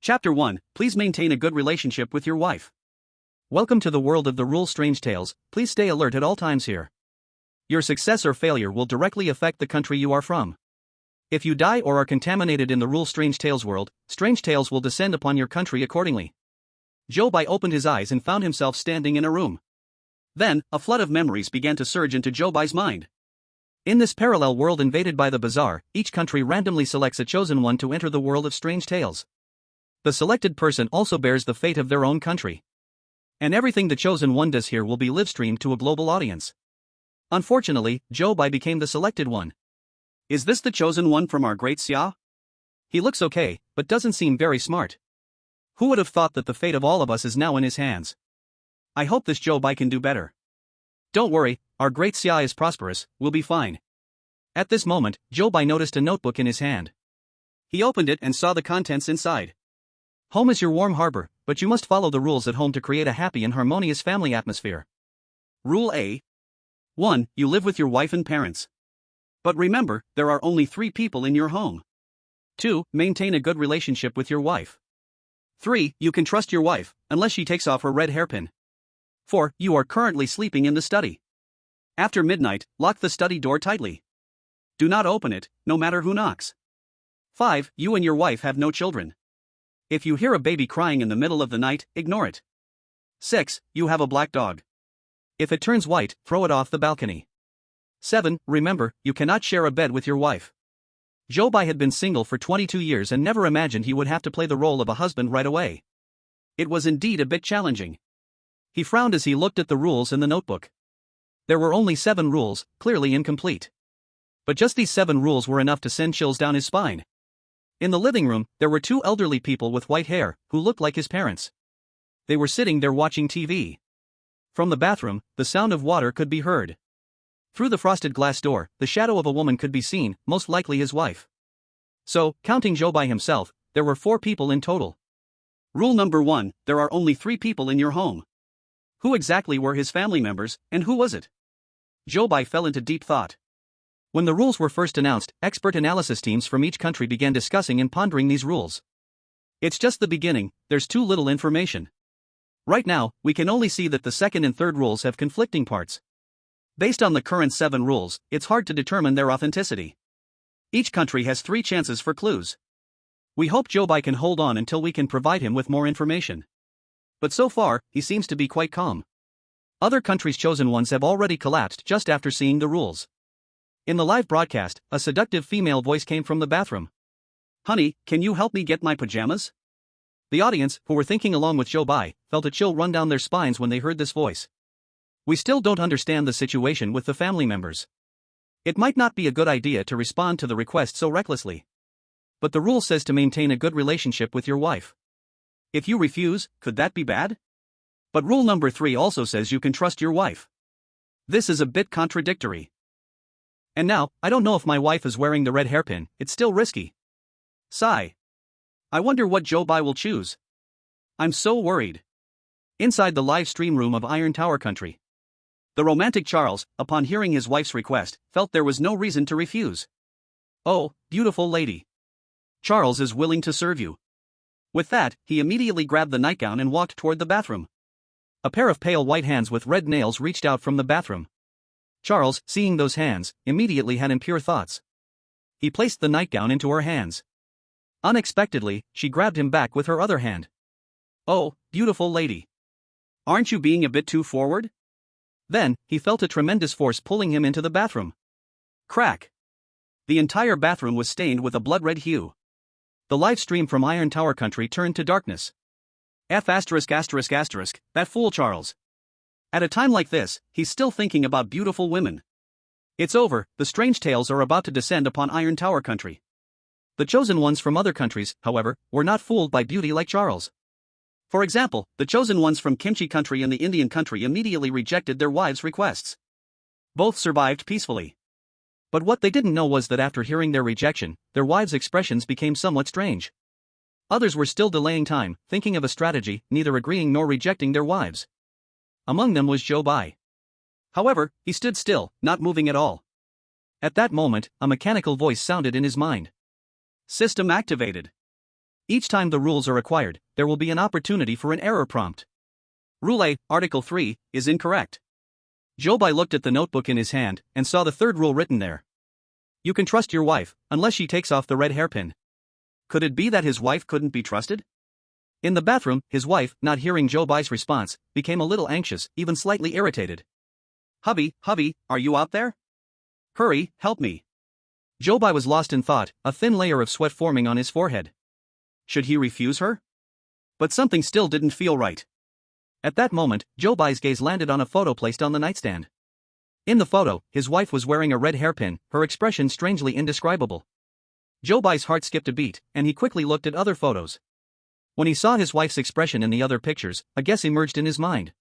Chapter 1, Please maintain a good relationship with your wife. Welcome to the world of the rule strange tales. Please stay alert at all times here. Your success or failure will directly affect the country you are from. If you die or are contaminated in the rule strange tales world, strange tales will descend upon your country accordingly. Zhou Bai opened his eyes and found himself standing in a room. Then, a flood of memories began to surge into Zhou Bai's mind. In this parallel world invaded by the bazaar, each country randomly selects a chosen one to enter the world of strange tales. The selected person also bears the fate of their own country. And everything the chosen one does here will be livestreamed to a global audience. Unfortunately, Zhou Bai became the selected one. Is this the chosen one from our Great Xia? He looks okay, but doesn't seem very smart. Who would have thought that the fate of all of us is now in his hands? I hope this Zhou Bai can do better. Don't worry, our Great Xia is prosperous, we'll be fine. At this moment, Zhou Bai noticed a notebook in his hand. He opened it and saw the contents inside. Home is your warm harbor, but you must follow the rules at home to create a happy and harmonious family atmosphere. Rule A. 1. You live with your wife and parents. But remember, there are only 3 people in your home. 2. Maintain a good relationship with your wife. 3. You can trust your wife, unless she takes off her red hairpin. 4. You are currently sleeping in the study. After midnight, lock the study door tightly. Do not open it, no matter who knocks. 5. You and your wife have no children. If you hear a baby crying in the middle of the night, ignore it. 6. You have a black dog. If it turns white, throw it off the balcony. 7. Remember, you cannot share a bed with your wife. Zhou Bai had been single for 22 years and never imagined he would have to play the role of a husband right away. It was indeed a bit challenging. He frowned as he looked at the rules in the notebook. There were only 7 rules, clearly incomplete. But just these 7 rules were enough to send chills down his spine. In the living room, there were 2 elderly people with white hair, who looked like his parents. They were sitting there watching TV. From the bathroom, the sound of water could be heard. Through the frosted glass door, the shadow of a woman could be seen, most likely his wife. So, counting Zhou Bai himself, there were 4 people in total. Rule number 1, there are only 3 people in your home. Who exactly were his family members, and who was it? Zhou Bai fell into deep thought. When the rules were first announced, expert analysis teams from each country began discussing and pondering these rules. It's just the beginning, there's too little information. Right now, we can only see that the second and third rules have conflicting parts. Based on the current 7 rules, it's hard to determine their authenticity. Each country has 3 chances for clues. We hope Zhou Bai can hold on until we can provide him with more information. But so far, he seems to be quite calm. Other countries' chosen ones have already collapsed just after seeing the rules. In the live broadcast, a seductive female voice came from the bathroom. Honey, can you help me get my pajamas? The audience, who were thinking along with Zhou Bai, felt a chill run down their spines when they heard this voice. We still don't understand the situation with the family members. It might not be a good idea to respond to the request so recklessly. But the rule says to maintain a good relationship with your wife. If you refuse, could that be bad? But rule number 3 also says you can trust your wife. This is a bit contradictory. And now, I don't know if my wife is wearing the red hairpin, it's still risky. Sigh. I wonder what Zhou Bai will choose. I'm so worried. Inside the live stream room of Iron Tower Country, the romantic Charles, upon hearing his wife's request, felt there was no reason to refuse. Oh, beautiful lady. Charles is willing to serve you. With that, he immediately grabbed the nightgown and walked toward the bathroom. A pair of pale white hands with red nails reached out from the bathroom. Charles, seeing those hands, immediately had impure thoughts. He placed the nightgown into her hands. Unexpectedly, she grabbed him back with her other hand. Oh, beautiful lady. Aren't you being a bit too forward? Then, he felt a tremendous force pulling him into the bathroom. Crack. The entire bathroom was stained with a blood-red hue. The live stream from Iron Tower Country turned to darkness. That fool Charles. At a time like this, he's still thinking about beautiful women. It's over, the strange tales are about to descend upon Iron Tower Country. The chosen ones from other countries, however, were not fooled by beauty like Charles. For example, the chosen ones from Kimchi Country and the Indian Country immediately rejected their wives' requests. Both survived peacefully. But what they didn't know was that after hearing their rejection, their wives' expressions became somewhat strange. Others were still delaying time, thinking of a strategy, neither agreeing nor rejecting their wives. Among them was Zhou Bai. However, he stood still, not moving at all. At that moment, a mechanical voice sounded in his mind. System activated. Each time the rules are acquired, there will be an opportunity for an error prompt. Rule A, Article 3, is incorrect. Zhou Bai looked at the notebook in his hand and saw the third rule written there. You can trust your wife, unless she takes off the red hairpin. Could it be that his wife couldn't be trusted? In the bathroom, his wife, not hearing Zhou Bai's response, became a little anxious, even slightly irritated. Hubby, are you out there? Hurry, help me. Zhou Bai was lost in thought, a thin layer of sweat forming on his forehead. Should he refuse her? But something still didn't feel right. At that moment, Zhou Bai's gaze landed on a photo placed on the nightstand. In the photo, his wife was wearing a red hairpin, her expression strangely indescribable. Zhou Bai's heart skipped a beat, and he quickly looked at other photos. When he saw his wife's expression in the other pictures, a guess emerged in his mind.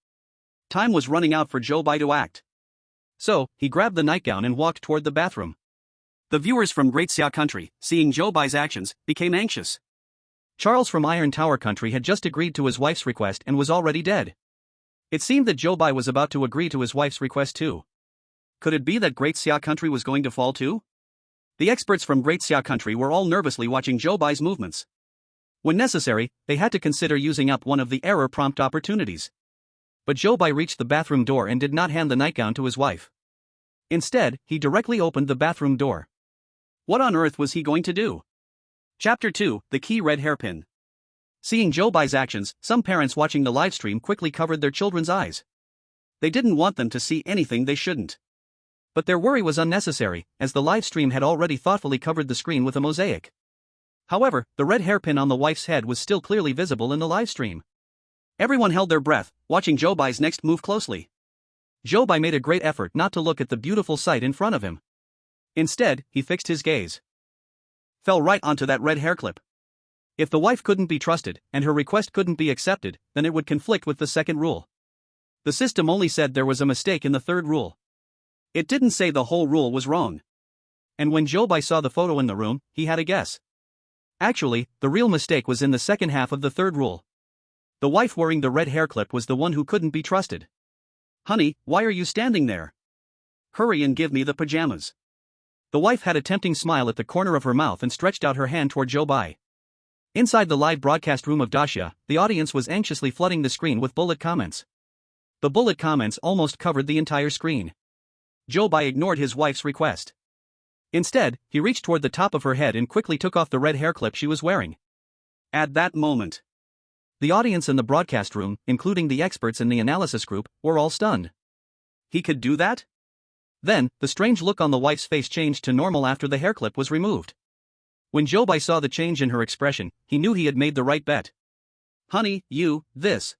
Time was running out for Zhou Bai to act. So, he grabbed the nightgown and walked toward the bathroom. The viewers from Great Xia Country, seeing Zhou Bai's actions, became anxious. Charles from Iron Tower Country had just agreed to his wife's request and was already dead. It seemed that Zhou Bai was about to agree to his wife's request too. Could it be that Great Xia Country was going to fall too? The experts from Great Xia Country were all nervously watching Zhou Bai's movements. When necessary, they had to consider using up one of the error prompt opportunities. But Zhou Bai reached the bathroom door and did not hand the nightgown to his wife. Instead, he directly opened the bathroom door. What on earth was he going to do? Chapter 2, The Key Red Hairpin. Seeing Zhou Bai's actions, some parents watching the livestream quickly covered their children's eyes. They didn't want them to see anything they shouldn't. But their worry was unnecessary, as the livestream had already thoughtfully covered the screen with a mosaic. However, the red hairpin on the wife's head was still clearly visible in the livestream. Everyone held their breath, watching Zhou Bai's next move closely. Zhou Bai made a great effort not to look at the beautiful sight in front of him. Instead, he fixed his gaze. Fell right onto that red hair clip. If the wife couldn't be trusted, and her request couldn't be accepted, then it would conflict with the second rule. The system only said there was a mistake in the third rule. It didn't say the whole rule was wrong. And when Zhou Bai saw the photo in the room, he had a guess. Actually, the real mistake was in the second half of the third rule. The wife wearing the red hair clip was the one who couldn't be trusted. Honey, why are you standing there? Hurry and give me the pajamas. The wife had a tempting smile at the corner of her mouth and stretched out her hand toward Zhou Bai. Inside the live broadcast room of Daxia, the audience was anxiously flooding the screen with bullet comments. The bullet comments almost covered the entire screen. Zhou Bai ignored his wife's request. Instead, he reached toward the top of her head and quickly took off the red hair clip she was wearing. At that moment, the audience in the broadcast room, including the experts in the analysis group, were all stunned. He could do that? Then, the strange look on the wife's face changed to normal after the hair clip was removed. When Zhou Bai saw the change in her expression, he knew he had made the right bet. Honey, this.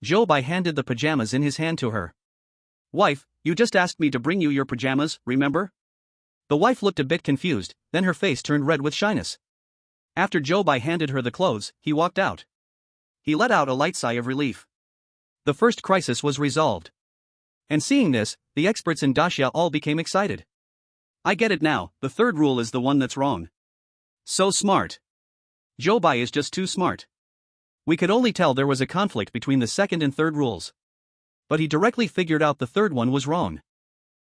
Zhou Bai handed the pajamas in his hand to her. Wife, you just asked me to bring you your pajamas, remember? The wife looked a bit confused, then her face turned red with shyness. After Zhou Bai handed her the clothes, he walked out. He let out a light sigh of relief. The first crisis was resolved. And seeing this, the experts in Daxia all became excited. I get it now, the third rule is the one that's wrong. So smart. Zhou Bai is just too smart. We could only tell there was a conflict between the second and third rules. But he directly figured out the third one was wrong.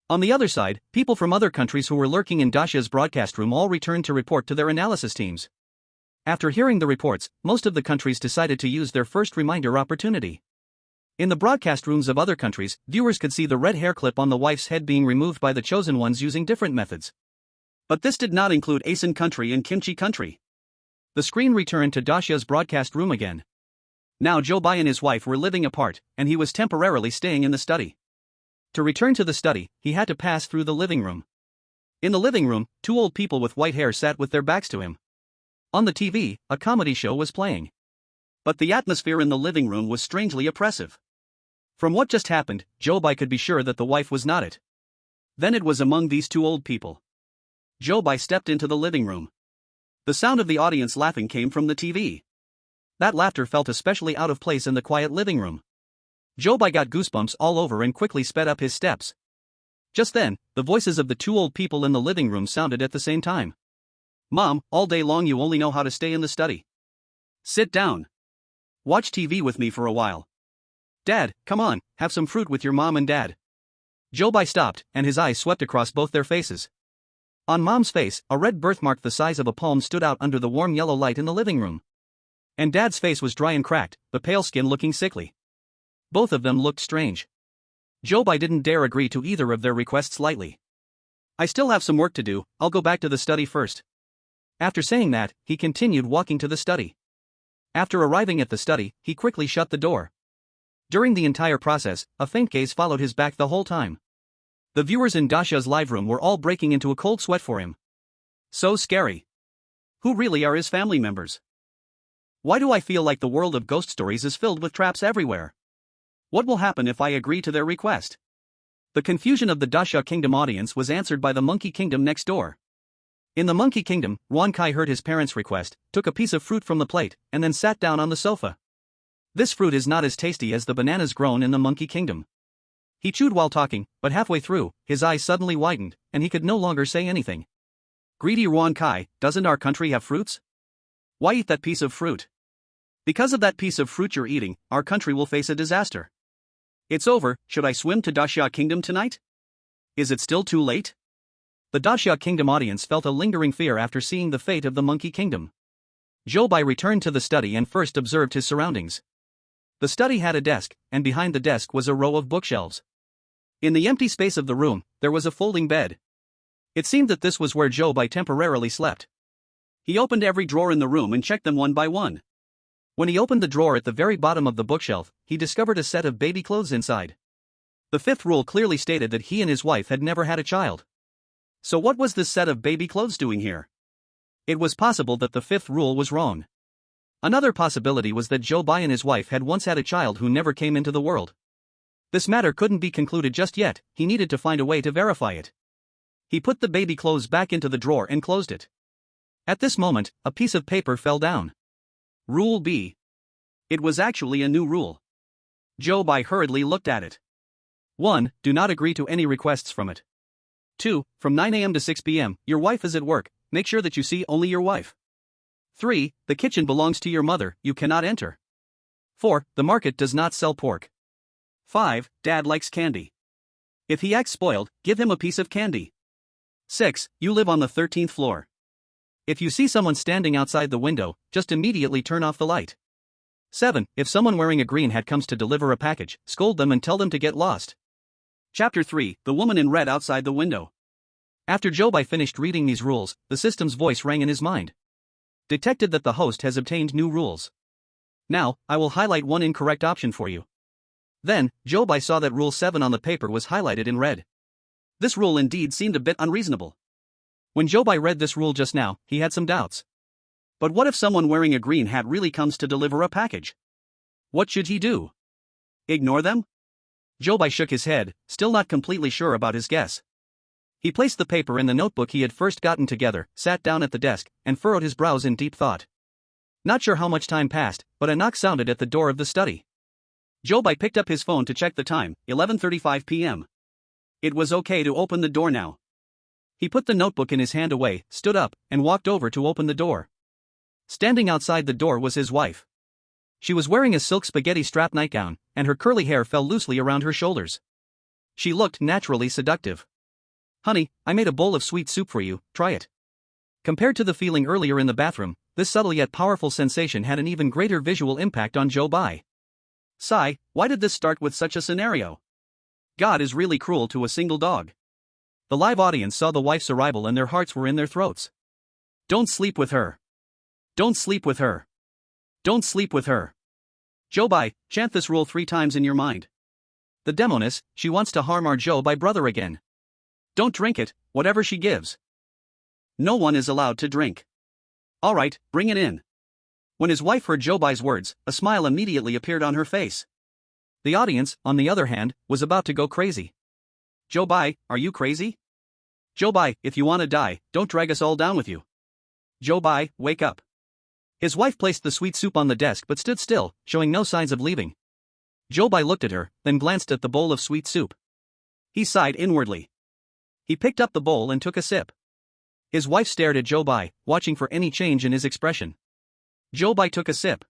On the other side, people from other countries who were lurking in Daxia's broadcast room all returned to report to their analysis teams. After hearing the reports, most of the countries decided to use their first reminder opportunity. In the broadcast rooms of other countries, viewers could see the red hair clip on the wife's head being removed by the chosen ones using different methods. But this did not include Asen Country and Kimchi Country. The screen returned to Daxia's broadcast room again. Now Zhou Bai and his wife were living apart, and he was temporarily staying in the study. To return to the study, he had to pass through the living room. In the living room, two old people with white hair sat with their backs to him. On the TV, a comedy show was playing. But the atmosphere in the living room was strangely oppressive. From what just happened, Zhou Bai could be sure that the wife was not it. Then it was among these two old people. Zhou Bai stepped into the living room. The sound of the audience laughing came from the TV. That laughter felt especially out of place in the quiet living room. Zhou Bai got goosebumps all over and quickly sped up his steps. Just then, the voices of the two old people in the living room sounded at the same time. Mom, all day long you only know how to stay in the study. Sit down. Watch TV with me for a while. Dad, come on, have some fruit with your mom and dad. Zhou Bai stopped, and his eyes swept across both their faces. On Mom's face, a red birthmark the size of a palm stood out under the warm yellow light in the living room. And Dad's face was dry and cracked, the pale skin looking sickly. Both of them looked strange. Zhou Bai didn't dare agree to either of their requests lightly. I still have some work to do, I'll go back to the study first. After saying that, he continued walking to the study. After arriving at the study, he quickly shut the door. During the entire process, a faint gaze followed his back the whole time. The viewers in Daxia's live room were all breaking into a cold sweat for him. So scary. Who really are his family members? Why do I feel like the world of ghost stories is filled with traps everywhere? What will happen if I agree to their request? The confusion of the Daxia Kingdom audience was answered by the Monkey Kingdom next door. In the Monkey Kingdom, Ron Kai heard his parents' request, took a piece of fruit from the plate, and then sat down on the sofa. This fruit is not as tasty as the bananas grown in the Monkey Kingdom. He chewed while talking, but halfway through, his eyes suddenly widened, and he could no longer say anything. Greedy Ron Kai, doesn't our country have fruits? Why eat that piece of fruit? Because of that piece of fruit you're eating, our country will face a disaster. It's over, should I swim to Daxia Kingdom tonight? Is it still too late? The Daxia Kingdom audience felt a lingering fear after seeing the fate of the Monkey Kingdom. Zhou Bai returned to the study and first observed his surroundings. The study had a desk, and behind the desk was a row of bookshelves. In the empty space of the room, there was a folding bed. It seemed that this was where Zhou Bai temporarily slept. He opened every drawer in the room and checked them one by one. When he opened the drawer at the very bottom of the bookshelf, he discovered a set of baby clothes inside. The fifth rule clearly stated that he and his wife had never had a child. So what was this set of baby clothes doing here? It was possible that the fifth rule was wrong. Another possibility was that Zhou Bai and his wife had once had a child who never came into the world. This matter couldn't be concluded just yet, he needed to find a way to verify it. He put the baby clothes back into the drawer and closed it. At this moment, a piece of paper fell down. Rule B. It was actually a new rule. Zhou Bai hurriedly looked at it. 1. Do not agree to any requests from it. 2. From 9 a.m. to 6 p.m., your wife is at work, make sure that you see only your wife. 3. The kitchen belongs to your mother, you cannot enter. 4. The market does not sell pork. 5. Dad likes candy. If he acts spoiled, give him a piece of candy. 6. You live on the 13th floor. If you see someone standing outside the window, just immediately turn off the light. 7. If someone wearing a green hat comes to deliver a package, scold them and tell them to get lost. Chapter 3. The woman in red outside the window. After Zhou Bai finished reading these rules, the system's voice rang in his mind. Detected that the host has obtained new rules. Now, I will highlight one incorrect option for you. Then, Zhou Bai saw that Rule 7 on the paper was highlighted in red. This rule indeed seemed a bit unreasonable. When Zhou Bai read this rule just now, he had some doubts. But what if someone wearing a green hat really comes to deliver a package? What should he do? Ignore them? Zhou Bai shook his head, still not completely sure about his guess. He placed the paper and the notebook he had first gotten together, sat down at the desk, and furrowed his brows in deep thought. Not sure how much time passed, but a knock sounded at the door of the study. Zhou Bai picked up his phone to check the time, 11:35 p.m. It was okay to open the door now. He put the notebook in his hand away, stood up, and walked over to open the door. Standing outside the door was his wife. She was wearing a silk spaghetti strap nightgown, and her curly hair fell loosely around her shoulders. She looked naturally seductive. Honey, I made a bowl of sweet soup for you, try it. Compared to the feeling earlier in the bathroom, this subtle yet powerful sensation had an even greater visual impact on Zhou Bai. Sigh, why did this start with such a scenario? God is really cruel to a single dog. The live audience saw the wife's arrival and their hearts were in their throats. Don't sleep with her. Don't sleep with her. Don't sleep with her. Zhou Bai, chant this rule 3 times in your mind. The demoness, she wants to harm our Zhou Bai brother again. Don't drink it, whatever she gives. No one is allowed to drink. Alright, bring it in. When his wife heard Zhou Bai's words, a smile immediately appeared on her face. The audience, on the other hand, was about to go crazy. Zhou Bai, are you crazy? Zhou Bai, if you want to die, don't drag us all down with you. Zhou Bai, wake up. His wife placed the sweet soup on the desk but stood still, showing no signs of leaving. Zhou Bai looked at her, then glanced at the bowl of sweet soup. He sighed inwardly. He picked up the bowl and took a sip. His wife stared at Zhou Bai, watching for any change in his expression. Zhou Bai took a sip.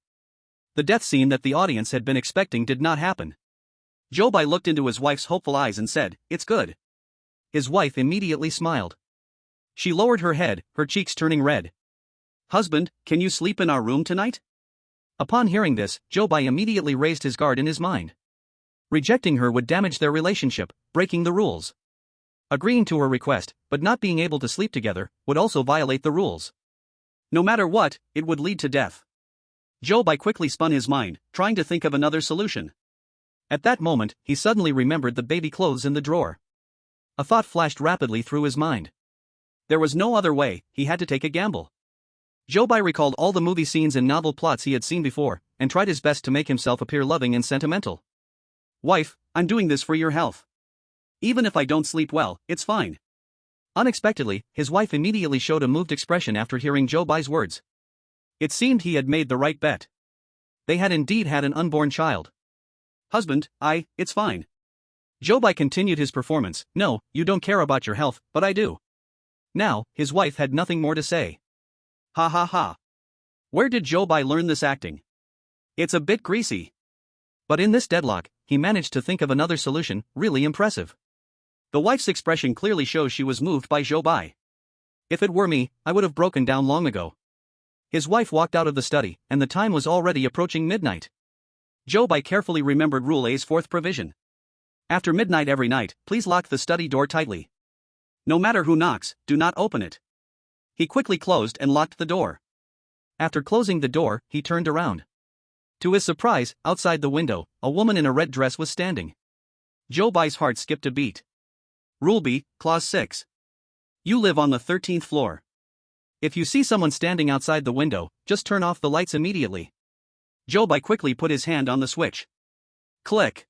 The death scene that the audience had been expecting did not happen. Zhou Bai looked into his wife's hopeful eyes and said, "It's good." His wife immediately smiled. She lowered her head, her cheeks turning red. "Husband, can you sleep in our room tonight?" Upon hearing this, Zhou Bai immediately raised his guard in his mind. Rejecting her would damage their relationship, breaking the rules. Agreeing to her request, but not being able to sleep together, would also violate the rules. No matter what, it would lead to death. Zhou Bai quickly spun his mind, trying to think of another solution. At that moment, he suddenly remembered the baby clothes in the drawer. A thought flashed rapidly through his mind. There was no other way, he had to take a gamble. Zhou Bai recalled all the movie scenes and novel plots he had seen before, and tried his best to make himself appear loving and sentimental. Wife, I'm doing this for your health. Even if I don't sleep well, it's fine. Unexpectedly, his wife immediately showed a moved expression after hearing Zhou Bai's words. It seemed he had made the right bet. They had indeed had an unborn child. Husband, it's fine. Zhou Bai continued his performance. No, you don't care about your health, but I do. Now, his wife had nothing more to say. Ha ha ha. Where did Zhou Bai learn this acting? It's a bit greasy. But in this deadlock, he managed to think of another solution, really impressive. The wife's expression clearly shows she was moved by Zhou Bai. If it were me, I would have broken down long ago. His wife walked out of the study, and the time was already approaching midnight. Zhou Bai carefully remembered Rule A's fourth provision. After midnight every night, please lock the study door tightly. No matter who knocks, do not open it. He quickly closed and locked the door. After closing the door, he turned around. To his surprise, outside the window, a woman in a red dress was standing. Zhou Bai's heart skipped a beat. Rule B, Clause 6. You live on the 13th floor. If you see someone standing outside the window, just turn off the lights immediately. Zhou Bai quickly put his hand on the switch. Click.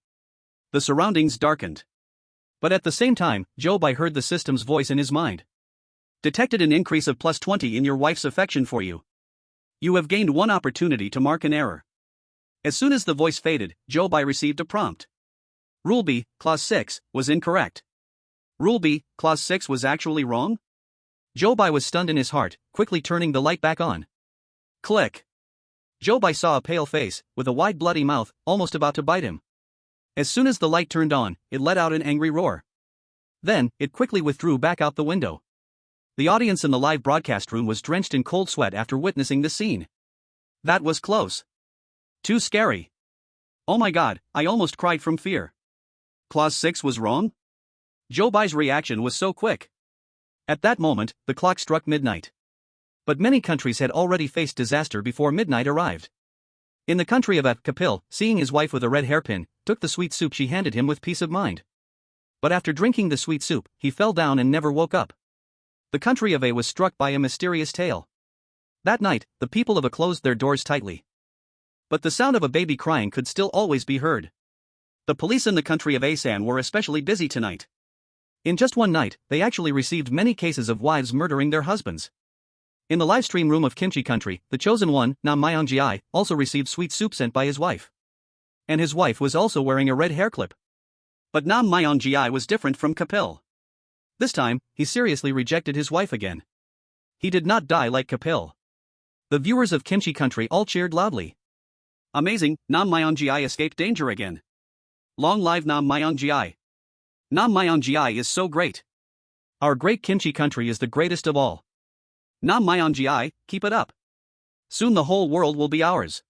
The surroundings darkened. But at the same time, Zhou Bai heard the system's voice in his mind. Detected an increase of +20 in your wife's affection for you. You have gained one opportunity to mark an error. As soon as the voice faded, Zhou Bai received a prompt. Rule B, Clause 6, was incorrect. Rule B, Clause 6 was actually wrong? Zhou Bai was stunned in his heart, quickly turning the light back on. Click. Zhou Bai saw a pale face, with a wide bloody mouth, almost about to bite him. As soon as the light turned on, it let out an angry roar. Then, it quickly withdrew back out the window. The audience in the live broadcast room was drenched in cold sweat after witnessing the scene. That was close. Too scary. Oh my god, I almost cried from fear. Clause 6 was wrong? Zhou Bai's reaction was so quick. At that moment, the clock struck midnight. But many countries had already faced disaster before midnight arrived. In the country of Kapil, seeing his wife with a red hairpin, took the sweet soup she handed him with peace of mind. But after drinking the sweet soup, he fell down and never woke up. The country of A was struck by a mysterious tale. That night, the people of A closed their doors tightly. But the sound of a baby crying could still always be heard. The police in the country of Asan were especially busy tonight. In just one night, they actually received many cases of wives murdering their husbands. In the livestream room of Kimchi Country, the chosen one, Nam Myongji, also received sweet soup sent by his wife. And his wife was also wearing a red hair clip. But Nam Myongji was different from Kapil. This time, he seriously rejected his wife again. He did not die like Kapil. The viewers of Kimchi Country all cheered loudly. Amazing, Nam Myongji escaped danger again. Long live Nam Myongji. Nam Myongji is so great. Our great Kimchi Country is the greatest of all. Nam Myongji, keep it up. Soon the whole world will be ours.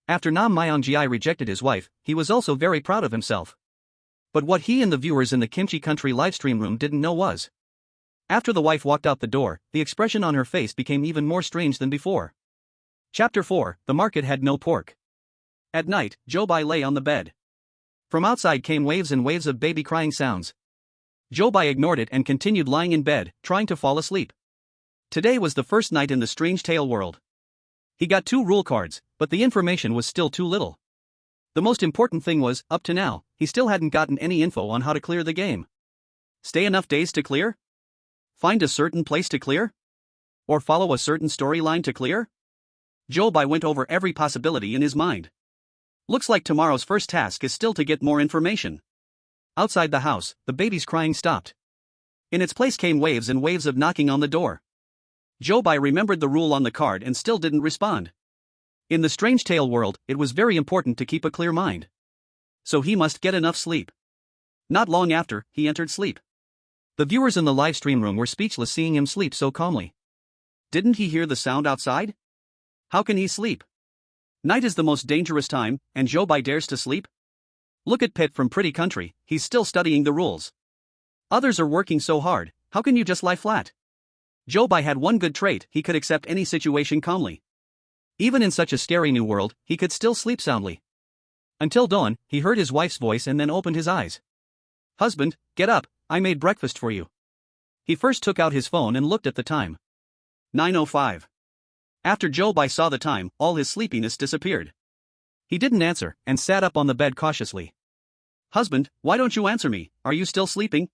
After Nam Myongji rejected his wife, he was also very proud of himself. But what he and the viewers in the Kimchi Country livestream room didn't know was, after the wife walked out the door, the expression on her face became even more strange than before. Chapter 4, The Market Had No Pork. At night, Zhou Bai lay on the bed. From outside came waves and waves of baby crying sounds. Zhou Bai ignored it and continued lying in bed, trying to fall asleep. Today was the first night in the strange tale world. He got 2 rule cards, but the information was still too little. The most important thing was, up to now, he still hadn't gotten any info on how to clear the game. Stay enough days to clear? Find a certain place to clear? Or follow a certain storyline to clear? Zhou Bai went over every possibility in his mind. Looks like tomorrow's first task is still to get more information. Outside the house, the baby's crying stopped. In its place came waves and waves of knocking on the door. Zhou Bai remembered the rule on the card and still didn't respond. In the strange tale world, it was very important to keep a clear mind. So he must get enough sleep. Not long after, he entered sleep. The viewers in the live stream room were speechless seeing him sleep so calmly. Didn't he hear the sound outside? How can he sleep? Night is the most dangerous time, and Zhou Bai dares to sleep? Look at Pit from Pretty Country, he's still studying the rules. Others are working so hard, how can you just lie flat? Zhou Bai had one good trait, he could accept any situation calmly. Even in such a scary new world, he could still sleep soundly. Until dawn, he heard his wife's voice and then opened his eyes. Husband, get up, I made breakfast for you. He first took out his phone and looked at the time. 9:05. After Zhou Bai saw the time, all his sleepiness disappeared. He didn't answer, and sat up on the bed cautiously. Husband, why don't you answer me, are you still sleeping?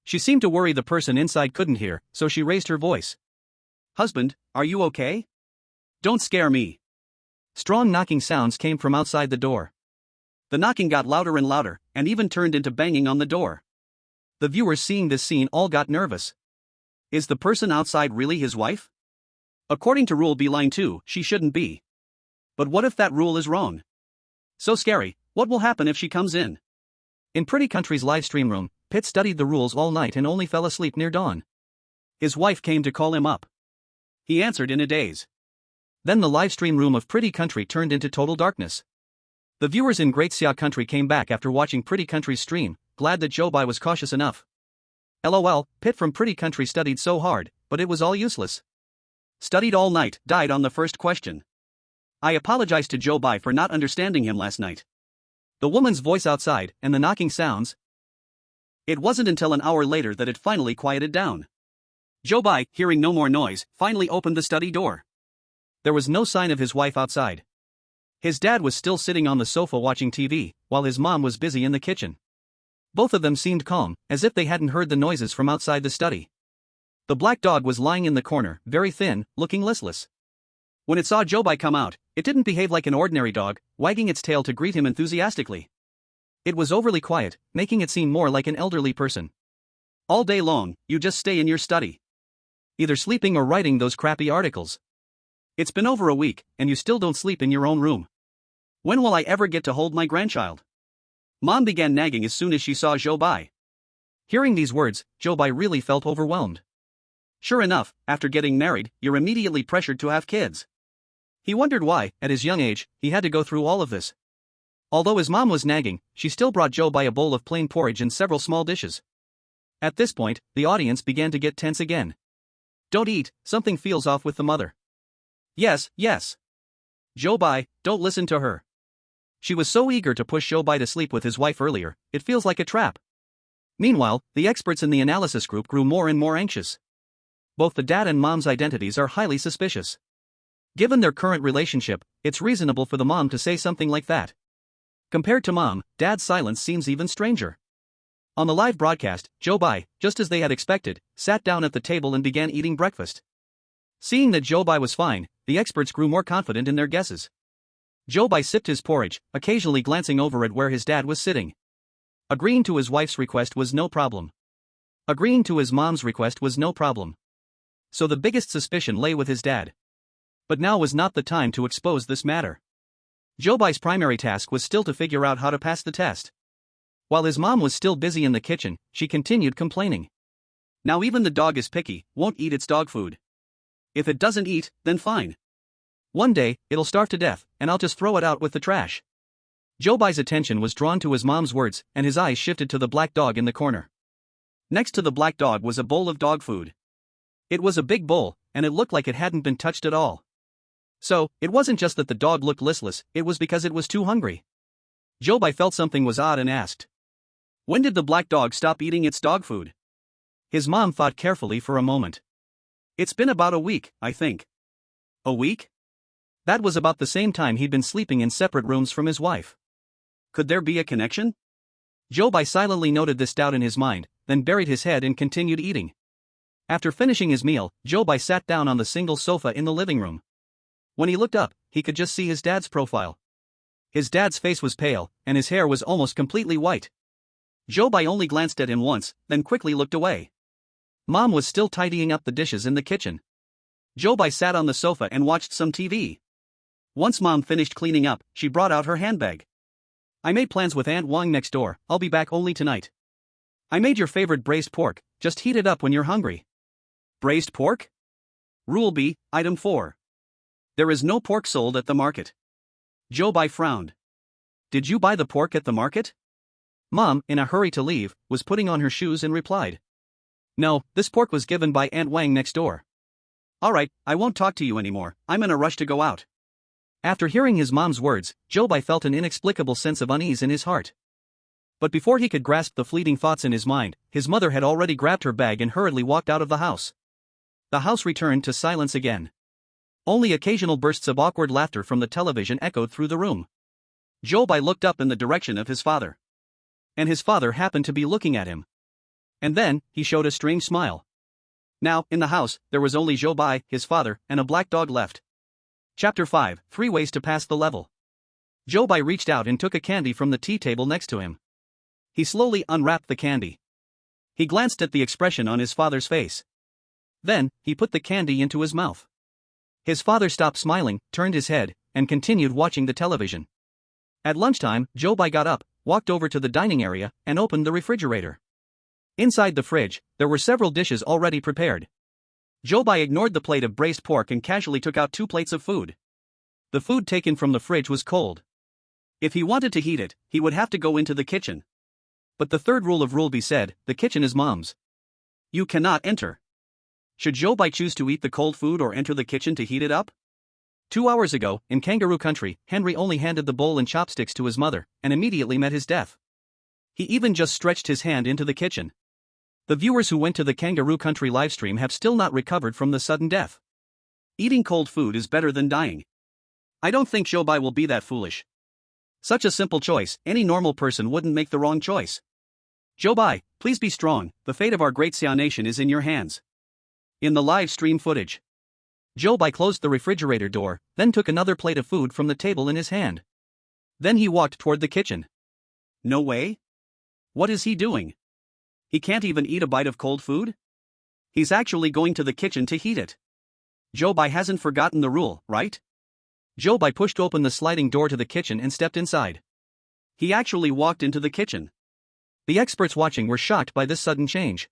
She seemed to worry the person inside couldn't hear, so she raised her voice. Husband, are you okay? Don't scare me. Strong knocking sounds came from outside the door. The knocking got louder and louder, and even turned into banging on the door. The viewers seeing this scene all got nervous. Is the person outside really his wife? According to Rule B line 2, she shouldn't be. But what if that rule is wrong? So scary, what will happen if she comes in? In Pretty Country's live stream room, Pitt studied the rules all night and only fell asleep near dawn. His wife came to call him up. He answered in a daze. Then the live stream room of Pretty Country turned into total darkness. The viewers in Great Xia Country came back after watching Pretty Country's stream, glad that Zhou Bai was cautious enough. LOL, Pitt from Pretty Country studied so hard, but it was all useless. Studied all night, died on the first question. I apologize to Zhou Bai for not understanding him last night. The woman's voice outside, and the knocking sounds. It wasn't until an hour later that it finally quieted down. Zhou Bai, hearing no more noise, finally opened the study door. There was no sign of his wife outside. His dad was still sitting on the sofa watching TV, while his mom was busy in the kitchen. Both of them seemed calm, as if they hadn't heard the noises from outside the study. The black dog was lying in the corner, very thin, looking listless. When it saw Zhou Bai come out, it didn't behave like an ordinary dog, wagging its tail to greet him enthusiastically. It was overly quiet, making it seem more like an elderly person. All day long, you just stay in your study. Either sleeping or writing those crappy articles. It's been over a week, and you still don't sleep in your own room. When will I ever get to hold my grandchild? Mom began nagging as soon as she saw Zhou Bai. Hearing these words, Zhou Bai really felt overwhelmed. Sure enough, after getting married, you're immediately pressured to have kids. He wondered why, at his young age, he had to go through all of this. Although his mom was nagging, she still brought Zhou Bai a bowl of plain porridge and several small dishes. At this point, the audience began to get tense again. Don't eat, something feels off with the mother. Yes, yes. Zhou Bai, don't listen to her. She was so eager to push Zhou Bai to sleep with his wife earlier, it feels like a trap. Meanwhile, the experts in the analysis group grew more and more anxious. Both the dad and mom's identities are highly suspicious. Given their current relationship, it's reasonable for the mom to say something like that. Compared to mom, dad's silence seems even stranger. On the live broadcast, Zhou Bai, just as they had expected, sat down at the table and began eating breakfast. Seeing that Zhou Bai was fine, the experts grew more confident in their guesses. Zhou Bai sipped his porridge, occasionally glancing over at where his dad was sitting. Agreeing to his wife's request was no problem. Agreeing to his mom's request was no problem. So the biggest suspicion lay with his dad. But now was not the time to expose this matter. Zhou Bai's primary task was still to figure out how to pass the test. While his mom was still busy in the kitchen, she continued complaining. Now even the dog is picky, won't eat its dog food. If it doesn't eat, then fine. One day, it'll starve to death, and I'll just throw it out with the trash. Zhou Bai's attention was drawn to his mom's words, and his eyes shifted to the black dog in the corner. Next to the black dog was a bowl of dog food. It was a big bowl, and it looked like it hadn't been touched at all. So, it wasn't just that the dog looked listless, it was because it was too hungry. Zhou Bai felt something was odd and asked. When did the black dog stop eating its dog food? His mom thought carefully for a moment. It's been about a week, I think. A week? That was about the same time he'd been sleeping in separate rooms from his wife. Could there be a connection? Zhou Bai silently noted this doubt in his mind, then buried his head and continued eating. After finishing his meal, Zhou Bai sat down on the single sofa in the living room. When he looked up, he could just see his dad's profile. His dad's face was pale, and his hair was almost completely white. Zhou Bai only glanced at him once, then quickly looked away. Mom was still tidying up the dishes in the kitchen. Zhou Bai sat on the sofa and watched some TV. Once Mom finished cleaning up, she brought out her handbag. I made plans with Aunt Wang next door, I'll be back only tonight. I made your favorite braised pork, just heat it up when you're hungry. Braised pork? Rule B, Item 4. There is no pork sold at the market. Zhou Bai frowned. Did you buy the pork at the market? Mom, in a hurry to leave, was putting on her shoes and replied. No, this pork was given by Aunt Wang next door. Alright, I won't talk to you anymore, I'm in a rush to go out. After hearing his mom's words, Zhou Bai felt an inexplicable sense of unease in his heart. But before he could grasp the fleeting thoughts in his mind, his mother had already grabbed her bag and hurriedly walked out of the house. The house returned to silence again. Only occasional bursts of awkward laughter from the television echoed through the room. Zhou Bai looked up in the direction of his father. And his father happened to be looking at him. And then, he showed a strange smile. Now, in the house, there was only Zhou Bai, his father, and a black dog left. Chapter 5, 3 Ways to Pass the Level. Zhou Bai reached out and took a candy from the tea table next to him. He slowly unwrapped the candy. He glanced at the expression on his father's face. Then, he put the candy into his mouth. His father stopped smiling, turned his head, and continued watching the television. At lunchtime, Zhou Bai got up, walked over to the dining area, and opened the refrigerator. Inside the fridge, there were several dishes already prepared. Zhou Bai ignored the plate of braised pork and casually took out 2 plates of food. The food taken from the fridge was cold. If he wanted to heat it, he would have to go into the kitchen. But the third rule of Rule B said, the kitchen is mom's. You cannot enter. Should Zhou Bai choose to eat the cold food or enter the kitchen to heat it up? 2 hours ago, in Kangaroo Country, Henry only handed the bowl and chopsticks to his mother, and immediately met his death. He even just stretched his hand into the kitchen. The viewers who went to the Kangaroo Country livestream have still not recovered from the sudden death. Eating cold food is better than dying. I don't think Zhou Bai will be that foolish. Such a simple choice, any normal person wouldn't make the wrong choice. Zhou Bai, please be strong, the fate of our Great Xia Nation is in your hands. In the live stream footage, Zhou Bai closed the refrigerator door, then took another plate of food from the table in his hand. Then he walked toward the kitchen. No way? What is he doing? He can't even eat a bite of cold food? He's actually going to the kitchen to heat it. Zhou Bai hasn't forgotten the rule, right? Zhou Bai pushed open the sliding door to the kitchen and stepped inside. He actually walked into the kitchen. The experts watching were shocked by this sudden change.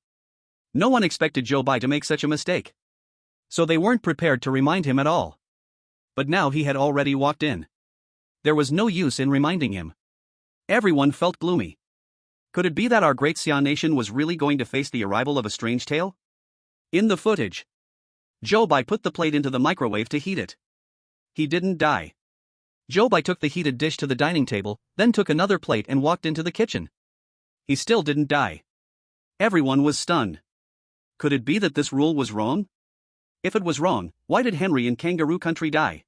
No one expected Zhou Bai to make such a mistake. So they weren't prepared to remind him at all. But now he had already walked in. There was no use in reminding him. Everyone felt gloomy. Could it be that our Great Xia Nation was really going to face the arrival of a strange tale? In the footage, Zhou Bai put the plate into the microwave to heat it. He didn't die. Zhou Bai took the heated dish to the dining table, then took another plate and walked into the kitchen. He still didn't die. Everyone was stunned. Could it be that this rule was wrong? If it was wrong, why did Henry in Kangaroo Country die?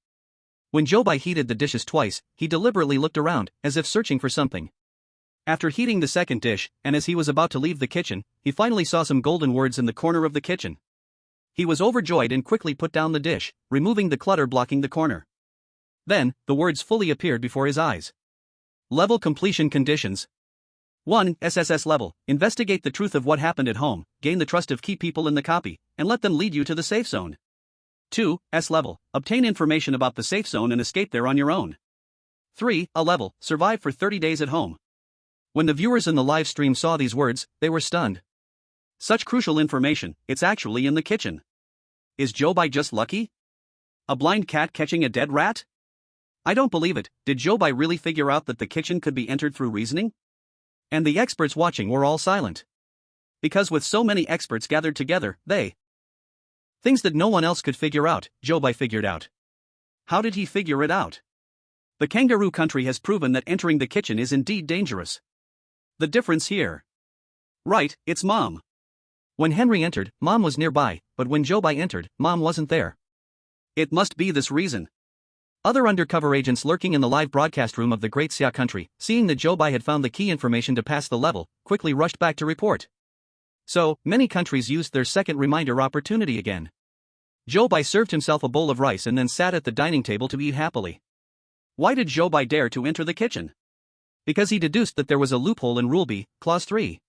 When Zhou Bai heated the dishes twice, he deliberately looked around, as if searching for something. After heating the second dish, and as he was about to leave the kitchen, he finally saw some golden words in the corner of the kitchen. He was overjoyed and quickly put down the dish, removing the clutter blocking the corner. Then, the words fully appeared before his eyes. Level completion conditions. 1. SSS level, investigate the truth of what happened at home, gain the trust of key people in the copy, and let them lead you to the safe zone. 2. S level, obtain information about the safe zone and escape there on your own. 3. A level, survive for 30 days at home. When the viewers in the live stream saw these words, they were stunned. Such crucial information, it's actually in the kitchen. Is Zhou Bai just lucky? A blind cat catching a dead rat? I don't believe it. Did Zhou Bai really figure out that the kitchen could be entered through reasoning? And the experts watching were all silent. Because with so many experts gathered together, things that no one else could figure out, Zhou Bai figured out. How did he figure it out? The Kangaroo Country has proven that entering the kitchen is indeed dangerous. The difference here. Right, it's Mom. When Henry entered, Mom was nearby, but when Zhou Bai entered, Mom wasn't there. It must be this reason. Other undercover agents lurking in the live broadcast room of the Great Xia Country, seeing that Zhou Bai had found the key information to pass the level, quickly rushed back to report. So, many countries used their second reminder opportunity again. Zhou Bai served himself a bowl of rice and then sat at the dining table to eat happily. Why did Zhou Bai dare to enter the kitchen? Because he deduced that there was a loophole in Rule B, Clause 3.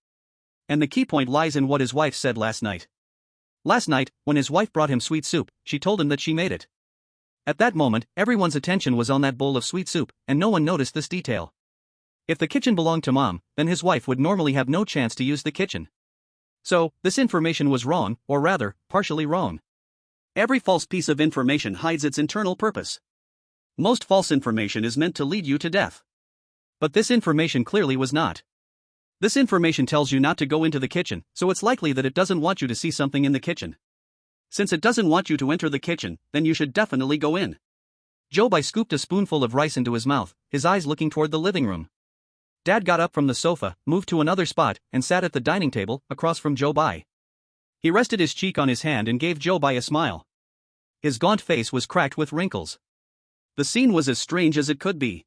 And the key point lies in what his wife said last night. Last night, when his wife brought him sweet soup, she told him that she made it. At that moment, everyone's attention was on that bowl of sweet soup, and no one noticed this detail. If the kitchen belonged to Mom, then his wife would normally have no chance to use the kitchen. So, this information was wrong, or rather, partially wrong. Every false piece of information hides its internal purpose. Most false information is meant to lead you to death. But this information clearly was not. This information tells you not to go into the kitchen, so it's likely that it doesn't want you to see something in the kitchen. Since it doesn't want you to enter the kitchen, then you should definitely go in. Zhou Bai scooped a spoonful of rice into his mouth, his eyes looking toward the living room. Dad got up from the sofa, moved to another spot, and sat at the dining table, across from Zhou Bai. He rested his cheek on his hand and gave Zhou Bai a smile. His gaunt face was cracked with wrinkles. The scene was as strange as it could be.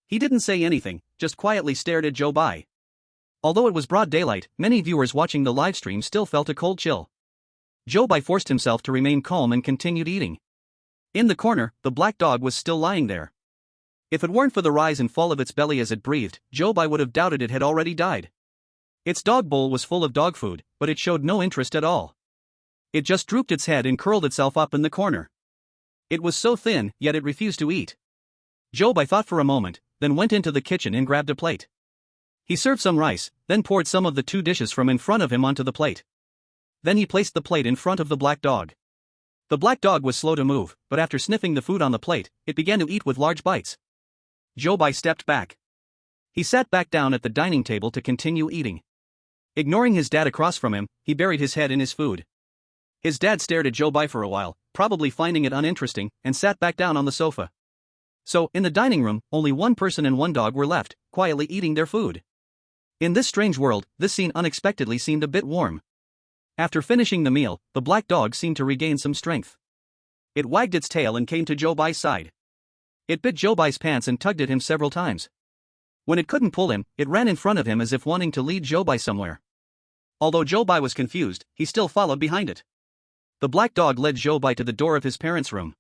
He didn't say anything, just quietly stared at Zhou Bai. Although it was broad daylight, many viewers watching the livestream still felt a cold chill. Zhou Bai forced himself to remain calm and continued eating. In the corner, the black dog was still lying there. If it weren't for the rise and fall of its belly as it breathed, Zhou Bai would have doubted it had already died. Its dog bowl was full of dog food, but it showed no interest at all. It just drooped its head and curled itself up in the corner. It was so thin, yet it refused to eat. Zhou Bai thought for a moment, then went into the kitchen and grabbed a plate. He served some rice, then poured some of the 2 dishes from in front of him onto the plate. Then he placed the plate in front of the black dog. The black dog was slow to move, but after sniffing the food on the plate, it began to eat with large bites. Zhou Bai stepped back. He sat back down at the dining table to continue eating. Ignoring his dad across from him, he buried his head in his food. His dad stared at Zhou Bai for a while, probably finding it uninteresting, and sat back down on the sofa. So, in the dining room, only one person and one dog were left, quietly eating their food. In this strange world, this scene unexpectedly seemed a bit warm. After finishing the meal, the black dog seemed to regain some strength. It wagged its tail and came to Zhou Bai's side. It bit Zhou Bai's pants and tugged at him several times. When it couldn't pull him, it ran in front of him as if wanting to lead Zhou Bai somewhere. Although Zhou Bai was confused, he still followed behind it. The black dog led Zhou Bai to the door of his parents' room.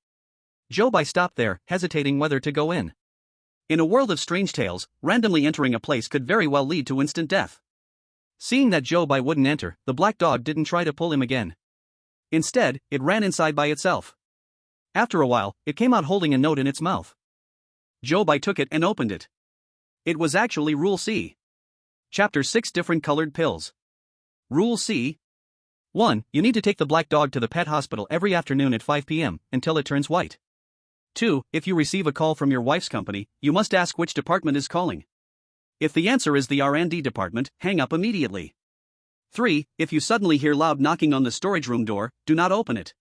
Zhou Bai stopped there, hesitating whether to go in. In a world of strange tales, randomly entering a place could very well lead to instant death. Seeing that Zhou Bai wouldn't enter, the black dog didn't try to pull him again. Instead, it ran inside by itself. After a while, it came out holding a note in its mouth. Zhou Bai took it and opened it. It was actually Rule C. Chapter 6 Different Colored Pills. Rule C. 1. You need to take the black dog to the pet hospital every afternoon at 5 p.m. until it turns white. 2. If you receive a call from your wife's company, you must ask which department is calling. If the answer is the R&D department, hang up immediately. 3. If you suddenly hear loud knocking on the storage room door, do not open it.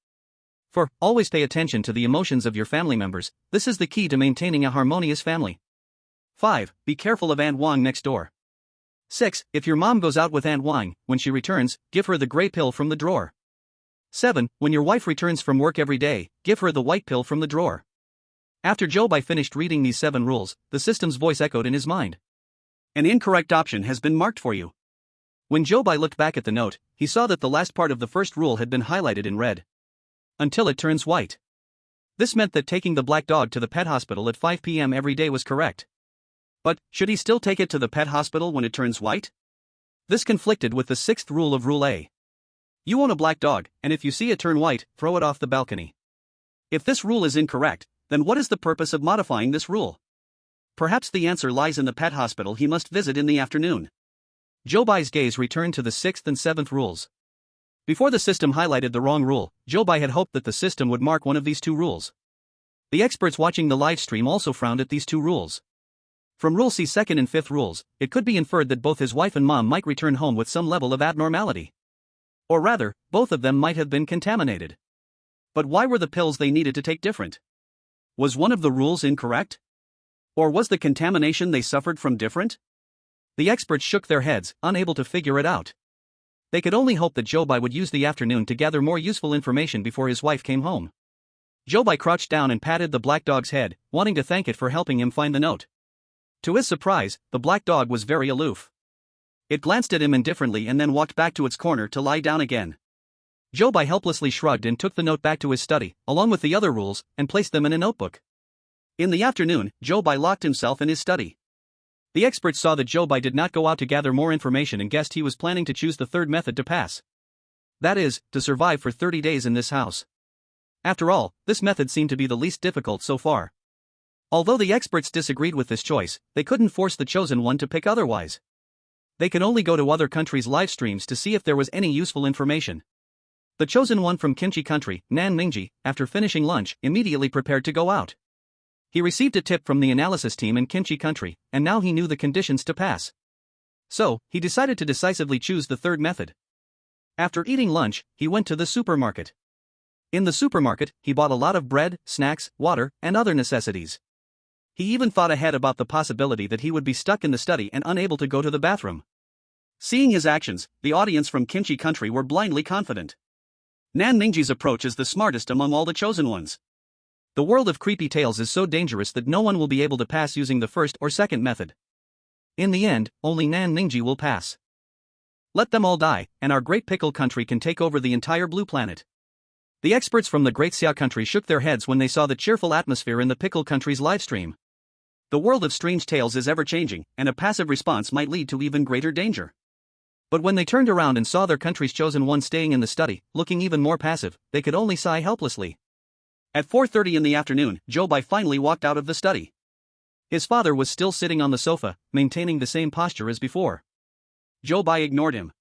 4. Always pay attention to the emotions of your family members. This is the key to maintaining a harmonious family. 5. Be careful of Aunt Wang next door. 6. If your mom goes out with Aunt Wang, when she returns, give her the gray pill from the drawer. 7. When your wife returns from work every day, give her the white pill from the drawer. After Zhou Bai finished reading these 7 rules, the system's voice echoed in his mind. An incorrect option has been marked for you. When Zhou Bai looked back at the note, he saw that the last part of the first rule had been highlighted in red. Until it turns white. This meant that taking the black dog to the pet hospital at 5 p.m. every day was correct. But, should he still take it to the pet hospital when it turns white? This conflicted with the 6th rule of Rule A. You own a black dog, and if you see it turn white, throw it off the balcony. If this rule is incorrect, then what is the purpose of modifying this rule? Perhaps the answer lies in the pet hospital he must visit in the afternoon. Zhou Bai's gaze returned to the 6th and 7th rules. Before the system highlighted the wrong rule, Zhou Bai had hoped that the system would mark one of these 2 rules. The experts watching the live stream also frowned at these 2 rules. From Rule C's 2nd and 5th rules, it could be inferred that both his wife and mom might return home with some level of abnormality. Or rather, both of them might have been contaminated. But why were the pills they needed to take different? Was one of the rules incorrect? Or was the contamination they suffered from different? The experts shook their heads, unable to figure it out. They could only hope that Zhou Bai would use the afternoon to gather more useful information before his wife came home. Zhou Bai crouched down and patted the black dog's head, wanting to thank it for helping him find the note. To his surprise, the black dog was very aloof. It glanced at him indifferently and then walked back to its corner to lie down again. Zhou Bai helplessly shrugged and took the note back to his study, along with the other rules, and placed them in a notebook. In the afternoon, Zhou Bai locked himself in his study. The experts saw that Zhou Bai did not go out to gather more information and guessed he was planning to choose the 3rd method to pass. That is, to survive for 30 days in this house. After all, this method seemed to be the least difficult so far. Although the experts disagreed with this choice, they couldn't force the chosen one to pick otherwise. They could only go to other countries' live streams to see if there was any useful information. The chosen one from Kimchi country, Nan Mingji, after finishing lunch, immediately prepared to go out. He received a tip from the analysis team in Kimchi country, and now he knew the conditions to pass. So, he decided to decisively choose the third method. After eating lunch, he went to the supermarket. In the supermarket, he bought a lot of bread, snacks, water, and other necessities. He even thought ahead about the possibility that he would be stuck in the study and unable to go to the bathroom. Seeing his actions, the audience from Kimchi country were blindly confident. Nan Ningji's approach is the smartest among all the chosen ones. The world of creepy tales is so dangerous that no one will be able to pass using the first or second method. In the end, only Nan Ningji will pass. Let them all die, and our great pickle country can take over the entire blue planet. The experts from the Great Xia country shook their heads when they saw the cheerful atmosphere in the pickle country's livestream. The world of strange tales is ever-changing, and a passive response might lead to even greater danger. But when they turned around and saw their country's chosen one staying in the study, looking even more passive, they could only sigh helplessly. At 4:30 in the afternoon, Zhou Bai finally walked out of the study. His father was still sitting on the sofa, maintaining the same posture as before. Zhou Bai ignored him.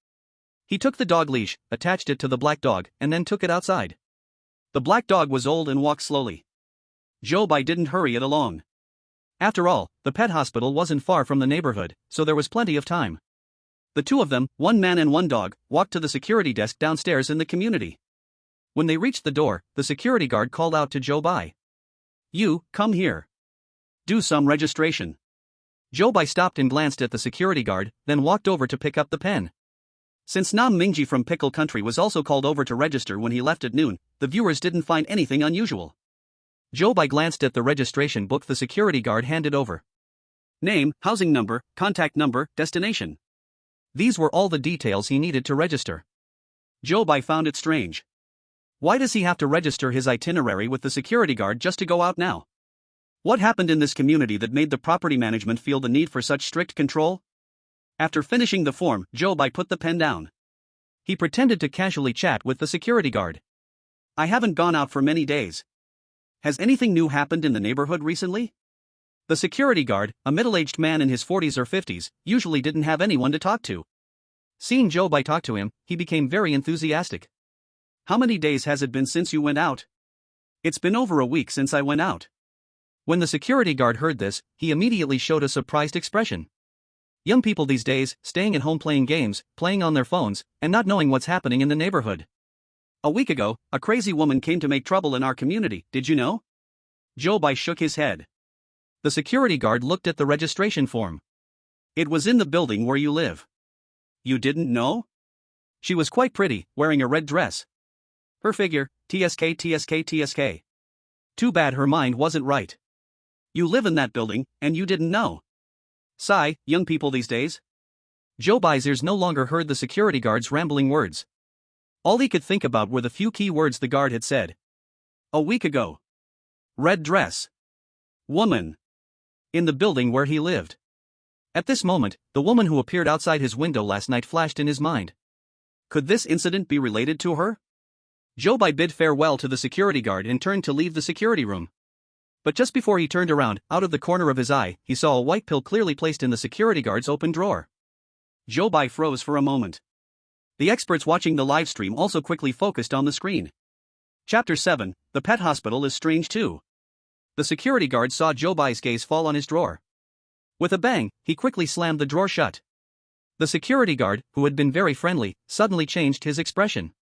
He took the dog leash, attached it to the black dog, and then took it outside. The black dog was old and walked slowly. Zhou Bai didn't hurry it along. After all, the pet hospital wasn't far from the neighborhood, so there was plenty of time. The two of them, one man and one dog, walked to the security desk downstairs in the community. When they reached the door, the security guard called out to Zhou Bai. "You, come here. Do some registration." Zhou Bai stopped and glanced at the security guard, then walked over to pick up the pen. Since Nam Mingji from Pickle Country was also called over to register when he left at noon, the viewers didn't find anything unusual. Zhou Bai glanced at the registration book the security guard handed over. Name, housing number, contact number, destination. These were all the details he needed to register. Zhou Bai found it strange. Why does he have to register his itinerary with the security guard just to go out now? What happened in this community that made the property management feel the need for such strict control? After finishing the form, Zhou Bai put the pen down. He pretended to casually chat with the security guard. "I haven't gone out for many days. Has anything new happened in the neighborhood recently?" The security guard, a middle-aged man in his 40s or 50s, usually didn't have anyone to talk to. Seeing Zhou Bai talk to him, he became very enthusiastic. "How many days has it been since you went out?" "It's been over a week since I went out." When the security guard heard this, he immediately showed a surprised expression. Young people these days, staying at home playing games, playing on their phones, and not knowing what's happening in the neighborhood. "A week ago, a crazy woman came to make trouble in our community, did you know?" Zhou Bai shook his head. The security guard looked at the registration form. "It was in the building where you live." "You didn't know?" "She was quite pretty, wearing a red dress. Her figure, TSK. Too bad her mind wasn't right." "You live in that building, and you didn't know." Sigh, young people these days. Zhou Bai's ears no longer heard the security guard's rambling words. All he could think about were the few key words the guard had said. A week ago. Red dress. Woman. In the building where he lived. At this moment, the woman who appeared outside his window last night flashed in his mind. Could this incident be related to her? Zhou Bai bid farewell to the security guard and turned to leave the security room. But just before he turned around, out of the corner of his eye, he saw a white pill clearly placed in the security guard's open drawer. Zhou Bai froze for a moment. The experts watching the live stream also quickly focused on the screen. Chapter 7, The Pet Hospital is Strange Too. The security guard saw Zhou Bai's gaze fall on his drawer. With a bang, he quickly slammed the drawer shut. The security guard, who had been very friendly, suddenly changed his expression.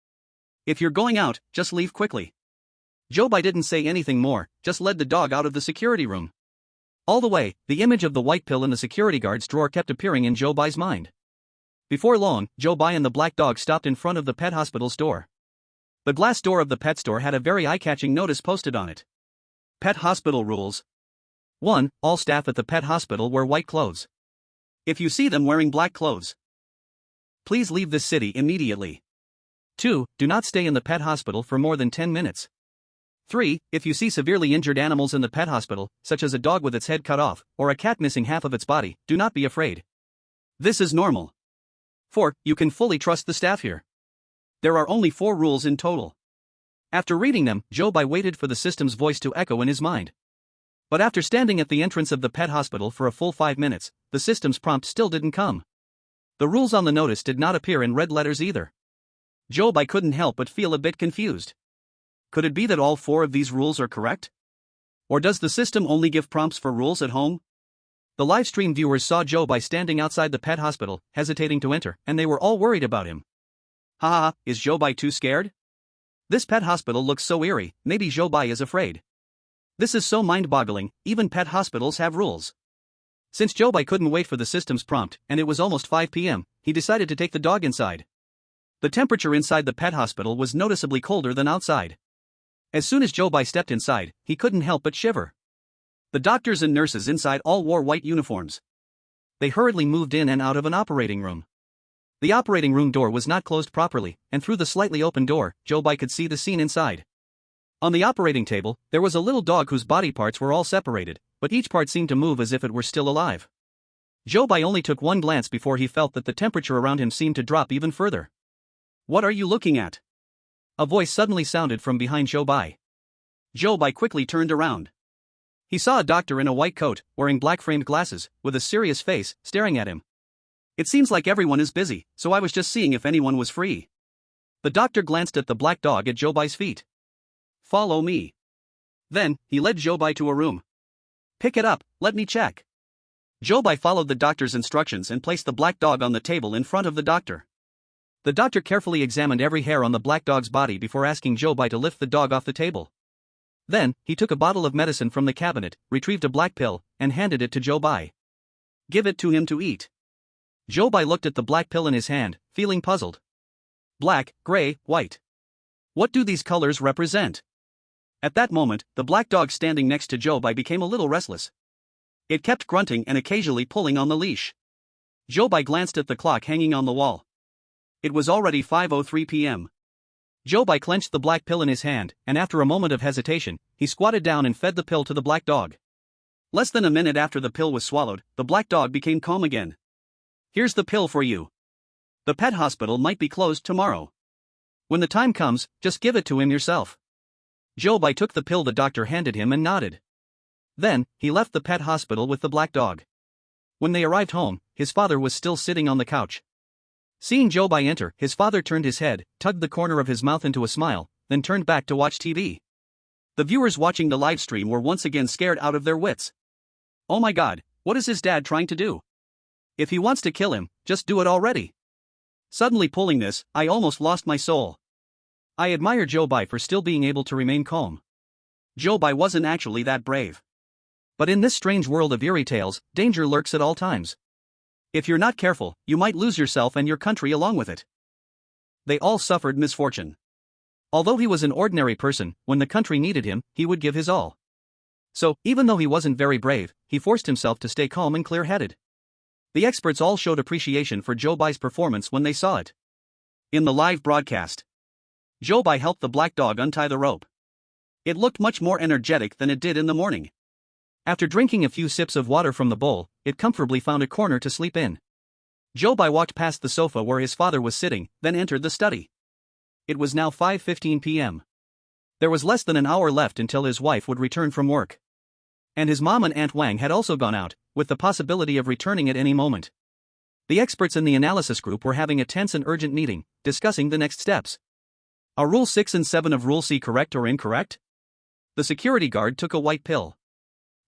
"If you're going out, just leave quickly." Zhou Bai didn't say anything more, just led the dog out of the security room. All the way, the image of the white pill in the security guard's drawer kept appearing in Zhou Bai's mind. Before long, Zhou Bai and the black dog stopped in front of the pet hospital's door. The glass door of the pet store had a very eye-catching notice posted on it. Pet hospital rules. 1. All staff at the pet hospital wear white clothes. If you see them wearing black clothes, please leave this city immediately. 2. Do not stay in the pet hospital for more than 10 minutes. 3. If you see severely injured animals in the pet hospital, such as a dog with its head cut off, or a cat missing half of its body, do not be afraid. This is normal. 4. You can fully trust the staff here. There are only 4 rules in total. After reading them, Zhou Bai waited for the system's voice to echo in his mind. But after standing at the entrance of the pet hospital for a full 5 minutes, the system's prompt still didn't come. The rules on the notice did not appear in red letters either. Zhou Bai couldn't help but feel a bit confused. Could it be that all 4 of these rules are correct? Or does the system only give prompts for rules at home? The live stream viewers saw Zhou Bai standing outside the pet hospital, hesitating to enter, and they were all worried about him. Haha, is Zhou Bai too scared? This pet hospital looks so eerie, maybe Zhou Bai is afraid. This is so mind-boggling, even pet hospitals have rules. Since Zhou Bai couldn't wait for the system's prompt, and it was almost 5 p.m., he decided to take the dog inside. The temperature inside the pet hospital was noticeably colder than outside. As soon as Zhou Bai stepped inside, he couldn't help but shiver. The doctors and nurses inside all wore white uniforms. They hurriedly moved in and out of an operating room. The operating room door was not closed properly, and through the slightly open door, Zhou Bai could see the scene inside. On the operating table, there was a little dog whose body parts were all separated, but each part seemed to move as if it were still alive. Zhou Bai only took one glance before he felt that the temperature around him seemed to drop even further. "What are you looking at?" A voice suddenly sounded from behind Zhou Bai. Zhou Bai quickly turned around. He saw a doctor in a white coat, wearing black-framed glasses, with a serious face, staring at him. "It seems like everyone is busy, so I was just seeing if anyone was free." The doctor glanced at the black dog at Zhou Bai's feet. "Follow me." Then, he led Zhou Bai to a room. "Pick it up, let me check." Zhou Bai followed the doctor's instructions and placed the black dog on the table in front of the doctor. The doctor carefully examined every hair on the black dog's body before asking Zhou Bai to lift the dog off the table. Then, he took a bottle of medicine from the cabinet, retrieved a black pill, and handed it to Zhou Bai. "Give it to him to eat." Zhou Bai looked at the black pill in his hand, feeling puzzled. Black, gray, white. What do these colors represent? At that moment, the black dog standing next to Zhou Bai became a little restless. It kept grunting and occasionally pulling on the leash. Zhou Bai glanced at the clock hanging on the wall. It was already 5:03 p.m. Zhou Bai clenched the black pill in his hand, and after a moment of hesitation, he squatted down and fed the pill to the black dog. Less than a minute after the pill was swallowed, the black dog became calm again. "Here's the pill for you. The pet hospital might be closed tomorrow. When the time comes, just give it to him yourself." Zhou Bai took the pill the doctor handed him and nodded. Then, he left the pet hospital with the black dog. When they arrived home, his father was still sitting on the couch. Seeing Zhou Bai enter, his father turned his head, tugged the corner of his mouth into a smile, then turned back to watch TV. The viewers watching the live stream were once again scared out of their wits. "Oh my god, what is his dad trying to do? If he wants to kill him, just do it already." Suddenly pulling this, I almost lost my soul. I admire Zhou Bai for still being able to remain calm. Zhou Bai wasn't actually that brave. But in this strange world of eerie tales, danger lurks at all times. If you're not careful, you might lose yourself and your country along with it. They all suffered misfortune. Although he was an ordinary person, when the country needed him, he would give his all. So, even though he wasn't very brave, he forced himself to stay calm and clear-headed. The experts all showed appreciation for Zhou Bai's performance when they saw it. In the live broadcast, Zhou Bai helped the black dog untie the rope. It looked much more energetic than it did in the morning. After drinking a few sips of water from the bowl, it comfortably found a corner to sleep in. Zhou Bai walked past the sofa where his father was sitting, then entered the study. It was now 5:15 p.m. There was less than an hour left until his wife would return from work. And his mom and Aunt Wang had also gone out, with the possibility of returning at any moment. The experts in the analysis group were having a tense and urgent meeting, discussing the next steps. Are Rule 6 and 7 of Rule C correct or incorrect? The security guard took a white pill.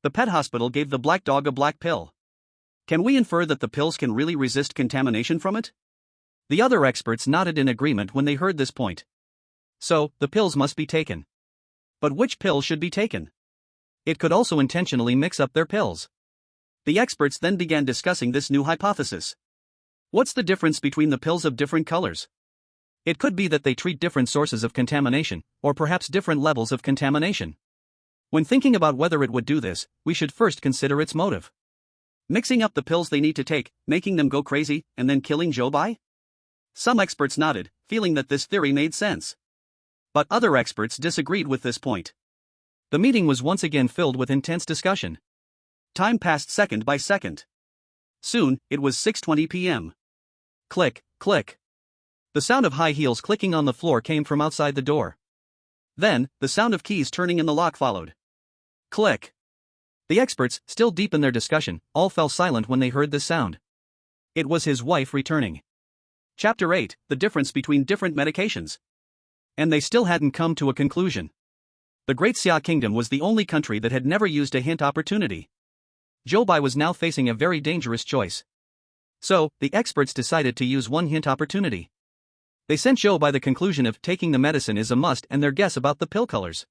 The pet hospital gave the black dog a black pill. Can we infer that the pills can really resist contamination from it? The other experts nodded in agreement when they heard this point. So, the pills must be taken. But which pill should be taken? It could also intentionally mix up their pills. The experts then began discussing this new hypothesis. What's the difference between the pills of different colors? It could be that they treat different sources of contamination, or perhaps different levels of contamination. When thinking about whether it would do this, we should first consider its motive. Mixing up the pills they need to take, making them go crazy, and then killing Zhou Bai? Some experts nodded, feeling that this theory made sense. But other experts disagreed with this point. The meeting was once again filled with intense discussion. Time passed second by second. Soon, it was 6:20 p.m. Click, click. The sound of high heels clicking on the floor came from outside the door. Then, the sound of keys turning in the lock followed. Click. The experts, still deep in their discussion, all fell silent when they heard this sound. It was his wife returning. Chapter 8, The Difference Between Different Medications. And they still hadn't come to a conclusion. The Great Xia Kingdom was the only country that had never used a hint opportunity. Zhou Bai was now facing a very dangerous choice. So, the experts decided to use one hint opportunity. They sent Zhou Bai the conclusion of taking the medicine is a must and their guess about the pill colors.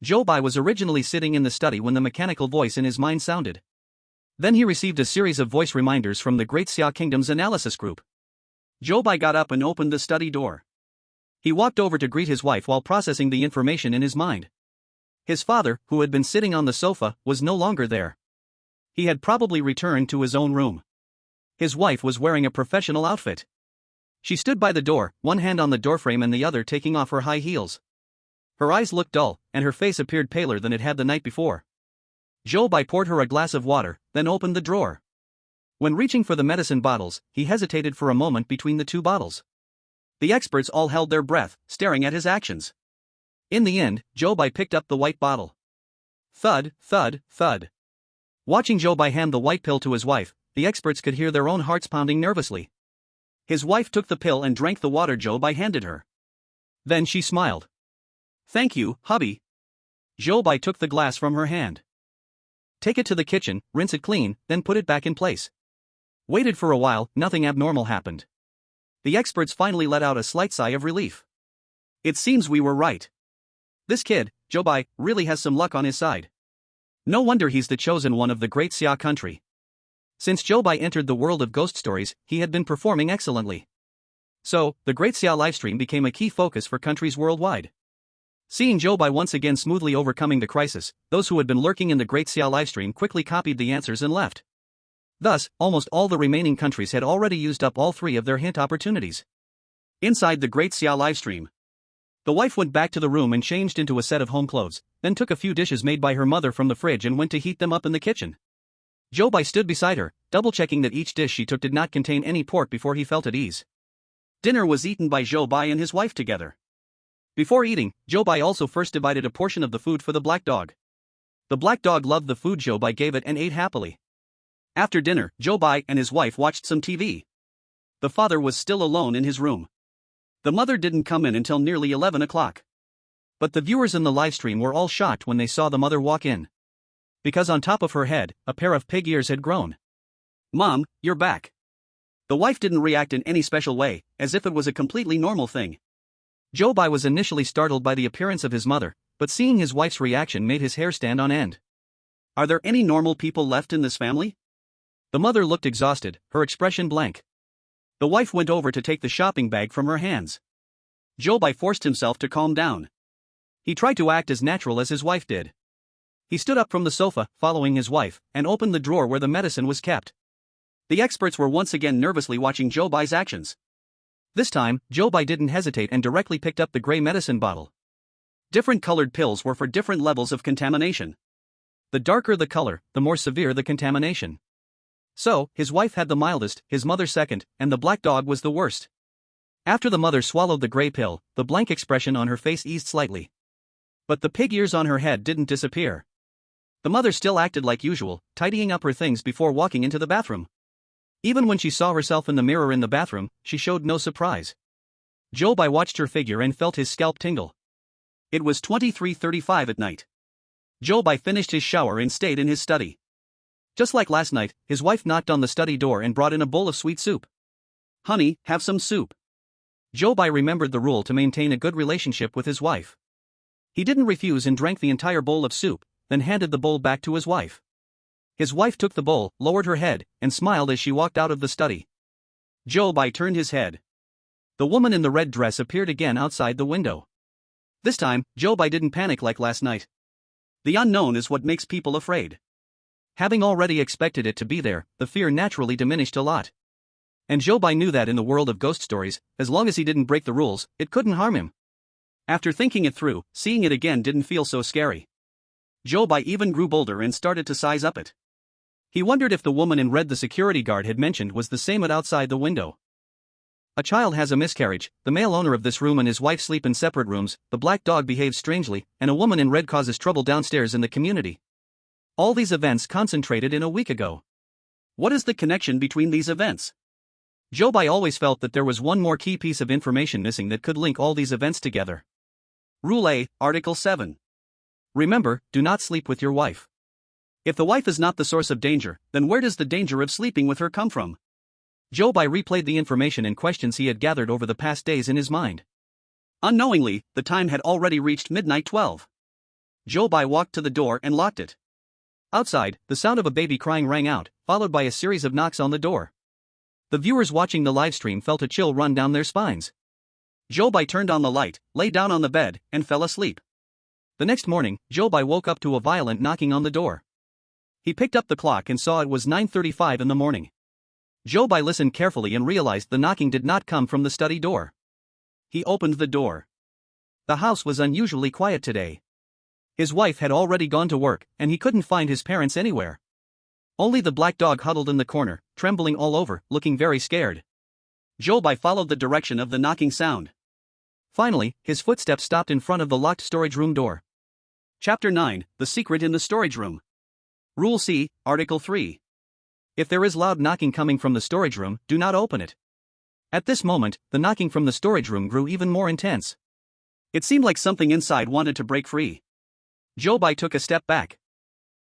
Zhou Bai was originally sitting in the study when the mechanical voice in his mind sounded. Then he received a series of voice reminders from the Great Xia Kingdom's analysis group. Zhou Bai got up and opened the study door. He walked over to greet his wife while processing the information in his mind. His father, who had been sitting on the sofa, was no longer there. He had probably returned to his own room. His wife was wearing a professional outfit. She stood by the door, one hand on the doorframe and the other taking off her high heels. Her eyes looked dull, and her face appeared paler than it had the night before. Zhou Bai poured her a glass of water, then opened the drawer. When reaching for the medicine bottles, he hesitated for a moment between the two bottles. The experts all held their breath, staring at his actions. In the end, Zhou Bai picked up the white bottle. Thud, thud, thud. Watching Zhou Bai hand the white pill to his wife, the experts could hear their own hearts pounding nervously. His wife took the pill and drank the water Zhou Bai handed her. Then she smiled. "Thank you, hubby." Zhou Bai took the glass from her hand. "Take it to the kitchen, rinse it clean, then put it back in place." Waited for a while, nothing abnormal happened. The experts finally let out a slight sigh of relief. "It seems we were right. This kid, Zhou Bai, really has some luck on his side. No wonder he's the chosen one of the Great Xia country." Since Zhou Bai entered the world of ghost stories, he had been performing excellently. So, the Great Xia livestream became a key focus for countries worldwide. Seeing Zhou Bai once again smoothly overcoming the crisis, those who had been lurking in the Great Xia livestream quickly copied the answers and left. Thus, almost all the remaining countries had already used up all three of their hint opportunities. Inside the Great Xia livestream, the wife went back to the room and changed into a set of home clothes, then took a few dishes made by her mother from the fridge and went to heat them up in the kitchen. Zhou Bai stood beside her, double-checking that each dish she took did not contain any pork before he felt at ease. Dinner was eaten by Zhou Bai and his wife together. Before eating, Zhou Bai also first divided a portion of the food for the black dog. The black dog loved the food Zhou Bai gave it and ate happily. After dinner, Zhou Bai and his wife watched some TV. The father was still alone in his room. The mother didn't come in until nearly 11 o'clock. But the viewers in the livestream were all shocked when they saw the mother walk in. Because on top of her head, a pair of pig ears had grown. "Mom, you're back." The wife didn't react in any special way, as if it was a completely normal thing. Zhou Bai was initially startled by the appearance of his mother, but seeing his wife's reaction made his hair stand on end. "Are there any normal people left in this family?" The mother looked exhausted, her expression blank. The wife went over to take the shopping bag from her hands. Zhou Bai forced himself to calm down. He tried to act as natural as his wife did. He stood up from the sofa, following his wife, and opened the drawer where the medicine was kept. The experts were once again nervously watching Zhou Bai's actions. This time, Zhou Bai didn't hesitate and directly picked up the gray medicine bottle. Different colored pills were for different levels of contamination. The darker the color, the more severe the contamination. So, his wife had the mildest, his mother second, and the black dog was the worst. After the mother swallowed the gray pill, the blank expression on her face eased slightly. But the pig ears on her head didn't disappear. The mother still acted like usual, tidying up her things before walking into the bathroom. Even when she saw herself in the mirror in the bathroom, she showed no surprise. Zhou Bai watched her figure and felt his scalp tingle. It was 23:35 at night. Zhou Bai finished his shower and stayed in his study. Just like last night, his wife knocked on the study door and brought in a bowl of sweet soup. "Honey, have some soup." Zhou Bai remembered the rule to maintain a good relationship with his wife. He didn't refuse and drank the entire bowl of soup, then handed the bowl back to his wife. His wife took the bowl, lowered her head, and smiled as she walked out of the study. Zhou Bai turned his head. The woman in the red dress appeared again outside the window. This time, Zhou Bai didn't panic like last night. The unknown is what makes people afraid. Having already expected it to be there, the fear naturally diminished a lot. And Zhou Bai knew that in the world of ghost stories, as long as he didn't break the rules, it couldn't harm him. After thinking it through, seeing it again didn't feel so scary. Zhou Bai even grew bolder and started to size up it. He wondered if the woman in red the security guard had mentioned was the same at outside the window. A child has a miscarriage, the male owner of this room and his wife sleep in separate rooms, the black dog behaves strangely, and a woman in red causes trouble downstairs in the community. All these events concentrated in a week ago. What is the connection between these events? Zhou Bai always felt that there was one more key piece of information missing that could link all these events together. Rule A, Article 7. Remember, do not sleep with your wife. If the wife is not the source of danger, then where does the danger of sleeping with her come from? Zhou Bai replayed the information and questions he had gathered over the past days in his mind. Unknowingly, the time had already reached midnight 12. Zhou Bai walked to the door and locked it. Outside, the sound of a baby crying rang out, followed by a series of knocks on the door. The viewers watching the livestream felt a chill run down their spines. Zhou Bai turned on the light, lay down on the bed, and fell asleep. The next morning, Zhou Bai woke up to a violent knocking on the door. He picked up the clock and saw it was 9:35 in the morning. Zhou Bai listened carefully and realized the knocking did not come from the study door. He opened the door. The house was unusually quiet today. His wife had already gone to work, and he couldn't find his parents anywhere. Only the black dog huddled in the corner, trembling all over, looking very scared. Zhou Bai followed the direction of the knocking sound. Finally, his footsteps stopped in front of the locked storage room door. Chapter 9, The Secret in the Storage Room. Rule C, Article 3. If there is loud knocking coming from the storage room, do not open it. At this moment, the knocking from the storage room grew even more intense. It seemed like something inside wanted to break free. Zhou Bai took a step back.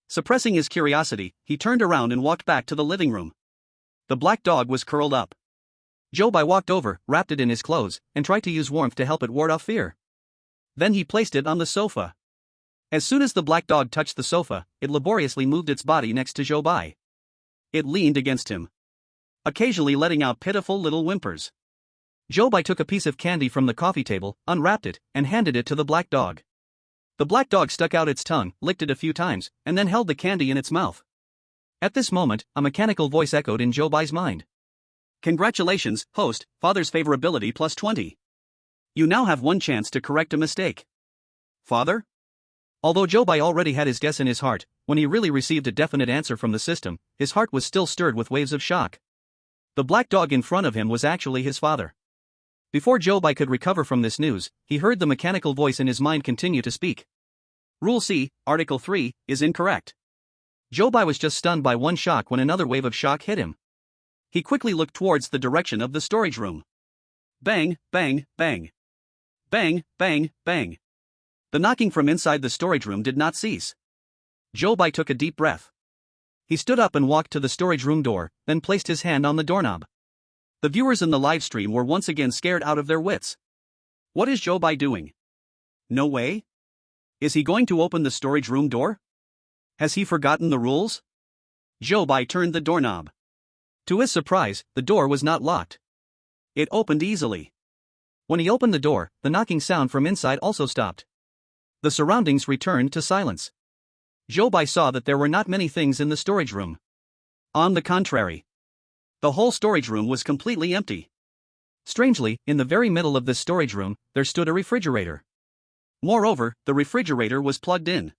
Suppressing his curiosity, he turned around and walked back to the living room. The black dog was curled up. Zhou Bai walked over, wrapped it in his clothes, and tried to use warmth to help it ward off fear. Then he placed it on the sofa. As soon as the black dog touched the sofa, it laboriously moved its body next to Zhou Bai. It leaned against him, occasionally letting out pitiful little whimpers. Zhou Bai took a piece of candy from the coffee table, unwrapped it, and handed it to the black dog. The black dog stuck out its tongue, licked it a few times, and then held the candy in its mouth. At this moment, a mechanical voice echoed in Zhou Bai's mind. Congratulations, host, father's favorability plus 20. You now have one chance to correct a mistake. Father? Although Zhou Bai already had his guess in his heart, when he really received a definite answer from the system, his heart was still stirred with waves of shock. The black dog in front of him was actually his father. Before Zhou Bai could recover from this news, he heard the mechanical voice in his mind continue to speak. Rule C, Article 3, is incorrect. Zhou Bai was just stunned by one shock when another wave of shock hit him. He quickly looked towards the direction of the storage room. Bang, bang, bang. Bang, bang, bang. The knocking from inside the storage room did not cease. Zhou Bai took a deep breath. He stood up and walked to the storage room door, then placed his hand on the doorknob. The viewers in the live stream were once again scared out of their wits. What is Zhou Bai doing? No way? Is he going to open the storage room door? Has he forgotten the rules? Zhou Bai turned the doorknob. To his surprise, the door was not locked. It opened easily. When he opened the door, the knocking sound from inside also stopped. The surroundings returned to silence. Zhou Bai saw that there were not many things in the storage room. On the contrary, the whole storage room was completely empty. Strangely, in the very middle of this storage room, there stood a refrigerator. Moreover, the refrigerator was plugged in.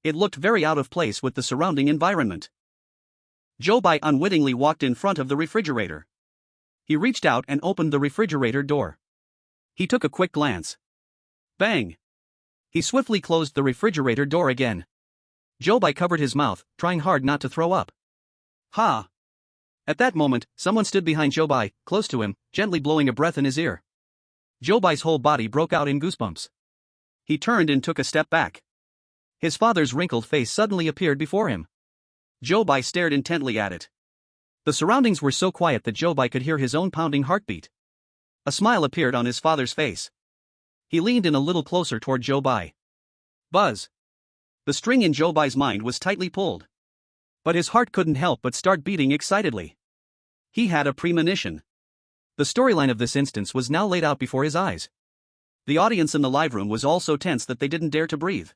It looked very out of place with the surrounding environment. Zhou Bai unwittingly walked in front of the refrigerator. He reached out and opened the refrigerator door. He took a quick glance. Bang! He swiftly closed the refrigerator door again. Zhou Bai covered his mouth, trying hard not to throw up. Ha! At that moment, someone stood behind Zhou Bai, close to him, gently blowing a breath in his ear. Zhou Bai's whole body broke out in goosebumps. He turned and took a step back. His father's wrinkled face suddenly appeared before him. Zhou Bai stared intently at it. The surroundings were so quiet that Zhou Bai could hear his own pounding heartbeat. A smile appeared on his father's face. He leaned in a little closer toward Zhou Bai. Buzz! The string in Zhou Bai's mind was tightly pulled. But his heart couldn't help but start beating excitedly. He had a premonition. The storyline of this instance was now laid out before his eyes. The audience in the live room was all so tense that they didn't dare to breathe.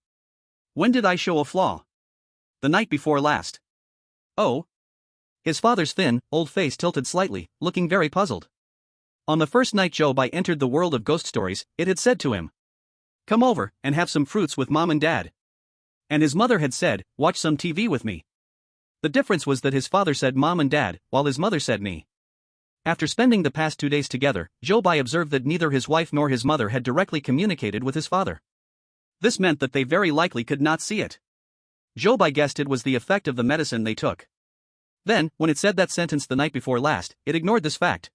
When did I show a flaw? The night before last. Oh? His father's thin, old face tilted slightly, looking very puzzled. On the first night Zhou Bai entered the world of ghost stories, it had said to him, "Come over and have some fruits with mom and dad." And his mother had said, "Watch some TV with me." The difference was that his father said mom and dad, while his mother said me. After spending the past 2 days together, Zhou Bai observed that neither his wife nor his mother had directly communicated with his father. This meant that they very likely could not see it. Zhou Bai guessed it was the effect of the medicine they took. Then, when it said that sentence the night before last, it ignored this fact.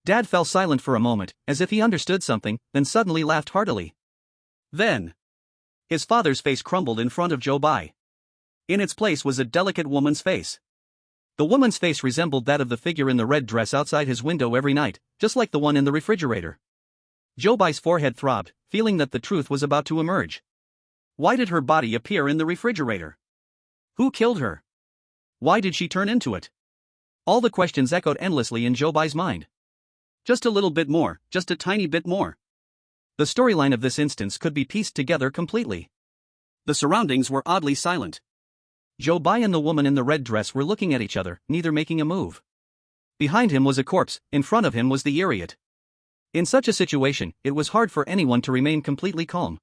Dad fell silent for a moment, as if he understood something, then suddenly laughed heartily. Then, His father's face crumbled in front of Zhou Bai. In its place was a delicate woman's face. The woman's face resembled that of the figure in the red dress outside his window every night, just like the one in the refrigerator. Zhou Bai's forehead throbbed, feeling that the truth was about to emerge. Why did her body appear in the refrigerator? Who killed her? Why did she turn into it? All the questions echoed endlessly in Zhou Bai's mind. Just a little bit more, just a tiny bit more. The storyline of this instance could be pieced together completely. The surroundings were oddly silent. Zhou Bai and the woman in the red dress were looking at each other, neither making a move. Behind him was a corpse, in front of him was the Iriot. In such a situation, it was hard for anyone to remain completely calm.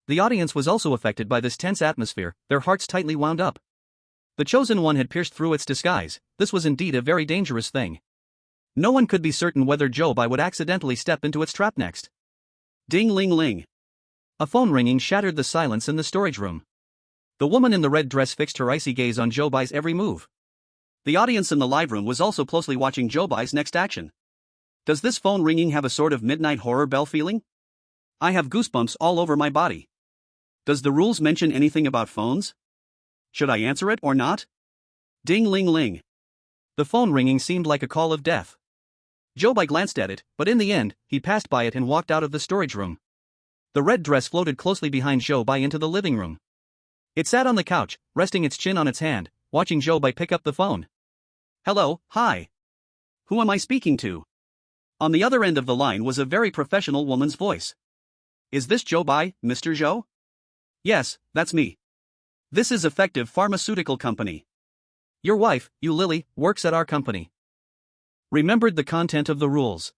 The audience was also affected by this tense atmosphere, their hearts tightly wound up. The chosen one had pierced through its disguise. This was indeed a very dangerous thing. No one could be certain whether Zhou Bai would accidentally step into its trap next. Ding-ling-ling. A phone ringing shattered the silence in the storage room. The woman in the red dress fixed her icy gaze on Zhou Bai's every move. The audience in the live room was also closely watching Zhou Bai's next action. Does this phone ringing have a sort of midnight horror bell feeling? I have goosebumps all over my body. Does the rules mention anything about phones? Should I answer it or not? Ding-ling-ling. The phone ringing seemed like a call of death. Zhou Bai glanced at it, but in the end, he passed by it and walked out of the storage room. The red dress floated closely behind Zhou Bai into the living room. It sat on the couch, resting its chin on its hand, watching Zhou Bai pick up the phone. Hello, hi. Who am I speaking to? On the other end of the line was a very professional woman's voice. Is this Zhou Bai, Mr. Zhou? Yes, that's me. This is Effective Pharmaceutical Company. Your wife, you Lily, works at our company. Remembered the content of the rules.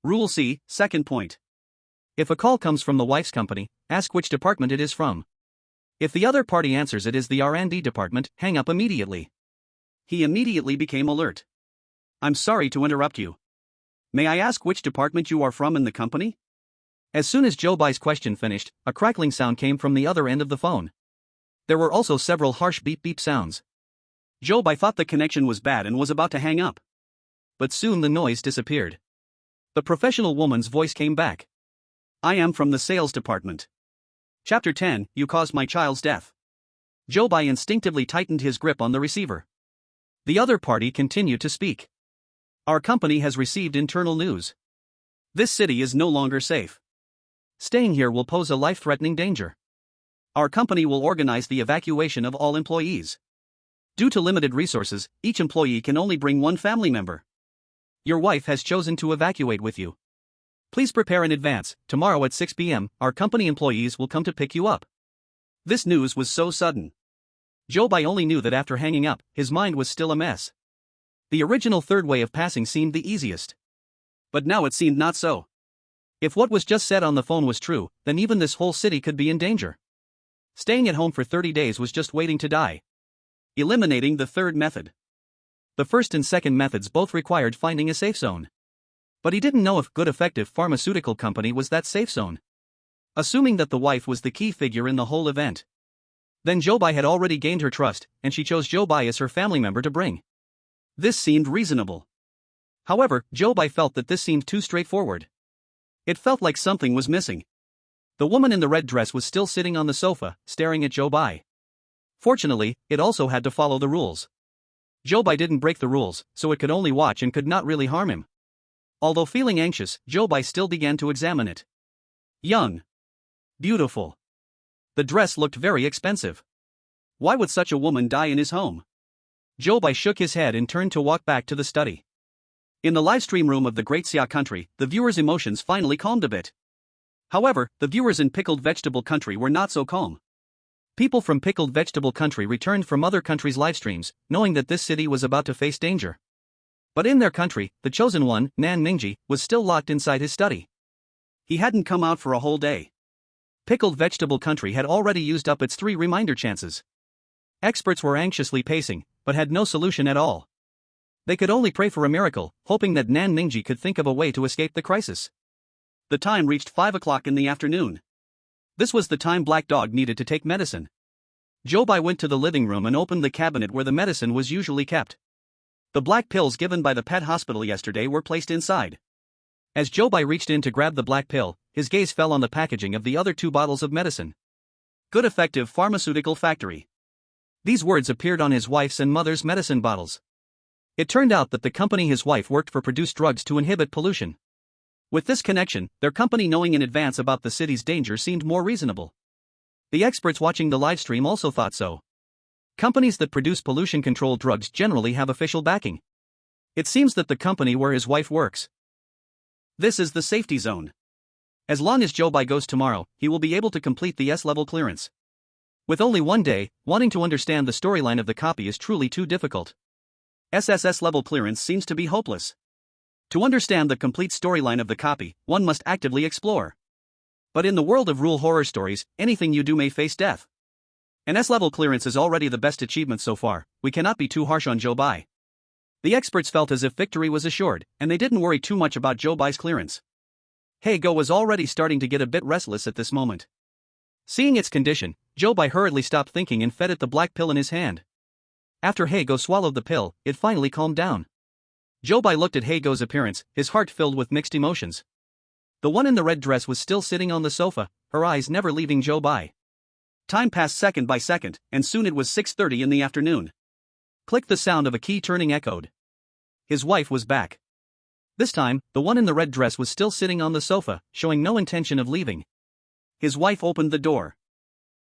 Rule C, second point. If a call comes from the wife's company, ask which department it is from. If the other party answers it is the R&D department, hang up immediately. He immediately became alert. I'm sorry to interrupt you. May I ask which department you are from in the company? As soon as Zhou Bai's question finished, a crackling sound came from the other end of the phone. There were also several harsh beep-beep sounds. Zhou Bai thought the connection was bad and was about to hang up. But soon the noise disappeared. The professional woman's voice came back. I am from the sales department. Chapter 10, You Caused My Child's Death. Zhou Bai instinctively tightened his grip on the receiver. The other party continued to speak. Our company has received internal news. This city is no longer safe. Staying here will pose a life-threatening danger. Our company will organize the evacuation of all employees. Due to limited resources, each employee can only bring one family member. Your wife has chosen to evacuate with you. Please prepare in advance. Tomorrow at 6 p.m., our company employees will come to pick you up. This news was so sudden. Zhou Bai only knew that after hanging up, his mind was still a mess. The original third way of passing seemed the easiest. But now it seemed not so. If what was just said on the phone was true, then even this whole city could be in danger. Staying at home for 30 days was just waiting to die. Eliminating the third method. The first and second methods both required finding a safe zone. But he didn't know if Good Effective Pharmaceutical Company was that safe zone. Assuming that the wife was the key figure in the whole event. Then Zhou Bai had already gained her trust, and she chose Zhou Bai as her family member to bring. This seemed reasonable. However, Zhou Bai felt that this seemed too straightforward. It felt like something was missing. The woman in the red dress was still sitting on the sofa, staring at Zhou Bai. Fortunately, it also had to follow the rules. Zhou Bai didn't break the rules, so it could only watch and could not really harm him. Although feeling anxious, Zhou Bai still began to examine it. Young. Beautiful. The dress looked very expensive. Why would such a woman die in his home? Zhou Bai shook his head and turned to walk back to the study. In the livestream room of the Great Xia country, the viewers' emotions finally calmed a bit. However, the viewers in Pickled Vegetable Country were not so calm. People from Pickled Vegetable Country returned from other countries' livestreams, knowing that this city was about to face danger. But in their country, the chosen one, Nan Ningji, was still locked inside his study. He hadn't come out for a whole day. Pickled Vegetable Country had already used up its 3 reminder chances. Experts were anxiously pacing, but had no solution at all. They could only pray for a miracle, hoping that Nan Ningji could think of a way to escape the crisis. The time reached 5 o'clock in the afternoon. This was the time Black Dog needed to take medicine. Zhou Bai went to the living room and opened the cabinet where the medicine was usually kept. The black pills given by the pet hospital yesterday were placed inside. As Zhou Bai reached in to grab the black pill, his gaze fell on the packaging of the other 2 bottles of medicine. Good effective pharmaceutical factory. These words appeared on his wife's and mother's medicine bottles. It turned out that the company his wife worked for produced drugs to inhibit pollution. With this connection, their company knowing in advance about the city's danger seemed more reasonable. The experts watching the livestream also thought so. Companies that produce pollution-control drugs generally have official backing. It seems that the company where his wife works. This is the safety zone. As long as Zhou Bai goes tomorrow, he will be able to complete the S-level clearance. With only one day, wanting to understand the storyline of the copy is truly too difficult. SSS level clearance seems to be hopeless. To understand the complete storyline of the copy, one must actively explore. But in the world of rule horror stories, anything you do may face death. An S-level clearance is already the best achievement so far, we cannot be too harsh on Zhou Bai. The experts felt as if victory was assured, and they didn't worry too much about Zhou Bai's clearance. He-Go was already starting to get a bit restless at this moment. Seeing its condition, Zhou Bai hurriedly stopped thinking and fed it the black pill in his hand. After He-Go swallowed the pill, it finally calmed down. Zhou Bai looked at He-Go's appearance, his heart filled with mixed emotions. The one in the red dress was still sitting on the sofa, her eyes never leaving Zhou Bai. Time passed second by second, and soon it was 6:30 in the afternoon. Click, the sound of a key turning echoed. His wife was back. This time, the one in the red dress was still sitting on the sofa, showing no intention of leaving. His wife opened the door.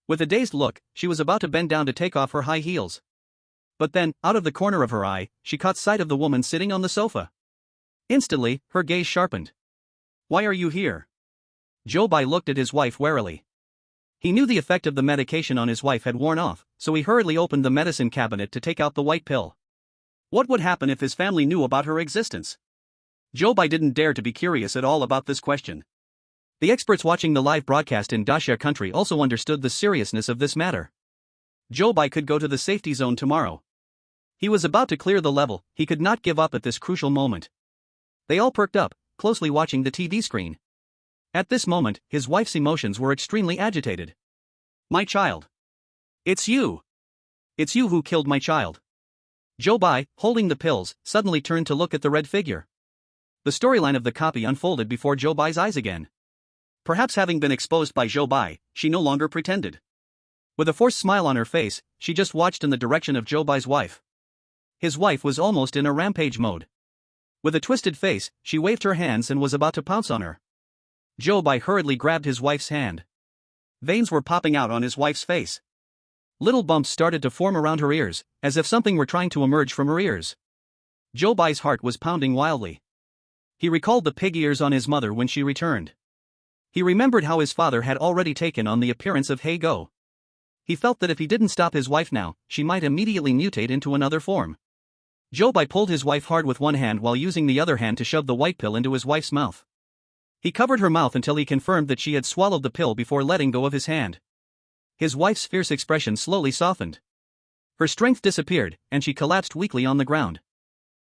With a dazed look, she was about to bend down to take off her high heels. But then, out of the corner of her eye, she caught sight of the woman sitting on the sofa. Instantly, her gaze sharpened. "Why are you here?" Zhou Bai looked at his wife warily. He knew the effect of the medication on his wife had worn off, so he hurriedly opened the medicine cabinet to take out the white pill. What would happen if his family knew about her existence? Zhou Bai didn't dare to be curious at all about this question. The experts watching the live broadcast in Daxia country also understood the seriousness of this matter. Zhou Bai could go to the safety zone tomorrow. He was about to clear the level, he could not give up at this crucial moment. They all perked up, closely watching the TV screen. At this moment, his wife's emotions were extremely agitated. "My child. It's you. It's you who killed my child." Zhou Bai, holding the pills, suddenly turned to look at the red figure. The storyline of the copy unfolded before Zhou Bai's eyes again. Perhaps having been exposed by Zhou Bai, she no longer pretended. With a forced smile on her face, she just watched in the direction of Zhou Bai's wife. His wife was almost in a rampage mode. With a twisted face, she waved her hands and was about to pounce on her. Zhou Bai hurriedly grabbed his wife's hand. Veins were popping out on his wife's face. Little bumps started to form around her ears, as if something were trying to emerge from her ears. Zhou Bai's heart was pounding wildly. He recalled the pig ears on his mother when she returned. He remembered how his father had already taken on the appearance of He-Go. He felt that if he didn't stop his wife now, she might immediately mutate into another form. Zhou Bai pulled his wife hard with one hand while using the other hand to shove the white pill into his wife's mouth. He covered her mouth until he confirmed that she had swallowed the pill before letting go of his hand. His wife's fierce expression slowly softened. Her strength disappeared, and she collapsed weakly on the ground.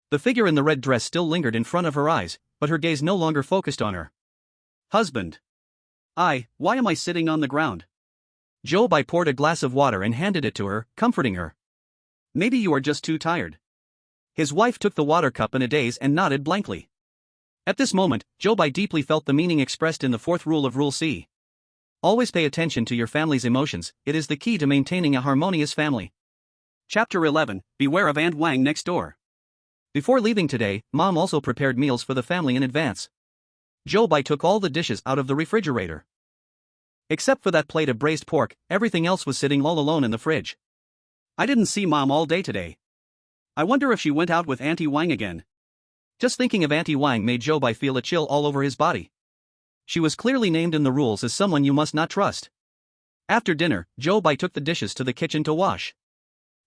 The figure in the red dress still lingered in front of her eyes, but her gaze no longer focused on her. "Husband. Why am I sitting on the ground?" Zhou Bai poured a glass of water and handed it to her, comforting her. "Maybe you are just too tired." His wife took the water cup in a daze and nodded blankly. At this moment, Zhou Bai deeply felt the meaning expressed in the fourth rule of Rule C. Always pay attention to your family's emotions, it is the key to maintaining a harmonious family. Chapter 11, Beware of Aunt Wang next door. Before leaving today, Mom also prepared meals for the family in advance. Zhou Bai took all the dishes out of the refrigerator. Except for that plate of braised pork, everything else was sitting all alone in the fridge. "I didn't see Mom all day today. I wonder if she went out with Auntie Wang again." Just thinking of Auntie Wang made Zhou Bai feel a chill all over his body. She was clearly named in the rules as someone you must not trust. After dinner, Zhou Bai took the dishes to the kitchen to wash.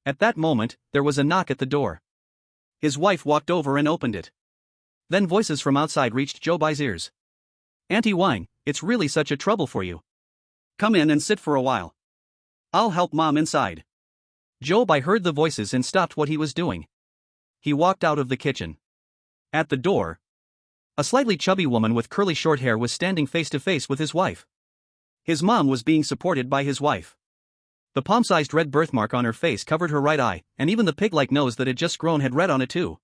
At that moment, there was a knock at the door. His wife walked over and opened it. Then voices from outside reached Zhou Bai's ears. "Auntie Wang, it's really such a trouble for you. Come in and sit for a while. I'll help Mom inside." Zhou Bai heard the voices and stopped what he was doing. He walked out of the kitchen. At the door, a slightly chubby woman with curly short hair was standing face to face with his wife. His mom was being supported by his wife. The palm-sized red birthmark on her face covered her right eye, and even the pig-like nose that had just grown had red on it too.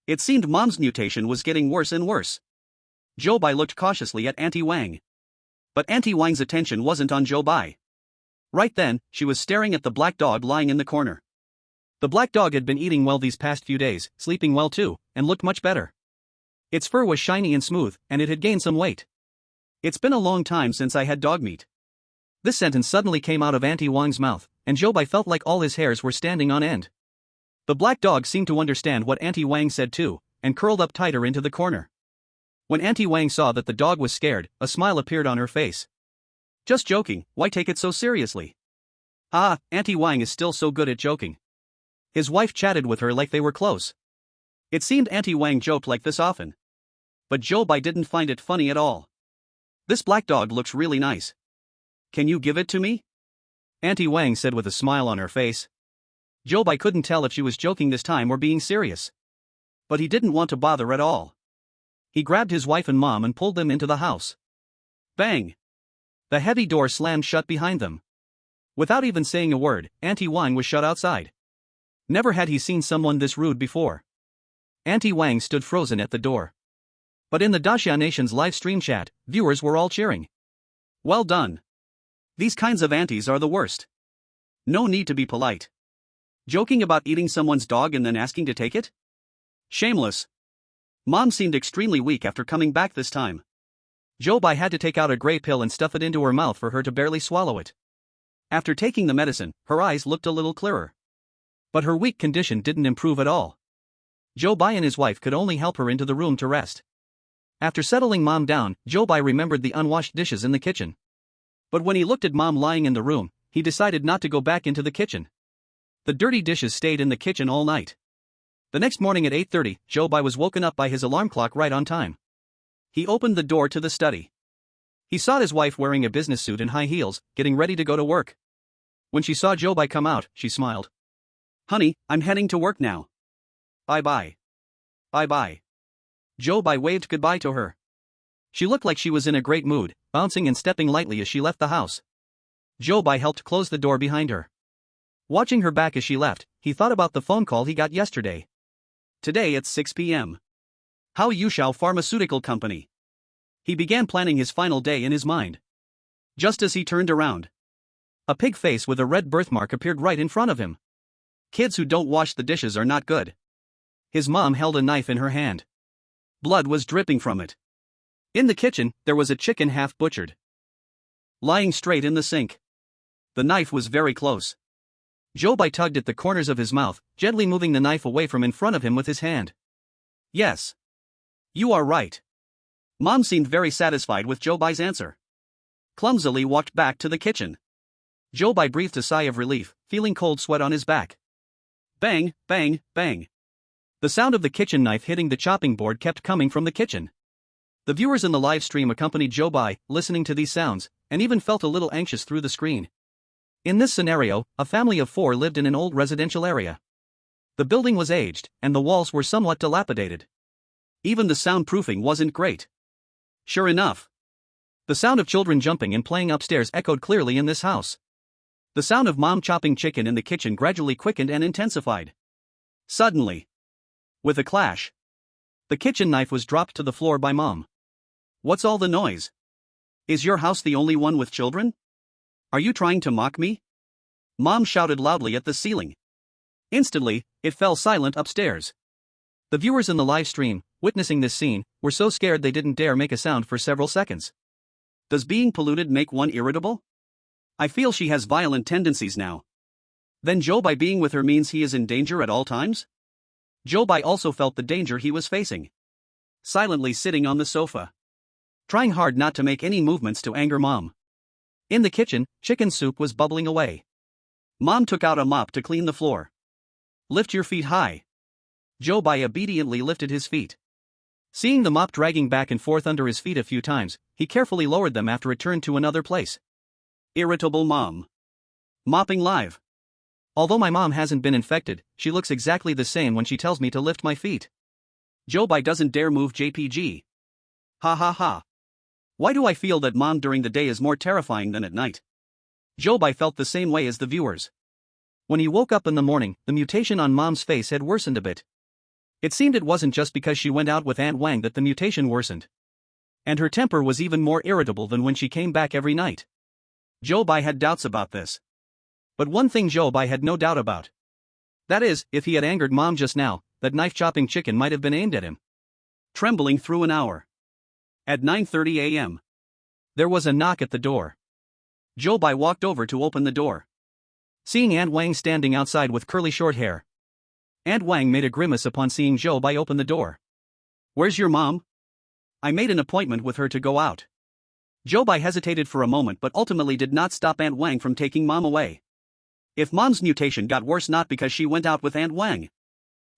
It seemed Mom's mutation was getting worse and worse. Zhou Bai looked cautiously at Auntie Wang. But Auntie Wang's attention wasn't on Zhou Bai. Right then, she was staring at the black dog lying in the corner. The black dog had been eating well these past few days, sleeping well too, and looked much better. Its fur was shiny and smooth, and it had gained some weight. It's been a long time since I had dog meat. This sentence suddenly came out of Auntie Wang's mouth, and Zhou Bai felt like all his hairs were standing on end. The black dog seemed to understand what Auntie Wang said too, and curled up tighter into the corner. When Auntie Wang saw that the dog was scared, a smile appeared on her face. Just joking, why take it so seriously? Ah, Auntie Wang is still so good at joking. His wife chatted with her like they were close. It seemed Auntie Wang joked like this often. But Zhou Bai didn't find it funny at all. This black dog looks really nice. Can you give it to me? Auntie Wang said with a smile on her face. Zhou Bai couldn't tell if she was joking this time or being serious. But he didn't want to bother at all. He grabbed his wife and mom and pulled them into the house. Bang! The heavy door slammed shut behind them. Without even saying a word, Auntie Wang was shut outside. Never had he seen someone this rude before. Auntie Wang stood frozen at the door. But in the Xia Nation's live stream chat, viewers were all cheering. Well done. These kinds of aunties are the worst. No need to be polite. Joking about eating someone's dog and then asking to take it? Shameless. Mom seemed extremely weak after coming back this time. Zhou Bai had to take out a gray pill and stuff it into her mouth for her to barely swallow it. After taking the medicine, her eyes looked a little clearer. But her weak condition didn't improve at all. Zhou Bai and his wife could only help her into the room to rest. After settling Mom down, Zhou Bai remembered the unwashed dishes in the kitchen. But when he looked at Mom lying in the room, he decided not to go back into the kitchen. The dirty dishes stayed in the kitchen all night. The next morning at 8:30, Zhou Bai was woken up by his alarm clock right on time. He opened the door to the study. He saw his wife wearing a business suit and high heels, getting ready to go to work. When she saw Zhou Bai come out, she smiled. Honey, I'm heading to work now. Bye-bye. Bye-bye. Zhou Bai waved goodbye to her. She looked like she was in a great mood, bouncing and stepping lightly as she left the house. Zhou Bai helped close the door behind her. Watching her back as she left, he thought about the phone call he got yesterday. Today at 6 p.m. How Yushao Pharmaceutical Company. He began planning his final day in his mind. Just as he turned around, a pig face with a red birthmark appeared right in front of him. Kids who don't wash the dishes are not good. His mom held a knife in her hand. Blood was dripping from it. In the kitchen, there was a chicken half butchered, lying straight in the sink. The knife was very close. Zhou Bai tugged at the corners of his mouth, gently moving the knife away from in front of him with his hand. Yes. You are right. Mom seemed very satisfied with Zhou Bai's answer. Clumsily walked back to the kitchen. Zhou Bai breathed a sigh of relief, feeling cold sweat on his back. Bang, bang, bang. The sound of the kitchen knife hitting the chopping board kept coming from the kitchen. The viewers in the live stream accompanied Zhou Bai, listening to these sounds, and even felt a little anxious through the screen. In this scenario, a family of 4 lived in an old residential area. The building was aged, and the walls were somewhat dilapidated. Even the soundproofing wasn't great. Sure enough, the sound of children jumping and playing upstairs echoed clearly in this house. The sound of Mom chopping chicken in the kitchen gradually quickened and intensified. Suddenly, with a clash, the kitchen knife was dropped to the floor by Mom. What's all the noise? Is your house the only one with children? Are you trying to mock me? Mom shouted loudly at the ceiling. Instantly, it fell silent upstairs. The viewers in the live stream, witnessing this scene, were so scared they didn't dare make a sound for several seconds. Does being polluted make one irritable? I feel she has violent tendencies now. Then Zhou Bai being with her means he is in danger at all times? Zhou Bai also felt the danger he was facing. Silently sitting on the sofa, trying hard not to make any movements to anger Mom. In the kitchen, chicken soup was bubbling away. Mom took out a mop to clean the floor. Lift your feet high. Zhou Bai obediently lifted his feet. Seeing the mop dragging back and forth under his feet a few times, he carefully lowered them after it turned to another place. Irritable Mom. Mopping live. Although my mom hasn't been infected, she looks exactly the same when she tells me to lift my feet. Zhou Bai doesn't dare move JPG. Ha ha ha. Why do I feel that Mom during the day is more terrifying than at night? Zhou Bai felt the same way as the viewers. When he woke up in the morning, the mutation on Mom's face had worsened a bit. It seemed it wasn't just because she went out with Aunt Wang that the mutation worsened. And her temper was even more irritable than when she came back every night. Zhou Bai had doubts about this. But one thing Zhou Bai had no doubt about. That is, if he had angered Mom just now, that knife-chopping chicken might have been aimed at him. Trembling through an hour. At 9:30 a.m. There was a knock at the door. Zhou Bai walked over to open the door. Seeing Aunt Wang standing outside with curly short hair, Aunt Wang made a grimace upon seeing Zhou Bai open the door. "Where's your mom?" "I made an appointment with her to go out." Zhou Bai hesitated for a moment but ultimately did not stop Aunt Wang from taking Mom away. If Mom's mutation got worse not because she went out with Aunt Wang,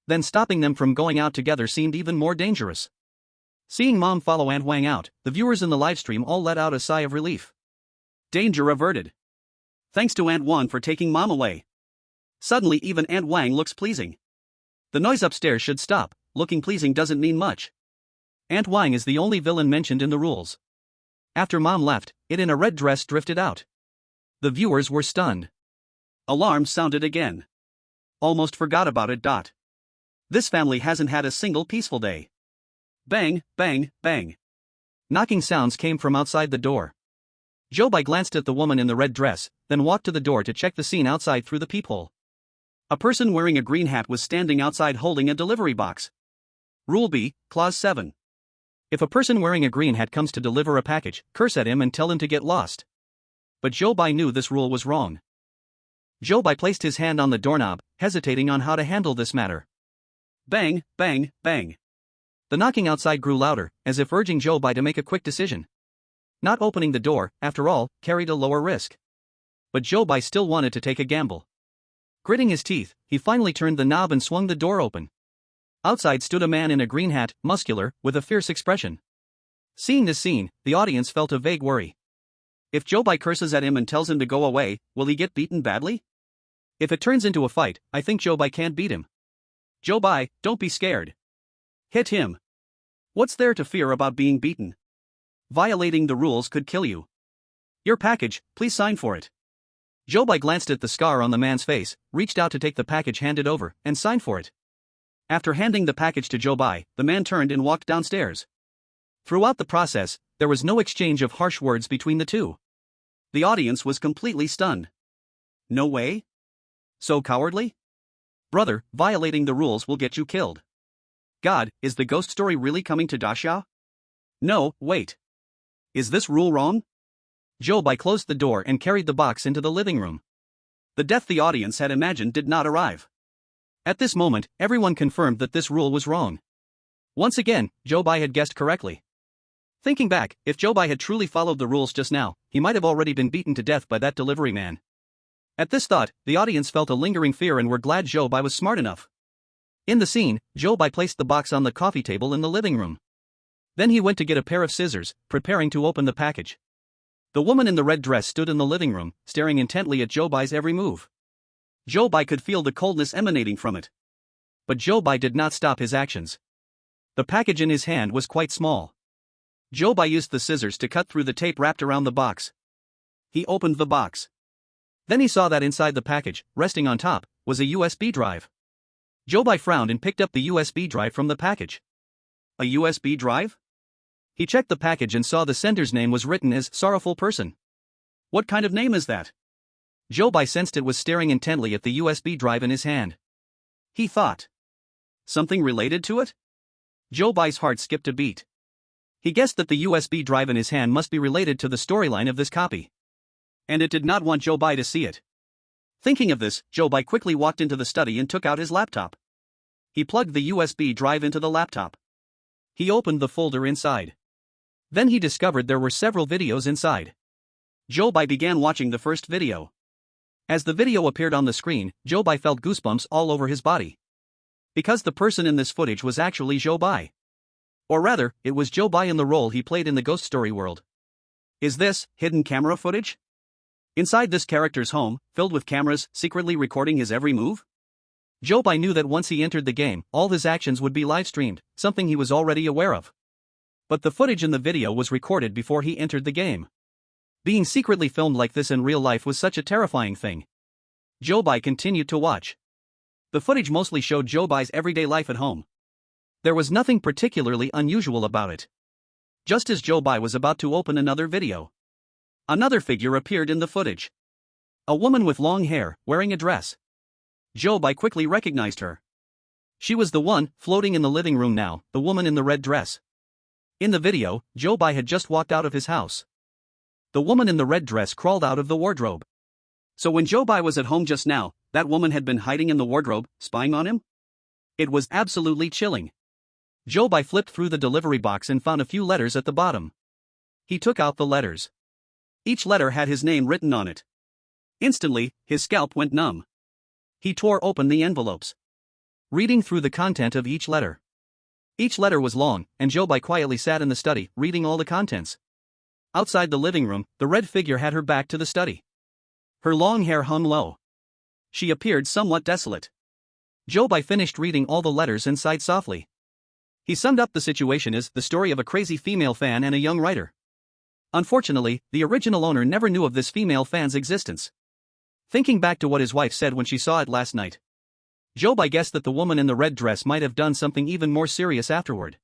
then stopping them from going out together seemed even more dangerous. Seeing Mom follow Aunt Wang out, the viewers in the livestream all let out a sigh of relief. Danger averted. Thanks to Aunt Wang for taking Mom away. Suddenly even Aunt Wang looks pleasing. The noise upstairs should stop. Looking pleasing doesn't mean much. Aunt Wang is the only villain mentioned in the rules. After Mom left, it in a red dress drifted out. The viewers were stunned. Alarms sounded again. Almost forgot about it. This family hasn't had a single peaceful day. Bang, bang, bang. Knocking sounds came from outside the door. Zhou Bai glanced at the woman in the red dress, then walked to the door to check the scene outside through the peephole. A person wearing a green hat was standing outside holding a delivery box. Rule B, Clause 7. If a person wearing a green hat comes to deliver a package, curse at him and tell him to get lost. But Zhou Bai knew this rule was wrong. Zhou Bai placed his hand on the doorknob, hesitating on how to handle this matter. Bang, bang, bang. The knocking outside grew louder, as if urging Zhou Bai to make a quick decision. Not opening the door, after all, carried a lower risk. But Zhou Bai still wanted to take a gamble. Gritting his teeth, he finally turned the knob and swung the door open. Outside stood a man in a green hat, muscular, with a fierce expression. Seeing this scene, the audience felt a vague worry. If Zhou Bai curses at him and tells him to go away, will he get beaten badly? If it turns into a fight, I think Zhou Bai can't beat him. Zhou Bai, don't be scared. Hit him. What's there to fear about being beaten? Violating the rules could kill you. Your package, please sign for it. Zhou Bai glanced at the scar on the man's face, reached out to take the package handed over, and signed for it. After handing the package to Zhou Bai, the man turned and walked downstairs. Throughout the process, there was no exchange of harsh words between the two. The audience was completely stunned. No way? So cowardly? Brother, violating the rules will get you killed. God, is the ghost story really coming to Daxia? No, wait. Is this rule wrong? Zhou Bai closed the door and carried the box into the living room. The death the audience had imagined did not arrive. At this moment, everyone confirmed that this rule was wrong. Once again, Zhou Bai had guessed correctly. Thinking back, if Zhou Bai had truly followed the rules just now, he might have already been beaten to death by that delivery man. At this thought, the audience felt a lingering fear and were glad Zhou Bai was smart enough. In the scene, Zhou Bai placed the box on the coffee table in the living room. Then he went to get a pair of scissors, preparing to open the package. The woman in the red dress stood in the living room, staring intently at Zhou Bai's every move. Zhou Bai could feel the coldness emanating from it. But Zhou Bai did not stop his actions. The package in his hand was quite small. Zhou Bai used the scissors to cut through the tape wrapped around the box. He opened the box. Then he saw that inside the package, resting on top, was a USB drive. Zhou Bai frowned and picked up the USB drive from the package. A USB drive? He checked the package and saw the sender's name was written as Sorrowful Person. What kind of name is that? Zhou Bai sensed it was staring intently at the USB drive in his hand. He thought. Something related to it? Zhou Bai's heart skipped a beat. He guessed that the USB drive in his hand must be related to the storyline of this copy. And it did not want Zhou Bai to see it. Thinking of this, Zhou Bai quickly walked into the study and took out his laptop. He plugged the USB drive into the laptop. He opened the folder inside. Then he discovered there were several videos inside. Zhou Bai began watching the first video. As the video appeared on the screen, Zhou Bai felt goosebumps all over his body. Because the person in this footage was actually Zhou Bai. Or rather, it was Zhou Bai in the role he played in the ghost story world. Is this hidden camera footage? Inside this character's home, filled with cameras, secretly recording his every move? Zhou Bai knew that once he entered the game, all his actions would be live-streamed, something he was already aware of. But the footage in the video was recorded before he entered the game. Being secretly filmed like this in real life was such a terrifying thing. Zhou Bai continued to watch. The footage mostly showed Zhou Bai's everyday life at home. There was nothing particularly unusual about it. Just as Zhou Bai was about to open another video, another figure appeared in the footage. A woman with long hair, wearing a dress. Zhou Bai quickly recognized her. She was the one, floating in the living room now, the woman in the red dress. In the video, Zhou Bai had just walked out of his house. The woman in the red dress crawled out of the wardrobe. So when Zhou Bai was at home just now, that woman had been hiding in the wardrobe, spying on him? It was absolutely chilling. Zhou Bai flipped through the delivery box and found a few letters at the bottom. He took out the letters. Each letter had his name written on it. Instantly, his scalp went numb. He tore open the envelopes, reading through the content of each letter. Each letter was long, and Zhou Bai quietly sat in the study, reading all the contents. Outside the living room, the red figure had her back to the study. Her long hair hung low. She appeared somewhat desolate. Zhou Bai finished reading all the letters and sighed softly. He summed up the situation as the story of a crazy female fan and a young writer. Unfortunately, the original owner never knew of this female fan's existence. Thinking back to what his wife said when she saw it last night, Zhou Bai guessed that the woman in the red dress might have done something even more serious afterward.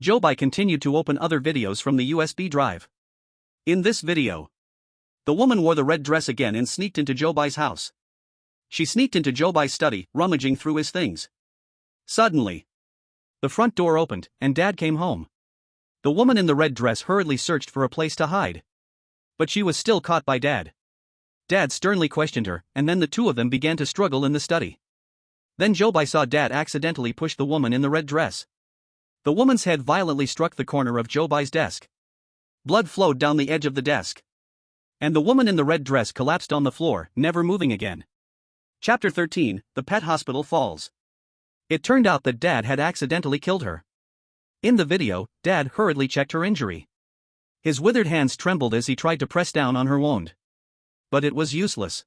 Zhou Bai continued to open other videos from the USB drive. In this video, the woman wore the red dress again and sneaked into Zhou Bai's house. She sneaked into Zhou Bai's study, rummaging through his things. Suddenly, the front door opened, and Dad came home. The woman in the red dress hurriedly searched for a place to hide. But she was still caught by Dad. Dad sternly questioned her, and then the two of them began to struggle in the study. Then Zhou Bai saw Dad accidentally push the woman in the red dress. The woman's head violently struck the corner of Zhou Bai's desk. Blood flowed down the edge of the desk. And the woman in the red dress collapsed on the floor, never moving again. Chapter 13, The Pet Hospital Falls. It turned out that Dad had accidentally killed her. In the video, Dad hurriedly checked her injury. His withered hands trembled as he tried to press down on her wound. But it was useless.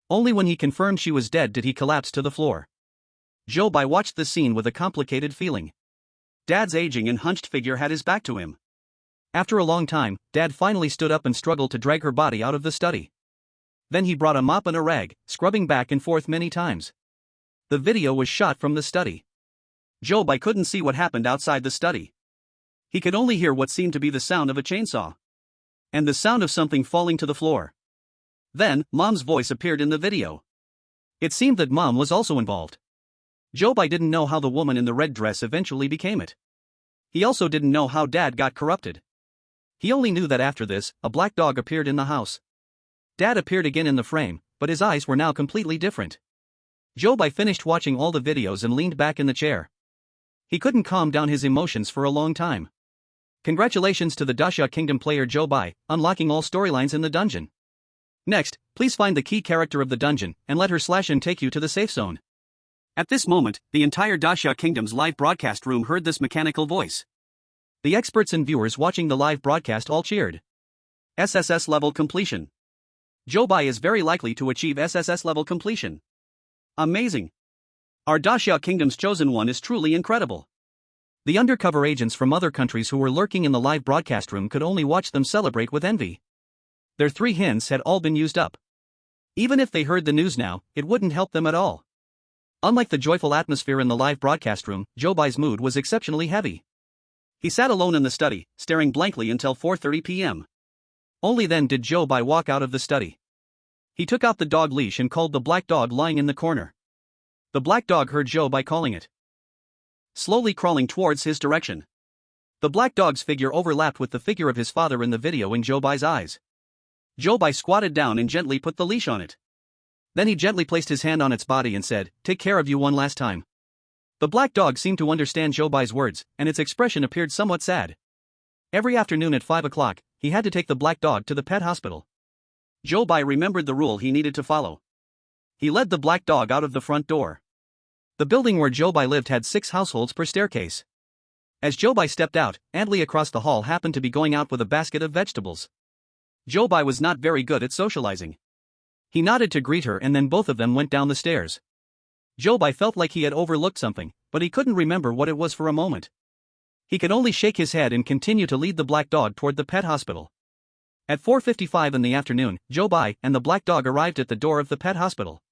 Only when he confirmed she was dead did he collapse to the floor. Zhou Bai watched the scene with a complicated feeling. Dad's aging and hunched figure had his back to him. After a long time, Dad finally stood up and struggled to drag her body out of the study. Then he brought a mop and a rag, scrubbing back and forth many times. The video was shot from the study. Zhou Bai couldn't see what happened outside the study. He could only hear what seemed to be the sound of a chainsaw. And the sound of something falling to the floor. Then, Mom's voice appeared in the video. It seemed that Mom was also involved. Zhou Bai didn't know how the woman in the red dress eventually became it. He also didn't know how Dad got corrupted. He only knew that after this, a black dog appeared in the house. Dad appeared again in the frame, but his eyes were now completely different. Zhou Bai finished watching all the videos and leaned back in the chair. He couldn't calm down his emotions for a long time. Congratulations to the Daxia Kingdom player Zhou Bai, unlocking all storylines in the dungeon. Next, please find the key character of the dungeon, and let her /n take you to the safe zone. At this moment, the entire Daxia Kingdom's live broadcast room heard this mechanical voice. The experts and viewers watching the live broadcast all cheered. SSS level completion. Zhou Bai is very likely to achieve SSS level completion. Amazing. Our Daxia Kingdom's chosen one is truly incredible. The undercover agents from other countries who were lurking in the live broadcast room could only watch them celebrate with envy. Their 3 hints had all been used up. Even if they heard the news now, it wouldn't help them at all. Unlike the joyful atmosphere in the live broadcast room, Zhou Bai's mood was exceptionally heavy. He sat alone in the study, staring blankly until 4:30 p.m. Only then did Zhou Bai walk out of the study. He took out the dog leash and called the black dog lying in the corner. The black dog heard Zhou Bai calling it, slowly crawling towards his direction. The black dog's figure overlapped with the figure of his father in the video in Zhou Bai's eyes. Zhou Bai squatted down and gently put the leash on it. Then he gently placed his hand on its body and said, "Take care of you one last time." The black dog seemed to understand Zhou Bai's words, and its expression appeared somewhat sad. Every afternoon at 5 o'clock, he had to take the black dog to the pet hospital. Zhou Bai remembered the rule he needed to follow. He led the black dog out of the front door. The building where Zhou Bai lived had 6 households per staircase. As Zhou Bai stepped out, Andli across the hall happened to be going out with a basket of vegetables. Zhou Bai was not very good at socializing. He nodded to greet her and then both of them went down the stairs. Zhou Bai felt like he had overlooked something, but he couldn't remember what it was for a moment. He could only shake his head and continue to lead the black dog toward the pet hospital. At 4:55 in the afternoon, Zhou Bai and the black dog arrived at the door of the pet hospital.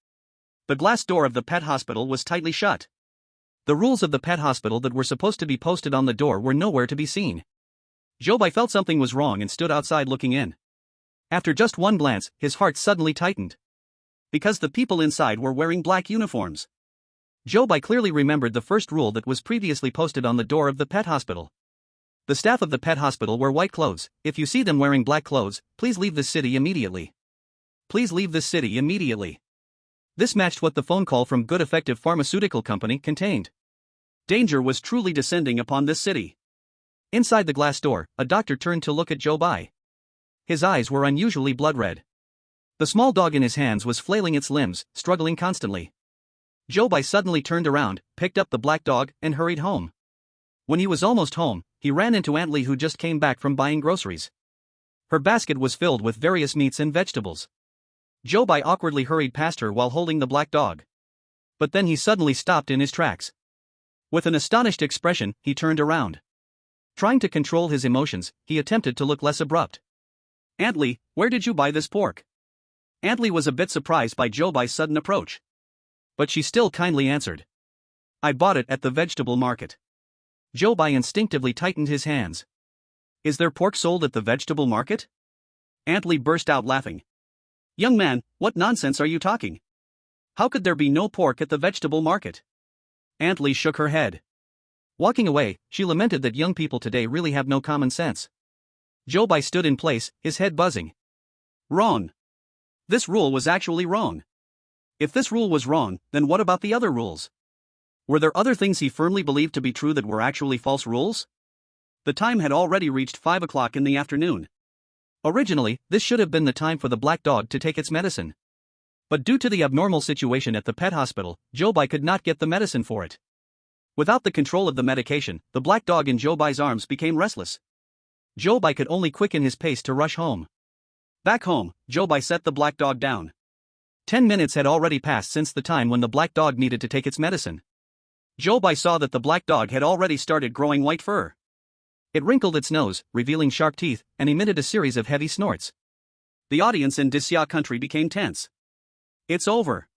The glass door of the pet hospital was tightly shut. The rules of the pet hospital that were supposed to be posted on the door were nowhere to be seen. Zhou Bai felt something was wrong and stood outside looking in. After just one glance, his heart suddenly tightened. Because the people inside were wearing black uniforms. Zhou Bai clearly remembered the first rule that was previously posted on the door of the pet hospital. The staff of the pet hospital wear white clothes. If you see them wearing black clothes, please leave this city immediately. Please leave this city immediately. This matched what the phone call from Good Effective Pharmaceutical Company contained. Danger was truly descending upon this city. Inside the glass door, a doctor turned to look at Zhou Bai. His eyes were unusually blood red. The small dog in his hands was flailing its limbs, struggling constantly. Zhou Bai suddenly turned around, picked up the black dog, and hurried home. When he was almost home, he ran into Aunt Li, who just came back from buying groceries. Her basket was filled with various meats and vegetables. Zhou Bai awkwardly hurried past her while holding the black dog. But then he suddenly stopped in his tracks. With an astonished expression, he turned around. Trying to control his emotions, he attempted to look less abrupt. Aunt Li, where did you buy this pork? Aunt Li was a bit surprised by Zhou Bai's sudden approach. But she still kindly answered. I bought it at the vegetable market. Zhou Bai instinctively tightened his hands. Is there pork sold at the vegetable market? Aunt Li burst out laughing. Young man, what nonsense are you talking? How could there be no pork at the vegetable market? Aunt Li shook her head. Walking away, she lamented that young people today really have no common sense. Zhou Bai stood in place, his head buzzing. Wrong. This rule was actually wrong. If this rule was wrong, then what about the other rules? Were there other things he firmly believed to be true that were actually false rules? The time had already reached 5 o'clock in the afternoon. Originally, this should have been the time for the black dog to take its medicine. But due to the abnormal situation at the pet hospital, Zhou Bai could not get the medicine for it. Without the control of the medication, the black dog in Zhou Bai's arms became restless. Zhou Bai could only quicken his pace to rush home. Back home, Zhou Bai set the black dog down. 10 minutes had already passed since the time when the black dog needed to take its medicine. Zhou Bai saw that the black dog had already started growing white fur. It wrinkled its nose, revealing sharp teeth, and emitted a series of heavy snorts. The audience in Xia country became tense. It's over.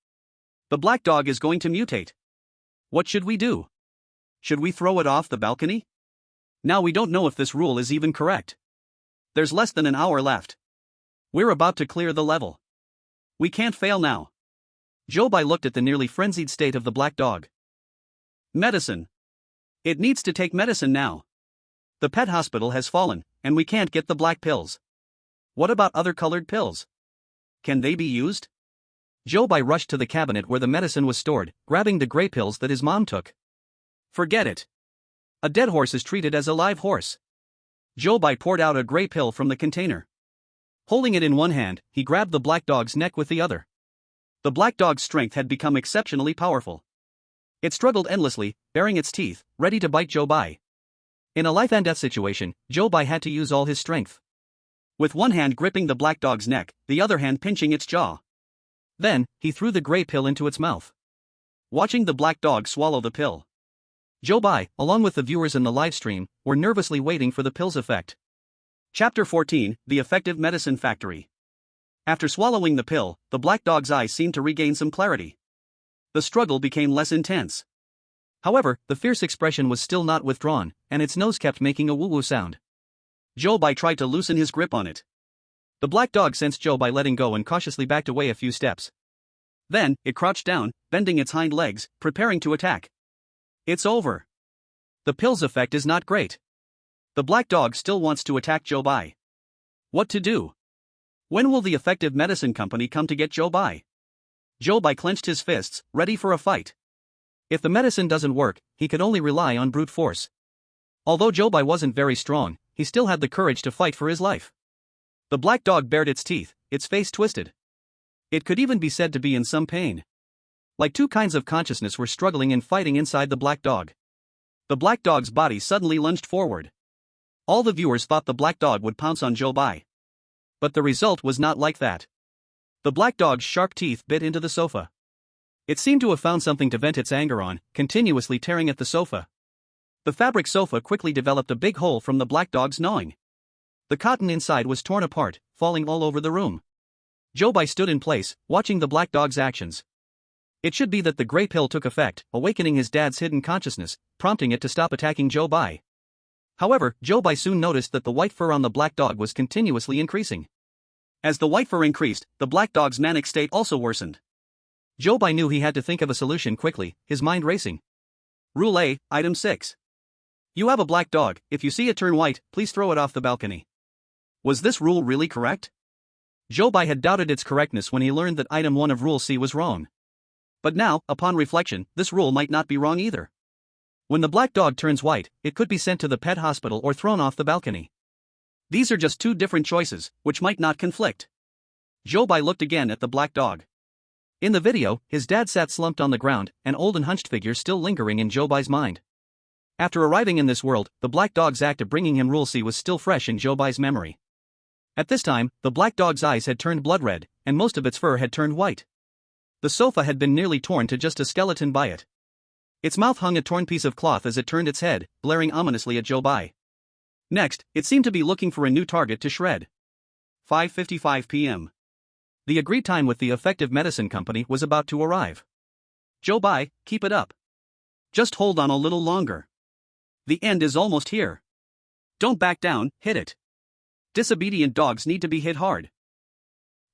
The black dog is going to mutate. What should we do? Should we throw it off the balcony? Now we don't know if this rule is even correct. There's less than an hour left. We're about to clear the level. We can't fail now. Zhou Bai looked at the nearly frenzied state of the black dog. Medicine. It needs to take medicine now. The pet hospital has fallen, and we can't get the black pills. What about other colored pills? Can they be used? Zhou Bai rushed to the cabinet where the medicine was stored, grabbing the gray pills that his mom took. Forget it. A dead horse is treated as a live horse. Zhou Bai poured out a gray pill from the container. Holding it in one hand, he grabbed the black dog's neck with the other. The black dog's strength had become exceptionally powerful. It struggled endlessly, baring its teeth, ready to bite Zhou Bai. In a life and death situation, Zhou Bai had to use all his strength. With one hand gripping the black dog's neck, the other hand pinching its jaw. Then, he threw the gray pill into its mouth. Watching the black dog swallow the pill, Zhou Bai, along with the viewers in the live stream, were nervously waiting for the pill's effect. Chapter 14, The Effective Medicine Factory. After swallowing the pill, the black dog's eyes seemed to regain some clarity. The struggle became less intense. However, the fierce expression was still not withdrawn, and its nose kept making a woo-woo sound. Zhou Bai tried to loosen his grip on it. The black dog sensed Zhou Bai letting go and cautiously backed away a few steps. Then, it crouched down, bending its hind legs, preparing to attack. It's over. The pill's effect is not great. The black dog still wants to attack Zhou Bai. What to do? When will the effective medicine company come to get Zhou Bai? Zhou Bai clenched his fists, ready for a fight. If the medicine doesn't work, he could only rely on brute force. Although Zhou Bai wasn't very strong, he still had the courage to fight for his life. The black dog bared its teeth, its face twisted. It could even be said to be in some pain. Like two kinds of consciousness were struggling and fighting inside the black dog. The black dog's body suddenly lunged forward. All the viewers thought the black dog would pounce on Zhou Bai. But the result was not like that. The black dog's sharp teeth bit into the sofa. It seemed to have found something to vent its anger on, continuously tearing at the sofa. The fabric sofa quickly developed a big hole from the black dog's gnawing. The cotton inside was torn apart, falling all over the room. Zhou Bai stood in place, watching the black dog's actions. It should be that the gray pill took effect, awakening his dad's hidden consciousness, prompting it to stop attacking Zhou Bai. However, Zhou Bai soon noticed that the white fur on the black dog was continuously increasing. As the white fur increased, the black dog's manic state also worsened. Zhou Bai knew he had to think of a solution quickly, his mind racing. Rule A, Item 6. You have a black dog, if you see it turn white, please throw it off the balcony. Was this rule really correct? Zhou Bai had doubted its correctness when he learned that Item 1 of Rule C was wrong. But now, upon reflection, this rule might not be wrong either. When the black dog turns white, it could be sent to the pet hospital or thrown off the balcony. These are just two different choices, which might not conflict. Zhou Bai looked again at the black dog. In the video, his dad sat slumped on the ground, an old and hunched figure still lingering in Zhou Bai's mind. After arriving in this world, the black dog's act of bringing him Rule C was still fresh in Zhou Bai's memory. At this time, the black dog's eyes had turned blood red, and most of its fur had turned white. The sofa had been nearly torn to just a skeleton by it. Its mouth hung a torn piece of cloth as it turned its head, glaring ominously at Zhou Bai. Next, it seemed to be looking for a new target to shred. 5:55 p.m. The agreed time with the effective medicine company was about to arrive. Zhou Bai, keep it up. Just hold on a little longer. The end is almost here. Don't back down, hit it. Disobedient dogs need to be hit hard.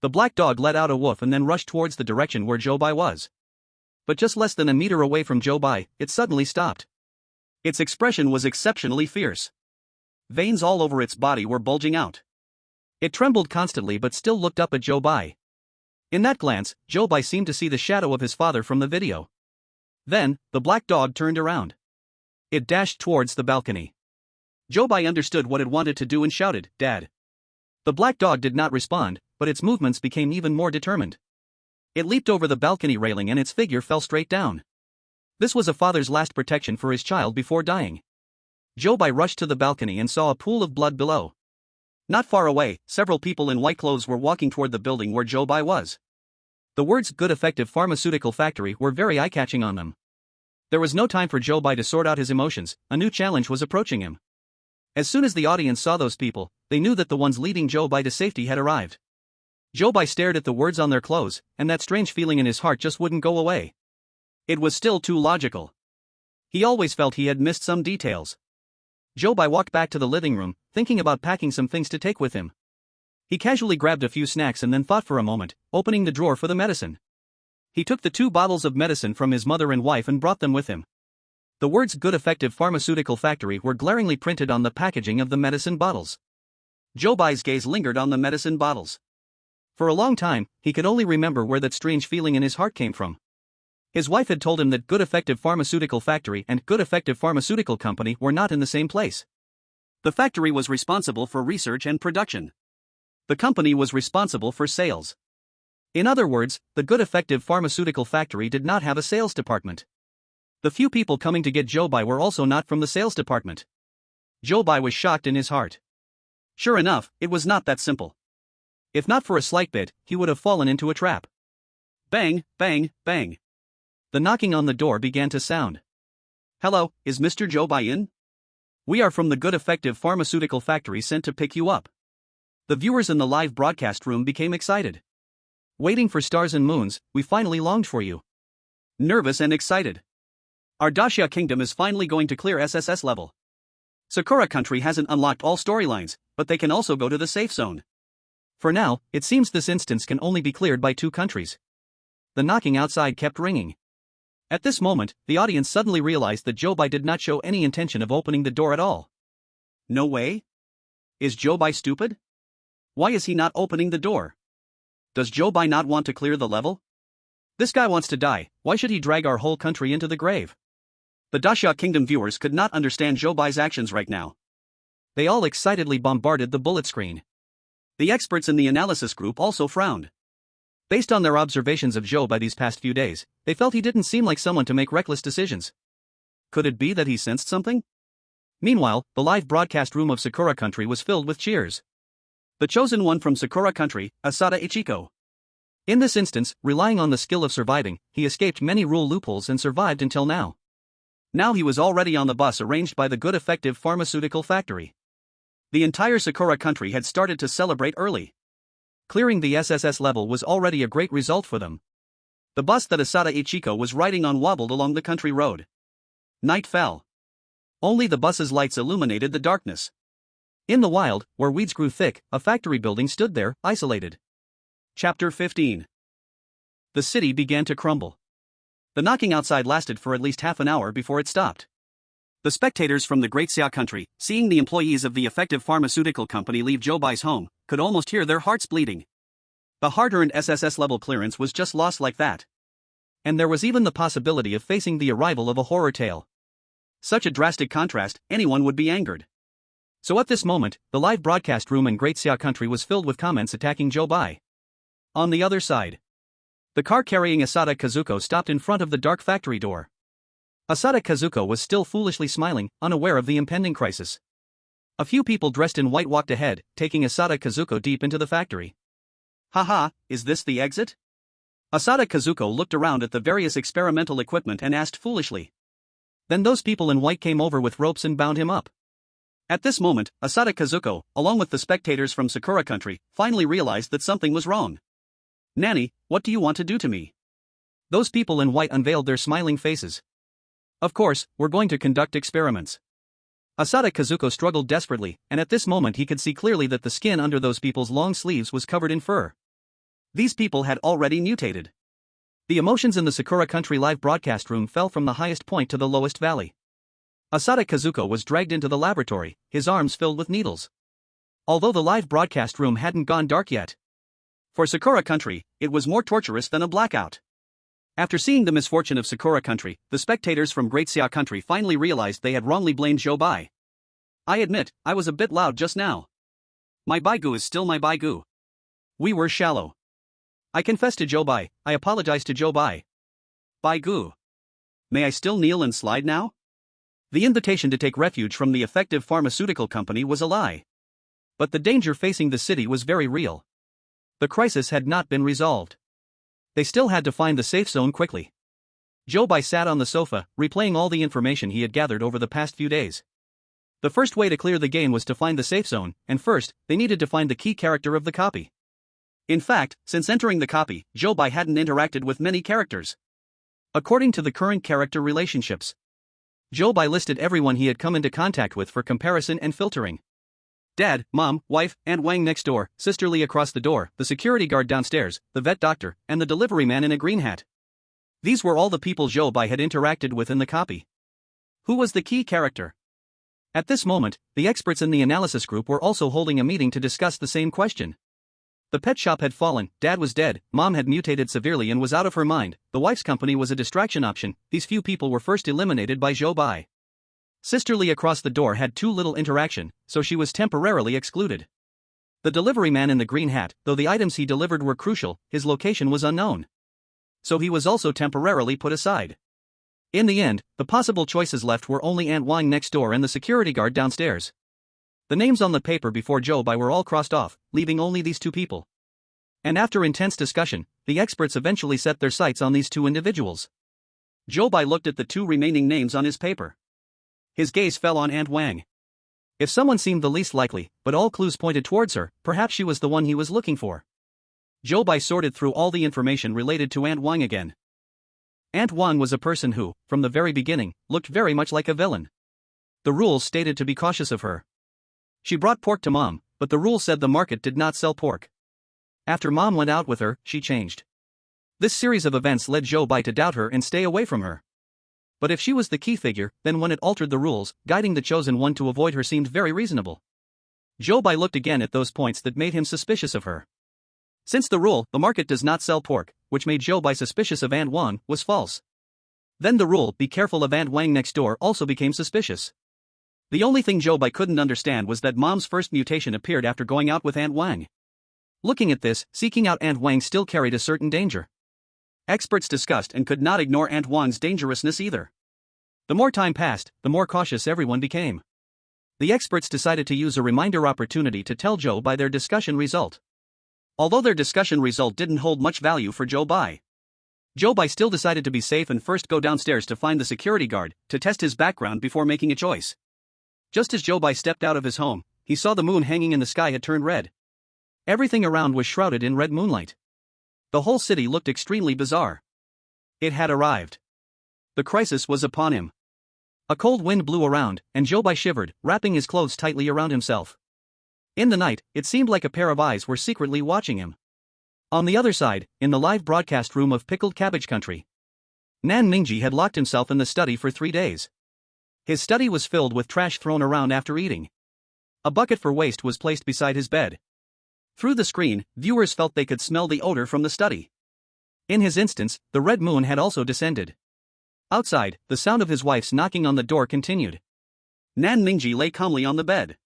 The black dog let out a woof and then rushed towards the direction where Zhou Bai was. But just less than a meter away from Zhou Bai, it suddenly stopped. Its expression was exceptionally fierce. Veins all over its body were bulging out. It trembled constantly but still looked up at Zhou Bai. In that glance, Zhou Bai seemed to see the shadow of his father from the video. Then, the black dog turned around. It dashed towards the balcony. Zhou Bai understood what it wanted to do and shouted, "Dad." The black dog did not respond, but its movements became even more determined. It leaped over the balcony railing and its figure fell straight down. This was a father's last protection for his child before dying. Zhou Bai rushed to the balcony and saw a pool of blood below. Not far away, several people in white clothes were walking toward the building where Zhou Bai was. The words "good effective pharmaceutical factory" were very eye-catching on them. There was no time for Zhou Bai to sort out his emotions, a new challenge was approaching him. As soon as the audience saw those people, they knew that the ones leading Zhou Bai to safety had arrived. Zhou Bai stared at the words on their clothes, and that strange feeling in his heart just wouldn't go away. It was still too logical. He always felt he had missed some details. Zhou Bai walked back to the living room, thinking about packing some things to take with him. He casually grabbed a few snacks and then thought for a moment, opening the drawer for the medicine. He took the 2 bottles of medicine from his mother and wife and brought them with him. The words "good effective pharmaceutical factory" were glaringly printed on the packaging of the medicine bottles. Zhou Bai's gaze lingered on the medicine bottles. For a long time, he could only remember where that strange feeling in his heart came from. His wife had told him that Good Effective Pharmaceutical Factory and Good Effective Pharmaceutical Company were not in the same place. The factory was responsible for research and production. The company was responsible for sales. In other words, the Good Effective Pharmaceutical Factory did not have a sales department. The few people coming to get Zhou Bai were also not from the sales department. Zhou Bai was shocked in his heart. Sure enough, it was not that simple. If not for a slight bit, he would have fallen into a trap. Bang, bang, bang. The knocking on the door began to sound. "Hello, is Mr. Zhou Bai in? We are from the Good Effective Pharmaceutical Factory sent to pick you up." The viewers in the live broadcast room became excited. "Waiting for stars and moons, we finally longed for you." Nervous and excited. "Our Daxia Kingdom is finally going to clear SSS level. Sakura Country hasn't unlocked all storylines, but they can also go to the safe zone. For now, it seems this instance can only be cleared by 2 countries." The knocking outside kept ringing. At this moment, the audience suddenly realized that Zhou Bai did not show any intention of opening the door at all. No way? Is Zhou Bai stupid? Why is he not opening the door? Does Zhou Bai not want to clear the level? This guy wants to die, why should he drag our whole country into the grave? The Daxia Kingdom viewers could not understand Zhou Bai's actions right now. They all excitedly bombarded the bullet screen. The experts in the analysis group also frowned. Based on their observations of Zhou Bai these past few days, they felt he didn't seem like someone to make reckless decisions. Could it be that he sensed something? Meanwhile, the live broadcast room of Sakura Country was filled with cheers. The chosen one from Sakura Country, Asada Ichiko. In this instance, relying on the skill of surviving, he escaped many rule loopholes and survived until now. Now he was already on the bus arranged by the Good Effective Pharmaceutical Factory. The entire Sakura Country had started to celebrate early. Clearing the SSS level was already a great result for them. The bus that Asada Ichiko was riding on wobbled along the country road. Night fell. Only the bus's lights illuminated the darkness. In the wild, where weeds grew thick, a factory building stood there, isolated. Chapter 15. The city began to crumble. The knocking outside lasted for at least half an hour before it stopped. The spectators from the Great Xia country, seeing the employees of the effective pharmaceutical company leave Zhou Bai's home, could almost hear their hearts bleeding. The hard-earned SSS level clearance was just lost like that. And there was even the possibility of facing the arrival of a horror tale. Such a drastic contrast, anyone would be angered. So at this moment, the live broadcast room in Great Xia country was filled with comments attacking Zhou Bai. On the other side, the car carrying Asada Kazuko stopped in front of the dark factory door. Asada Kazuko was still foolishly smiling, unaware of the impending crisis. A few people dressed in white walked ahead, taking Asada Kazuko deep into the factory. Haha, is this the exit? Asada Kazuko looked around at the various experimental equipment and asked foolishly. Then those people in white came over with ropes and bound him up. At this moment, Asada Kazuko, along with the spectators from Sakura country, finally realized that something was wrong. Nanny, what do you want to do to me? Those people in white unveiled their smiling faces. Of course, we're going to conduct experiments. Asada Kazuko struggled desperately, and at this moment he could see clearly that the skin under those people's long sleeves was covered in fur. These people had already mutated. The emotions in the Sakura country live broadcast room fell from the highest point to the lowest valley. Asada Kazuko was dragged into the laboratory, his arms filled with needles. Although the live broadcast room hadn't gone dark yet. For Sakura country, it was more torturous than a blackout. After seeing the misfortune of Sakura country, the spectators from Great Xia country finally realized they had wrongly blamed Zhou Bai. I admit, I was a bit loud just now. My Baigu is still my Baigu. We were shallow. I confess to Zhou Bai, I apologize to Zhou Bai. Baigu. May I still kneel and slide now? The invitation to take refuge from the effective pharmaceutical company was a lie. But the danger facing the city was very real. The crisis had not been resolved. They still had to find the safe zone quickly. Zhou Bai sat on the sofa, replaying all the information he had gathered over the past few days. The first way to clear the game was to find the safe zone, and first, they needed to find the key character of the copy. In fact, since entering the copy, Zhou Bai hadn't interacted with many characters. According to the current character relationships, Zhou Bai listed everyone he had come into contact with for comparison and filtering. Dad, mom, wife, Aunt Wang next door, Sister Lee across the door, the security guard downstairs, the vet doctor, and the delivery man in a green hat. These were all the people Zhou Bai had interacted with in the copy. Who was the key character? At this moment, the experts in the analysis group were also holding a meeting to discuss the same question. The pet shop had fallen, Dad was dead, Mom had mutated severely and was out of her mind, the wife's company was a distraction option. These few people were first eliminated by Zhou Bai. Sister Lee across the door had too little interaction, so she was temporarily excluded. The delivery man in the green hat, though the items he delivered were crucial, his location was unknown. So he was also temporarily put aside. In the end, the possible choices left were only Aunt Wang next door and the security guard downstairs. The names on the paper before Zhou Bai were all crossed off, leaving only these two people. And after intense discussion, the experts eventually set their sights on these two individuals. Zhou Bai looked at the two remaining names on his paper. His gaze fell on Aunt Wang. If someone seemed the least likely, but all clues pointed towards her, perhaps she was the one he was looking for. Zhou Bai sorted through all the information related to Aunt Wang again. Aunt Wang was a person who, from the very beginning, looked very much like a villain. The rules stated to be cautious of her. She brought pork to Mom, but the rule said the market did not sell pork. After Mom went out with her, she changed. This series of events led Zhou Bai to doubt her and stay away from her. But if she was the key figure, then when it altered the rules, guiding the chosen one to avoid her seemed very reasonable. Zhou Bai looked again at those points that made him suspicious of her. Since the rule, the market does not sell pork, which made Zhou Bai suspicious of Aunt Wang, was false. Then the rule, be careful of Aunt Wang next door, also became suspicious. The only thing Zhou Bai couldn't understand was that Mom's first mutation appeared after going out with Aunt Wang. Looking at this, seeking out Aunt Wang still carried a certain danger. Experts discussed and could not ignore Aunt Wang's dangerousness either. The more time passed, the more cautious everyone became. The experts decided to use a reminder opportunity to tell Zhou Bai their discussion result. Although their discussion result didn't hold much value for Zhou Bai, still decided to be safe and first go downstairs to find the security guard, to test his background before making a choice. Just as Zhou Bai stepped out of his home, he saw the moon hanging in the sky had turned red. Everything around was shrouded in red moonlight. The whole city looked extremely bizarre. It had arrived. The crisis was upon him. A cold wind blew around, and Zhou Bai shivered, wrapping his clothes tightly around himself. In the night, it seemed like a pair of eyes were secretly watching him. On the other side, in the live broadcast room of Pickled Cabbage Country, Nan Ningji had locked himself in the study for 3 days. His study was filled with trash thrown around after eating. A bucket for waste was placed beside his bed. Through the screen, viewers felt they could smell the odor from the study. In his instance, the red moon had also descended. Outside, the sound of his wife's knocking on the door continued. Nan Ningji lay calmly on the bed.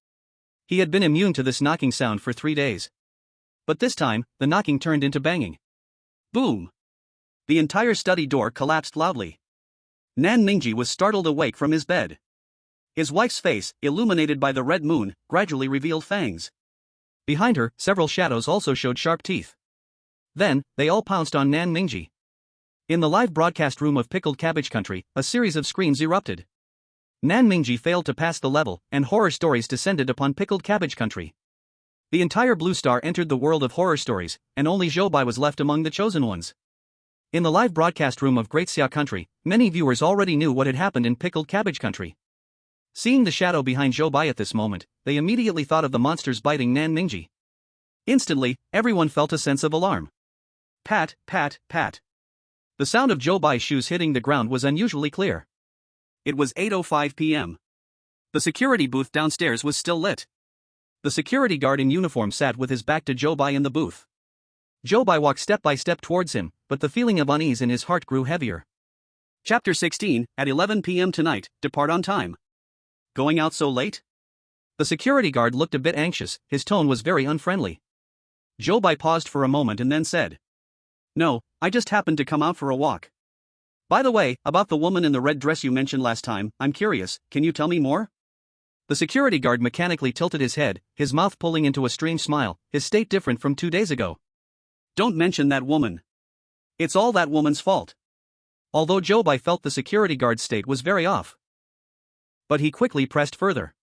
He had been immune to this knocking sound for 3 days. But this time, the knocking turned into banging. Boom! The entire study door collapsed loudly. Nan Ningji was startled awake from his bed. His wife's face, illuminated by the red moon, gradually revealed fangs. Behind her, several shadows also showed sharp teeth. Then, they all pounced on Nan Ningji. In the live broadcast room of Pickled Cabbage Country, a series of screams erupted. Nan Ningji failed to pass the level, and horror stories descended upon Pickled Cabbage Country. The entire Blue Star entered the world of horror stories, and only Zhou Bai was left among the chosen ones. In the live broadcast room of Great Xia Country, many viewers already knew what had happened in Pickled Cabbage Country. Seeing the shadow behind Zhou Bai at this moment, they immediately thought of the monsters biting Nan Ningji. Instantly, everyone felt a sense of alarm. Pat, pat, pat. The sound of Zhou Bai's shoes hitting the ground was unusually clear. It was 8:05 p.m. The security booth downstairs was still lit. The security guard in uniform sat with his back to Zhou Bai in the booth. Zhou Bai walked step by step towards him, but the feeling of unease in his heart grew heavier. Chapter 16, at 11 p.m. tonight, depart on time. Going out so late? The security guard looked a bit anxious, his tone was very unfriendly. Zhou Bai paused for a moment and then said, "No, I just happened to come out for a walk. By the way, about the woman in the red dress you mentioned last time, I'm curious, can you tell me more?" The security guard mechanically tilted his head, his mouth pulling into a strange smile, his state different from 2 days ago. "Don't mention that woman. It's all that woman's fault." Although Zhou Bai felt the security guard's state was very off. But he quickly pressed further.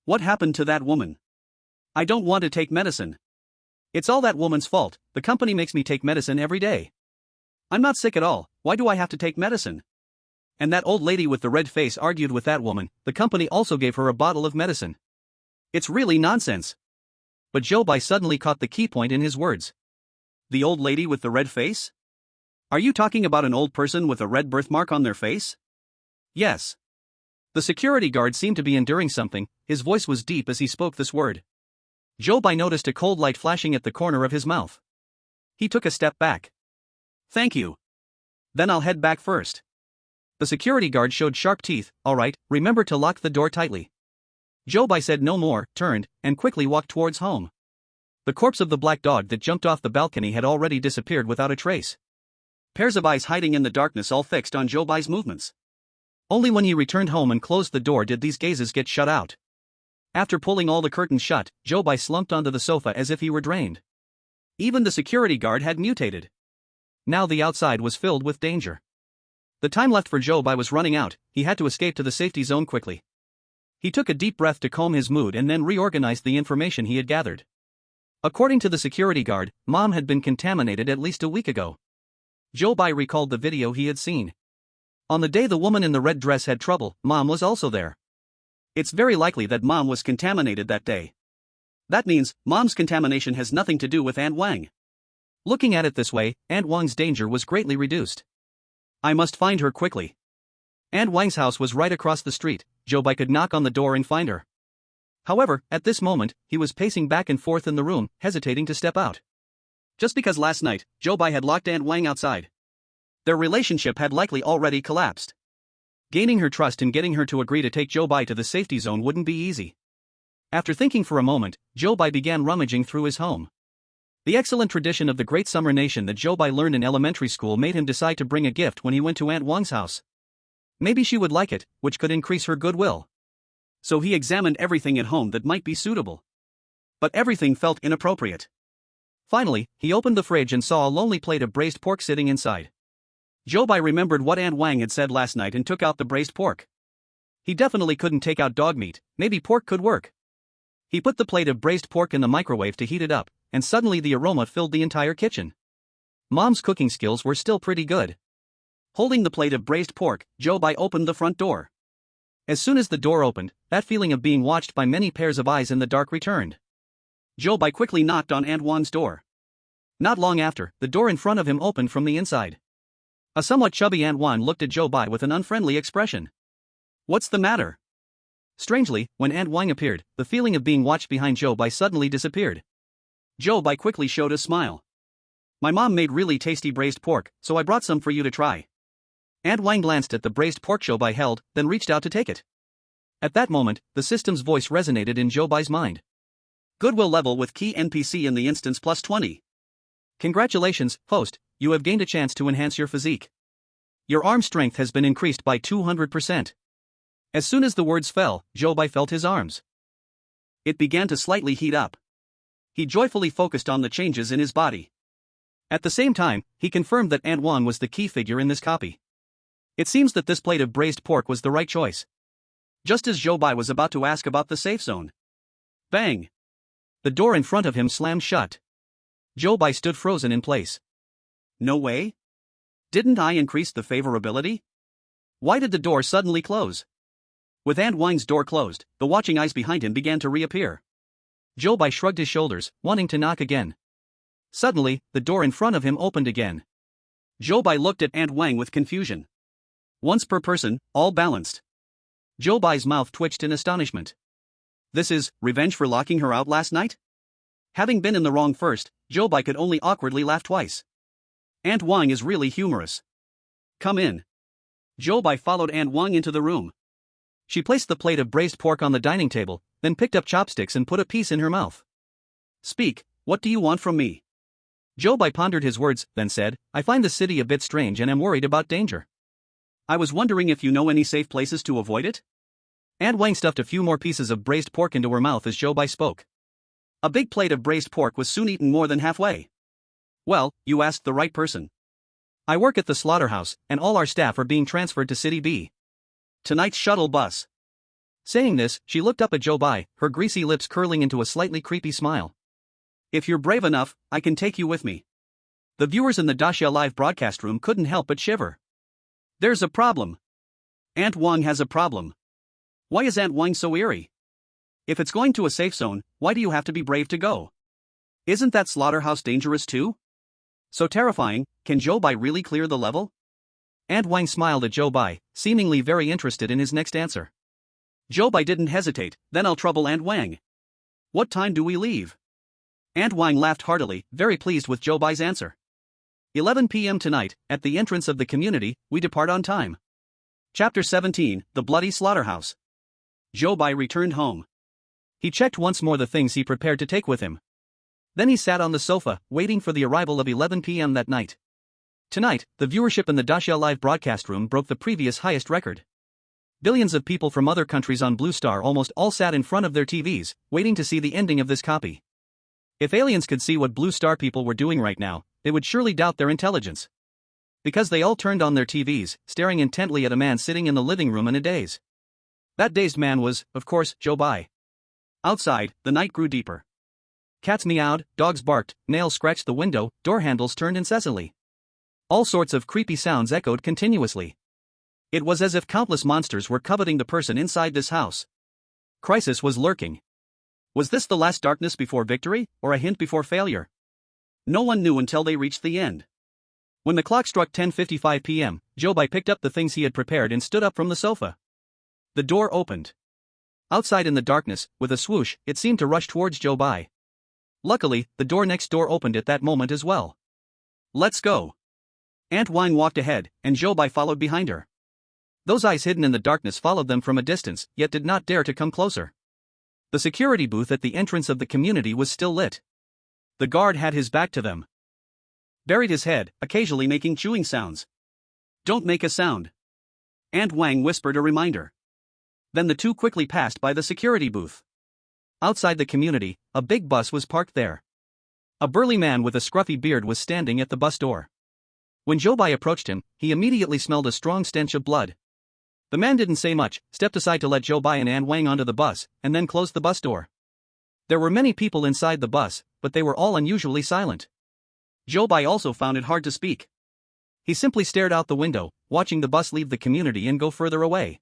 "What happened to that woman? I don't want to take medicine. It's all that woman's fault, the company makes me take medicine every day. I'm not sick at all, why do I have to take medicine? And that old lady with the red face argued with that woman, the company also gave her a bottle of medicine. It's really nonsense." But Zhou Bai suddenly caught the key point in his words. The old lady with the red face? Are you talking about an old person with a red birthmark on their face? Yes. The security guard seemed to be enduring something, his voice was deep as he spoke this word. Zhou Bai noticed a cold light flashing at the corner of his mouth. He took a step back. "Thank you. Then I'll head back first." The security guard showed sharp teeth. "All right, remember to lock the door tightly." Zhou Bai said no more, turned, and quickly walked towards home. The corpse of the black dog that jumped off the balcony had already disappeared without a trace. Pairs of eyes hiding in the darkness all fixed on Zhou Bai's movements. Only when he returned home and closed the door did these gazes get shut out. After pulling all the curtains shut, Zhou Bai slumped onto the sofa as if he were drained. Even the security guard had mutated. Now the outside was filled with danger. The time left for Zhou Bai was running out, he had to escape to the safety zone quickly. He took a deep breath to calm his mood and then reorganized the information he had gathered. According to the security guard, Mom had been contaminated at least a week ago. Zhou Bai recalled the video he had seen. On the day the woman in the red dress had trouble, Mom was also there. It's very likely that Mom was contaminated that day. That means, Mom's contamination has nothing to do with Aunt Wang. Looking at it this way, Aunt Wang's danger was greatly reduced. I must find her quickly. Aunt Wang's house was right across the street, Zhou Bai could knock on the door and find her. However, at this moment, he was pacing back and forth in the room, hesitating to step out. Just because last night, Zhou Bai had locked Aunt Wang outside. Their relationship had likely already collapsed. Gaining her trust and getting her to agree to take Zhou Bai to the safety zone wouldn't be easy. After thinking for a moment, Zhou Bai began rummaging through his home. The excellent tradition of the Great Xia Nation that Zhou Bai learned in elementary school made him decide to bring a gift when he went to Aunt Wang's house. Maybe she would like it, which could increase her goodwill. So he examined everything at home that might be suitable. But everything felt inappropriate. Finally, he opened the fridge and saw a lonely plate of braised pork sitting inside. Zhou Bai remembered what Aunt Wang had said last night and took out the braised pork. He definitely couldn't take out dog meat, maybe pork could work. He put the plate of braised pork in the microwave to heat it up, and suddenly the aroma filled the entire kitchen. Mom's cooking skills were still pretty good. Holding the plate of braised pork, Zhou Bai opened the front door. As soon as the door opened, that feeling of being watched by many pairs of eyes in the dark returned. Zhou Bai quickly knocked on Aunt Wang's door. Not long after, the door in front of him opened from the inside. A somewhat chubby Aunt Wang looked at Zhou Bai with an unfriendly expression. What's the matter? Strangely, when Aunt Wang appeared, the feeling of being watched behind Zhou Bai suddenly disappeared. Zhou Bai quickly showed a smile. My mom made really tasty braised pork, so I brought some for you to try. Aunt Wang glanced at the braised pork Zhou Bai held, then reached out to take it. At that moment, the system's voice resonated in Zhou Bai's mind. Goodwill level with key NPC in the instance plus 20. Congratulations, host, you have gained a chance to enhance your physique. Your arm strength has been increased by 200%. As soon as the words fell, Zhou Bai felt his arms. It began to slightly heat up. He joyfully focused on the changes in his body. At the same time, he confirmed that Aunt Wang was the key figure in this copy. It seems that this plate of braised pork was the right choice. Just as Zhou Bai was about to ask about the safe zone. Bang! The door in front of him slammed shut. Zhou Bai stood frozen in place. No way? Didn't I increase the favorability? Why did the door suddenly close? With Aunt Wang's door closed, the watching eyes behind him began to reappear. Zhou Bai shrugged his shoulders, wanting to knock again. Suddenly, the door in front of him opened again. Zhou Bai looked at Aunt Wang with confusion. Once per person, all balanced. Zhou Bai's mouth twitched in astonishment. This is revenge for locking her out last night? Having been in the wrong first, Zhou Bai could only awkwardly laugh twice. Aunt Wang is really humorous. Come in. Zhou Bai followed Aunt Wang into the room. She placed the plate of braised pork on the dining table, then picked up chopsticks and put a piece in her mouth. Speak, what do you want from me? Zhou Bai pondered his words, then said, I find the city a bit strange and am worried about danger. I was wondering if you know any safe places to avoid it? Aunt Wang stuffed a few more pieces of braised pork into her mouth as Zhou Bai spoke. A big plate of braised pork was soon eaten more than halfway. Well, you asked the right person. I work at the slaughterhouse, and all our staff are being transferred to City B. Tonight's shuttle bus. Saying this, she looked up at Zhou Bai, her greasy lips curling into a slightly creepy smile. If you're brave enough, I can take you with me. The viewers in the Daxia live broadcast room couldn't help but shiver. There's a problem. Aunt Wang has a problem. Why is Aunt Wang so eerie? If it's going to a safe zone, why do you have to be brave to go? Isn't that slaughterhouse dangerous too? So terrifying, can Zhou Bai really clear the level? Aunt Wang smiled at Zhou Bai, seemingly very interested in his next answer. Zhou Bai didn't hesitate, then I'll trouble Aunt Wang. What time do we leave? Aunt Wang laughed heartily, very pleased with Zhou Bai's answer. 11 p.m. tonight, at the entrance of the community, we depart on time. Chapter 17, The Bloody Slaughterhouse. Zhou Bai returned home. He checked once more the things he prepared to take with him. Then he sat on the sofa, waiting for the arrival of 11 p.m. that night. Tonight, the viewership in the Daxia live broadcast room broke the previous highest record. Billions of people from other countries on Blue Star almost all sat in front of their TVs, waiting to see the ending of this copy. If aliens could see what Blue Star people were doing right now, they would surely doubt their intelligence. Because they all turned on their TVs, staring intently at a man sitting in the living room in a daze. That dazed man was, of course, Zhou Bai. Outside, the night grew deeper. Cats meowed, dogs barked, nails scratched the window, door handles turned incessantly. All sorts of creepy sounds echoed continuously. It was as if countless monsters were coveting the person inside this house. Crisis was lurking. Was this the last darkness before victory, or a hint before failure? No one knew until they reached the end. When the clock struck 10:55 p.m., Zhou Bai picked up the things he had prepared and stood up from the sofa. The door opened. Outside in the darkness, with a swoosh, it seemed to rush towards Zhou Bai. Luckily, the door next door opened at that moment as well. Let's go. Aunt Wang walked ahead, and Zhou Bai followed behind her. Those eyes hidden in the darkness followed them from a distance, yet did not dare to come closer. The security booth at the entrance of the community was still lit. The guard had his back to them. Buried his head, occasionally making chewing sounds. Don't make a sound. Aunt Wang whispered a reminder. Then the two quickly passed by the security booth. Outside the community, a big bus was parked there. A burly man with a scruffy beard was standing at the bus door. When Zhou Bai approached him, he immediately smelled a strong stench of blood. The man didn't say much, stepped aside to let Zhou Bai and Aunt Wang onto the bus, and then closed the bus door. There were many people inside the bus, but they were all unusually silent. Zhou Bai also found it hard to speak. He simply stared out the window, watching the bus leave the community and go further away.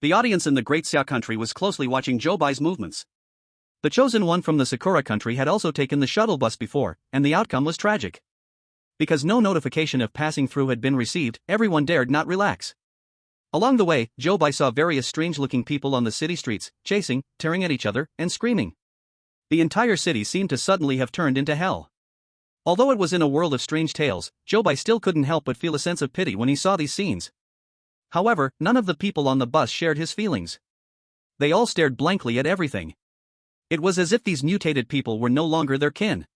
The audience in the Great Xia country was closely watching Zhou Bai's movements. The chosen one from the Sakura country had also taken the shuttle bus before, and the outcome was tragic. Because no notification of passing through had been received, everyone dared not relax. Along the way, Zhou Bai saw various strange-looking people on the city streets, chasing, tearing at each other, and screaming. The entire city seemed to suddenly have turned into hell. Although it was in a world of strange tales, Zhou Bai still couldn't help but feel a sense of pity when he saw these scenes. However, none of the people on the bus shared his feelings. They all stared blankly at everything. It was as if these mutated people were no longer their kin.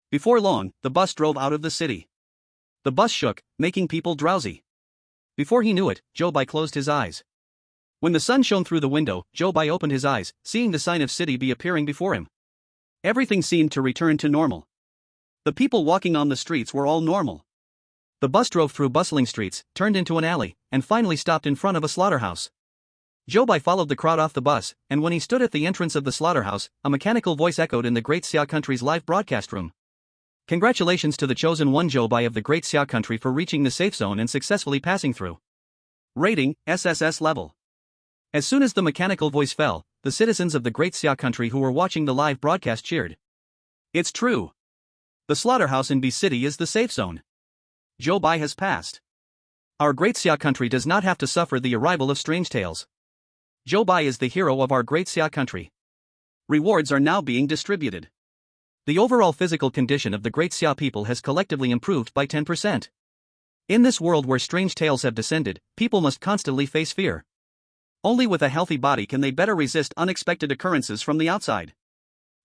Before long, the bus drove out of the city. The bus shook, making people drowsy. Before he knew it, Zhou Bai closed his eyes. When the sun shone through the window, Zhou Bai opened his eyes, seeing the sign of city be appearing before him. Everything seemed to return to normal. The people walking on the streets were all normal. The bus drove through bustling streets, turned into an alley, and finally stopped in front of a slaughterhouse. Zhou Bai followed the crowd off the bus, and when he stood at the entrance of the slaughterhouse, a mechanical voice echoed in the Great Xia country's live broadcast room. Congratulations to the chosen one Zhou Bai of the Great Xia country for reaching the safe zone and successfully passing through. Rating, SSS level. As soon as the mechanical voice fell, the citizens of the Great Xia country who were watching the live broadcast cheered. It's true. The slaughterhouse in B City is the safe zone. Zhou Bai has passed. Our Great Xia country does not have to suffer the arrival of strange tales. Zhou Bai is the hero of our Great Xia country. Rewards are now being distributed. The overall physical condition of the Great Xia people has collectively improved by 10%. In this world where strange tales have descended, people must constantly face fear. Only with a healthy body can they better resist unexpected occurrences from the outside.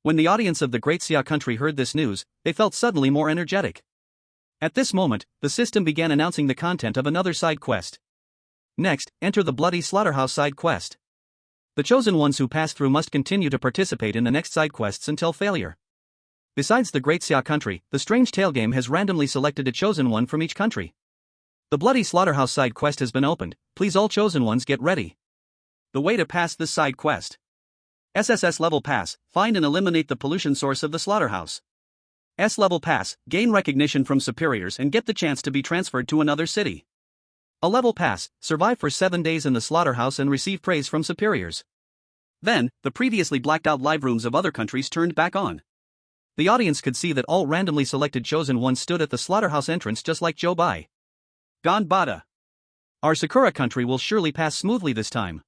When the audience of the Great Xia country heard this news, they felt suddenly more energetic. At this moment, the system began announcing the content of another side quest. Next, enter the Bloody Slaughterhouse side quest. The chosen ones who pass through must continue to participate in the next side quests until failure. Besides the Great Xia country, the Strange Tale game has randomly selected a chosen one from each country. The Bloody Slaughterhouse side quest has been opened, please all chosen ones get ready. The way to pass this side quest. SSS level pass, find and eliminate the pollution source of the slaughterhouse. S level pass, gain recognition from superiors and get the chance to be transferred to another city. A level pass, survive for 7 days in the slaughterhouse and receive praise from superiors. Then, the previously blacked out live rooms of other countries turned back on. The audience could see that all randomly selected chosen ones stood at the slaughterhouse entrance just like Zhou Bai. Ganbada. Our Sakura country will surely pass smoothly this time.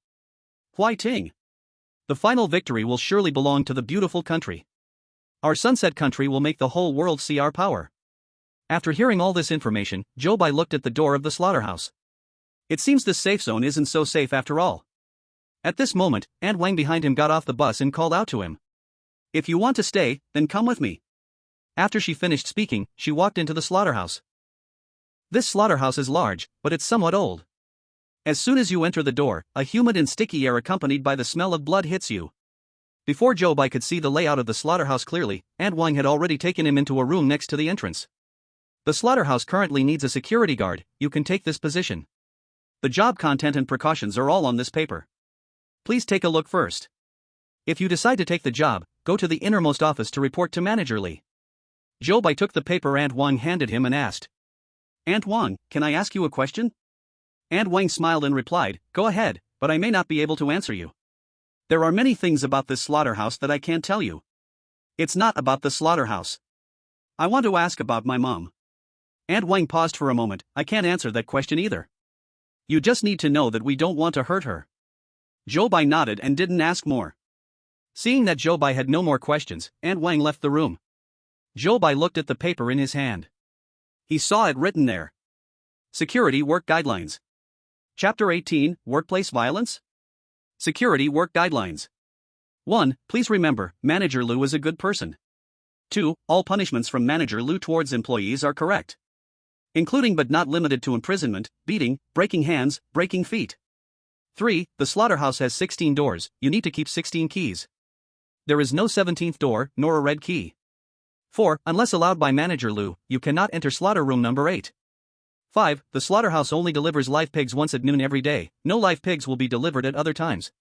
Huai Ting. The final victory will surely belong to the beautiful country. Our sunset country will make the whole world see our power. After hearing all this information, Zhou Bai looked at the door of the slaughterhouse. It seems this safe zone isn't so safe after all. At this moment, Aunt Wang behind him got off the bus and called out to him. If you want to stay, then come with me. After she finished speaking, she walked into the slaughterhouse. This slaughterhouse is large, but it's somewhat old. As soon as you enter the door, a humid and sticky air accompanied by the smell of blood hits you. Before Zhou Bai could see the layout of the slaughterhouse clearly, Aunt Wang had already taken him into a room next to the entrance. The slaughterhouse currently needs a security guard, you can take this position. The job content and precautions are all on this paper. Please take a look first. If you decide to take the job, go to the innermost office to report to Manager Li. Zhou Bai took the paper Aunt Wang handed him and asked. Aunt Wang, can I ask you a question? Aunt Wang smiled and replied, go ahead, but I may not be able to answer you. There are many things about this slaughterhouse that I can't tell you. It's not about the slaughterhouse. I want to ask about my mom. Aunt Wang paused for a moment, I can't answer that question either. You just need to know that we don't want to hurt her. Zhou Bai nodded and didn't ask more. Seeing that Zhou Bai had no more questions, Aunt Wang left the room. Zhou Bai looked at the paper in his hand. He saw it written there. Security Work Guidelines. Chapter 18, Workplace Violence? Security Work Guidelines. 1. Please remember, Manager Lu is a good person. 2. All punishments from Manager Lu towards employees are correct. Including but not limited to imprisonment, beating, breaking hands, breaking feet. 3. The slaughterhouse has 16 doors, you need to keep 16 keys. There is no 17th door, nor a red key. 4. Unless allowed by Manager Lu, you cannot enter slaughter room number 8. 5. The slaughterhouse only delivers live pigs once at noon every day, no live pigs will be delivered at other times.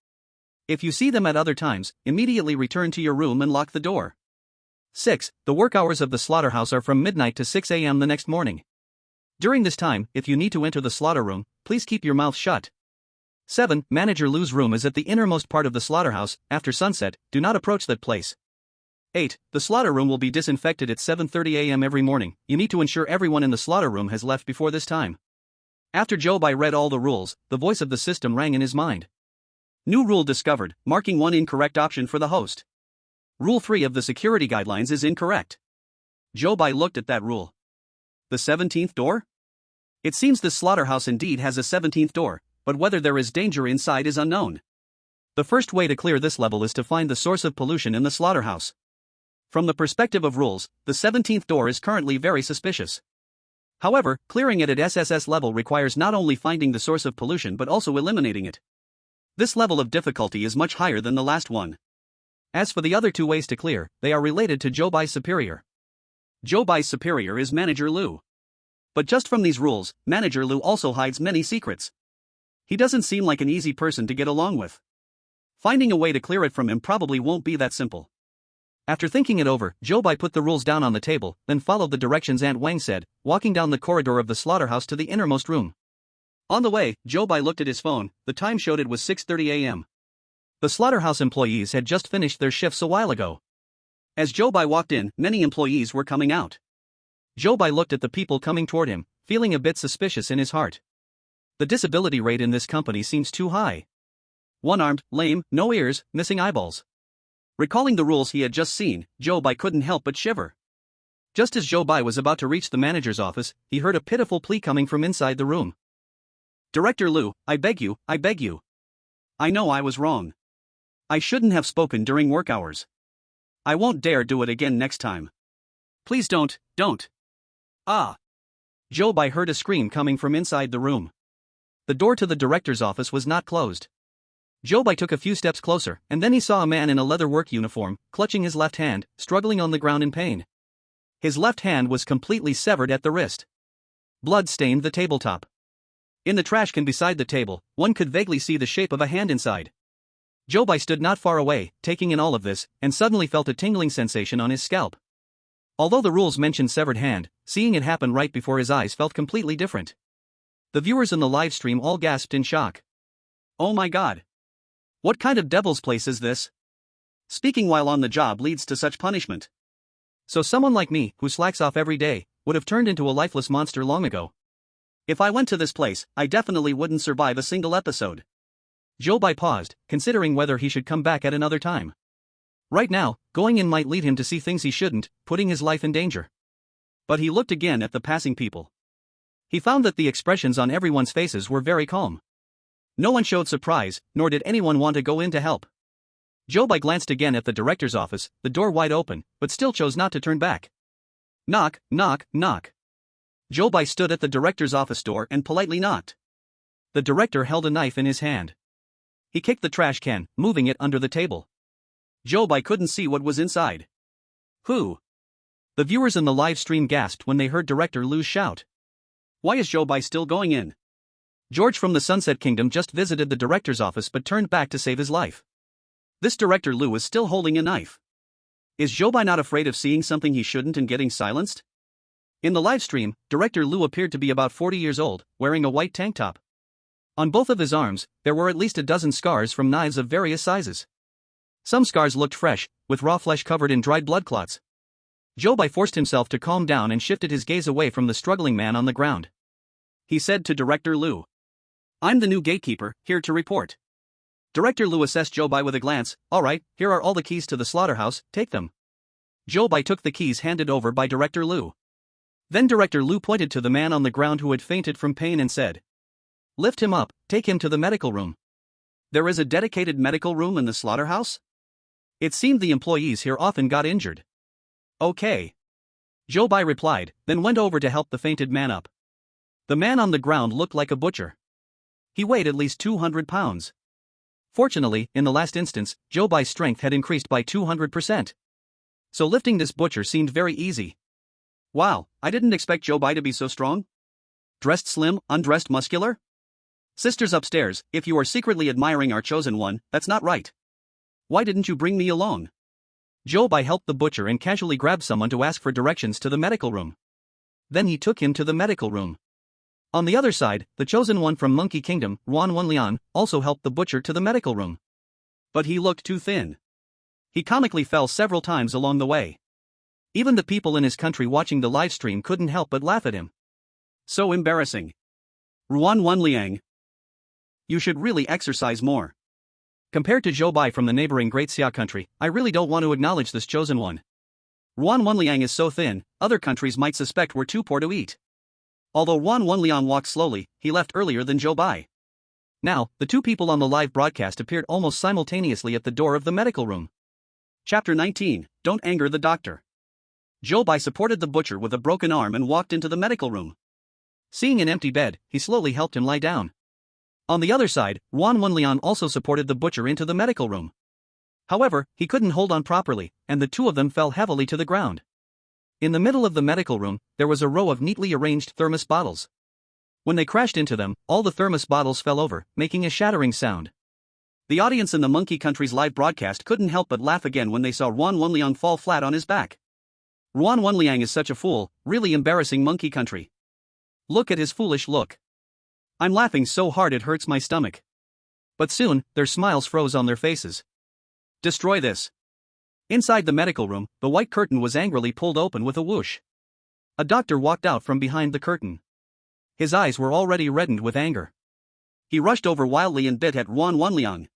If you see them at other times, immediately return to your room and lock the door. 6. The work hours of the slaughterhouse are from midnight to 6 a.m. the next morning. During this time, if you need to enter the slaughter room, please keep your mouth shut. 7. Manager Lu's room is at the innermost part of the slaughterhouse. After sunset, do not approach that place. 8. The slaughter room will be disinfected at 7:30 a.m. every morning. You need to ensure everyone in the slaughter room has left before this time. After Zhou Bai read all the rules, the voice of the system rang in his mind. New rule discovered, marking one incorrect option for the host. Rule 3 of the security guidelines is incorrect. Zhou Bai looked at that rule. The 17th door? It seems this slaughterhouse indeed has a 17th door, but whether there is danger inside is unknown. The first way to clear this level is to find the source of pollution in the slaughterhouse. From the perspective of rules, the 17th door is currently very suspicious. However, clearing it at SSS level requires not only finding the source of pollution but also eliminating it. This level of difficulty is much higher than the last one. As for the other two ways to clear, they are related to Zhou Bai's superior. Zhou Bai's superior is Manager Lu. But just from these rules, Manager Lu also hides many secrets. He doesn't seem like an easy person to get along with. Finding a way to clear it from him probably won't be that simple. After thinking it over, Zhou Bai put the rules down on the table, then followed the directions Aunt Wang said, walking down the corridor of the slaughterhouse to the innermost room. On the way, Zhou Bai looked at his phone. The time showed it was 6:30 a.m. The slaughterhouse employees had just finished their shifts a while ago. As Zhou Bai walked in, many employees were coming out. Zhou Bai looked at the people coming toward him, feeling a bit suspicious in his heart. The disability rate in this company seems too high. One-armed, lame, no ears, missing eyeballs. Recalling the rules he had just seen, Zhou Bai couldn't help but shiver. Just as Zhou Bai was about to reach the manager's office, he heard a pitiful plea coming from inside the room. Director Lu, I beg you, I beg you. I know I was wrong. I shouldn't have spoken during work hours. I won't dare do it again next time. Please don't. Ah! Zhou Bai heard a scream coming from inside the room. The door to the director's office was not closed. Zhou Bai took a few steps closer, and then he saw a man in a leather work uniform, clutching his left hand, struggling on the ground in pain. His left hand was completely severed at the wrist. Blood stained the tabletop. In the trash can beside the table, one could vaguely see the shape of a hand inside. Zhou Bai stood not far away, taking in all of this, and suddenly felt a tingling sensation on his scalp. Although the rules mentioned severed hand, seeing it happen right before his eyes felt completely different. The viewers in the live stream all gasped in shock. Oh my god! What kind of devil's place is this? Speaking while on the job leads to such punishment. So someone like me, who slacks off every day, would have turned into a lifeless monster long ago. If I went to this place, I definitely wouldn't survive a single episode. Zhou Bai paused, considering whether he should come back at another time. Right now, going in might lead him to see things he shouldn't, putting his life in danger. But he looked again at the passing people. He found that the expressions on everyone's faces were very calm. No one showed surprise, nor did anyone want to go in to help. Zhou Bai glanced again at the director's office, the door wide open, but still chose not to turn back. Knock, knock, knock. Zhou Bai stood at the director's office door and politely knocked. The director held a knife in his hand. He kicked the trash can, moving it under the table. Zhou Bai couldn't see what was inside. Who? The viewers in the live stream gasped when they heard Director Lu's shout. Why is Zhou Bai still going in? George from the Sunset Kingdom just visited the director's office but turned back to save his life. This Director Lu is still holding a knife. Is Zhou Bai not afraid of seeing something he shouldn't and getting silenced? In the live stream, Director Lu appeared to be about 40 years old, wearing a white tank top. On both of his arms, there were at least a dozen scars from knives of various sizes. Some scars looked fresh, with raw flesh covered in dried blood clots. Zhou Bai forced himself to calm down and shifted his gaze away from the struggling man on the ground. He said to Director Lu, I'm the new gatekeeper, here to report. Director Lu assessed Zhou Bai with a glance. All right, here are all the keys to the slaughterhouse, take them. Zhou Bai took the keys handed over by Director Lu. Then Director Lu pointed to the man on the ground who had fainted from pain and said, Lift him up, take him to the medical room. There is a dedicated medical room in the slaughterhouse? It seemed the employees here often got injured. Okay. Zhou Bai replied, then went over to help the fainted man up. The man on the ground looked like a butcher. He weighed at least 200 pounds. Fortunately, in the last instance, Zhou Bai's strength had increased by 200%. So lifting this butcher seemed very easy. Wow, I didn't expect Zhou Bai to be so strong. Dressed slim, undressed muscular? Sisters upstairs, if you are secretly admiring our chosen one, that's not right. Why didn't you bring me along? Zhou Bai helped the butcher and casually grabbed someone to ask for directions to the medical room. Then he took him to the medical room. On the other side, the chosen one from Monkey Kingdom, Ruan Wenlian, also helped the butcher to the medical room. But he looked too thin. He comically fell several times along the way. Even the people in his country watching the livestream couldn't help but laugh at him. So embarrassing. Ruan Wenliang. You should really exercise more. Compared to Zhou Bai from the neighboring Great Xia country, I really don't want to acknowledge this chosen one. Ruan Wenliang is so thin, other countries might suspect we're too poor to eat. Although Ruan Wenliang walked slowly, he left earlier than Zhou Bai. Now, the two people on the live broadcast appeared almost simultaneously at the door of the medical room. Chapter 19, Don't Anger the Doctor. Zhou Bai supported the butcher with a broken arm and walked into the medical room. Seeing an empty bed, he slowly helped him lie down. On the other side, Ruan Wenlian also supported the butcher into the medical room. However, he couldn't hold on properly, and the two of them fell heavily to the ground. In the middle of the medical room, there was a row of neatly arranged thermos bottles. When they crashed into them, all the thermos bottles fell over, making a shattering sound. The audience in the Monkey Country's live broadcast couldn't help but laugh again when they saw Ruan Wenliang fall flat on his back. Ruan Wenliang is such a fool, really embarrassing Monkey Country. Look at his foolish look. I'm laughing so hard it hurts my stomach. But soon, their smiles froze on their faces. Destroy this. Inside the medical room, the white curtain was angrily pulled open with a whoosh. A doctor walked out from behind the curtain. His eyes were already reddened with anger. He rushed over wildly and bit at Ruan Wenliang.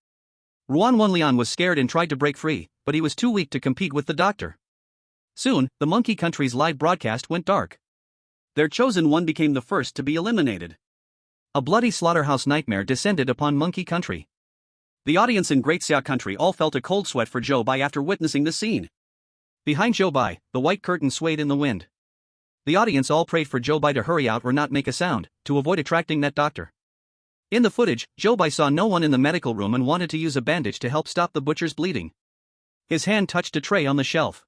Ruan Wenliang was scared and tried to break free, but he was too weak to compete with the doctor. Soon, the Monkey Country's live broadcast went dark. Their chosen one became the first to be eliminated. A bloody slaughterhouse nightmare descended upon Monkey Country. The audience in Great Xia Country all felt a cold sweat for Zhou Bai after witnessing the scene. Behind Zhou Bai, the white curtain swayed in the wind. The audience all prayed for Zhou Bai to hurry out or not make a sound, to avoid attracting that doctor. In the footage, Zhou Bai saw no one in the medical room and wanted to use a bandage to help stop the butcher's bleeding. His hand touched a tray on the shelf.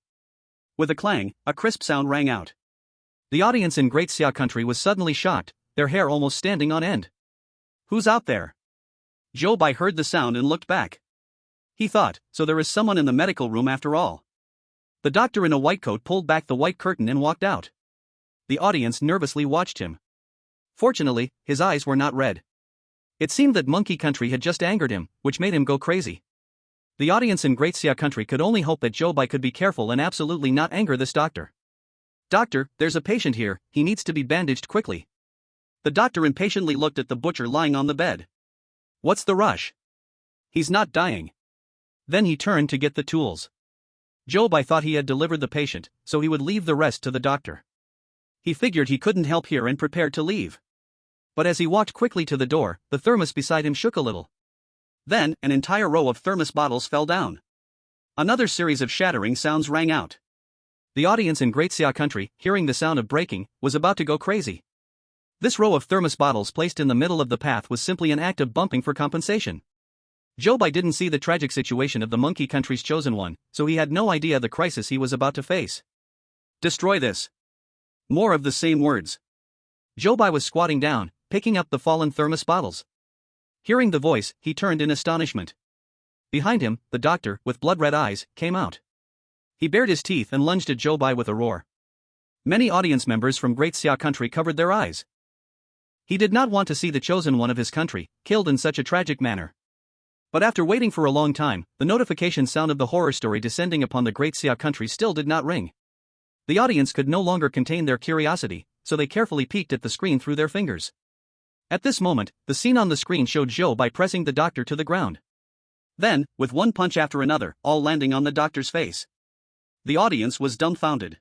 With a clang, a crisp sound rang out. The audience in Great Xia Country was suddenly shocked, their hair almost standing on end. Who's out there? Zhou Bai heard the sound and looked back. He thought, so there is someone in the medical room after all. The doctor in a white coat pulled back the white curtain and walked out. The audience nervously watched him. Fortunately, his eyes were not red. It seemed that Monkey Country had just angered him, which made him go crazy. The audience in Great Xia Country could only hope that Zhou Bai could be careful and absolutely not anger this doctor. Doctor, there's a patient here, he needs to be bandaged quickly. The doctor impatiently looked at the butcher lying on the bed. What's the rush? He's not dying. Then he turned to get the tools. Zhou Bai thought he had delivered the patient, so he would leave the rest to the doctor. He figured he couldn't help here and prepared to leave. But as he walked quickly to the door, the thermos beside him shook a little. Then, an entire row of thermos bottles fell down. Another series of shattering sounds rang out. The audience in Great Xia Country, hearing the sound of breaking, was about to go crazy. This row of thermos bottles placed in the middle of the path was simply an act of bumping for compensation. Zhou Bai didn't see the tragic situation of the Monkey Country's chosen one, so he had no idea the crisis he was about to face. Destroy this. More of the same words. Zhou Bai was squatting down, picking up the fallen thermos bottles. Hearing the voice, he turned in astonishment. Behind him, the doctor, with blood-red eyes, came out. He bared his teeth and lunged at Zhou Bai with a roar. Many audience members from Great Xia Country covered their eyes. He did not want to see the chosen one of his country killed in such a tragic manner. But after waiting for a long time, the notification sound of the horror story descending upon the Great Xia Country still did not ring. The audience could no longer contain their curiosity, so they carefully peeked at the screen through their fingers. At this moment, the scene on the screen showed Zhou Bai pressing the doctor to the ground. Then, with one punch after another, all landing on the doctor's face. The audience was dumbfounded.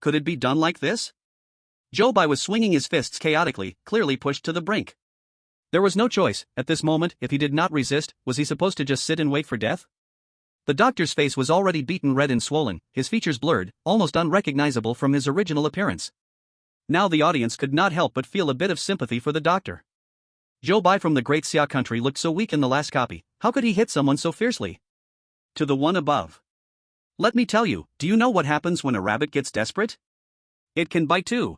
Could it be done like this? Zhou Bai was swinging his fists chaotically, clearly pushed to the brink. There was no choice, at this moment. If he did not resist, was he supposed to just sit and wait for death? The doctor's face was already beaten red and swollen, his features blurred, almost unrecognizable from his original appearance. Now the audience could not help but feel a bit of sympathy for the doctor. Zhou Bai from the Great Xia Country looked so weak in the last copy, how could he hit someone so fiercely? To the one above. Let me tell you, do you know what happens when a rabbit gets desperate? It can bite too.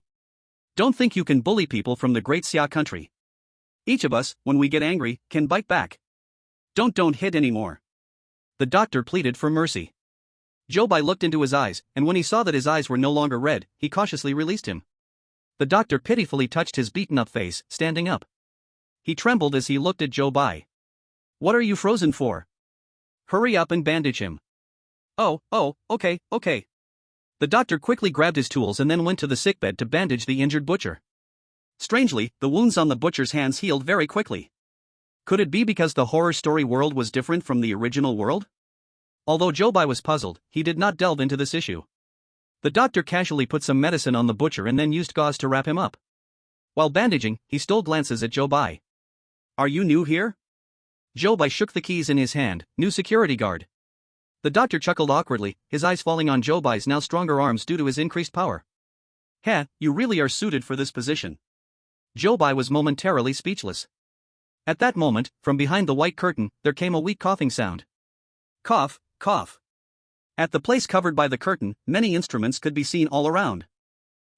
Don't think you can bully people from the Great Xia Country. Each of us, when we get angry, can bite back. Don't hit anymore. The doctor pleaded for mercy. Zhou Bai looked into his eyes, and when he saw that his eyes were no longer red, he cautiously released him. The doctor pitifully touched his beaten-up face, standing up. He trembled as he looked at Zhou Bai. "What are you frozen for? Hurry up and bandage him." Oh, okay. The doctor quickly grabbed his tools and then went to the sickbed to bandage the injured butcher. Strangely, the wounds on the butcher's hands healed very quickly. Could it be because the horror story world was different from the original world? Although Zhou Bai was puzzled, he did not delve into this issue. The doctor casually put some medicine on the butcher and then used gauze to wrap him up. While bandaging, he stole glances at Zhou Bai. "Are you new here?" Zhou Bai shook the keys in his hand. "New security guard." The doctor chuckled awkwardly, his eyes falling on Zhou Bai's now stronger arms due to his increased power. "Heh, you really are suited for this position." Zhou Bai was momentarily speechless. At that moment, from behind the white curtain, there came a weak coughing sound. Cough, cough. At the place covered by the curtain, many instruments could be seen all around.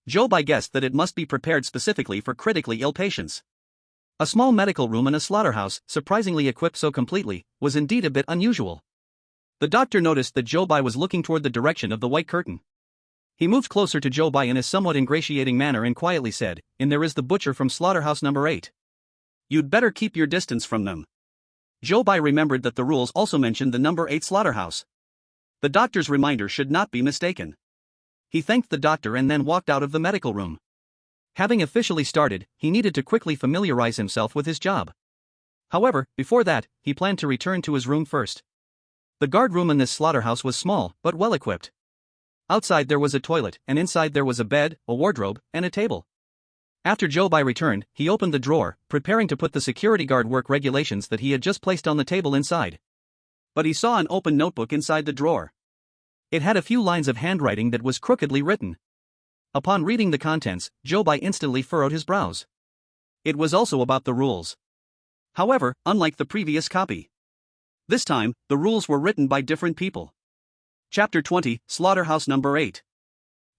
Zhou Bai guessed that it must be prepared specifically for critically ill patients. A small medical room in a slaughterhouse, surprisingly equipped so completely, was indeed a bit unusual. The doctor noticed that Zhou Bai was looking toward the direction of the white curtain. He moved closer to Zhou Bai in a somewhat ingratiating manner and quietly said, "In there is the butcher from slaughterhouse number 8. You'd better keep your distance from them." Zhou Bai remembered that the rules also mentioned the number 8 slaughterhouse. The doctor's reminder should not be mistaken. He thanked the doctor and then walked out of the medical room. Having officially started, he needed to quickly familiarize himself with his job. However, before that, he planned to return to his room first. The guard room in this slaughterhouse was small, but well equipped. Outside there was a toilet, and inside there was a bed, a wardrobe, and a table. After Zhou Bai returned, he opened the drawer, preparing to put the security guard work regulations that he had just placed on the table inside. But he saw an open notebook inside the drawer. It had a few lines of handwriting that was crookedly written. Upon reading the contents, Zhou Bai instantly furrowed his brows. It was also about the rules. However, unlike the previous copy, this time, the rules were written by different people. Chapter 20, Slaughterhouse Number 8.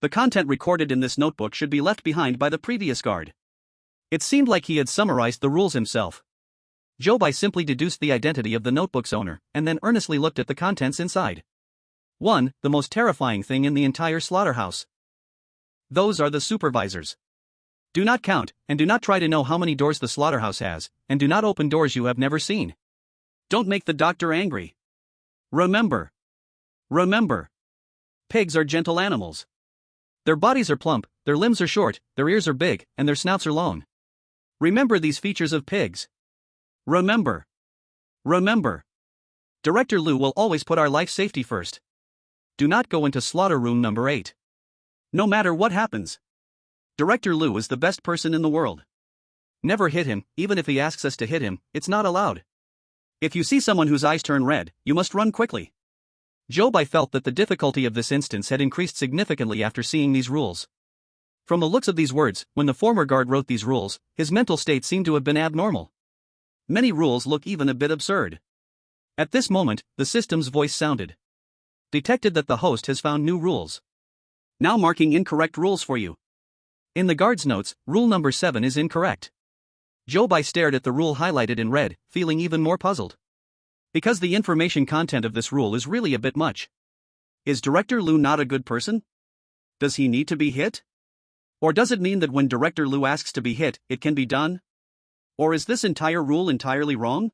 The content recorded in this notebook should be left behind by the previous guard. It seemed like he had summarized the rules himself. Zhou Bai simply deduced the identity of the notebook's owner, and then earnestly looked at the contents inside. 1. The most terrifying thing in the entire slaughterhouse. Those are the supervisors. Do not count, and do not try to know how many doors the slaughterhouse has, and do not open doors you have never seen. Don't make the doctor angry. Remember. Pigs are gentle animals. Their bodies are plump, their limbs are short, their ears are big, and their snouts are long. Remember these features of pigs. Remember. Director Liu will always put our life safety first. Do not go into slaughter room number 8. No matter what happens. Director Liu is the best person in the world. Never hit him, even if he asks us to hit him, it's not allowed. If you see someone whose eyes turn red, you must run quickly. Zhou Bai felt that the difficulty of this instance had increased significantly after seeing these rules. From the looks of these words, when the former guard wrote these rules, his mental state seemed to have been abnormal. Many rules look even a bit absurd. At this moment, the system's voice sounded. Detected that the host has found new rules. Now marking incorrect rules for you. In the guard's notes, rule number 7 is incorrect. Zhou Bai stared at the rule highlighted in red, feeling even more puzzled. Because the information content of this rule is really a bit much. Is Director Liu not a good person? Does he need to be hit? Or does it mean that when Director Liu asks to be hit, it can be done? Or is this entire rule entirely wrong?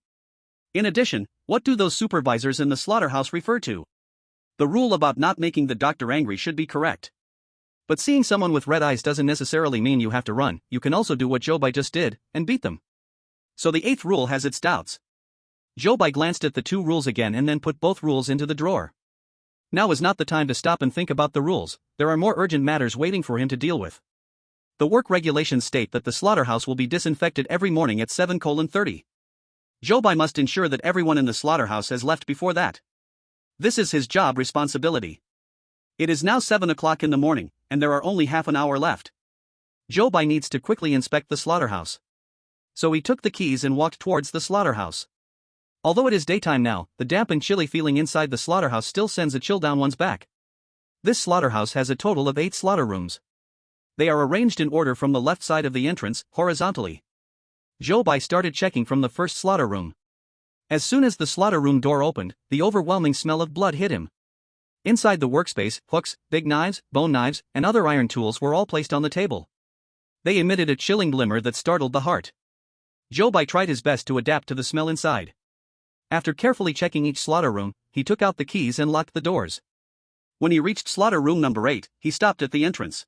In addition, what do those supervisors in the slaughterhouse refer to? The rule about not making the doctor angry should be correct. But seeing someone with red eyes doesn't necessarily mean you have to run, you can also do what Zhou Bai just did, and beat them. So the 8th rule has its doubts. Zhou Bai glanced at the 2 rules again and then put both rules into the drawer. Now is not the time to stop and think about the rules, there are more urgent matters waiting for him to deal with. The work regulations state that the slaughterhouse will be disinfected every morning at 7:30. Zhou Bai must ensure that everyone in the slaughterhouse has left before that. This is his job responsibility. It is now 7 o'clock in the morning, and there are only half an hour left. Zhou Bai needs to quickly inspect the slaughterhouse. So he took the keys and walked towards the slaughterhouse. Although it is daytime now, the damp and chilly feeling inside the slaughterhouse still sends a chill down one's back. This slaughterhouse has a total of 8 slaughter rooms. They are arranged in order from the left side of the entrance, horizontally. Zhou Bai started checking from the first slaughter room. As soon as the slaughter room door opened, the overwhelming smell of blood hit him. Inside the workspace, hooks, big knives, bone knives, and other iron tools were all placed on the table. They emitted a chilling glimmer that startled the heart. Zhou Bai tried his best to adapt to the smell inside. After carefully checking each slaughter room, he took out the keys and locked the doors. When he reached slaughter room number 8, he stopped at the entrance.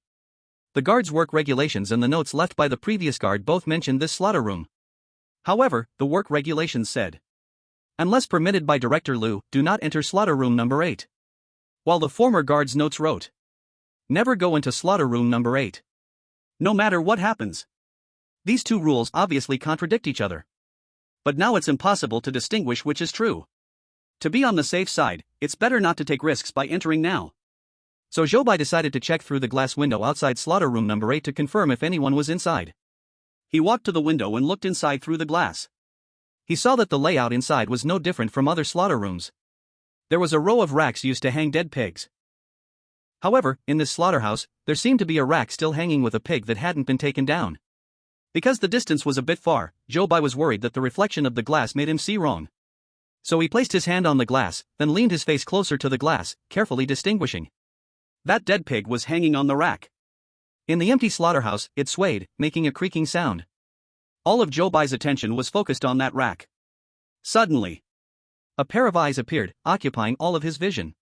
The guard's work regulations and the notes left by the previous guard both mentioned this slaughter room. However, the work regulations said, "Unless permitted by Director Liu, do not enter slaughter room number 8. While the former guard's notes wrote, "Never go into slaughter room number 8. No matter what happens." These two rules obviously contradict each other. But now it's impossible to distinguish which is true. To be on the safe side, it's better not to take risks by entering now. So Zhou Bai decided to check through the glass window outside slaughter room number 8 to confirm if anyone was inside. He walked to the window and looked inside through the glass. He saw that the layout inside was no different from other slaughter rooms. There was a row of racks used to hang dead pigs. However, in this slaughterhouse, there seemed to be a rack still hanging with a pig that hadn't been taken down. Because the distance was a bit far, Zhou Bai was worried that the reflection of the glass made him see wrong. So he placed his hand on the glass, then leaned his face closer to the glass, carefully distinguishing. That dead pig was hanging on the rack. In the empty slaughterhouse, it swayed, making a creaking sound. All of Zhou Bai's attention was focused on that rack. Suddenly, a pair of eyes appeared, occupying all of his vision.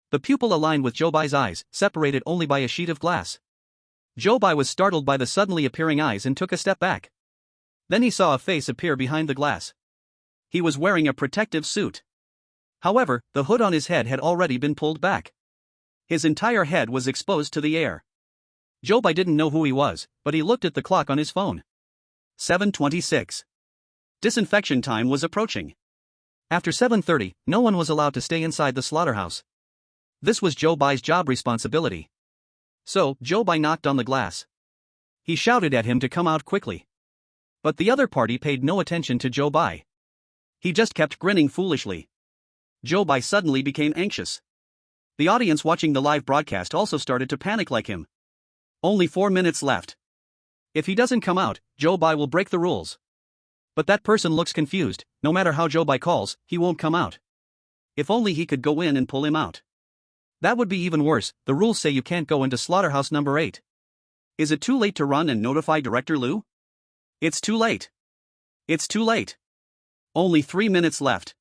The pupil aligned with Zhou Bai's eyes, separated only by a sheet of glass. Zhou Bai was startled by the suddenly appearing eyes and took a step back. Then he saw a face appear behind the glass. He was wearing a protective suit. However, the hood on his head had already been pulled back. His entire head was exposed to the air. Zhou Bai didn't know who he was, but he looked at the clock on his phone. 7:26. Disinfection time was approaching. After 7:30, no one was allowed to stay inside the slaughterhouse. This was Zhou Bai's job responsibility. So, Zhou Bai knocked on the glass. He shouted at him to come out quickly. But the other party paid no attention to Zhou Bai. He just kept grinning foolishly. Zhou Bai suddenly became anxious. The audience watching the live broadcast also started to panic like him. Only 4 minutes left. If he doesn't come out, Zhou Bai will break the rules. But that person looks confused. No matter how Zhou Bai calls, he won't come out. If only he could go in and pull him out. That would be even worse. The rules say you can't go into slaughterhouse number 8. Is it too late to run and notify Director Liu? It's too late. It's too late. Only 3 minutes left.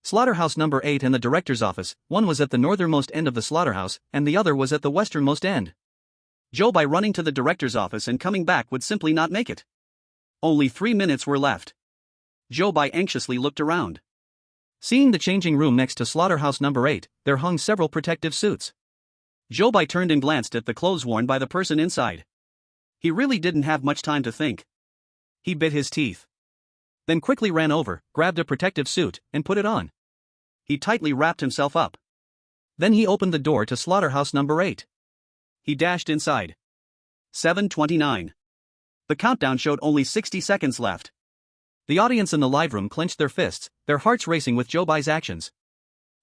Slaughterhouse number 8 and the director's office, one was at the northernmost end of the slaughterhouse, and the other was at the westernmost end. Zhou Bai running to the director's office and coming back would simply not make it. Only 3 minutes were left. Zhou Bai anxiously looked around. Seeing the changing room next to slaughterhouse number 8, there hung several protective suits. Zhou Bai turned and glanced at the clothes worn by the person inside. He really didn't have much time to think. He bit his teeth. Then quickly ran over, grabbed a protective suit, and put it on. He tightly wrapped himself up. Then he opened the door to slaughterhouse number 8. He dashed inside. 7:29. The countdown showed only 60 seconds left. The audience in the live room clenched their fists, their hearts racing with Zhou Bai's actions.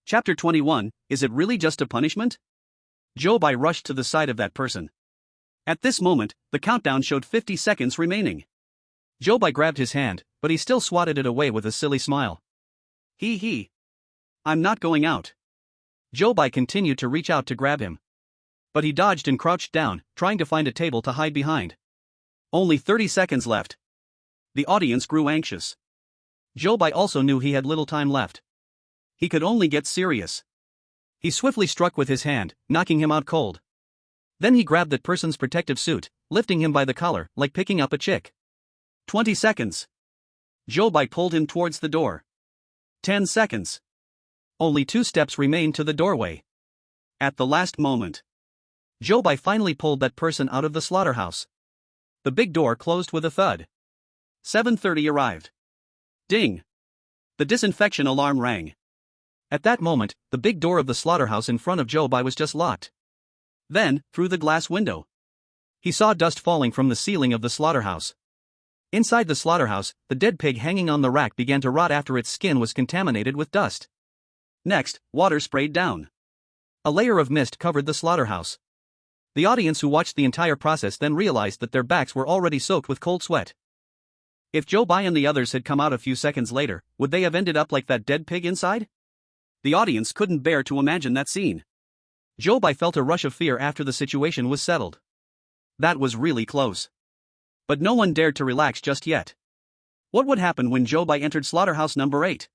Chapter 21, Is it really just a punishment? Zhou Bai rushed to the side of that person. At this moment, the countdown showed 50 seconds remaining. Zhou Bai grabbed his hand, but he still swatted it away with a silly smile. He. I'm not going out. Zhou Bai continued to reach out to grab him. But he dodged and crouched down, trying to find a table to hide behind. Only 30 seconds left. The audience grew anxious. Zhou Bai also knew he had little time left. He could only get serious. He swiftly struck with his hand, knocking him out cold. Then he grabbed that person's protective suit, lifting him by the collar, like picking up a chick. 20 seconds. Zhou Bai pulled him towards the door. 10 seconds. Only 2 steps remained to the doorway. At the last moment, Zhou Bai finally pulled that person out of the slaughterhouse. The big door closed with a thud. 7:30 arrived. Ding! The disinfection alarm rang. At that moment, the big door of the slaughterhouse in front of Zhou Bai was just locked. Then, through the glass window, he saw dust falling from the ceiling of the slaughterhouse. Inside the slaughterhouse, the dead pig hanging on the rack began to rot after its skin was contaminated with dust. Next, water sprayed down. A layer of mist covered the slaughterhouse. The audience who watched the entire process then realized that their backs were already soaked with cold sweat. If Zhou Bai and the others had come out a few seconds later, would they have ended up like that dead pig inside? The audience couldn't bear to imagine that scene. Zhou Bai felt a rush of fear after the situation was settled. That was really close. But no one dared to relax just yet. What would happen when Zhou Bai entered slaughterhouse number 8?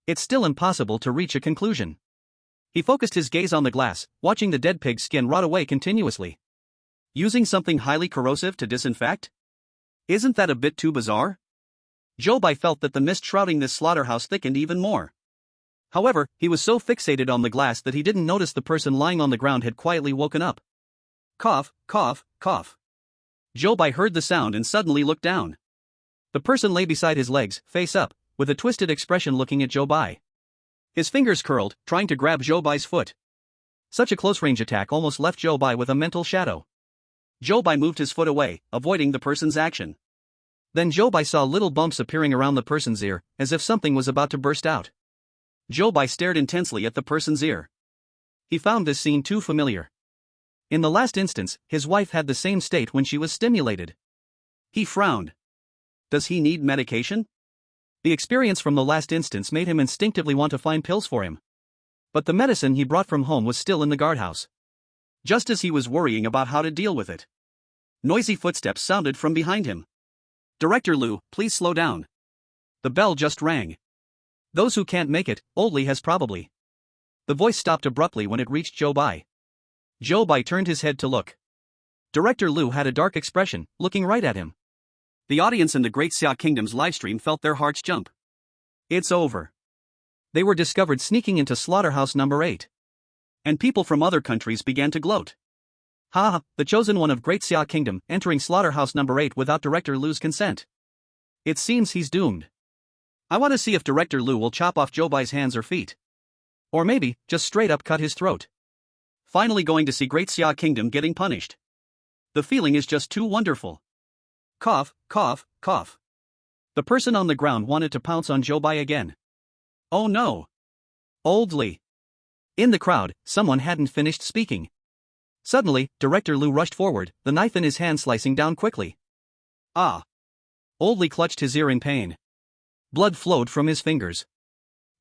It's still impossible to reach a conclusion. He focused his gaze on the glass, watching the dead pig's skin rot away continuously. Using something highly corrosive to disinfect? Isn't that a bit too bizarre? Zhou Bai felt that the mist shrouding this slaughterhouse thickened even more. However, he was so fixated on the glass that he didn't notice the person lying on the ground had quietly woken up. Cough, cough, cough. Zhou Bai heard the sound and suddenly looked down. The person lay beside his legs, face up, with a twisted expression looking at Zhou Bai. His fingers curled, trying to grab Zhou Bai's foot. Such a close-range attack almost left Zhou Bai with a mental shadow. Zhou Bai moved his foot away, avoiding the person's action. Then Zhou Bai saw little bumps appearing around the person's ear, as if something was about to burst out. Zhou Bai stared intensely at the person's ear. He found this scene too familiar. In the last instance, his wife had the same state when she was stimulated. He frowned. Does he need medication? The experience from the last instance made him instinctively want to find pills for him. But the medicine he brought from home was still in the guardhouse. Just as he was worrying about how to deal with it, noisy footsteps sounded from behind him. Director Liu, please slow down. The bell just rang. Those who can't make it, Oldly has probably. The voice stopped abruptly when it reached Zhou Bai. Zhou Bai turned his head to look. Director Liu had a dark expression, looking right at him. The audience in the Great Xia Kingdom's livestream felt their hearts jump. It's over. They were discovered sneaking into slaughterhouse number 8. And people from other countries began to gloat. Ha, the chosen one of Great Xia Kingdom entering slaughterhouse number 8 without Director Liu's consent. It seems he's doomed. I want to see if Director Liu will chop off Zhou Bai's hands or feet. Or maybe, just straight up cut his throat. Finally going to see Great Xia Kingdom getting punished. The feeling is just too wonderful. Cough, cough, cough. The person on the ground wanted to pounce on Zhou Bai again. Oh no. Oldly. In the crowd, someone hadn't finished speaking. Suddenly, Director Liu rushed forward, the knife in his hand slicing down quickly. Ah. Oldly clutched his ear in pain. Blood flowed from his fingers.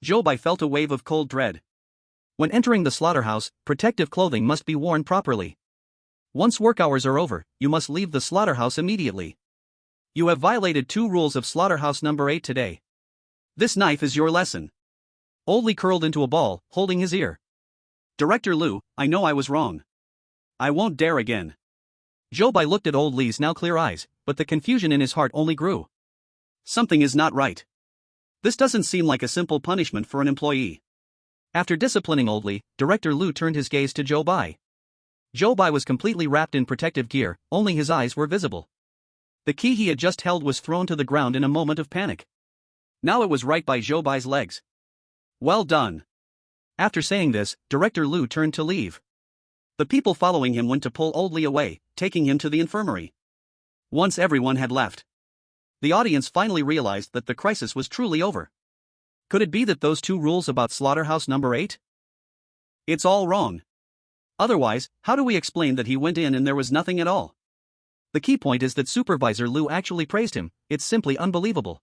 Zhou Bai felt a wave of cold dread. When entering the slaughterhouse, protective clothing must be worn properly. Once work hours are over, you must leave the slaughterhouse immediately. You have violated 2 rules of slaughterhouse number 8 today. This knife is your lesson. Oldly curled into a ball, holding his ear. Director Liu, I know I was wrong. I won't dare again. Zhou Bai looked at Old Li's now clear eyes, but the confusion in his heart only grew. Something is not right. This doesn't seem like a simple punishment for an employee. After disciplining Old Li, Director Liu turned his gaze to Zhou Bai. Zhou Bai was completely wrapped in protective gear, only his eyes were visible. The key he had just held was thrown to the ground in a moment of panic. Now it was right by Zhou Bai's legs. Well done. After saying this, Director Liu turned to leave. The people following him went to pull Old Li away, taking him to the infirmary. Once everyone had left, the audience finally realized that the crisis was truly over. Could it be that those 2 rules about slaughterhouse number 8? It's all wrong. Otherwise, how do we explain that he went in and there was nothing at all? The key point is that Supervisor Liu actually praised him. It's simply unbelievable.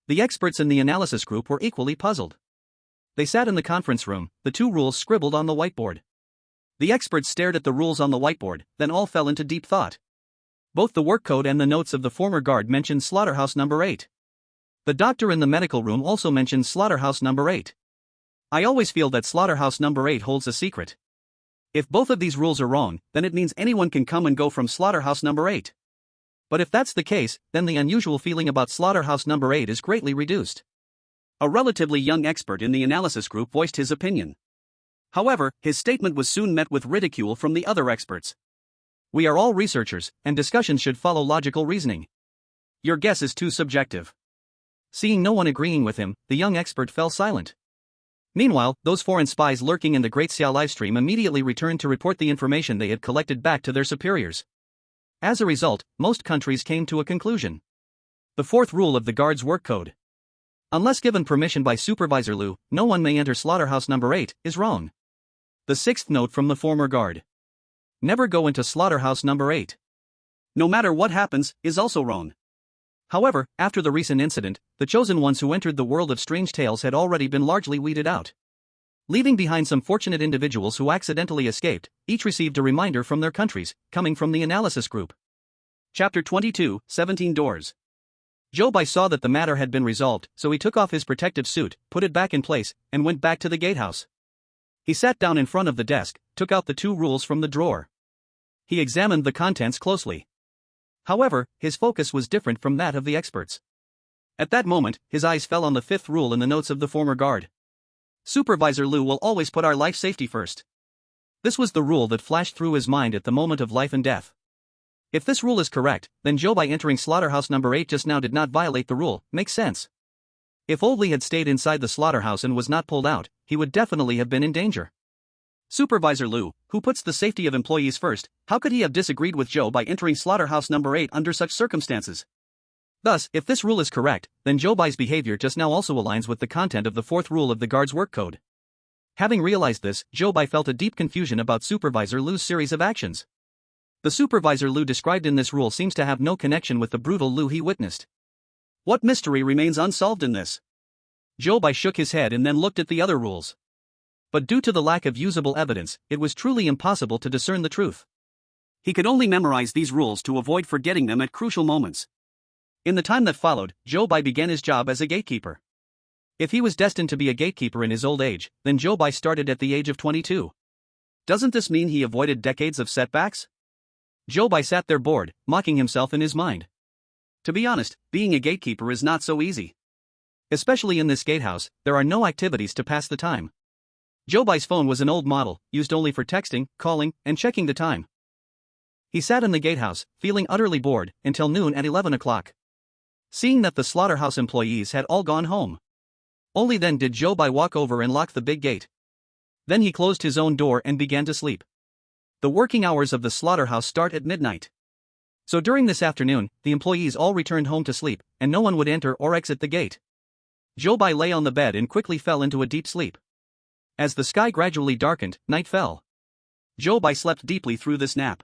The experts in the analysis group were equally puzzled. They sat in the conference room, the 2 rules scribbled on the whiteboard. The experts stared at the rules on the whiteboard, then all fell into deep thought. Both the work code and the notes of the former guard mentioned slaughterhouse number 8. The doctor in the medical room also mentioned slaughterhouse number 8. I always feel that slaughterhouse number 8 holds a secret. If both of these rules are wrong, then it means anyone can come and go from slaughterhouse number 8. But if that's the case, then the unusual feeling about slaughterhouse number 8 is greatly reduced. A relatively young expert in the analysis group voiced his opinion. However, his statement was soon met with ridicule from the other experts. We are all researchers, and discussions should follow logical reasoning. Your guess is too subjective. Seeing no one agreeing with him, the young expert fell silent. Meanwhile, those foreign spies lurking in the Great Xia livestream immediately returned to report the information they had collected back to their superiors. As a result, most countries came to a conclusion. The 4th rule of the guard's work code, unless given permission by Supervisor Liu, no one may enter slaughterhouse number 8, is wrong. The 6th note from the former guard, never go into slaughterhouse number 8. No matter what happens, is also wrong. However, after the recent incident, the chosen ones who entered the world of strange tales had already been largely weeded out. Leaving behind some fortunate individuals who accidentally escaped, each received a reminder from their countries, coming from the analysis group. Chapter 22, 17 Doors. Zhou Bai saw that the matter had been resolved, so he took off his protective suit, put it back in place, and went back to the gatehouse. He sat down in front of the desk, took out the 2 rules from the drawer. He examined the contents closely. However, his focus was different from that of the experts. At that moment, his eyes fell on the 5th rule in the notes of the former guard. Supervisor Liu will always put our life safety first. This was the rule that flashed through his mind at the moment of life and death. If this rule is correct, then Zhou Bai entering slaughterhouse number 8 just now did not violate the rule. Makes sense. If Old Li had stayed inside the slaughterhouse and was not pulled out, he would definitely have been in danger. Supervisor Liu, who puts the safety of employees first, how could he have disagreed with Zhou Bai entering slaughterhouse number 8 under such circumstances? Thus, if this rule is correct, then Zhou Bai's behavior just now also aligns with the content of the 4th rule of the guard's work code. Having realized this, Zhou Bai felt a deep confusion about Supervisor Liu's series of actions. The Supervisor Liu described in this rule seems to have no connection with the brutal Liu he witnessed. What mystery remains unsolved in this? Zhou Bai shook his head and then looked at the other rules. But due to the lack of usable evidence, it was truly impossible to discern the truth. He could only memorize these rules to avoid forgetting them at crucial moments. In the time that followed, Zhou Bai began his job as a gatekeeper. If he was destined to be a gatekeeper in his old age, then Zhou Bai started at the age of 22. Doesn't this mean he avoided decades of setbacks? Zhou Bai sat there bored, mocking himself in his mind. To be honest, being a gatekeeper is not so easy. Especially in this gatehouse, there are no activities to pass the time. Zhou Bai's phone was an old model, used only for texting, calling, and checking the time. He sat in the gatehouse, feeling utterly bored, until noon at 11 o'clock. Seeing that the slaughterhouse employees had all gone home. Only then did Zhou Bai walk over and lock the big gate. Then he closed his own door and began to sleep. The working hours of the slaughterhouse start at midnight. So during this afternoon, the employees all returned home to sleep, and no one would enter or exit the gate. Zhou Bai lay on the bed and quickly fell into a deep sleep. As the sky gradually darkened, night fell. Zhou Bai slept deeply through this nap.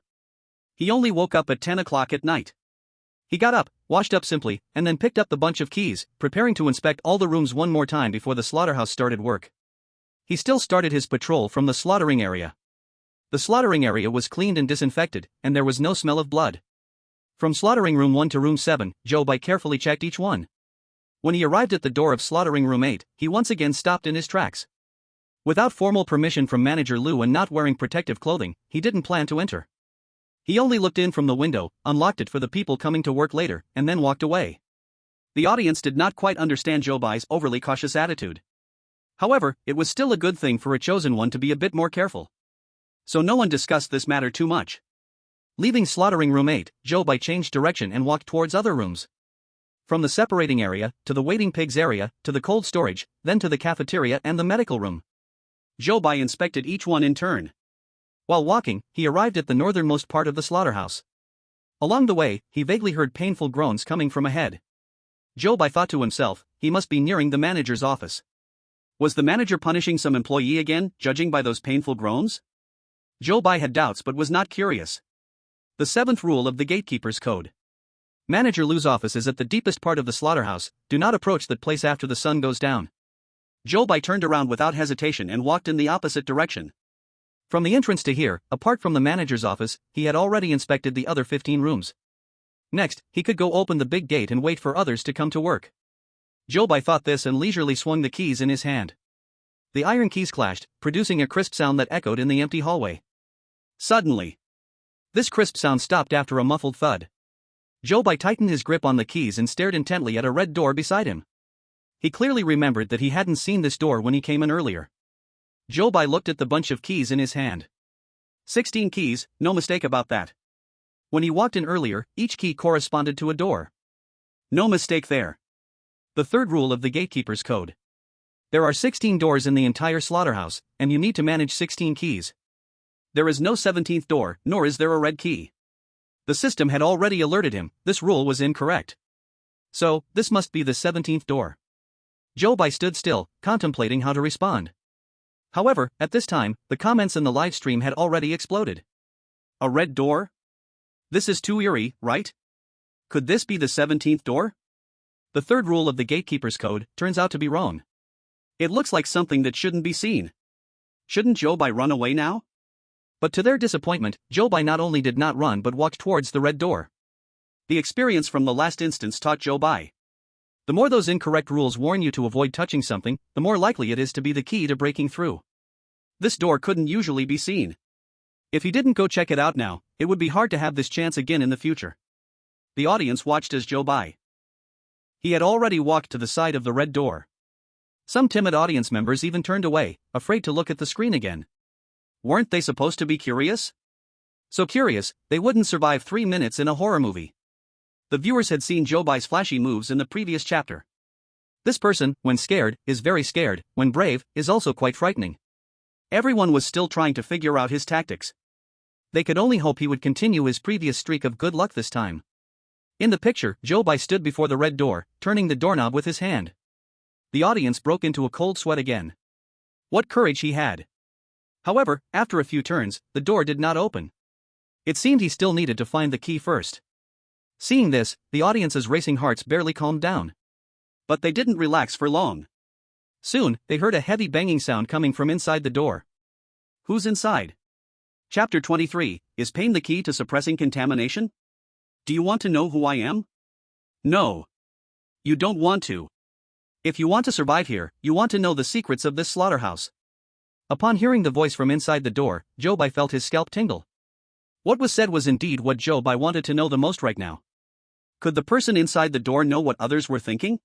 He only woke up at 10 o'clock at night. He got up, washed up simply, and then picked up the bunch of keys, preparing to inspect all the rooms one more time before the slaughterhouse started work. He still started his patrol from the slaughtering area. The slaughtering area was cleaned and disinfected, and there was no smell of blood. From slaughtering room 1 to room 7, Zhou Bai carefully checked each one. When he arrived at the door of slaughtering room 8, he once again stopped in his tracks. Without formal permission from Manager Liu and not wearing protective clothing, he didn't plan to enter. He only looked in from the window, unlocked it for the people coming to work later, and then walked away. The audience did not quite understand Zhou Bai's overly cautious attitude. However, it was still a good thing for a chosen one to be a bit more careful. So no one discussed this matter too much. Leaving slaughtering room 8, Zhou Bai changed direction and walked towards other rooms. From the separating area, to the waiting pigs area, to the cold storage, then to the cafeteria and the medical room. Zhou Bai inspected each one in turn. While walking, he arrived at the northernmost part of the slaughterhouse. Along the way, he vaguely heard painful groans coming from ahead. Zhou Bai thought to himself, he must be nearing the manager's office. Was the manager punishing some employee again, judging by those painful groans? Zhou Bai had doubts but was not curious. The 7th rule of the gatekeeper's code. Manager Liu's office is at the deepest part of the slaughterhouse. Do not approach that place after the sun goes down. Zhou Bai turned around without hesitation and walked in the opposite direction. From the entrance to here, apart from the manager's office, he had already inspected the other 15 rooms. Next, he could go open the big gate and wait for others to come to work. Zhou Bai thought this and leisurely swung the keys in his hand. The iron keys clashed, producing a crisp sound that echoed in the empty hallway. Suddenly, this crisp sound stopped after a muffled thud. Zhou Bai tightened his grip on the keys and stared intently at a red door beside him. He clearly remembered that he hadn't seen this door when he came in earlier. Zhou Bai looked at the bunch of keys in his hand. 16 keys, no mistake about that. When he walked in earlier, each key corresponded to a door. No mistake there. The 3rd rule of the gatekeeper's code. There are 16 doors in the entire slaughterhouse, and you need to manage 16 keys. There is no 17th door, nor is there a red key. The system had already alerted him, this rule was incorrect. So, this must be the 17th door. Zhou Bai stood still, contemplating how to respond. However, at this time, the comments in the live stream had already exploded. A red door? This is too eerie, right? Could this be the 17th door? The 3rd rule of the gatekeeper's code turns out to be wrong. It looks like something that shouldn't be seen. Shouldn't Zhou Bai run away now? But to their disappointment, Zhou Bai not only did not run but walked towards the red door. The experience from the last instance taught Zhou Bai. The more those incorrect rules warn you to avoid touching something, the more likely it is to be the key to breaking through. This door couldn't usually be seen. If he didn't go check it out now, it would be hard to have this chance again in the future. The audience watched as Zhou Bai. He had already walked to the side of the red door. Some timid audience members even turned away, afraid to look at the screen again. Weren't they supposed to be curious? So curious, they wouldn't survive 3 minutes in a horror movie. The viewers had seen Zhou Bai's flashy moves in the previous chapter. This person, when scared, is very scared, when brave, is also quite frightening. Everyone was still trying to figure out his tactics. They could only hope he would continue his previous streak of good luck this time. In the picture, Zhou Bai stood before the red door, turning the doorknob with his hand. The audience broke into a cold sweat again. What courage he had! However, after a few turns, the door did not open. It seemed he still needed to find the key first. Seeing this, the audience's racing hearts barely calmed down. But they didn't relax for long. Soon, they heard a heavy banging sound coming from inside the door. Who's inside? Chapter 23, Is Pain the Key to Suppressing Contamination? Do you want to know who I am? No. You don't want to. If you want to survive here, you want to know the secrets of this slaughterhouse. Upon hearing the voice from inside the door, Zhou Bai felt his scalp tingle. What was said was indeed what Zhou Bai wanted to know the most right now. Could the person inside the door know what others were thinking?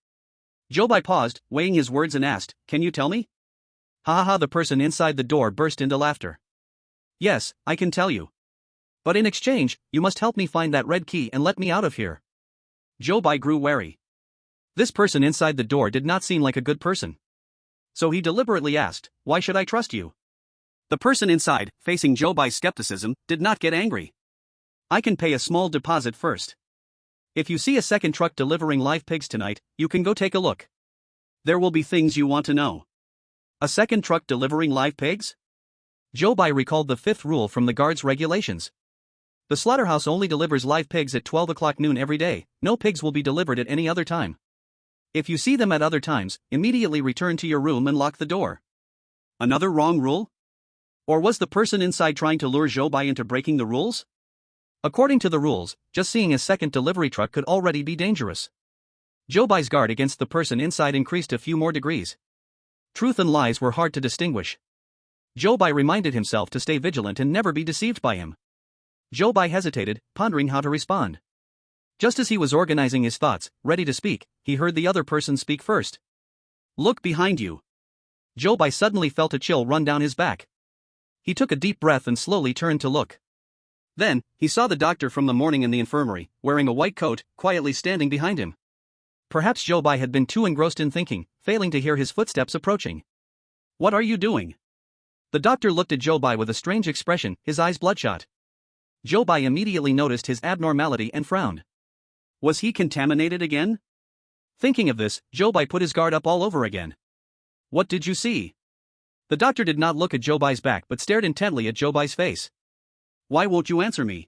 Zhou Bai paused, weighing his words and asked, "Can you tell me?" Ha ha ha! The person inside the door burst into laughter. "Yes, I can tell you. But in exchange, you must help me find that red key and let me out of here." Zhou Bai grew wary. This person inside the door did not seem like a good person. So he deliberately asked, "Why should I trust you?" The person inside, facing Zhou Bai's skepticism, did not get angry. "I can pay a small deposit first. If you see a second truck delivering live pigs tonight, you can go take a look. There will be things you want to know." A second truck delivering live pigs? Zhou Bai recalled the 5th rule from the guard's regulations. The slaughterhouse only delivers live pigs at 12 o'clock noon every day. No pigs will be delivered at any other time. If you see them at other times, immediately return to your room and lock the door. Another wrong rule? Or was the person inside trying to lure Zhou Bai into breaking the rules? According to the rules, just seeing a second delivery truck could already be dangerous. Zhou Bai's guard against the person inside increased a few more degrees. Truth and lies were hard to distinguish. Zhou Bai reminded himself to stay vigilant and never be deceived by him. Zhou Bai hesitated, pondering how to respond. Just as he was organizing his thoughts, ready to speak, he heard the other person speak first. "Look behind you." Zhou Bai suddenly felt a chill run down his back. He took a deep breath and slowly turned to look. Then, he saw the doctor from the morning in the infirmary, wearing a white coat, quietly standing behind him. Perhaps Zhou Bai had been too engrossed in thinking, failing to hear his footsteps approaching. "What are you doing?" The doctor looked at Zhou Bai with a strange expression, his eyes bloodshot. Zhou Bai immediately noticed his abnormality and frowned. Was he contaminated again? Thinking of this, Zhou Bai put his guard up all over again. "What did you see?" The doctor did not look at Zhou Bai's back but stared intently at Zhou Bai's face. "Why won't you answer me?"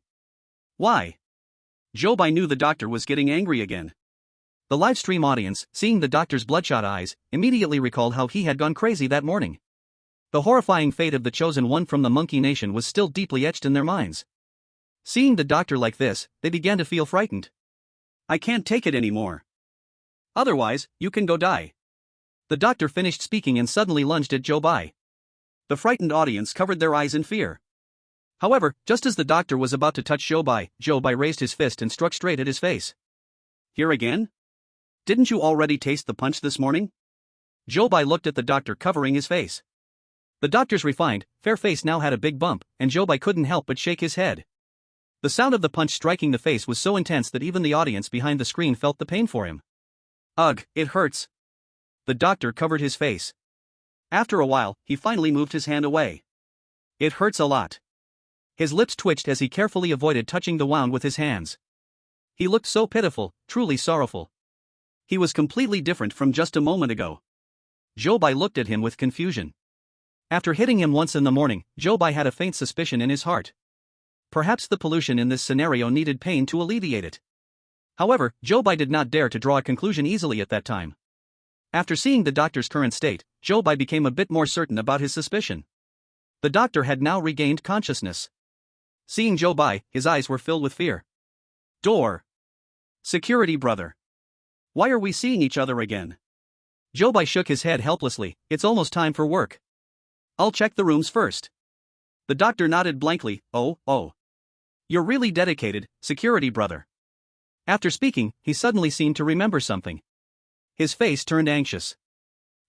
"Why?" Zhou Bai knew the doctor was getting angry again. The live stream audience, seeing the doctor's bloodshot eyes, immediately recalled how he had gone crazy that morning. The horrifying fate of the chosen one from the Monkey Nation was still deeply etched in their minds. Seeing the doctor like this, they began to feel frightened. "I can't take it anymore. Otherwise, you can go die." The doctor finished speaking and suddenly lunged at Zhou Bai. The frightened audience covered their eyes in fear. However, just as the doctor was about to touch Zhou Bai raised his fist and struck straight at his face. "Here again? Didn't you already taste the punch this morning?" Zhou Bai looked at the doctor covering his face. The doctor's refined, fair face now had a big bump, and Zhou Bai couldn't help but shake his head. The sound of the punch striking the face was so intense that even the audience behind the screen felt the pain for him. "Ugh, it hurts." The doctor covered his face. After a while, he finally moved his hand away. "It hurts a lot." His lips twitched as he carefully avoided touching the wound with his hands. He looked so pitiful, truly sorrowful. He was completely different from just a moment ago. Zhou Bai looked at him with confusion. After hitting him once in the morning, Zhou Bai had a faint suspicion in his heart. Perhaps the pollution in this scenario needed pain to alleviate it. However, Zhou Bai did not dare to draw a conclusion easily at that time. After seeing the doctor's current state, Zhou Bai became a bit more certain about his suspicion. The doctor had now regained consciousness. Seeing Zhou Bai, his eyes were filled with fear. "Door! Security brother. Why are we seeing each other again? Zhou Bai shook his head helplessly. It's almost time for work. I'll check the rooms first. The doctor nodded blankly. Oh. You're really dedicated, security brother. After speaking, he suddenly seemed to remember something. His face turned anxious.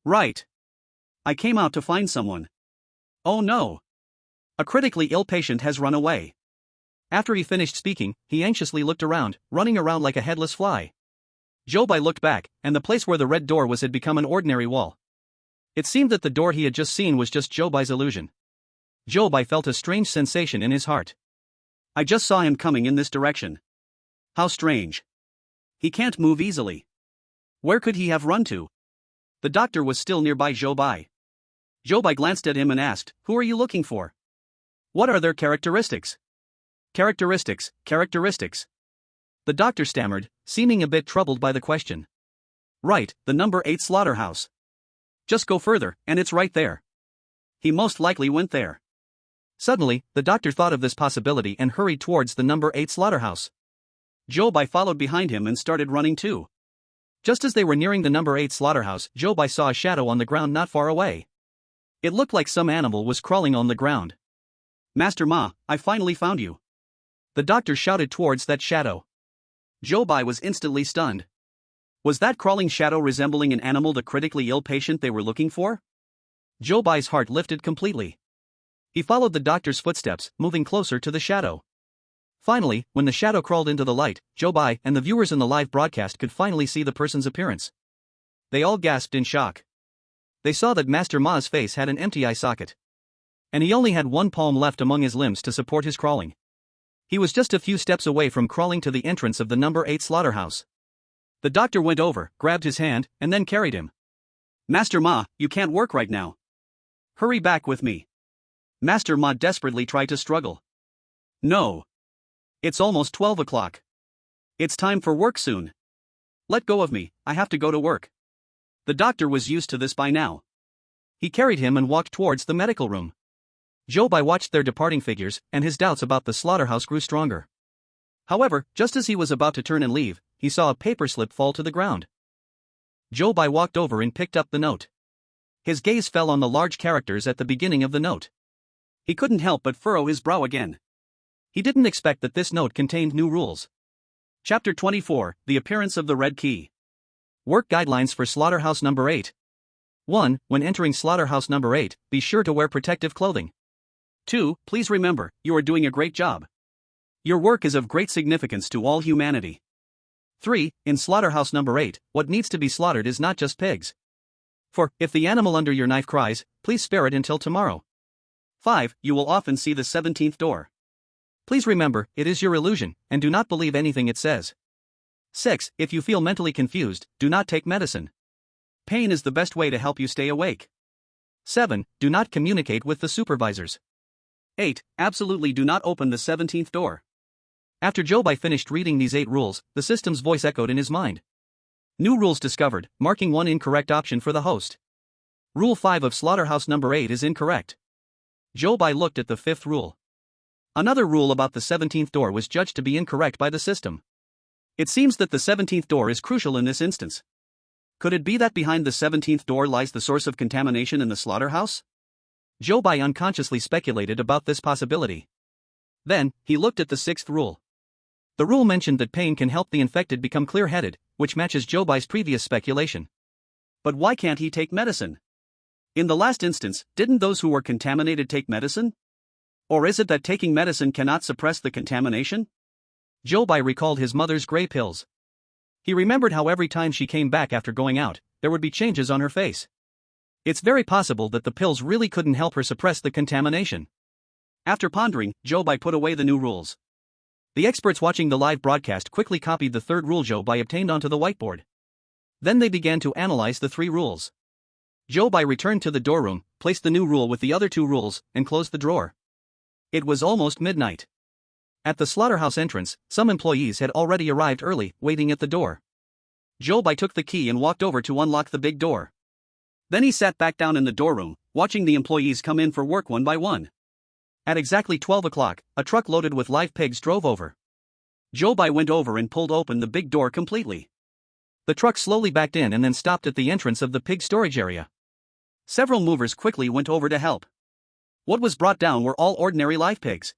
Right. I came out to find someone. Oh no. A critically ill patient has run away. After he finished speaking, he anxiously looked around, running around like a headless fly. Zhou Bai looked back, and the place where the red door was had become an ordinary wall. It seemed that the door he had just seen was just Zhou Bai's illusion. Zhou Bai felt a strange sensation in his heart. I just saw him coming in this direction. How strange. He can't move easily. Where could he have run to? The doctor was still nearby Zhou Bai. Zhou Bai glanced at him and asked, Who are you looking for? What are their characteristics? Characteristics. The doctor stammered, seeming a bit troubled by the question. Right, the number 8 slaughterhouse. Just go further, and it's right there. He most likely went there. Suddenly, the doctor thought of this possibility and hurried towards the number 8 slaughterhouse. Zhou Bai followed behind him and started running too. Just as they were nearing the number 8 slaughterhouse, Zhou Bai saw a shadow on the ground not far away. It looked like some animal was crawling on the ground. Master Ma, I finally found you. The doctor shouted towards that shadow. Zhou Bai was instantly stunned. Was that crawling shadow resembling an animal the critically ill patient they were looking for? Zhou Bai's heart lifted completely. He followed the doctor's footsteps, moving closer to the shadow. Finally, when the shadow crawled into the light, Zhou Bai and the viewers in the live broadcast could finally see the person's appearance. They all gasped in shock. They saw that Master Ma's face had an empty eye socket. And he only had one palm left among his limbs to support his crawling. He was just a few steps away from crawling to the entrance of the number 8 slaughterhouse. The doctor went over, grabbed his hand, and then carried him. Master Ma, you can't work right now. Hurry back with me. Master Ma desperately tried to struggle. No. It's almost 12 o'clock. It's time for work soon. Let go of me, I have to go to work. The doctor was used to this by now. He carried him and walked towards the medical room. Zhou Bai watched their departing figures, and his doubts about the slaughterhouse grew stronger. However, just as he was about to turn and leave, he saw a paper slip fall to the ground. Zhou Bai walked over and picked up the note. His gaze fell on the large characters at the beginning of the note. He couldn't help but furrow his brow again. He didn't expect that this note contained new rules. Chapter 24, The Appearance of the Red Key. Work Guidelines for Slaughterhouse Number 8. 1. When entering Slaughterhouse Number 8, be sure to wear protective clothing. 2. Please remember, you are doing a great job. Your work is of great significance to all humanity. 3. In Slaughterhouse Number 8, what needs to be slaughtered is not just pigs. For, if the animal under your knife cries, please spare it until tomorrow. 5. You will often see the 17th door. Please remember, it is your illusion, and do not believe anything it says. 6. If you feel mentally confused, do not take medicine. Pain is the best way to help you stay awake. 7. Do not communicate with the supervisors. 8. Absolutely do not open the 17th door. After Zhou Bai finished reading these 8 rules, the system's voice echoed in his mind. New rules discovered, marking one incorrect option for the host. Rule 5 of Slaughterhouse Number 8 is incorrect. Zhou Bai looked at the 5th rule. Another rule about the 17th door was judged to be incorrect by the system. It seems that the 17th door is crucial in this instance. Could it be that behind the 17th door lies the source of contamination in the slaughterhouse? Zhou Bai unconsciously speculated about this possibility. Then, he looked at the 6th rule. The rule mentioned that pain can help the infected become clear-headed, which matches Zhou Bai's previous speculation. But why can't he take medicine? In the last instance, didn't those who were contaminated take medicine? Or is it that taking medicine cannot suppress the contamination? Zhou Bai recalled his mother's gray pills. He remembered how every time she came back after going out, there would be changes on her face. It's very possible that the pills really couldn't help her suppress the contamination. After pondering, Zhou Bai put away the new rules. The experts watching the live broadcast quickly copied the 3rd rule Zhou Bai obtained onto the whiteboard. Then they began to analyze the 3 rules. Zhou Bai returned to the doorroom, placed the new rule with the other 2 rules, and closed the drawer. It was almost midnight. At the slaughterhouse entrance, some employees had already arrived early, waiting at the door. Zhou Bai took the key and walked over to unlock the big door. Then he sat back down in the doorroom, watching the employees come in for work one by one. At exactly 12 o'clock, a truck loaded with live pigs drove over. Zhou Bai went over and pulled open the big door completely. The truck slowly backed in and then stopped at the entrance of the pig storage area. Several movers quickly went over to help. What was brought down were all ordinary live pigs.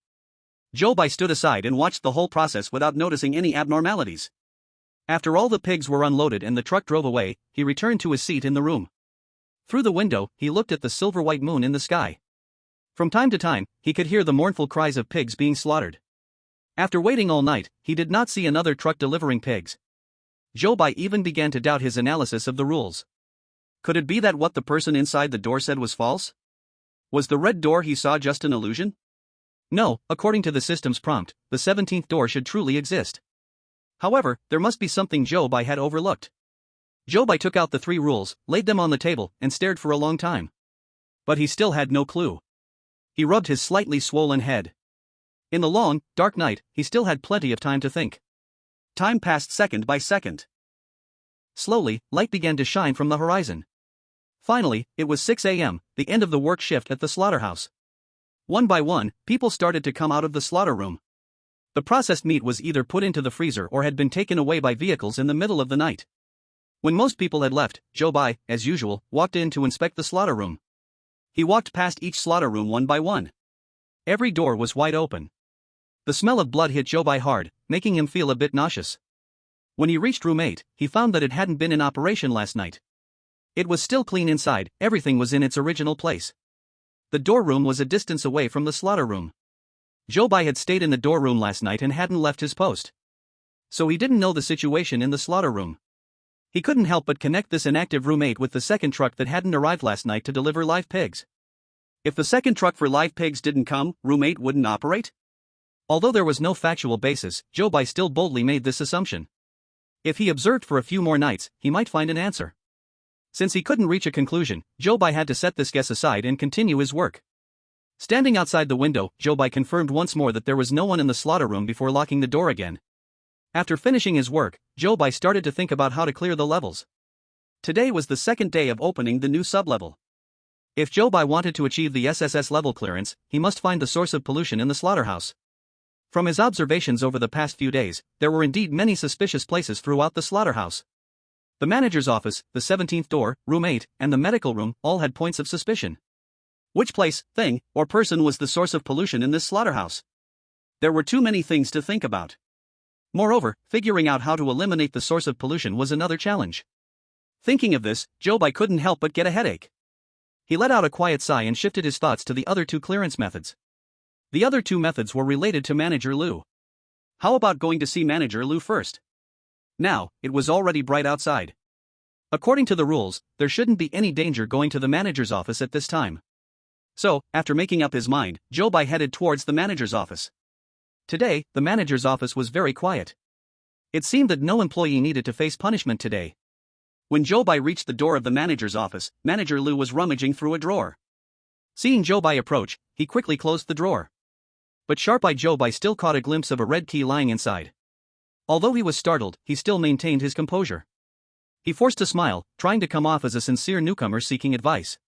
Zhou Bai stood aside and watched the whole process without noticing any abnormalities. After all the pigs were unloaded and the truck drove away, he returned to his seat in the room. Through the window, he looked at the silver-white moon in the sky. From time to time, he could hear the mournful cries of pigs being slaughtered. After waiting all night, he did not see another truck delivering pigs. Zhou Bai even began to doubt his analysis of the rules. Could it be that what the person inside the door said was false? Was the red door he saw just an illusion? No, according to the system's prompt, the 17th door should truly exist. However, there must be something Zhou Bai had overlooked. Zhou Bai took out the 3 rules, laid them on the table, and stared for a long time. But he still had no clue. He rubbed his slightly swollen head. In the long, dark night, he still had plenty of time to think. Time passed second by second. Slowly, light began to shine from the horizon. Finally, it was 6 a.m., the end of the work shift at the slaughterhouse. One by one, people started to come out of the slaughter room. The processed meat was either put into the freezer or had been taken away by vehicles in the middle of the night. When most people had left, Zhou Bai, as usual, walked in to inspect the slaughter room. He walked past each slaughter room one by one. Every door was wide open. The smell of blood hit Zhou Bai hard, making him feel a bit nauseous. When he reached room 8, he found that it hadn't been in operation last night. It was still clean inside, everything was in its original place. The door room was a distance away from the slaughter room. Zhou Bai had stayed in the door room last night and hadn't left his post. So he didn't know the situation in the slaughter room. He couldn't help but connect this inactive room 8 with the second truck that hadn't arrived last night to deliver live pigs. If the second truck for live pigs didn't come, room 8 wouldn't operate? Although there was no factual basis, Zhou Bai still boldly made this assumption. If he observed for a few more nights, he might find an answer. Since he couldn't reach a conclusion, Zhou Bai had to set this guess aside and continue his work. Standing outside the window, Zhou Bai confirmed once more that there was no one in the slaughter room before locking the door again. After finishing his work, Zhou Bai started to think about how to clear the levels. Today was the second day of opening the new sublevel. If Zhou Bai wanted to achieve the SSS level clearance, he must find the source of pollution in the slaughterhouse. From his observations over the past few days, there were indeed many suspicious places throughout the slaughterhouse. The manager's office, the 17th door, room 8, and the medical room all had points of suspicion. Which place, thing, or person was the source of pollution in this slaughterhouse? There were too many things to think about. Moreover, figuring out how to eliminate the source of pollution was another challenge. Thinking of this, Zhou Bai couldn't help but get a headache. He let out a quiet sigh and shifted his thoughts to the other 2 clearance methods. The other 2 methods were related to Manager Liu. How about going to see Manager Liu first? Now, it was already bright outside. According to the rules, there shouldn't be any danger going to the manager's office at this time. So, after making up his mind, Zhou Bai headed towards the manager's office. Today, the manager's office was very quiet. It seemed that no employee needed to face punishment today. When Zhou Bai reached the door of the manager's office, Manager Liu was rummaging through a drawer. Seeing Zhou Bai approach, he quickly closed the drawer. But sharp-eyed Zhou Bai still caught a glimpse of a red key lying inside. Although he was startled, he still maintained his composure. He forced a smile, trying to come off as a sincere newcomer seeking advice.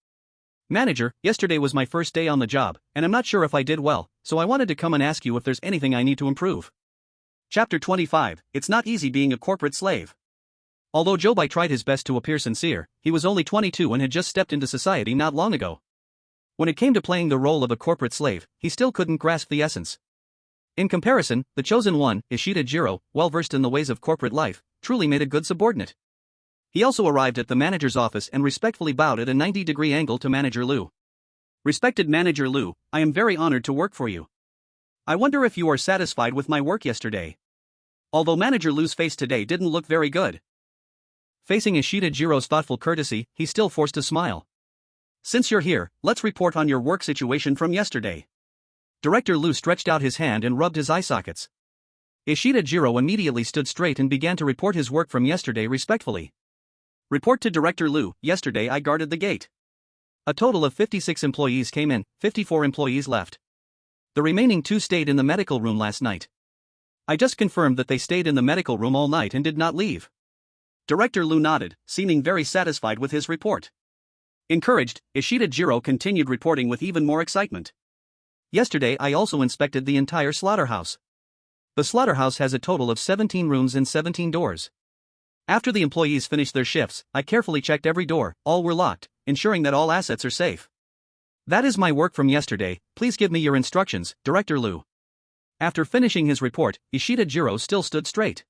Manager, yesterday was my first day on the job, and I'm not sure if I did well, so I wanted to come and ask you if there's anything I need to improve. Chapter 25, It's not easy being a corporate slave. Although Zhou Bai tried his best to appear sincere, he was only 22 and had just stepped into society not long ago. When it came to playing the role of a corporate slave, he still couldn't grasp the essence. In comparison, the chosen one, Ishida Jiro, well versed in the ways of corporate life, truly made a good subordinate. He also arrived at the manager's office and respectfully bowed at a 90-degree angle to Manager Liu. Respected Manager Liu, I am very honored to work for you. I wonder if you are satisfied with my work yesterday. Although Manager Liu's face today didn't look very good. Facing Ishida Jiro's thoughtful courtesy, he still forced a smile. Since you're here, let's report on your work situation from yesterday. Director Liu stretched out his hand and rubbed his eye sockets. Ishida Jiro immediately stood straight and began to report his work from yesterday respectfully. Report to Director Liu, yesterday I guarded the gate. A total of 56 employees came in, 54 employees left. The remaining 2 stayed in the medical room last night. I just confirmed that they stayed in the medical room all night and did not leave. Director Liu nodded, seeming very satisfied with his report. Encouraged, Ishida Jiro continued reporting with even more excitement. Yesterday I also inspected the entire slaughterhouse. The slaughterhouse has a total of 17 rooms and 17 doors. After the employees finished their shifts, I carefully checked every door, all were locked, ensuring that all assets are safe. That is my work from yesterday, please give me your instructions, Director Liu. After finishing his report, Ishida Jiro still stood straight.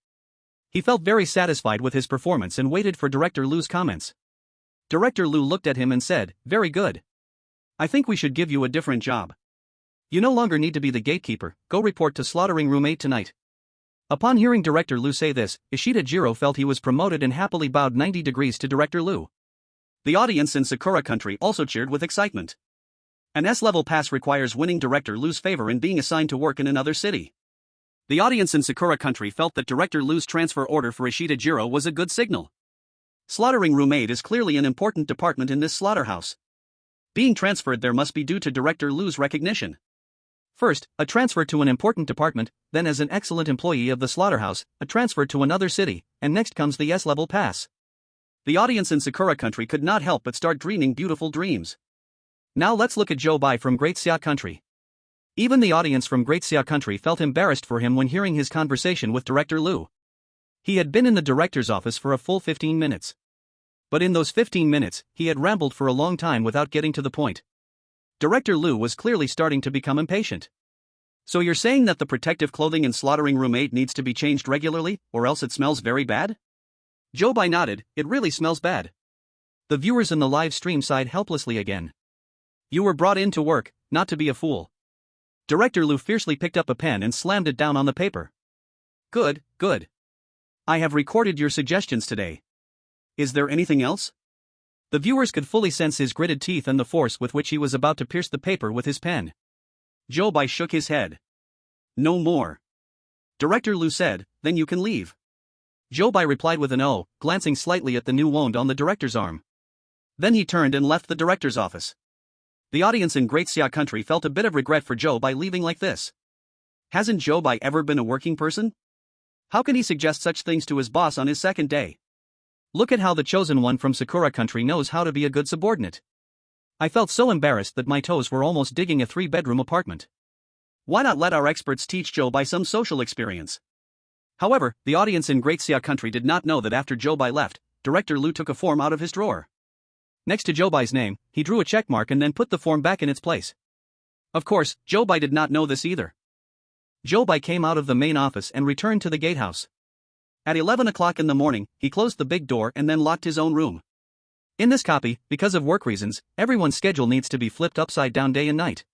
He felt very satisfied with his performance and waited for Director Liu's comments. Director Liu looked at him and said, "Very good. I think we should give you a different job. You no longer need to be the gatekeeper, go report to slaughtering room 8 tonight." Upon hearing Director Liu say this, Ishida Jiro felt he was promoted and happily bowed 90 degrees to Director Liu. The audience in Sakura country also cheered with excitement. An S-level pass requires winning Director Liu's favor and being assigned to work in another city. The audience in Sakura country felt that Director Liu's transfer order for Ishida Jiro was a good signal. Slaughtering room 8 is clearly an important department in this slaughterhouse. Being transferred there must be due to Director Liu's recognition. First, a transfer to an important department, then as an excellent employee of the slaughterhouse, a transfer to another city, and next comes the S-level pass. The audience in Sakura country could not help but start dreaming beautiful dreams. Now let's look at Zhou Bai from Great Xia country. Even the audience from Great Xia country felt embarrassed for him when hearing his conversation with Director Liu. He had been in the director's office for a full 15 minutes. But in those 15 minutes, he had rambled for a long time without getting to the point. Director Liu was clearly starting to become impatient. "So you're saying that the protective clothing in slaughtering room 8 needs to be changed regularly, or else it smells very bad?" Zhou Bai nodded, "It really smells bad." The viewers in the live stream sighed helplessly again. "You were brought in to work, not to be a fool." Director Liu fiercely picked up a pen and slammed it down on the paper. "Good, good. I have recorded your suggestions today. Is there anything else?" The viewers could fully sense his gritted teeth and the force with which he was about to pierce the paper with his pen. Zhou Bai shook his head. "No more." Director Liu said, "Then you can leave." Zhou Bai replied with an "Oh," glancing slightly at the new wound on the director's arm. Then he turned and left the director's office. The audience in Great Xia country felt a bit of regret for Zhou Bai leaving like this. Hasn't Zhou Bai ever been a working person? How can he suggest such things to his boss on his second day? Look at how the chosen one from Sakura country knows how to be a good subordinate. I felt so embarrassed that my toes were almost digging a 3-bedroom apartment. Why not let our experts teach Zhou Bai some social experience? However, the audience in Great Xia country did not know that after Zhou Bai left, Director Liu took a form out of his drawer. Next to Zhou Bai's name, he drew a check mark and then put the form back in its place. Of course, Zhou Bai did not know this either. Zhou Bai came out of the main office and returned to the gatehouse. At 11 o'clock in the morning, he closed the big door and then locked his own room. In this copy, because of work reasons, everyone's schedule needs to be flipped upside down day and night.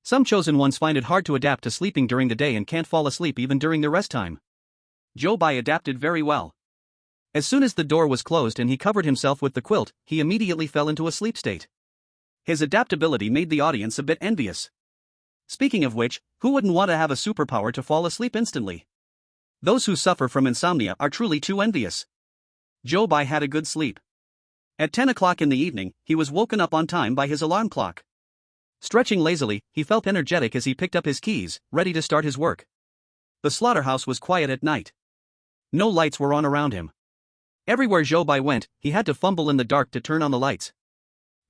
Some chosen ones find it hard to adapt to sleeping during the day and can't fall asleep even during their rest time. Zhou Bai adapted very well. As soon as the door was closed and he covered himself with the quilt, he immediately fell into a sleep state. His adaptability made the audience a bit envious. Speaking of which, who wouldn't want to have a superpower to fall asleep instantly? Those who suffer from insomnia are truly too envious. Zhou Bai had a good sleep. At 10 o'clock in the evening, he was woken up on time by his alarm clock. Stretching lazily, he felt energetic as he picked up his keys, ready to start his work. The slaughterhouse was quiet at night. No lights were on around him. Everywhere Zhou Bai went, he had to fumble in the dark to turn on the lights.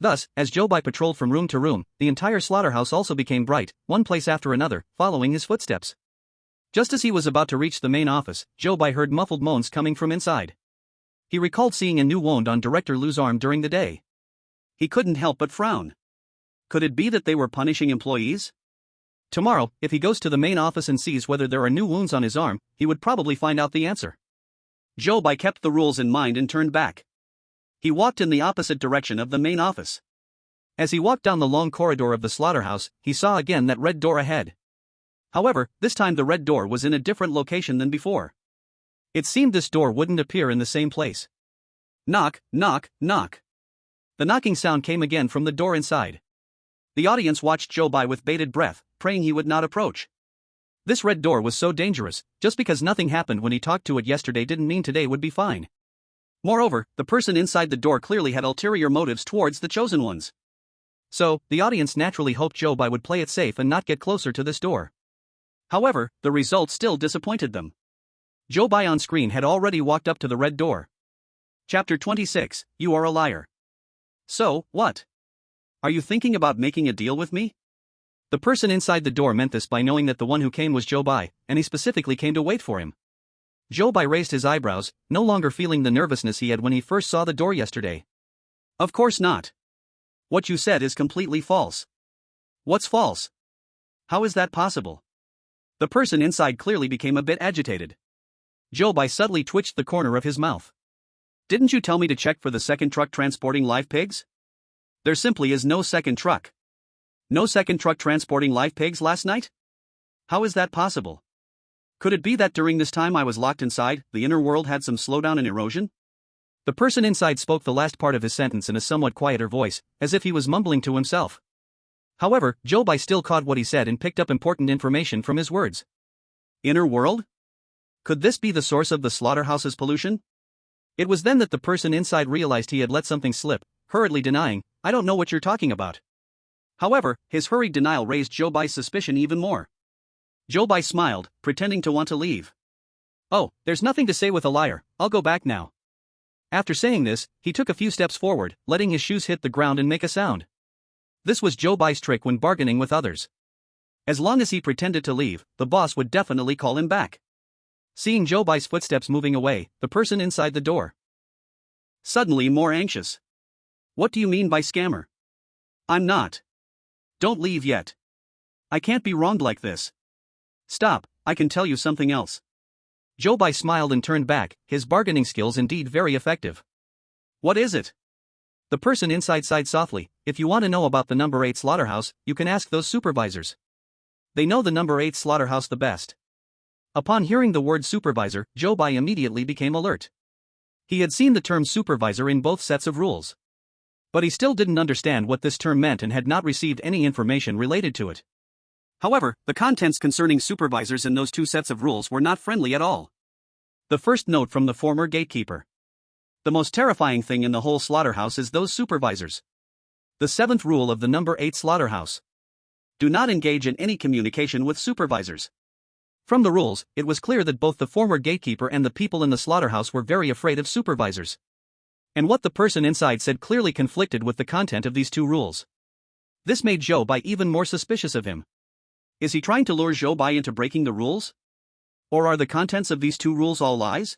Thus, as Zhou Bai patrolled from room to room, the entire slaughterhouse also became bright, one place after another, following his footsteps. Just as he was about to reach the main office, Zhou Bai heard muffled moans coming from inside. He recalled seeing a new wound on Director Liu's arm during the day. He couldn't help but frown. Could it be that they were punishing employees? Tomorrow, if he goes to the main office and sees whether there are new wounds on his arm, he would probably find out the answer. Zhou Bai kept the rules in mind and turned back. He walked in the opposite direction of the main office. As he walked down the long corridor of the slaughterhouse, he saw again that red door ahead. However, this time the red door was in a different location than before. It seemed this door wouldn't appear in the same place. Knock, knock, knock. The knocking sound came again from the door inside. The audience watched Zhou Bai with bated breath, praying he would not approach. This red door was so dangerous, just because nothing happened when he talked to it yesterday didn't mean today would be fine. Moreover, the person inside the door clearly had ulterior motives towards the chosen ones. So, the audience naturally hoped Zhou Bai would play it safe and not get closer to this door. However, the result still disappointed them. Zhou Bai on screen had already walked up to the red door. Chapter 26, You Are a Liar. So, what? Are you thinking about making a deal with me? The person inside the door meant this by knowing that the one who came was Zhou Bai, and he specifically came to wait for him. Zhou Bai raised his eyebrows, no longer feeling the nervousness he had when he first saw the door yesterday. Of course not. What you said is completely false. What's false? How is that possible? The person inside clearly became a bit agitated. Zhou Bai subtly twitched the corner of his mouth. Didn't you tell me to check for the second truck transporting live pigs? There simply is no second truck. No second truck transporting live pigs last night? How is that possible? Could it be that during this time I was locked inside, the inner world had some slowdown and erosion? The person inside spoke the last part of his sentence in a somewhat quieter voice, as if he was mumbling to himself. However, Zhou Bai still caught what he said and picked up important information from his words. Inner world? Could this be the source of the slaughterhouse's pollution? It was then that the person inside realized he had let something slip, hurriedly denying, "I don't know what you're talking about." However, his hurried denial raised Zhou Bai's suspicion even more. Zhou Bai smiled, pretending to want to leave. "Oh, there's nothing to say with a liar, I'll go back now." After saying this, he took a few steps forward, letting his shoes hit the ground and make a sound. This was Zhou Bai's trick when bargaining with others. As long as he pretended to leave, the boss would definitely call him back. Seeing Zhou Bai's footsteps moving away, the person inside the door suddenly more anxious. "What do you mean by scammer? I'm not. Don't leave yet. I can't be wronged like this. Stop, I can tell you something else." Zhou Bai smiled and turned back, his bargaining skills indeed very effective. "What is it?" The person inside sighed softly. "If you want to know about the number 8 slaughterhouse, you can ask those supervisors. They know the number 8 slaughterhouse the best." Upon hearing the word supervisor, Zhou Bai immediately became alert. He had seen the term supervisor in both sets of rules. But he still didn't understand what this term meant and had not received any information related to it. However, the contents concerning supervisors in those two sets of rules were not friendly at all. The first note from the former gatekeeper. The most terrifying thing in the whole slaughterhouse is those supervisors. The 7th rule of the number 8 slaughterhouse. Do not engage in any communication with supervisors. From the rules, it was clear that both the former gatekeeper and the people in the slaughterhouse were very afraid of supervisors. And what the person inside said clearly conflicted with the content of these two rules. This made Zhou Bai even more suspicious of him. Is he trying to lure Zhou Bai into breaking the rules? Or are the contents of these two rules all lies?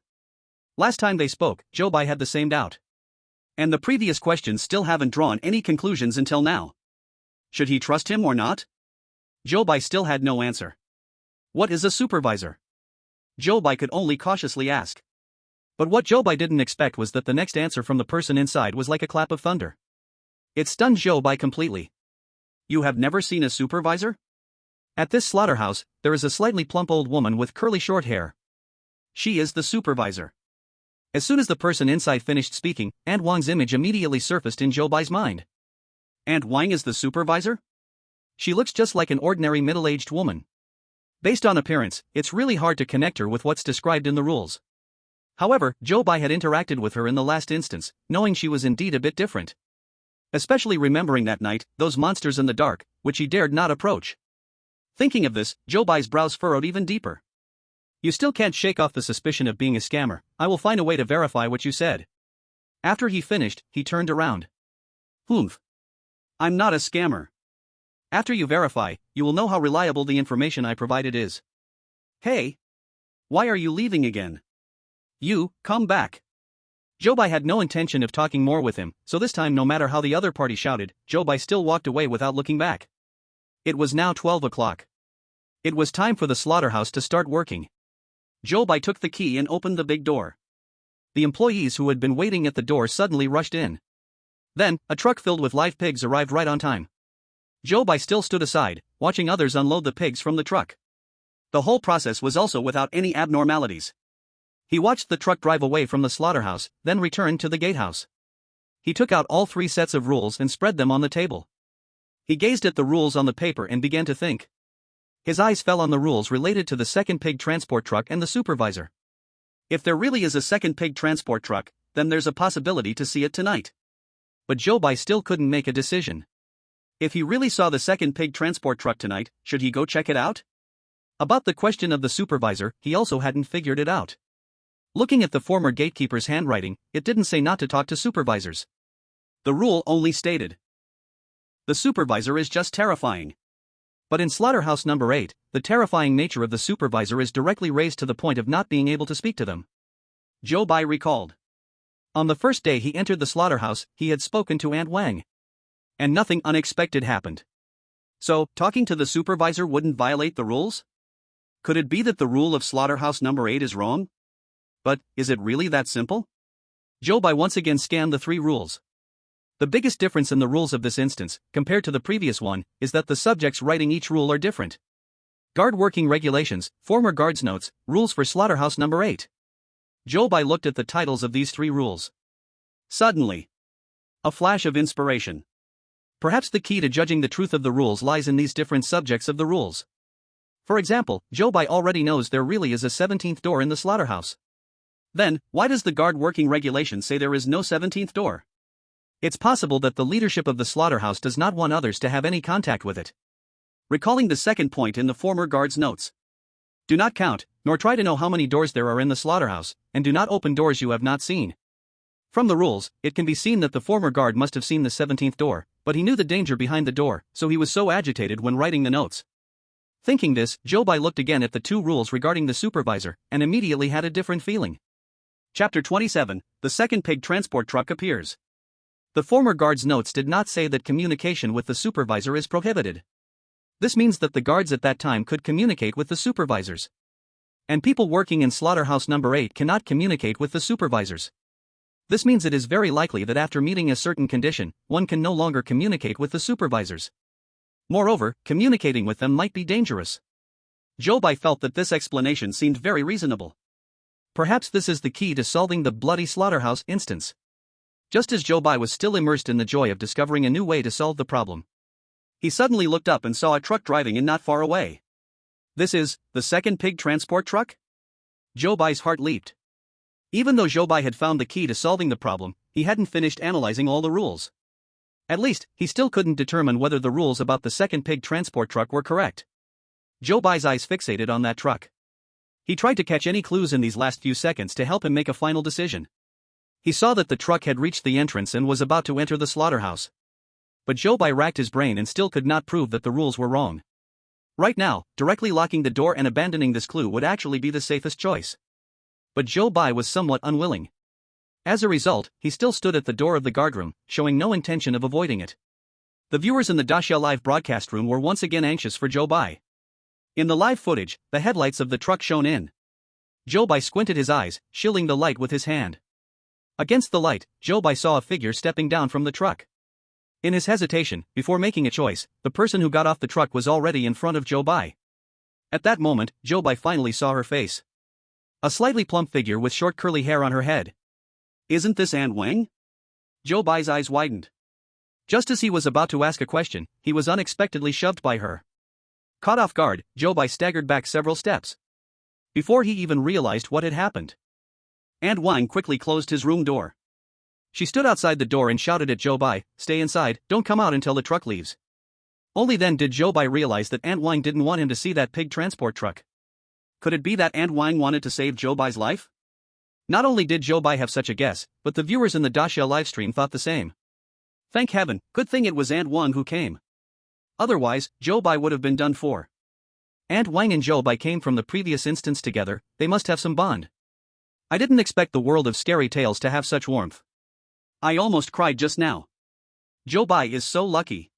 Last time they spoke, Zhou Bai had the same doubt. And the previous questions still haven't drawn any conclusions until now. Should he trust him or not? Zhou Bai still had no answer. What is a supervisor? Zhou Bai could only cautiously ask. But what Zhou Bai didn't expect was that the next answer from the person inside was like a clap of thunder. It stunned Zhou Bai completely. You have never seen a supervisor? At this slaughterhouse, there is a slightly plump old woman with curly short hair. She is the supervisor. As soon as the person inside finished speaking, Aunt Wang's image immediately surfaced in Zhou Bai's mind. Aunt Wang is the supervisor? She looks just like an ordinary middle-aged woman. Based on appearance, it's really hard to connect her with what's described in the rules. However, Zhou Bai had interacted with her in the last instance, knowing she was indeed a bit different. Especially remembering that night, those monsters in the dark, which he dared not approach. Thinking of this, Zhou Bai's brows furrowed even deeper. You still can't shake off the suspicion of being a scammer. I will find a way to verify what you said. After he finished, he turned around. Humph. I'm not a scammer. After you verify, you will know how reliable the information I provided is. Hey! Why are you leaving again? You, come back. Zhou Bai had no intention of talking more with him, so this time no matter how the other party shouted, Zhou Bai still walked away without looking back. It was now 12 o'clock. It was time for the slaughterhouse to start working. Zhou Bai took the key and opened the big door. The employees who had been waiting at the door suddenly rushed in. Then, a truck filled with live pigs arrived right on time. Zhou Bai still stood aside, watching others unload the pigs from the truck. The whole process was also without any abnormalities. He watched the truck drive away from the slaughterhouse, then returned to the gatehouse. He took out all 3 sets of rules and spread them on the table. He gazed at the rules on the paper and began to think. His eyes fell on the rules related to the second pig transport truck and the supervisor. If there really is a second pig transport truck, then there's a possibility to see it tonight. But Zhou Bai still couldn't make a decision. If he really saw the second pig transport truck tonight, should he go check it out? About the question of the supervisor, he also hadn't figured it out. Looking at the former gatekeeper's handwriting, it didn't say not to talk to supervisors. The rule only stated, the supervisor is just terrifying. But in slaughterhouse number 8, the terrifying nature of the supervisor is directly raised to the point of not being able to speak to them. Zhou Bai recalled. On the first day he entered the slaughterhouse, he had spoken to Aunt Wang. And nothing unexpected happened. So, talking to the supervisor wouldn't violate the rules? Could it be that the rule of slaughterhouse number 8 is wrong? But, is it really that simple? Zhou Bai once again scanned the 3 rules. The biggest difference in the rules of this instance, compared to the previous one, is that the subjects writing each rule are different. Guard working regulations, former guards notes, rules for slaughterhouse number 8. Zhou Bai looked at the titles of these 3 rules. Suddenly, a flash of inspiration. Perhaps the key to judging the truth of the rules lies in these different subjects of the rules. For example, Zhou Bai already knows there really is a 17th door in the slaughterhouse. Then, why does the guard working regulation say there is no 17th door? It's possible that the leadership of the slaughterhouse does not want others to have any contact with it. Recalling the second point in the former guard's notes. Do not count, nor try to know how many doors there are in the slaughterhouse, and do not open doors you have not seen. From the rules, it can be seen that the former guard must have seen the 17th door, but he knew the danger behind the door, so he was so agitated when writing the notes. Thinking this, Zhou Bai looked again at the 2 rules regarding the supervisor, and immediately had a different feeling. Chapter 27, The second pig transport truck appears. The former guard's notes did not say that communication with the supervisor is prohibited. This means that the guards at that time could communicate with the supervisors. And people working in slaughterhouse number 8 cannot communicate with the supervisors. This means it is very likely that after meeting a certain condition, one can no longer communicate with the supervisors. Moreover, communicating with them might be dangerous. Zhou Bai felt that this explanation seemed very reasonable. Perhaps this is the key to solving the bloody slaughterhouse instance. Just as Zhou Bai was still immersed in the joy of discovering a new way to solve the problem, he suddenly looked up and saw a truck driving in not far away. This is the second pig transport truck? Zhou Bai's heart leaped. Even though Zhou Bai had found the key to solving the problem, he hadn't finished analyzing all the rules. At least, he still couldn't determine whether the rules about the second pig transport truck were correct. Zhou Bai's eyes fixated on that truck. He tried to catch any clues in these last few seconds to help him make a final decision. He saw that the truck had reached the entrance and was about to enter the slaughterhouse. But Zhou Bai racked his brain and still could not prove that the rules were wrong. Right now, directly locking the door and abandoning this clue would actually be the safest choice. But Zhou Bai was somewhat unwilling. As a result, he still stood at the door of the guardroom, showing no intention of avoiding it. The viewers in the Daxia live broadcast room were once again anxious for Zhou Bai. In the live footage, the headlights of the truck shone in. Zhou Bai squinted his eyes, shielding the light with his hand. Against the light, Zhou Bai saw a figure stepping down from the truck. In his hesitation, before making a choice, the person who got off the truck was already in front of Zhou Bai. At that moment, Zhou Bai finally saw her face. A slightly plump figure with short curly hair on her head. Isn't this Aunt Wang? Zhou Bai's eyes widened. Just as he was about to ask a question, he was unexpectedly shoved by her. Caught off guard, Zhou Bai staggered back several steps. Before he even realized what had happened, Aunt Wang quickly closed his room door. She stood outside the door and shouted at Zhou Bai, "Stay inside, don't come out until the truck leaves." Only then did Zhou Bai realize that Aunt Wang didn't want him to see that pig transport truck. Could it be that Aunt Wang wanted to save Zhou Bai's life? Not only did Zhou Bai have such a guess, but the viewers in the Daxia livestream thought the same. Thank heaven, good thing it was Aunt Wang who came. Otherwise, Zhou Bai would have been done for. Aunt Wang and Zhou Bai came from the previous instance together, they must have some bond. I didn't expect the world of scary tales to have such warmth. I almost cried just now. Zhou Bai is so lucky.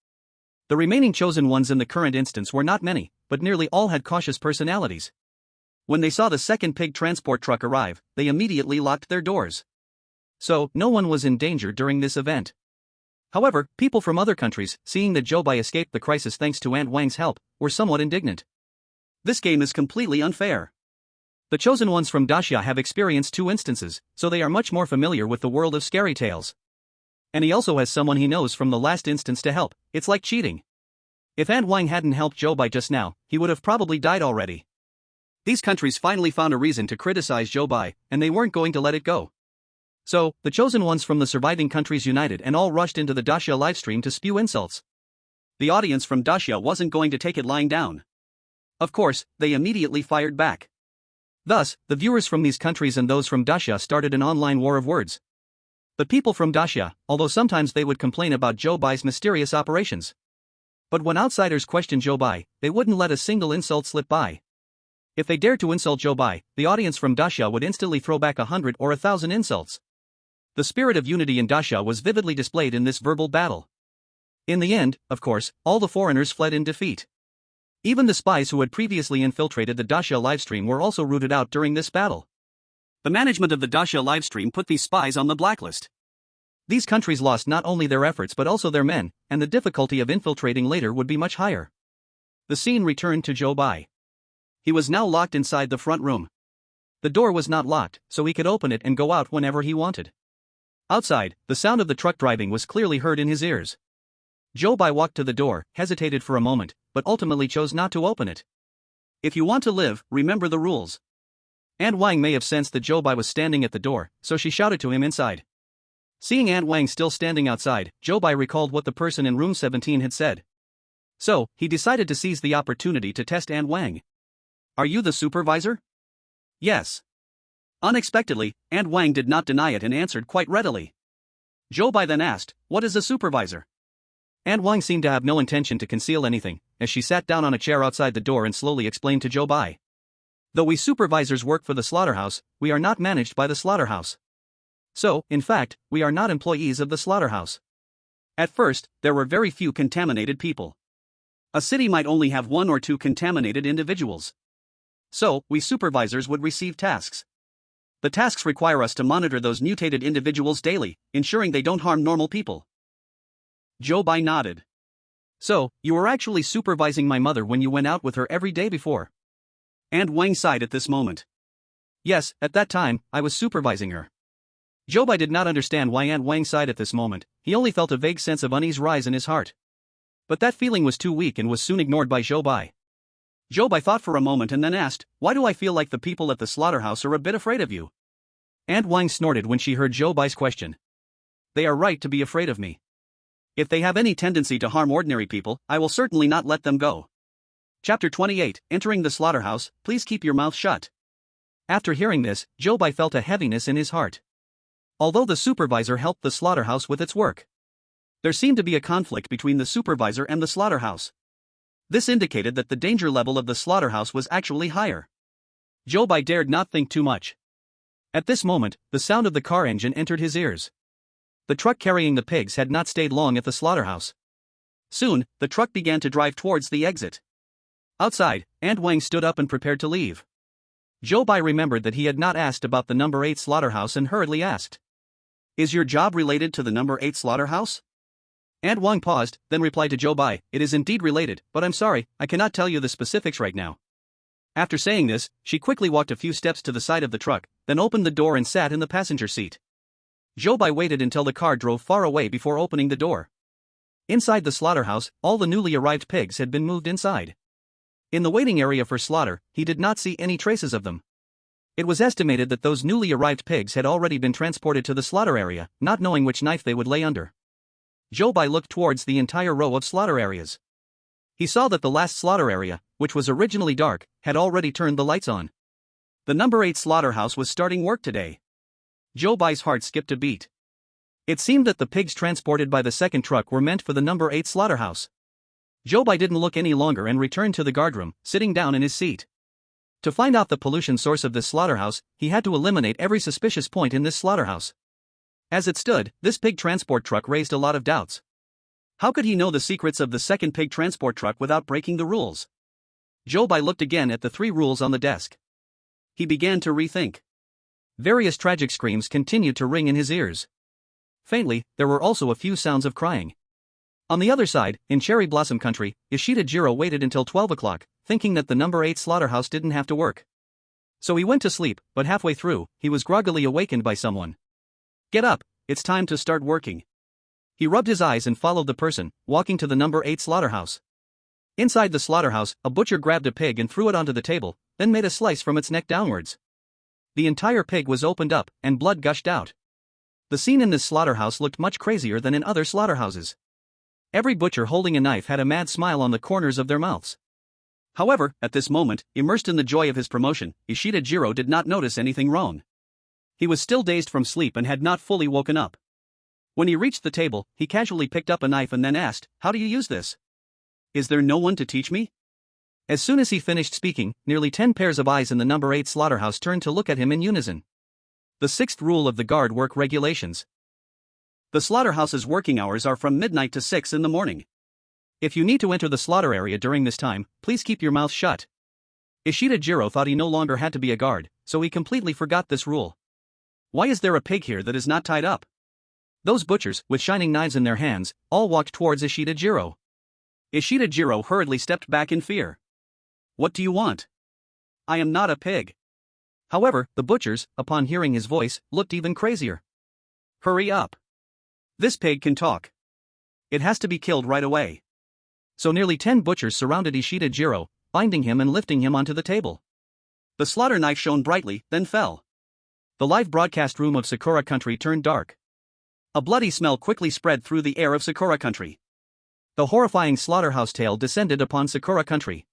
The remaining chosen ones in the current instance were not many, but nearly all had cautious personalities. When they saw the second pig transport truck arrive, they immediately locked their doors. So, no one was in danger during this event. However, people from other countries, seeing that Zhou Bai escaped the crisis thanks to Aunt Wang's help, were somewhat indignant. This game is completely unfair. The chosen ones from Daxia have experienced 2 instances, so they are much more familiar with the world of scary tales. And he also has someone he knows from the last instance to help. It's like cheating. If Aunt Wang hadn't helped Zhou Bai just now, he would have probably died already. These countries finally found a reason to criticize Zhou Bai, and they weren't going to let it go. So, the chosen ones from the surviving countries united and all rushed into the Daxia livestream to spew insults. The audience from Daxia wasn't going to take it lying down. Of course, they immediately fired back. Thus, the viewers from these countries and those from Daxia started an online war of words. The people from Daxia, although sometimes they would complain about Zhou Bai's mysterious operations, But when outsiders questioned Zhou Bai, they wouldn't let a single insult slip by. If they dared to insult Zhou Bai, the audience from Daxia would instantly throw back 100 or 1,000 insults. The spirit of unity in Daxia was vividly displayed in this verbal battle. In the end, of course, all the foreigners fled in defeat. Even the spies who had previously infiltrated the Daxia livestream were also rooted out during this battle. The management of the Daxia livestream put these spies on the blacklist. These countries lost not only their efforts but also their men, and the difficulty of infiltrating later would be much higher. The scene returned to Zhou Bai. He was now locked inside the front room. The door was not locked, so he could open it and go out whenever he wanted. Outside, the sound of the truck driving was clearly heard in his ears. Zhou Bai walked to the door, hesitated for a moment, but ultimately chose not to open it. If you want to live, remember the rules. Aunt Wang may have sensed that Zhou Bai was standing at the door, so she shouted to him inside. Seeing Aunt Wang still standing outside, Zhou Bai recalled what the person in room 17 had said. So, he decided to seize the opportunity to test Aunt Wang. Are you the supervisor? Yes. Unexpectedly, Aunt Wang did not deny it and answered quite readily. Zhou Bai then asked, what is a supervisor? Aunt Wang seemed to have no intention to conceal anything, as she sat down on a chair outside the door and slowly explained to Zhou Bai. Though we supervisors work for the slaughterhouse, we are not managed by the slaughterhouse. So, in fact, we are not employees of the slaughterhouse. At first, there were very few contaminated people. A city might only have 1 or 2 contaminated individuals. So, we supervisors would receive tasks. The tasks require us to monitor those mutated individuals daily, ensuring they don't harm normal people. Zhou Bai nodded. So, you were actually supervising my mother when you went out with her every day before? Aunt Wang sighed at this moment. Yes, at that time, I was supervising her. Zhou Bai did not understand why Aunt Wang sighed at this moment, he only felt a vague sense of unease rise in his heart. But that feeling was too weak and was soon ignored by Zhou Bai. Zhou Bai thought for a moment and then asked, why do I feel like the people at the slaughterhouse are a bit afraid of you? Aunt Wang snorted when she heard Zhou Bai's question. They are right to be afraid of me. If they have any tendency to harm ordinary people, I will certainly not let them go. Chapter 28, Entering the Slaughterhouse, please keep your mouth shut. After hearing this, Zhou Bai felt a heaviness in his heart. Although the supervisor helped the slaughterhouse with its work, there seemed to be a conflict between the supervisor and the slaughterhouse. This indicated that the danger level of the slaughterhouse was actually higher. Zhou Bai dared not think too much. At this moment, the sound of the car engine entered his ears. The truck carrying the pigs had not stayed long at the slaughterhouse. Soon, the truck began to drive towards the exit. Outside, Aunt Wang stood up and prepared to leave. Zhou Bai remembered that he had not asked about the number 8 slaughterhouse and hurriedly asked, is your job related to the number 8 slaughterhouse? Aunt Wang paused, then replied to Zhou Bai, it is indeed related, but I'm sorry, I cannot tell you the specifics right now. After saying this, she quickly walked a few steps to the side of the truck, then opened the door and sat in the passenger seat. Zhou Bai waited until the car drove far away before opening the door. Inside the slaughterhouse, all the newly arrived pigs had been moved inside. In the waiting area for slaughter, he did not see any traces of them. It was estimated that those newly arrived pigs had already been transported to the slaughter area, not knowing which knife they would lay under. Zhou Bai looked towards the entire row of slaughter areas. He saw that the last slaughter area, which was originally dark, had already turned the lights on. The number 8 slaughterhouse was starting work today. Zhou Bai's heart skipped a beat. It seemed that the pigs transported by the second truck were meant for the number 8 slaughterhouse. Zhou Bai didn't look any longer and returned to the guardroom, sitting down in his seat. To find out the pollution source of this slaughterhouse, he had to eliminate every suspicious point in this slaughterhouse. As it stood, this pig transport truck raised a lot of doubts. How could he know the secrets of the second pig transport truck without breaking the rules? Zhou Bai looked again at the 3 rules on the desk. He began to rethink. Various tragic screams continued to ring in his ears. Faintly, there were also a few sounds of crying. On the other side, in Cherry Blossom Country, Ishida Jiro waited until 12 o'clock, thinking that the number 8 slaughterhouse didn't have to work. So he went to sleep, but halfway through, he was groggily awakened by someone. Get up, it's time to start working. He rubbed his eyes and followed the person, walking to the number 8 slaughterhouse. Inside the slaughterhouse, a butcher grabbed a pig and threw it onto the table, then made a slice from its neck downwards. The entire pig was opened up, and blood gushed out. The scene in this slaughterhouse looked much crazier than in other slaughterhouses. Every butcher holding a knife had a mad smile on the corners of their mouths. However, at this moment, immersed in the joy of his promotion, Ishida Jiro did not notice anything wrong. He was still dazed from sleep and had not fully woken up. When he reached the table, he casually picked up a knife and then asked, how do you use this? Is there no one to teach me? As soon as he finished speaking, nearly 10 pairs of eyes in the number 8 slaughterhouse turned to look at him in unison. The sixth rule of the guard work regulations. The slaughterhouse's working hours are from midnight to 6 in the morning. If you need to enter the slaughter area during this time, please keep your mouth shut. Ishida Jiro thought he no longer had to be a guard, so he completely forgot this rule. Why is there a pig here that is not tied up? Those butchers, with shining knives in their hands, all walked towards Ishida Jiro. Ishida Jiro hurriedly stepped back in fear. What do you want? I am not a pig. However, the butchers, upon hearing his voice, looked even crazier. Hurry up. This pig can talk. It has to be killed right away. So nearly 10 butchers surrounded Ishida Jiro, binding him and lifting him onto the table. The slaughter knife shone brightly, then fell. The live broadcast room of Sakura Country turned dark. A bloody smell quickly spread through the air of Sakura Country. The horrifying slaughterhouse tale descended upon Sakura Country.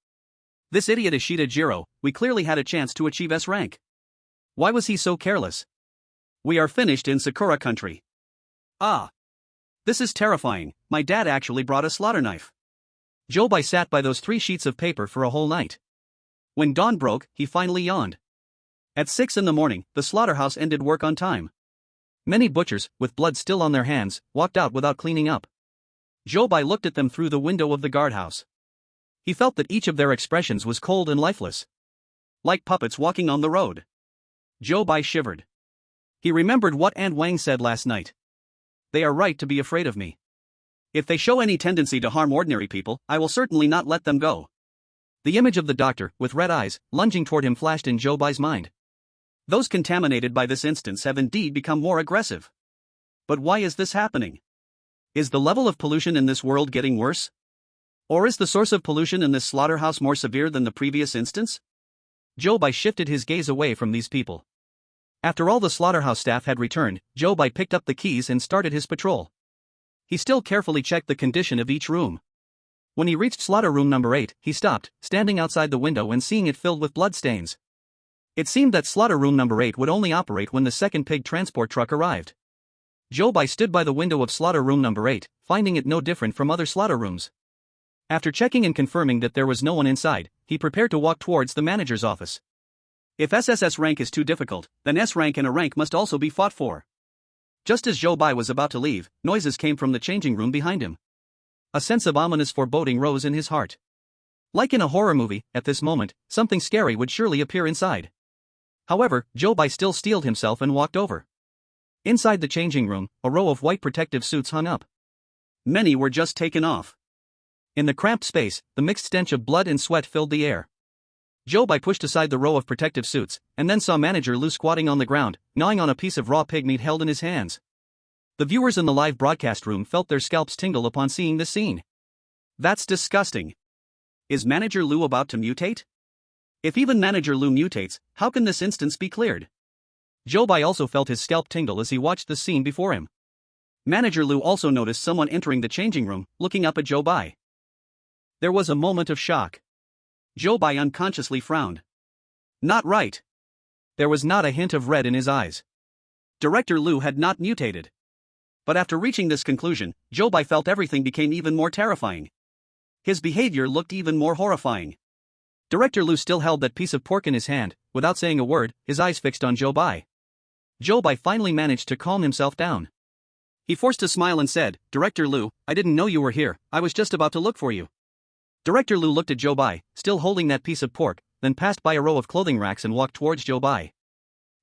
This idiot Ishida Jiro, we clearly had a chance to achieve S rank. Why was he so careless? We are finished in Sakura Country. Ah. This is terrifying, my dad actually brought a slaughter knife. Zhou Bai sat by those 3 sheets of paper for a whole night. When dawn broke, he finally yawned. At 6 in the morning, the slaughterhouse ended work on time. Many butchers, with blood still on their hands, walked out without cleaning up. Zhou Bai looked at them through the window of the guardhouse. He felt that each of their expressions was cold and lifeless. Like puppets walking on the road. Zhou Bai shivered. He remembered what Aunt Wang said last night. They are right to be afraid of me. If they show any tendency to harm ordinary people, I will certainly not let them go. The image of the doctor, with red eyes, lunging toward him flashed in Zhou Bai's mind. Those contaminated by this instance have indeed become more aggressive. But why is this happening? Is the level of pollution in this world getting worse? Or is the source of pollution in this slaughterhouse more severe than the previous instance? Zhou Bai shifted his gaze away from these people. After all the slaughterhouse staff had returned, Zhou Bai picked up the keys and started his patrol. He still carefully checked the condition of each room. When he reached slaughter room number 8, he stopped, standing outside the window and seeing it filled with bloodstains. It seemed that slaughter room number 8 would only operate when the second pig transport truck arrived. Zhou Bai stood by the window of slaughter room number 8, finding it no different from other slaughter rooms. After checking and confirming that there was no one inside, he prepared to walk towards the manager's office. If SSS rank is too difficult, then S rank and A rank must also be fought for. Just as Zhou Bai was about to leave, noises came from the changing room behind him. A sense of ominous foreboding rose in his heart. Like in a horror movie, at this moment, something scary would surely appear inside. However, Zhou Bai still steeled himself and walked over. Inside the changing room, a row of white protective suits hung up. Many were just taken off. In the cramped space, the mixed stench of blood and sweat filled the air. Zhou Bai pushed aside the row of protective suits, and then saw Manager Lu squatting on the ground, gnawing on a piece of raw pig meat held in his hands. The viewers in the live broadcast room felt their scalps tingle upon seeing this scene. That's disgusting. Is Manager Lu about to mutate? If even Manager Lu mutates, how can this instance be cleared? Zhou Bai also felt his scalp tingle as he watched the scene before him. Manager Lu also noticed someone entering the changing room, looking up at Zhou Bai. There was a moment of shock. Zhou Bai unconsciously frowned. Not right. There was not a hint of red in his eyes. Director Lu had not mutated. But after reaching this conclusion, Zhou Bai felt everything became even more terrifying. His behavior looked even more horrifying. Director Lu still held that piece of pork in his hand, without saying a word, his eyes fixed on Zhou Bai. Zhou Bai finally managed to calm himself down. He forced a smile and said, Director Lu, I didn't know you were here, I was just about to look for you. Director Lu looked at Zhou Bai, still holding that piece of pork, then passed by a row of clothing racks and walked towards Zhou Bai.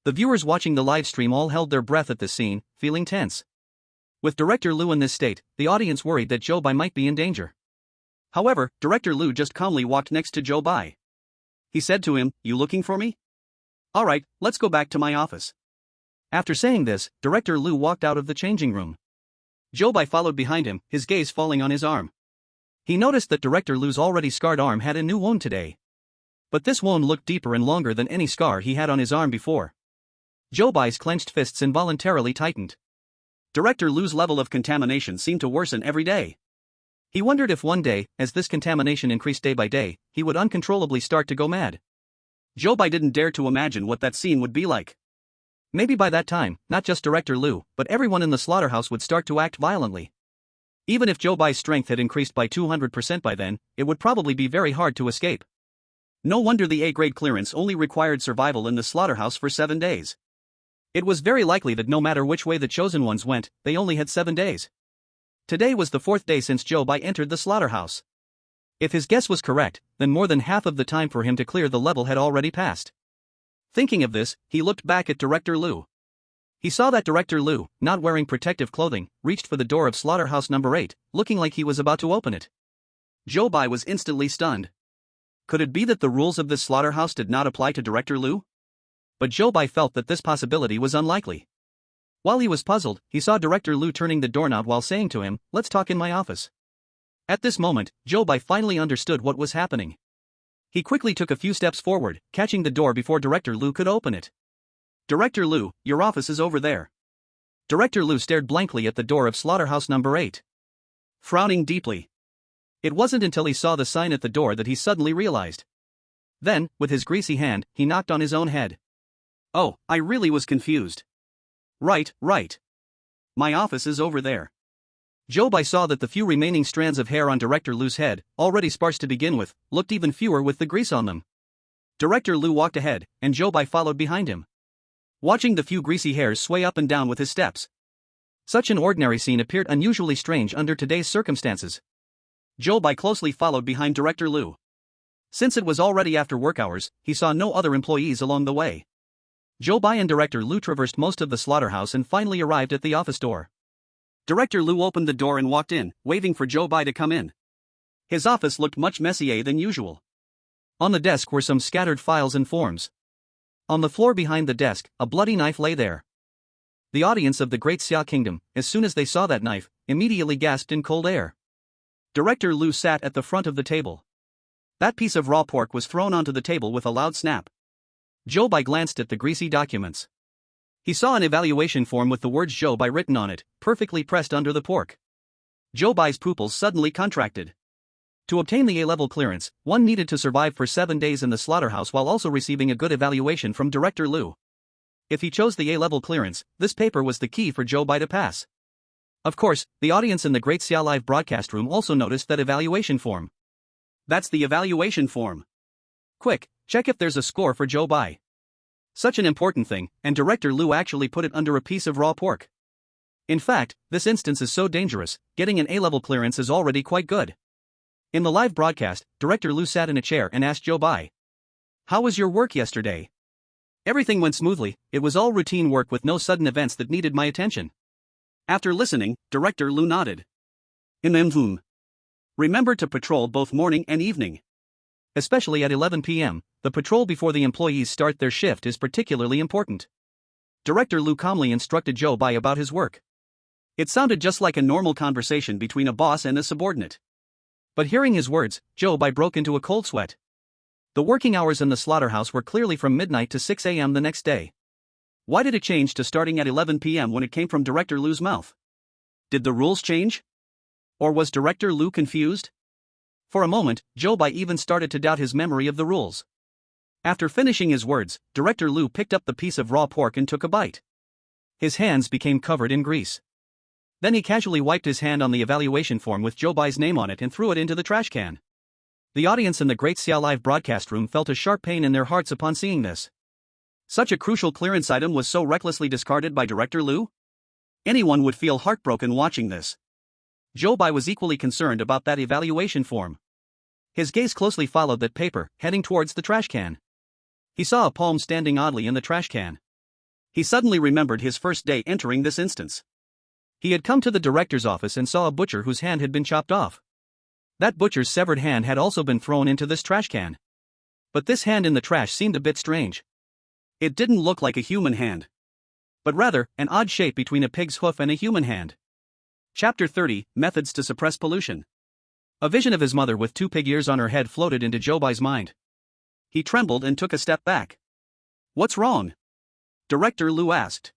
The viewers watching the live stream all held their breath at this scene, feeling tense. With Director Lu in this state, the audience worried that Zhou Bai might be in danger. However, Director Lu just calmly walked next to Zhou Bai. He said to him, You looking for me? Alright, let's go back to my office. After saying this, Director Lu walked out of the changing room. Zhou Bai followed behind him, his gaze falling on his arm. He noticed that Director Lu's already scarred arm had a new wound today. But this wound looked deeper and longer than any scar he had on his arm before. Zhou Bai's clenched fists involuntarily tightened. Director Lu's level of contamination seemed to worsen every day. He wondered if one day, as this contamination increased day by day, he would uncontrollably start to go mad. Zhou Bai didn't dare to imagine what that scene would be like. Maybe by that time, not just Director Lu, but everyone in the slaughterhouse would start to act violently. Even if Zhou Bai's strength had increased by 200% by then, it would probably be very hard to escape. No wonder the A-grade clearance only required survival in the slaughterhouse for 7 days. It was very likely that no matter which way the chosen ones went, they only had 7 days. Today was the 4th day since Zhou Bai entered the slaughterhouse. If his guess was correct, then more than half of the time for him to clear the level had already passed. Thinking of this, he looked back at Director Liu. He saw that Director Liu, not wearing protective clothing, reached for the door of slaughterhouse number 8, looking like he was about to open it. Zhou Bai was instantly stunned. Could it be that the rules of this slaughterhouse did not apply to Director Liu? But Zhou Bai felt that this possibility was unlikely. While he was puzzled, he saw Director Liu turning the doorknob while saying to him, "Let's talk in my office." At this moment, Zhou Bai finally understood what was happening. He quickly took a few steps forward, catching the door before Director Liu could open it. "Director Liu, your office is over there." Director Liu stared blankly at the door of slaughterhouse number 8. Frowning deeply. It wasn't until he saw the sign at the door that he suddenly realized. Then, with his greasy hand, he knocked on his own head. "Oh, I really was confused. Right. My office is over there." Zhou Bai saw that the few remaining strands of hair on Director Liu's head, already sparse to begin with, looked even fewer with the grease on them. Director Liu walked ahead, and Zhou Bai followed behind him, watching the few greasy hairs sway up and down with his steps. Such an ordinary scene appeared unusually strange under today's circumstances. Zhou Bai closely followed behind Director Liu. Since it was already after work hours, he saw no other employees along the way. Zhou Bai and Director Liu traversed most of the slaughterhouse and finally arrived at the office door. Director Liu opened the door and walked in, waving for Zhou Bai to come in. His office looked much messier than usual. On the desk were some scattered files and forms. On the floor behind the desk, a bloody knife lay there. The audience of the Great Xia Kingdom, as soon as they saw that knife, immediately gasped in cold air. Director Liu sat at the front of the table. That piece of raw pork was thrown onto the table with a loud snap. Zhou Bai glanced at the greasy documents. He saw an evaluation form with the words Zhou Bai written on it, perfectly pressed under the pork. Zhou Bai's pupils suddenly contracted. To obtain the A-level clearance, one needed to survive for 7 days in the slaughterhouse while also receiving a good evaluation from Director Liu. If he chose the A-level clearance, this paper was the key for Zhou Bai to pass. Of course, the audience in the Great Xia live broadcast room also noticed that evaluation form. "That's the evaluation form. Quick, check if there's a score for Zhou Bai." Such an important thing, and Director Liu actually put it under a piece of raw pork. In fact, this instance is so dangerous, getting an A-level clearance is already quite good. In the live broadcast, Director Liu sat in a chair and asked Zhou Bai, "How was your work yesterday?" "Everything went smoothly, it was all routine work with no sudden events that needed my attention." After listening, Director Liu nodded. Remember to patrol both morning and evening. Especially at 11 p.m., the patrol before the employees start their shift is particularly important. Director Liu calmly instructed Zhou Bai about his work. It sounded just like a normal conversation between a boss and a subordinate. But hearing his words, Zhou Bai broke into a cold sweat. The working hours in the slaughterhouse were clearly from midnight to 6 a.m. the next day. Why did it change to starting at 11 p.m. when it came from Director Liu's mouth? Did the rules change? Or was Director Liu confused? For a moment, Zhou Bai even started to doubt his memory of the rules. After finishing his words, Director Liu picked up the piece of raw pork and took a bite. His hands became covered in grease. Then he casually wiped his hand on the evaluation form with Zhou Bai's name on it and threw it into the trash can. The audience in the Great Xia live broadcast room felt a sharp pain in their hearts upon seeing this. Such a crucial clearance item was so recklessly discarded by Director Liu? Anyone would feel heartbroken watching this. Zhou Bai was equally concerned about that evaluation form. His gaze closely followed that paper, heading towards the trash can. He saw a palm standing oddly in the trash can. He suddenly remembered his first day entering this instance. He had come to the director's office and saw a butcher whose hand had been chopped off. That butcher's severed hand had also been thrown into this trash can. But this hand in the trash seemed a bit strange. It didn't look like a human hand, but rather, an odd shape between a pig's hoof and a human hand. Chapter 30, Methods to Suppress Pollution. A vision of his mother with 2 pig ears on her head floated into Zhou Bai's mind. He trembled and took a step back. "What's wrong?" Director Liu asked.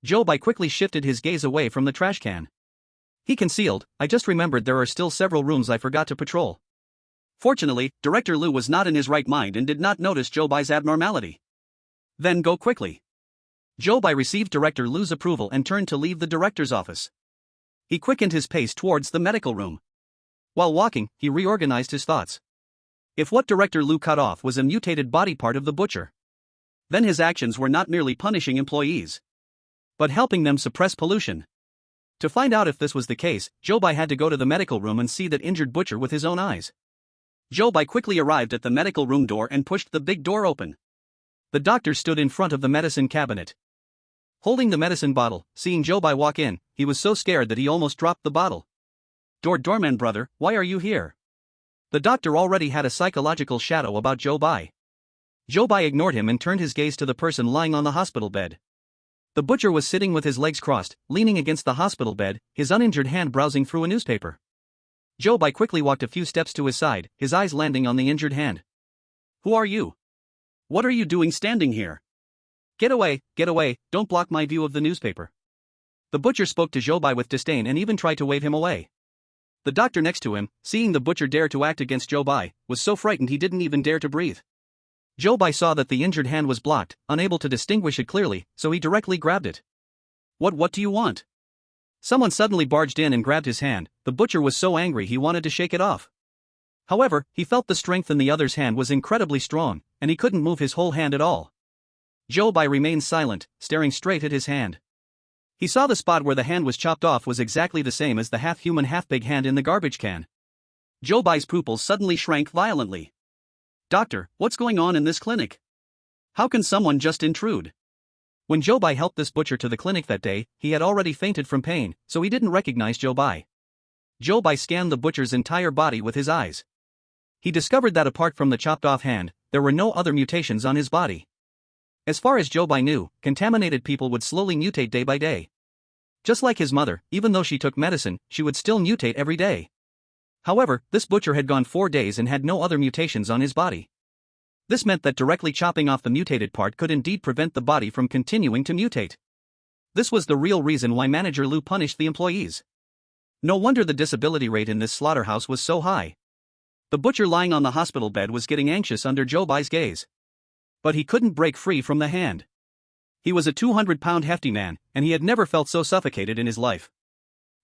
Zhou Bai quickly shifted his gaze away from the trash can. He concealed, "I just remembered there are still several rooms I forgot to patrol." Fortunately, Director Liu was not in his right mind and did not notice Zhou Bai's abnormality. "Then go quickly." Zhou Bai received Director Liu's approval and turned to leave the director's office. He quickened his pace towards the medical room. While walking, he reorganized his thoughts. If what Director Liu cut off was a mutated body part of the butcher, then his actions were not merely punishing employees, but helping them suppress pollution. To find out if this was the case, Zhou Bai had to go to the medical room and see that injured butcher with his own eyes. Zhou Bai quickly arrived at the medical room door and pushed the big door open. The doctor stood in front of the medicine cabinet, holding the medicine bottle. Seeing Zhou Bai walk in, he was so scared that he almost dropped the bottle. Doorman brother, why are you here? The doctor already had a psychological shadow about Zhou Bai. Zhou Bai ignored him and turned his gaze to the person lying on the hospital bed. The butcher was sitting with his legs crossed, leaning against the hospital bed, his uninjured hand browsing through a newspaper. Zhou Bai quickly walked a few steps to his side, his eyes landing on the injured hand. Who are you? What are you doing standing here? Get away, don't block my view of the newspaper. The butcher spoke to Zhou Bai with disdain and even tried to wave him away. The doctor next to him, seeing the butcher dare to act against Zhou Bai, was so frightened he didn't even dare to breathe. Zhou Bai saw that the injured hand was blocked, unable to distinguish it clearly, so he directly grabbed it. What do you want? Someone suddenly barged in and grabbed his hand. The butcher was so angry he wanted to shake it off. However, he felt the strength in the other's hand was incredibly strong, and he couldn't move his whole hand at all. Zhou Bai remained silent, staring straight at his hand. He saw the spot where the hand was chopped off was exactly the same as the half-human half-pig hand in the garbage can. Zhou Bai's pupils suddenly shrank violently. Doctor, what's going on in this clinic? How can someone just intrude? When Zhou Bai helped this butcher to the clinic that day, he had already fainted from pain, so he didn't recognize Zhou Bai. Zhou Bai scanned the butcher's entire body with his eyes. He discovered that apart from the chopped-off hand, there were no other mutations on his body. As far as Zhou Bai knew, contaminated people would slowly mutate day by day. Just like his mother, even though she took medicine, she would still mutate every day. However, this butcher had gone 4 days and had no other mutations on his body. This meant that directly chopping off the mutated part could indeed prevent the body from continuing to mutate. This was the real reason why Manager Liu punished the employees. No wonder the disability rate in this slaughterhouse was so high. The butcher lying on the hospital bed was getting anxious under Zhou Bai's gaze. But he couldn't break free from the hand. He was a 200-pound hefty man, and he had never felt so suffocated in his life.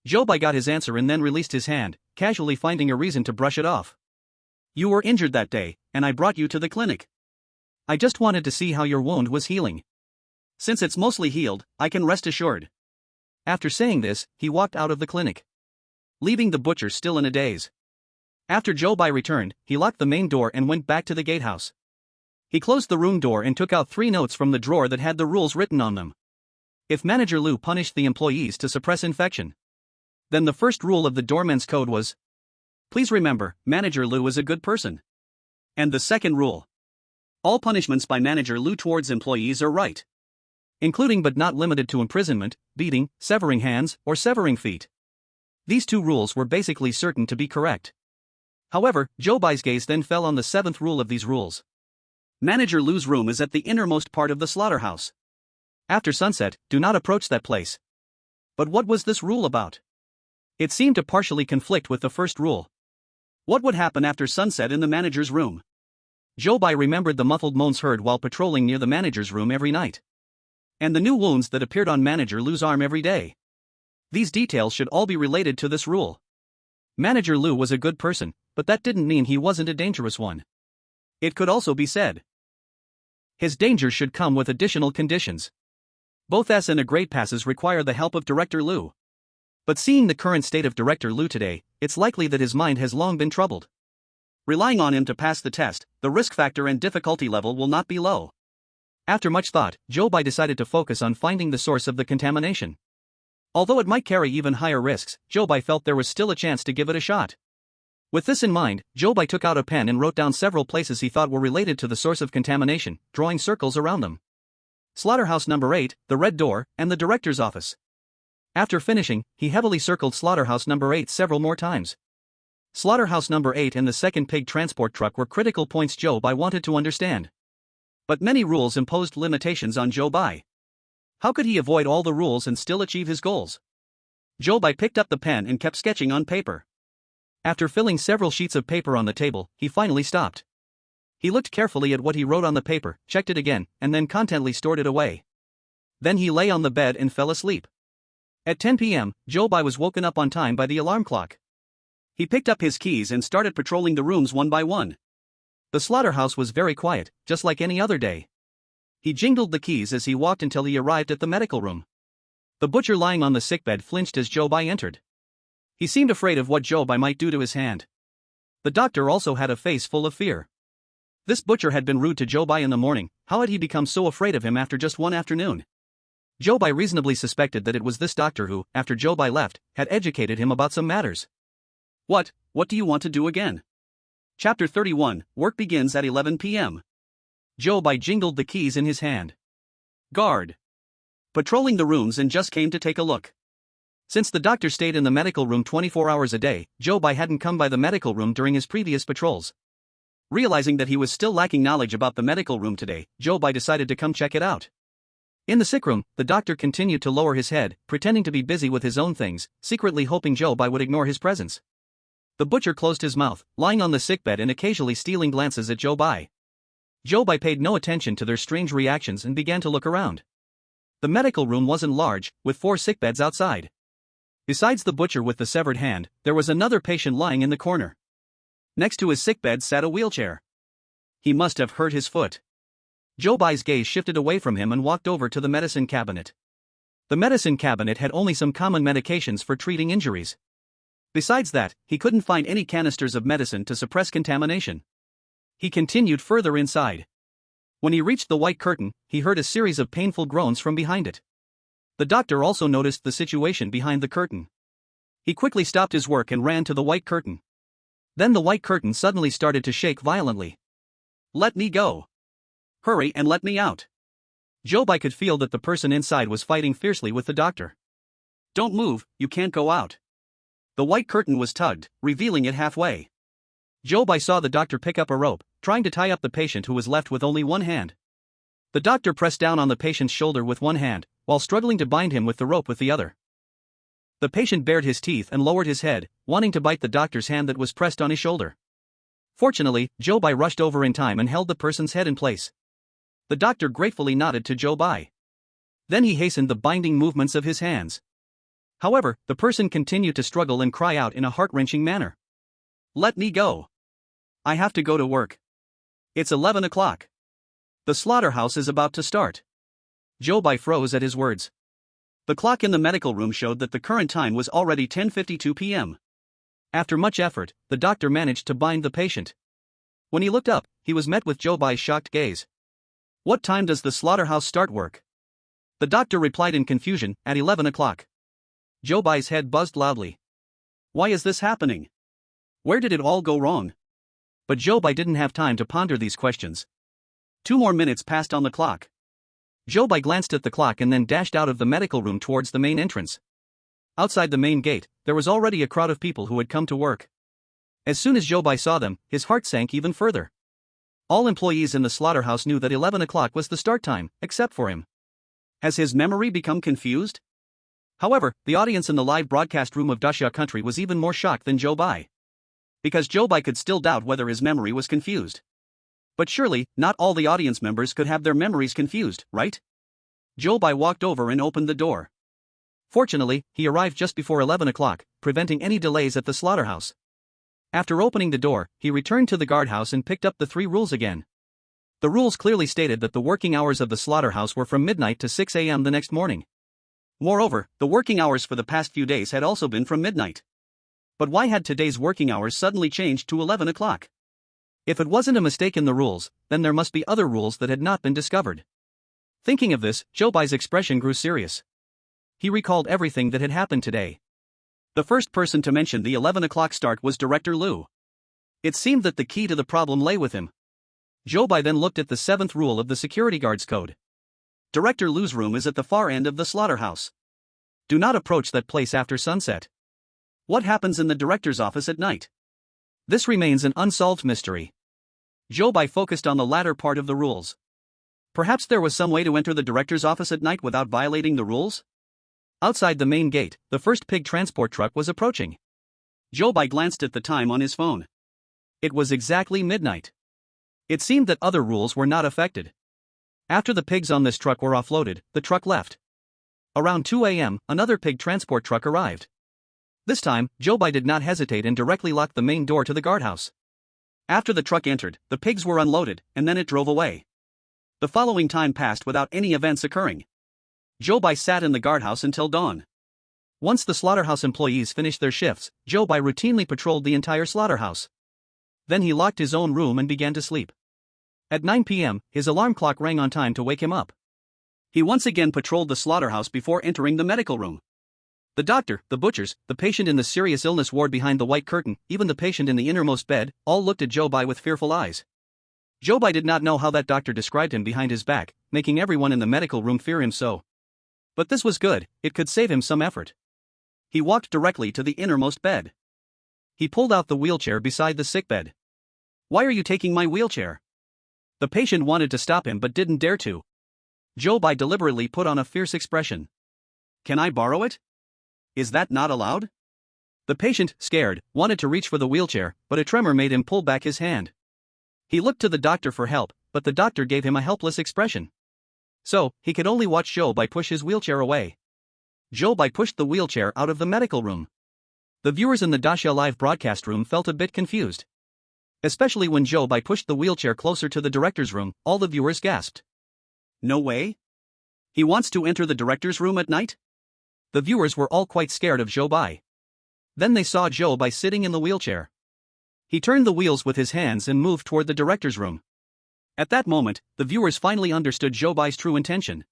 Zhou Bai got his answer and then released his hand, casually finding a reason to brush it off. You were injured that day, and I brought you to the clinic. I just wanted to see how your wound was healing. Since it's mostly healed, I can rest assured. After saying this, he walked out of the clinic, leaving the butcher still in a daze. After Zhou Bai returned, he locked the main door and went back to the gatehouse. He closed the room door and took out 3 notes from the drawer that had the rules written on them. If Manager Liu punished the employees to suppress infection, then the first rule of the doorman's code was, please remember, Manager Liu is a good person. And the second rule, all punishments by Manager Liu towards employees are right, including but not limited to imprisonment, beating, severing hands, or severing feet. These 2 rules were basically certain to be correct. However, Zhou Bai's gaze then fell on the 7th rule of these rules. Manager Liu's room is at the innermost part of the slaughterhouse. After sunset, do not approach that place. But what was this rule about? It seemed to partially conflict with the first rule. What would happen after sunset in the manager's room? Zhou Bai remembered the muffled moans heard while patrolling near the manager's room every night, and the new wounds that appeared on Manager Liu's arm every day. These details should all be related to this rule. Manager Liu was a good person, but that didn't mean he wasn't a dangerous one. It could also be said, his danger should come with additional conditions. Both S and a grade passes require the help of Director Liu. But seeing the current state of Director Liu today, it's likely that his mind has long been troubled. Relying on him to pass the test, the risk factor and difficulty level will not be low. After much thought, Zhou Bai decided to focus on finding the source of the contamination. Although it might carry even higher risks, Zhou Bai felt there was still a chance to give it a shot. With this in mind, Zhou Bai took out a pen and wrote down several places he thought were related to the source of contamination, drawing circles around them. Slaughterhouse number 8, the Red Door, and the director's office. After finishing, he heavily circled Slaughterhouse number 8 several more times. Slaughterhouse number 8 and the second pig transport truck were critical points Zhou Bai wanted to understand. But many rules imposed limitations on Zhou Bai. How could he avoid all the rules and still achieve his goals? Zhou Bai picked up the pen and kept sketching on paper. After filling several sheets of paper on the table, he finally stopped. He looked carefully at what he wrote on the paper, checked it again, and then contentedly stored it away. Then he lay on the bed and fell asleep. At 10 p.m., Zhou Bai was woken up on time by the alarm clock. He picked up his keys and started patrolling the rooms one by one. The slaughterhouse was very quiet, just like any other day. He jingled the keys as he walked until he arrived at the medical room. The butcher lying on the sickbed flinched as Zhou Bai entered. He seemed afraid of what Zhou Bai might do to his hand. The doctor also had a face full of fear. This butcher had been rude to Zhou Bai in the morning. How had he become so afraid of him after just one afternoon? Zhou Bai reasonably suspected that it was this doctor who, after Zhou Bai left, had educated him about some matters. What do you want to do again? Chapter 31, Work begins at 11 p.m. Zhou Bai jingled the keys in his hand. Guard. Patrolling the rooms and just came to take a look. Since the doctor stayed in the medical room 24 hours a day, Zhou Bai hadn't come by the medical room during his previous patrols. Realizing that he was still lacking knowledge about the medical room today, Zhou Bai decided to come check it out. In the sick room, the doctor continued to lower his head, pretending to be busy with his own things, secretly hoping Zhou Bai would ignore his presence. The butcher closed his mouth, lying on the sickbed and occasionally stealing glances at Zhou Bai. Zhou Bai paid no attention to their strange reactions and began to look around. The medical room wasn't large, with 4 sickbeds outside. Besides the butcher with the severed hand, there was another patient lying in the corner. Next to his sickbed sat a wheelchair. He must have hurt his foot. Zhou Bai's gaze shifted away from him and walked over to the medicine cabinet. The medicine cabinet had only some common medications for treating injuries. Besides that, he couldn't find any canisters of medicine to suppress contamination. He continued further inside. When he reached the white curtain, he heard a series of painful groans from behind it. The doctor also noticed the situation behind the curtain. He quickly stopped his work and ran to the white curtain. Then the white curtain suddenly started to shake violently. Let me go. Hurry and let me out. Zhou Bai could feel that the person inside was fighting fiercely with the doctor. Don't move, you can't go out. The white curtain was tugged, revealing it halfway. Zhou Bai saw the doctor pick up a rope, trying to tie up the patient who was left with only one hand. The doctor pressed down on the patient's shoulder with one hand, while struggling to bind him with the rope with the other. The patient bared his teeth and lowered his head, wanting to bite the doctor's hand that was pressed on his shoulder. Fortunately, Zhou Bai rushed over in time and held the person's head in place. The doctor gratefully nodded to Zhou Bai. Then he hastened the binding movements of his hands. However, the person continued to struggle and cry out in a heart-wrenching manner. Let me go. I have to go to work. It's 11 o'clock. The slaughterhouse is about to start. Zhou Bai froze at his words. The clock in the medical room showed that the current time was already 10:52 p.m. After much effort, the doctor managed to bind the patient. When he looked up, he was met with Zhou Bai's shocked gaze. What time does the slaughterhouse start work? The doctor replied in confusion, at 11 o'clock. Zhou Bai's head buzzed loudly. Why is this happening? Where did it all go wrong? But Zhou Bai didn't have time to ponder these questions. 2 more minutes passed on the clock. Zhou Bai glanced at the clock and then dashed out of the medical room towards the main entrance. Outside the main gate, there was already a crowd of people who had come to work. As soon as Zhou Bai saw them, his heart sank even further. All employees in the slaughterhouse knew that 11 o'clock was the start time, except for him. Has his memory become confused? However, the audience in the live broadcast room of Daxia country was even more shocked than Zhou Bai. Because Zhou Bai could still doubt whether his memory was confused. But surely, not all the audience members could have their memories confused, right? Zhou Bai walked over and opened the door. Fortunately, he arrived just before 11 o'clock, preventing any delays at the slaughterhouse. After opening the door, he returned to the guardhouse and picked up the 3 rules again. The rules clearly stated that the working hours of the slaughterhouse were from midnight to 6 a.m. the next morning. Moreover, the working hours for the past few days had also been from midnight. But why had today's working hours suddenly changed to 11 o'clock? If it wasn't a mistake in the rules, then there must be other rules that had not been discovered. Thinking of this, Zhou Bai's expression grew serious. He recalled everything that had happened today. The first person to mention the 11 o'clock start was Director Liu. It seemed that the key to the problem lay with him. Zhou Bai then looked at the 7th rule of the security guard's code. Director Liu's room is at the far end of the slaughterhouse. Do not approach that place after sunset. What happens in the director's office at night? This remains an unsolved mystery. Zhou Bai focused on the latter part of the rules. Perhaps there was some way to enter the director's office at night without violating the rules? Outside the main gate, the first pig transport truck was approaching. Zhou Bai glanced at the time on his phone. It was exactly midnight. It seemed that other rules were not affected. After the pigs on this truck were offloaded, the truck left. Around 2 a.m., another pig transport truck arrived. This time, Zhou Bai did not hesitate and directly locked the main door to the guardhouse. After the truck entered, the pigs were unloaded, and then it drove away. The following time passed without any events occurring. Zhou Bai sat in the guardhouse until dawn. Once the slaughterhouse employees finished their shifts, Zhou Bai routinely patrolled the entire slaughterhouse. Then he locked his own room and began to sleep. At 9 p.m., his alarm clock rang on time to wake him up. He once again patrolled the slaughterhouse before entering the medical room. The doctor, the butchers, the patient in the serious illness ward behind the white curtain, even the patient in the innermost bed, all looked at Zhou Bai with fearful eyes. Zhou Bai did not know how that doctor described him behind his back, making everyone in the medical room fear him so. But this was good, it could save him some effort. He walked directly to the innermost bed. He pulled out the wheelchair beside the sickbed. "Why are you taking my wheelchair?" The patient wanted to stop him but didn't dare to. Zhou Bai deliberately put on a fierce expression. "Can I borrow it? Is that not allowed?" The patient, scared, wanted to reach for the wheelchair, but a tremor made him pull back his hand. He looked to the doctor for help, but the doctor gave him a helpless expression. So, he could only watch Zhou Bai push his wheelchair away. Zhou Bai pushed the wheelchair out of the medical room. The viewers in the Daxia live broadcast room felt a bit confused. Especially when Zhou Bai pushed the wheelchair closer to the director's room, all the viewers gasped. "No way? He wants to enter the director's room at night?" The viewers were all quite scared of Zhou Bai. Then they saw Zhou Bai sitting in the wheelchair. He turned the wheels with his hands and moved toward the director's room. At that moment, the viewers finally understood Zhou Bai's true intention.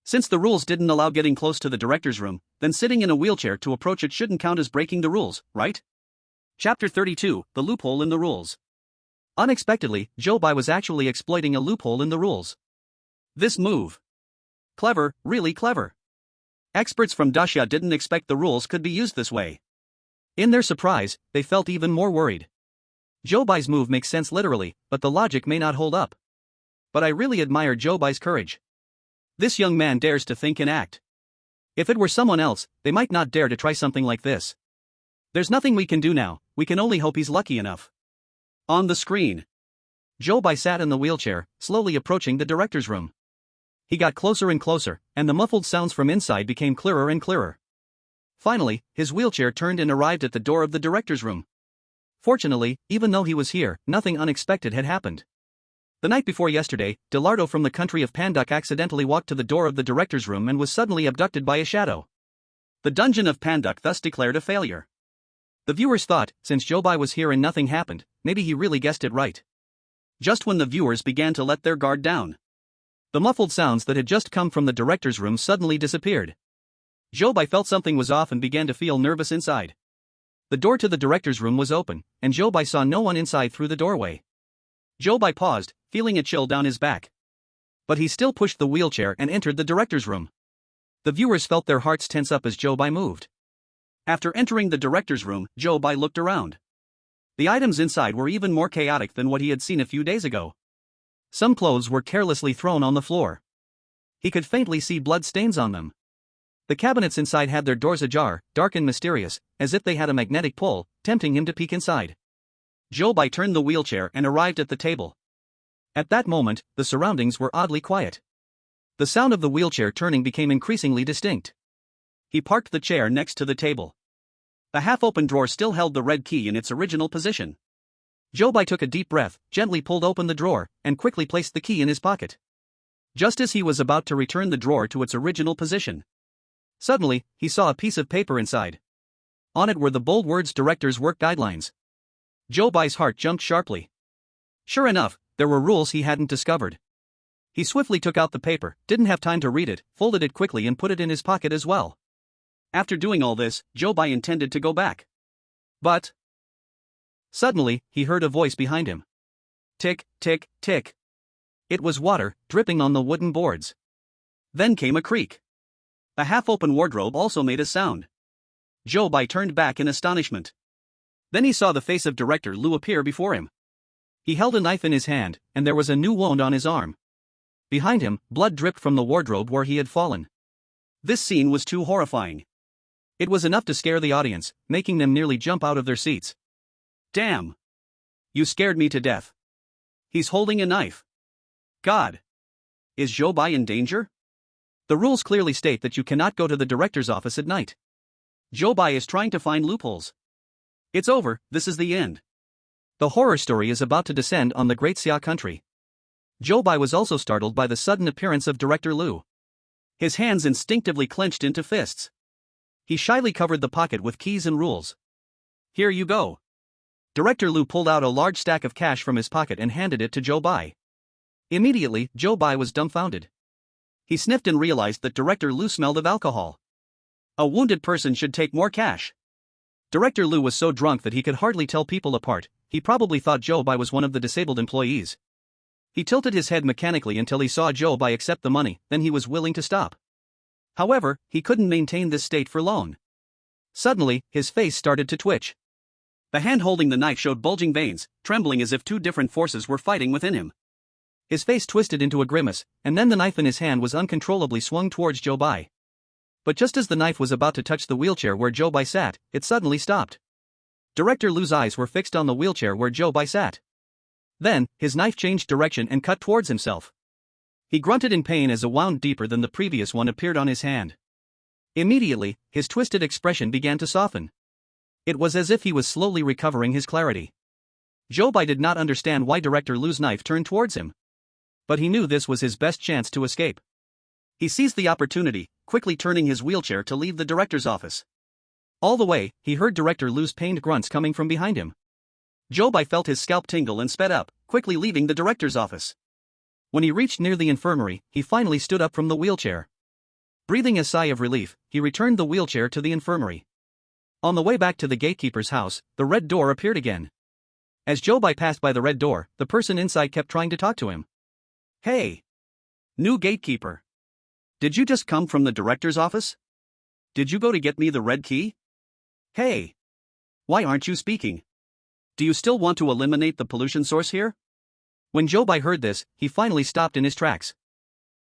Since the rules didn't allow getting close to the director's room, then sitting in a wheelchair to approach it shouldn't count as breaking the rules, right? Chapter 32, The Loophole in the Rules. Unexpectedly, Zhou Bai was actually exploiting a loophole in the rules. This move. Clever, really clever. Experts from Daxia didn't expect the rules could be used this way. In their surprise, they felt even more worried. Zhou Bai's move makes sense literally, but the logic may not hold up. But I really admire Zhou Bai's courage. This young man dares to think and act. If it were someone else, they might not dare to try something like this. There's nothing we can do now, we can only hope he's lucky enough. On the screen, Zhou Bai sat in the wheelchair, slowly approaching the director's room. He got closer and closer, and the muffled sounds from inside became clearer and clearer. Finally, his wheelchair turned and arrived at the door of the director's room. Fortunately, even though he was here, nothing unexpected had happened. The night before yesterday, Delardo from the country of Panduk accidentally walked to the door of the director's room and was suddenly abducted by a shadow. The dungeon of Panduk thus declared a failure. The viewers thought, since Zhou Bai was here and nothing happened, maybe he really guessed it right. Just when the viewers began to let their guard down, the muffled sounds that had just come from the director's room suddenly disappeared. Zhou Bai felt something was off and began to feel nervous inside. The door to the director's room was open, and Zhou Bai saw no one inside through the doorway. Zhou Bai paused, feeling a chill down his back. But he still pushed the wheelchair and entered the director's room. The viewers felt their hearts tense up as Zhou Bai moved. After entering the director's room, Zhou Bai looked around. The items inside were even more chaotic than what he had seen a few days ago. Some clothes were carelessly thrown on the floor. He could faintly see blood stains on them. The cabinets inside had their doors ajar, dark and mysterious, as if they had a magnetic pull, tempting him to peek inside. Zhou Bai turned the wheelchair and arrived at the table. At that moment, the surroundings were oddly quiet. The sound of the wheelchair turning became increasingly distinct. He parked the chair next to the table. The half-open drawer still held the red key in its original position. Zhou Bai took a deep breath, gently pulled open the drawer, and quickly placed the key in his pocket. Just as he was about to return the drawer to its original position, suddenly, he saw a piece of paper inside. On it were the bold words Director's Work Guidelines. Zhou Bai's heart jumped sharply. Sure enough, there were rules he hadn't discovered. He swiftly took out the paper, didn't have time to read it, folded it quickly and put it in his pocket as well. After doing all this, Zhou Bai intended to go back. But suddenly, he heard a voice behind him. Tick, tick, tick. It was water, dripping on the wooden boards. Then came a creak. The half-open wardrobe also made a sound. Zhou Bai turned back in astonishment. Then he saw the face of Director Liu appear before him. He held a knife in his hand, and there was a new wound on his arm. Behind him, blood dripped from the wardrobe where he had fallen. This scene was too horrifying. It was enough to scare the audience, making them nearly jump out of their seats. Damn! You scared me to death. He's holding a knife. God! Is Zhou Bai in danger? The rules clearly state that you cannot go to the director's office at night. Zhou Bai is trying to find loopholes. It's over, this is the end. The horror story is about to descend on the Great Xia country. Zhou Bai was also startled by the sudden appearance of Director Liu. His hands instinctively clenched into fists. He shyly covered the pocket with keys and rules. Here you go. Director Liu pulled out a large stack of cash from his pocket and handed it to Zhou Bai. Immediately, Zhou Bai was dumbfounded. He sniffed and realized that Director Liu smelled of alcohol. A wounded person should take more cash. Director Liu was so drunk that he could hardly tell people apart. He probably thought Zhou Bai was one of the disabled employees. He tilted his head mechanically until he saw Zhou Bai accept the money, then he was willing to stop. However, he couldn't maintain this state for long. Suddenly, his face started to twitch. The hand holding the knife showed bulging veins, trembling as if two different forces were fighting within him. His face twisted into a grimace, and then the knife in his hand was uncontrollably swung towards Zhou Bai. But just as the knife was about to touch the wheelchair where Zhou Bai sat, it suddenly stopped. Director Liu's eyes were fixed on the wheelchair where Zhou Bai sat. Then, his knife changed direction and cut towards himself. He grunted in pain as a wound deeper than the previous one appeared on his hand. Immediately, his twisted expression began to soften. It was as if he was slowly recovering his clarity. Zhou Bai did not understand why Director Liu's knife turned towards him. But he knew this was his best chance to escape. He seized the opportunity, quickly turning his wheelchair to leave the director's office. All the way, he heard Director Liu's pained grunts coming from behind him. Zhou Bai felt his scalp tingle and sped up, quickly leaving the director's office. When he reached near the infirmary, he finally stood up from the wheelchair. Breathing a sigh of relief, he returned the wheelchair to the infirmary. On the way back to the gatekeeper's house, the red door appeared again. As Zhou Bai passed by the red door, the person inside kept trying to talk to him. Hey! New gatekeeper. Did you just come from the director's office? Did you go to get me the red key? Hey! Why aren't you speaking? Do you still want to eliminate the pollution source here? When Zhou Bai heard this, he finally stopped in his tracks.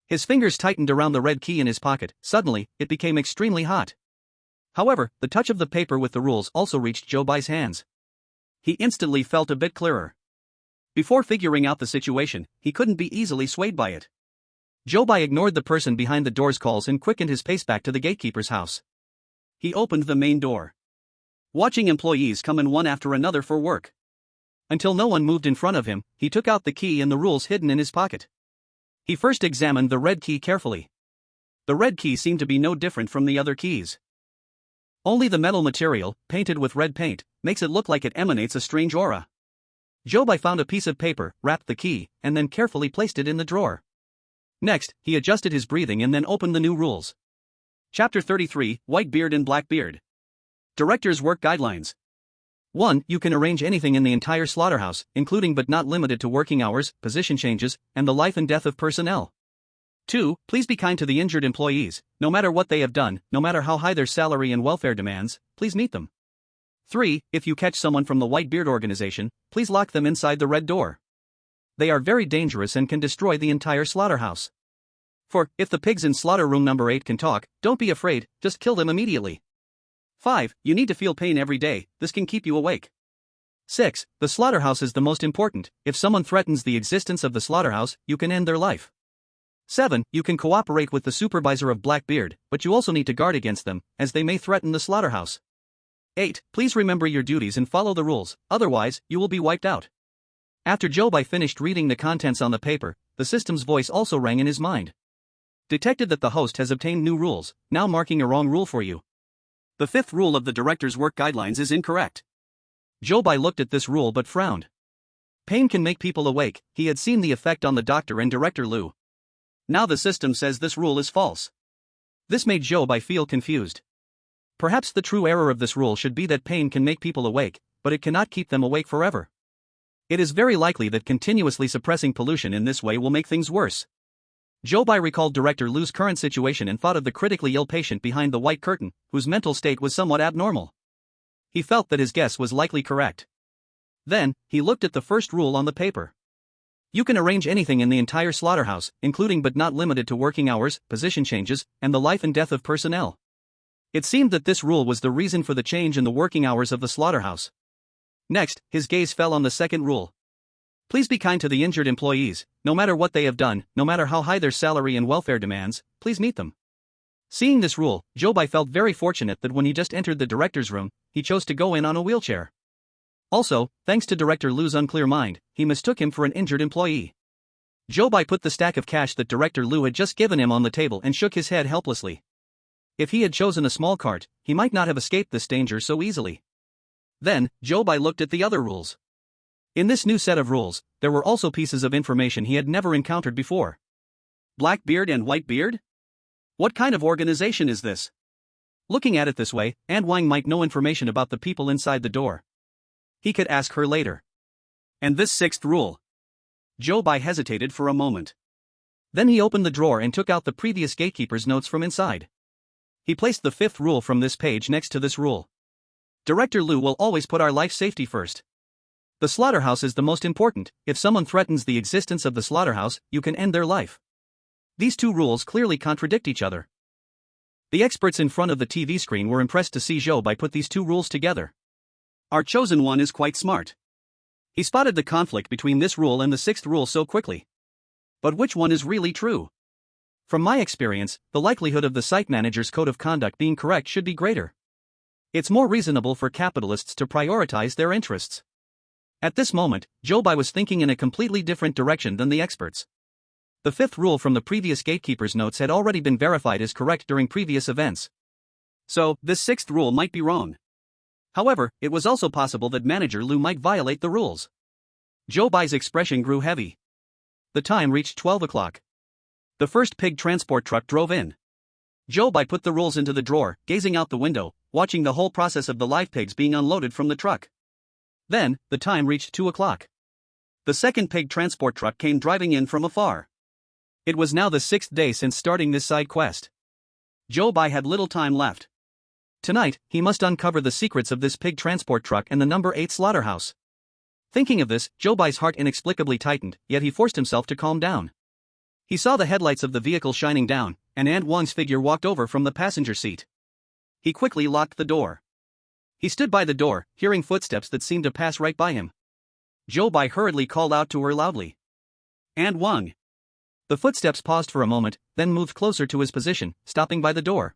His fingers tightened around the red key in his pocket. Suddenly, it became extremely hot. However, the touch of the paper with the rules also reached Zhou Bai's hands. He instantly felt a bit clearer. Before figuring out the situation, he couldn't be easily swayed by it. Zhou Bai ignored the person behind the door's calls and quickened his pace back to the gatekeeper's house. He opened the main door, watching employees come in one after another for work. Until no one moved in front of him, he took out the key and the rules hidden in his pocket. He first examined the red key carefully. The red key seemed to be no different from the other keys. Only the metal material, painted with red paint, makes it look like it emanates a strange aura. Zhou Bai found a piece of paper, wrapped the key, and then carefully placed it in the drawer. Next, he adjusted his breathing and then opened the new rules. Chapter 33, White Beard and Black Beard. Director's Work Guidelines. 1. You can arrange anything in the entire slaughterhouse, including but not limited to working hours, position changes, and the life and death of personnel. 2. Please be kind to the injured employees, no matter what they have done, no matter how high their salary and welfare demands, please meet them. 3. If you catch someone from the White Beard organization, please lock them inside the red door. They are very dangerous and can destroy the entire slaughterhouse. 4. If the pigs in slaughter room number 8 can talk, don't be afraid, just kill them immediately. 5. You need to feel pain every day, this can keep you awake. 6. The slaughterhouse is the most important. If someone threatens the existence of the slaughterhouse, you can end their life. 7. You can cooperate with the supervisor of Blackbeard, but you also need to guard against them, as they may threaten the slaughterhouse. 8. Please remember your duties and follow the rules, otherwise, you will be wiped out. After Zhou Bai finished reading the contents on the paper, the system's voice also rang in his mind. Detected that the host has obtained new rules, now marking a wrong rule for you. The 5th rule of the director's work guidelines is incorrect. Zhou Bai looked at this rule but frowned. Pain can make people awake, he had seen the effect on the doctor and Director Liu. Now the system says this rule is false. This made Zhou Bai feel confused. Perhaps the true error of this rule should be that pain can make people awake, but it cannot keep them awake forever. It is very likely that continuously suppressing pollution in this way will make things worse. Zhou Bai recalled Director Liu's current situation and thought of the critically ill patient behind the white curtain, whose mental state was somewhat abnormal. He felt that his guess was likely correct. Then, he looked at the first rule on the paper. You can arrange anything in the entire slaughterhouse, including but not limited to working hours, position changes, and the life and death of personnel. It seemed that this rule was the reason for the change in the working hours of the slaughterhouse. Next, his gaze fell on the second rule. Please be kind to the injured employees, no matter what they have done, no matter how high their salary and welfare demands, please meet them. Seeing this rule, Zhou Bai felt very fortunate that when he just entered the director's room, he chose to go in on a wheelchair. Also, thanks to Director Lu's unclear mind, he mistook him for an injured employee. Zhou Bai put the stack of cash that Director Lu had just given him on the table and shook his head helplessly. If he had chosen a small cart, he might not have escaped this danger so easily. Then, Zhou Bai looked at the other rules. In this new set of rules, there were also pieces of information he had never encountered before. Black beard and white beard? What kind of organization is this? Looking at it this way, An Wang might know information about the people inside the door. He could ask her later. And this sixth rule? Zhou Bai hesitated for a moment. Then he opened the drawer and took out the previous gatekeeper's notes from inside. He placed the fifth rule from this page next to this rule. Director Lu will always put our life safety first. The slaughterhouse is the most important. If someone threatens the existence of the slaughterhouse, you can end their life. These two rules clearly contradict each other. The experts in front of the TV screen were impressed to see Zhou Bai put these two rules together. Our chosen one is quite smart. He spotted the conflict between this rule and the sixth rule so quickly. But which one is really true? From my experience, the likelihood of the site manager's code of conduct being correct should be greater. It's more reasonable for capitalists to prioritize their interests. At this moment, Zhou Bai was thinking in a completely different direction than the experts. The fifth rule from the previous gatekeeper's notes had already been verified as correct during previous events. So, this sixth rule might be wrong. However, it was also possible that Manager Lu might violate the rules. Zhou Bai's expression grew heavy. The time reached 12 o'clock. The first pig transport truck drove in. Zhou Bai put the rules into the drawer, gazing out the window, watching the whole process of the live pigs being unloaded from the truck. Then, the time reached 2 o'clock. The second pig transport truck came driving in from afar. It was now the sixth day since starting this side quest. Zhou Bai had little time left. Tonight, he must uncover the secrets of this pig transport truck and the number 8 slaughterhouse. Thinking of this, Zhou Bai's heart inexplicably tightened, yet he forced himself to calm down. He saw the headlights of the vehicle shining down, and An Wang's figure walked over from the passenger seat. He quickly locked the door. He stood by the door, hearing footsteps that seemed to pass right by him. Zhou Bai hurriedly called out to her loudly. An Wang. The footsteps paused for a moment, then moved closer to his position, stopping by the door.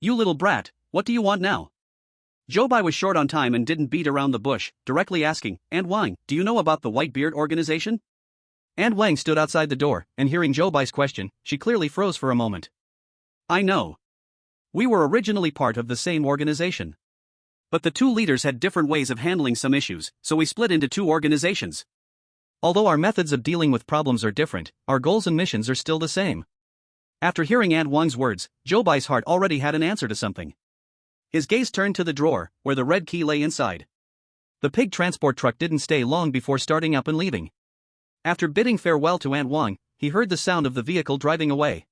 You little brat, what do you want now? Zhou Bai was short on time and didn't beat around the bush, directly asking, An Wang, do you know about the White Beard organization? An Wang stood outside the door, and hearing Zhou Bai's question, she clearly froze for a moment. I know. We were originally part of the same organization. But the two leaders had different ways of handling some issues, so we split into two organizations. Although our methods of dealing with problems are different, our goals and missions are still the same. After hearing An Wang's words, Zhou Bai's heart already had an answer to something. His gaze turned to the drawer, where the red key lay inside. The pig transport truck didn't stay long before starting up and leaving. After bidding farewell to An Wang, he heard the sound of the vehicle driving away.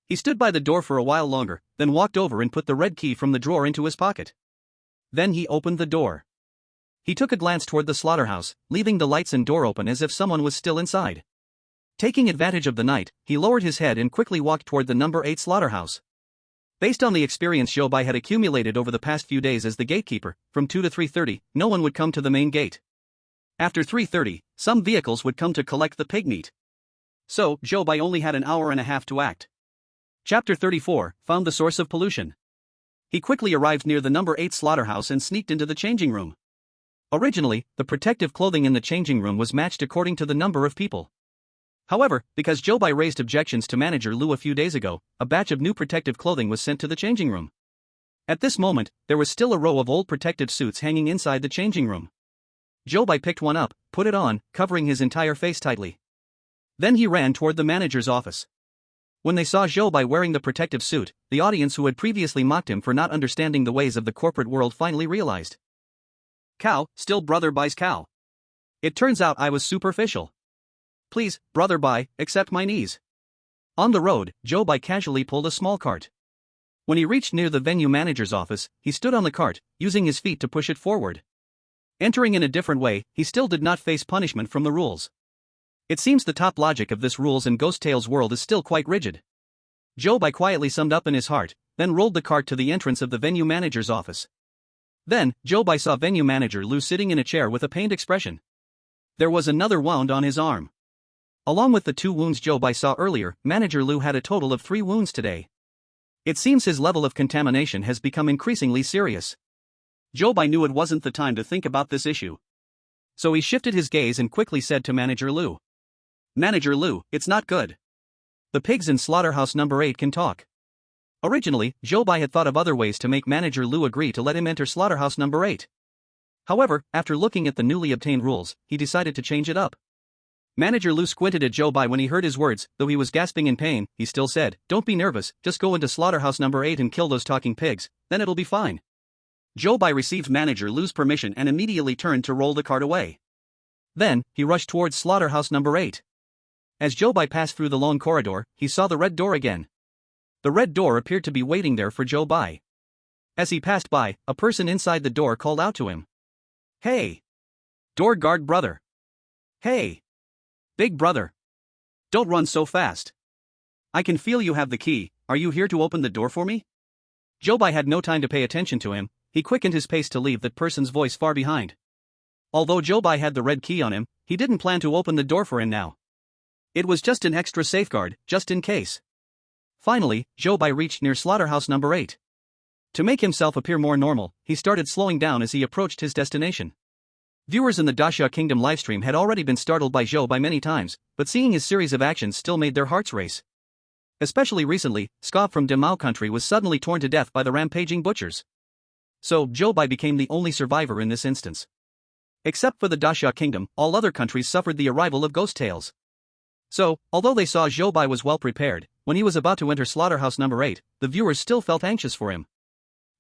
He stood by the door for a while longer, then walked over and put the red key from the drawer into his pocket. Then he opened the door. He took a glance toward the slaughterhouse, leaving the lights and door open as if someone was still inside. Taking advantage of the night, he lowered his head and quickly walked toward the number 8 slaughterhouse. Based on the experience Zhou Bai had accumulated over the past few days as the gatekeeper, from 2 to 3:30, no one would come to the main gate. After 3:30, some vehicles would come to collect the pig meat. So, Zhou Bai only had an hour and a half to act. Chapter 34, Found the Source of Pollution. He quickly arrived near the number 8 slaughterhouse and sneaked into the changing room. Originally, the protective clothing in the changing room was matched according to the number of people. However, because Zhou Bai raised objections to Manager Lu a few days ago, a batch of new protective clothing was sent to the changing room. At this moment, there was still a row of old protective suits hanging inside the changing room. Zhou Bai picked one up, put it on, covering his entire face tightly. Then he ran toward the manager's office. When they saw Zhou Bai wearing the protective suit, the audience who had previously mocked him for not understanding the ways of the corporate world finally realized. Cow, still Brother Bai's cow. It turns out I was superficial. Please, Brother Bai, accept my knees. On the road, Zhou Bai casually pulled a small cart. When he reached near the venue manager's office, he stood on the cart, using his feet to push it forward. Entering in a different way, he still did not face punishment from the rules. It seems the top logic of this rules and Ghost Tales world is still quite rigid. Zhou Bai quietly summed up in his heart, then rolled the cart to the entrance of the venue manager's office. Then, Zhou Bai saw venue manager Lu sitting in a chair with a pained expression. There was another wound on his arm. Along with the 2 wounds Zhou Bai saw earlier, Manager Lu had a total of 3 wounds today. It seems his level of contamination has become increasingly serious. Zhou Bai knew it wasn't the time to think about this issue. So he shifted his gaze and quickly said to Manager Lu. Manager Lu, it's not good. The pigs in slaughterhouse number 8 can talk. Originally, Zhou Bai had thought of other ways to make Manager Lu agree to let him enter slaughterhouse number 8. However, after looking at the newly obtained rules, he decided to change it up. Manager Lu squinted at Zhou Bai when he heard his words. Though he was gasping in pain, he still said, "Don't be nervous, just go into slaughterhouse number 8 and kill those talking pigs, then it'll be fine." Zhou Bai received Manager Lu's permission and immediately turned to roll the cart away. Then, he rushed towards slaughterhouse number 8. As Zhou Bai passed through the long corridor, he saw the red door again. The red door appeared to be waiting there for Zhou Bai. As he passed by, a person inside the door called out to him. "Hey! Door guard brother! Hey! Big brother! Don't run so fast! I can feel you have the key, are you here to open the door for me?" Zhou Bai had no time to pay attention to him, he quickened his pace to leave that person's voice far behind. Although Zhou Bai had the red key on him, he didn't plan to open the door for him now. It was just an extra safeguard, just in case. Finally, Zhou Bai reached near slaughterhouse number 8. To make himself appear more normal, he started slowing down as he approached his destination. Viewers in the Daxia Kingdom livestream had already been startled by Zhou Bai many times, but seeing his series of actions still made their hearts race. Especially recently, Scov from Demao country was suddenly torn to death by the rampaging butchers. So, Zhou Bai became the only survivor in this instance. Except for the Daxia Kingdom, all other countries suffered the arrival of ghost tales. So, although they saw Zhou Bai was well prepared, when he was about to enter slaughterhouse number 8, the viewers still felt anxious for him.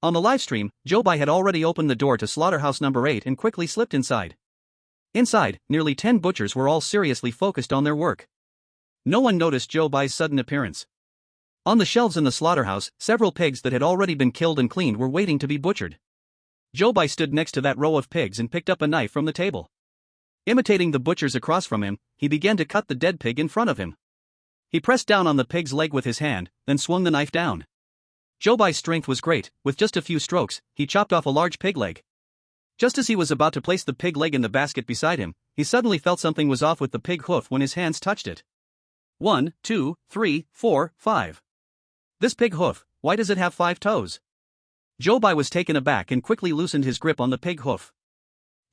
On the livestream, Zhou Bai had already opened the door to slaughterhouse number 8 and quickly slipped inside. Inside, nearly 10 butchers were all seriously focused on their work. No one noticed Zhou Bai's sudden appearance. On the shelves in the slaughterhouse, several pigs that had already been killed and cleaned were waiting to be butchered. Zhou Bai stood next to that row of pigs and picked up a knife from the table. Imitating the butchers across from him, he began to cut the dead pig in front of him. He pressed down on the pig's leg with his hand, then swung the knife down. Zhou Bai's strength was great, with just a few strokes, he chopped off a large pig leg. Just as he was about to place the pig leg in the basket beside him, he suddenly felt something was off with the pig hoof when his hands touched it. 1, 2, 3, 4, 5. This pig hoof, why does it have 5 toes? Zhou Bai was taken aback and quickly loosened his grip on the pig hoof.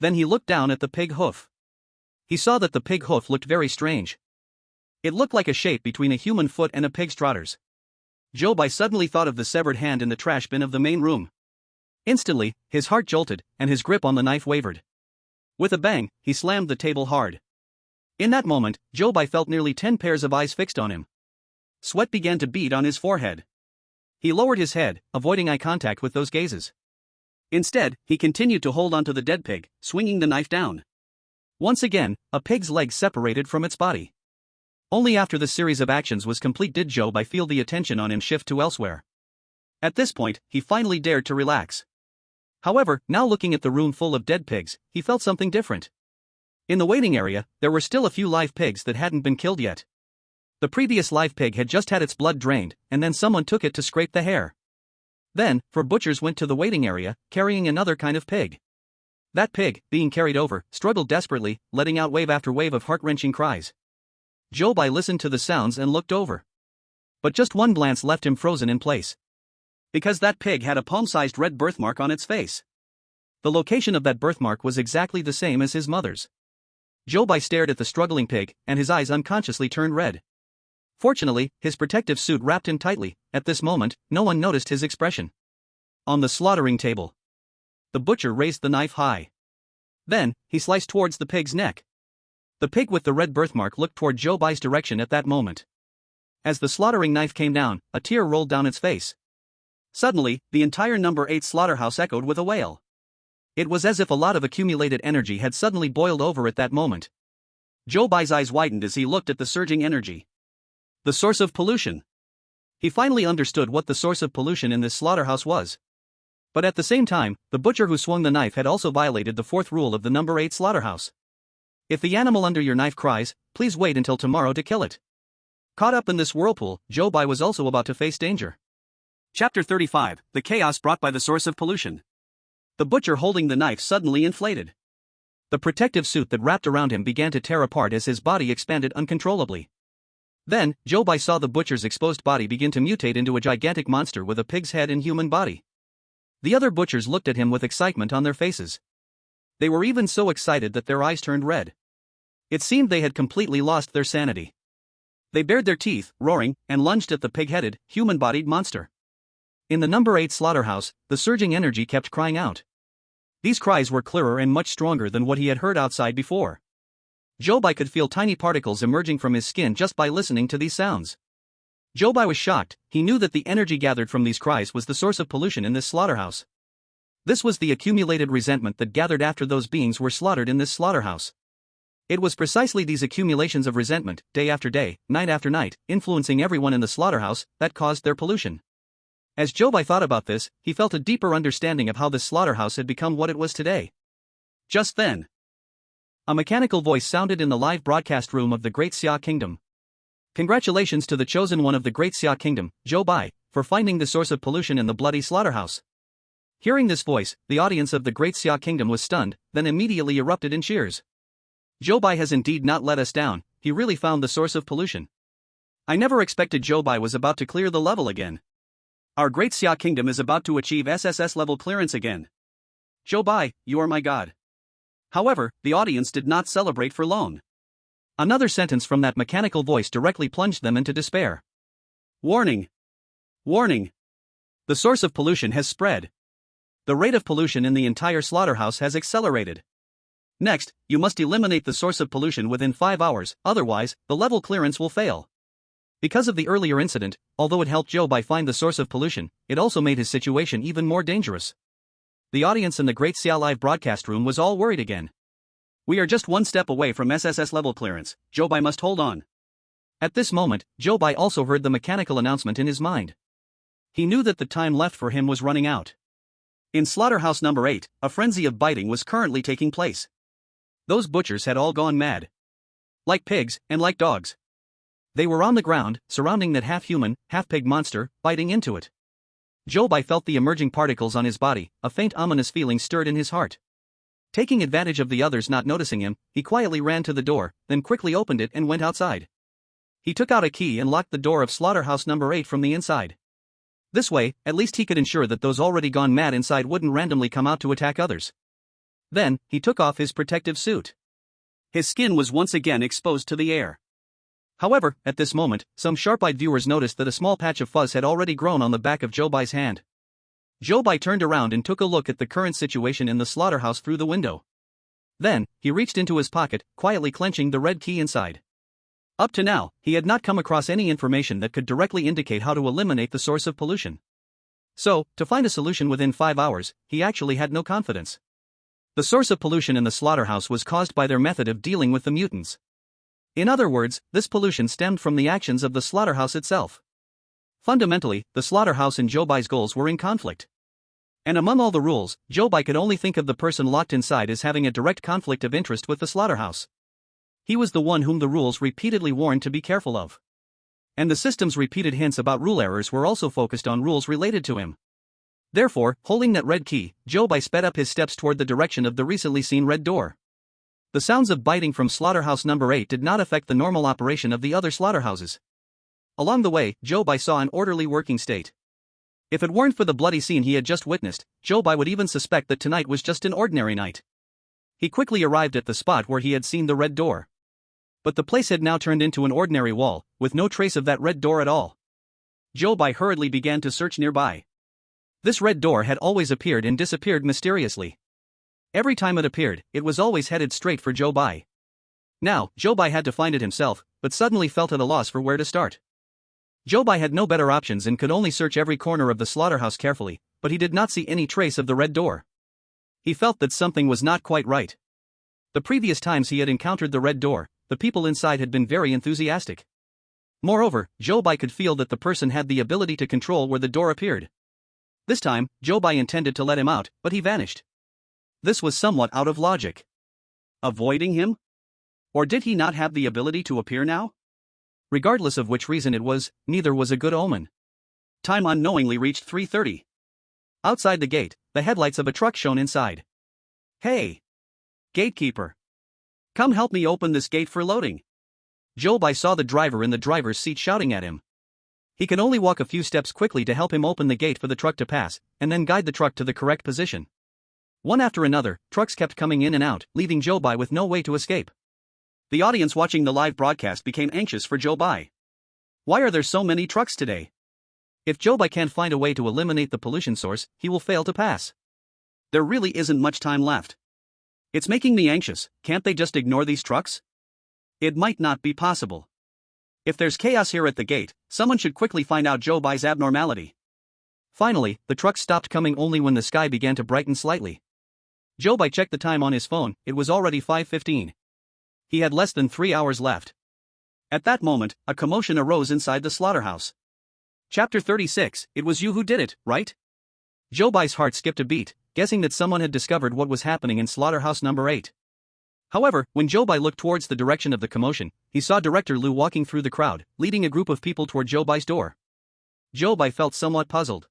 Then he looked down at the pig hoof. He saw that the pig hoof looked very strange. It looked like a shape between a human foot and a pig's trotters. Zhou Bai suddenly thought of the severed hand in the trash bin of the main room. Instantly, his heart jolted, and his grip on the knife wavered. With a bang, he slammed the table hard. In that moment, Zhou Bai felt nearly 10 pairs of eyes fixed on him. Sweat began to bead on his forehead. He lowered his head, avoiding eye contact with those gazes. Instead, he continued to hold onto the dead pig, swinging the knife down. Once again, a pig's leg separated from its body. Only after the series of actions was complete did Zhou Bai feel the attention on him shift to elsewhere. At this point, he finally dared to relax. However, now looking at the room full of dead pigs, he felt something different. In the waiting area, there were still a few live pigs that hadn't been killed yet. The previous live pig had just had its blood drained, and then someone took it to scrape the hair. Then, 4 butchers went to the waiting area, carrying another kind of pig. That pig, being carried over, struggled desperately, letting out wave after wave of heart-wrenching cries. Zhou Bai listened to the sounds and looked over. But just one glance left him frozen in place. Because that pig had a palm-sized red birthmark on its face. The location of that birthmark was exactly the same as his mother's. Zhou Bai stared at the struggling pig, and his eyes unconsciously turned red. Fortunately, his protective suit wrapped him tightly. At this moment, no one noticed his expression. On the slaughtering table, the butcher raised the knife high. Then, he sliced towards the pig's neck. The pig with the red birthmark looked toward Zhou Bai's direction at that moment. As the slaughtering knife came down, a tear rolled down its face. Suddenly, the entire number 8 slaughterhouse echoed with a wail. It was as if a lot of accumulated energy had suddenly boiled over at that moment. Zhou Bai's eyes widened as he looked at the surging energy. The source of pollution. He finally understood what the source of pollution in this slaughterhouse was. But at the same time, the butcher who swung the knife had also violated the 4th rule of the number 8 slaughterhouse. If the animal under your knife cries, please wait until tomorrow to kill it. Caught up in this whirlpool, Zhou Bai was also about to face danger. Chapter 35, The Chaos Brought by the Source of Pollution. The butcher holding the knife suddenly inflated. The protective suit that wrapped around him began to tear apart as his body expanded uncontrollably. Then, Zhou Bai saw the butcher's exposed body begin to mutate into a gigantic monster with a pig's head and human body. The other butchers looked at him with excitement on their faces. They were even so excited that their eyes turned red. It seemed they had completely lost their sanity. They bared their teeth, roaring, and lunged at the pig-headed, human-bodied monster. In the number 8 slaughterhouse, the surging energy kept crying out. These cries were clearer and much stronger than what he had heard outside before. Zhou Bai could feel tiny particles emerging from his skin just by listening to these sounds. Zhou Bai was shocked. He knew that the energy gathered from these cries was the source of pollution in this slaughterhouse. This was the accumulated resentment that gathered after those beings were slaughtered in this slaughterhouse. It was precisely these accumulations of resentment, day after day, night after night, influencing everyone in the slaughterhouse, that caused their pollution. As Zhou Bai thought about this, he felt a deeper understanding of how this slaughterhouse had become what it was today. Just then, a mechanical voice sounded in the live broadcast room of the Great Xia Kingdom. Congratulations to the chosen one of the Great Xia Kingdom, Zhou Bai, for finding the source of pollution in the bloody slaughterhouse. Hearing this voice, the audience of the Great Xia Kingdom was stunned, then immediately erupted in cheers. Zhou Bai has indeed not let us down. He really found the source of pollution. I never expected Zhou Bai was about to clear the level again. Our Great Xia Kingdom is about to achieve SSS level clearance again. Zhou Bai, you are my god. However, the audience did not celebrate for long. Another sentence from that mechanical voice directly plunged them into despair. Warning! Warning! The source of pollution has spread. The rate of pollution in the entire slaughterhouse has accelerated. Next, you must eliminate the source of pollution within 5 hours, otherwise, the level clearance will fail. Because of the earlier incident, although it helped Zhou Bai find the source of pollution, it also made his situation even more dangerous. The audience in the Great Xia live broadcast room was all worried again. We are just one step away from SSS level clearance. Zhou Bai must hold on. At this moment, Zhou Bai also heard the mechanical announcement in his mind. He knew that the time left for him was running out. In slaughterhouse number 8, a frenzy of biting was currently taking place. Those butchers had all gone mad. Like pigs, and like dogs. They were on the ground, surrounding that half-human, half-pig monster, biting into it. Zhou Bai felt the emerging particles on his body. A faint ominous feeling stirred in his heart. Taking advantage of the others not noticing him, he quietly ran to the door, then quickly opened it and went outside. He took out a key and locked the door of slaughterhouse number 8 from the inside. This way, at least he could ensure that those already gone mad inside wouldn't randomly come out to attack others. Then, he took off his protective suit. His skin was once again exposed to the air. However, at this moment, some sharp-eyed viewers noticed that a small patch of fuzz had already grown on the back of Zhou Bai's hand. Zhou Bai turned around and took a look at the current situation in the slaughterhouse through the window. Then, he reached into his pocket, quietly clenching the red key inside. Up to now, he had not come across any information that could directly indicate how to eliminate the source of pollution. So, to find a solution within 5 hours, he actually had no confidence. The source of pollution in the slaughterhouse was caused by their method of dealing with the mutants. In other words, this pollution stemmed from the actions of the slaughterhouse itself. Fundamentally, the slaughterhouse and Zhou Bai's goals were in conflict. And among all the rules, Zhou Bai could only think of the person locked inside as having a direct conflict of interest with the slaughterhouse. He was the one whom the rules repeatedly warned to be careful of. And the system's repeated hints about rule errors were also focused on rules related to him. Therefore, holding that red key, Zhou Bai sped up his steps toward the direction of the recently seen red door. The sounds of biting from slaughterhouse number 8 did not affect the normal operation of the other slaughterhouses. Along the way, Zhou Bai saw an orderly working state. If it weren't for the bloody scene he had just witnessed, Zhou Bai would even suspect that tonight was just an ordinary night. He quickly arrived at the spot where he had seen the red door. But the place had now turned into an ordinary wall, with no trace of that red door at all. Zhou Bai hurriedly began to search nearby. This red door had always appeared and disappeared mysteriously. Every time it appeared, it was always headed straight for Zhou Bai. Now, Zhou Bai had to find it himself, but suddenly felt at a loss for where to start. Zhou Bai had no better options and could only search every corner of the slaughterhouse carefully, but he did not see any trace of the red door. He felt that something was not quite right. The previous times he had encountered the red door, the people inside had been very enthusiastic. Moreover, Zhou Bai could feel that the person had the ability to control where the door appeared. This time, Zhou Bai intended to let him out, but he vanished. This was somewhat out of logic. Avoiding him? Or did he not have the ability to appear now? Regardless of which reason it was, neither was a good omen. Time unknowingly reached 3:30. Outside the gate, the headlights of a truck shone inside. Hey! Gatekeeper. Come help me open this gate for loading. Zhou Bai saw the driver in the driver's seat shouting at him. He can only walk a few steps quickly to help him open the gate for the truck to pass, and then guide the truck to the correct position. One after another, trucks kept coming in and out, leaving Zhou Bai with no way to escape. The audience watching the live broadcast became anxious for Zhou Bai. Why are there so many trucks today? If Zhou Bai can't find a way to eliminate the pollution source, he will fail to pass. There really isn't much time left. It's making me anxious. Can't they just ignore these trucks? It might not be possible. If there's chaos here at the gate, someone should quickly find out Zhou Bai's abnormality. Finally, the trucks stopped coming only when the sky began to brighten slightly. Zhou Bai checked the time on his phone. It was already 5:15. He had less than 3 hours left. At that moment, a commotion arose inside the slaughterhouse. Chapter 36, It was you who did it, right? Zhou Bai's heart skipped a beat, guessing that someone had discovered what was happening in slaughterhouse number 8. However, when Zhou Bai looked towards the direction of the commotion, he saw Director Lu walking through the crowd, leading a group of people toward Zhou Bai's door. Zhou Bai felt somewhat puzzled.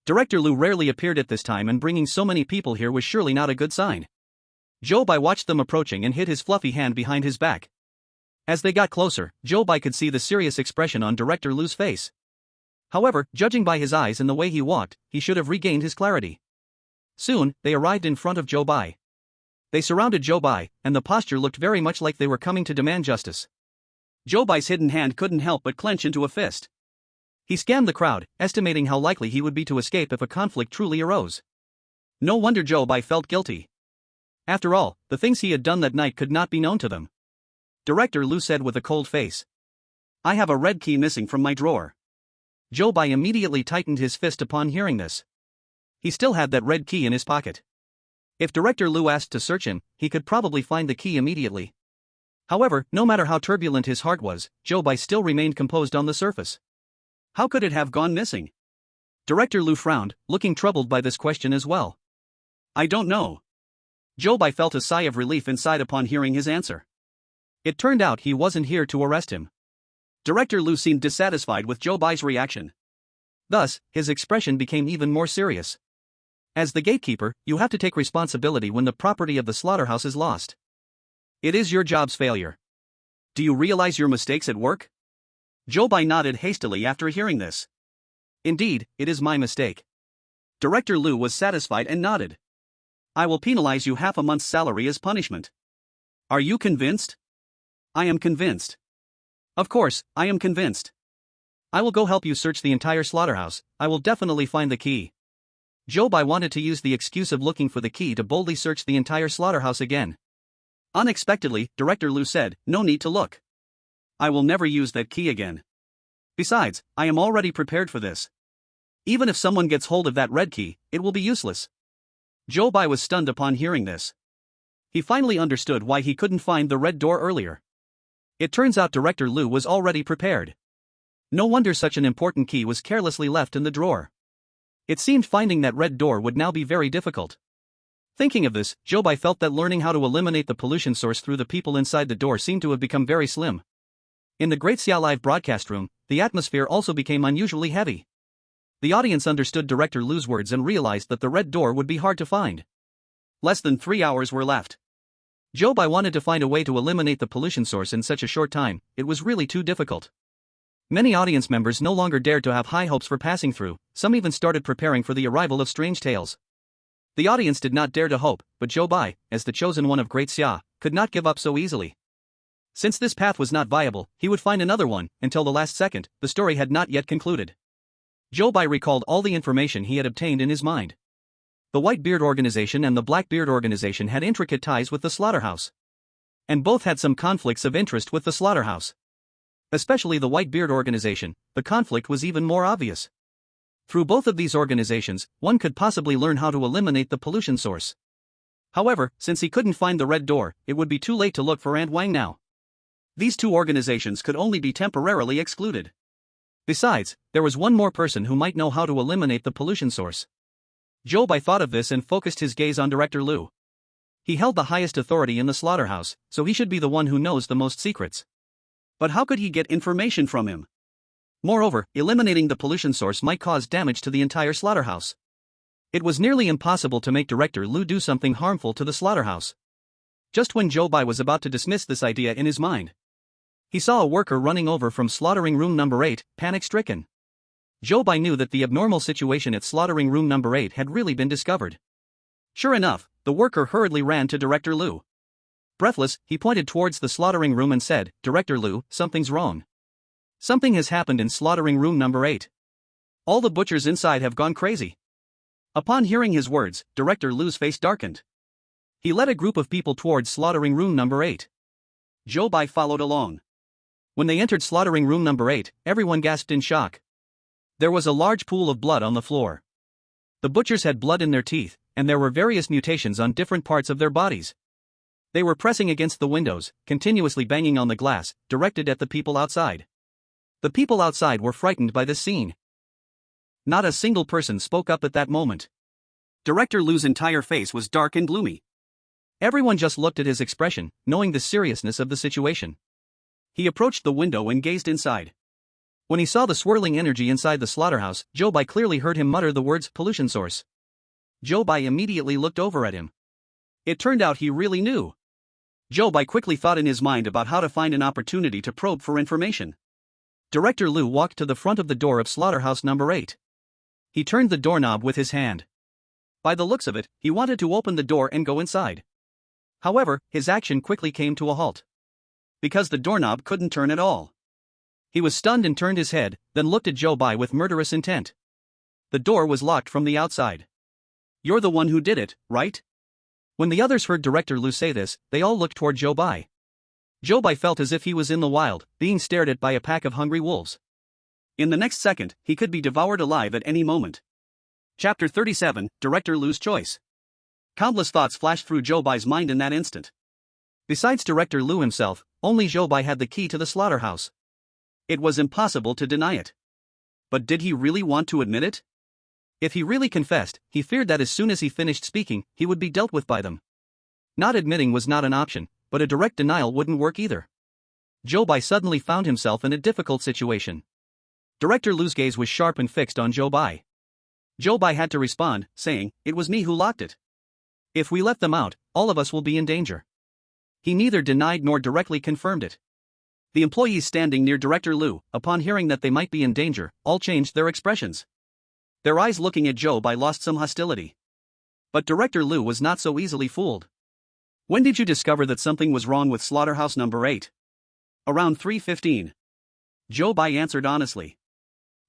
Director Lu rarely appeared at this time, and bringing so many people here was surely not a good sign. Zhou Bai watched them approaching and hid his fluffy hand behind his back. As they got closer, Zhou Bai could see the serious expression on Director Lu's face. However, judging by his eyes and the way he walked, he should have regained his clarity. Soon, they arrived in front of Zhou Bai. They surrounded Zhou Bai, and the posture looked very much like they were coming to demand justice. Zhou Bai's hidden hand couldn't help but clench into a fist. He scanned the crowd, estimating how likely he would be to escape if a conflict truly arose. No wonder Zhou Bai felt guilty. After all, the things he had done that night could not be known to them. Director Lu said with a cold face. I have a red key missing from my drawer. Zhou Bai immediately tightened his fist upon hearing this. He still had that red key in his pocket. If Director Lu asked to search him, he could probably find the key immediately. However, no matter how turbulent his heart was, Zhou Bai still remained composed on the surface. How could it have gone missing? Director Lu frowned, looking troubled by this question as well. I don't know. Zhou Bai felt a sigh of relief inside upon hearing his answer. It turned out he wasn't here to arrest him. Director Lu seemed dissatisfied with Zhou Bai's reaction. Thus, his expression became even more serious. As the gatekeeper, you have to take responsibility when the property of the slaughterhouse is lost. It is your job's failure. Do you realize your mistakes at work? Zhou Bai nodded hastily after hearing this. Indeed, it is my mistake. Director Lu was satisfied and nodded. I will penalize you half a month's salary as punishment. Are you convinced? I am convinced. Of course, I am convinced. I will go help you search the entire slaughterhouse. I will definitely find the key. Zhou Bai wanted to use the excuse of looking for the key to boldly search the entire slaughterhouse again. Unexpectedly, Director Lu said, no need to look. I will never use that key again. Besides, I am already prepared for this. Even if someone gets hold of that red key, it will be useless. Zhou Bai was stunned upon hearing this. He finally understood why he couldn't find the red door earlier. It turns out Director Lu was already prepared. No wonder such an important key was carelessly left in the drawer. It seemed finding that red door would now be very difficult. Thinking of this, Zhou Bai felt that learning how to eliminate the pollution source through the people inside the door seemed to have become very slim. In the Great Xia live broadcast room, the atmosphere also became unusually heavy. The audience understood Director Lu's words and realized that the red door would be hard to find. Less than 3 hours were left. Zhou Bai wanted to find a way to eliminate the pollution source in such a short time. It was really too difficult. Many audience members no longer dared to have high hopes for passing through, some even started preparing for the arrival of strange tales. The audience did not dare to hope, but Zhou Bai, as the chosen one of Great Xia, could not give up so easily. Since this path was not viable, he would find another one. Until the last second, the story had not yet concluded. Zhou Bai recalled all the information he had obtained in his mind. The White Beard Organization and the Black Beard Organization had intricate ties with the slaughterhouse. And both had some conflicts of interest with the slaughterhouse. Especially the White Beard Organization, the conflict was even more obvious. Through both of these organizations, one could possibly learn how to eliminate the pollution source. However, since he couldn't find the red door, it would be too late to look for Ant Wang now. These two organizations could only be temporarily excluded. Besides, there was one more person who might know how to eliminate the pollution source. Zhou Bai thought of this and focused his gaze on Director Lu. He held the highest authority in the slaughterhouse, so he should be the one who knows the most secrets. But how could he get information from him? Moreover, eliminating the pollution source might cause damage to the entire slaughterhouse. It was nearly impossible to make Director Lu do something harmful to the slaughterhouse. Just when Zhou Bai was about to dismiss this idea in his mind, he saw a worker running over from slaughtering room number 8, panic-stricken. Zhou Bai knew that the abnormal situation at slaughtering room number 8 had really been discovered. Sure enough, the worker hurriedly ran to Director Liu. Breathless, he pointed towards the slaughtering room and said, "Director Liu, something's wrong. Something has happened in slaughtering room number 8. All the butchers inside have gone crazy." Upon hearing his words, Director Liu's face darkened. He led a group of people towards slaughtering room number 8. Zhou Bai followed along. When they entered slaughtering room number 8, everyone gasped in shock. There was a large pool of blood on the floor. The butchers had blood in their teeth, and there were various mutations on different parts of their bodies. They were pressing against the windows, continuously banging on the glass, directed at the people outside. The people outside were frightened by this scene. Not a single person spoke up at that moment. Director Liu's entire face was dark and gloomy. Everyone just looked at his expression, knowing the seriousness of the situation. He approached the window and gazed inside. When he saw the swirling energy inside the slaughterhouse, Zhou Bai clearly heard him mutter the words pollution source. Zhou Bai immediately looked over at him. It turned out he really knew. Zhou Bai quickly thought in his mind about how to find an opportunity to probe for information. Director Liu walked to the front of the door of slaughterhouse number 8. He turned the doorknob with his hand. By the looks of it, he wanted to open the door and go inside. However, his action quickly came to a halt. Because the doorknob couldn't turn at all. He was stunned and turned his head, then looked at Zhou Bai with murderous intent. The door was locked from the outside. "You're the one who did it, right?" When the others heard Director Liu say this, they all looked toward Zhou Bai. Zhou Bai felt as if he was in the wild, being stared at by a pack of hungry wolves. In the next second, he could be devoured alive at any moment. Chapter 37, Director Liu's Choice. Countless thoughts flashed through Zhou Bai's mind in that instant. Besides Director Liu himself, only Zhou Bai had the key to the slaughterhouse. It was impossible to deny it. But did he really want to admit it? If he really confessed, he feared that as soon as he finished speaking, he would be dealt with by them. Not admitting was not an option, but a direct denial wouldn't work either. Zhou Bai suddenly found himself in a difficult situation. Director Liu's gaze was sharp and fixed on Zhou Bai. Zhou Bai had to respond, saying, "It was me who locked it. If we let them out, all of us will be in danger." He neither denied nor directly confirmed it. The employees standing near Director Liu, upon hearing that they might be in danger, all changed their expressions. Their eyes looking at Zhou Bai lost some hostility. But Director Liu was not so easily fooled. "When did you discover that something was wrong with slaughterhouse number 8? "Around 3:15. Zhou Bai answered honestly.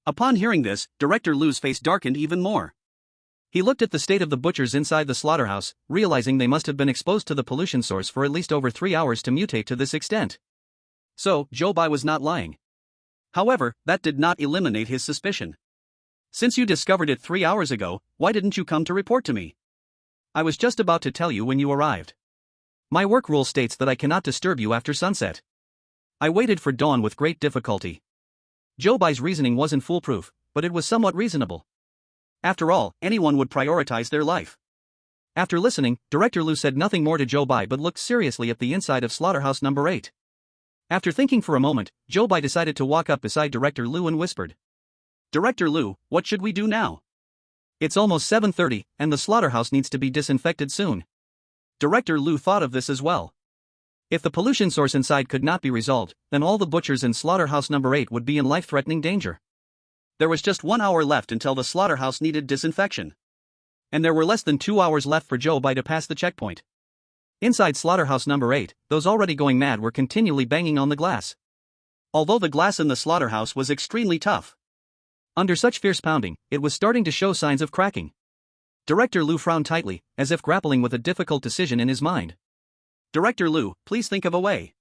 Upon hearing this, Director Liu's face darkened even more. He looked at the state of the butchers inside the slaughterhouse, realizing they must have been exposed to the pollution source for at least over 3 hours to mutate to this extent. So, Zhou Bai was not lying. However, that did not eliminate his suspicion. "Since you discovered it 3 hours ago, why didn't you come to report to me? I was just about to tell you when you arrived. My work rule states that I cannot disturb you after sunset. I waited for dawn with great difficulty." Zhou Bai's reasoning wasn't foolproof, but it was somewhat reasonable. After all, anyone would prioritize their life. After listening, Director Liu said nothing more to Zhou Bai but looked seriously at the inside of slaughterhouse number 8. After thinking for a moment, Zhou Bai decided to walk up beside Director Liu and whispered, "Director Liu, what should we do now? It's almost 7:30, and the slaughterhouse needs to be disinfected soon." Director Liu thought of this as well. If the pollution source inside could not be resolved, then all the butchers in slaughterhouse number 8 would be in life-threatening danger. There was just 1 hour left until the slaughterhouse needed disinfection. And there were less than 2 hours left for Zhou Bai to pass the checkpoint. Inside slaughterhouse number 8, those already going mad were continually banging on the glass. Although the glass in the slaughterhouse was extremely tough. Under such fierce pounding, it was starting to show signs of cracking. Director Liu frowned tightly, as if grappling with a difficult decision in his mind. "Director Liu, please think of a way.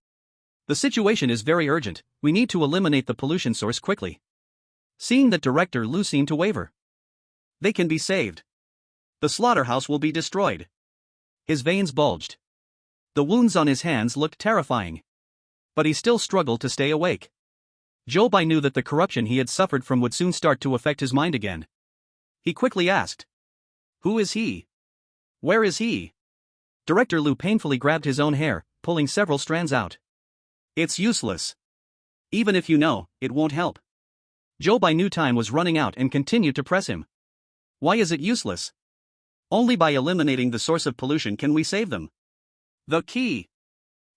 The situation is very urgent, we need to eliminate the pollution source quickly." Seeing that Director Liu seemed to waver. "They can be saved. The slaughterhouse will be destroyed." His veins bulged. The wounds on his hands looked terrifying. But he still struggled to stay awake. Zhou Bai knew that the corruption he had suffered from would soon start to affect his mind again. He quickly asked, "Who is he? Where is he?" Director Liu painfully grabbed his own hair, pulling several strands out. "It's useless. Even if you know, it won't help." Zhou Bai knew time was running out and continued to press him. "Why is it useless? Only by eliminating the source of pollution can we save them." The key.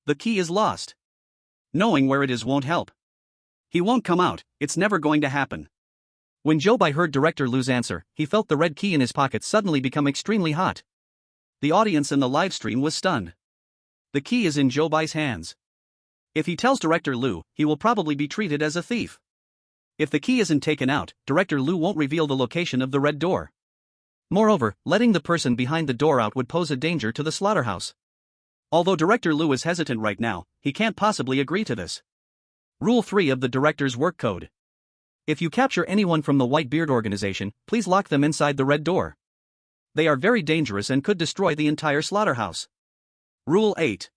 The key is lost. Knowing where it is won't help. He won't come out, it's never going to happen. When Zhou Bai heard Director Lu's answer, he felt the red key in his pocket suddenly become extremely hot. The audience in the live stream was stunned. The key is in Zhou Bai's hands. If he tells Director Lu, he will probably be treated as a thief. If the key isn't taken out, Director Lu won't reveal the location of the red door. Moreover, letting the person behind the door out would pose a danger to the slaughterhouse. Although Director Lu is hesitant right now, he can't possibly agree to this. Rule 3 of the Director's Work Code. If you capture anyone from the White Beard organization, please lock them inside the red door. They are very dangerous and could destroy the entire slaughterhouse. Rule 8.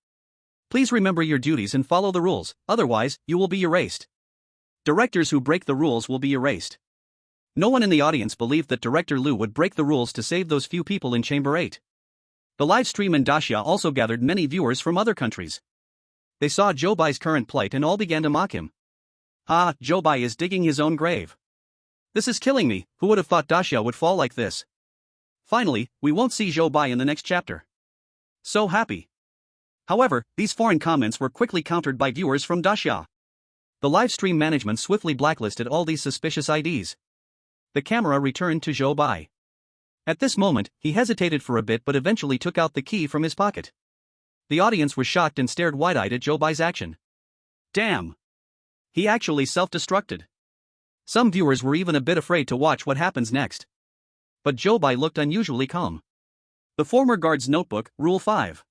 Please remember your duties and follow the rules, otherwise, you will be erased. Directors who break the rules will be erased. No one in the audience believed that Director Lu would break the rules to save those few people in Chamber 8. The live stream in Daxia also gathered many viewers from other countries. They saw Zhou Bai's current plight and all began to mock him. Ah, Zhou Bai is digging his own grave. This is killing me, who would have thought Daxia would fall like this? Finally, we won't see Zhou Bai in the next chapter. So happy. However, these foreign comments were quickly countered by viewers from Daxia. The live stream management swiftly blacklisted all these suspicious IDs. The camera returned to Zhou Bai. At this moment, he hesitated for a bit but eventually took out the key from his pocket. The audience was shocked and stared wide-eyed at Zhou Bai's action. Damn! He actually self-destructed. Some viewers were even a bit afraid to watch what happens next. But Zhou Bai looked unusually calm. The former guard's notebook, Rule 5.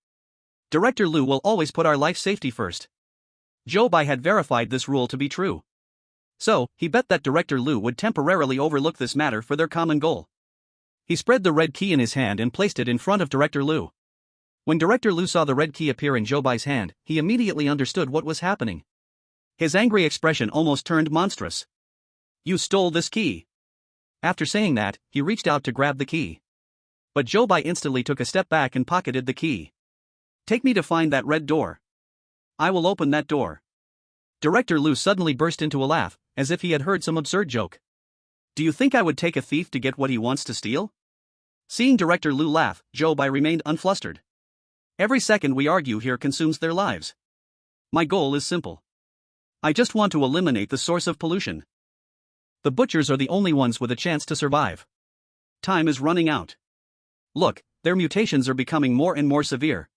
Director Lu will always put our life safety first. Zhou Bai had verified this rule to be true. So, he bet that Director Lu would temporarily overlook this matter for their common goal. He spread the red key in his hand and placed it in front of Director Lu. When Director Lu saw the red key appear in Zhou Bai's hand, he immediately understood what was happening. His angry expression almost turned monstrous. You stole this key. After saying that, he reached out to grab the key. But Zhou Bai instantly took a step back and pocketed the key. Take me to find that red door. I will open that door. Director Lu suddenly burst into a laugh, as if he had heard some absurd joke. Do you think I would take a thief to get what he wants to steal? Seeing Director Lu laugh, Zhou Bai remained unflustered. Every second we argue here consumes their lives. My goal is simple. I just want to eliminate the source of pollution. The butchers are the only ones with a chance to survive. Time is running out. Look, their mutations are becoming more and more severe.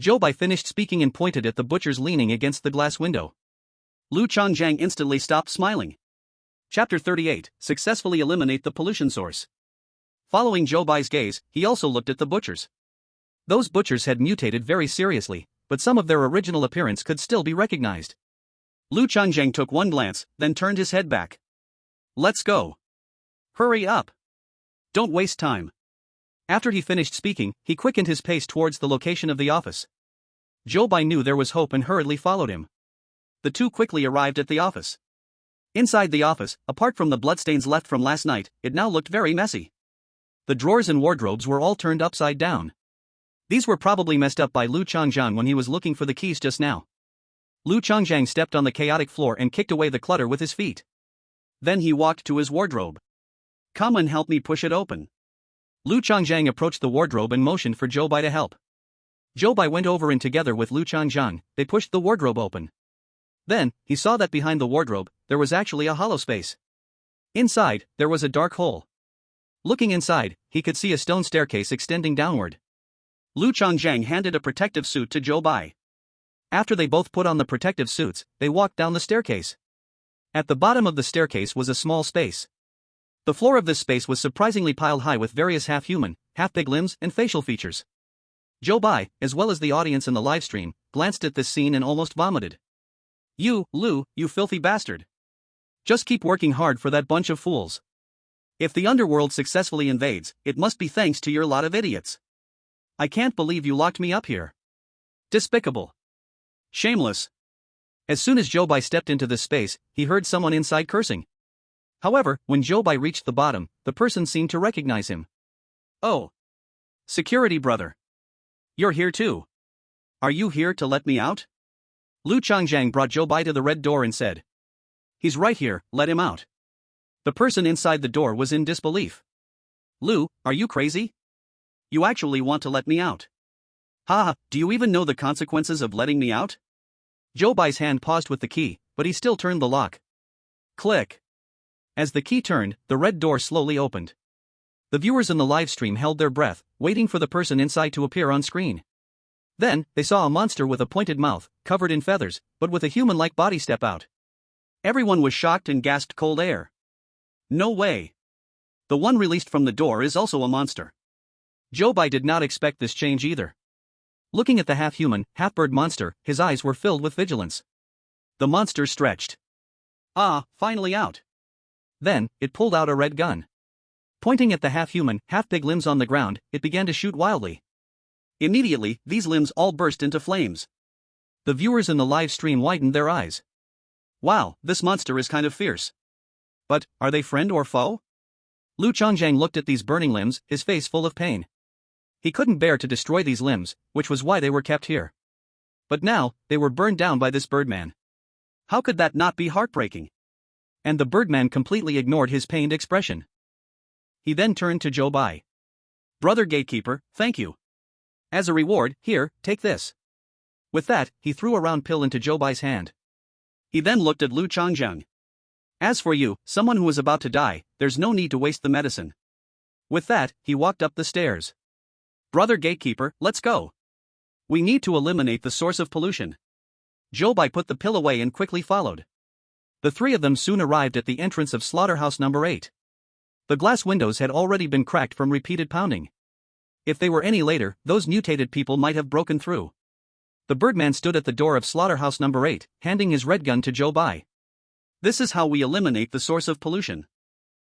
Zhou Bai finished speaking and pointed at the butchers leaning against the glass window. Lu Changjiang instantly stopped smiling. Chapter 38, Successfully Eliminate the Pollution Source. Following Zhou Bai's gaze, he also looked at the butchers. Those butchers had mutated very seriously, but some of their original appearance could still be recognized. Lu Changjiang took one glance, then turned his head back. Let's go. Hurry up. Don't waste time. After he finished speaking, he quickened his pace towards the location of the office. Zhou Bai knew there was hope and hurriedly followed him. The two quickly arrived at the office. Inside the office, apart from the bloodstains left from last night, it now looked very messy. The drawers and wardrobes were all turned upside down. These were probably messed up by Lu Changjiang when he was looking for the keys just now. Lu Changjiang stepped on the chaotic floor and kicked away the clutter with his feet. Then he walked to his wardrobe. Come and help me push it open. Lu Changjiang approached the wardrobe and motioned for Zhou Bai to help. Zhou Bai went over and together with Lu Changjiang, they pushed the wardrobe open. Then, he saw that behind the wardrobe, there was actually a hollow space. Inside, there was a dark hole. Looking inside, he could see a stone staircase extending downward. Lu Changjiang handed a protective suit to Zhou Bai. After they both put on the protective suits, they walked down the staircase. At the bottom of the staircase was a small space. The floor of this space was surprisingly piled high with various half-human, half-pig limbs and facial features. Zhou Bai, as well as the audience in the livestream, glanced at this scene and almost vomited. You, Lu, you filthy bastard. Just keep working hard for that bunch of fools. If the underworld successfully invades, it must be thanks to your lot of idiots. I can't believe you locked me up here. Despicable. Shameless. As soon as Zhou Bai stepped into this space, he heard someone inside cursing. However, when Zhou Bai reached the bottom, the person seemed to recognize him. Oh. Security brother. You're here too. Are you here to let me out? Lu Changjiang brought Zhou Bai to the red door and said. He's right here, let him out. The person inside the door was in disbelief. Lu, are you crazy? You actually want to let me out? Ha, do you even know the consequences of letting me out? Zhou Bai's hand paused with the key, but he still turned the lock. Click. As the key turned, the red door slowly opened. The viewers in the live stream held their breath, waiting for the person inside to appear on screen. Then, they saw a monster with a pointed mouth, covered in feathers, but with a human-like body step out. Everyone was shocked and gasped cold air. No way. The one released from the door is also a monster. Zhou Bai did not expect this change either. Looking at the half-human, half-bird monster, his eyes were filled with vigilance. The monster stretched. Ah, finally out. Then, it pulled out a red gun. Pointing at the half-human, half-pig limbs on the ground, it began to shoot wildly. Immediately, these limbs all burst into flames. The viewers in the live stream widened their eyes. Wow, this monster is kind of fierce. But, are they friend or foe? Lu Chongjiang looked at these burning limbs, his face full of pain. He couldn't bear to destroy these limbs, which was why they were kept here. But now, they were burned down by this birdman. How could that not be heartbreaking? And the birdman completely ignored his pained expression. He then turned to Zhou Bai. Brother Gatekeeper, thank you. As a reward, here, take this. With that, he threw a round pill into Zhou Bai's hand. He then looked at Lu Chongjiang. As for you, someone who is about to die, there's no need to waste the medicine. With that, he walked up the stairs. Brother Gatekeeper, let's go. We need to eliminate the source of pollution. Zhou Bai put the pill away and quickly followed. The three of them soon arrived at the entrance of slaughterhouse number 8. The glass windows had already been cracked from repeated pounding. If they were any later, those mutated people might have broken through. The birdman stood at the door of slaughterhouse number 8, handing his red gun to Zhou Bai. This is how we eliminate the source of pollution.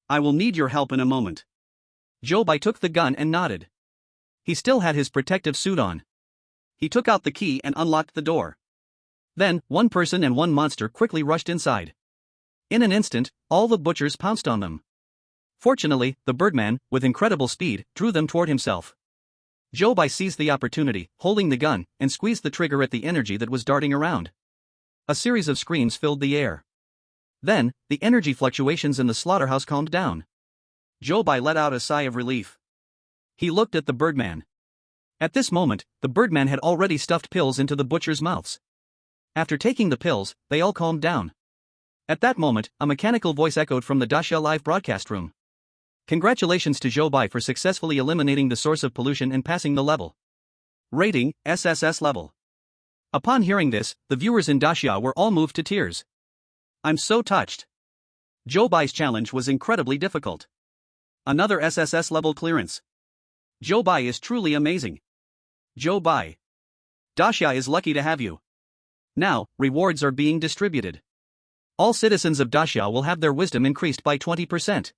I will need your help in a moment. Zhou Bai took the gun and nodded. He still had his protective suit on. He took out the key and unlocked the door. Then, one person and one monster quickly rushed inside. In an instant, all the butchers pounced on them. Fortunately, the birdman, with incredible speed, drew them toward himself. Zhou Bai seized the opportunity, holding the gun, and squeezed the trigger at the energy that was darting around. A series of screams filled the air. Then, the energy fluctuations in the slaughterhouse calmed down. Zhou Bai let out a sigh of relief. He looked at the birdman. At this moment, the birdman had already stuffed pills into the butchers' mouths. After taking the pills, they all calmed down. At that moment, a mechanical voice echoed from the Daxia live broadcast room. Congratulations to Zhou Bai for successfully eliminating the source of pollution and passing the level. Rating, SSS level. Upon hearing this, the viewers in Daxia were all moved to tears. I'm so touched. Zhou Bai's challenge was incredibly difficult. Another SSS level clearance. Zhou Bai is truly amazing. Zhou Bai. Daxia is lucky to have you. Now, rewards are being distributed. All citizens of Daxia will have their wisdom increased by 20%.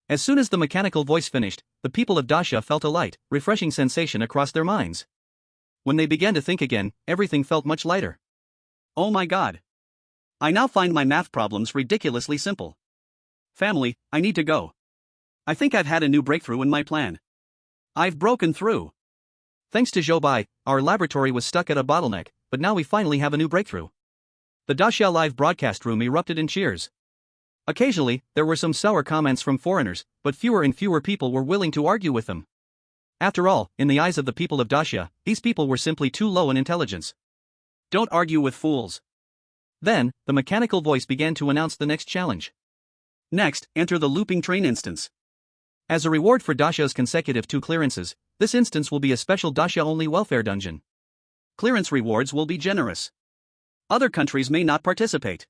As soon as the mechanical voice finished, the people of Daxia felt a light, refreshing sensation across their minds. When they began to think again, everything felt much lighter. Oh my god. I now find my math problems ridiculously simple. Family, I need to go. I think I've had a new breakthrough in my plan. I've broken through. Thanks to Zhou Bai, our laboratory was stuck at a bottleneck, but now we finally have a new breakthrough. The Daxia live broadcast room erupted in cheers. Occasionally, there were some sour comments from foreigners, but fewer and fewer people were willing to argue with them. After all, in the eyes of the people of Daxia, these people were simply too low in intelligence. Don't argue with fools. Then, the mechanical voice began to announce the next challenge. Next, enter the looping train instance. As a reward for Daxia's consecutive 2 clearances, this instance will be a special Daxia-only welfare dungeon. Clearance rewards will be generous. Other countries may not participate.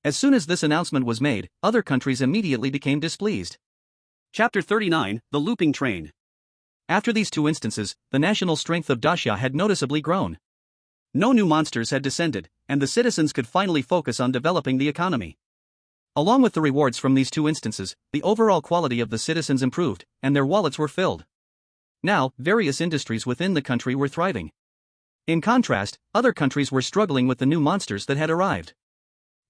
As soon as this announcement was made, other countries immediately became displeased. Chapter 39, The Looping Train. After these 2 instances, the national strength of Daxia had noticeably grown. No new monsters had descended, and the citizens could finally focus on developing the economy. Along with the rewards from these 2 instances, the overall quality of the citizens improved, and their wallets were filled. Now, various industries within the country were thriving. In contrast, other countries were struggling with the new monsters that had arrived.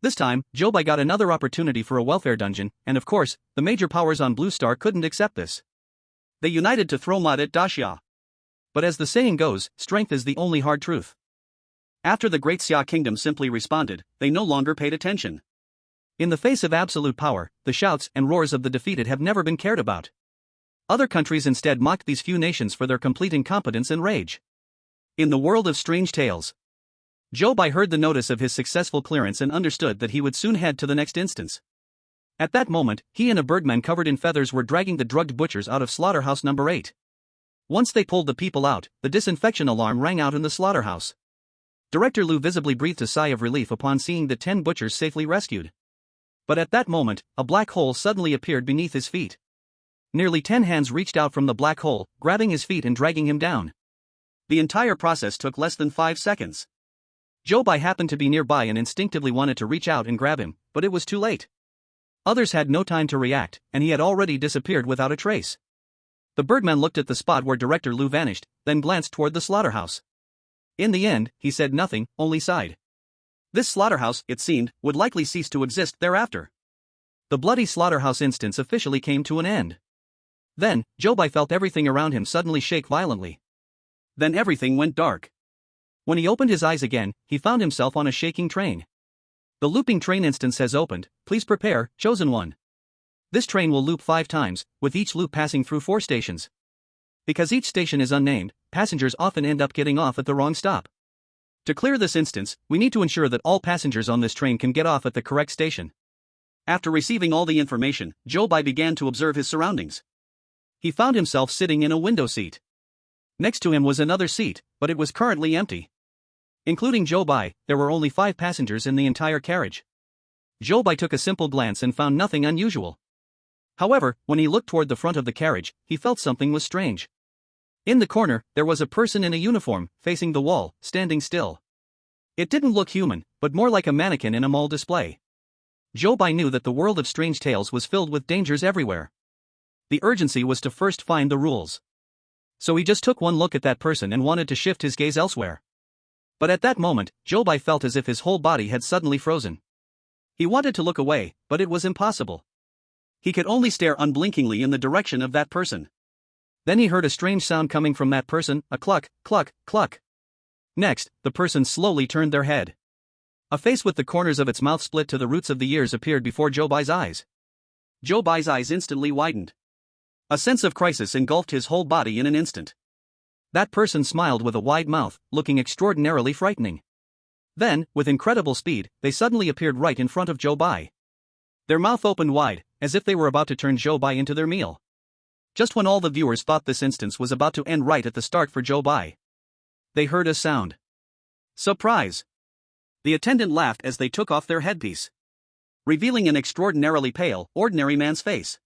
This time, Zhou Bai got another opportunity for a welfare dungeon, and of course, the major powers on Blue Star couldn't accept this. They united to throw mud at Daxia. But as the saying goes, strength is the only hard truth. After the Great Xia Kingdom simply responded, they no longer paid attention. In the face of absolute power, the shouts and roars of the defeated have never been cared about. Other countries instead mocked these few nations for their complete incompetence and rage. In the world of strange tales. Zhou Bai heard the notice of his successful clearance and understood that he would soon head to the next instance. At that moment, he and a birdman covered in feathers were dragging the drugged butchers out of slaughterhouse number 8. Once they pulled the people out, the disinfection alarm rang out in the slaughterhouse. Director Liu visibly breathed a sigh of relief upon seeing the 10 butchers safely rescued. But at that moment, a black hole suddenly appeared beneath his feet. Nearly 10 hands reached out from the black hole, grabbing his feet and dragging him down. The entire process took less than 5 seconds. Zhou Bai happened to be nearby and instinctively wanted to reach out and grab him, but it was too late. Others had no time to react, and he had already disappeared without a trace. The birdman looked at the spot where Director Liu vanished, then glanced toward the slaughterhouse. In the end, he said nothing, only sighed. This slaughterhouse, it seemed, would likely cease to exist thereafter. The bloody slaughterhouse instance officially came to an end. Then, Zhou Bai felt everything around him suddenly shake violently. Then everything went dark. When he opened his eyes again, he found himself on a shaking train. The looping train instance has opened, please prepare, chosen one. This train will loop 5 times, with each loop passing through 4 stations. Because each station is unnamed, passengers often end up getting off at the wrong stop. To clear this instance, we need to ensure that all passengers on this train can get off at the correct station. After receiving all the information, Zhou Bai began to observe his surroundings. He found himself sitting in a window seat. Next to him was another seat, but it was currently empty. Including Zhou Bai, there were only 5 passengers in the entire carriage. Zhou Bai took a simple glance and found nothing unusual. However, when he looked toward the front of the carriage, he felt something was strange. In the corner, there was a person in a uniform, facing the wall, standing still. It didn't look human, but more like a mannequin in a mall display. Zhou Bai knew that the world of strange tales was filled with dangers everywhere. The urgency was to first find the rules. So he just took one look at that person and wanted to shift his gaze elsewhere. But at that moment, Zhou Bai felt as if his whole body had suddenly frozen. He wanted to look away, but it was impossible. He could only stare unblinkingly in the direction of that person. Then he heard a strange sound coming from that person, a cluck, cluck, cluck. Next, the person slowly turned their head. A face with the corners of its mouth split to the roots of the ears appeared before Zhou Bai's eyes. Zhou Bai's eyes instantly widened. A sense of crisis engulfed his whole body in an instant. That person smiled with a wide mouth, looking extraordinarily frightening. Then, with incredible speed, they suddenly appeared right in front of Zhou Bai. Their mouth opened wide, as if they were about to turn Zhou Bai into their meal. Just when all the viewers thought this instance was about to end right at the start for Zhou Bai, they heard a sound. Surprise! The attendant laughed as they took off their headpiece, revealing an extraordinarily pale, ordinary man's face.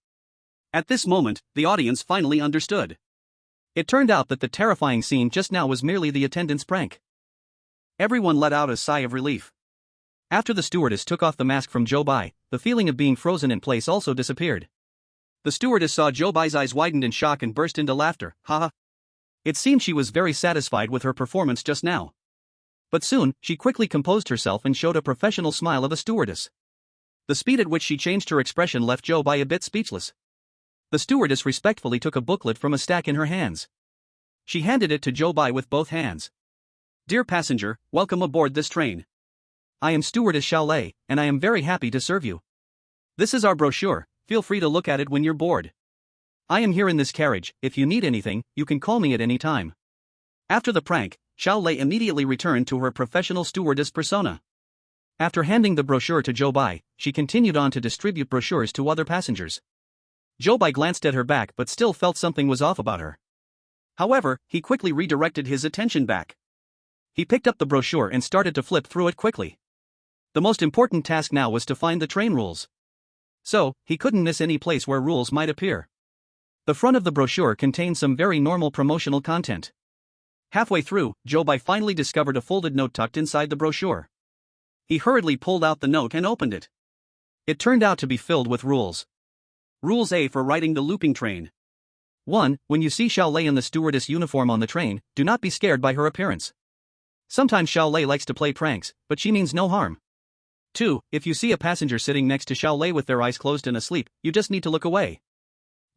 At this moment, the audience finally understood. It turned out that the terrifying scene just now was merely the attendant's prank. Everyone let out a sigh of relief. After the stewardess took off the mask from Zhou Bai, the feeling of being frozen in place also disappeared. The stewardess saw Zhou Bai's eyes widened in shock and burst into laughter. Haha. It seemed she was very satisfied with her performance just now. But soon, she quickly composed herself and showed a professional smile of a stewardess. The speed at which she changed her expression left Zhou Bai a bit speechless. The stewardess respectfully took a booklet from a stack in her hands. She handed it to Zhou Bai with both hands. Dear passenger, welcome aboard this train. I am Stewardess Xiao Lei, and I am very happy to serve you. This is our brochure, feel free to look at it when you're bored. I am here in this carriage, if you need anything, you can call me at any time. After the prank, Xiao Lei immediately returned to her professional stewardess persona. After handing the brochure to Zhou Bai, she continued on to distribute brochures to other passengers. Zhou Bai glanced at her back but still felt something was off about her. However, he quickly redirected his attention back. He picked up the brochure and started to flip through it quickly. The most important task now was to find the train rules. So, he couldn't miss any place where rules might appear. The front of the brochure contained some very normal promotional content. Halfway through, Zhou Bai finally discovered a folded note tucked inside the brochure. He hurriedly pulled out the note and opened it. It turned out to be filled with rules. Rules A for riding the looping train. 1. When you see Xiao Lei in the stewardess uniform on the train, do not be scared by her appearance. Sometimes Xiao Lei likes to play pranks, but she means no harm. 2. If you see a passenger sitting next to Xiao Lei with their eyes closed and asleep, you just need to look away.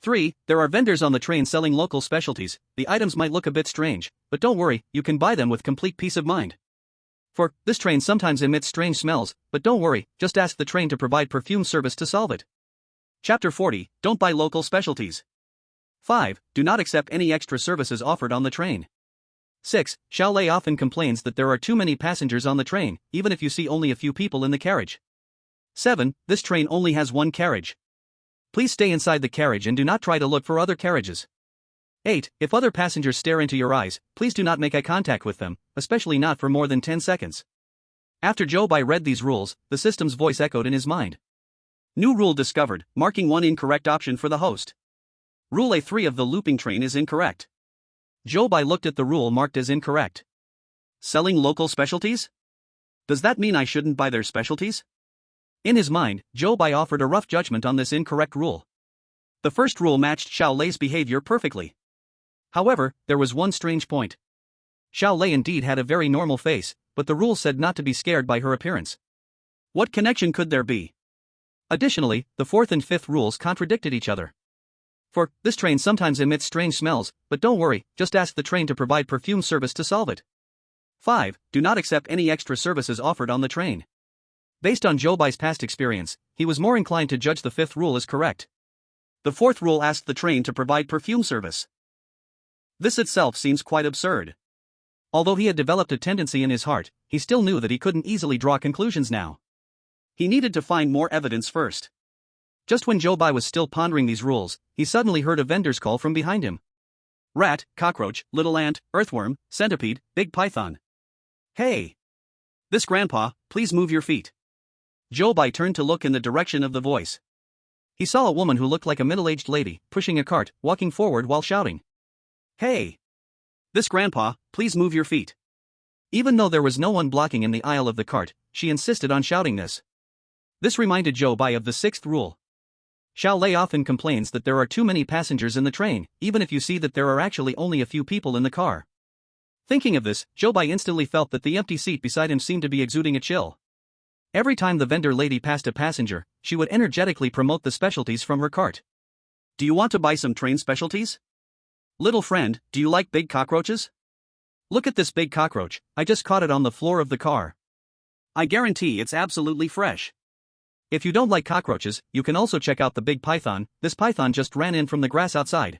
3. There are vendors on the train selling local specialties. The items might look a bit strange, but don't worry, you can buy them with complete peace of mind. 4. This train sometimes emits strange smells, but don't worry, just ask the train to provide perfume service to solve it. Chapter 40, Don't buy local specialties. 5. Do not accept any extra services offered on the train. 6. Xiao Lei often complains that there are too many passengers on the train, even if you see only a few people in the carriage. 7. This train only has one carriage. Please stay inside the carriage and do not try to look for other carriages. 8. If other passengers stare into your eyes, please do not make eye contact with them, especially not for more than 10 seconds. After Zhou Bai read these rules, the system's voice echoed in his mind. New rule discovered, marking one incorrect option for the host. Rule A3 of the looping train is incorrect. Zhou Bai looked at the rule marked as incorrect. Selling local specialties? Does that mean I shouldn't buy their specialties? In his mind, Zhou Bai offered a rough judgment on this incorrect rule. The first rule matched Xiao Lei's behavior perfectly. However, there was one strange point. Xiao Lei indeed had a very normal face, but the rule said not to be scared by her appearance. What connection could there be? Additionally, the fourth and fifth rules contradicted each other. For, this train sometimes emits strange smells, but don't worry, just ask the train to provide perfume service to solve it. 5. Do not accept any extra services offered on the train. Based on Zhou Bai's past experience, he was more inclined to judge the fifth rule as correct. The fourth rule asked the train to provide perfume service. This itself seems quite absurd. Although he had developed a tendency in his heart, he still knew that he couldn't easily draw conclusions now. He needed to find more evidence first. Just when Zhou Bai was still pondering these rules, he suddenly heard a vendor's call from behind him. Rat, cockroach, little ant, earthworm, centipede, big python. Hey! This grandpa, please move your feet. Zhou Bai turned to look in the direction of the voice. He saw a woman who looked like a middle-aged lady, pushing a cart, walking forward while shouting. Hey! This grandpa, please move your feet. Even though there was no one blocking in the aisle of the cart, she insisted on shouting this. This reminded Zhou Bai of the sixth rule. Xiao Lei often complains that there are too many passengers in the train, even if you see that there are actually only a few people in the car. Thinking of this, Zhou Bai instantly felt that the empty seat beside him seemed to be exuding a chill. Every time the vendor lady passed a passenger, she would energetically promote the specialties from her cart. Do you want to buy some train specialties? Little friend, do you like big cockroaches? Look at this big cockroach, I just caught it on the floor of the car. I guarantee it's absolutely fresh. If you don't like cockroaches, you can also check out the big python. This python just ran in from the grass outside.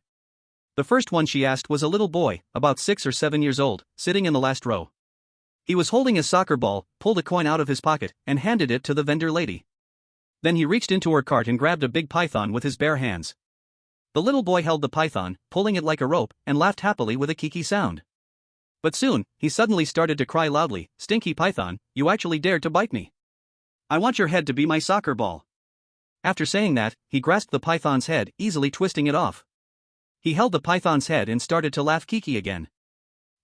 The first one she asked was a little boy, about 6 or 7 years old, sitting in the last row. He was holding a soccer ball, pulled a coin out of his pocket, and handed it to the vendor lady. Then he reached into her cart and grabbed a big python with his bare hands. The little boy held the python, pulling it like a rope, and laughed happily with a kiki sound. But soon, he suddenly started to cry loudly, "Stinky python, you actually dared to bite me. I want your head to be my soccer ball." After saying that, he grasped the python's head, easily twisting it off. He held the python's head and started to laugh kiki again.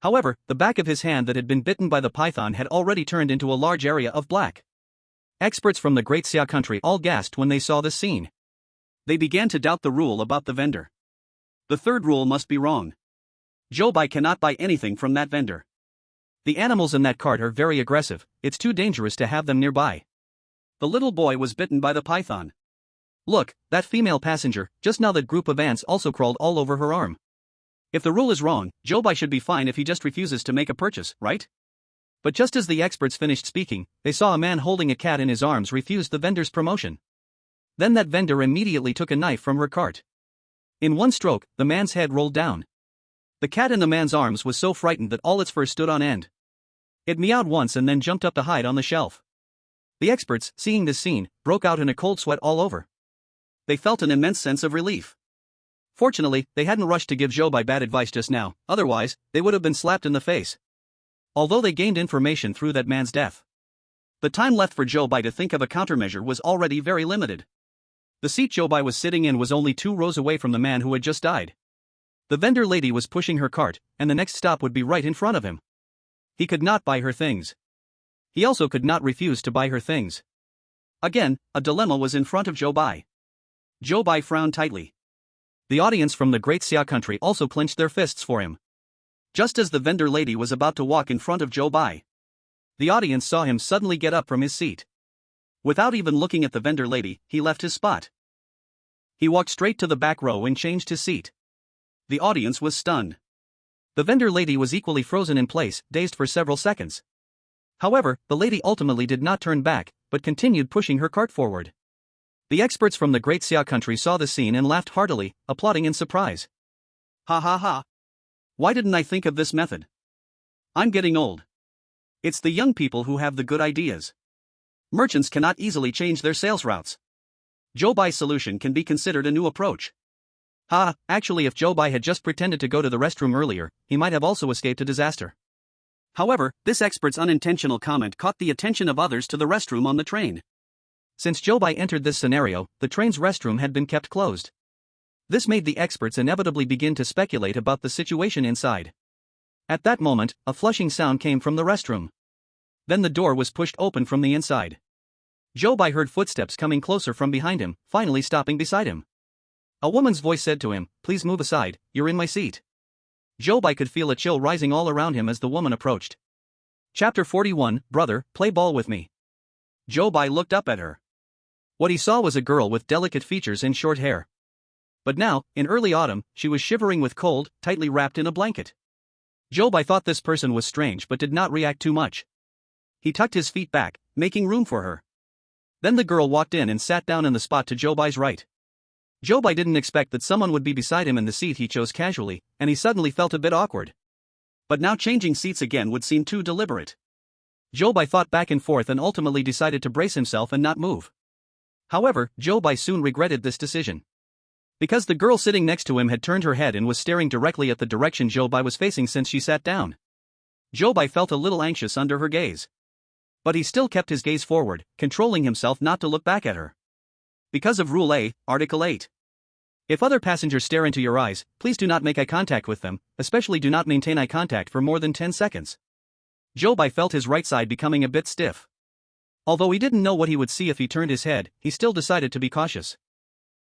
However, the back of his hand that had been bitten by the python had already turned into a large area of black. Experts from the Great Xia country all gasped when they saw this scene. They began to doubt the rule about the vendor. The third rule must be wrong. Zhou Bai cannot buy anything from that vendor. The animals in that cart are very aggressive, it's too dangerous to have them nearby. The little boy was bitten by the python. Look, that female passenger, just now that group of ants also crawled all over her arm. If the rule is wrong, Zhou Bai should be fine if he just refuses to make a purchase, right? But just as the experts finished speaking, they saw a man holding a cat in his arms refuse the vendor's promotion. Then that vendor immediately took a knife from her cart. In one stroke, the man's head rolled down. The cat in the man's arms was so frightened that all its fur stood on end. It meowed once and then jumped up to hide on the shelf. The experts, seeing this scene, broke out in a cold sweat all over. They felt an immense sense of relief. Fortunately, they hadn't rushed to give Zhou Bai bad advice just now, otherwise, they would have been slapped in the face. Although they gained information through that man's death, the time left for Zhou Bai to think of a countermeasure was already very limited. The seat Zhou Bai was sitting in was only 2 rows away from the man who had just died. The vendor lady was pushing her cart, and the next stop would be right in front of him. He could not buy her things. He also could not refuse to buy her things. Again, a dilemma was in front of Zhou Bai. Zhou Bai frowned tightly. The audience from the Great Xia country also clenched their fists for him. Just as the vendor lady was about to walk in front of Zhou Bai, the audience saw him suddenly get up from his seat. Without even looking at the vendor lady, he left his spot. He walked straight to the back row and changed his seat. The audience was stunned. The vendor lady was equally frozen in place, dazed for several seconds. However, the lady ultimately did not turn back, but continued pushing her cart forward. The experts from the Great Xia country saw the scene and laughed heartily, applauding in surprise. Ha ha ha! Why didn't I think of this method? I'm getting old. It's the young people who have the good ideas. Merchants cannot easily change their sales routes. Zhou Bai's solution can be considered a new approach. Actually, if Zhou Bai had just pretended to go to the restroom earlier, he might have also escaped a disaster. However, this expert's unintentional comment caught the attention of others to the restroom on the train. Since Zhou Bai entered this scenario, the train's restroom had been kept closed. This made the experts inevitably begin to speculate about the situation inside. At that moment, a flushing sound came from the restroom. Then the door was pushed open from the inside. Zhou Bai heard footsteps coming closer from behind him, finally stopping beside him. A woman's voice said to him, "Please move aside, you're in my seat." Zhou Bai could feel a chill rising all around him as the woman approached. Chapter 41, Brother, play ball with me. Zhou Bai looked up at her. What he saw was a girl with delicate features and short hair. But now, in early autumn, she was shivering with cold, tightly wrapped in a blanket. Zhou Bai thought this person was strange but did not react too much. He tucked his feet back, making room for her. Then the girl walked in and sat down in the spot to Zhou Bai's right. Zhou Bai didn't expect that someone would be beside him in the seat he chose casually, and he suddenly felt a bit awkward. But now changing seats again would seem too deliberate. Zhou Bai thought back and forth and ultimately decided to brace himself and not move. However, Zhou Bai soon regretted this decision. Because the girl sitting next to him had turned her head and was staring directly at the direction Zhou Bai was facing since she sat down. Zhou Bai felt a little anxious under her gaze. But he still kept his gaze forward, controlling himself not to look back at her. Because of Rule A, Article 8. If other passengers stare into your eyes, please do not make eye contact with them, especially do not maintain eye contact for more than 10 seconds. Zhou Bai felt his right side becoming a bit stiff. Although he didn't know what he would see if he turned his head, he still decided to be cautious.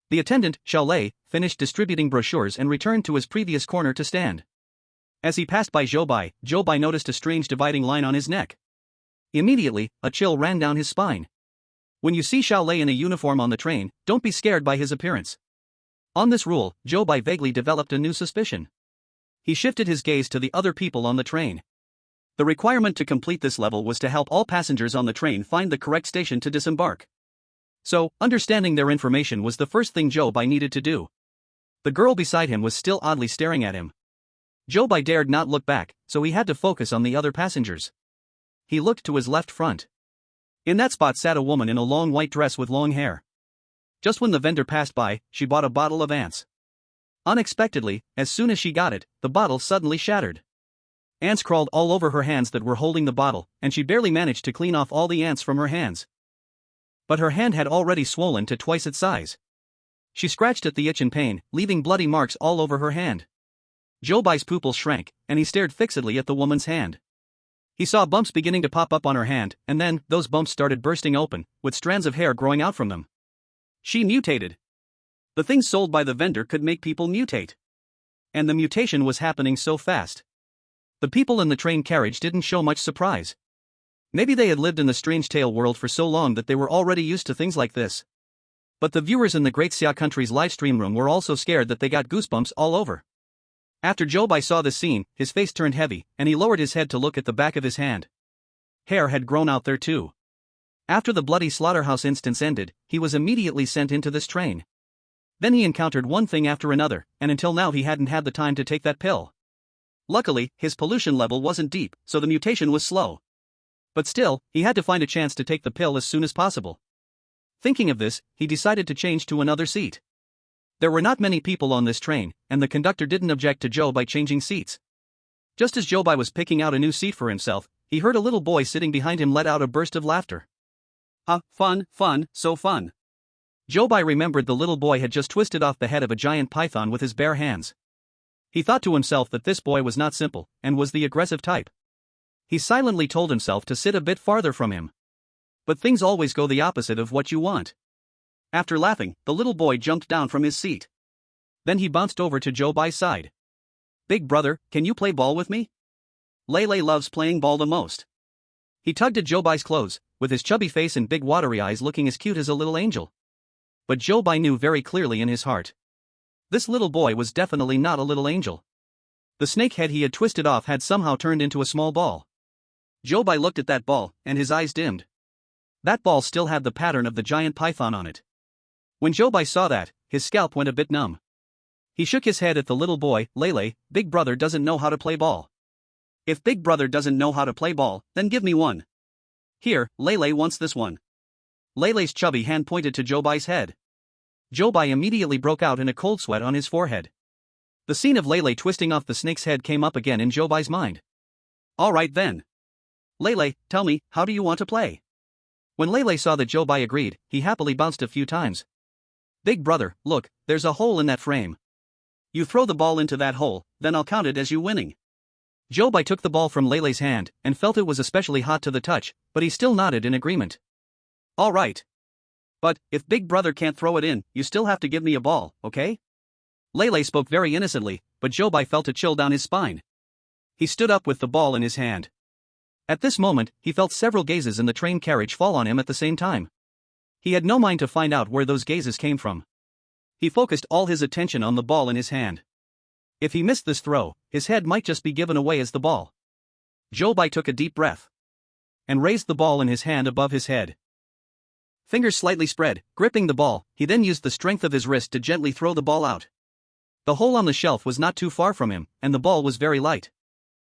The attendant, Xiao Lei, finished distributing brochures and returned to his previous corner to stand. As he passed by Zhou Bai noticed a strange dividing line on his neck. Immediately, a chill ran down his spine. When you see Xiao Lei in a uniform on the train, don't be scared by his appearance. On this rule, Zhou Bai vaguely developed a new suspicion. He shifted his gaze to the other people on the train. The requirement to complete this level was to help all passengers on the train find the correct station to disembark. So, understanding their information was the first thing Zhou Bai needed to do. The girl beside him was still oddly staring at him. Zhou Bai dared not look back, so he had to focus on the other passengers. He looked to his left front. In that spot sat a woman in a long white dress with long hair. Just when the vendor passed by, she bought a bottle of ants. Unexpectedly, as soon as she got it, the bottle suddenly shattered. Ants crawled all over her hands that were holding the bottle, and she barely managed to clean off all the ants from her hands. But her hand had already swollen to twice its size. She scratched at the itch in pain, leaving bloody marks all over her hand. Zhou Bai's pupils shrank, and he stared fixedly at the woman's hand. He saw bumps beginning to pop up on her hand, and then, those bumps started bursting open, with strands of hair growing out from them. She mutated. The things sold by the vendor could make people mutate. And the mutation was happening so fast. The people in the train carriage didn't show much surprise. Maybe they had lived in the strange tale world for so long that they were already used to things like this. But the viewers in the Great Xia country's livestream room were also scared that they got goosebumps all over. After Zhou Bai saw this scene, his face turned heavy, and he lowered his head to look at the back of his hand. Hair had grown out there too. After the bloody slaughterhouse instance ended, he was immediately sent into this train. Then he encountered one thing after another, and until now he hadn't had the time to take that pill. Luckily, his pollution level wasn't deep, so the mutation was slow. But still, he had to find a chance to take the pill as soon as possible. Thinking of this, he decided to change to another seat. There were not many people on this train, and the conductor didn't object to Zhou Bai changing seats. Just as Zhou Bai was picking out a new seat for himself, he heard a little boy sitting behind him let out a burst of laughter. Fun, so fun. Zhou Bai remembered the little boy had just twisted off the head of a giant python with his bare hands. He thought to himself that this boy was not simple, and was the aggressive type. He silently told himself to sit a bit farther from him. But things always go the opposite of what you want. After laughing, the little boy jumped down from his seat. Then he bounced over to Zhou Bai's side. "Big brother, can you play ball with me?" Lei loves playing ball the most. He tugged at Zhou Bai's clothes, with his chubby face and big watery eyes looking as cute as a little angel. But Zhou Bai knew very clearly in his heart. This little boy was definitely not a little angel. The snake head he had twisted off had somehow turned into a small ball. Zhou Bai looked at that ball, and his eyes dimmed. That ball still had the pattern of the giant python on it. When Zhou Bai saw that, his scalp went a bit numb. He shook his head at the little boy. "Lei, big brother doesn't know how to play ball. If Big Brother doesn't know how to play ball, then give me one. Here, Lele wants this one. Lele's chubby hand pointed to Zhou Bai's head. Zhou Bai immediately broke out in a cold sweat on his forehead. The scene of Lele twisting off the snake's head came up again in Zhou Bai's mind. Alright then. Lele, tell me, how do you want to play? When Lele saw that Zhou Bai agreed, he happily bounced a few times. Big Brother, look, there's a hole in that frame. You throw the ball into that hole, then I'll count it as you winning. Zhou Bai took the ball from Lele's hand and felt it was especially hot to the touch, but he still nodded in agreement. Alright. But, if Big Brother can't throw it in, you still have to give me a ball, okay? Lele spoke very innocently, but Zhou Bai felt a chill down his spine. He stood up with the ball in his hand. At this moment, he felt several gazes in the train carriage fall on him at the same time. He had no mind to find out where those gazes came from. He focused all his attention on the ball in his hand. If he missed this throw, his head might just be given away as the ball. Zhou Bai took a deep breath and raised the ball in his hand above his head. Fingers slightly spread, gripping the ball, he then used the strength of his wrist to gently throw the ball out. The hole on the shelf was not too far from him, and the ball was very light.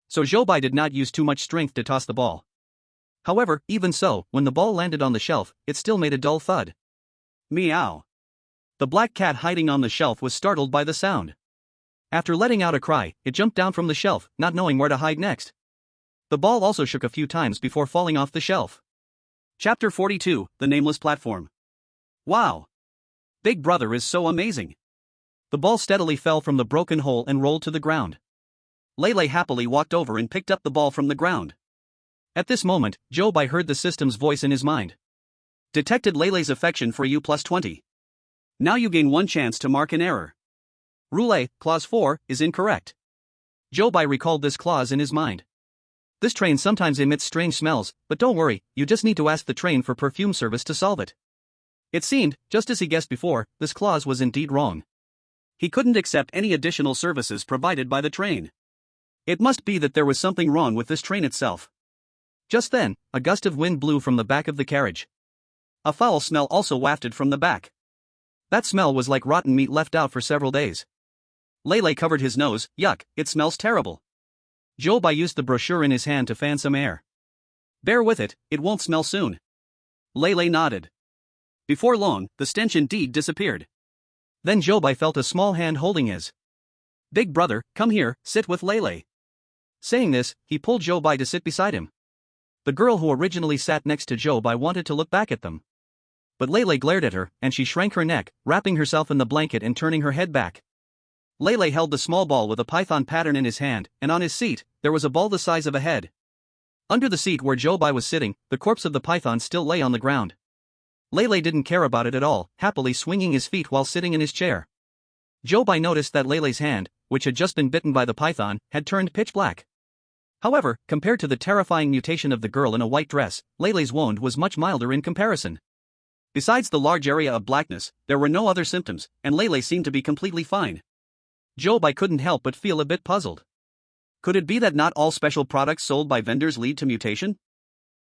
So Zhou Bai did not use too much strength to toss the ball. However, even so, when the ball landed on the shelf, it still made a dull thud. Meow. The black cat hiding on the shelf was startled by the sound. After letting out a cry, it jumped down from the shelf, not knowing where to hide next. The ball also shook a few times before falling off the shelf. Chapter 42, The Nameless Platform. Wow! Big Brother is so amazing. The ball steadily fell from the broken hole and rolled to the ground. Lele happily walked over and picked up the ball from the ground. At this moment, Zhou Bai heard the system's voice in his mind. Detected Lele's affection for you +20. Now you gain one chance to mark an error. Rule, clause 4, is incorrect. Zhou Bai recalled this clause in his mind. This train sometimes emits strange smells, but don't worry, you just need to ask the train for perfume service to solve it. It seemed, just as he guessed before, this clause was indeed wrong. He couldn't accept any additional services provided by the train. It must be that there was something wrong with this train itself. Just then, a gust of wind blew from the back of the carriage. A foul smell also wafted from the back. That smell was like rotten meat left out for several days. Lele covered his nose. Yuck, it smells terrible. Zhou Bai used the brochure in his hand to fan some air. Bear with it, it won't smell soon. Lele nodded. Before long, the stench indeed disappeared. Then Zhou Bai felt a small hand holding his. Big Brother, come here, sit with Lele. Saying this, he pulled Zhou Bai to sit beside him. The girl who originally sat next to Zhou Bai wanted to look back at them. But Lele glared at her, and she shrank her neck, wrapping herself in the blanket and turning her head back. Lele held the small ball with a python pattern in his hand, and on his seat, there was a ball the size of a head. Under the seat where Zhou Bai was sitting, the corpse of the python still lay on the ground. Lele didn't care about it at all, happily swinging his feet while sitting in his chair. Zhou Bai noticed that Lele's hand, which had just been bitten by the python, had turned pitch black. However, compared to the terrifying mutation of the girl in a white dress, Lele's wound was much milder in comparison. Besides the large area of blackness, there were no other symptoms, and Lele seemed to be completely fine. Zhou Bai couldn't help but feel a bit puzzled. Could it be that not all special products sold by vendors lead to mutation?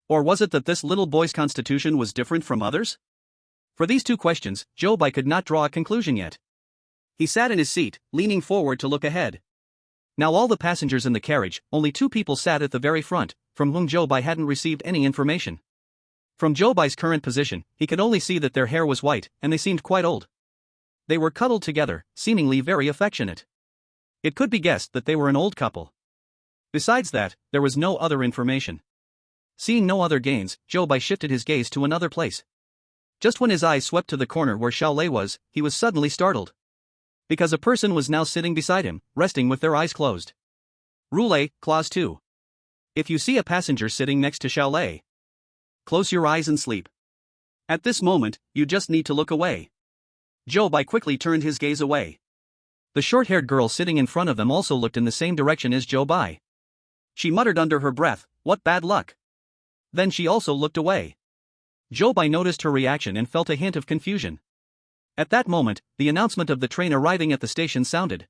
Or was it that this little boy's constitution was different from others? For these two questions, Zhou Bai could not draw a conclusion yet. He sat in his seat, leaning forward to look ahead. Now all the passengers in the carriage, only 2 people sat at the very front, from whom Zhou Bai hadn't received any information. From Zhou Bai's current position, he could only see that their hair was white, and they seemed quite old. They were cuddled together, seemingly very affectionate. It could be guessed that they were an old couple. Besides that, there was no other information. Seeing no other gains, Zhou Bai shifted his gaze to another place. Just when his eyes swept to the corner where Xiao Lei was, he was suddenly startled. Because a person was now sitting beside him, resting with their eyes closed. Rule, clause 2. If you see a passenger sitting next to Xiao Lei, close your eyes and sleep. At this moment, you just need to look away. Zhou Bai quickly turned his gaze away. The short-haired girl sitting in front of them also looked in the same direction as Zhou Bai. She muttered under her breath, "What bad luck." Then she also looked away. Zhou Bai noticed her reaction and felt a hint of confusion. At that moment, the announcement of the train arriving at the station sounded.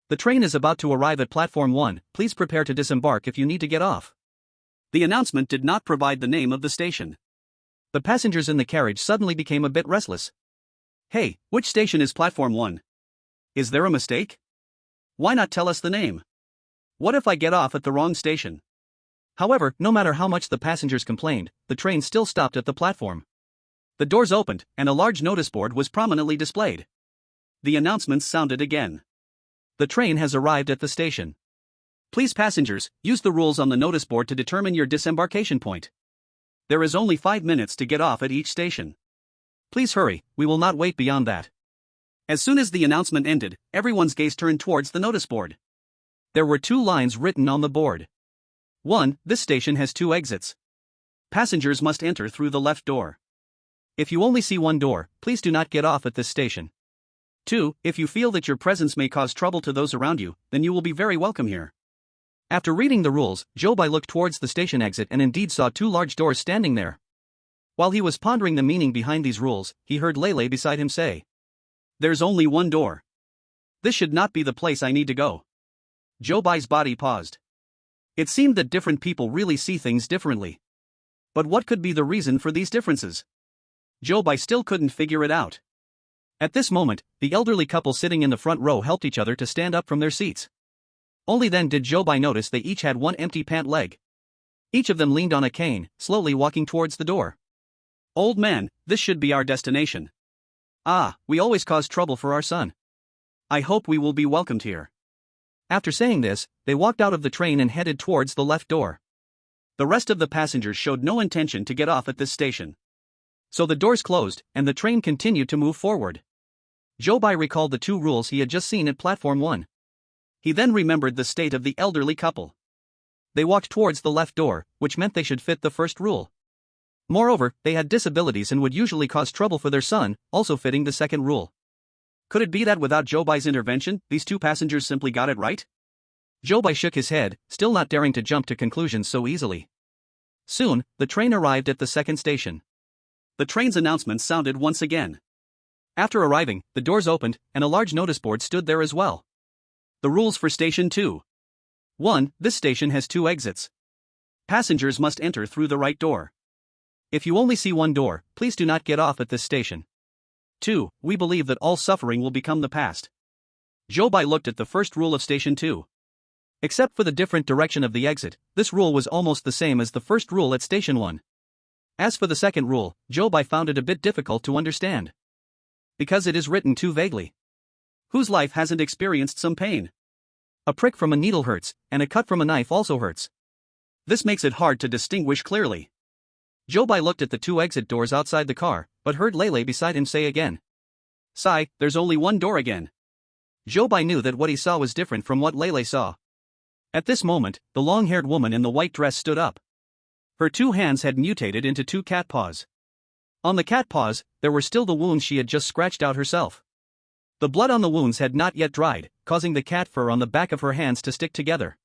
The train is about to arrive at platform 1, please prepare to disembark if you need to get off. The announcement did not provide the name of the station. The passengers in the carriage suddenly became a bit restless. Hey, which station is platform 1? Is there a mistake? Why not tell us the name? What if I get off at the wrong station? However, no matter how much the passengers complained, the train still stopped at the platform. The doors opened, and a large notice board was prominently displayed. The announcements sounded again. The train has arrived at the station. Please passengers, use the rules on the notice board to determine your disembarkation point. There is only 5 minutes to get off at each station. Please hurry, we will not wait beyond that. As soon as the announcement ended, everyone's gaze turned towards the notice board. There were 2 lines written on the board. 1. This station has 2 exits. Passengers must enter through the left door. If you only see one door, please do not get off at this station. 2. If you feel that your presence may cause trouble to those around you, then you will be very welcome here. After reading the rules, Zhou Bai looked towards the station exit and indeed saw 2 large doors standing there. While he was pondering the meaning behind these rules, he heard Lei beside him say, "There's only one door. This should not be the place I need to go." Zhou Bai's body paused. It seemed that different people really see things differently. But what could be the reason for these differences? Zhou Bai still couldn't figure it out. At this moment, the elderly couple sitting in the front row helped each other to stand up from their seats. Only then did Zhou Bai notice they each had one empty pant leg. Each of them leaned on a cane, slowly walking towards the door. "Old man, this should be our destination. Ah, we always cause trouble for our son. I hope we will be welcomed here." After saying this, they walked out of the train and headed towards the left door. The rest of the passengers showed no intention to get off at this station. So the doors closed, and the train continued to move forward. Zhou Bai recalled the 2 rules he had just seen at platform 1. He then remembered the state of the elderly couple. They walked towards the left door, which meant they should fit the first rule. Moreover, they had disabilities and would usually cause trouble for their son, also fitting the second rule. Could it be that without Zhou Bai's intervention, these 2 passengers simply got it right? Zhou Bai shook his head, still not daring to jump to conclusions so easily. Soon, the train arrived at the second station. The train's announcement sounded once again. After arriving, the doors opened, and a large notice board stood there as well. The rules for Station 2. 1. This station has 2 exits. Passengers must enter through the right door. If you only see one door, please do not get off at this station. 2. We believe that all suffering will become the past. Zhou Bai looked at the first rule of Station 2. Except for the different direction of the exit, this rule was almost the same as the first rule at Station 1. As for the second rule, Zhou Bai found it a bit difficult to understand. Because it is written too vaguely. Whose life hasn't experienced some pain? A prick from a needle hurts, and a cut from a knife also hurts. This makes it hard to distinguish clearly. Zhou Bai looked at the 2 exit doors outside the car, but heard Lei beside him say again, "Sai, there's only one door again." Zhou Bai knew that what he saw was different from what Lei saw. At this moment, the long-haired woman in the white dress stood up. Her 2 hands had mutated into 2 cat paws. On the cat paws, there were still the wounds she had just scratched out herself. The blood on the wounds had not yet dried, causing the cat fur on the back of her hands to stick together.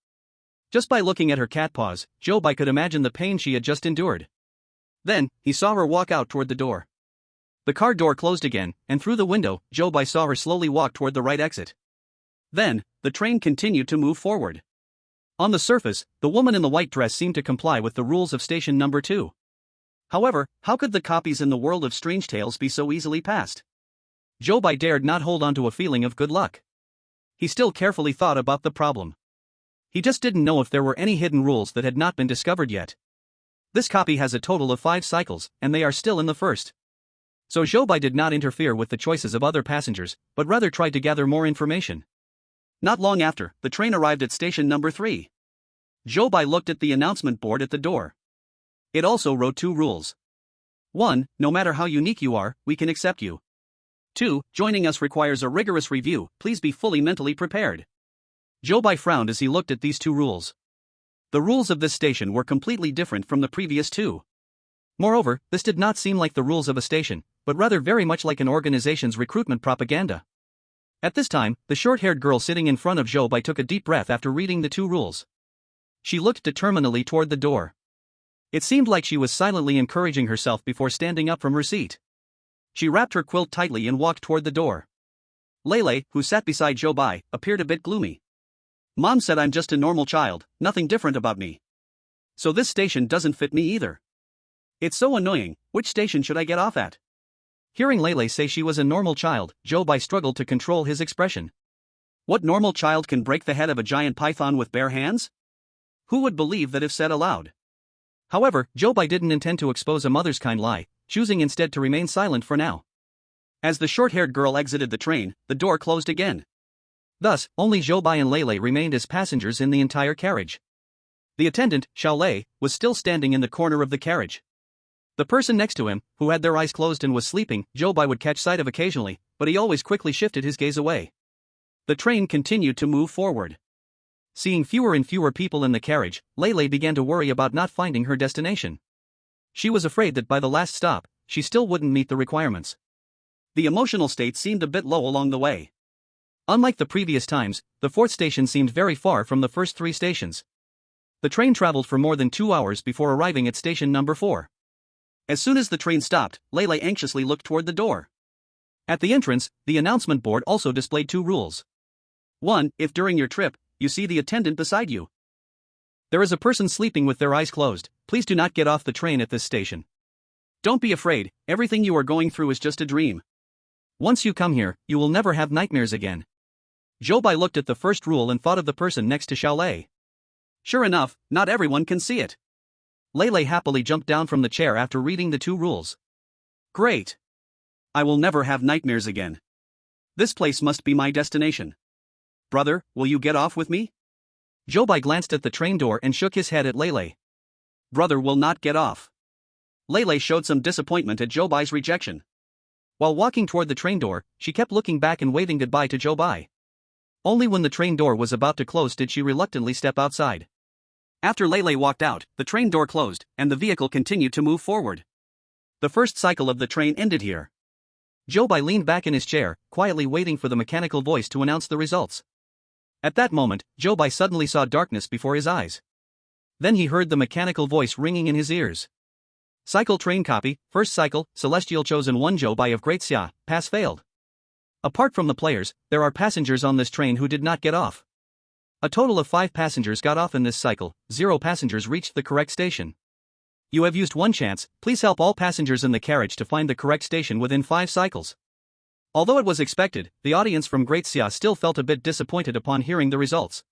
Just by looking at her cat paws, Zhou Bai could imagine the pain she had just endured. Then, he saw her walk out toward the door. The car door closed again, and through the window, Zhou Bai saw her slowly walk toward the right exit. Then, the train continued to move forward. On the surface, the woman in the white dress seemed to comply with the rules of station number 2. However, how could the copies in the world of strange tales be so easily passed? Zhou Bai dared not hold on to a feeling of good luck. He still carefully thought about the problem. He just didn't know if there were any hidden rules that had not been discovered yet. This copy has a total of 5 cycles, and they are still in the first. So Zhou Bai did not interfere with the choices of other passengers, but rather tried to gather more information. Not long after, the train arrived at station number 3. Zhou Bai looked at the announcement board at the door. It also wrote 2 rules. 1. No matter how unique you are, we can accept you. 2. Joining us requires a rigorous review, please be fully mentally prepared. Zhou Bai frowned as he looked at these 2 rules. The rules of this station were completely different from the previous 2. Moreover, this did not seem like the rules of a station, but rather very much like an organization's recruitment propaganda. At this time, the short-haired girl sitting in front of Zhou Bai took a deep breath after reading the 2 rules. She looked determinedly toward the door. It seemed like she was silently encouraging herself before standing up from her seat. She wrapped her quilt tightly and walked toward the door. Lei, who sat beside Zhou Bai, appeared a bit gloomy. Mom said I'm just a normal child, nothing different about me. So this station doesn't fit me either. It's so annoying, which station should I get off at? Hearing Lei say she was a normal child, Zhou Bai struggled to control his expression. What normal child can break the head of a giant python with bare hands? Who would believe that if said aloud? However, Zhou Bai didn't intend to expose a mother's kind lie, choosing instead to remain silent for now. As the short-haired girl exited the train, the door closed again. Thus, only Zhou Bai and Lei remained as passengers in the entire carriage. The attendant, Xiao Lei, was still standing in the corner of the carriage. The person next to him, who had their eyes closed and was sleeping, Zhou Bai would catch sight of occasionally, but he always quickly shifted his gaze away. The train continued to move forward. Seeing fewer and fewer people in the carriage, Lei began to worry about not finding her destination. She was afraid that by the last stop, she still wouldn't meet the requirements. The emotional state seemed a bit low along the way. Unlike the previous times, the fourth station seemed very far from the first three stations. The train traveled for more than 2 hours before arriving at station number 4. As soon as the train stopped, Lei anxiously looked toward the door. At the entrance, the announcement board also displayed 2 rules. 1. If during your trip, you see the attendant beside you, there is a person sleeping with their eyes closed, please do not get off the train at this station. Don't be afraid, everything you are going through is just a dream. Once you come here, you will never have nightmares again. Zhou Bai looked at the first rule and thought of the person next to Xiao Lei. Sure enough, not everyone can see it. Lei happily jumped down from the chair after reading the 2 rules. Great! I will never have nightmares again. This place must be my destination. Brother, will you get off with me? Zhou Bai glanced at the train door and shook his head at Lei. Brother will not get off. Lei showed some disappointment at Zhou Bai's rejection. While walking toward the train door, she kept looking back and waving goodbye to Zhou Bai. Only when the train door was about to close did she reluctantly step outside. After Lei walked out, the train door closed, and the vehicle continued to move forward. The first cycle of the train ended here. Zhou Bai leaned back in his chair, quietly waiting for the mechanical voice to announce the results. At that moment, Zhou Bai suddenly saw darkness before his eyes. Then he heard the mechanical voice ringing in his ears. Cycle train copy, first cycle, Celestial chosen 1 Zhou Bai of Great Xia, pass failed. Apart from the players, there are passengers on this train who did not get off. A total of 5 passengers got off in this cycle, 0 passengers reached the correct station. You have used 1 chance, please help all passengers in the carriage to find the correct station within 5 cycles. Although it was expected, the audience from Great Xia still felt a bit disappointed upon hearing the results.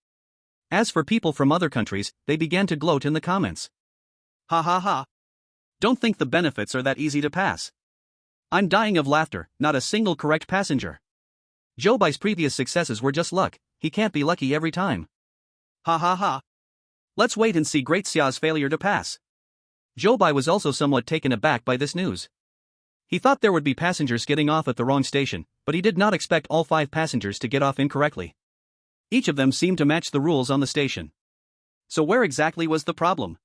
As for people from other countries, they began to gloat in the comments. Ha ha ha. Don't think the benefits are that easy to pass. I'm dying of laughter, not a single correct passenger. Zhou Bai's previous successes were just luck, he can't be lucky every time. Ha ha ha. Let's wait and see Great Xia's failure to pass. Zhou Bai was also somewhat taken aback by this news. He thought there would be passengers getting off at the wrong station, but he did not expect all 5 passengers to get off incorrectly. Each of them seemed to match the rules on the station. So where exactly was the problem?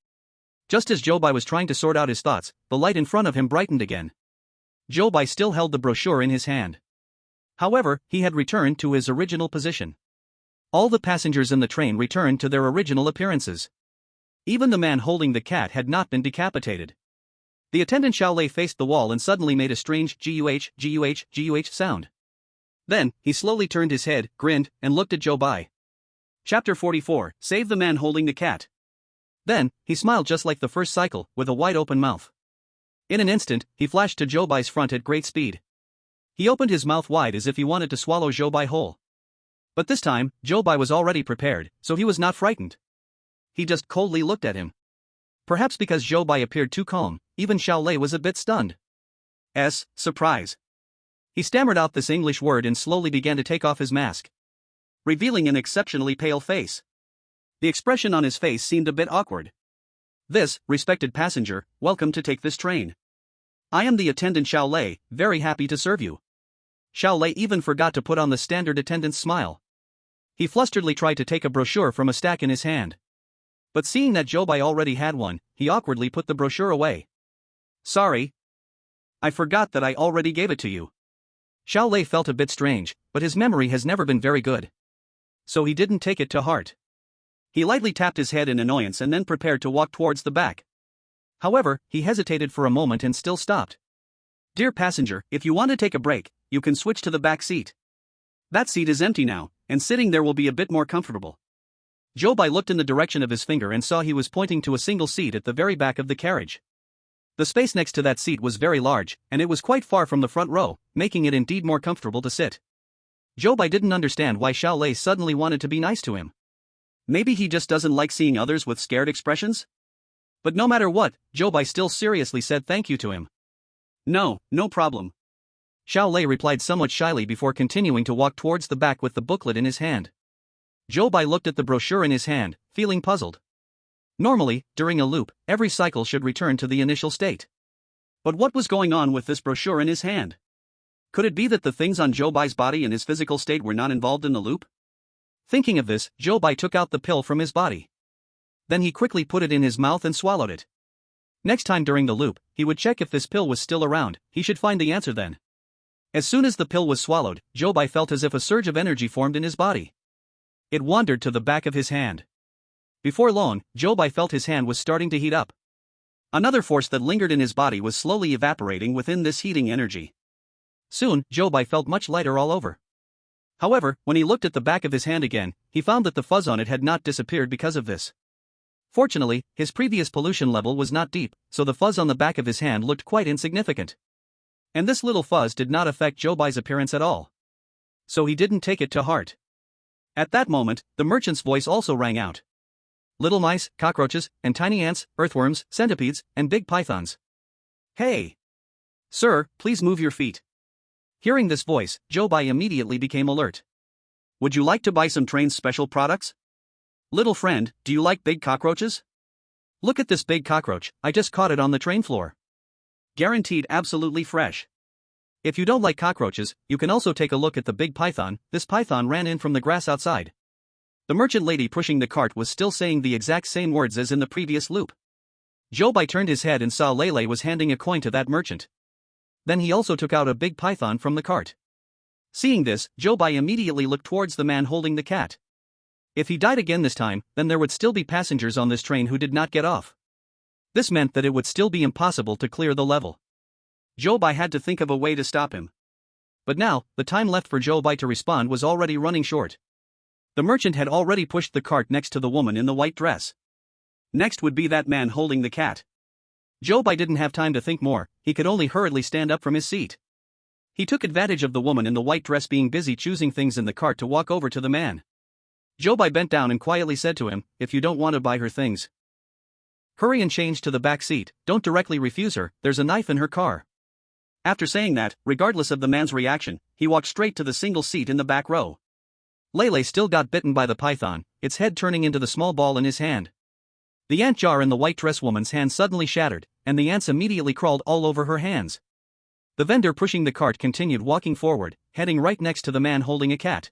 Just as Zhou Bai was trying to sort out his thoughts, the light in front of him brightened again. Zhou Bai still held the brochure in his hand. However, he had returned to his original position. All the passengers in the train returned to their original appearances. Even the man holding the cat had not been decapitated. The attendant Xiao Lei faced the wall and suddenly made a strange guh sound. Then, he slowly turned his head, grinned, and looked at Zhou Bai. Chapter 44, Save the Man Holding the Cat. Then, he smiled just like the first cycle, with a wide open mouth. In an instant, he flashed to Zhou Bai's front at great speed. He opened his mouth wide as if he wanted to swallow Zhou Bai whole. But this time, Zhou Bai was already prepared, so he was not frightened. He just coldly looked at him. Perhaps because Zhou Bai appeared too calm, even Xiao Lei was a bit stunned. Surprise. He stammered out this English word and slowly began to take off his mask, revealing an exceptionally pale face. The expression on his face seemed a bit awkward. This, respected passenger, welcome to take this train. I am the attendant Xiao Lei, very happy to serve you. Xiao Lei even forgot to put on the standard attendant's smile. He flusteredly tried to take a brochure from a stack in his hand. But seeing that Zhou Bai already had one, he awkwardly put the brochure away. Sorry. I forgot that I already gave it to you. Xiao Lei felt a bit strange, but his memory has never been very good. So he didn't take it to heart. He lightly tapped his head in annoyance and then prepared to walk towards the back. However, he hesitated for a moment and still stopped. Dear passenger, if you want to take a break, you can switch to the back seat. That seat is empty now, and sitting there will be a bit more comfortable. Zhou Bai looked in the direction of his finger and saw he was pointing to a single seat at the very back of the carriage. The space next to that seat was very large, and it was quite far from the front row, making it indeed more comfortable to sit. Zhou Bai didn't understand why Xiao Lei suddenly wanted to be nice to him. Maybe he just doesn't like seeing others with scared expressions? But no matter what, Zhou Bai still seriously said thank you to him. No, no problem. Xiao Lei replied somewhat shyly before continuing to walk towards the back with the booklet in his hand. Zhou Bai looked at the brochure in his hand, feeling puzzled. Normally, during a loop, every cycle should return to the initial state. But what was going on with this brochure in his hand? Could it be that the things on Zhou Bai's body and his physical state were not involved in the loop? Thinking of this, Zhou Bai took out the pill from his body. Then he quickly put it in his mouth and swallowed it. Next time during the loop, he would check if this pill was still around. He should find the answer then. As soon as the pill was swallowed, Zhou Bai felt as if a surge of energy formed in his body. It wandered to the back of his hand. Before long, Zhou Bai felt his hand was starting to heat up. Another force that lingered in his body was slowly evaporating within this heating energy. Soon, Zhou Bai felt much lighter all over. However, when he looked at the back of his hand again, he found that the fuzz on it had not disappeared because of this. Fortunately, his previous pollution level was not deep, so the fuzz on the back of his hand looked quite insignificant. And this little fuzz did not affect Zhou Bai's appearance at all. So he didn't take it to heart. At that moment, the merchant's voice also rang out. Little mice, cockroaches, and tiny ants, earthworms, centipedes, and big pythons. Hey! Sir, please move your feet. Hearing this voice, Zhou Bai immediately became alert. Would you like to buy some train's special products? Little friend, do you like big cockroaches? Look at this big cockroach, I just caught it on the train floor. Guaranteed absolutely fresh. If you don't like cockroaches, you can also take a look at the big python. This python ran in from the grass outside. The merchant lady pushing the cart was still saying the exact same words as in the previous loop. Zhou Bai turned his head and saw Lei was handing a coin to that merchant. Then he also took out a big python from the cart. Seeing this, Zhou Bai immediately looked towards the man holding the cat. If he died again this time, then there would still be passengers on this train who did not get off. This meant that it would still be impossible to clear the level. Zhou Bai had to think of a way to stop him. But now, the time left for Zhou Bai to respond was already running short. The merchant had already pushed the cart next to the woman in the white dress. Next would be that man holding the cat. Zhou Bai didn't have time to think more, he could only hurriedly stand up from his seat. He took advantage of the woman in the white dress being busy choosing things in the cart to walk over to the man. Zhou Bai bent down and quietly said to him, if you don't want to buy her things, hurry and change to the back seat, don't directly refuse her, there's a knife in her car. After saying that, regardless of the man's reaction, he walked straight to the single seat in the back row. Lei still got bitten by the python, its head turning into the small ball in his hand. The ant jar in the white dress woman's hand suddenly shattered, and the ants immediately crawled all over her hands. The vendor pushing the cart continued walking forward, heading right next to the man holding a cat.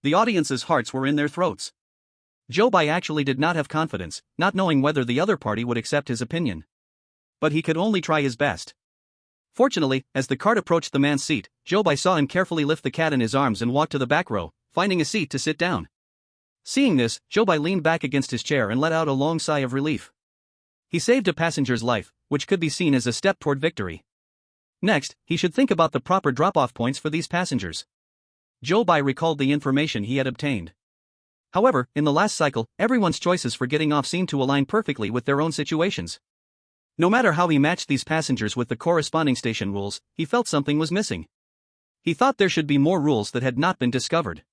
The audience's hearts were in their throats. Zhou Bai actually did not have confidence, not knowing whether the other party would accept his opinion. But he could only try his best. Fortunately, as the cart approached the man's seat, Zhou Bai saw him carefully lift the cat in his arms and walk to the back row, finding a seat to sit down. Seeing this, Zhou Bai leaned back against his chair and let out a long sigh of relief. He saved a passenger's life, which could be seen as a step toward victory. Next, he should think about the proper drop-off points for these passengers. Zhou Bai recalled the information he had obtained. However, in the last cycle, everyone's choices for getting off seemed to align perfectly with their own situations. No matter how he matched these passengers with the corresponding station rules, he felt something was missing. He thought there should be more rules that had not been discovered.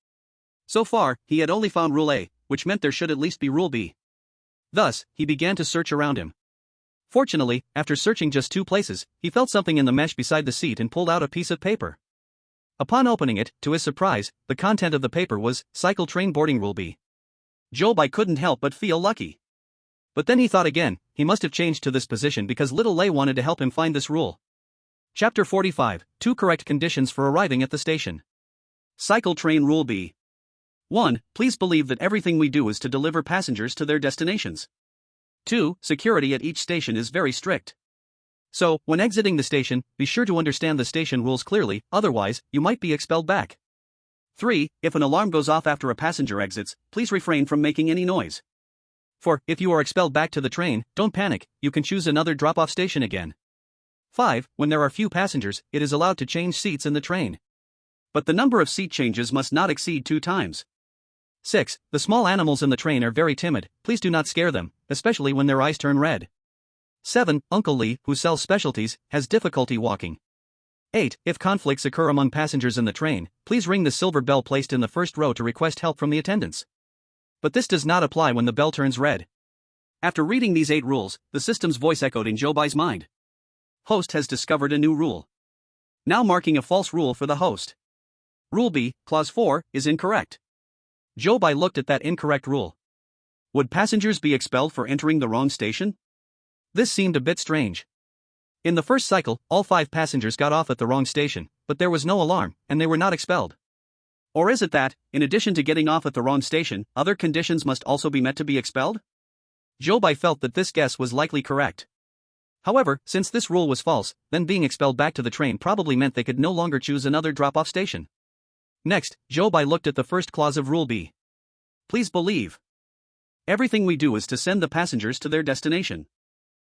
So far, he had only found Rule A, which meant there should at least be Rule B. Thus, he began to search around him. Fortunately, after searching just 2 places, he felt something in the mesh beside the seat and pulled out a piece of paper. Upon opening it, to his surprise, the content of the paper was, Cycle Train Boarding Rule B. Zhou Bai couldn't help but feel lucky. But then he thought again, he must have changed to this position because little Lei wanted to help him find this rule. Chapter 45, 2 Correct Conditions for Arriving at the Station. Cycle Train Rule B. 1. Please believe that everything we do is to deliver passengers to their destinations. 2. Security at each station is very strict. So, when exiting the station, be sure to understand the station rules clearly, otherwise, you might be expelled back. 3. If an alarm goes off after a passenger exits, please refrain from making any noise. 4. If you are expelled back to the train, don't panic, you can choose another drop-off station again. 5. When there are few passengers, it is allowed to change seats in the train. But the number of seat changes must not exceed 2 times. 6. The small animals in the train are very timid, please do not scare them, especially when their eyes turn red. 7. Uncle Lee, who sells specialties, has difficulty walking. 8. If conflicts occur among passengers in the train, please ring the silver bell placed in the first row to request help from the attendants. But this does not apply when the bell turns red. After reading these 8 rules, the system's voice echoed in Zhou Bai's mind. Host has discovered a new rule. Now marking a false rule for the host. Rule B, Clause 4, is incorrect. Zhou Bai looked at that incorrect rule. Would passengers be expelled for entering the wrong station? This seemed a bit strange. In the first cycle, all 5 passengers got off at the wrong station, but there was no alarm, and they were not expelled. Or is it that, in addition to getting off at the wrong station, other conditions must also be met to be expelled? Zhou Bai felt that this guess was likely correct. However, since this rule was false, then being expelled back to the train probably meant they could no longer choose another drop-off station. Next, Zhou Bai looked at the first clause of Rule B. Please believe. Everything we do is to send the passengers to their destination.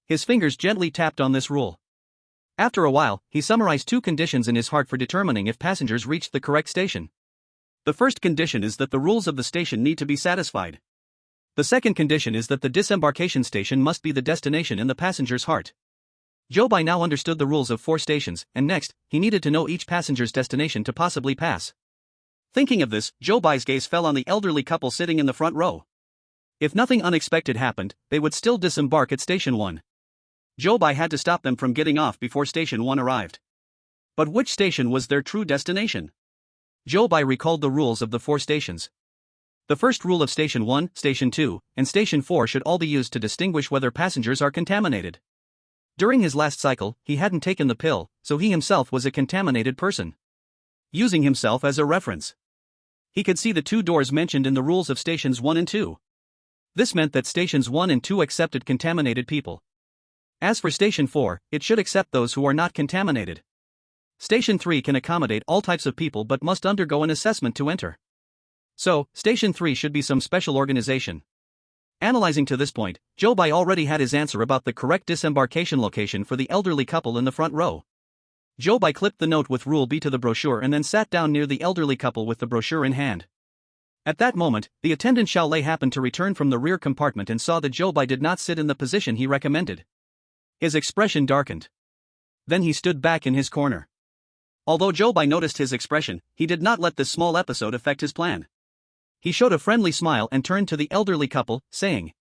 His fingers gently tapped on this rule. After a while, he summarized 2 conditions in his heart for determining if passengers reached the correct station. The first condition is that the rules of the station need to be satisfied. The second condition is that the disembarkation station must be the destination in the passenger's heart. Zhou Bai now understood the rules of 4 stations, and next, he needed to know each passenger's destination to possibly pass. Thinking of this, Zhou Bai's gaze fell on the elderly couple sitting in the front row. If nothing unexpected happened, they would still disembark at Station 1. Zhou Bai had to stop them from getting off before Station 1 arrived. But which station was their true destination? Zhou Bai recalled the rules of the 4 stations. The first rule of Station 1, Station 2, and Station 4 should all be used to distinguish whether passengers are contaminated. During his last cycle, he hadn't taken the pill, so he himself was a contaminated person. Using himself as a reference, he could see the 2 doors mentioned in the rules of Stations 1 and 2. This meant that Stations 1 and 2 accepted contaminated people. As for Station 4, it should accept those who are not contaminated. Station 3 can accommodate all types of people but must undergo an assessment to enter. So, Station 3 should be some special organization. Analyzing to this point, Zhou Bai already had his answer about the correct disembarkation location for the elderly couple in the front row. Zhou Bai clipped the note with Rule B to the brochure and then sat down near the elderly couple with the brochure in hand. At that moment, the attendant Xiao happened to return from the rear compartment and saw that Zhou Bai did not sit in the position he recommended. His expression darkened. Then he stood back in his corner. Although Zhou Bai noticed his expression, he did not let this small episode affect his plan. He showed a friendly smile and turned to the elderly couple, saying,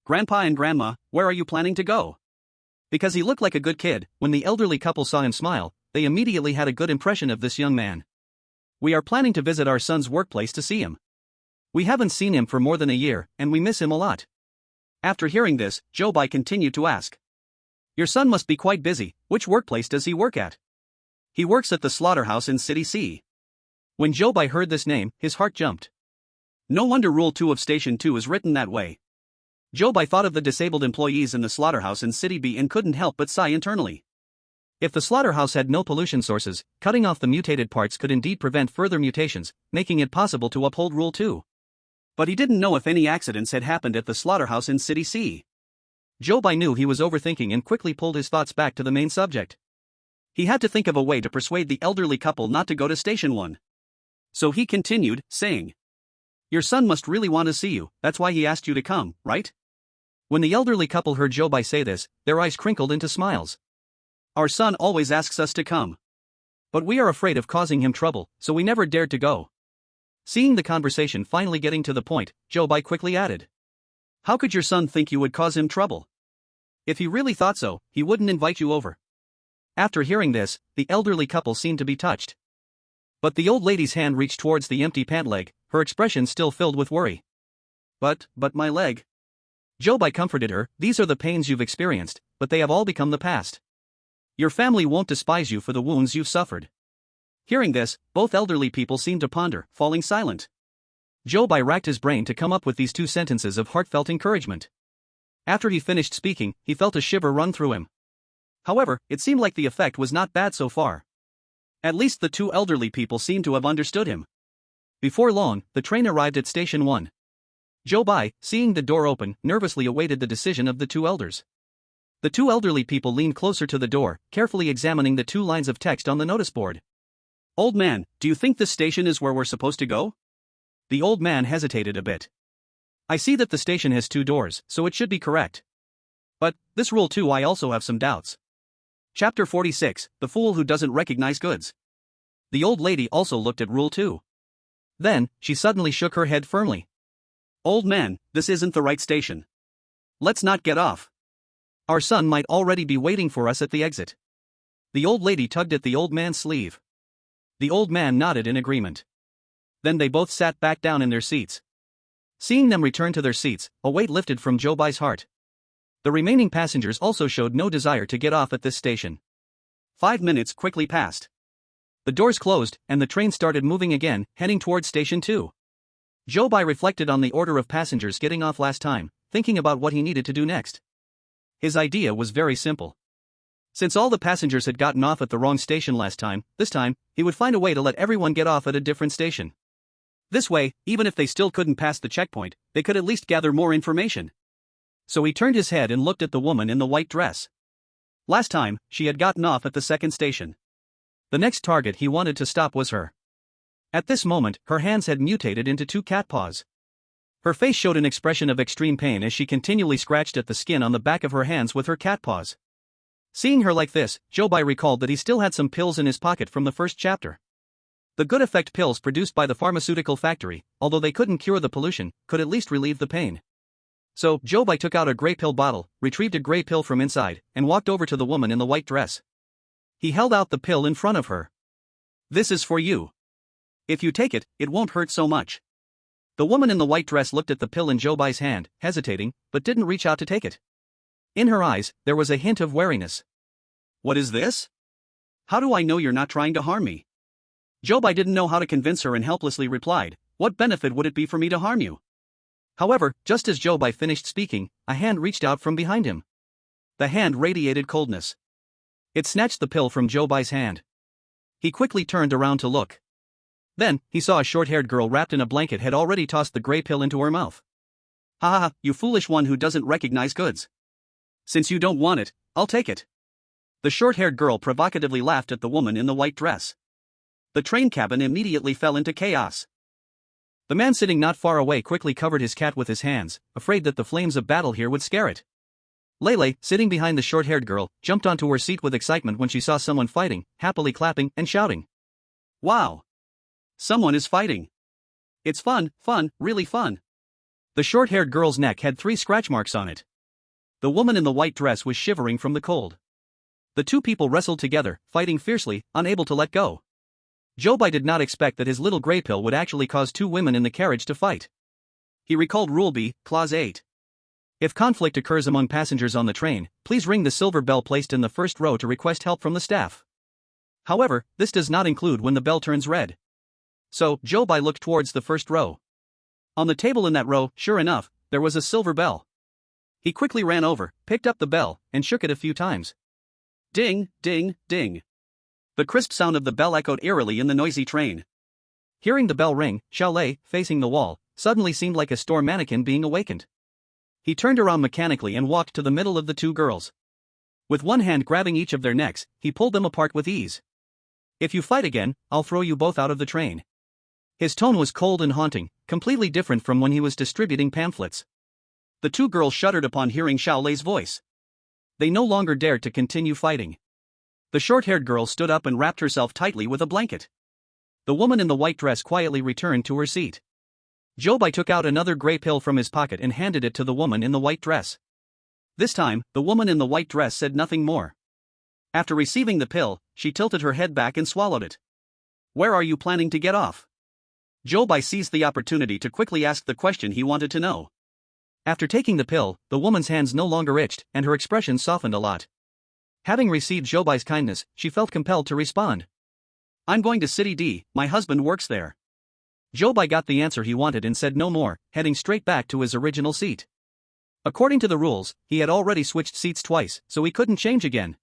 "Grandpa and Grandma, where are you planning to go?" Because he looked like a good kid, when the elderly couple saw him smile, they immediately had a good impression of this young man. "We are planning to visit our son's workplace to see him. We haven't seen him for more than a year, and we miss him a lot." After hearing this, Zhou Bai continued to ask, "Your son must be quite busy. Which workplace does he work at?" "He works at the slaughterhouse in City C." When Zhou Bai heard this name, his heart jumped. No wonder Rule 2 of Station 2 is written that way. Zhou Bai thought of the disabled employees in the slaughterhouse in City B and couldn't help but sigh internally. If the slaughterhouse had no pollution sources, cutting off the mutated parts could indeed prevent further mutations, making it possible to uphold Rule 2. But he didn't know if any accidents had happened at the slaughterhouse in City C. Zhou Bai knew he was overthinking and quickly pulled his thoughts back to the main subject. He had to think of a way to persuade the elderly couple not to go to Station 1. So he continued, saying, "Your son must really want to see you, that's why he asked you to come, right?" When the elderly couple heard Zhou Bai say this, their eyes crinkled into smiles. "Our son always asks us to come. But we are afraid of causing him trouble, so we never dared to go." Seeing the conversation finally getting to the point, Zhou Bai quickly added, "How could your son think you would cause him trouble? If he really thought so, he wouldn't invite you over." After hearing this, the elderly couple seemed to be touched. But the old lady's hand reached towards the empty pant leg, her expression still filled with worry. But my leg." Zhou Bai comforted her, "These are the pains you've experienced, but they have all become the past. Your family won't despise you for the wounds you've suffered." Hearing this, both elderly people seemed to ponder, falling silent. Zhou Bai racked his brain to come up with these 2 sentences of heartfelt encouragement. After he finished speaking, he felt a shiver run through him. However, it seemed like the effect was not bad so far. At least the 2 elderly people seemed to have understood him. Before long, the train arrived at Station 1. Zhou Bai, seeing the door open, nervously awaited the decision of the 2 elders. The 2 elderly people leaned closer to the door, carefully examining the 2 lines of text on the notice board. "Old man, do you think this station is where we're supposed to go?" The old man hesitated a bit. "I see that the station has 2 doors, so it should be correct. But, this Rule 2 I also have some doubts." Chapter 46, The Fool Who Doesn't Recognize Goods. The old lady also looked at Rule 2. Then, she suddenly shook her head firmly. Old man, this isn't the right station. Let's not get off. Our son might already be waiting for us at the exit. The old lady tugged at the old man's sleeve. The old man nodded in agreement. Then they both sat back down in their seats. Seeing them return to their seats, a weight lifted from Zhou Bai's heart. The remaining passengers also showed no desire to get off at this station. 5 minutes quickly passed. The doors closed, and the train started moving again, heading towards Station 2. Zhou Bai reflected on the order of passengers getting off last time, thinking about what he needed to do next. His idea was very simple. Since all the passengers had gotten off at the wrong station last time, this time, he would find a way to let everyone get off at a different station. This way, even if they still couldn't pass the checkpoint, they could at least gather more information. So he turned his head and looked at the woman in the white dress. Last time, she had gotten off at the second station. The next target he wanted to stop was her. At this moment, her hands had mutated into 2 cat paws. Her face showed an expression of extreme pain as she continually scratched at the skin on the back of her hands with her cat paws. Seeing her like this, Zhou Bai recalled that he still had some pills in his pocket from the first chapter. The good effect pills produced by the pharmaceutical factory, although they couldn't cure the pollution, could at least relieve the pain. So, Zhou Bai took out a gray pill bottle, retrieved a gray pill from inside, and walked over to the woman in the white dress. He held out the pill in front of her. This is for you. If you take it, it won't hurt so much. The woman in the white dress looked at the pill in Zhou Bai's hand, hesitating, but didn't reach out to take it. In her eyes, there was a hint of wariness. What is this? How do I know you're not trying to harm me? Zhou Bai didn't know how to convince her and helplessly replied, what benefit would it be for me to harm you? However, just as Zhou Bai finished speaking, a hand reached out from behind him. The hand radiated coldness. It snatched the pill from Zhou Bai's hand. He quickly turned around to look. Then, he saw a short-haired girl wrapped in a blanket had already tossed the gray pill into her mouth. Ha ha ha, you foolish one who doesn't recognize goods. Since you don't want it, I'll take it. The short-haired girl provocatively laughed at the woman in the white dress. The train cabin immediately fell into chaos. The man sitting not far away quickly covered his cat with his hands, afraid that the flames of battle here would scare it. Lele, sitting behind the short-haired girl, jumped onto her seat with excitement when she saw someone fighting, happily clapping and shouting. Wow! Someone is fighting. It's fun, really fun. The short-haired girl's neck had 3 scratch marks on it. The woman in the white dress was shivering from the cold. The 2 people wrestled together, fighting fiercely, unable to let go. Zhou Bai did not expect that his little gray pill would actually cause 2 women in the carriage to fight. He recalled Rule B, Clause 8. If conflict occurs among passengers on the train, please ring the silver bell placed in the first row to request help from the staff. However, this does not include when the bell turns red. So, Zhou Bai looked towards the first row. On the table in that row, sure enough, there was a silver bell. He quickly ran over, picked up the bell, and shook it a few times. Ding, ding, ding. The crisp sound of the bell echoed eerily in the noisy train. Hearing the bell ring, Xiaolei, facing the wall, suddenly seemed like a store mannequin being awakened. He turned around mechanically and walked to the middle of the 2 girls. With one hand grabbing each of their necks, he pulled them apart with ease. If you fight again, I'll throw you both out of the train. His tone was cold and haunting, completely different from when he was distributing pamphlets. The 2 girls shuddered upon hearing Xiaolei's voice. They no longer dared to continue fighting. The short-haired girl stood up and wrapped herself tightly with a blanket. The woman in the white dress quietly returned to her seat. Zhou Bai took out another gray pill from his pocket and handed it to the woman in the white dress. This time, the woman in the white dress said nothing more. After receiving the pill, she tilted her head back and swallowed it. Where are you planning to get off? Zhou Bai seized the opportunity to quickly ask the question he wanted to know. After taking the pill, the woman's hands no longer itched, and her expression softened a lot. Having received Zhou Bai's kindness, she felt compelled to respond. I'm going to City D, my husband works there. Zhou Bai got the answer he wanted and said no more, heading straight back to his original seat. According to the rules, he had already switched seats twice, so he couldn't change again.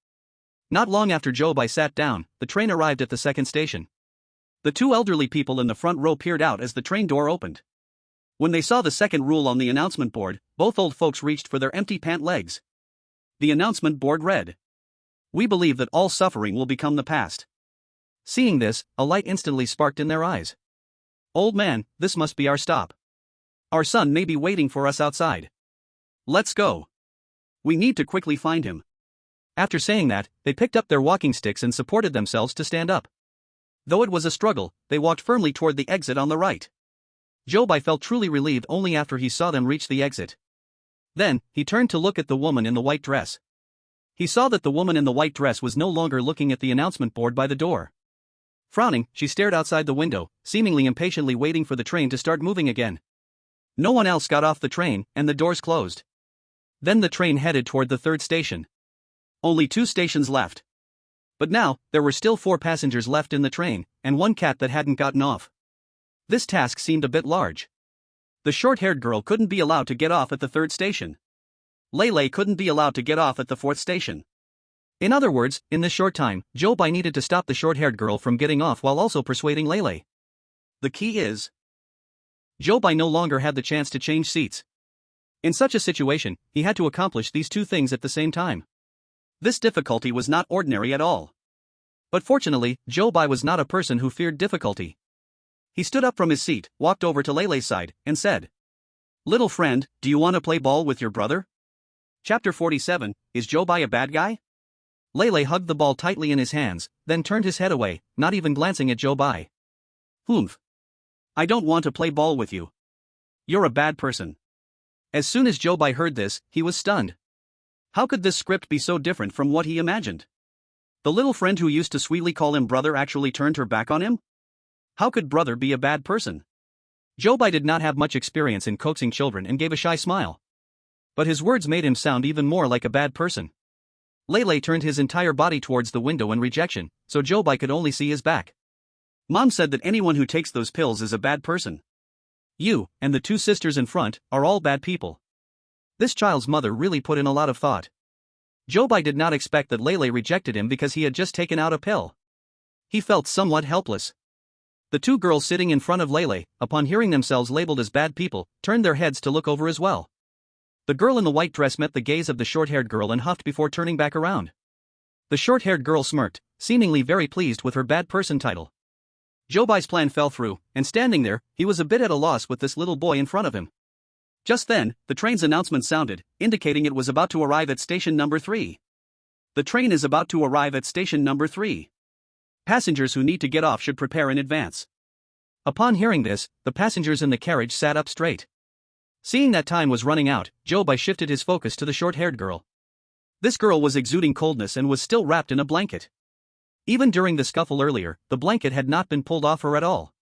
Not long after Zhou Bai sat down, the train arrived at the second station. The 2 elderly people in the front row peered out as the train door opened. When they saw the second rule on the announcement board, both old folks reached for their empty pant legs. The announcement board read, "We believe that all suffering will become the past." Seeing this, a light instantly sparked in their eyes. Old man, this must be our stop. Our son may be waiting for us outside. Let's go. We need to quickly find him. After saying that, they picked up their walking sticks and supported themselves to stand up. Though it was a struggle, they walked firmly toward the exit on the right. Zhou Bai felt truly relieved only after he saw them reach the exit. Then, he turned to look at the woman in the white dress. He saw that the woman in the white dress was no longer looking at the announcement board by the door. Frowning, she stared outside the window, seemingly impatiently waiting for the train to start moving again. No one else got off the train, and the doors closed. Then the train headed toward the third station. Only 2 stations left. But now, there were still 4 passengers left in the train, and 1 cat that hadn't gotten off. This task seemed a bit large. The short-haired girl couldn't be allowed to get off at the 3rd station. Lei couldn't be allowed to get off at the 4th station. In other words, in this short time, Zhou Bai needed to stop the short-haired girl from getting off while also persuading Lei. The key is, Zhou Bai no longer had the chance to change seats. In such a situation, he had to accomplish these 2 things at the same time. This difficulty was not ordinary at all. But fortunately, Zhou Bai was not a person who feared difficulty. He stood up from his seat, walked over to Lei's side, and said, "Little friend, do you want to play ball with your brother?" Chapter 47, Is Zhou Bai a bad guy? Lei hugged the ball tightly in his hands, then turned his head away, not even glancing at Zhou Bai. "Humph. I don't want to play ball with you. You're a bad person." As soon as Zhou Bai heard this, he was stunned. How could this script be so different from what he imagined? The little friend who used to sweetly call him brother actually turned her back on him? How could brother be a bad person? Zhou Bai did not have much experience in coaxing children and gave a shy smile. But his words made him sound even more like a bad person. Lei turned his entire body towards the window in rejection, so Zhou Bai could only see his back. Mom said that anyone who takes those pills is a bad person. You, and the 2 sisters in front, are all bad people. This child's mother really put in a lot of thought. Zhou Bai did not expect that Lei rejected him because he had just taken out a pill. He felt somewhat helpless. The 2 girls sitting in front of Lei, upon hearing themselves labeled as bad people, turned their heads to look over as well. The girl in the white dress met the gaze of the short-haired girl and huffed before turning back around. The short-haired girl smirked, seemingly very pleased with her bad person title. Zhou Bai's plan fell through, and standing there, he was a bit at a loss with this little boy in front of him. Just then, the train's announcement sounded, indicating it was about to arrive at station number 3. The train is about to arrive at station number 3. Passengers who need to get off should prepare in advance. Upon hearing this, the passengers in the carriage sat up straight. Seeing that time was running out, Zhou Bai shifted his focus to the short-haired girl. This girl was exuding coldness and was still wrapped in a blanket. Even during the scuffle earlier, the blanket had not been pulled off her at all.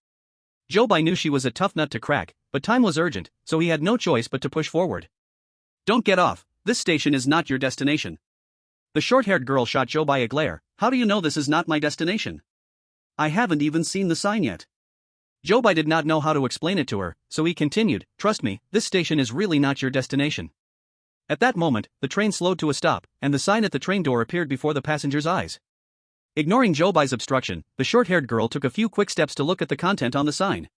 Zhou Bai knew she was a tough nut to crack, but time was urgent, so he had no choice but to push forward. "Don't get off, this station is not your destination." The short-haired girl shot Zhou Bai a glare. "How do you know this is not my destination? I haven't even seen the sign yet." Zhou Bai did not know how to explain it to her, so he continued, "Trust me, this station is really not your destination." At that moment, the train slowed to a stop, and the sign at the train door appeared before the passengers' eyes. Ignoring Zhou Bai's obstruction, the short-haired girl took a few quick steps to look at the content on the sign.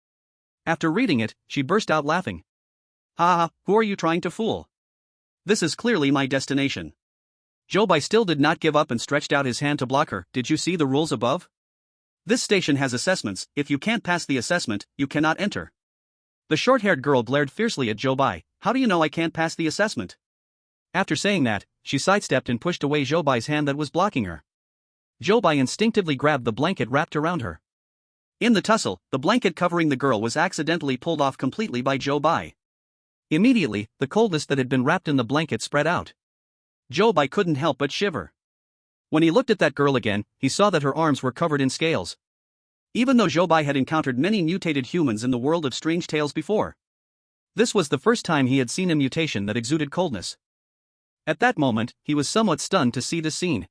After reading it, she burst out laughing. "Ha ha, who are you trying to fool? This is clearly my destination." Zhou Bai still did not give up and stretched out his hand to block her. "Did you see the rules above? This station has assessments. If you can't pass the assessment, you cannot enter." The short-haired girl glared fiercely at Zhou Bai. "How do you know I can't pass the assessment?" After saying that, she sidestepped and pushed away Zhou Bai's hand that was blocking her. Zhou Bai instinctively grabbed the blanket wrapped around her. In the tussle, the blanket covering the girl was accidentally pulled off completely by Zhou Bai. Immediately, the coldness that had been wrapped in the blanket spread out. Zhou Bai couldn't help but shiver. When he looked at that girl again, he saw that her arms were covered in scales. Even though Zhou Bai had encountered many mutated humans in the world of strange tales before, this was the first time he had seen a mutation that exuded coldness. At that moment, he was somewhat stunned to see this scene.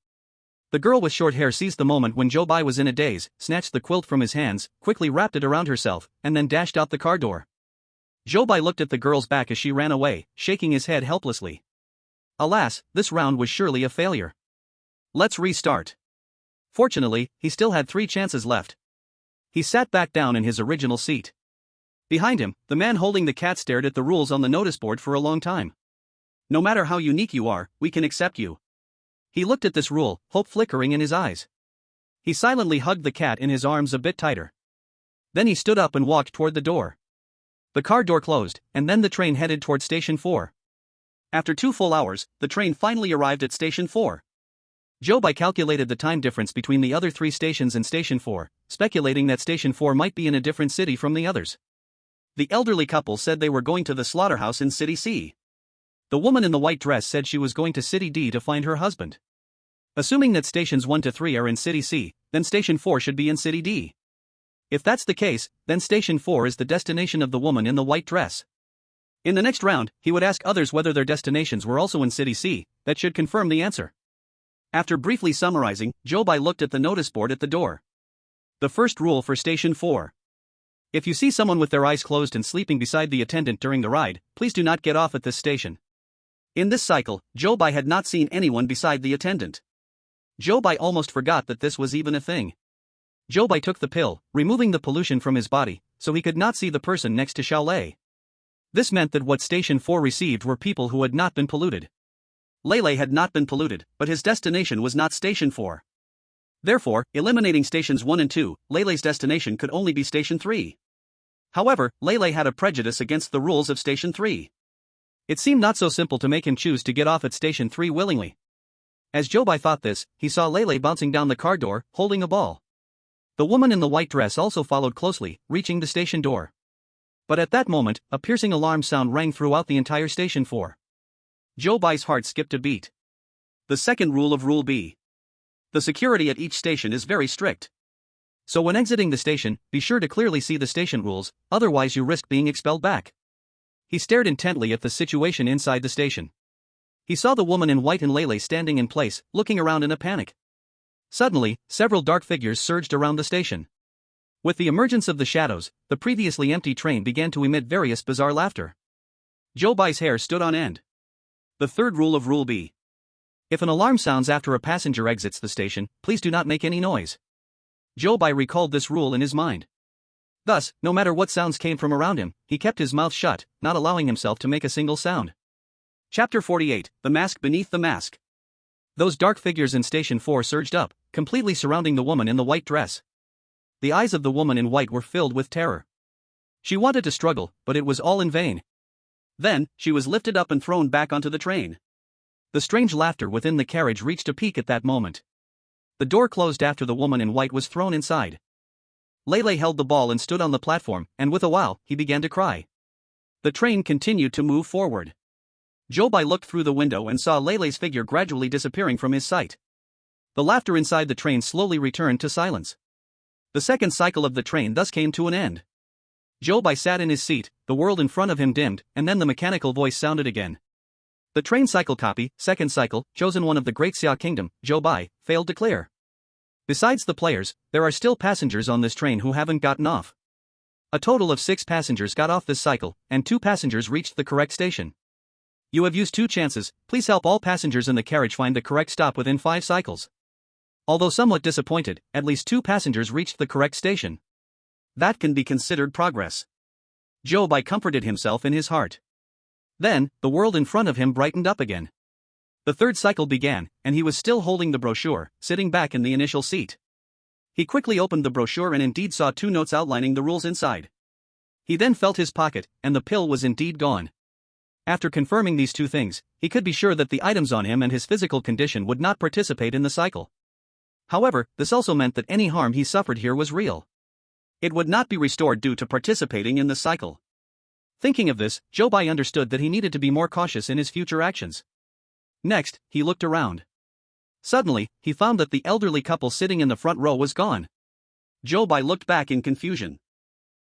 The girl with short hair seized the moment when Zhou Bai was in a daze, snatched the quilt from his hands, quickly wrapped it around herself, and then dashed out the car door. Zhou Bai looked at the girl's back as she ran away, shaking his head helplessly. Alas, this round was surely a failure. Let's restart. Fortunately, he still had 3 chances left. He sat back down in his original seat. Behind him, the man holding the cat stared at the rules on the notice board for a long time. "No matter how unique you are, we can accept you." He looked at this rule, hope flickering in his eyes. He silently hugged the cat in his arms a bit tighter. Then he stood up and walked toward the door. The car door closed, and then the train headed toward Station 4. After 2 full hours, the train finally arrived at Station 4. Zhou Bai calculated the time difference between the other 3 stations and Station 4, speculating that Station 4 might be in a different city from the others. The elderly couple said they were going to the slaughterhouse in City C. The woman in the white dress said she was going to City D to find her husband. Assuming that Stations 1 to 3 are in City C, then Station 4 should be in City D. If that's the case, then Station 4 is the destination of the woman in the white dress. In the next round, he would ask others whether their destinations were also in City C, that should confirm the answer. After briefly summarizing, Zhou Bai looked at the notice board at the door. The first rule for Station 4. If you see someone with their eyes closed and sleeping beside the attendant during the ride, please do not get off at this station. In this cycle, Zhou Bai had not seen anyone beside the attendant. Zhou Bai almost forgot that this was even a thing. Zhou Bai took the pill, removing the pollution from his body, so he could not see the person next to Xiao Lei. This meant that what Station 4 received were people who had not been polluted. Lei had not been polluted, but his destination was not Station 4. Therefore, eliminating Stations 1 and 2, Lei's destination could only be Station 3. However, Lei had a prejudice against the rules of Station 3. It seemed not so simple to make him choose to get off at Station 3 willingly. As Zhou Bai thought this, he saw Lei bouncing down the car door, holding a ball. The woman in the white dress also followed closely, reaching the station door. But at that moment, a piercing alarm sound rang throughout the entire Station 4. Zhou Bai's heart skipped a beat. The second rule of Rule B. The security at each station is very strict. So when exiting the station, be sure to clearly see the station rules, otherwise you risk being expelled back. He stared intently at the situation inside the station. He saw the woman in white and Lei standing in place, looking around in a panic. Suddenly, several dark figures surged around the station. With the emergence of the shadows, the previously empty train began to emit various bizarre laughter. Zhou Bai's hair stood on end. The third rule of Rule B. If an alarm sounds after a passenger exits the station, please do not make any noise. Zhou Bai recalled this rule in his mind. Thus, no matter what sounds came from around him, he kept his mouth shut, not allowing himself to make a single sound. Chapter 48, The Mask Beneath the Mask. Those dark figures in Station 4 surged up, completely surrounding the woman in the white dress. The eyes of the woman in white were filled with terror. She wanted to struggle, but it was all in vain. Then, she was lifted up and thrown back onto the train. The strange laughter within the carriage reached a peak at that moment. The door closed after the woman in white was thrown inside. Lei held the ball and stood on the platform, and with a wow, he began to cry. The train continued to move forward. Zhou Bai looked through the window and saw Lei's figure gradually disappearing from his sight. The laughter inside the train slowly returned to silence. The second cycle of the train thus came to an end. Zhou Bai sat in his seat, the world in front of him dimmed, and then the mechanical voice sounded again. The train cycle copy, second cycle, chosen one of the Great Xia Kingdom, Zhou Bai, failed to clear. Besides the players, there are still passengers on this train who haven't gotten off. A total of 6 passengers got off this cycle, and 2 passengers reached the correct station. You have used 2 chances, please help all passengers in the carriage find the correct stop within 5 cycles. Although somewhat disappointed, at least 2 passengers reached the correct station. That can be considered progress. Zhou Bai comforted himself in his heart. Then, the world in front of him brightened up again. The third cycle began, and he was still holding the brochure, sitting back in the initial seat. He quickly opened the brochure and indeed saw 2 notes outlining the rules inside. He then felt his pocket, and the pill was indeed gone. After confirming these 2 things, he could be sure that the items on him and his physical condition would not participate in the cycle. However, this also meant that any harm he suffered here was real. It would not be restored due to participating in the cycle. Thinking of this, Zhou Bai understood that he needed to be more cautious in his future actions. Next, he looked around. Suddenly, he found that the elderly couple sitting in the front row was gone. Zhou Bai looked back in confusion.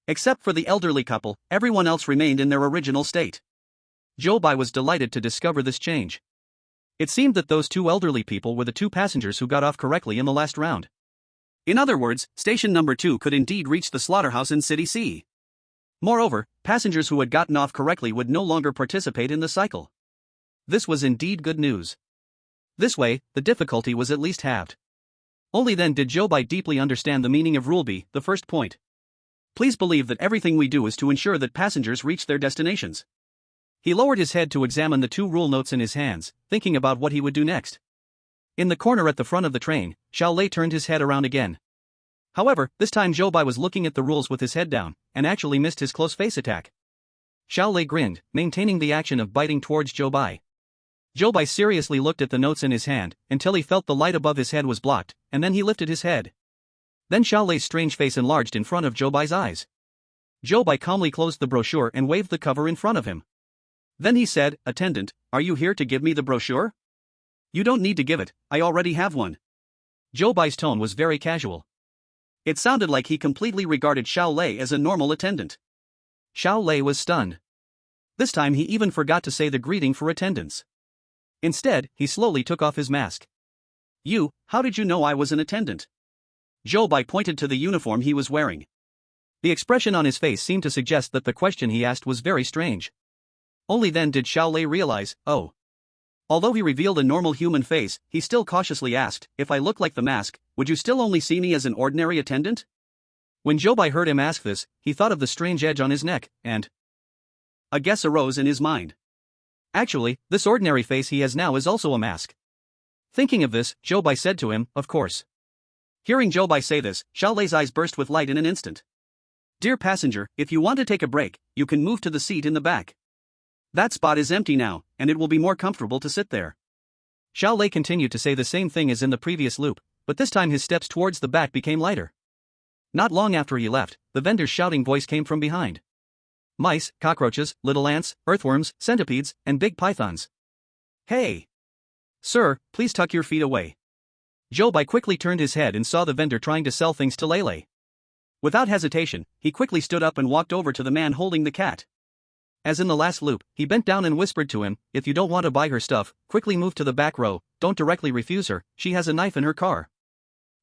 Except for the elderly couple, everyone else remained in their original state. Zhou Bai was delighted to discover this change. It seemed that those 2 elderly people were the 2 passengers who got off correctly in the last round. In other words, station number 2 could indeed reach the slaughterhouse in City C. Moreover, passengers who had gotten off correctly would no longer participate in the cycle. This was indeed good news. This way, the difficulty was at least halved. Only then did Zhou Bai deeply understand the meaning of Rule B, the first point. Please believe that everything we do is to ensure that passengers reach their destinations. He lowered his head to examine the 2 rule notes in his hands, thinking about what he would do next. In the corner at the front of the train, Xiao Lei turned his head around again. However, this time Zhou Bai was looking at the rules with his head down, and actually missed his close face attack. Xiao Lei grinned, maintaining the action of biting towards Zhou Bai. Zhou Bai seriously looked at the notes in his hand, until he felt the light above his head was blocked, and then he lifted his head. Then Xiao Lei's strange face enlarged in front of Zhou Bai's eyes. Zhou Bai calmly closed the brochure and waved the cover in front of him. Then he said, "Attendant, are you here to give me the brochure?" "You don't need to give it, I already have one." Zhou Bai's tone was very casual. It sounded like he completely regarded Xiao Lei as a normal attendant. Xiao Lei was stunned. This time he even forgot to say the greeting for attendants. Instead, he slowly took off his mask. How did you know I was an attendant?" Zhou Bai pointed to the uniform he was wearing. The expression on his face seemed to suggest that the question he asked was very strange. Only then did Xiao Lei realize, oh. Although he revealed a normal human face, he still cautiously asked, "If I look like the mask, would you still only see me as an ordinary attendant?" When Zhou Bai heard him ask this, he thought of the strange edge on his neck, and a guess arose in his mind. Actually, this ordinary face he has now is also a mask. Thinking of this, Zhou Bai said to him, "Of course." Hearing Zhou Bai say this, Xiao Lei's eyes burst with light in an instant. "Dear passenger, if you want to take a break, you can move to the seat in the back. That spot is empty now, and it will be more comfortable to sit there." Xiao Lei continued to say the same thing as in the previous loop, but this time his steps towards the back became lighter. Not long after he left, the vendor's shouting voice came from behind. "Mice, cockroaches, little ants, earthworms, centipedes, and big pythons. Hey! Sir, please tuck your feet away." Zhou Bai quickly turned his head and saw the vendor trying to sell things to Lei. Without hesitation, he quickly stood up and walked over to the man holding the cat. As in the last loop, he bent down and whispered to him, "If you don't want to buy her stuff, quickly move to the back row, don't directly refuse her, she has a knife in her car."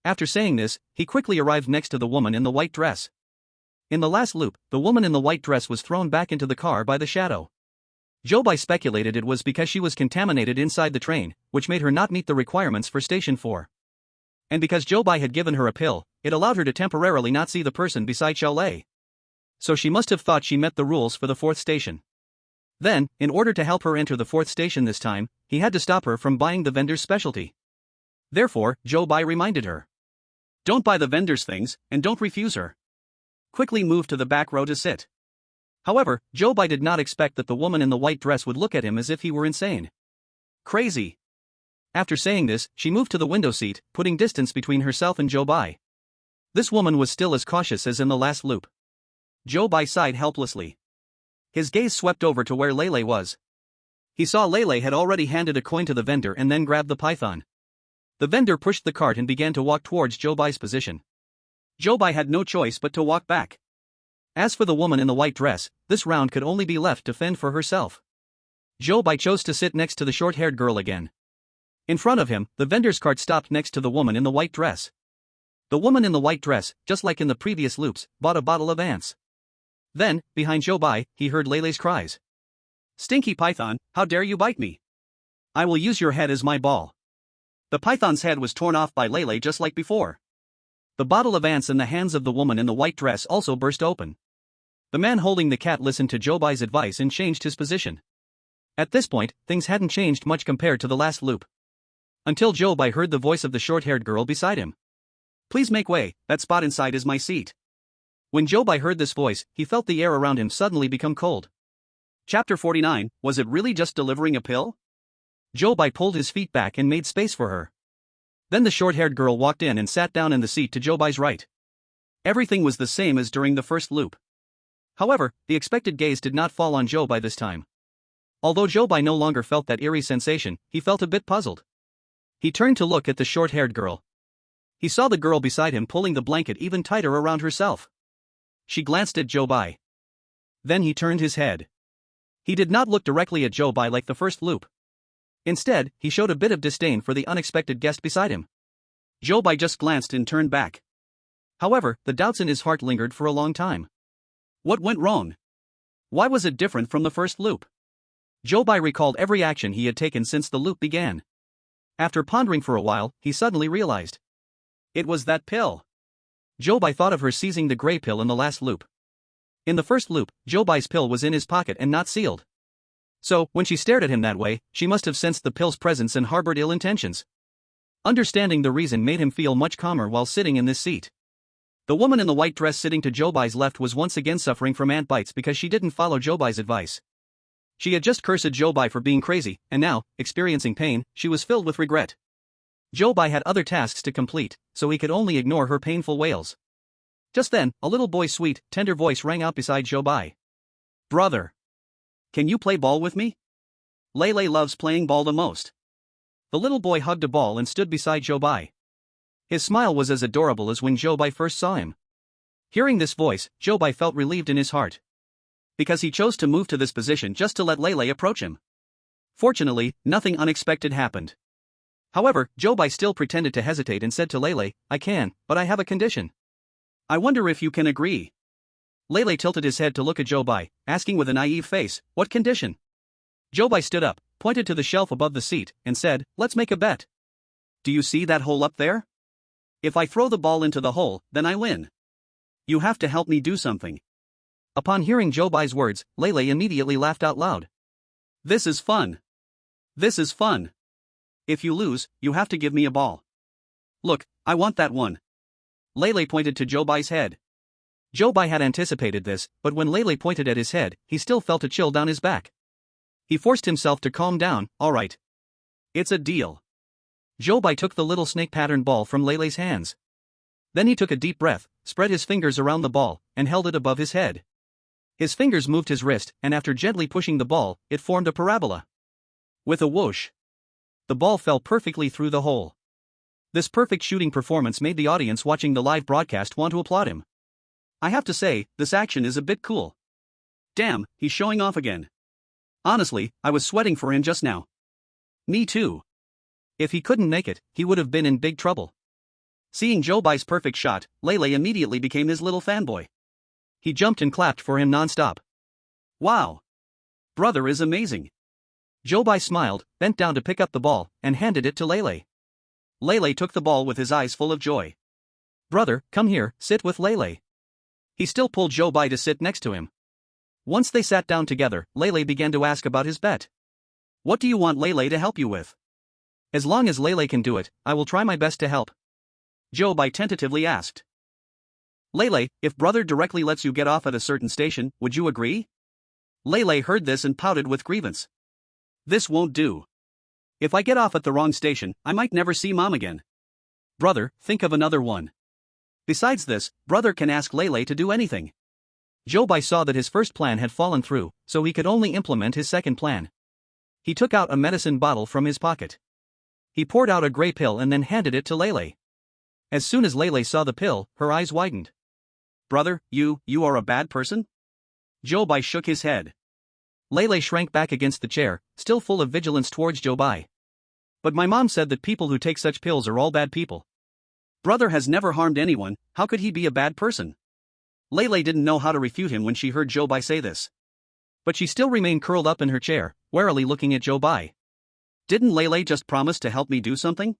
After saying this, he quickly arrived next to the woman in the white dress. In the last loop, the woman in the white dress was thrown back into the car by the shadow. Zhou Bai speculated it was because she was contaminated inside the train, which made her not meet the requirements for Station 4. And because Zhou Bai had given her a pill, it allowed her to temporarily not see the person beside Xiao Lei. So she must have thought she met the rules for the fourth station. Then, in order to help her enter the fourth station this time, he had to stop her from buying the vendor's specialty. Therefore, Zhou Bai reminded her, "Don't buy the vendor's things, and don't refuse her. Quickly move to the back row to sit." However, Zhou Bai did not expect that the woman in the white dress would look at him as if he were insane. Crazy. After saying this, she moved to the window seat, putting distance between herself and Zhou Bai. This woman was still as cautious as in the last loop. Zhou Bai sighed helplessly. His gaze swept over to where Lei was. He saw Lei had already handed a coin to the vendor and then grabbed the python. The vendor pushed the cart and began to walk towards Zhou Bai's position. Zhou Bai had no choice but to walk back. As for the woman in the white dress, this round could only be left to fend for herself. Zhou Bai chose to sit next to the short-haired girl again. In front of him, the vendor's cart stopped next to the woman in the white dress. The woman in the white dress, just like in the previous loops, bought a bottle of ants. Then, behind Zhou Bai, he heard Lei's cries. "Stinky python, how dare you bite me? I will use your head as my ball." The python's head was torn off by Lei just like before. The bottle of ants in the hands of the woman in the white dress also burst open. The man holding the cat listened to Zhou Bai's advice and changed his position. At this point, things hadn't changed much compared to the last loop. Until Zhou Bai heard the voice of the short-haired girl beside him. "Please make way, that spot inside is my seat." When Zhou Bai heard this voice, he felt the air around him suddenly become cold. Chapter 49, was it really just delivering a pill? Zhou Bai pulled his feet back and made space for her. Then the short-haired girl walked in and sat down in the seat to Zhou Bai's right. Everything was the same as during the first loop. However, the expected gaze did not fall on Zhou Bai this time. Although Zhou Bai no longer felt that eerie sensation, he felt a bit puzzled. He turned to look at the short-haired girl. He saw the girl beside him pulling the blanket even tighter around herself. She glanced at Zhou Bai. Then he turned his head. He did not look directly at Zhou Bai like the first loop. Instead, he showed a bit of disdain for the unexpected guest beside him. Zhou Bai just glanced and turned back. However, the doubts in his heart lingered for a long time. What went wrong? Why was it different from the first loop? Zhou Bai recalled every action he had taken since the loop began. After pondering for a while, he suddenly realized. It was that pill. Zhou Bai thought of her seizing the gray pill in the last loop. In the first loop, Zhou Bai's pill was in his pocket and not sealed. So, when she stared at him that way, she must have sensed the pill's presence and harbored ill intentions. Understanding the reason made him feel much calmer while sitting in this seat. The woman in the white dress sitting to Zhou Bai's left was once again suffering from ant bites because she didn't follow Zhou Bai's advice. She had just cursed Zhou Bai for being crazy, and now, experiencing pain, she was filled with regret. Zhou Bai had other tasks to complete, so he could only ignore her painful wails. Just then, a little boy's sweet, tender voice rang out beside Zhou Bai. "Brother! Can you play ball with me? Lei loves playing ball the most." The little boy hugged a ball and stood beside Zhou Bai. His smile was as adorable as when Zhou Bai first saw him. Hearing this voice, Zhou Bai felt relieved in his heart. Because he chose to move to this position just to let Lei approach him. Fortunately, nothing unexpected happened. However, Zhou Bai still pretended to hesitate and said to Lei, "I can, but I have a condition. I wonder if you can agree." Lei tilted his head to look at Zhou Bai, asking with a naive face, "What condition?" Zhou Bai stood up, pointed to the shelf above the seat, and said, "Let's make a bet. Do you see that hole up there? If I throw the ball into the hole, then I win. You have to help me do something." Upon hearing Zhou Bai's words, Lei immediately laughed out loud. "This is fun. This is fun. If you lose, you have to give me a ball. Look, I want that one." Lei pointed to Zhou Bai's head. Zhou Bai had anticipated this, but when Lei pointed at his head, he still felt a chill down his back. He forced himself to calm down. "All right. It's a deal." Zhou Bai took the little snake-patterned ball from Lei's hands. Then he took a deep breath, spread his fingers around the ball, and held it above his head. His fingers moved his wrist, and after gently pushing the ball, it formed a parabola. With a whoosh, the ball fell perfectly through the hole. This perfect shooting performance made the audience watching the live broadcast want to applaud him. I have to say, this action is a bit cool. Damn, he's showing off again. Honestly, I was sweating for him just now. Me too. If he couldn't make it, he would have been in big trouble. Seeing Zhou Bai's perfect shot, Lei immediately became his little fanboy. He jumped and clapped for him non-stop. "Wow! Brother is amazing." Zhou Bai smiled, bent down to pick up the ball, and handed it to Lei. Lei took the ball with his eyes full of joy. "Brother, come here, sit with Lei." He still pulled Zhou Bai to sit next to him. Once they sat down together, Lei began to ask about his bet. "What do you want Lei to help you with?" "As long as Lei can do it, I will try my best to help," Zhou Bai tentatively asked. "Lei, if brother directly lets you get off at a certain station, would you agree?" Lei heard this and pouted with grievance. "This won't do. If I get off at the wrong station, I might never see mom again. Brother, think of another one. Besides this, brother can ask Lei to do anything." Zhou Bai saw that his first plan had fallen through, so he could only implement his second plan. He took out a medicine bottle from his pocket. He poured out a gray pill and then handed it to Lei. As soon as Lei saw the pill, her eyes widened. "Brother, you are a bad person?" Zhou Bai shook his head. Lei shrank back against the chair, still full of vigilance towards Zhou Bai. "But my mom said that people who take such pills are all bad people. Brother has never harmed anyone, how could he be a bad person?" Lei didn't know how to refute him when she heard Zhou Bai say this. But she still remained curled up in her chair, warily looking at Zhou Bai. "Didn't Lei just promise to help me do something?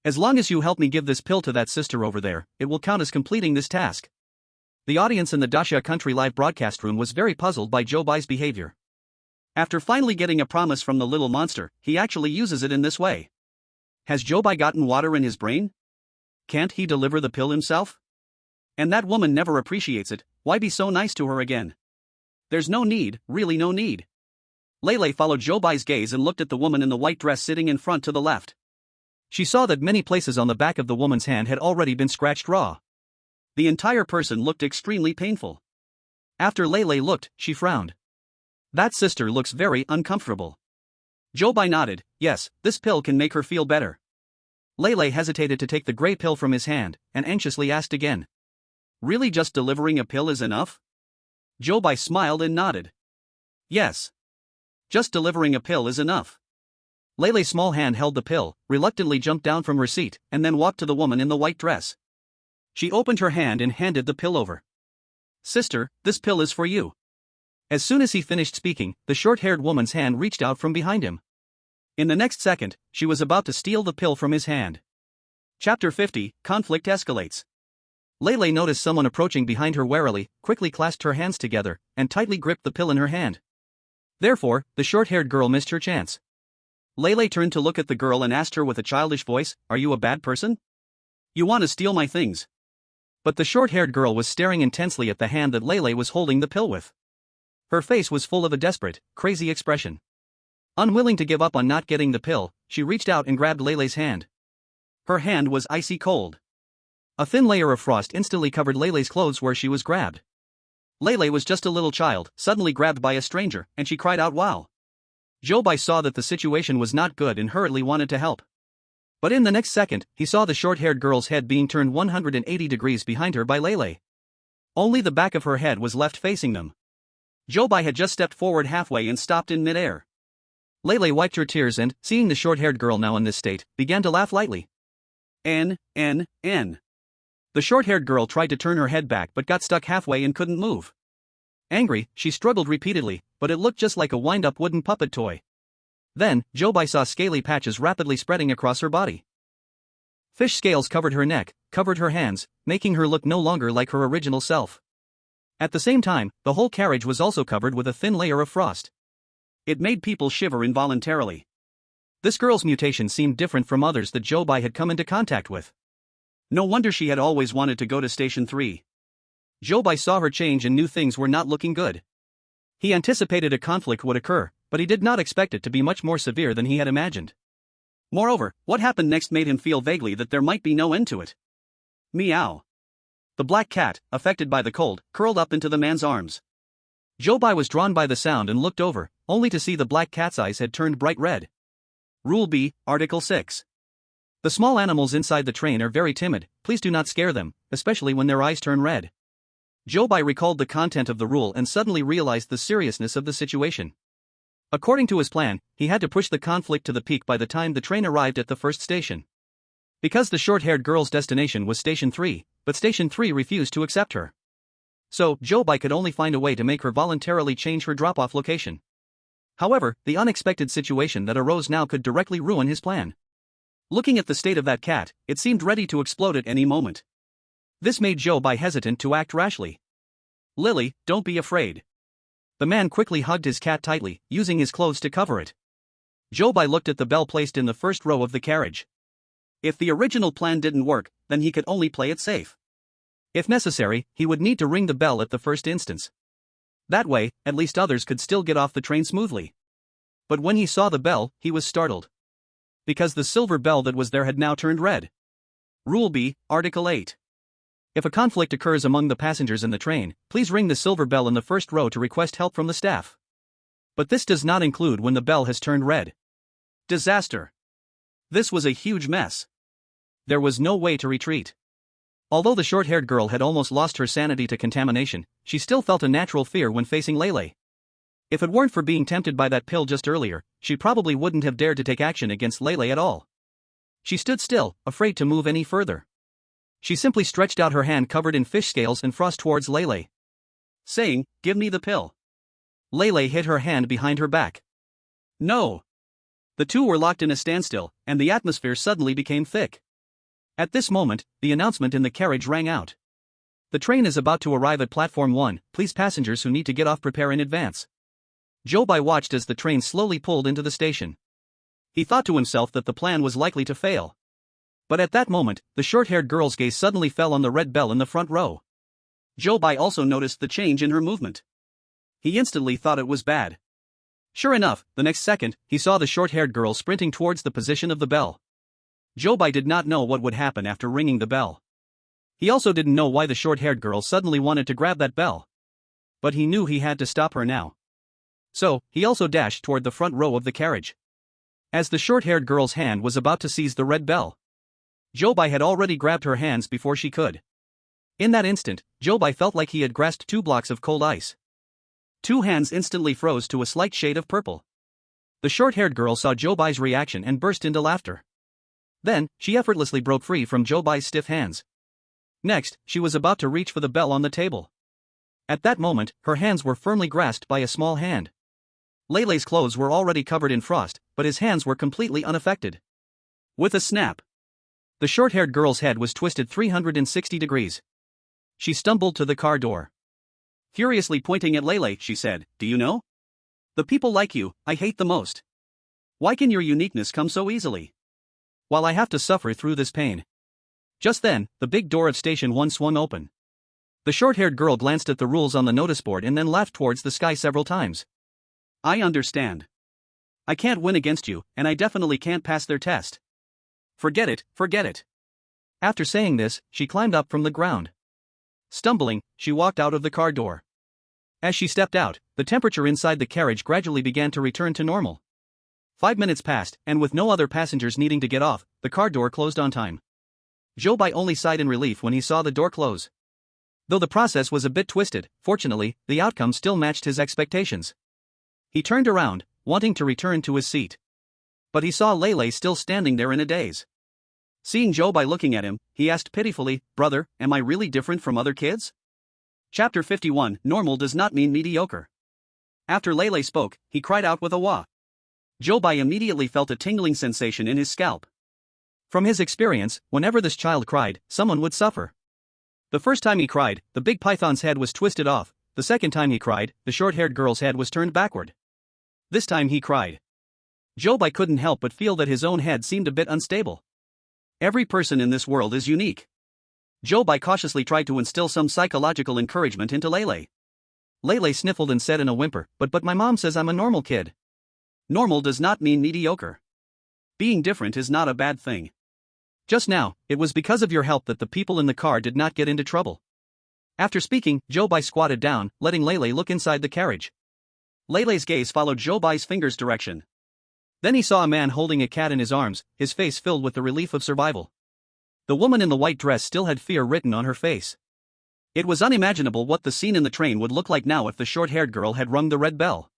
As long as you help me give this pill to that sister over there, it will count as completing this task." The audience in the Daxia Country live broadcast room was very puzzled by Zhou Bai's behavior. After finally getting a promise from the little monster, he actually uses it in this way. Has Zhou Bai gotten water in his brain? Can't he deliver the pill himself? And that woman never appreciates it, why be so nice to her again? There's no need, really no need. Lei followed Zhou Bai's gaze and looked at the woman in the white dress sitting in front to the left. She saw that many places on the back of the woman's hand had already been scratched raw. The entire person looked extremely painful. After Lei looked, she frowned. "That sister looks very uncomfortable." Zhou Bai nodded. "Yes, this pill can make her feel better." Lei hesitated to take the gray pill from his hand, and anxiously asked again. "Really just delivering a pill is enough?" Zhou Bai smiled and nodded. "Yes. Just delivering a pill is enough." Lei's small hand held the pill, reluctantly jumped down from her seat, and then walked to the woman in the white dress. She opened her hand and handed the pill over. "Sister, this pill is for you." As soon as he finished speaking, the short-haired woman's hand reached out from behind him. In the next second, she was about to steal the pill from his hand. Chapter 50, Conflict Escalates. Lei noticed someone approaching behind her warily, quickly clasped her hands together, and tightly gripped the pill in her hand. Therefore, the short-haired girl missed her chance. Lei turned to look at the girl and asked her with a childish voice, "Are you a bad person? You want to steal my things?" But the short-haired girl was staring intensely at the hand that Lei was holding the pill with. Her face was full of a desperate, crazy expression. Unwilling to give up on not getting the pill, she reached out and grabbed Lele's hand. Her hand was icy cold. A thin layer of frost instantly covered Lele's clothes where she was grabbed. Lele was just a little child, suddenly grabbed by a stranger, and she cried out wow. Zhou Bai saw that the situation was not good and hurriedly wanted to help. But in the next second, he saw the short-haired girl's head being turned 180 degrees behind her by Lele. Only the back of her head was left facing them. Zhou Bai had just stepped forward halfway and stopped in midair. Lele wiped her tears and, seeing the short-haired girl now in this state, began to laugh lightly. N. The short-haired girl tried to turn her head back but got stuck halfway and couldn't move. Angry, she struggled repeatedly, but it looked just like a wind-up wooden puppet toy. Then, Zhou Bai saw scaly patches rapidly spreading across her body. Fish scales covered her neck, covered her hands, making her look no longer like her original self. At the same time, the whole carriage was also covered with a thin layer of frost. It made people shiver involuntarily. This girl's mutation seemed different from others that Zhou Bai had come into contact with. No wonder she had always wanted to go to Station 3. Zhou Bai saw her change and knew things were not looking good. He anticipated a conflict would occur, but he did not expect it to be much more severe than he had imagined. Moreover, what happened next made him feel vaguely that there might be no end to it. Meow. The black cat, affected by the cold, curled up into the man's arms. Zhou Bai was drawn by the sound and looked over, only to see the black cat's eyes had turned bright red. Rule B, Article 6. The small animals inside the train are very timid, please do not scare them, especially when their eyes turn red. Zhou Bai recalled the content of the rule and suddenly realized the seriousness of the situation. According to his plan, he had to push the conflict to the peak by the time the train arrived at the first station. Because the short-haired girl's destination was Station 3, but Station 3 refused to accept her. So, Zhou Bai could only find a way to make her voluntarily change her drop-off location. However, the unexpected situation that arose now could directly ruin his plan. Looking at the state of that cat, it seemed ready to explode at any moment. This made Zhou Bai hesitant to act rashly. Lily, don't be afraid. The man quickly hugged his cat tightly, using his clothes to cover it. Zhou Bai looked at the bell placed in the first row of the carriage. If the original plan didn't work, then he could only play it safe. If necessary, he would need to ring the bell at the first instance. That way, at least others could still get off the train smoothly. But when he saw the bell, he was startled. Because the silver bell that was there had now turned red. Rule B, Article 8. If a conflict occurs among the passengers in the train, please ring the silver bell in the first row to request help from the staff. But this does not include when the bell has turned red. Disaster. This was a huge mess. There was no way to retreat. Although the short-haired girl had almost lost her sanity to contamination, she still felt a natural fear when facing Lele. If it weren't for being tempted by that pill just earlier, she probably wouldn't have dared to take action against Lele at all. She stood still, afraid to move any further. She simply stretched out her hand covered in fish scales and frost towards Lele, saying, "Give me the pill." Lele hid her hand behind her back. No. The two were locked in a standstill, and the atmosphere suddenly became thick. At this moment, the announcement in the carriage rang out. The train is about to arrive at Platform 1, please passengers who need to get off prepare in advance. Zhou Bai watched as the train slowly pulled into the station. He thought to himself that the plan was likely to fail. But at that moment, the short-haired girl's gaze suddenly fell on the red bell in the front row. Zhou Bai also noticed the change in her movement. He instantly thought it was bad. Sure enough, the next second, he saw the short-haired girl sprinting towards the position of the bell. Zhou Bai did not know what would happen after ringing the bell. He also didn't know why the short-haired girl suddenly wanted to grab that bell. But he knew he had to stop her now. So, he also dashed toward the front row of the carriage. As the short-haired girl's hand was about to seize the red bell, Zhou Bai had already grabbed her hands before she could. In that instant, Zhou Bai felt like he had grasped 2 blocks of cold ice. 2 hands instantly froze to a slight shade of purple. The short-haired girl saw Zhou Bai's reaction and burst into laughter. Then, she effortlessly broke free from Zhou Bai's stiff hands. Next, she was about to reach for the bell on the table. At that moment, her hands were firmly grasped by a small hand. Lele's clothes were already covered in frost, but his hands were completely unaffected. With a snap, the short-haired girl's head was twisted 360 degrees. She stumbled to the car door. Furiously pointing at Lele, she said, "Do you know? The people like you, I hate the most. Why can your uniqueness come so easily? While I have to suffer through this pain." Just then, the big door of Station 1 swung open. The short-haired girl glanced at the rules on the notice board and then laughed towards the sky several times. I understand. I can't win against you, and I definitely can't pass their test. Forget it, forget it. After saying this, she climbed up from the ground. Stumbling, she walked out of the car door. As she stepped out, the temperature inside the carriage gradually began to return to normal. 5 minutes passed, and with no other passengers needing to get off, the car door closed on time. Zhou Bai only sighed in relief when he saw the door close. Though the process was a bit twisted, fortunately, the outcome still matched his expectations. He turned around, wanting to return to his seat. But he saw Lei still standing there in a daze. Seeing Zhou Bai looking at him, he asked pitifully, "Brother, am I really different from other kids?" Chapter 51, Normal does not mean mediocre. After Lei spoke, he cried out with a wah. Zhou Bai immediately felt a tingling sensation in his scalp. From his experience, whenever this child cried, someone would suffer. The first time he cried, the big python's head was twisted off. The second time he cried, the short-haired girl's head was turned backward. This time he cried. Zhou Bai couldn't help but feel that his own head seemed a bit unstable. Every person in this world is unique. Zhou Bai cautiously tried to instill some psychological encouragement into Lei. Lei sniffled and said in a whimper, but my mom says I'm a normal kid. Normal does not mean mediocre. Being different is not a bad thing. Just now, it was because of your help that the people in the car did not get into trouble. After speaking, Zhou Bai squatted down, letting Lei look inside the carriage. Lei's gaze followed Zhou Bai's finger's direction. Then he saw a man holding a cat in his arms, his face filled with the relief of survival. The woman in the white dress still had fear written on her face. It was unimaginable what the scene in the train would look like now if the short-haired girl had rung the red bell.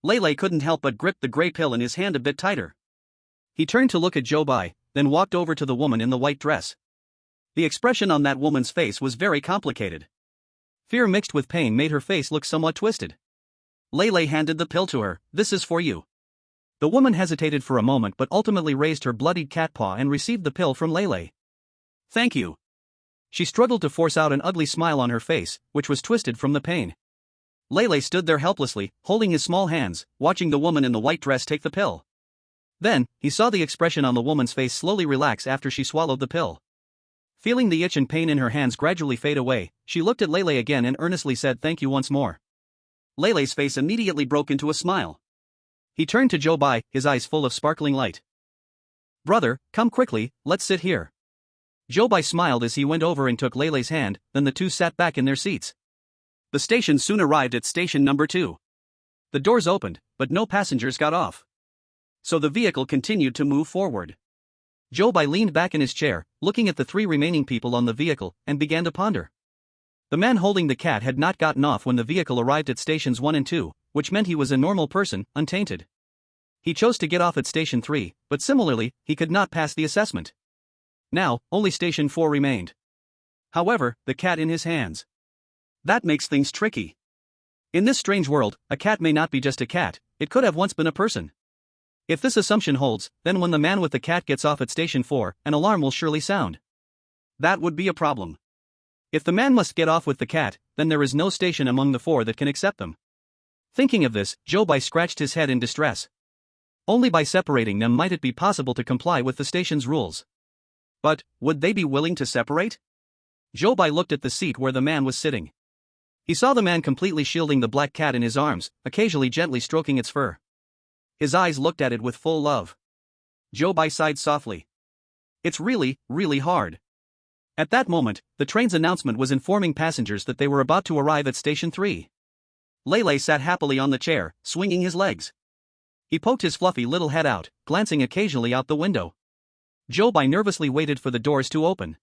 Lei couldn't help but grip the gray pill in his hand a bit tighter. He turned to look at Zhou Bai, then walked over to the woman in the white dress. The expression on that woman's face was very complicated. Fear mixed with pain made her face look somewhat twisted. Lei handed the pill to her. "This is for you." The woman hesitated for a moment but ultimately raised her bloodied cat paw and received the pill from Lei. "Thank you." She struggled to force out an ugly smile on her face, which was twisted from the pain. Lei stood there helplessly, holding his small hands, watching the woman in the white dress take the pill. Then, he saw the expression on the woman's face slowly relax after she swallowed the pill. Feeling the itch and pain in her hands gradually fade away, she looked at Lei again and earnestly said thank you once more. Lei's face immediately broke into a smile. He turned to Zhou Bai, his eyes full of sparkling light. "Brother, come quickly, let's sit here." Zhou Bai smiled as he went over and took Lei's hand, then the two sat back in their seats. The station soon arrived at station number 2. The doors opened, but no passengers got off. So the vehicle continued to move forward. Zhou Bai leaned back in his chair, looking at the 3 remaining people on the vehicle, and began to ponder. The man holding the cat had not gotten off when the vehicle arrived at stations 1 and 2, which meant he was a normal person, untainted. He chose to get off at station 3, but similarly, he could not pass the assessment. Now, only station 4 remained. However, the cat in his hands. That makes things tricky. In this strange world, a cat may not be just a cat, it could have once been a person. If this assumption holds, then when the man with the cat gets off at station 4, an alarm will surely sound. That would be a problem. If the man must get off with the cat, then there is no station among the 4 that can accept them. Thinking of this, Zhou Bai scratched his head in distress. Only by separating them might it be possible to comply with the station's rules. But, would they be willing to separate? Zhou Bai looked at the seat where the man was sitting. He saw the man completely shielding the black cat in his arms, occasionally gently stroking its fur. His eyes looked at it with full love. Zhou Bai sighed softly. It's really, really hard. At that moment, the train's announcement was informing passengers that they were about to arrive at station 3. Lei sat happily on the chair, swinging his legs. He poked his fluffy little head out, glancing occasionally out the window. Zhou Bai nervously waited for the doors to open.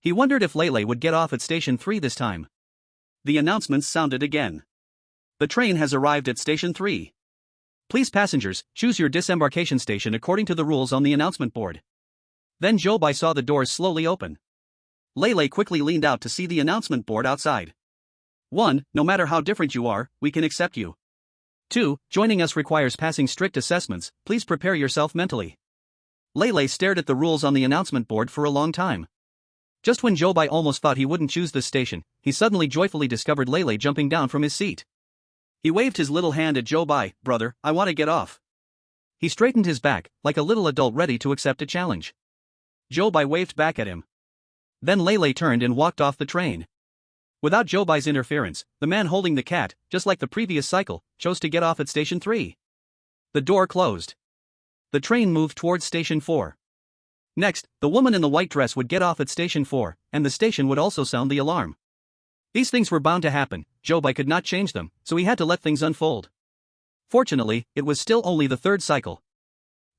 He wondered if Lei would get off at station 3 this time. The announcements sounded again. The train has arrived at station 3. Please passengers, choose your disembarkation station according to the rules on the announcement board. Then Zhou Bai saw the doors slowly open. Lei quickly leaned out to see the announcement board outside. 1. No matter how different you are, we can accept you. 2. Joining us requires passing strict assessments, please prepare yourself mentally. Lei stared at the rules on the announcement board for a long time. Just when Zhou Bai almost thought he wouldn't choose this station, he suddenly joyfully discovered Lei jumping down from his seat. He waved his little hand at Zhou Bai. Brother, I want to get off. He straightened his back, like a little adult ready to accept a challenge. Zhou Bai waved back at him. Then Lei turned and walked off the train. Without Zhou Bai's interference, the man holding the cat, just like the previous cycle, chose to get off at Station 3. The door closed. The train moved towards Station 4. Next, the woman in the white dress would get off at Station 4, and the station would also sound the alarm. These things were bound to happen. Zhou Bai could not change them, so he had to let things unfold. Fortunately, it was still only the third cycle.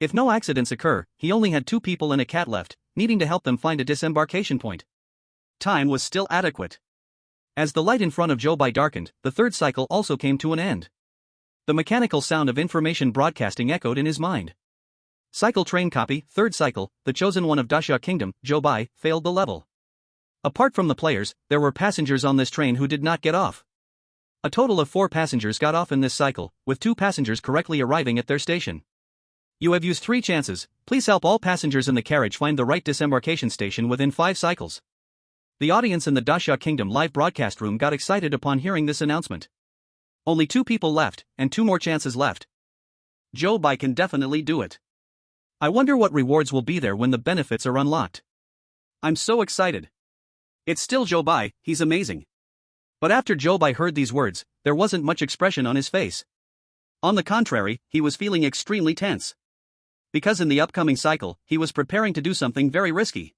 If no accidents occur, he only had 2 people and a cat left, needing to help them find a disembarkation point. Time was still adequate. As the light in front of Zhou Bai darkened, the third cycle also came to an end. The mechanical sound of information broadcasting echoed in his mind. Cycle train copy, third cycle, the chosen one of Daxia Kingdom, Zhou Bai, failed the level. Apart from the players, there were passengers on this train who did not get off. A total of 4 passengers got off in this cycle, with 2 passengers correctly arriving at their station. You have used 3 chances. Please help all passengers in the carriage find the right disembarkation station within 5 cycles. The audience in the Daxia Kingdom live broadcast room got excited upon hearing this announcement. Only 2 people left, and 2 more chances left. Zhou Bai can definitely do it. I wonder what rewards will be there when the benefits are unlocked. I'm so excited. It's still Zhou Bai, he's amazing. But after Zhou Bai heard these words, there wasn't much expression on his face. On the contrary, he was feeling extremely tense. Because in the upcoming cycle, he was preparing to do something very risky.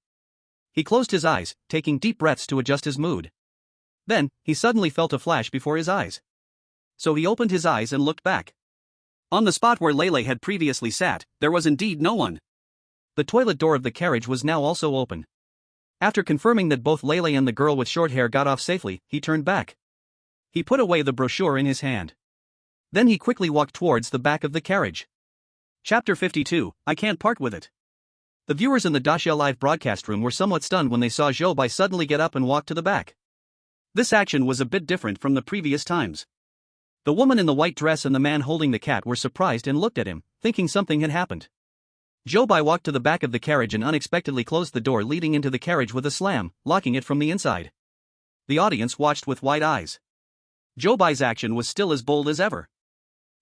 He closed his eyes, taking deep breaths to adjust his mood. Then, he suddenly felt a flash before his eyes. So he opened his eyes and looked back. On the spot where Lele had previously sat, there was indeed no one. The toilet door of the carriage was now also open. After confirming that both Lele and the girl with short hair got off safely, he turned back. He put away the brochure in his hand. Then he quickly walked towards the back of the carriage. Chapter 52, I can't part with it. The viewers in the Daxia live broadcast room were somewhat stunned when they saw Zhou Bai suddenly get up and walk to the back. This action was a bit different from the previous times. The woman in the white dress and the man holding the cat were surprised and looked at him, thinking something had happened. Zhou Bai walked to the back of the carriage and unexpectedly closed the door leading into the carriage with a slam, locking it from the inside. The audience watched with wide eyes. Zhou Bai's action was still as bold as ever.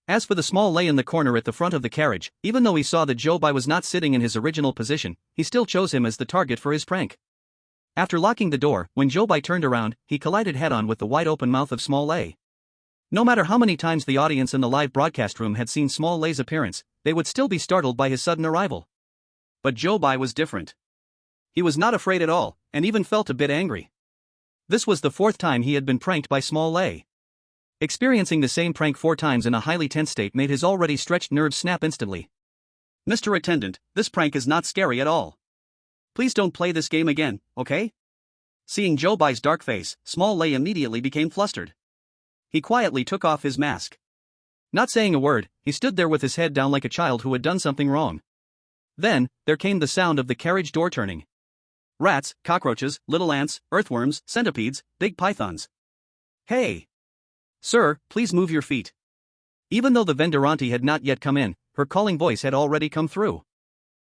As for the small Lei in the corner at the front of the carriage, even though he saw that Zhou Bai was not sitting in his original position, he still chose him as the target for his prank. After locking the door, when Zhou Bai turned around, he collided head-on with the wide-open mouth of small Lei. No matter how many times the audience in the live broadcast room had seen small Lei's appearance, they would still be startled by his sudden arrival. But Zhou Bai was different. He was not afraid at all, and even felt a bit angry. This was the 4th time he had been pranked by small Lei. Experiencing the same prank 4 times in a highly tense state made his already stretched nerves snap instantly. Mr. Attendant, this prank is not scary at all. Please don't play this game again, okay? Seeing Zhou Bai's dark face, small Lei immediately became flustered. He quietly took off his mask. Not saying a word, he stood there with his head down like a child who had done something wrong. Then, there came the sound of the carriage door turning. Rats, cockroaches, little ants, earthworms, centipedes, big pythons. Hey! Sir, please move your feet. Even though the vendorante had not yet come in, her calling voice had already come through.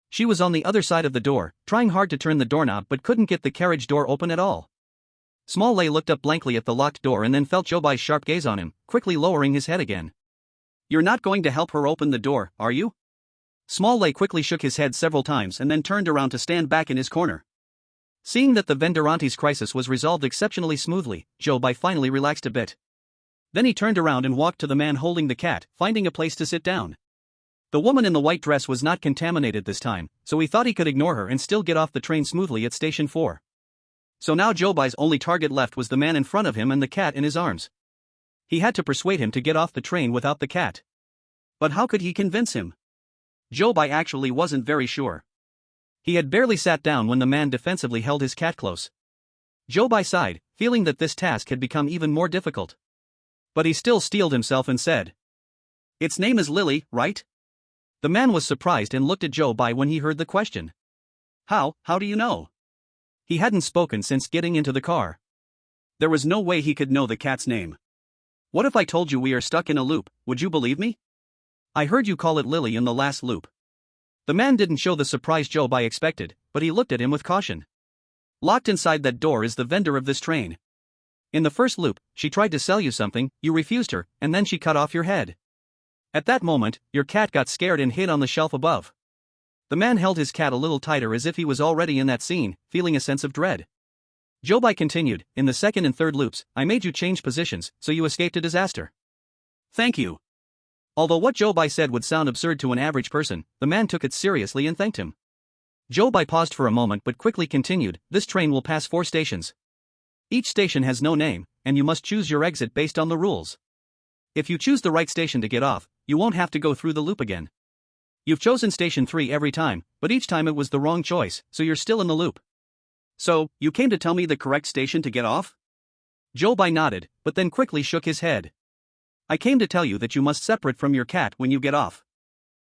She was on the other side of the door, trying hard to turn the doorknob but couldn't get the carriage door open at all. Small Lei looked up blankly at the locked door and then felt Zhou Bai's sharp gaze on him, quickly lowering his head again. You're not going to help her open the door, are you? Small Lei quickly shook his head several times and then turned around to stand back in his corner. Seeing that the vendorante's crisis was resolved exceptionally smoothly, Zhou Bai finally relaxed a bit. Then he turned around and walked to the man holding the cat, finding a place to sit down. The woman in the white dress was not contaminated this time, so he thought he could ignore her and still get off the train smoothly at Station 4. So now Zhou Bai's only target left was the man in front of him and the cat in his arms. He had to persuade him to get off the train without the cat. But how could he convince him? Zhou Bai actually wasn't very sure. He had barely sat down when the man defensively held his cat close. Zhou Bai sighed, feeling that this task had become even more difficult. But he still steeled himself and said, "Its name is Lily, right?" The man was surprised and looked at Zhou Bai when he heard the question. How do you know? He hadn't spoken since getting into the car. There was no way he could know the cat's name. What if I told you we are stuck in a loop, would you believe me? I heard you call it Lily in the last loop. The man didn't show the surprise Zhou Bai expected, but he looked at him with caution. Locked inside that door is the vendor of this train. In the first loop, she tried to sell you something, you refused her, and then she cut off your head. At that moment, your cat got scared and hid on the shelf above. The man held his cat a little tighter as if he was already in that scene, feeling a sense of dread. Zhou Bai continued, in the second and third loops, I made you change positions, so you escaped a disaster. Thank you. Although what Zhou Bai said would sound absurd to an average person, the man took it seriously and thanked him. Zhou Bai paused for a moment but quickly continued, this train will pass 4 stations. Each station has no name, and you must choose your exit based on the rules. If you choose the right station to get off, you won't have to go through the loop again. You've chosen station 3 every time, but each time it was the wrong choice, so you're still in the loop. So, you came to tell me the correct station to get off? Zhou Bai nodded, but then quickly shook his head. I came to tell you that you must separate from your cat when you get off.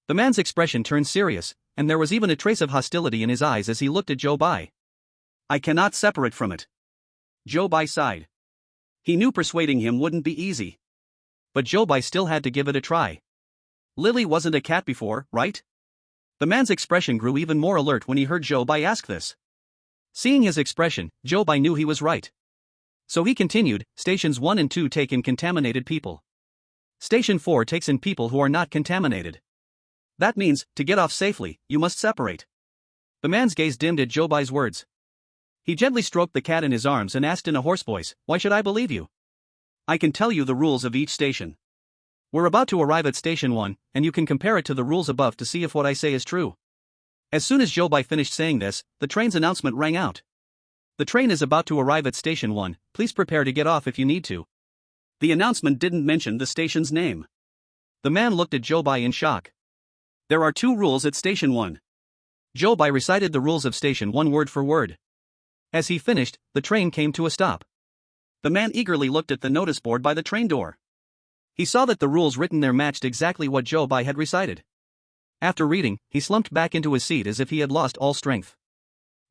The man's expression turned serious, and there was even a trace of hostility in his eyes as he looked at Zhou Bai. I cannot separate from it. Zhou Bai sighed. He knew persuading him wouldn't be easy. But Zhou Bai still had to give it a try. Lily wasn't a cat before, right? The man's expression grew even more alert when he heard Zhou Bai ask this. Seeing his expression, Zhou Bai knew he was right. So he continued, Stations 1 and 2 take in contaminated people. Station 4 takes in people who are not contaminated. That means, to get off safely, you must separate. The man's gaze dimmed at Zhou Bai's words. He gently stroked the cat in his arms and asked in a hoarse voice, Why should I believe you? I can tell you the rules of each station. We're about to arrive at Station 1, and you can compare it to the rules above to see if what I say is true. As soon as Zhou Bai finished saying this, the train's announcement rang out. The train is about to arrive at Station 1, please prepare to get off if you need to. The announcement didn't mention the station's name. The man looked at Zhou Bai in shock. There are 2 rules at Station 1. Zhou Bai recited the rules of Station 1 word for word. As he finished, the train came to a stop. The man eagerly looked at the notice board by the train door. He saw that the rules written there matched exactly what Zhou Bai had recited. After reading, he slumped back into his seat as if he had lost all strength.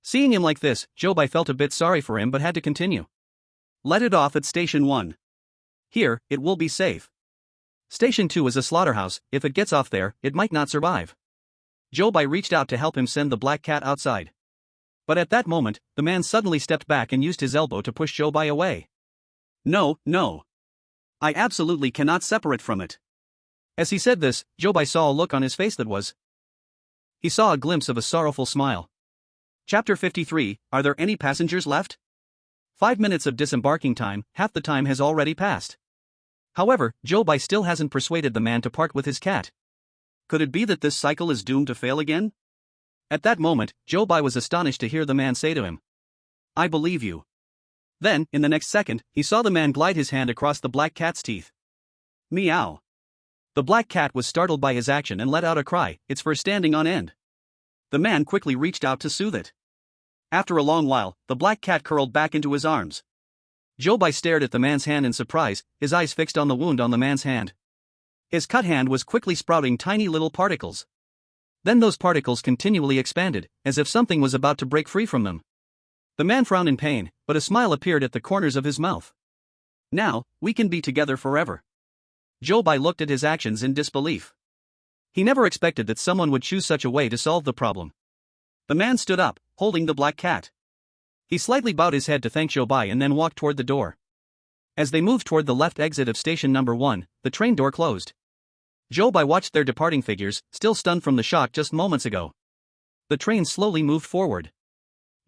Seeing him like this, Zhou Bai felt a bit sorry for him but had to continue. Let it off at Station 1. Here, it will be safe. Station 2 is a slaughterhouse, if it gets off there, it might not survive. Zhou Bai reached out to help him send the black cat outside. But at that moment, the man suddenly stepped back and used his elbow to push Zhou Bai away. No, no. I absolutely cannot separate from it. As he said this, Zhou Bai saw a look on his face that was. He saw a glimpse of a sorrowful smile. Chapter 53, Are there any passengers left? 5 minutes of disembarking time, half the time has already passed. However, Zhou Bai still hasn't persuaded the man to part with his cat. Could it be that this cycle is doomed to fail again? At that moment, Zhou Bai was astonished to hear the man say to him, I believe you. Then, in the next second, he saw the man glide his hand across the black cat's teeth. Meow. The black cat was startled by his action and let out a cry, its fur standing on end. The man quickly reached out to soothe it. After a long while, the black cat curled back into his arms. Zhou Bai stared at the man's hand in surprise, his eyes fixed on the wound on the man's hand. His cut hand was quickly sprouting tiny little particles. Then those particles continually expanded, as if something was about to break free from them. The man frowned in pain, but a smile appeared at the corners of his mouth. Now, we can be together forever. Zhou Bai looked at his actions in disbelief. He never expected that someone would choose such a way to solve the problem. The man stood up, holding the black cat. He slightly bowed his head to thank Zhou Bai and then walked toward the door. As they moved toward the left exit of station number 1, the train door closed. Zhou Bai watched their departing figures, still stunned from the shock just moments ago. The train slowly moved forward.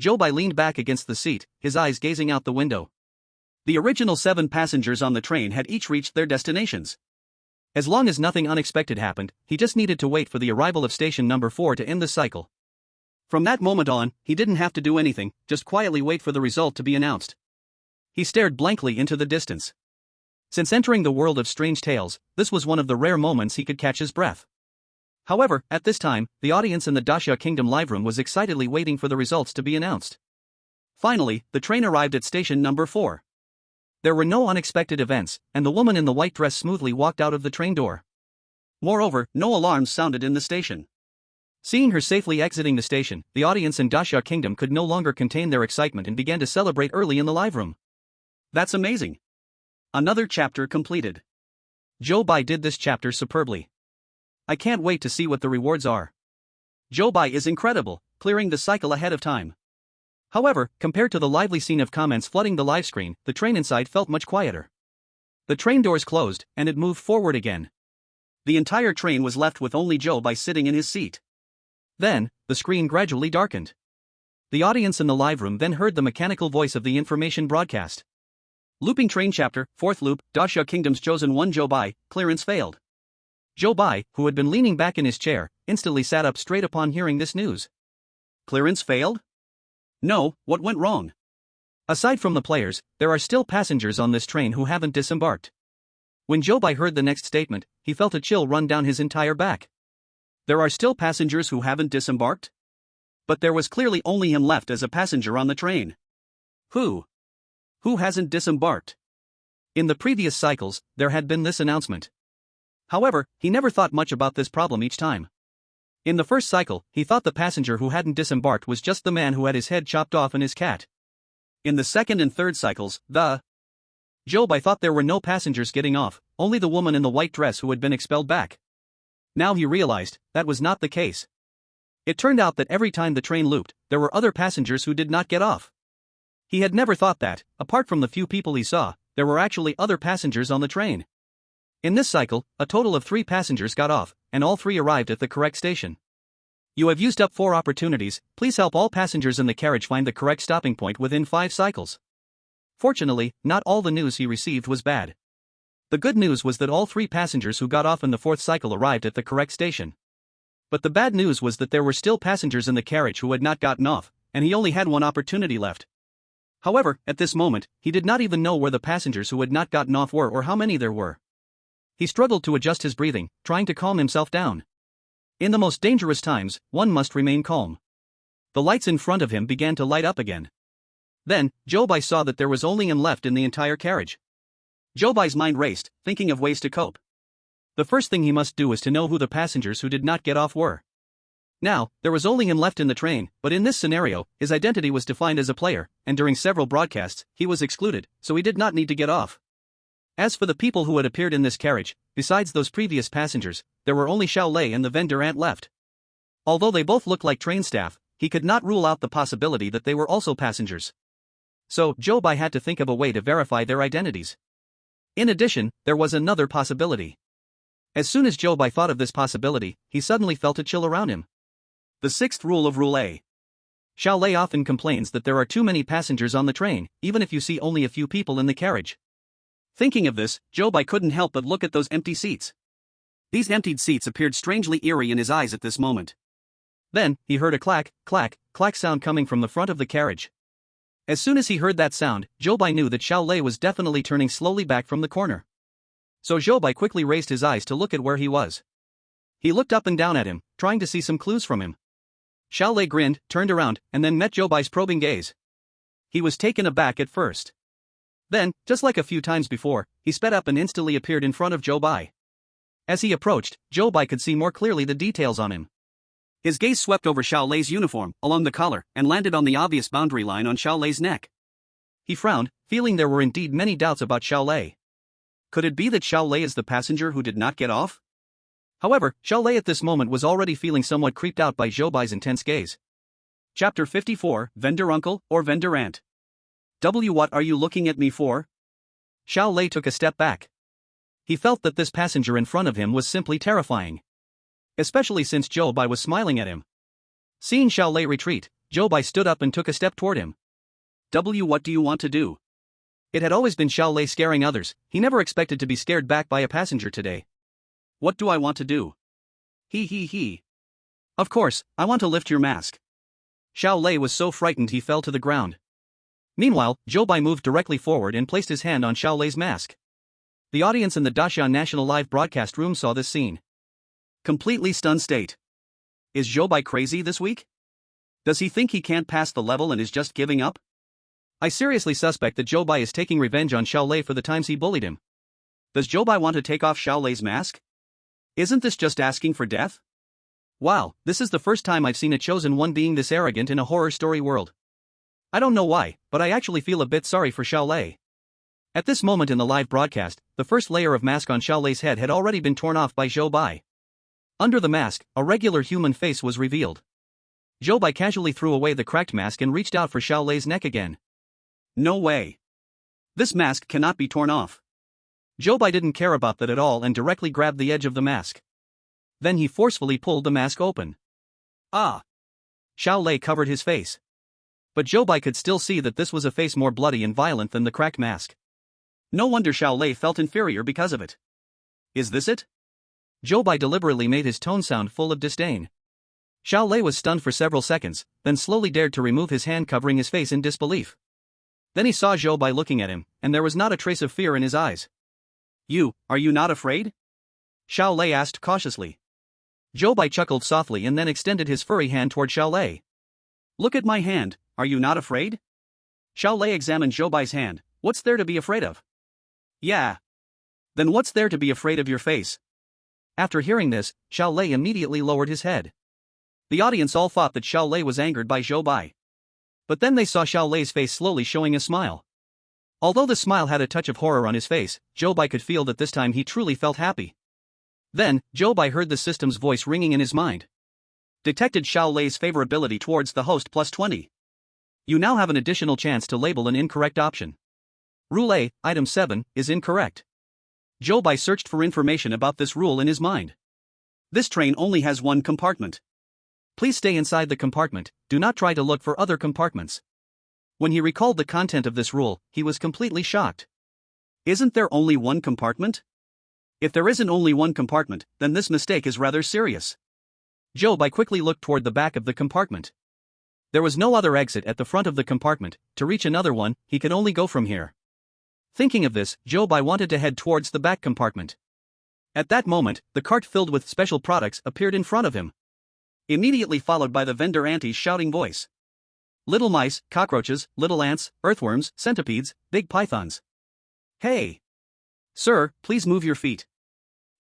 Zhou Bai leaned back against the seat, his eyes gazing out the window. The original 7 passengers on the train had each reached their destinations. As long as nothing unexpected happened, he just needed to wait for the arrival of station number 4 to end the cycle. From that moment on, he didn't have to do anything, just quietly wait for the result to be announced. He stared blankly into the distance. Since entering the world of strange tales, this was one of the rare moments he could catch his breath. However, at this time, the audience in the Daxia Kingdom live room was excitedly waiting for the results to be announced. Finally, the train arrived at station number 4. There were no unexpected events, and the woman in the white dress smoothly walked out of the train door. Moreover, no alarms sounded in the station. Seeing her safely exiting the station, the audience in Daxia Kingdom could no longer contain their excitement and began to celebrate early in the live room. That's amazing. Another chapter completed. Zhou Bai did this chapter superbly. I can't wait to see what the rewards are. Zhou Bai is incredible, clearing the cycle ahead of time. However, compared to the lively scene of comments flooding the live screen, the train inside felt much quieter. The train doors closed, and it moved forward again. The entire train was left with only Zhou Bai sitting in his seat. Then, the screen gradually darkened. The audience in the live room then heard the mechanical voice of the information broadcast. Looping train chapter, 4th loop, Daxia Kingdom's chosen one Zhou Bai, clearance failed. Zhou Bai, who had been leaning back in his chair, instantly sat up straight upon hearing this news. Clearance failed? No, what went wrong? Aside from the players, there are still passengers on this train who haven't disembarked. When Zhou Bai heard the next statement, he felt a chill run down his entire back. There are still passengers who haven't disembarked? But there was clearly only him left as a passenger on the train. Who hasn't disembarked? In the previous cycles, there had been this announcement. However, he never thought much about this problem each time. In the first cycle, he thought the passenger who hadn't disembarked was just the man who had his head chopped off and his cat. In the second and third cycles, Zhou Bai thought there were no passengers getting off, only the woman in the white dress who had been expelled back. Now he realized that was not the case. It turned out that every time the train looped, there were other passengers who did not get off. He had never thought that, apart from the few people he saw, there were actually other passengers on the train. In this cycle, a total of 3 passengers got off, and all 3 arrived at the correct station. You have used up 4 opportunities. Please help all passengers in the carriage find the correct stopping point within 5 cycles. Fortunately, not all the news he received was bad. The good news was that all 3 passengers who got off in the 4th cycle arrived at the correct station. But the bad news was that there were still passengers in the carriage who had not gotten off, and he only had 1 opportunity left. However, at this moment, he did not even know where the passengers who had not gotten off were or how many there were. He struggled to adjust his breathing, trying to calm himself down. In the most dangerous times, one must remain calm. The lights in front of him began to light up again. Then, Zhou Bai saw that there was only him left in the entire carriage. Zhou Bai's mind raced, thinking of ways to cope. The first thing he must do is to know who the passengers who did not get off were. Now, there was only him left in the train, but in this scenario, his identity was defined as a player, and during several broadcasts, he was excluded, so he did not need to get off. As for the people who had appeared in this carriage, besides those previous passengers, there were only Xiao Lei and the vendor ant left. Although they both looked like train staff, he could not rule out the possibility that they were also passengers. So, Zhou Bai had to think of a way to verify their identities. In addition, there was another possibility. As soon as Zhou Bai thought of this possibility, he suddenly felt a chill around him. The 6th rule of Rule A. Xiao Lei often complains that there are too many passengers on the train, even if you see only a few people in the carriage. Thinking of this, Zhou Bai couldn't help but look at those empty seats. These emptied seats appeared strangely eerie in his eyes at this moment. Then, he heard a clack, clack, clack sound coming from the front of the carriage. As soon as he heard that sound, Zhou Bai knew that Xiao Lei was definitely turning slowly back from the corner. So Zhou Bai quickly raised his eyes to look at where he was. He looked up and down at him, trying to see some clues from him. Xiao Lei grinned, turned around, and then met Zhou Bai's probing gaze. He was taken aback at first. Then, just like a few times before, he sped up and instantly appeared in front of Zhou Bai. As he approached, Zhou Bai could see more clearly the details on him. His gaze swept over Xiao Lei's uniform, along the collar, and landed on the obvious boundary line on Xiao Lei's neck. He frowned, feeling there were indeed many doubts about Xiao Lei. Could it be that Xiao Lei is the passenger who did not get off? However, Xiao Lei at this moment was already feeling somewhat creeped out by Zhou Bai's intense gaze. Chapter 54, Vendor Uncle or Vendor Aunt. What are you looking at me for? Xiao Lei took a step back. He felt that this passenger in front of him was simply terrifying. Especially since Zhou Bai was smiling at him. Seeing Xiao Lei retreat, Zhou Bai stood up and took a step toward him. What do you want to do? It had always been Xiao Lei scaring others, he never expected to be scared back by a passenger today. What do I want to do? He. Of course, I want to lift your mask. Xiao Lei was so frightened he fell to the ground. Meanwhile, Zhou Bai moved directly forward and placed his hand on Xiao Lei's mask. The audience in the Daxia National live broadcast room saw this scene. Completely stunned state. Is Zhou Bai crazy this week? Does he think he can't pass the level and is just giving up? I seriously suspect that Zhou Bai is taking revenge on Xiao Lei for the times he bullied him. Does Zhou Bai want to take off Xiao Lei's mask? Isn't this just asking for death? Wow, this is the first time I've seen a chosen one being this arrogant in a horror story world. I don't know why, but I actually feel a bit sorry for Xiao Lei. At this moment in the live broadcast, the first layer of mask on Xiao Lei's head had already been torn off by Zhou Bai. Under the mask, a regular human face was revealed. Zhou Bai casually threw away the cracked mask and reached out for Xiao Lei's neck again. No way. This mask cannot be torn off. Zhou Bai didn't care about that at all and directly grabbed the edge of the mask. Then he forcefully pulled the mask open. Ah! Xiao Lei covered his face. But Zhou Bai could still see that this was a face more bloody and violent than the cracked mask. No wonder Xiao Lei felt inferior because of it. Is this it? Zhou Bai deliberately made his tone sound full of disdain. Xiao Lei was stunned for several seconds, then slowly dared to remove his hand covering his face in disbelief. Then he saw Zhou Bai looking at him, and there was not a trace of fear in his eyes. Are you not afraid? Xiao Lei asked cautiously. Zhou Bai chuckled softly and then extended his furry hand toward Xiao Lei. Look at my hand, are you not afraid? Xiao Lei examined Zhou Bai's hand. What's there to be afraid of? Yeah. Then what's there to be afraid of your face? After hearing this, Xiao Lei immediately lowered his head. The audience all thought that Xiao Lei was angered by Zhou Bai. But then they saw Xiao Lei's face slowly showing a smile. Although the smile had a touch of horror on his face, Zhou Bai could feel that this time he truly felt happy. Then, Zhou Bai heard the system's voice ringing in his mind. Detected Xiao Lei's favorability towards the host plus 20. You now have an additional chance to label an incorrect option. Rule A, item 7, is incorrect. Zhou Bai searched for information about this rule in his mind. This train only has one compartment. Please stay inside the compartment, do not try to look for other compartments. When he recalled the content of this rule, he was completely shocked. Isn't there only one compartment? If there isn't only one compartment, then this mistake is rather serious. Zhou Bai quickly looked toward the back of the compartment. There was no other exit at the front of the compartment. To reach another one, he could only go from here. Thinking of this, Zhou Bai wanted to head towards the back compartment. At that moment, the cart filled with special products appeared in front of him. Immediately followed by the vendor auntie's shouting voice. Little mice, cockroaches, little ants, earthworms, centipedes, big pythons. Hey! Sir, please move your feet.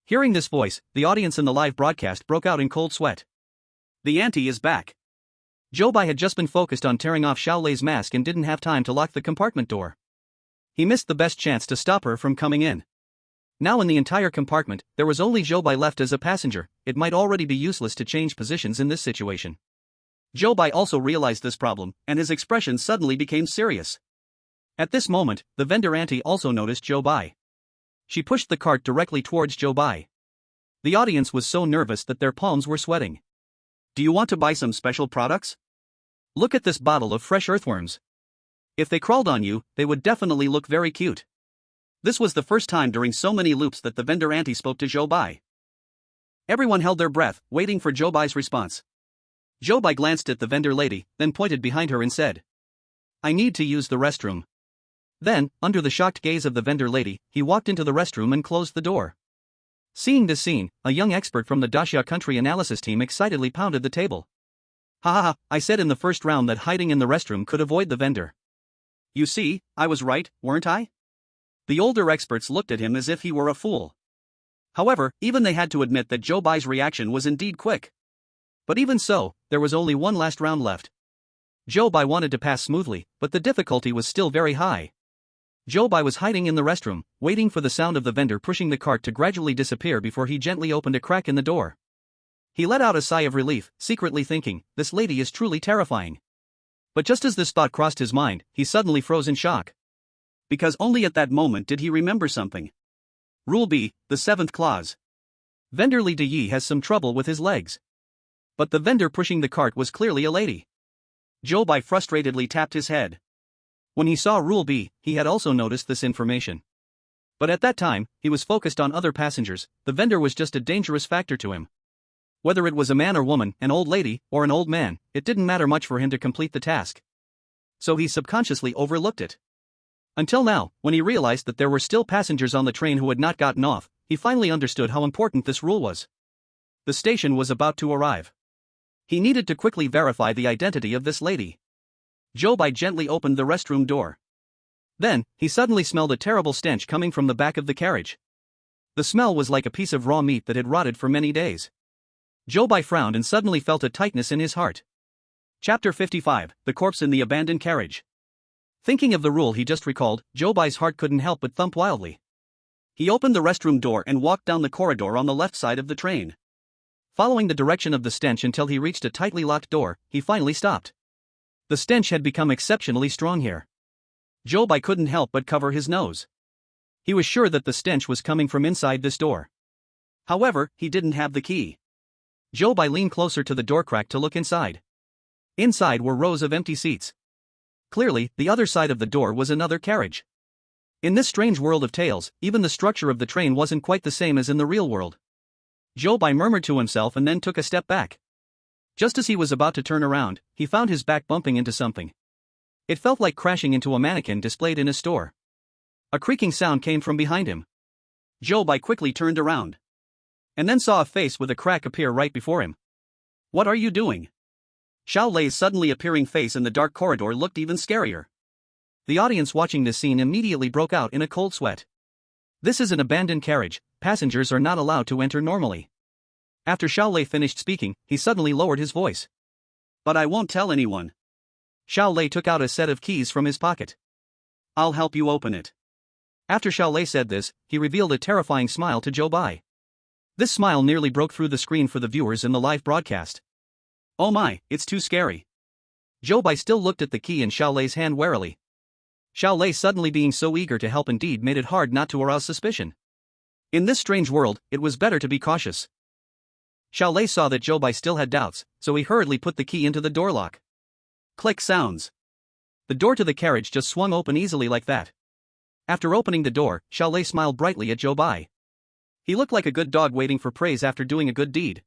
Hearing this voice, the audience in the live broadcast broke out in cold sweat. The auntie is back. Zhou Bai had just been focused on tearing off Xiao Lei's mask and didn't have time to lock the compartment door. He missed the best chance to stop her from coming in. Now in the entire compartment, there was only Zhou Bai left as a passenger. It might already be useless to change positions in this situation. Zhou Bai also realized this problem, and his expression suddenly became serious. At this moment, the vendor auntie also noticed Zhou Bai. She pushed the cart directly towards Zhou Bai. The audience was so nervous that their palms were sweating. Do you want to buy some special products? Look at this bottle of fresh earthworms. If they crawled on you, they would definitely look very cute. This was the first time during so many loops that the vendor auntie spoke to Zhou Bai. Everyone held their breath, waiting for Zhou Bai's response. Zhou Bai glanced at the vendor lady, then pointed behind her and said, I need to use the restroom. Then, under the shocked gaze of the vendor lady, he walked into the restroom and closed the door. Seeing this scene, a young expert from the Daxia country analysis team excitedly pounded the table. Ha ha ha, I said in the first round that hiding in the restroom could avoid the vendor. You see, I was right, weren't I? The older experts looked at him as if he were a fool. However, even they had to admit that Zhou Bai's reaction was indeed quick. But even so, there was only one last round left. Zhou Bai wanted to pass smoothly, but the difficulty was still very high. Zhou Bai was hiding in the restroom, waiting for the sound of the vendor pushing the cart to gradually disappear before he gently opened a crack in the door. He let out a sigh of relief, secretly thinking, this lady is truly terrifying. But just as this thought crossed his mind, he suddenly froze in shock. Because only at that moment did he remember something. Rule B, the 7th clause. Vendor Li Deyi has some trouble with his legs. But the vendor pushing the cart was clearly a lady. Zhou Bai frustratedly tapped his head. When he saw Rule B, he had also noticed this information. But at that time, he was focused on other passengers. The vendor was just a dangerous factor to him. Whether it was a man or woman, an old lady, or an old man, it didn't matter much for him to complete the task. So he subconsciously overlooked it. Until now, when he realized that there were still passengers on the train who had not gotten off, he finally understood how important this rule was. The station was about to arrive. He needed to quickly verify the identity of this lady. Zhou Bai gently opened the restroom door. Then, he suddenly smelled a terrible stench coming from the back of the carriage. The smell was like a piece of raw meat that had rotted for many days. Zhou Bai frowned and suddenly felt a tightness in his heart. Chapter 55, The Corpse in the Abandoned Carriage. Thinking of the rule he just recalled, Zhou Bai's heart couldn't help but thump wildly. He opened the restroom door and walked down the corridor on the left side of the train. Following the direction of the stench until he reached a tightly locked door, he finally stopped. The stench had become exceptionally strong here. Zhou Bai couldn't help but cover his nose. He was sure that the stench was coming from inside this door. However, he didn't have the key. Zhou Bai leaned closer to the door crack to look inside. Inside were rows of empty seats. Clearly, the other side of the door was another carriage. In this strange world of tales, even the structure of the train wasn't quite the same as in the real world. Zhou Bai murmured to himself and then took a step back. Just as he was about to turn around, he found his back bumping into something. It felt like crashing into a mannequin displayed in a store. A creaking sound came from behind him. Zhou Bai quickly turned around. And then saw a face with a crack appear right before him. "What are you doing?" Xiao Lei's suddenly appearing face in the dark corridor looked even scarier. The audience watching this scene immediately broke out in a cold sweat. This is an abandoned carriage, passengers are not allowed to enter normally. After Xiao Lei finished speaking, he suddenly lowered his voice. "But I won't tell anyone." Xiao Lei took out a set of keys from his pocket. "I'll help you open it." After Xiao Lei said this, he revealed a terrifying smile to Zhou Bai. This smile nearly broke through the screen for the viewers in the live broadcast. "Oh my, it's too scary." Zhou Bai still looked at the key in Xiao Lei's hand warily. Xiao Lei suddenly being so eager to help indeed made it hard not to arouse suspicion. In this strange world, it was better to be cautious. Xiao Lei saw that Zhou Bai still had doubts, so he hurriedly put the key into the door lock. Click sounds. The door to the carriage just swung open easily like that. After opening the door, Xiao Lei smiled brightly at Zhou Bai. He looked like a good dog waiting for praise after doing a good deed.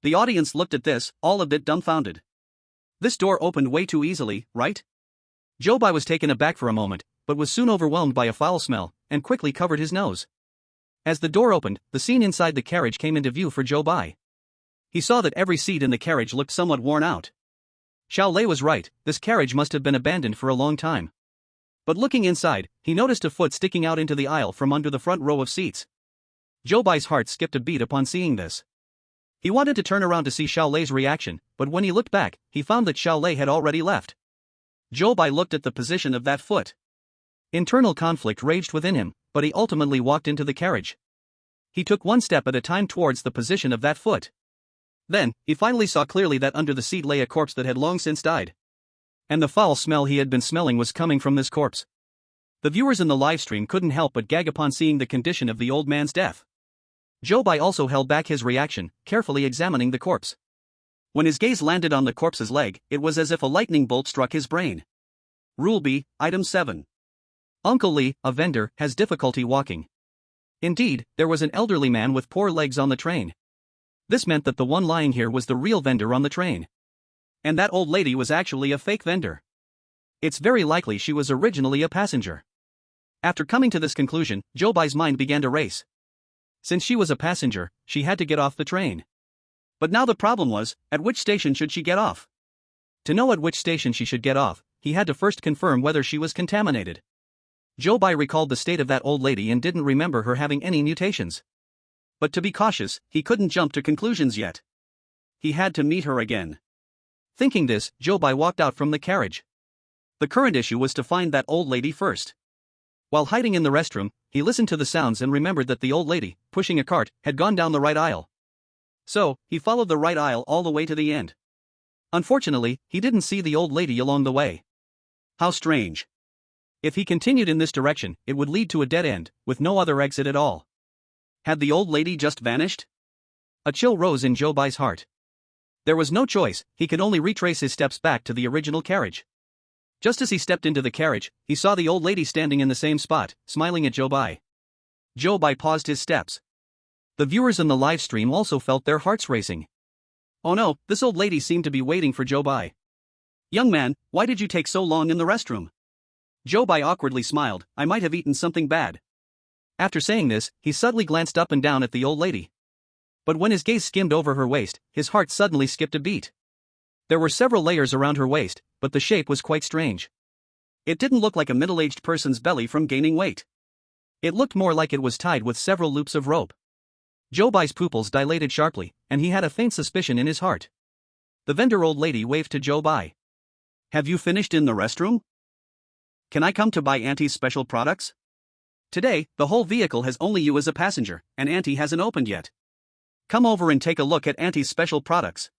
The audience looked at this, all a bit dumbfounded. This door opened way too easily, right? Zhou Bai was taken aback for a moment, but was soon overwhelmed by a foul smell, and quickly covered his nose. As the door opened, the scene inside the carriage came into view for Zhou Bai. He saw that every seat in the carriage looked somewhat worn out. Xiao Lei was right, this carriage must have been abandoned for a long time. But looking inside, he noticed a foot sticking out into the aisle from under the front row of seats. Zhou Bai's heart skipped a beat upon seeing this. He wanted to turn around to see Xiao Lei's reaction, but when he looked back, he found that Xiao Lei had already left. Zhou Bai looked at the position of that foot. Internal conflict raged within him, but he ultimately walked into the carriage. He took one step at a time towards the position of that foot. Then, he finally saw clearly that under the seat lay a corpse that had long since died. And the foul smell he had been smelling was coming from this corpse. The viewers in the livestream couldn't help but gag upon seeing the condition of the old man's death. Zhou Bai also held back his reaction, carefully examining the corpse. When his gaze landed on the corpse's leg, it was as if a lightning bolt struck his brain. Rule B, Item 7. Uncle Li, a vendor, has difficulty walking. Indeed, there was an elderly man with poor legs on the train. This meant that the one lying here was the real vendor on the train. And that old lady was actually a fake vendor. It's very likely she was originally a passenger. After coming to this conclusion, Zhou Bai's mind began to race. Since she was a passenger, she had to get off the train. But now the problem was, at which station should she get off? To know at which station she should get off, he had to first confirm whether she was contaminated. Zhou Bai recalled the state of that old lady and didn't remember her having any mutations. But to be cautious, he couldn't jump to conclusions yet. He had to meet her again. Thinking this, Zhou Bai walked out from the carriage. The current issue was to find that old lady first. While hiding in the restroom, he listened to the sounds and remembered that the old lady, pushing a cart, had gone down the right aisle. So, he followed the right aisle all the way to the end. Unfortunately, he didn't see the old lady along the way. How strange. If he continued in this direction, it would lead to a dead end, with no other exit at all. Had the old lady just vanished? A chill rose in Zhou Bai's heart. There was no choice, he could only retrace his steps back to the original carriage. Just as he stepped into the carriage, he saw the old lady standing in the same spot, smiling at Zhou Bai. Zhou Bai paused his steps. The viewers in the live stream also felt their hearts racing. Oh no, this old lady seemed to be waiting for Zhou Bai. "Young man, why did you take so long in the restroom?" Zhou Bai awkwardly smiled, "I might have eaten something bad." After saying this, he suddenly glanced up and down at the old lady. But when his gaze skimmed over her waist, his heart suddenly skipped a beat. There were several layers around her waist, but the shape was quite strange. It didn't look like a middle-aged person's belly from gaining weight. It looked more like it was tied with several loops of rope. Zhou Bai's pupils dilated sharply, and he had a faint suspicion in his heart. The vendor old lady waved to Zhou Bai. "Have you finished in the restroom? Can I come to buy Auntie's special products? Today, the whole vehicle has only you as a passenger, and Auntie hasn't opened yet. Come over and take a look at Auntie's special products."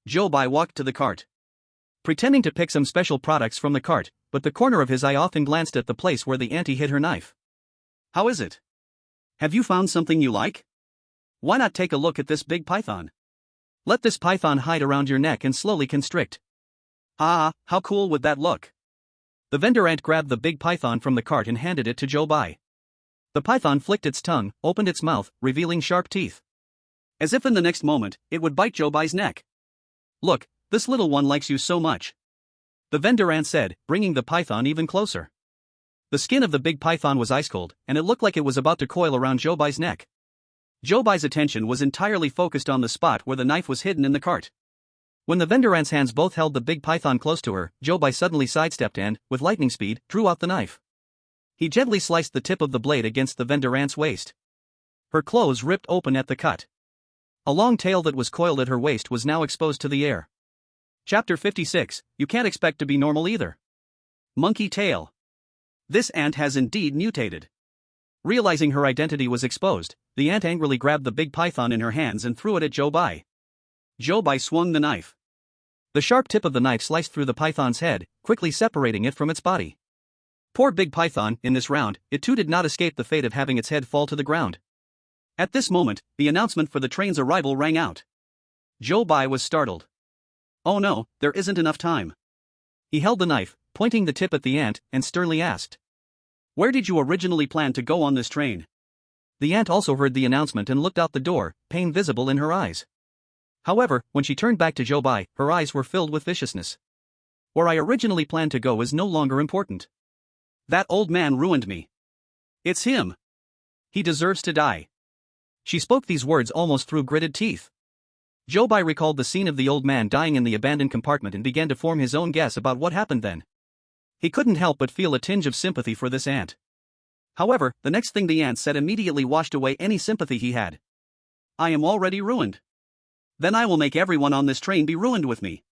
Zhou Bai walked to the cart, pretending to pick some special products from the cart, but the corner of his eye often glanced at the place where the auntie hid her knife. "How is it? Have you found something you like? Why not take a look at this big python? Let this python hide around your neck and slowly constrict. Ah, how cool would that look? The vendor ant grabbed the big python from the cart and handed it to Zhou Bai. The python flicked its tongue, opened its mouth, revealing sharp teeth. As if in the next moment, it would bite Zhou Bai's neck. "Look, this little one likes you so much," the vendor ant said, bringing the python even closer. The skin of the big python was ice cold, and it looked like it was about to coil around Zhou Bai's neck. Zhou Bai's attention was entirely focused on the spot where the knife was hidden in the cart. When the vendor ant's hands both held the big python close to her, Zhou Bai suddenly sidestepped and, with lightning speed, drew out the knife. He gently sliced the tip of the blade against the vendor ant's waist. Her clothes ripped open at the cut. A long tail that was coiled at her waist was now exposed to the air. Chapter 56, You Can't Expect to Be Normal Either. Monkey Tail. This ant has indeed mutated. Realizing her identity was exposed, the ant angrily grabbed the big python in her hands and threw it at Zhou Bai. Zhou Bai swung the knife. The sharp tip of the knife sliced through the python's head, quickly separating it from its body. Poor big python, in this round, it too did not escape the fate of having its head fall to the ground. At this moment, the announcement for the train's arrival rang out. Zhou Bai was startled. "Oh no, there isn't enough time." He held the knife, pointing the tip at the ant, and sternly asked, "Where did you originally plan to go on this train?" The ant also heard the announcement and looked out the door, pain visible in her eyes. However, when she turned back to Zhou Bai, her eyes were filled with viciousness. "Where I originally planned to go is no longer important. That old man ruined me. It's him. He deserves to die." She spoke these words almost through gritted teeth. Zhou Bai recalled the scene of the old man dying in the abandoned compartment and began to form his own guess about what happened then. He couldn't help but feel a tinge of sympathy for this ant. However, the next thing the ant said immediately washed away any sympathy he had. "I am already ruined. Then I will make everyone on this train be ruined with me."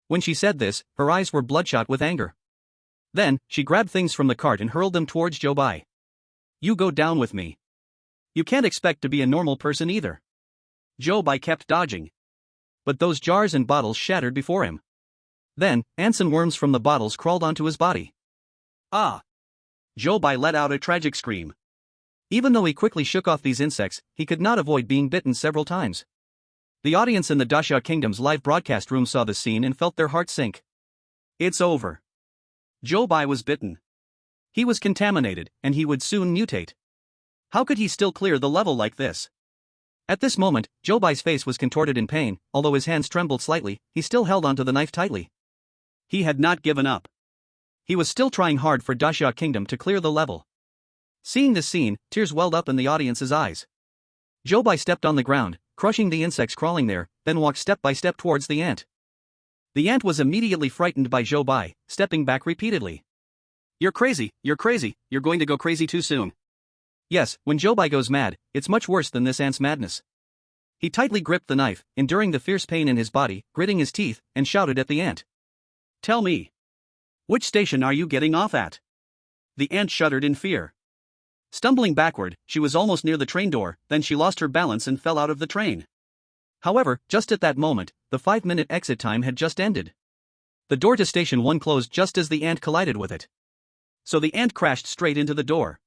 When she said this, her eyes were bloodshot with anger. Then, she grabbed things from the cart and hurled them towards Zhou Bai. "You go down with me. You can't expect to be a normal person either." Zhou Bai kept dodging. But those jars and bottles shattered before him. Then, ants and worms from the bottles crawled onto his body. "Ah!" Zhou Bai let out a tragic scream. Even though he quickly shook off these insects, he could not avoid being bitten several times. The audience in the Daxia Kingdom's live broadcast room saw the scene and felt their hearts sink. It's over. Zhou Bai was bitten. He was contaminated, and he would soon mutate. How could he still clear the level like this? At this moment, Zhou Bai's face was contorted in pain. Although his hands trembled slightly, he still held onto the knife tightly. He had not given up. He was still trying hard for Daxia Kingdom to clear the level. Seeing this scene, tears welled up in the audience's eyes. Zhou Bai stepped on the ground, crushing the insects crawling there, then walked step by step towards the ant. The ant was immediately frightened by Zhou Bai, stepping back repeatedly. You're crazy, you're going to go crazy too soon." Yes, when Zhou Bai goes mad, it's much worse than this ant's madness. He tightly gripped the knife, enduring the fierce pain in his body, gritting his teeth, and shouted at the ant. "Tell me. Which station are you getting off at?" The ant shuddered in fear. Stumbling backward, she was almost near the train door, then she lost her balance and fell out of the train. However, just at that moment, the 5-minute exit time had just ended. The door to Station 1 closed just as the ant collided with it. So the ant crashed straight into the door.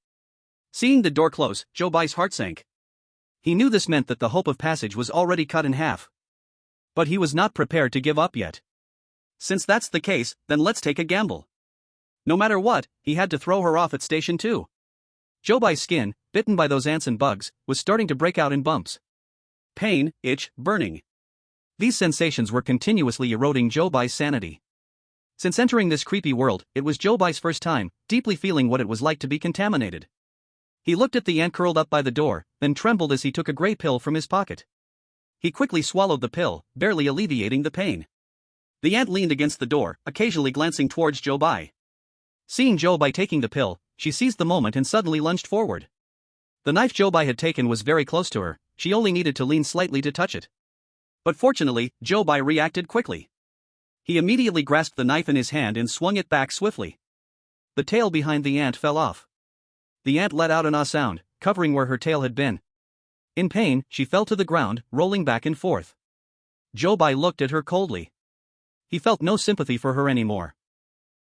Seeing the door close, Zhou Bai's heart sank. He knew this meant that the hope of passage was already cut in half. But he was not prepared to give up yet. Since that's the case, then let's take a gamble. No matter what, he had to throw her off at Station 2. Zhou Bai's skin, bitten by those ants and bugs, was starting to break out in bumps. Pain, itch, burning. These sensations were continuously eroding Zhou Bai's sanity. Since entering this creepy world, it was Zhou Bai's first time, deeply feeling what it was like to be contaminated. He looked at the ant curled up by the door, then trembled as he took a gray pill from his pocket. He quickly swallowed the pill, barely alleviating the pain. The ant leaned against the door, occasionally glancing towards Zhou Bai. Seeing Zhou Bai taking the pill, she seized the moment and suddenly lunged forward. The knife Zhou Bai had taken was very close to her, she only needed to lean slightly to touch it. But fortunately, Zhou Bai reacted quickly. He immediately grasped the knife in his hand and swung it back swiftly. The tail behind the ant fell off. The ant let out an ah sound, covering where her tail had been. In pain, she fell to the ground, rolling back and forth. Zhou Bai looked at her coldly. He felt no sympathy for her anymore.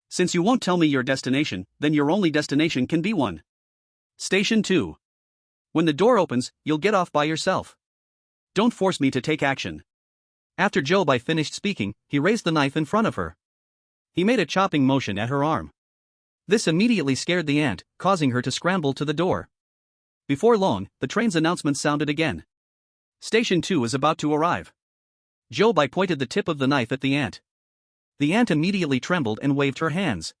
Since you won't tell me your destination, then your only destination can be one. Station 2. When the door opens, you'll get off by yourself. Don't force me to take action. After Zhou Bai finished speaking, he raised the knife in front of her. He made a chopping motion at her arm. This immediately scared the aunt, causing her to scramble to the door. Before long, the train's announcement sounded again. Station 2 is about to arrive. Zhou Bai pointed the tip of the knife at the ant. The ant immediately trembled and waved her hands.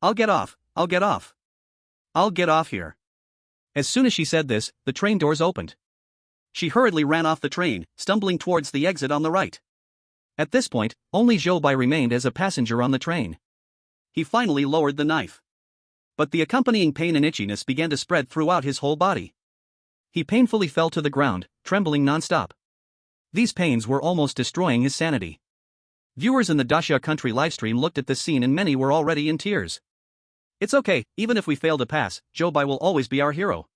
I'll get off, I'll get off. I'll get off here. As soon as she said this, the train doors opened. She hurriedly ran off the train, stumbling towards the exit on the right. At this point, only Zhou Bai remained as a passenger on the train. He finally lowered the knife. But the accompanying pain and itchiness began to spread throughout his whole body. He painfully fell to the ground, trembling non-stop. These pains were almost destroying his sanity. Viewers in the Xia country livestream looked at this scene and many were already in tears. It's okay, even if we fail to pass, Zhou Bai will always be our hero.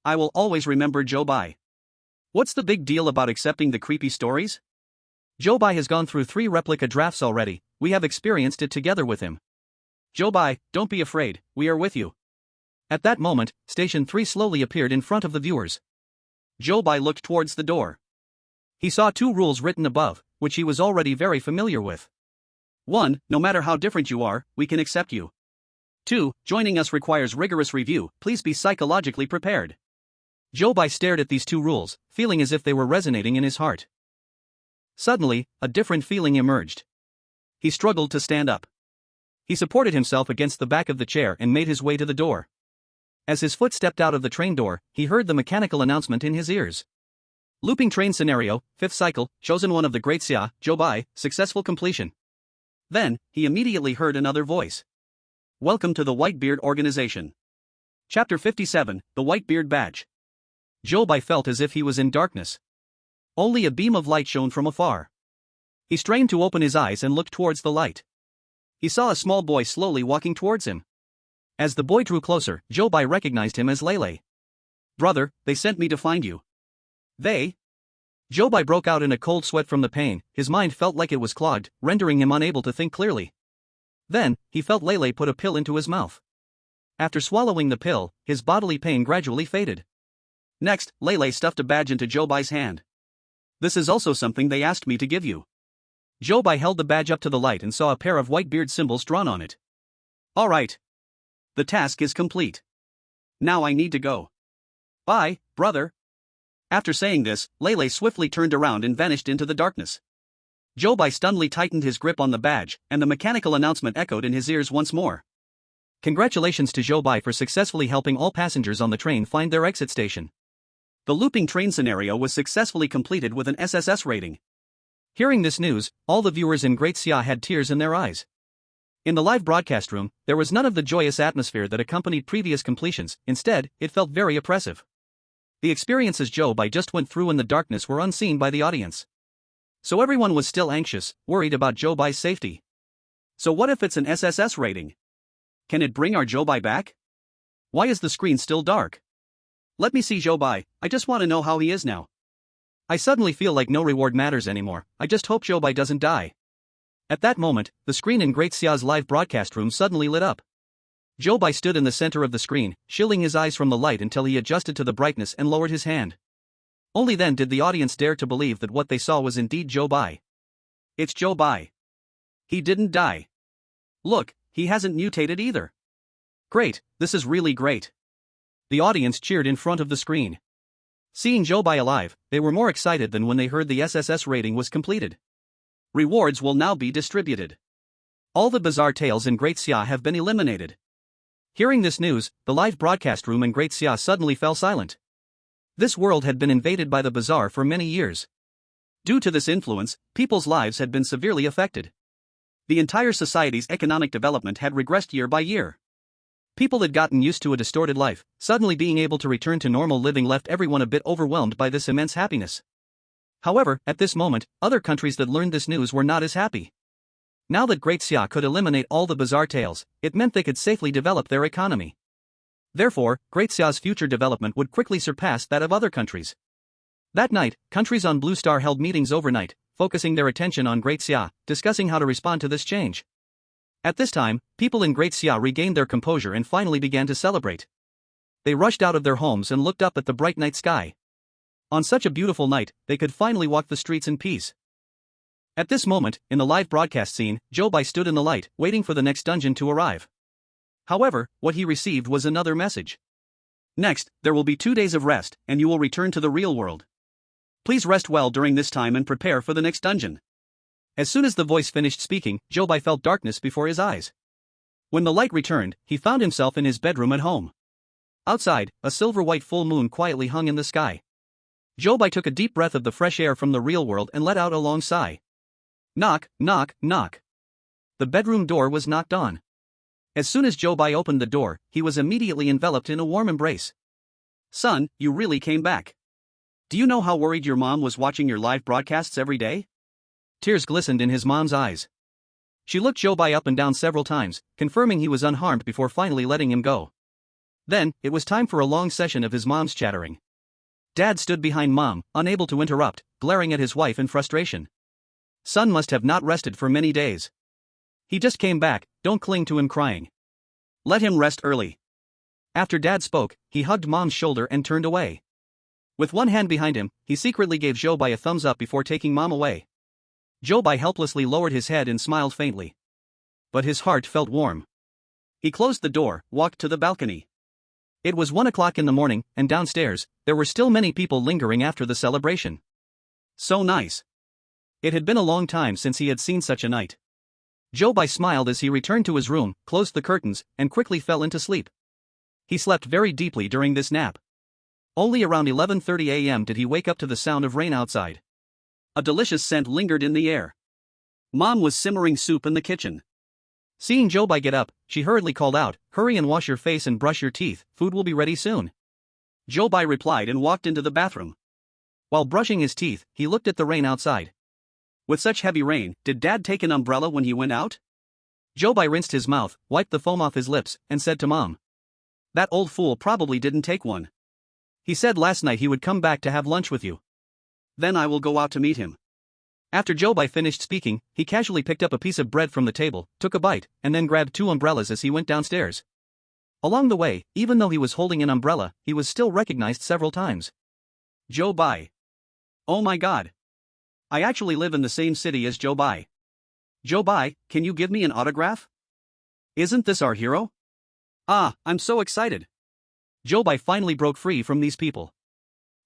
I will always remember Zhou Bai. What's the big deal about accepting the creepy stories? Zhou Bai has gone through 3 replica drafts already, we have experienced it together with him. Zhou Bai, don't be afraid, we are with you. At that moment, Station 3 slowly appeared in front of the viewers. Zhou Bai looked towards the door. He saw 2 rules written above, which he was already very familiar with. 1. No matter how different you are, we can accept you. 2. Joining us requires rigorous review, please be psychologically prepared. Zhou Bai stared at these 2 rules, feeling as if they were resonating in his heart. Suddenly, a different feeling emerged. He struggled to stand up. He supported himself against the back of the chair and made his way to the door. As his foot stepped out of the train door, he heard the mechanical announcement in his ears. Looping train scenario, 5th cycle, chosen one of the Great Xia, Zhou Bai, successful completion. Then, he immediately heard another voice. Welcome to the Whitebeard Organization. Chapter 57, The Whitebeard Badge. Zhou Bai felt as if he was in darkness. Only a beam of light shone from afar. He strained to open his eyes and looked towards the light. He saw a small boy slowly walking towards him. As the boy drew closer, Zhou Bai recognized him as Lele. Brother, they sent me to find you. They? Zhou Bai broke out in a cold sweat from the pain, his mind felt like it was clogged, rendering him unable to think clearly. Then, he felt Lele put a pill into his mouth. After swallowing the pill, his bodily pain gradually faded. Next, Lele stuffed a badge into Zhou Bai's hand. This is also something they asked me to give you. Zhou Bai held the badge up to the light and saw a pair of Whitebeard symbols drawn on it. All right. The task is complete. Now I need to go. Bye, brother. After saying this, Lele swiftly turned around and vanished into the darkness. Zhou Bai stunnedly tightened his grip on the badge, and the mechanical announcement echoed in his ears once more. Congratulations to Zhou Bai for successfully helping all passengers on the train find their exit station. The looping train scenario was successfully completed with an SSS rating. Hearing this news, all the viewers in Great Xia had tears in their eyes. In the live broadcast room, there was none of the joyous atmosphere that accompanied previous completions, instead, it felt very oppressive. The experiences Zhou Bai just went through in the darkness were unseen by the audience. So everyone was still anxious, worried about Zhou Bai's safety. So what if it's an SSS rating? Can it bring our Zhou Bai back? Why is the screen still dark? Let me see Zhou Bai, I just want to know how he is now. I suddenly feel like no reward matters anymore, I just hope Zhou Bai doesn't die. At that moment, the screen in Great Xia's live broadcast room suddenly lit up. Zhou Bai stood in the center of the screen, shielding his eyes from the light until he adjusted to the brightness and lowered his hand. Only then did the audience dare to believe that what they saw was indeed Zhou Bai. It's Zhou Bai. He didn't die. Look, he hasn't mutated either. Great, this is really great. The audience cheered in front of the screen. Seeing Zhou Bai alive, they were more excited than when they heard the SSS rating was completed. Rewards will now be distributed. All the bizarre tales in Great Xia have been eliminated. Hearing this news, the live broadcast room in Great Xia suddenly fell silent. This world had been invaded by the bizarre for many years. Due to this influence, people's lives had been severely affected. The entire society's economic development had regressed year by year. People had gotten used to a distorted life, suddenly being able to return to normal living left everyone a bit overwhelmed by this immense happiness. However, at this moment, other countries that learned this news were not as happy. Now that Great Xia could eliminate all the bizarre tales, it meant they could safely develop their economy. Therefore, Great Xia's future development would quickly surpass that of other countries. That night, countries on Blue Star held meetings overnight, focusing their attention on Great Xia, discussing how to respond to this change. At this time, people in Great Xia regained their composure and finally began to celebrate. They rushed out of their homes and looked up at the bright night sky. On such a beautiful night, they could finally walk the streets in peace. At this moment, in the live broadcast scene, Zhou Bai stood in the light, waiting for the next dungeon to arrive. However, what he received was another message. Next, there will be 2 days of rest, and you will return to the real world. Please rest well during this time and prepare for the next dungeon. As soon as the voice finished speaking, Zhou Bai felt darkness before his eyes. When the light returned, he found himself in his bedroom at home. Outside, a silver-white full moon quietly hung in the sky. Zhou Bai took a deep breath of the fresh air from the real world and let out a long sigh. Knock, knock, knock. The bedroom door was knocked on. As soon as Zhou Bai opened the door, he was immediately enveloped in a warm embrace. Son, you really came back. Do you know how worried your mom was watching your live broadcasts every day? Tears glistened in his mom's eyes. She looked Zhou Bai up and down several times, confirming he was unharmed before finally letting him go. Then, it was time for a long session of his mom's chattering. Dad stood behind Mom, unable to interrupt, glaring at his wife in frustration. Son must have not rested for many days. He just came back, don't cling to him crying. Let him rest early. After Dad spoke, he hugged Mom's shoulder and turned away. With one hand behind him, he secretly gave Zhou Bai a thumbs up before taking Mom away. Zhou Bai helplessly lowered his head and smiled faintly. But his heart felt warm. He closed the door, walked to the balcony. It was 1 o'clock in the morning, and downstairs, there were still many people lingering after the celebration. So nice. It had been a long time since he had seen such a night. Zhou Bai smiled as he returned to his room, closed the curtains, and quickly fell into sleep. He slept very deeply during this nap. Only around 11:30 a.m. did he wake up to the sound of rain outside. A delicious scent lingered in the air. Mom was simmering soup in the kitchen. Seeing Zhou Bai get up, she hurriedly called out, "Hurry and wash your face and brush your teeth, food will be ready soon." Zhou Bai replied and walked into the bathroom. While brushing his teeth, he looked at the rain outside. With such heavy rain, did Dad take an umbrella when he went out? Zhou Bai rinsed his mouth, wiped the foam off his lips, and said to Mom, "That old fool probably didn't take one. He said last night he would come back to have lunch with you. Then I will go out to meet him." After Zhou Bai finished speaking, he casually picked up a piece of bread from the table, took a bite, and then grabbed 2 umbrellas as he went downstairs. Along the way, even though he was holding an umbrella, he was still recognized several times. Zhou Bai. Oh my god. I actually live in the same city as Zhou Bai. Zhou Bai, can you give me an autograph? Isn't this our hero? Ah, I'm so excited. Zhou Bai finally broke free from these people.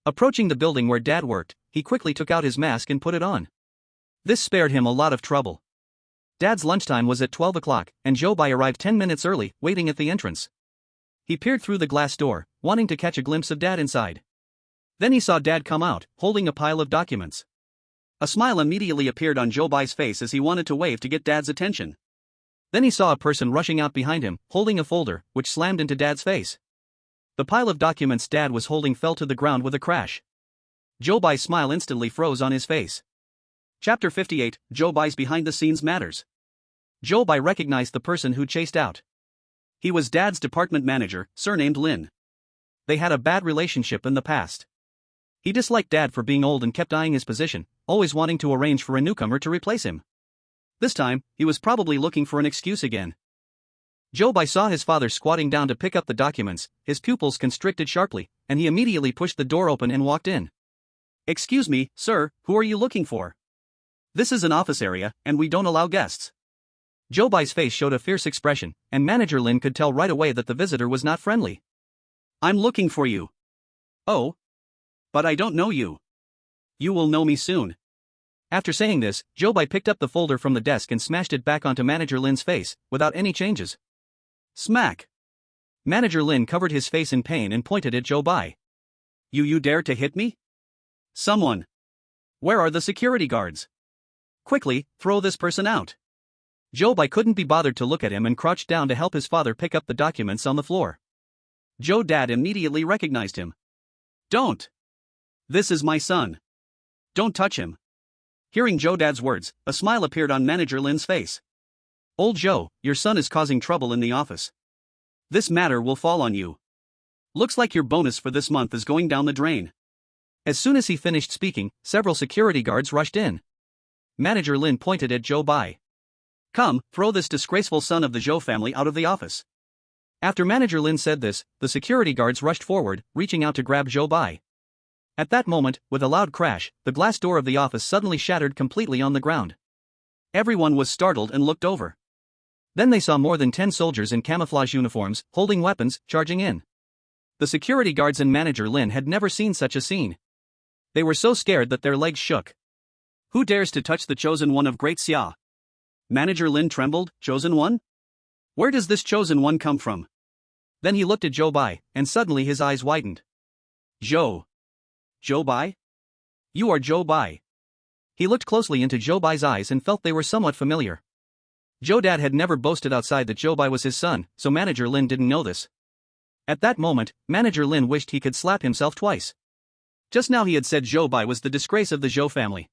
Approaching the building where Dad worked, he quickly took out his mask and put it on. This spared him a lot of trouble. Dad's lunchtime was at 12 o'clock, and Zhou Bai arrived 10 minutes early, waiting at the entrance. He peered through the glass door, wanting to catch a glimpse of Dad inside. Then he saw Dad come out, holding a pile of documents. A smile immediately appeared on Zhou Bai's face as he wanted to wave to get Dad's attention. Then he saw a person rushing out behind him, holding a folder, which slammed into Dad's face. The pile of documents Dad was holding fell to the ground with a crash. Zhou Bai's smile instantly froze on his face. Chapter 58, Zhou Bai's behind-the-scenes matters. Zhou Bai recognized the person who chased out. He was Dad's department manager, surnamed Lin. They had a bad relationship in the past. He disliked Dad for being old and kept eyeing his position, always wanting to arrange for a newcomer to replace him. This time, he was probably looking for an excuse again. Zhou Bai saw his father squatting down to pick up the documents, his pupils constricted sharply, and he immediately pushed the door open and walked in. "Excuse me, sir, who are you looking for? This is an office area, and we don't allow guests." Zhou Bai's face showed a fierce expression, and Manager Lin could tell right away that the visitor was not friendly. "I'm looking for you." "Oh? But I don't know you." "You will know me soon." After saying this, Zhou Bai picked up the folder from the desk and smashed it back onto Manager Lin's face, without any changes. Smack! Manager Lin covered his face in pain and pointed at Zhou Bai. You dare to hit me? Someone! Where are the security guards? Quickly, throw this person out." Zhou Bai couldn't be bothered to look at him and crouched down to help his father pick up the documents on the floor. Zhou Dad immediately recognized him. "Don't! This is my son. Don't touch him." Hearing Zhou Dad's words, a smile appeared on Manager Lin's face. "Old Zhou, your son is causing trouble in the office. This matter will fall on you. Looks like your bonus for this month is going down the drain." As soon as he finished speaking, several security guards rushed in. Manager Lin pointed at Zhou Bai. "Come, throw this disgraceful son of the Zhou family out of the office." After Manager Lin said this, the security guards rushed forward, reaching out to grab Zhou Bai. At that moment, with a loud crash, the glass door of the office suddenly shattered completely on the ground. Everyone was startled and looked over. Then they saw more than 10 soldiers in camouflage uniforms, holding weapons, charging in. The security guards and Manager Lin had never seen such a scene. They were so scared that their legs shook. Who dares to touch the chosen one of Great Xia? Manager Lin trembled. Chosen one? Where does this chosen one come from? Then he looked at Zhou Bai, and suddenly his eyes widened. Zhou Bai? You are Zhou Bai. He looked closely into Zhou Bai's eyes and felt they were somewhat familiar. Zhou Dad had never boasted outside that Zhou Bai was his son, so Manager Lin didn't know this. At that moment, Manager Lin wished he could slap himself twice. Just now he had said Zhou Bai was the disgrace of the Zhou family.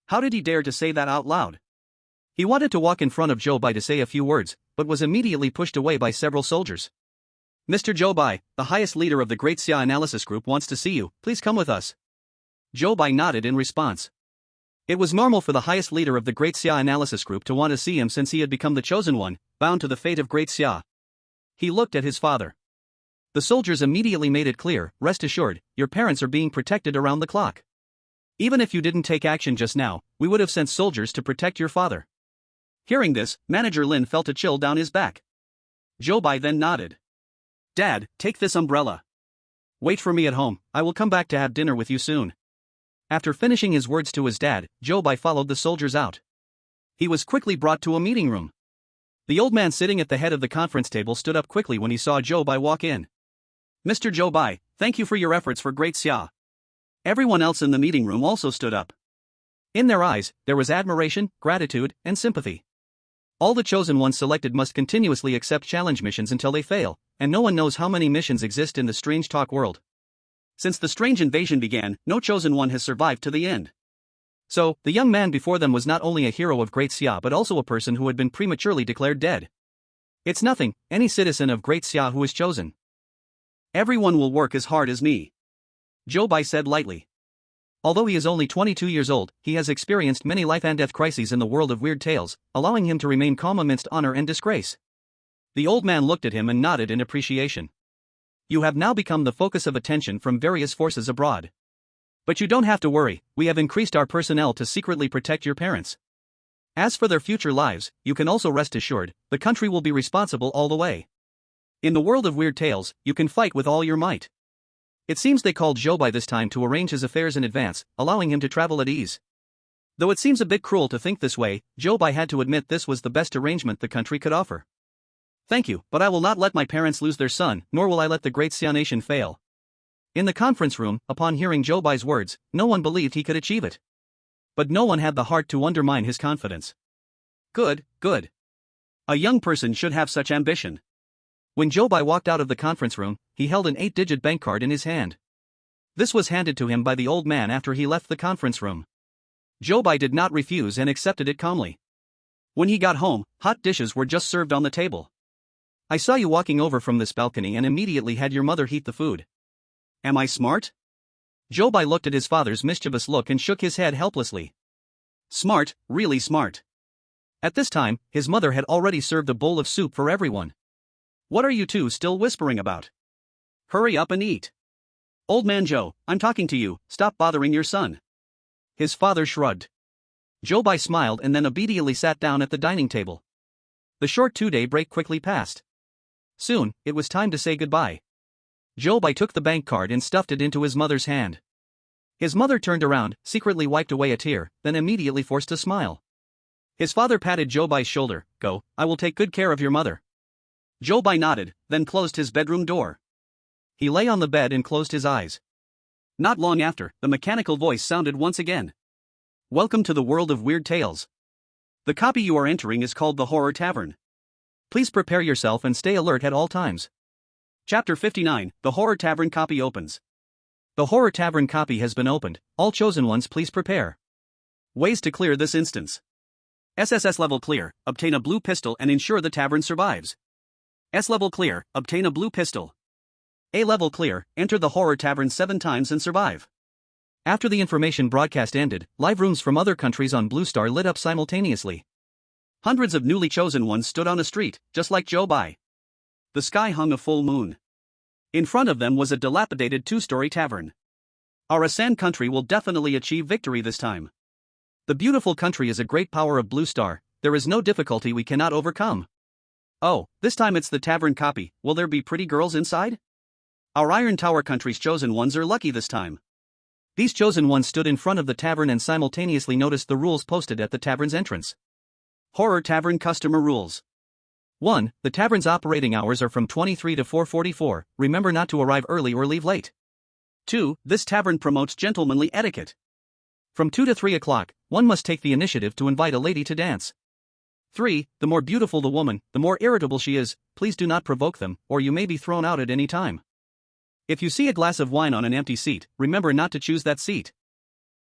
How did he dare to say that out loud? He wanted to walk in front of Zhou Bai to say a few words, but was immediately pushed away by several soldiers. Mr. Zhou Bai, the highest leader of the Great Xia Analysis Group wants to see you, please come with us. Zhou Bai nodded in response. It was normal for the highest leader of the Great Xia Analysis Group to want to see him since he had become the chosen one, bound to the fate of Great Xia. He looked at his father. The soldiers immediately made it clear, rest assured, your parents are being protected around the clock. Even if you didn't take action just now, we would have sent soldiers to protect your father. Hearing this, Manager Lin felt a chill down his back. Zhou Bai then nodded. Dad, take this umbrella. Wait for me at home, I will come back to have dinner with you soon. After finishing his words to his dad, Zhou Bai followed the soldiers out. He was quickly brought to a meeting room. The old man sitting at the head of the conference table stood up quickly when he saw Zhou Bai walk in. Mr. Zhou Bai, thank you for your efforts for Great Xia. Everyone else in the meeting room also stood up. In their eyes, there was admiration, gratitude, and sympathy. All the chosen ones selected must continuously accept challenge missions until they fail, and no one knows how many missions exist in the Strange Talk world. Since the strange invasion began, no chosen one has survived to the end. So, the young man before them was not only a hero of Great Xia but also a person who had been prematurely declared dead. It's nothing, any citizen of Great Xia who is chosen. Everyone will work as hard as me. Zhou Bai said lightly. Although he is only 22 years old, he has experienced many life and death crises in the world of weird tales, allowing him to remain calm amidst honor and disgrace. The old man looked at him and nodded in appreciation. You have now become the focus of attention from various forces abroad. But you don't have to worry, we have increased our personnel to secretly protect your parents. As for their future lives, you can also rest assured, the country will be responsible all the way. In the world of weird tales, you can fight with all your might. It seems they called Zhou Bai this time to arrange his affairs in advance, allowing him to travel at ease. Though it seems a bit cruel to think this way, Zhou Bai had to admit this was the best arrangement the country could offer. Thank you, but I will not let my parents lose their son, nor will I let the Great Xia Nation fail. In the conference room, upon hearing Zhou Bai's words, no one believed he could achieve it. But no one had the heart to undermine his confidence. Good, good. A young person should have such ambition. When Zhou Bai walked out of the conference room, he held an 8-digit bank card in his hand. This was handed to him by the old man after he left the conference room. Zhou Bai did not refuse and accepted it calmly. When he got home, hot dishes were just served on the table. I saw you walking over from this balcony and immediately had your mother heat the food. Am I smart? Zhou Bai looked at his father's mischievous look and shook his head helplessly. Smart, really smart. At this time, his mother had already served a bowl of soup for everyone. What are you two still whispering about? Hurry up and eat. Old man Zhou, I'm talking to you, stop bothering your son. His father shrugged. Zhou Bai smiled and then obediently sat down at the dining table. The short 2-day break quickly passed. Soon, it was time to say goodbye. Zhou Bai took the bank card and stuffed it into his mother's hand. His mother turned around, secretly wiped away a tear, then immediately forced a smile. His father patted Zhou Bai's shoulder. Go, I will take good care of your mother. Zhou Bai nodded, then closed his bedroom door. He lay on the bed and closed his eyes. Not long after, the mechanical voice sounded once again. Welcome to the world of weird tales. The copy you are entering is called the Horror Tavern. Please prepare yourself and stay alert at all times. Chapter 59, The Horror Tavern Copy Opens. The Horror Tavern copy has been opened, all chosen ones please prepare. Ways to clear this instance. SSS level clear, obtain a blue pistol and ensure the tavern survives. S level clear, obtain a blue pistol. A level clear, enter the Horror Tavern 7 times and survive. After the information broadcast ended, live rooms from other countries on Blue Star lit up simultaneously. Hundreds of newly chosen ones stood on a street, just like Zhou Bai. The sky hung a full moon. In front of them was a dilapidated 2-story tavern. Our Asan country will definitely achieve victory this time. The beautiful country is a great power of Blue Star, there is no difficulty we cannot overcome. Oh, this time it's the tavern copy. Will there be pretty girls inside? Our Iron Tower country's chosen ones are lucky this time. These chosen ones stood in front of the tavern and simultaneously noticed the rules posted at the tavern's entrance. Horror Tavern Customer Rules. 1. The tavern's operating hours are from 23 to 4:44, remember not to arrive early or leave late. 2. This tavern promotes gentlemanly etiquette. From 2 to 3 o'clock, one must take the initiative to invite a lady to dance. 3. The more beautiful the woman, the more irritable she is, please do not provoke them, or you may be thrown out at any time. If you see a glass of wine on an empty seat, remember not to choose that seat.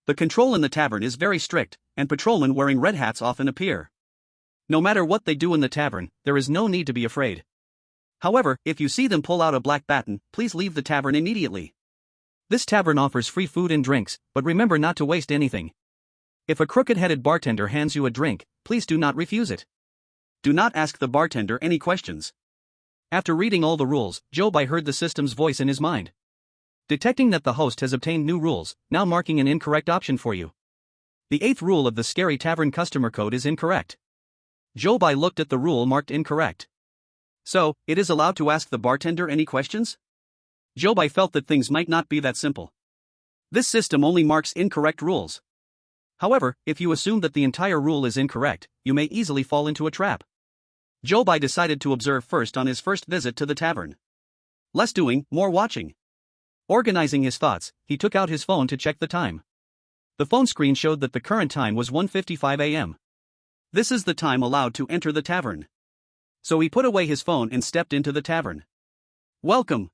The control in the tavern is very strict, and patrolmen wearing red hats often appear. No matter what they do in the tavern, there is no need to be afraid. However, if you see them pull out a black baton, please leave the tavern immediately. This tavern offers free food and drinks, but remember not to waste anything. If a crooked-headed bartender hands you a drink, please do not refuse it. Do not ask the bartender any questions. After reading all the rules, Zhou Bai heard the system's voice in his mind. Detecting that the host has obtained new rules, now marking an incorrect option for you. The 8th rule of the Scary Tavern Customer Code is incorrect. Zhou Bai looked at the rule marked incorrect. So, it is allowed to ask the bartender any questions? Zhou Bai felt that things might not be that simple. This system only marks incorrect rules. However, if you assume that the entire rule is incorrect, you may easily fall into a trap. Zhou Bai decided to observe first on his first visit to the tavern. Less doing, more watching. Organizing his thoughts, he took out his phone to check the time. The phone screen showed that the current time was 1:55 a.m. This is the time allowed to enter the tavern. So he put away his phone and stepped into the tavern. Welcome.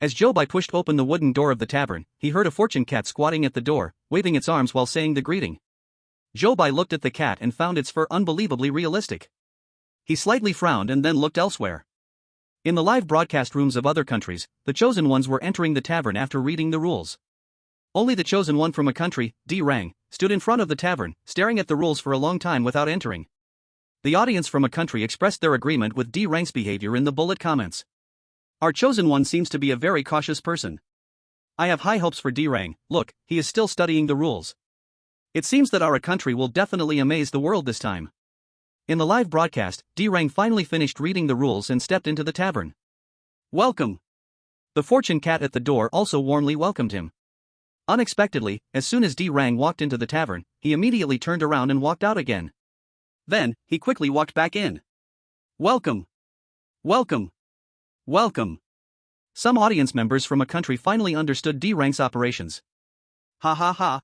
As Zhou Bai pushed open the wooden door of the tavern, he heard a fortune cat squatting at the door, waving its arms while saying the greeting. Zhou Bai looked at the cat and found its fur unbelievably realistic. He slightly frowned and then looked elsewhere. In the live broadcast rooms of other countries, the chosen ones were entering the tavern after reading the rules. Only the chosen one from a country, D Rang, stood in front of the tavern, staring at the rules for a long time without entering. The audience from a country expressed their agreement with D Rang's behavior in the bullet comments. Our chosen one seems to be a very cautious person. I have high hopes for D Rang. Look, he is still studying the rules. It seems that our country will definitely amaze the world this time. In the live broadcast, D Rang finally finished reading the rules and stepped into the tavern. Welcome. The fortune cat at the door also warmly welcomed him. Unexpectedly, as soon as D Rang walked into the tavern, he immediately turned around and walked out again. Then, he quickly walked back in. Welcome. Welcome. Welcome. Some audience members from a country finally understood D Rang's operations. Ha ha ha.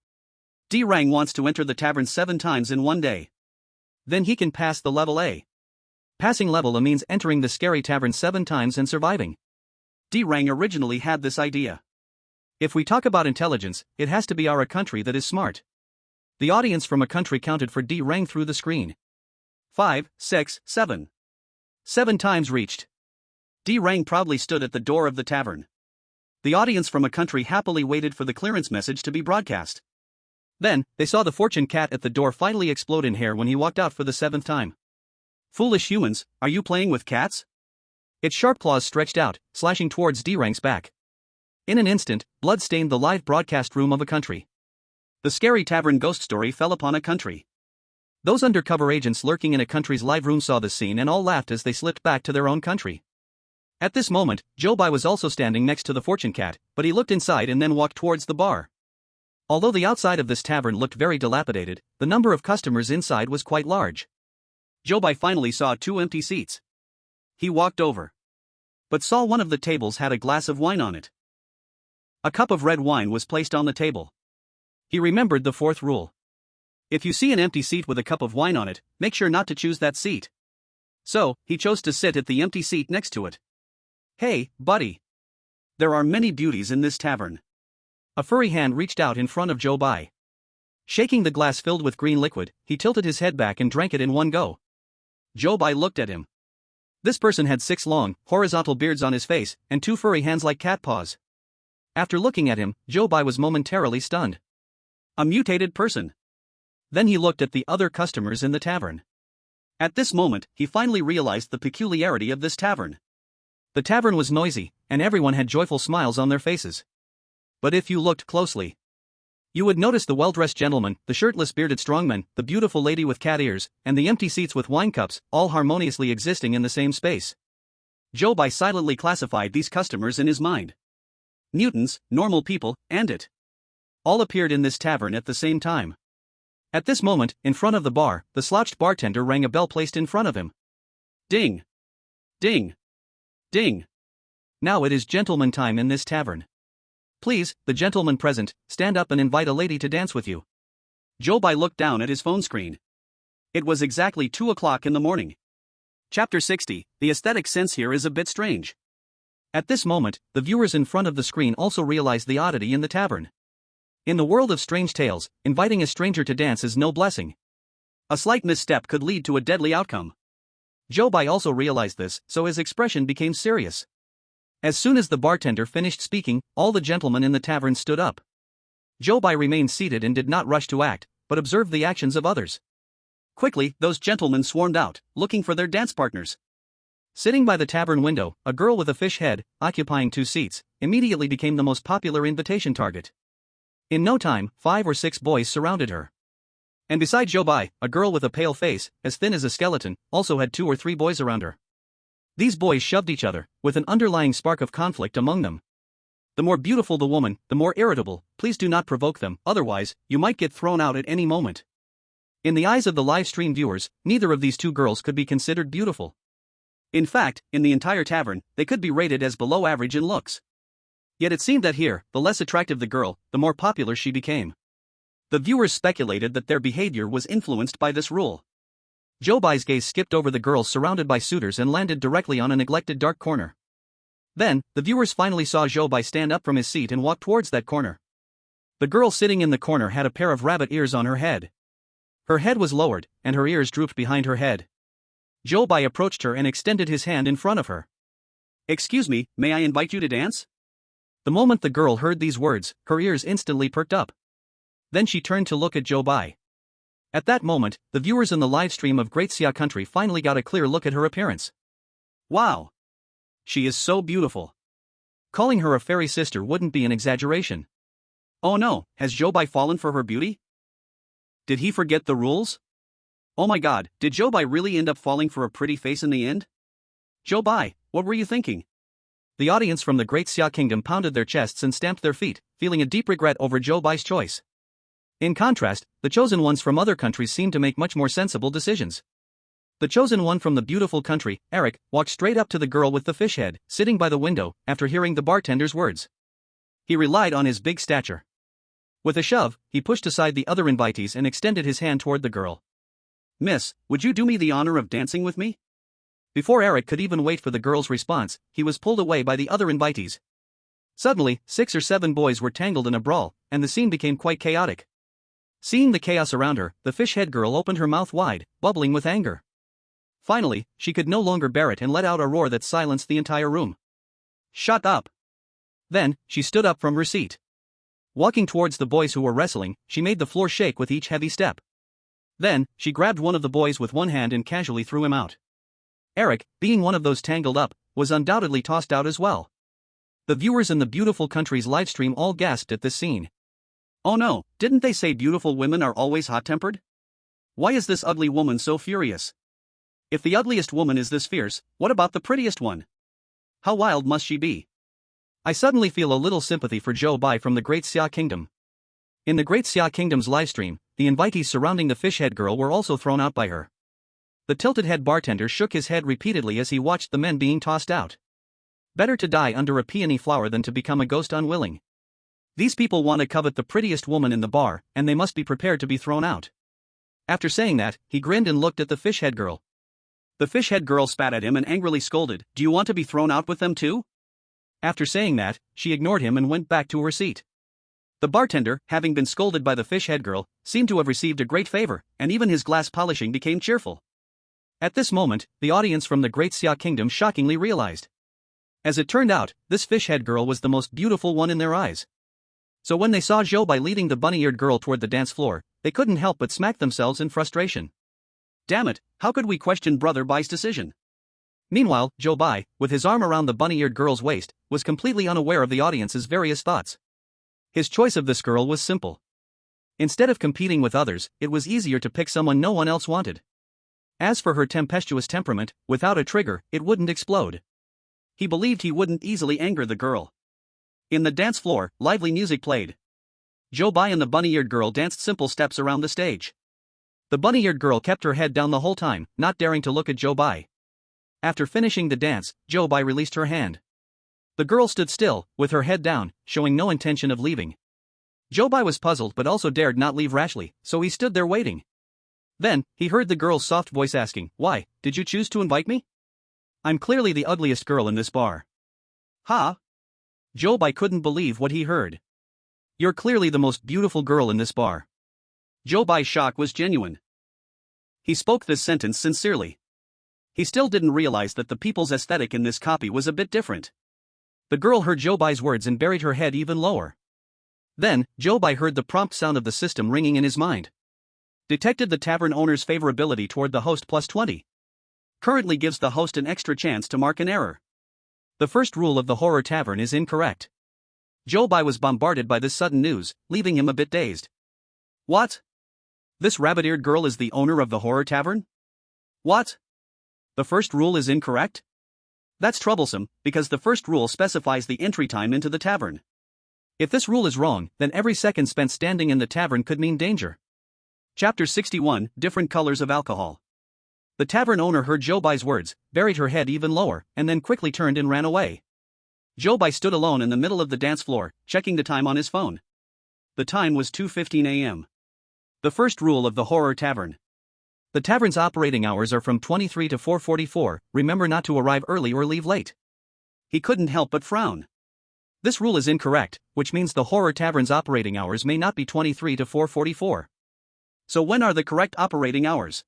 D Rang wants to enter the tavern 7 times in one day. Then he can pass the level A. Passing level A means entering the scary tavern 7 times and surviving. D Rang originally had this idea. If we talk about intelligence, it has to be our country that is smart. The audience from a country counted for D Rang through the screen. 5, 6, 7. 7 times reached. D Rang proudly stood at the door of the tavern. The audience from a country happily waited for the clearance message to be broadcast. Then, they saw the fortune cat at the door finally explode in hair when he walked out for the 7th time. Foolish humans, are you playing with cats? Its sharp claws stretched out, slashing towards D Rang's back. In an instant, blood stained the live broadcast room of a country. The scary tavern ghost story fell upon a country. Those undercover agents lurking in a country's live room saw this scene and all laughed as they slipped back to their own country. At this moment, Zhou Bai was also standing next to the fortune cat, but he looked inside and then walked towards the bar. Although the outside of this tavern looked very dilapidated, the number of customers inside was quite large. Zhou Bai finally saw 2 empty seats. He walked over, but saw one of the tables had a glass of wine on it. A cup of red wine was placed on the table. He remembered the 4th rule. If you see an empty seat with a cup of wine on it, make sure not to choose that seat. So, he chose to sit at the empty seat next to it. Hey, buddy. There are many beauties in this tavern. A furry hand reached out in front of Zhou Bai. Shaking the glass filled with green liquid, he tilted his head back and drank it in one go. Zhou Bai looked at him. This person had 6 long, horizontal beards on his face, and 2 furry hands like cat paws. After looking at him, Zhou Bai was momentarily stunned. A mutated person. Then he looked at the other customers in the tavern. At this moment, he finally realized the peculiarity of this tavern. The tavern was noisy, and everyone had joyful smiles on their faces. But if you looked closely, You would notice the well-dressed gentleman, the shirtless bearded strongman, the beautiful lady with cat ears, and the empty seats with wine cups, all harmoniously existing in the same space. Zhou Bai silently classified these customers in his mind. Mutants, normal people, and it. All appeared in this tavern at the same time. At this moment, in front of the bar, the slouched bartender rang a bell placed in front of him. Ding! Ding! Ding! Now it is gentleman time in this tavern. Please, the gentleman present, stand up and invite a lady to dance with you. Zhou Bai looked down at his phone screen. It was exactly 2 o'clock in the morning. Chapter 60, the aesthetic sense here is a bit strange. At this moment, the viewers in front of the screen also realized the oddity in the tavern. In the world of strange tales, inviting a stranger to dance is no blessing. A slight misstep could lead to a deadly outcome. Zhou Bai also realized this, so his expression became serious. As soon as the bartender finished speaking, all the gentlemen in the tavern stood up. Zhou Bai remained seated and did not rush to act, but observed the actions of others. Quickly, those gentlemen swarmed out, looking for their dance partners. Sitting by the tavern window, a girl with a fish head, occupying 2 seats, immediately became the most popular invitation target. In no time, 5 or 6 boys surrounded her. And beside Zhou Bai, a girl with a pale face, as thin as a skeleton, also had 2 or 3 boys around her. These boys shoved each other, with an underlying spark of conflict among them. The more beautiful the woman, the more irritable. Please do not provoke them, otherwise, you might get thrown out at any moment. In the eyes of the live stream viewers, neither of these 2 girls could be considered beautiful. In fact, in the entire tavern, they could be rated as below average in looks. Yet it seemed that here, the less attractive the girl, the more popular she became. The viewers speculated that their behavior was influenced by this rule. Zhou Bai's gaze skipped over the girls surrounded by suitors and landed directly on a neglected dark corner. Then, the viewers finally saw Zhou Bai stand up from his seat and walk towards that corner. The girl sitting in the corner had a pair of rabbit ears on her head. Her head was lowered, and her ears drooped behind her head. Zhou Bai approached her and extended his hand in front of her. "Excuse me, may I invite you to dance?" The moment the girl heard these words, her ears instantly perked up. Then she turned to look at Zhou Bai. At that moment, the viewers in the live stream of Great Xia country finally got a clear look at her appearance. Wow! She is so beautiful. Calling her a fairy sister wouldn't be an exaggeration. Oh no, has Zhou Bai fallen for her beauty? Did he forget the rules? Oh my god, did Zhou Bai really end up falling for a pretty face in the end? Zhou Bai, what were you thinking? The audience from the Great Xia kingdom pounded their chests and stamped their feet, feeling a deep regret over Zhou Bai's choice. In contrast, the chosen ones from other countries seemed to make much more sensible decisions. The chosen one from the beautiful country, Eric, walked straight up to the girl with the fish head, sitting by the window, after hearing the bartender's words. He relied on his big stature. With a shove, he pushed aside the other invitees and extended his hand toward the girl. "Miss, would you do me the honor of dancing with me?" Before Eric could even wait for the girl's response, he was pulled away by the other invitees. Suddenly, 6 or 7 boys were tangled in a brawl, and the scene became quite chaotic. Seeing the chaos around her, the fish-head girl opened her mouth wide, bubbling with anger. Finally, she could no longer bear it and let out a roar that silenced the entire room. "Shut up!" Then, she stood up from her seat. Walking towards the boys who were wrestling, she made the floor shake with each heavy step. Then, she grabbed one of the boys with one hand and casually threw him out. Eric, being one of those tangled up, was undoubtedly tossed out as well. The viewers in the beautiful country's livestream all gasped at this scene. Oh no, didn't they say beautiful women are always hot-tempered? Why is this ugly woman so furious? If the ugliest woman is this fierce, what about the prettiest one? How wild must she be? I suddenly feel a little sympathy for Zhou Bai from the Great Xia Kingdom. In the Great Xia Kingdom's livestream, the invitees surrounding the fish-head girl were also thrown out by her. The tilted-head bartender shook his head repeatedly as he watched the men being tossed out. Better to die under a peony flower than to become a ghost unwilling. These people want to covet the prettiest woman in the bar, and they must be prepared to be thrown out. After saying that, he grinned and looked at the fish-head girl. The fish-head girl spat at him and angrily scolded, "Do you want to be thrown out with them too?" After saying that, she ignored him and went back to her seat. The bartender, having been scolded by the fish-head girl, seemed to have received a great favor, and even his glass polishing became cheerful. At this moment, the audience from the Great Xia Kingdom shockingly realized. As it turned out, this fish-head girl was the most beautiful one in their eyes. So when they saw Zhou Bai leading the bunny-eared girl toward the dance floor, they couldn't help but smack themselves in frustration. Damn it, how could we question Brother Bai's decision? Meanwhile, Zhou Bai, with his arm around the bunny-eared girl's waist, was completely unaware of the audience's various thoughts. His choice of this girl was simple. Instead of competing with others, it was easier to pick someone no one else wanted. As for her tempestuous temperament, without a trigger, it wouldn't explode. He believed he wouldn't easily anger the girl. In the dance floor, lively music played. Zhou Bai and the bunny-eared girl danced simple steps around the stage. The bunny-eared girl kept her head down the whole time, not daring to look at Zhou Bai. After finishing the dance, Zhou Bai released her hand. The girl stood still, with her head down, showing no intention of leaving. Zhou Bai was puzzled but also dared not leave rashly, so he stood there waiting. Then, he heard the girl's soft voice asking, "Why, did you choose to invite me? I'm clearly the ugliest girl in this bar." "Ha?" Zhou Bai couldn't believe what he heard. "You're clearly the most beautiful girl in this bar." Zhou Bai's shock was genuine. He spoke this sentence sincerely. He still didn't realize that the people's aesthetic in this copy was a bit different. The girl heard Zhou Bai's words and buried her head even lower. Then, Zhou Bai heard the prompt sound of the system ringing in his mind. Detected the tavern owner's favorability toward the host +20. Currently gives the host an extra chance to mark an error. The first rule of the horror tavern is incorrect. Zhou Bai was bombarded by this sudden news, leaving him a bit dazed. What? This rabbit-eared girl is the owner of the horror tavern? What? The first rule is incorrect? That's troublesome, because the first rule specifies the entry time into the tavern. If this rule is wrong, then every second spent standing in the tavern could mean danger. Chapter 61, Different Colors of Alcohol. The tavern owner heard Zhou Bai's words, buried her head even lower, and then quickly turned and ran away. Zhou Bai stood alone in the middle of the dance floor, checking the time on his phone. The time was 2:15 a.m. The first rule of the horror tavern. The tavern's operating hours are from 23 to 4:44, remember not to arrive early or leave late. He couldn't help but frown. This rule is incorrect, which means the horror tavern's operating hours may not be 23 to 4:44. So when are the correct operating hours?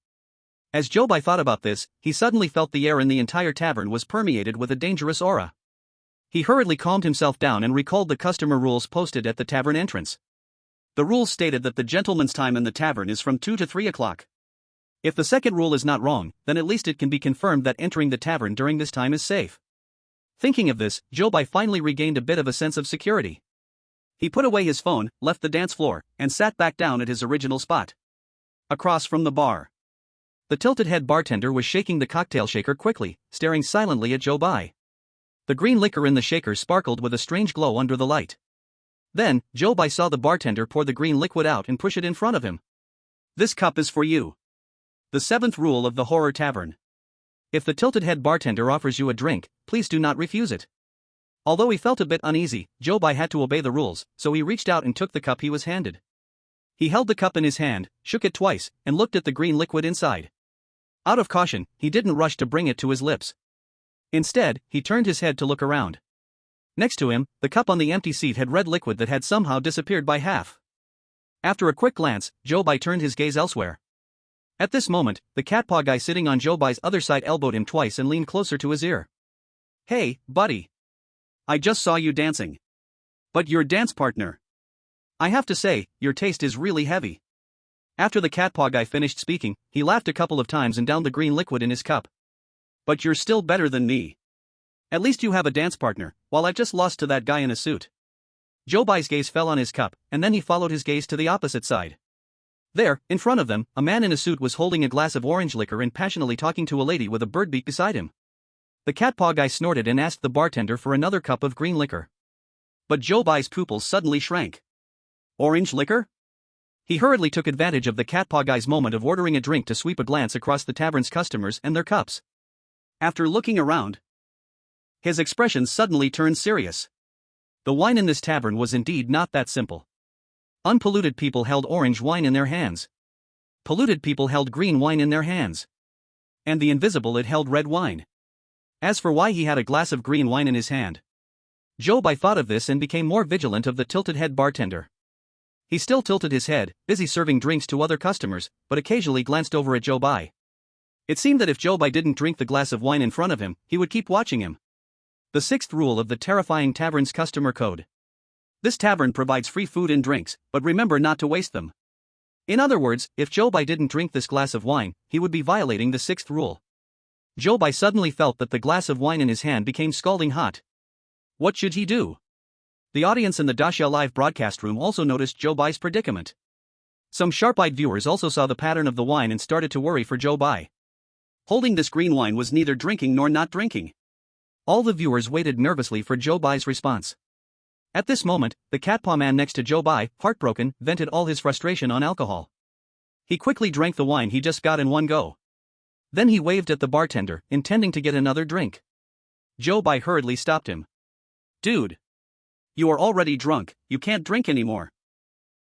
As Zhou Bai thought about this, he suddenly felt the air in the entire tavern was permeated with a dangerous aura. He hurriedly calmed himself down and recalled the customer rules posted at the tavern entrance. The rules stated that the gentleman's time in the tavern is from 2 to 3 o'clock. If the second rule is not wrong, then at least it can be confirmed that entering the tavern during this time is safe. Thinking of this, Zhou Bai finally regained a bit of a sense of security. He put away his phone, left the dance floor, and sat back down at his original spot. Across from the bar. The tilted-head bartender was shaking the cocktail shaker quickly, staring silently at Zhou Bai. The green liquor in the shaker sparkled with a strange glow under the light. Then, Zhou Bai saw the bartender pour the green liquid out and push it in front of him. "This cup is for you." The seventh rule of the horror tavern. If the tilted-head bartender offers you a drink, please do not refuse it. Although he felt a bit uneasy, Zhou Bai had to obey the rules, so he reached out and took the cup he was handed. He held the cup in his hand, shook it twice, and looked at the green liquid inside. Out of caution, he didn't rush to bring it to his lips. Instead, he turned his head to look around. Next to him, the cup on the empty seat had red liquid that had somehow disappeared by half. After a quick glance, Zhou Bai turned his gaze elsewhere. At this moment, the catpaw guy sitting on Zhou Bai's other side elbowed him twice and leaned closer to his ear. "Hey, buddy. I just saw you dancing. But your dance partner. I have to say, your taste is really heavy." After the catpaw guy finished speaking, he laughed a couple of times and downed the green liquid in his cup. "But you're still better than me. At least you have a dance partner, while I've just lost to that guy in a suit." Zhou Bai's gaze fell on his cup, and then he followed his gaze to the opposite side. There, in front of them, a man in a suit was holding a glass of orange liquor and passionately talking to a lady with a bird beak beside him. The catpaw guy snorted and asked the bartender for another cup of green liquor. But Zhou Bai's pupils suddenly shrank. Orange liquor? He hurriedly took advantage of the catpaw guy's moment of ordering a drink to sweep a glance across the tavern's customers and their cups. After looking around, his expression suddenly turned serious. The wine in this tavern was indeed not that simple. Unpolluted people held orange wine in their hands. Polluted people held green wine in their hands. And the invisible it held red wine. As for why he had a glass of green wine in his hand, Zhou Bai thought of this and became more vigilant of the tilted-head bartender. He still tilted his head, busy serving drinks to other customers, but occasionally glanced over at Zhou Bai. It seemed that if Zhou Bai didn't drink the glass of wine in front of him, he would keep watching him. The sixth rule of the terrifying tavern's customer code. This tavern provides free food and drinks, but remember not to waste them. In other words, if Zhou Bai didn't drink this glass of wine, he would be violating the sixth rule. Zhou Bai suddenly felt that the glass of wine in his hand became scalding hot. What should he do? The audience in the Daxia live broadcast room also noticed Zhou Bai's predicament. Some sharp-eyed viewers also saw the pattern of the wine and started to worry for Zhou Bai. Holding this green wine was neither drinking nor not drinking. All the viewers waited nervously for Zhou Bai's response. At this moment, the catpaw man next to Zhou Bai, heartbroken, vented all his frustration on alcohol. He quickly drank the wine he just got in one go. Then he waved at the bartender, intending to get another drink. Zhou Bai hurriedly stopped him. "Dude! You are already drunk, you can't drink anymore."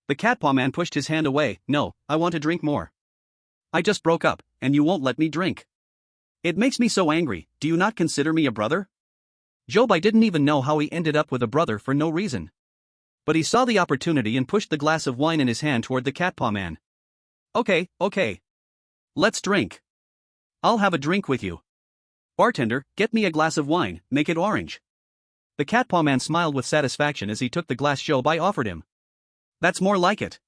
The catpaw man pushed his hand away. "No, I want to drink more. I just broke up, and you won't let me drink. It makes me so angry. Do you not consider me a brother?" Zhou Bai didn't even know how he ended up with a brother for no reason. But he saw the opportunity and pushed the glass of wine in his hand toward the catpaw man. Okay. Let's drink. I'll have a drink with you. Bartender, get me a glass of wine, make it orange." The catpaw man smiled with satisfaction as he took the glass Zhou Bai offered him. "That's more like it.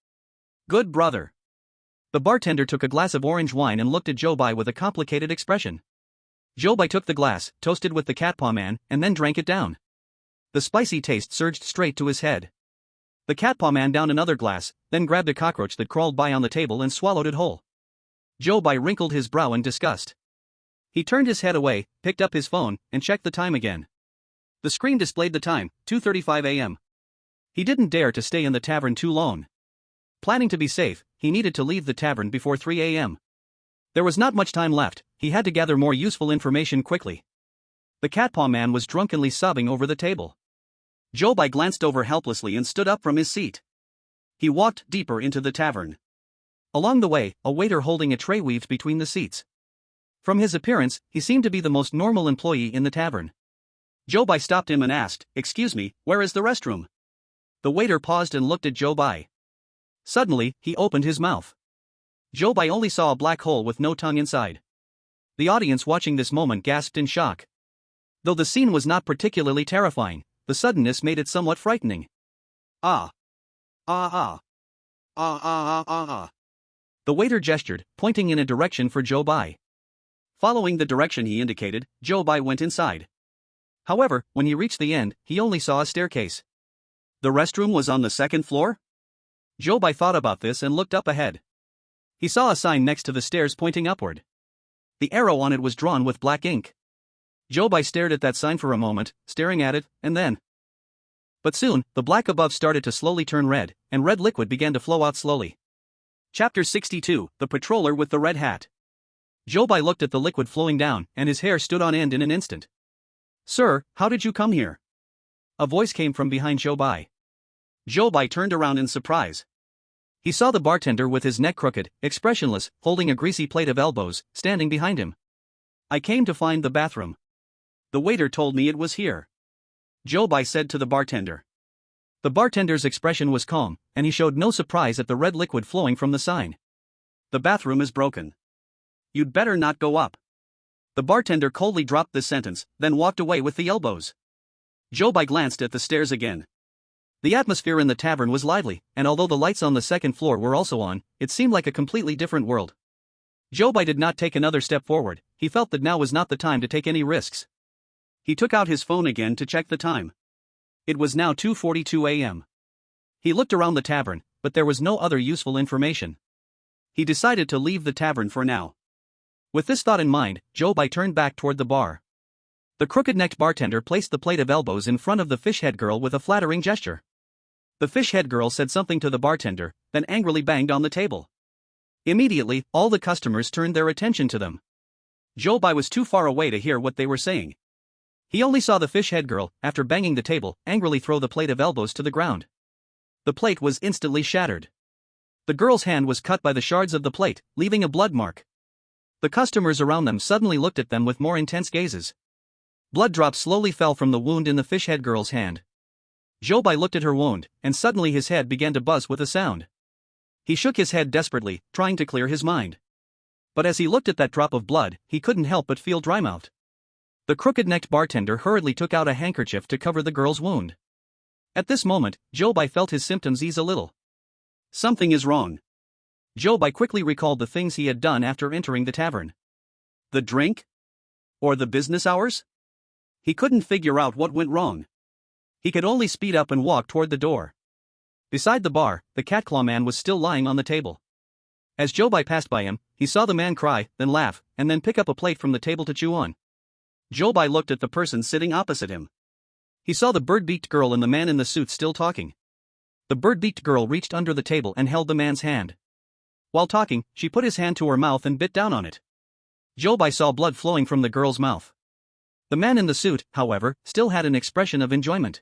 Good brother." The bartender took a glass of orange wine and looked at Zhou Bai with a complicated expression. Zhou Bai took the glass, toasted with the catpaw man, and then drank it down. The spicy taste surged straight to his head. The catpaw man downed another glass, then grabbed a cockroach that crawled by on the table and swallowed it whole. Zhou Bai wrinkled his brow in disgust. He turned his head away, picked up his phone, and checked the time again. The screen displayed the time, 2:35 a.m. He didn't dare to stay in the tavern too long. Planning to be safe, he needed to leave the tavern before 3 a.m. There was not much time left, he had to gather more useful information quickly. The catpaw man was drunkenly sobbing over the table. Zhou Bai glanced over helplessly and stood up from his seat. He walked deeper into the tavern. Along the way, a waiter holding a tray weaved between the seats. From his appearance, he seemed to be the most normal employee in the tavern. Zhou Bai stopped him and asked, "Excuse me, where is the restroom?" The waiter paused and looked at Zhou Bai. Suddenly, he opened his mouth. Zhou Bai only saw a black hole with no tongue inside. The audience watching this moment gasped in shock. Though the scene was not particularly terrifying, the suddenness made it somewhat frightening. Ah. Ah ah. Ah ah ah ah ah. The waiter gestured, pointing in a direction for Zhou Bai. Following the direction he indicated, Zhou Bai went inside. However, when he reached the end, he only saw a staircase. The restroom was on the second floor? Zhou Bai thought about this and looked up ahead. He saw a sign next to the stairs pointing upward. The arrow on it was drawn with black ink. Zhou Bai stared at that sign for a moment, staring at it, and then. But soon, the black above started to slowly turn red, and red liquid began to flow out slowly. Chapter 62, The Patroller with the Red Hat. Zhou Bai looked at the liquid flowing down, and his hair stood on end in an instant. "Sir, how did you come here?" A voice came from behind Zhou Bai. Zhou Bai turned around in surprise. He saw the bartender with his neck crooked, expressionless, holding a greasy plate of elbows, standing behind him. "I came to find the bathroom. The waiter told me it was here," Zhou Bai said to the bartender. The bartender's expression was calm, and he showed no surprise at the red liquid flowing from the sign. "The bathroom is broken. You'd better not go up." The bartender coldly dropped this sentence, then walked away with the elbows. Zhou Bai glanced at the stairs again. The atmosphere in the tavern was lively, and although the lights on the second floor were also on, it seemed like a completely different world. Zhou Bai did not take another step forward. He felt that now was not the time to take any risks. He took out his phone again to check the time. It was now 2:42 a.m. He looked around the tavern, but there was no other useful information. He decided to leave the tavern for now. With this thought in mind, Zhou Bai turned back toward the bar. The crooked-necked bartender placed the plate of elbows in front of the fish-head girl with a flattering gesture. The fish-head girl said something to the bartender, then angrily banged on the table. Immediately, all the customers turned their attention to them. Zhou Bai was too far away to hear what they were saying. He only saw the fish-head girl, after banging the table, angrily throw the plate of elbows to the ground. The plate was instantly shattered. The girl's hand was cut by the shards of the plate, leaving a blood mark. The customers around them suddenly looked at them with more intense gazes. Blood drops slowly fell from the wound in the fish-head girl's hand. Zhou Bai looked at her wound, and suddenly his head began to buzz with a sound. He shook his head desperately, trying to clear his mind. But as he looked at that drop of blood, he couldn't help but feel dry-mouthed. The crooked-necked bartender hurriedly took out a handkerchief to cover the girl's wound. At this moment, Zhou Bai felt his symptoms ease a little. Something is wrong. Zhou Bai quickly recalled the things he had done after entering the tavern. The drink? Or the business hours? He couldn't figure out what went wrong. He could only speed up and walk toward the door. Beside the bar, the cat claw man was still lying on the table. As Zhou Bai passed by him, he saw the man cry, then laugh, and then pick up a plate from the table to chew on. Zhou Bai looked at the person sitting opposite him. He saw the bird-beaked girl and the man in the suit still talking. The bird-beaked girl reached under the table and held the man's hand. While talking, she put his hand to her mouth and bit down on it. Zhou Bai saw blood flowing from the girl's mouth. The man in the suit, however, still had an expression of enjoyment.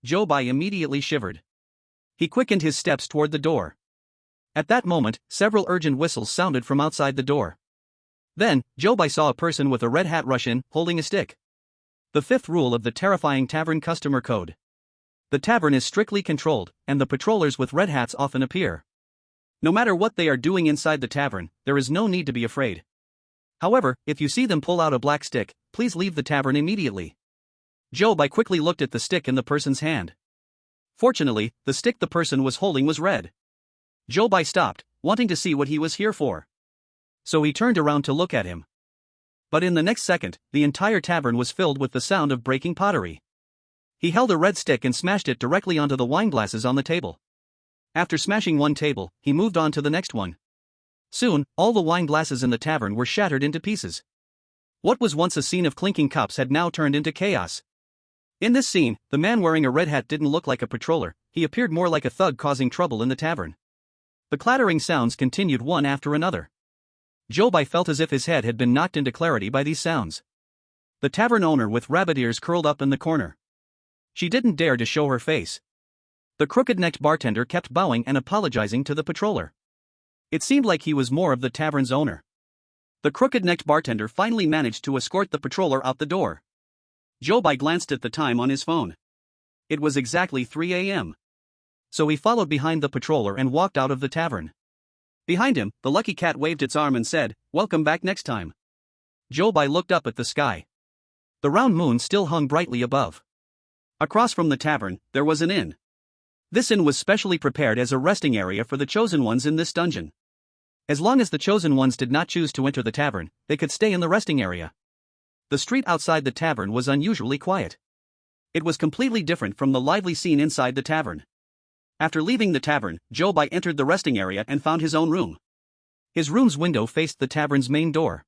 Zhou Bai immediately shivered. He quickened his steps toward the door. At that moment, several urgent whistles sounded from outside the door. Then, Zhou Bai saw a person with a red hat rush in, holding a stick. The fifth rule of the terrifying tavern customer code. The tavern is strictly controlled, and the patrollers with red hats often appear. No matter what they are doing inside the tavern, there is no need to be afraid. However, if you see them pull out a black stick, please leave the tavern immediately. Zhou Bai quickly looked at the stick in the person's hand. Fortunately, the stick the person was holding was red. Zhou Bai stopped, wanting to see what he was here for. So he turned around to look at him. But in the next second, the entire tavern was filled with the sound of breaking pottery. He held a red stick and smashed it directly onto the wine glasses on the table. After smashing one table, he moved on to the next one. Soon, all the wine glasses in the tavern were shattered into pieces. What was once a scene of clinking cups had now turned into chaos. In this scene, the man wearing a red hat didn't look like a patroller, he appeared more like a thug causing trouble in the tavern. The clattering sounds continued one after another. Zhou Bai felt as if his head had been knocked into clarity by these sounds. The tavern owner with rabbit ears curled up in the corner. She didn't dare to show her face. The crooked-necked bartender kept bowing and apologizing to the patroller. It seemed like he was more of the tavern's owner. The crooked-necked bartender finally managed to escort the patroller out the door. Zhou Bai glanced at the time on his phone. It was exactly 3 a.m. So he followed behind the patroller and walked out of the tavern. Behind him, the lucky cat waved its arm and said, "Welcome back next time." Zhou Bai looked up at the sky. The round moon still hung brightly above. Across from the tavern, there was an inn. This inn was specially prepared as a resting area for the chosen ones in this dungeon. As long as the chosen ones did not choose to enter the tavern, they could stay in the resting area. The street outside the tavern was unusually quiet. It was completely different from the lively scene inside the tavern. After leaving the tavern, Zhou Bai entered the resting area and found his own room. His room's window faced the tavern's main door.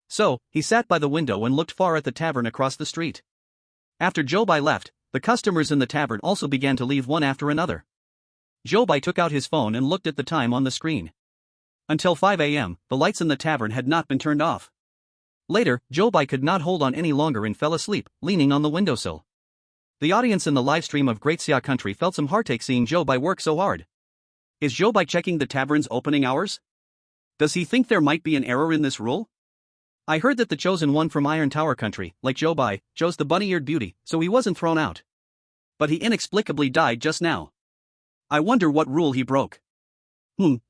So, he sat by the window and looked far at the tavern across the street. After Zhou Bai left, the customers in the tavern also began to leave one after another. Zhou Bai took out his phone and looked at the time on the screen. Until 5 a.m., the lights in the tavern had not been turned off. Later, Zhou Bai could not hold on any longer and fell asleep, leaning on the windowsill. The audience in the livestream of Great Xia Country felt some heartache seeing Zhou Bai work so hard. Is Zhou Bai checking the tavern's opening hours? Does he think there might be an error in this rule? I heard that the chosen one from Iron Tower Country, like Zhou Bai, chose the bunny-eared beauty, so he wasn't thrown out. But he inexplicably died just now. I wonder what rule he broke.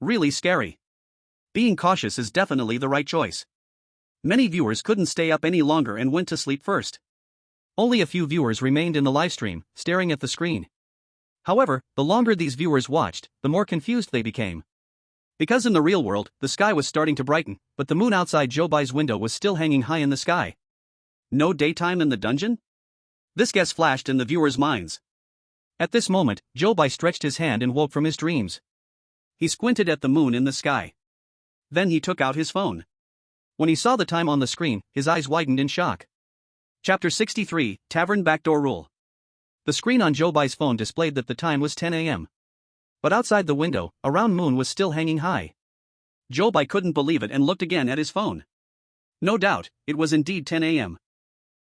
Really scary. Being cautious is definitely the right choice. Many viewers couldn't stay up any longer and went to sleep first. Only a few viewers remained in the livestream, staring at the screen. However, the longer these viewers watched, the more confused they became. Because in the real world, the sky was starting to brighten, but the moon outside Zhou Bai's window was still hanging high in the sky. No daytime in the dungeon? This guess flashed in the viewers' minds. At this moment, Zhou Bai stretched his hand and woke from his dreams. He squinted at the moon in the sky. Then he took out his phone. When he saw the time on the screen, his eyes widened in shock. Chapter 63, Tavern Backdoor Rule. The screen on Zhou Bai's phone displayed that the time was 10 a.m. But outside the window, a round moon was still hanging high. Zhou Bai couldn't believe it and looked again at his phone. No doubt, it was indeed 10 a.m.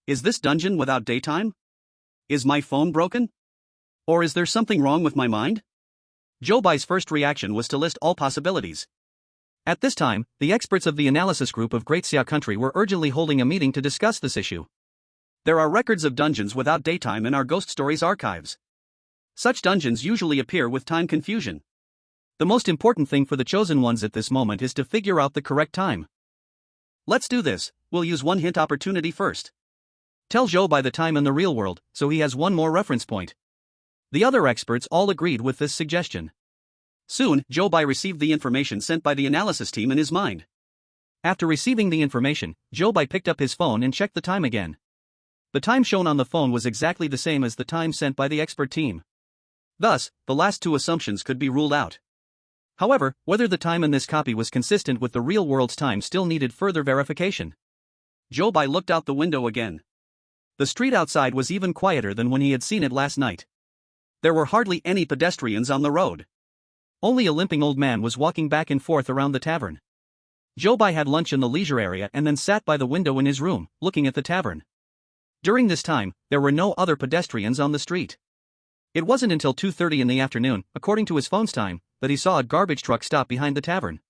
Is this dungeon without daytime? Is my phone broken? Or is there something wrong with my mind? Zhou Bai's first reaction was to list all possibilities. At this time, the experts of the analysis group of Great Xia Country were urgently holding a meeting to discuss this issue. There are records of dungeons without daytime in our Ghost Stories archives. Such dungeons usually appear with time confusion. The most important thing for the chosen ones at this moment is to figure out the correct time. Let's do this. We'll use one hint opportunity first. Tell Zhou Bai the time in the real world, so he has one more reference point. The other experts all agreed with this suggestion. Soon, Zhou Bai received the information sent by the analysis team in his mind. After receiving the information, Zhou Bai picked up his phone and checked the time again. The time shown on the phone was exactly the same as the time sent by the expert team. Thus, the last two assumptions could be ruled out. However, whether the time in this copy was consistent with the real world's time still needed further verification. Zhou Bai looked out the window again. The street outside was even quieter than when he had seen it last night. There were hardly any pedestrians on the road. Only a limping old man was walking back and forth around the tavern. Zhou Bai had lunch in the leisure area and then sat by the window in his room, looking at the tavern. During this time, there were no other pedestrians on the street. It wasn't until 2:30 in the afternoon, according to his phone's time, that he saw a garbage truck stop behind the tavern.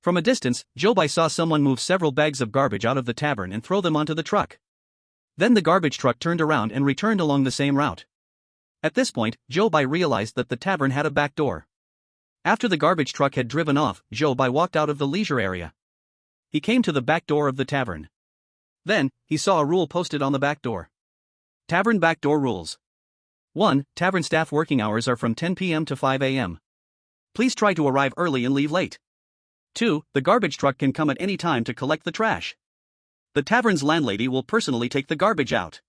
From a distance, Zhou Bai saw someone move several bags of garbage out of the tavern and throw them onto the truck. Then the garbage truck turned around and returned along the same route. At this point, Zhou Bai realized that the tavern had a back door. After the garbage truck had driven off, Zhou Bai walked out of the leisure area. He came to the back door of the tavern. Then, he saw a rule posted on the back door. Tavern back door rules. 1. Tavern staff working hours are from 10 p.m. to 5 a.m. Please try to arrive early and leave late. 2. The garbage truck can come at any time to collect the trash. The tavern's landlady will personally take the garbage out.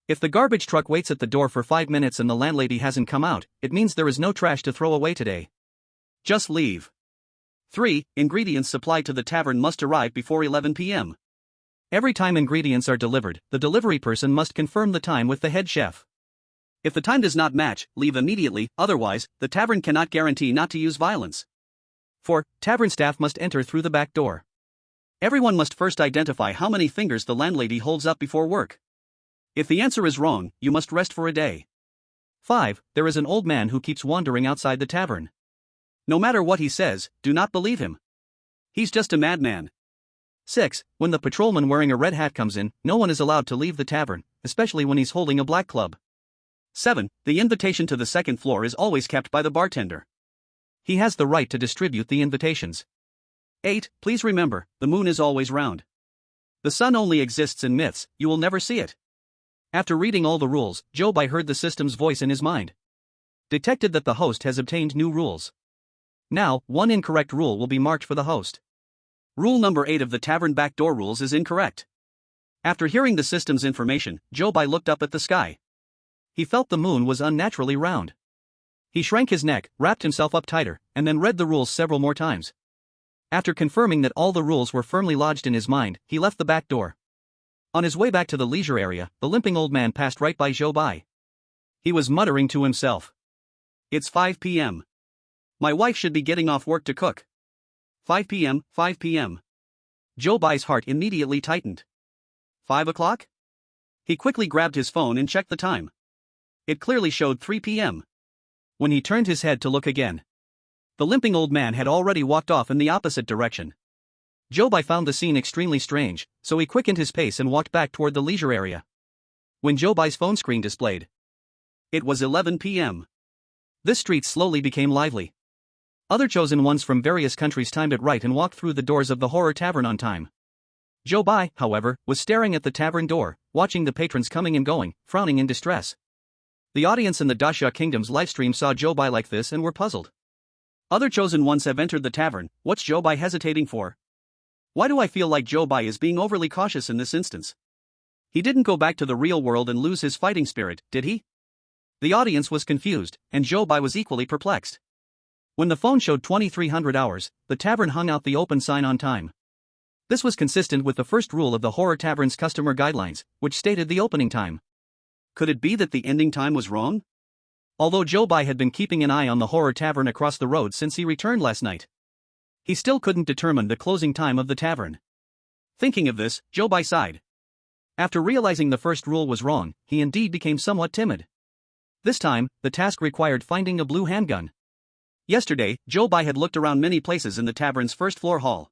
If the garbage truck waits at the door for 5 minutes and the landlady hasn't come out, it means there is no trash to throw away today. Just leave. 3. Ingredients supplied to the tavern must arrive before 11 p.m. Every time ingredients are delivered, the delivery person must confirm the time with the head chef. If the time does not match, leave immediately, otherwise, the tavern cannot guarantee not to use violence. 4. Tavern staff must enter through the back door. Everyone must first identify how many fingers the landlady holds up before work. If the answer is wrong, you must rest for a day. 5. There is an old man who keeps wandering outside the tavern. No matter what he says, do not believe him. He's just a madman. 6. When the patrolman wearing a red hat comes in, no one is allowed to leave the tavern, especially when he's holding a black club. 7. The invitation to the second floor is always kept by the bartender. He has the right to distribute the invitations. 8. Please remember, the moon is always round. The sun only exists in myths, you will never see it. After reading all the rules, Zhou Bai heard the system's voice in his mind. Detected that the host has obtained new rules. Now, one incorrect rule will be marked for the host. Rule number 8 of the tavern backdoor rules is incorrect. After hearing the system's information, Zhou Bai looked up at the sky. He felt the moon was unnaturally round. He shrank his neck, wrapped himself up tighter, and then read the rules several more times. After confirming that all the rules were firmly lodged in his mind, he left the back door. On his way back to the leisure area, the limping old man passed right by Zhou Bai. He was muttering to himself. It's 5 p.m. My wife should be getting off work to cook. 5 p.m., 5 p.m. Zhou Bai's heart immediately tightened. 5 o'clock? He quickly grabbed his phone and checked the time. It clearly showed 3 p.m. When he turned his head to look again, the limping old man had already walked off in the opposite direction. Zhou Bai found the scene extremely strange, so he quickened his pace and walked back toward the leisure area. When Zhou Bai's phone screen displayed, it was 11 p.m. This street slowly became lively. Other chosen ones from various countries timed it right and walked through the doors of the horror tavern on time. Zhou Bai, however, was staring at the tavern door, watching the patrons coming and going, frowning in distress. The audience in the Daxia Kingdom's livestream saw Zhou Bai like this and were puzzled. Other chosen ones have entered the tavern, what's Zhou Bai hesitating for? Why do I feel like Zhou Bai is being overly cautious in this instance? He didn't go back to the real world and lose his fighting spirit, did he? The audience was confused, and Zhou Bai was equally perplexed. When the phone showed 2300 hours, the tavern hung out the open sign on time. This was consistent with the first rule of the horror tavern's customer guidelines, which stated the opening time. Could it be that the ending time was wrong? Although Zhou Bai had been keeping an eye on the horror tavern across the road since he returned last night, he still couldn't determine the closing time of the tavern. Thinking of this, Zhou Bai sighed. After realizing the first rule was wrong, he indeed became somewhat timid. This time, the task required finding a blue handgun. Yesterday, Zhou Bai had looked around many places in the tavern's first-floor hall.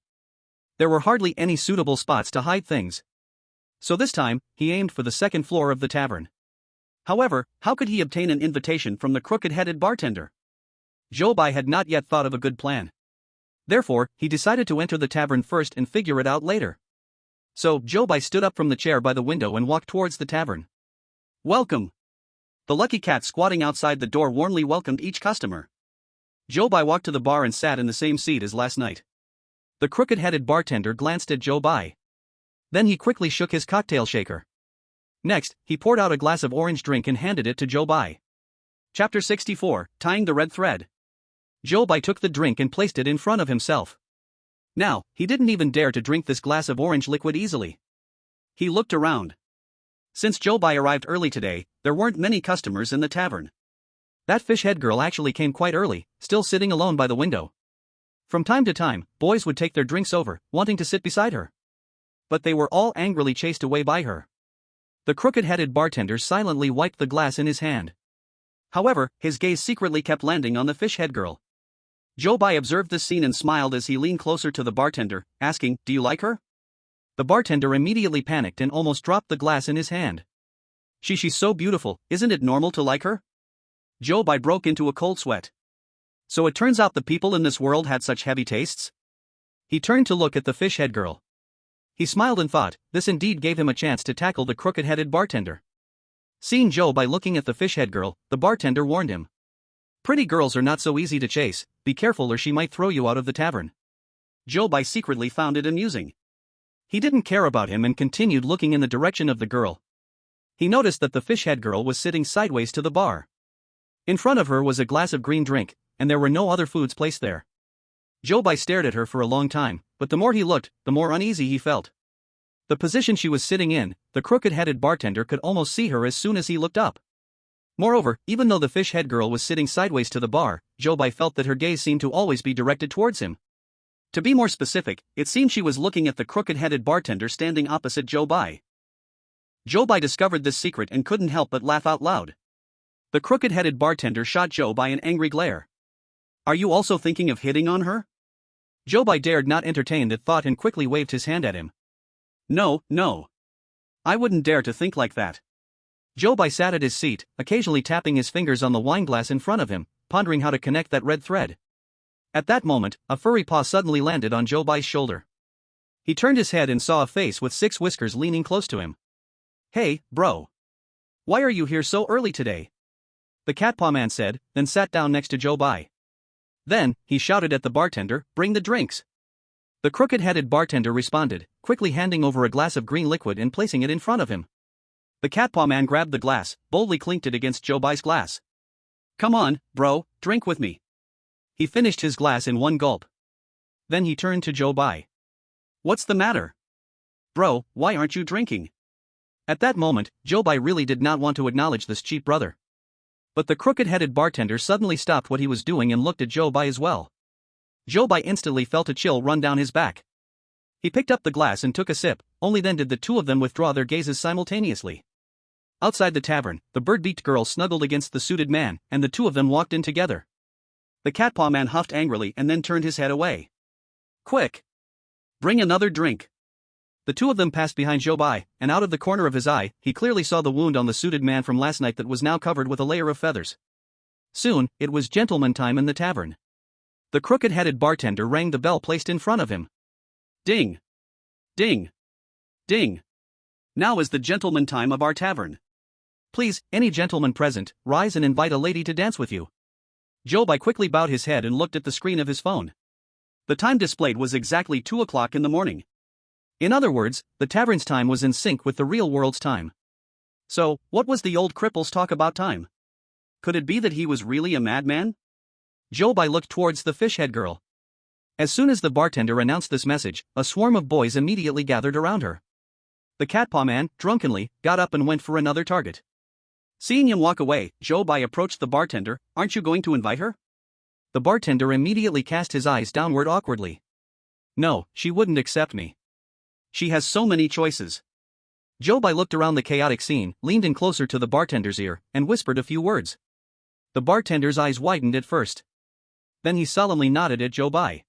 There were hardly any suitable spots to hide things. So this time, he aimed for the second floor of the tavern. However, how could he obtain an invitation from the crooked-headed bartender? Zhou Bai had not yet thought of a good plan. Therefore, he decided to enter the tavern first and figure it out later. So, Zhou Bai stood up from the chair by the window and walked towards the tavern. Welcome! The lucky cat squatting outside the door warmly welcomed each customer. Zhou Bai walked to the bar and sat in the same seat as last night. The crooked-headed bartender glanced at Zhou Bai. Then he quickly shook his cocktail shaker. Next, he poured out a glass of orange drink and handed it to Zhou Bai. Chapter 64, Tying the Red Thread. Zhou Bai took the drink and placed it in front of himself. Now, he didn't even dare to drink this glass of orange liquid easily. He looked around. Since Zhou Bai arrived early today, there weren't many customers in the tavern. That fish head girl actually came quite early, still sitting alone by the window. From time to time, boys would take their drinks over, wanting to sit beside her. But they were all angrily chased away by her. The crooked-headed bartender silently wiped the glass in his hand. However, his gaze secretly kept landing on the fish head girl. Zhou Bai observed this scene and smiled as he leaned closer to the bartender, asking, "Do you like her?" The bartender immediately panicked and almost dropped the glass in his hand. She's so beautiful, isn't it normal to like her?" Zhou Bai broke into a cold sweat. So it turns out the people in this world had such heavy tastes? He turned to look at the fish head girl. He smiled and thought, this indeed gave him a chance to tackle the crooked-headed bartender. Seeing Zhou Bai looking at the fish head girl, the bartender warned him. "Pretty girls are not so easy to chase, be careful or she might throw you out of the tavern." Zhou Bai secretly found it amusing. He didn't care about him and continued looking in the direction of the girl. He noticed that the fish head girl was sitting sideways to the bar. In front of her was a glass of green drink, and there were no other foods placed there. Zhou Bai stared at her for a long time, but the more he looked, the more uneasy he felt. The position she was sitting in, the crooked-headed bartender could almost see her as soon as he looked up. Moreover, even though the fish head girl was sitting sideways to the bar, Zhou Bai felt that her gaze seemed to always be directed towards him. To be more specific, it seemed she was looking at the crooked-headed bartender standing opposite Zhou Bai. Zhou Bai discovered this secret and couldn't help but laugh out loud. The crooked-headed bartender shot Zhou Bai an angry glare. "Are you also thinking of hitting on her?" Zhou Bai dared not entertain that thought and quickly waved his hand at him. No. I wouldn't dare to think like that." Zhou Bai sat at his seat, occasionally tapping his fingers on the wineglass in front of him, pondering how to connect that red thread. At that moment, a furry paw suddenly landed on Zhou Bai's shoulder. He turned his head and saw a face with 6 whiskers leaning close to him. "Hey, bro. Why are you here so early today?" the cat paw man said, then sat down next to Zhou Bai. Then, he shouted at the bartender, "Bring the drinks." The crooked-headed bartender responded, quickly handing over a glass of green liquid and placing it in front of him. The cat paw man grabbed the glass, boldly clinked it against Zhou Bai's glass. "Come on, bro, drink with me." He finished his glass in one gulp. Then he turned to Zhou Bai. "What's the matter? Bro, why aren't you drinking?" At that moment, Zhou Bai really did not want to acknowledge this cheap brother. But the crooked-headed bartender suddenly stopped what he was doing and looked at Zhou Bai as well. Zhou Bai instantly felt a chill run down his back. He picked up the glass and took a sip, only then did the two of them withdraw their gazes simultaneously. Outside the tavern, the bird-beaked girl snuggled against the suited man, and the two of them walked in together. The cat paw man huffed angrily and then turned his head away. "Quick! Bring another drink." The two of them passed behind Zhou Bai, and out of the corner of his eye, he clearly saw the wound on the suited man from last night that was now covered with a layer of feathers. Soon, it was gentleman time in the tavern. The crooked-headed bartender rang the bell placed in front of him. Ding! Ding! Ding! Now is the gentleman time of our tavern. Please, any gentleman present, rise and invite a lady to dance with you. Zhou Bai quickly bowed his head and looked at the screen of his phone. The time displayed was exactly 2 o'clock in the morning. In other words, the tavern's time was in sync with the real world's time. So, what was the old cripple's talk about time? Could it be that he was really a madman? Zhou Bai looked towards the fish head girl. As soon as the bartender announced this message, a swarm of boys immediately gathered around her. The cat paw man, drunkenly, got up and went for another target. Seeing him walk away, Zhou Bai approached the bartender. "Aren't you going to invite her?" The bartender immediately cast his eyes downward awkwardly. "No, she wouldn't accept me. She has so many choices." Zhou Bai looked around the chaotic scene, leaned in closer to the bartender's ear, and whispered a few words. The bartender's eyes widened at first. Then he solemnly nodded at Zhou Bai.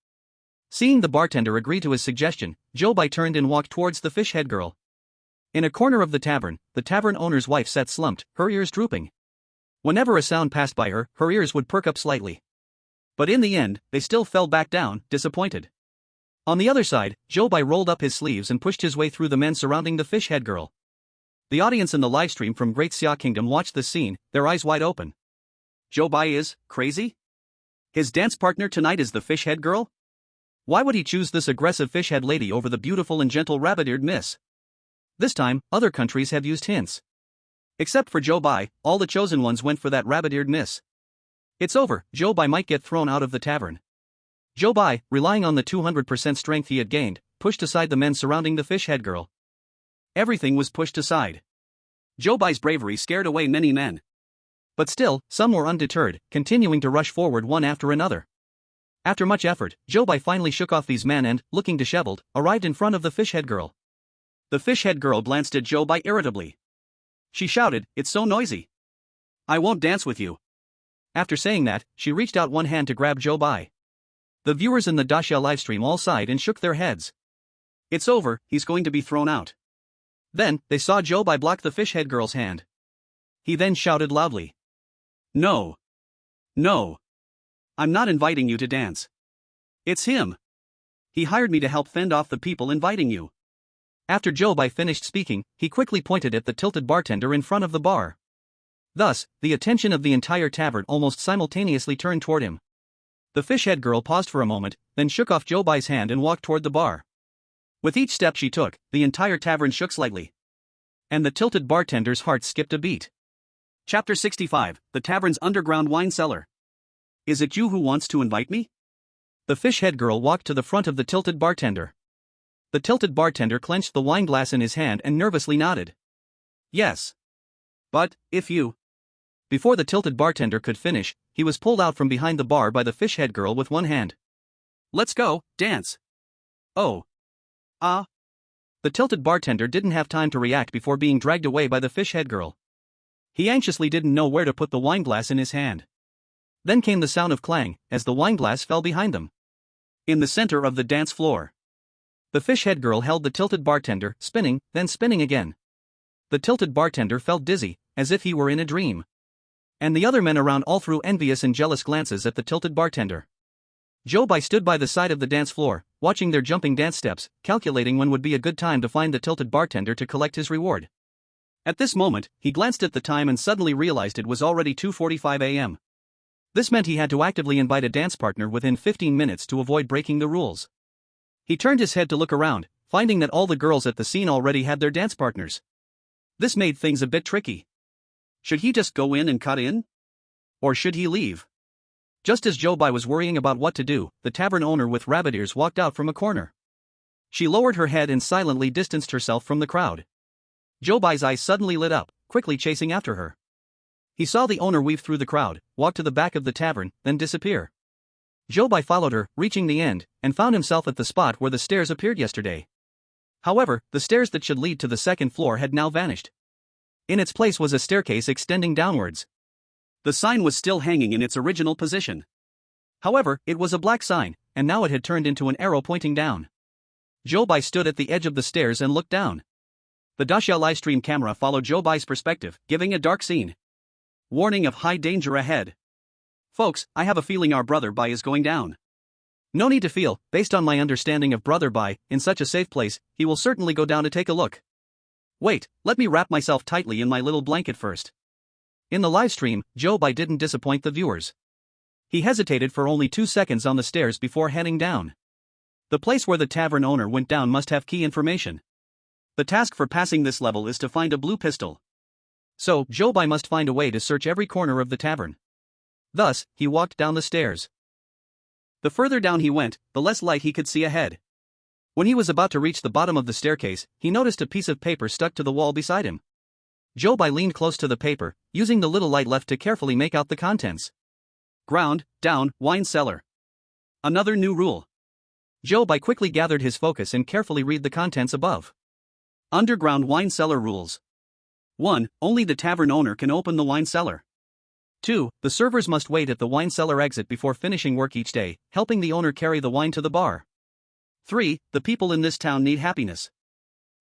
Seeing the bartender agree to his suggestion, Zhou Bai turned and walked towards the fish head girl. In a corner of the tavern owner's wife sat slumped, her ears drooping. Whenever a sound passed by her, her ears would perk up slightly. But in the end, they still fell back down, disappointed. On the other side, Zhou Bai rolled up his sleeves and pushed his way through the men surrounding the fish head girl. The audience in the livestream from Great Xia Kingdom watched this scene, their eyes wide open. Zhou Bai is crazy? His dance partner tonight is the fish head girl? Why would he choose this aggressive fish head lady over the beautiful and gentle rabbit-eared miss? This time, other countries have used hints. Except for Zhou Bai, all the chosen ones went for that rabbit-eared miss. It's over, Zhou Bai might get thrown out of the tavern. Zhou Bai, relying on the 200% strength he had gained, pushed aside the men surrounding the fish head girl. Everything was pushed aside. Zhou Bai's bravery scared away many men. But still, some were undeterred, continuing to rush forward one after another. After much effort, Zhou Bai finally shook off these men and, looking disheveled, arrived in front of the fish head girl. The fish head girl glanced at Zhou Bai irritably. She shouted, "It's so noisy. I won't dance with you." After saying that, she reached out one hand to grab Zhou Bai. The viewers in the Daxia livestream all sighed and shook their heads. It's over, he's going to be thrown out. Then, they saw Zhou Bai block the fish head girl's hand. He then shouted loudly. No. No. I'm not inviting you to dance. It's him. He hired me to help fend off the people inviting you. After Zhou Bai finished speaking, he quickly pointed at the tilted bartender in front of the bar. Thus, the attention of the entire tavern almost simultaneously turned toward him. The fish head girl paused for a moment, then shook off Zhou Bai's hand and walked toward the bar. With each step she took, the entire tavern shook slightly. And the tilted bartender's heart skipped a beat. Chapter 65, The Tavern's Underground Wine Cellar. Is it you who wants to invite me? The fish head girl walked to the front of the tilted bartender. The tilted bartender clenched the wine glass in his hand and nervously nodded. Yes. But, if you... Before the tilted bartender could finish, he was pulled out from behind the bar by the fish head girl with one hand. Let's go, dance. Oh. Ah. The tilted bartender didn't have time to react before being dragged away by the fish head girl. He anxiously didn't know where to put the wine glass in his hand. Then came the sound of clang, as the wine glass fell behind them. In the center of the dance floor. The fish head girl held the tilted bartender, spinning, then spinning again. The tilted bartender felt dizzy, as if he were in a dream. And the other men around all threw envious and jealous glances at the tilted bartender. Zhou Bai stood by the side of the dance floor, watching their jumping dance steps, calculating when would be a good time to find the tilted bartender to collect his reward. At this moment, he glanced at the time and suddenly realized it was already 2:45 a.m. This meant he had to actively invite a dance partner within 15 minutes to avoid breaking the rules. He turned his head to look around, finding that all the girls at the scene already had their dance partners. This made things a bit tricky. Should he just go in and cut in? Or should he leave? Just as Zhou Bai was worrying about what to do, the tavern owner with rabbit ears walked out from a corner. She lowered her head and silently distanced herself from the crowd. Zhou Bai's eyes suddenly lit up, quickly chasing after her. He saw the owner weave through the crowd, walk to the back of the tavern, then disappear. Zhou Bai followed her, reaching the end, and found himself at the spot where the stairs appeared yesterday. However, the stairs that should lead to the second floor had now vanished. In its place was a staircase extending downwards. The sign was still hanging in its original position. However, it was a black sign, and now it had turned into an arrow pointing down. Zhou Bai stood at the edge of the stairs and looked down. The Daxia livestream camera followed Zhou Bai's perspective, giving a dark scene. Warning of high danger ahead. Folks, I have a feeling our brother Bai is going down. No need to feel, based on my understanding of brother Bai, in such a safe place, he will certainly go down to take a look. Wait, let me wrap myself tightly in my little blanket first. In the livestream, Zhou Bai didn't disappoint the viewers. He hesitated for only 2 seconds on the stairs before heading down. The place where the tavern owner went down must have key information. The task for passing this level is to find a blue pistol. So, Zhou Bai must find a way to search every corner of the tavern. Thus, he walked down the stairs. The further down he went, the less light he could see ahead. When he was about to reach the bottom of the staircase, he noticed a piece of paper stuck to the wall beside him. Zhou Bai leaned close to the paper, using the little light left to carefully make out the contents. Ground, down, wine cellar. Another new rule. Zhou Bai quickly gathered his focus and carefully read the contents above. Underground wine cellar rules. 1. Only the tavern owner can open the wine cellar. 2. The servers must wait at the wine cellar exit before finishing work each day, helping the owner carry the wine to the bar. 3. The people in this town need happiness.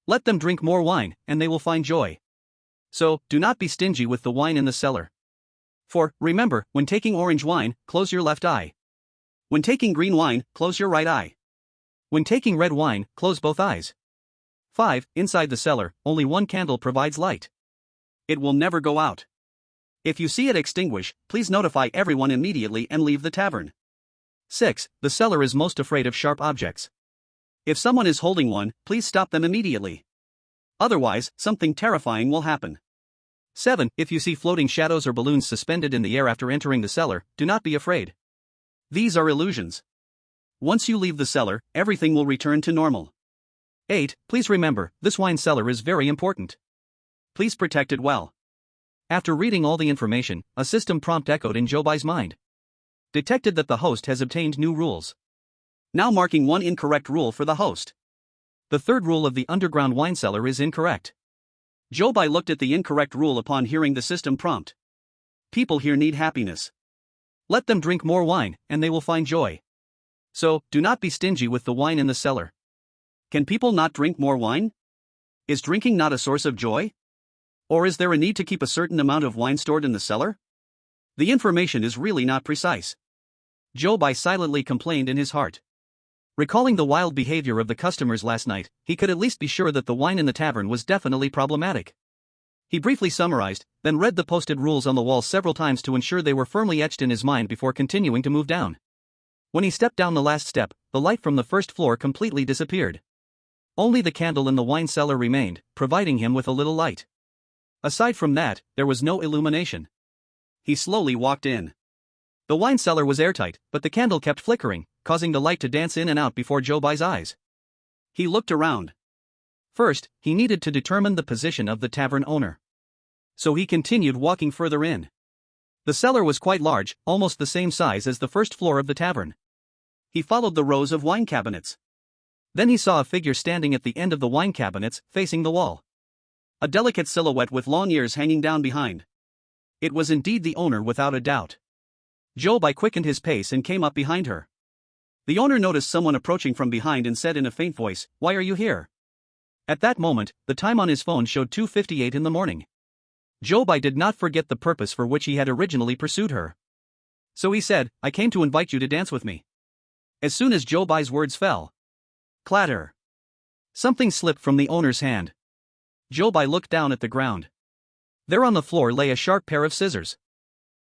Let them drink more wine, and they will find joy. So, do not be stingy with the wine in the cellar. 4. Remember, when taking orange wine, close your left eye. When taking green wine, close your right eye. When taking red wine, close both eyes. 5. Inside the cellar, only one candle provides light. It will never go out. If you see it extinguish, please notify everyone immediately and leave the tavern. 6. The cellar is most afraid of sharp objects. If someone is holding one, please stop them immediately. Otherwise, something terrifying will happen. 7. If you see floating shadows or balloons suspended in the air after entering the cellar, do not be afraid. These are illusions. Once you leave the cellar, everything will return to normal. 8. Please remember, this wine cellar is very important. Please protect it well. After reading all the information, a system prompt echoed in Zhou Bai's mind. Detected that the host has obtained new rules. Now marking one incorrect rule for the host. The third rule of the underground wine cellar is incorrect. Zhou Bai looked at the incorrect rule upon hearing the system prompt. People here need happiness. Let them drink more wine, and they will find joy. So, do not be stingy with the wine in the cellar. Can people not drink more wine? Is drinking not a source of joy? Or is there a need to keep a certain amount of wine stored in the cellar? The information is really not precise. Zhou Bai silently complained in his heart. Recalling the wild behavior of the customers last night, he could at least be sure that the wine in the tavern was definitely problematic. He briefly summarized, then read the posted rules on the wall several times to ensure they were firmly etched in his mind before continuing to move down. When he stepped down the last step, the light from the first floor completely disappeared. Only the candle in the wine cellar remained, providing him with a little light. Aside from that, there was no illumination. He slowly walked in. The wine cellar was airtight, but the candle kept flickering, causing the light to dance in and out before Zhou Bai's eyes. He looked around. First, he needed to determine the position of the tavern owner. So he continued walking further in. The cellar was quite large, almost the same size as the first floor of the tavern. He followed the rows of wine cabinets. Then he saw a figure standing at the end of the wine cabinets, facing the wall. A delicate silhouette with long ears hanging down behind. It was indeed the owner without a doubt. Zhou Bai quickened his pace and came up behind her. The owner noticed someone approaching from behind and said in a faint voice, "Why are you here?" At that moment, the time on his phone showed 2:58 in the morning. Zhou Bai did not forget the purpose for which he had originally pursued her. So he said, "I came to invite you to dance with me." As soon as Zhou Bai's words fell, clatter. Something slipped from the owner's hand. Zhou Bai looked down at the ground. There on the floor lay a sharp pair of scissors.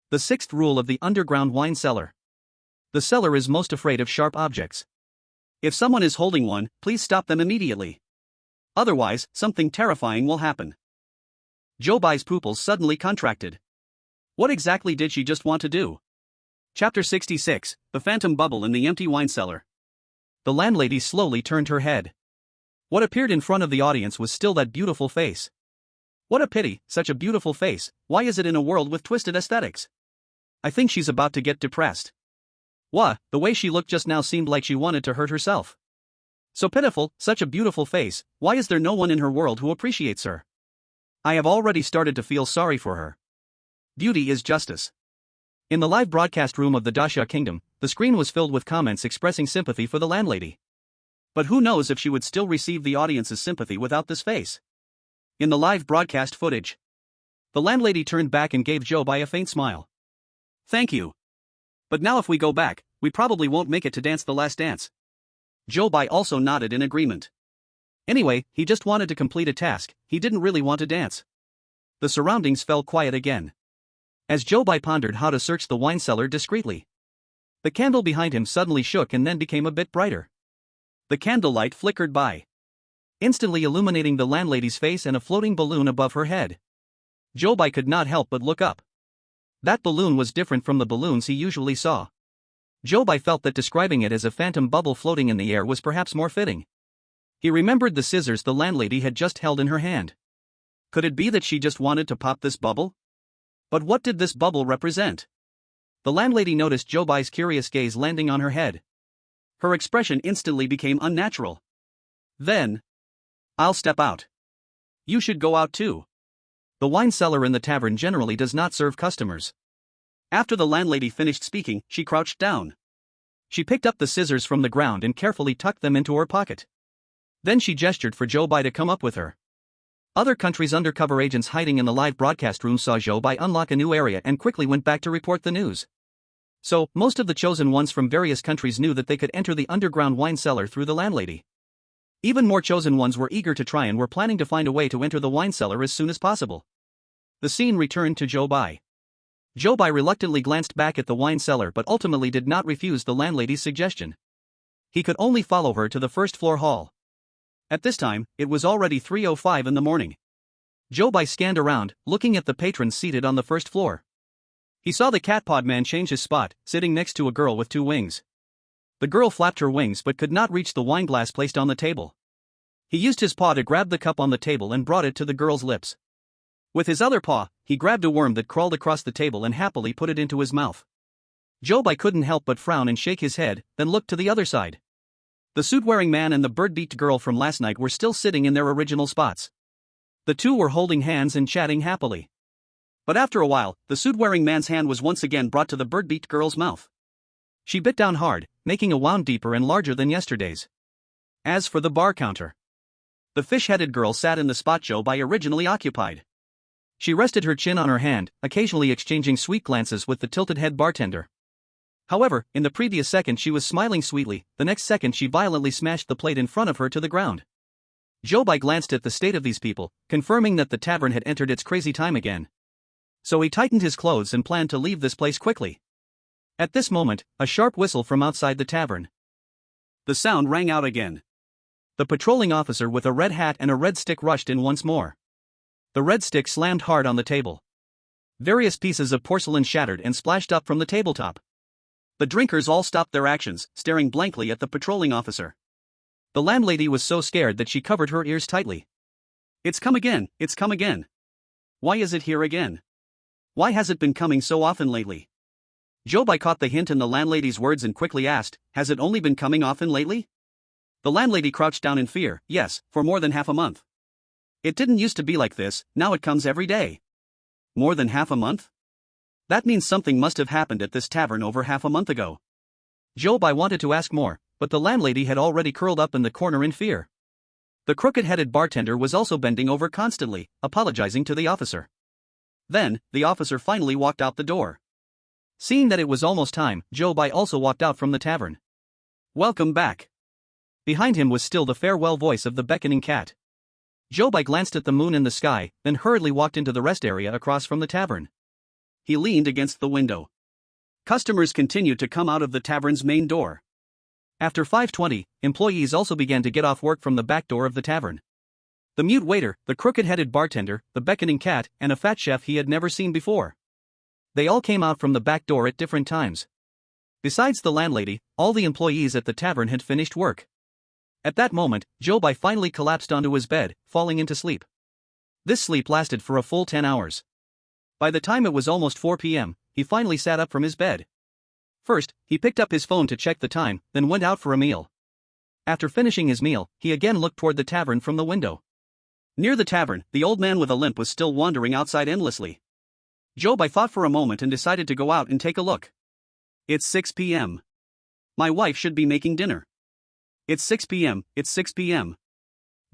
The sixth rule of the underground wine cellar. The cellar is most afraid of sharp objects. If someone is holding one, please stop them immediately. Otherwise, something terrifying will happen. Zhou Bai's pupils suddenly contracted. What exactly did she just want to do? Chapter 66, The Phantom Bubble in the Empty Wine Cellar. The landlady slowly turned her head. What appeared in front of the audience was still that beautiful face. What a pity, such a beautiful face, why is it in a world with twisted aesthetics? I think she's about to get depressed. Wah, the way she looked just now seemed like she wanted to hurt herself. So pitiful, such a beautiful face, why is there no one in her world who appreciates her? I have already started to feel sorry for her. Beauty is justice. In the live broadcast room of the Daxia Kingdom, the screen was filled with comments expressing sympathy for the landlady. But who knows if she would still receive the audience's sympathy without this face? In the live broadcast footage, the landlady turned back and gave Zhou Bai a faint smile. Thank you. But now if we go back, we probably won't make it to dance the last dance. Zhou Bai also nodded in agreement. Anyway, he just wanted to complete a task, he didn't really want to dance. The surroundings fell quiet again. As Zhou Bai pondered how to search the wine cellar discreetly, the candle behind him suddenly shook and then became a bit brighter. The candlelight flickered by, instantly illuminating the landlady's face and a floating balloon above her head. Zhou Bai could not help but look up. That balloon was different from the balloons he usually saw. Zhou Bai felt that describing it as a phantom bubble floating in the air was perhaps more fitting. He remembered the scissors the landlady had just held in her hand. Could it be that she just wanted to pop this bubble? But what did this bubble represent? The landlady noticed Zhou Bai's curious gaze landing on her head. Her expression instantly became unnatural. Then, "I'll step out. You should go out too." The wine cellar in the tavern generally does not serve customers. After the landlady finished speaking, she crouched down. She picked up the scissors from the ground and carefully tucked them into her pocket. Then she gestured for Zhou Bai to come up with her. Other countries' undercover agents hiding in the live broadcast room saw Zhou Bai unlock a new area and quickly went back to report the news. So, most of the chosen ones from various countries knew that they could enter the underground wine cellar through the landlady. Even more chosen ones were eager to try and were planning to find a way to enter the wine cellar as soon as possible. The scene returned to Zhou Bai. Zhou Bai reluctantly glanced back at the wine cellar but ultimately did not refuse the landlady's suggestion. He could only follow her to the first floor hall. At this time, it was already 3:05 in the morning. Zhou Bai scanned around, looking at the patrons seated on the first floor. He saw the catpod man change his spot, sitting next to a girl with 2 wings. The girl flapped her wings but could not reach the wine glass placed on the table. He used his paw to grab the cup on the table and brought it to the girl's lips. With his other paw, he grabbed a worm that crawled across the table and happily put it into his mouth. Zhou Bai couldn't help but frown and shake his head, then looked to the other side. The suit-wearing man and the bird-beaked girl from last night were still sitting in their original spots. The two were holding hands and chatting happily. But after a while, the suit-wearing man's hand was once again brought to the bird-beaked girl's mouth. She bit down hard, making a wound deeper and larger than yesterday's. As for the bar counter, the fish-headed girl sat in the spot Zhou Bai originally occupied. She rested her chin on her hand, occasionally exchanging sweet glances with the tilted-head bartender. However, in the previous second she was smiling sweetly, the next second she violently smashed the plate in front of her to the ground. Zhou Bai glanced at the state of these people, confirming that the tavern had entered its crazy time again. So he tightened his clothes and planned to leave this place quickly. At this moment, a sharp whistle from outside the tavern. The sound rang out again. The patrolling officer with a red hat and a red stick rushed in once more. The red stick slammed hard on the table. Various pieces of porcelain shattered and splashed up from the tabletop. The drinkers all stopped their actions, staring blankly at the patrolling officer. The landlady was so scared that she covered her ears tightly. It's come again, it's come again. Why is it here again? Why has it been coming so often lately? Zhou Bai caught the hint in the landlady's words and quickly asked, has it only been coming often lately? The landlady crouched down in fear, yes, for more than half a month. It didn't used to be like this, now it comes every day. More than half a month? That means something must have happened at this tavern over half a month ago. Zhou Bai wanted to ask more, but the landlady had already curled up in the corner in fear. The crooked-headed bartender was also bending over constantly, apologizing to the officer. Then, the officer finally walked out the door. Seeing that it was almost time, Zhou Bai also walked out from the tavern. Welcome back. Behind him was still the farewell voice of the beckoning cat. Zhou Bai glanced at the moon in the sky, then hurriedly walked into the rest area across from the tavern. He leaned against the window. Customers continued to come out of the tavern's main door. After 5:20, employees also began to get off work from the back door of the tavern. The mute waiter, the crooked-headed bartender, the beckoning cat, and a fat chef he had never seen before. They all came out from the back door at different times. Besides the landlady, all the employees at the tavern had finished work. At that moment, Zhou Bai finally collapsed onto his bed, falling into sleep. This sleep lasted for a full 10 hours. By the time it was almost 4 p.m., he finally sat up from his bed. First, he picked up his phone to check the time, then went out for a meal. After finishing his meal, he again looked toward the tavern from the window. Near the tavern, the old man with a limp was still wandering outside endlessly. Zhou Bai thought for a moment and decided to go out and take a look. It's 6 p.m. My wife should be making dinner. It's 6 p.m., it's 6 p.m.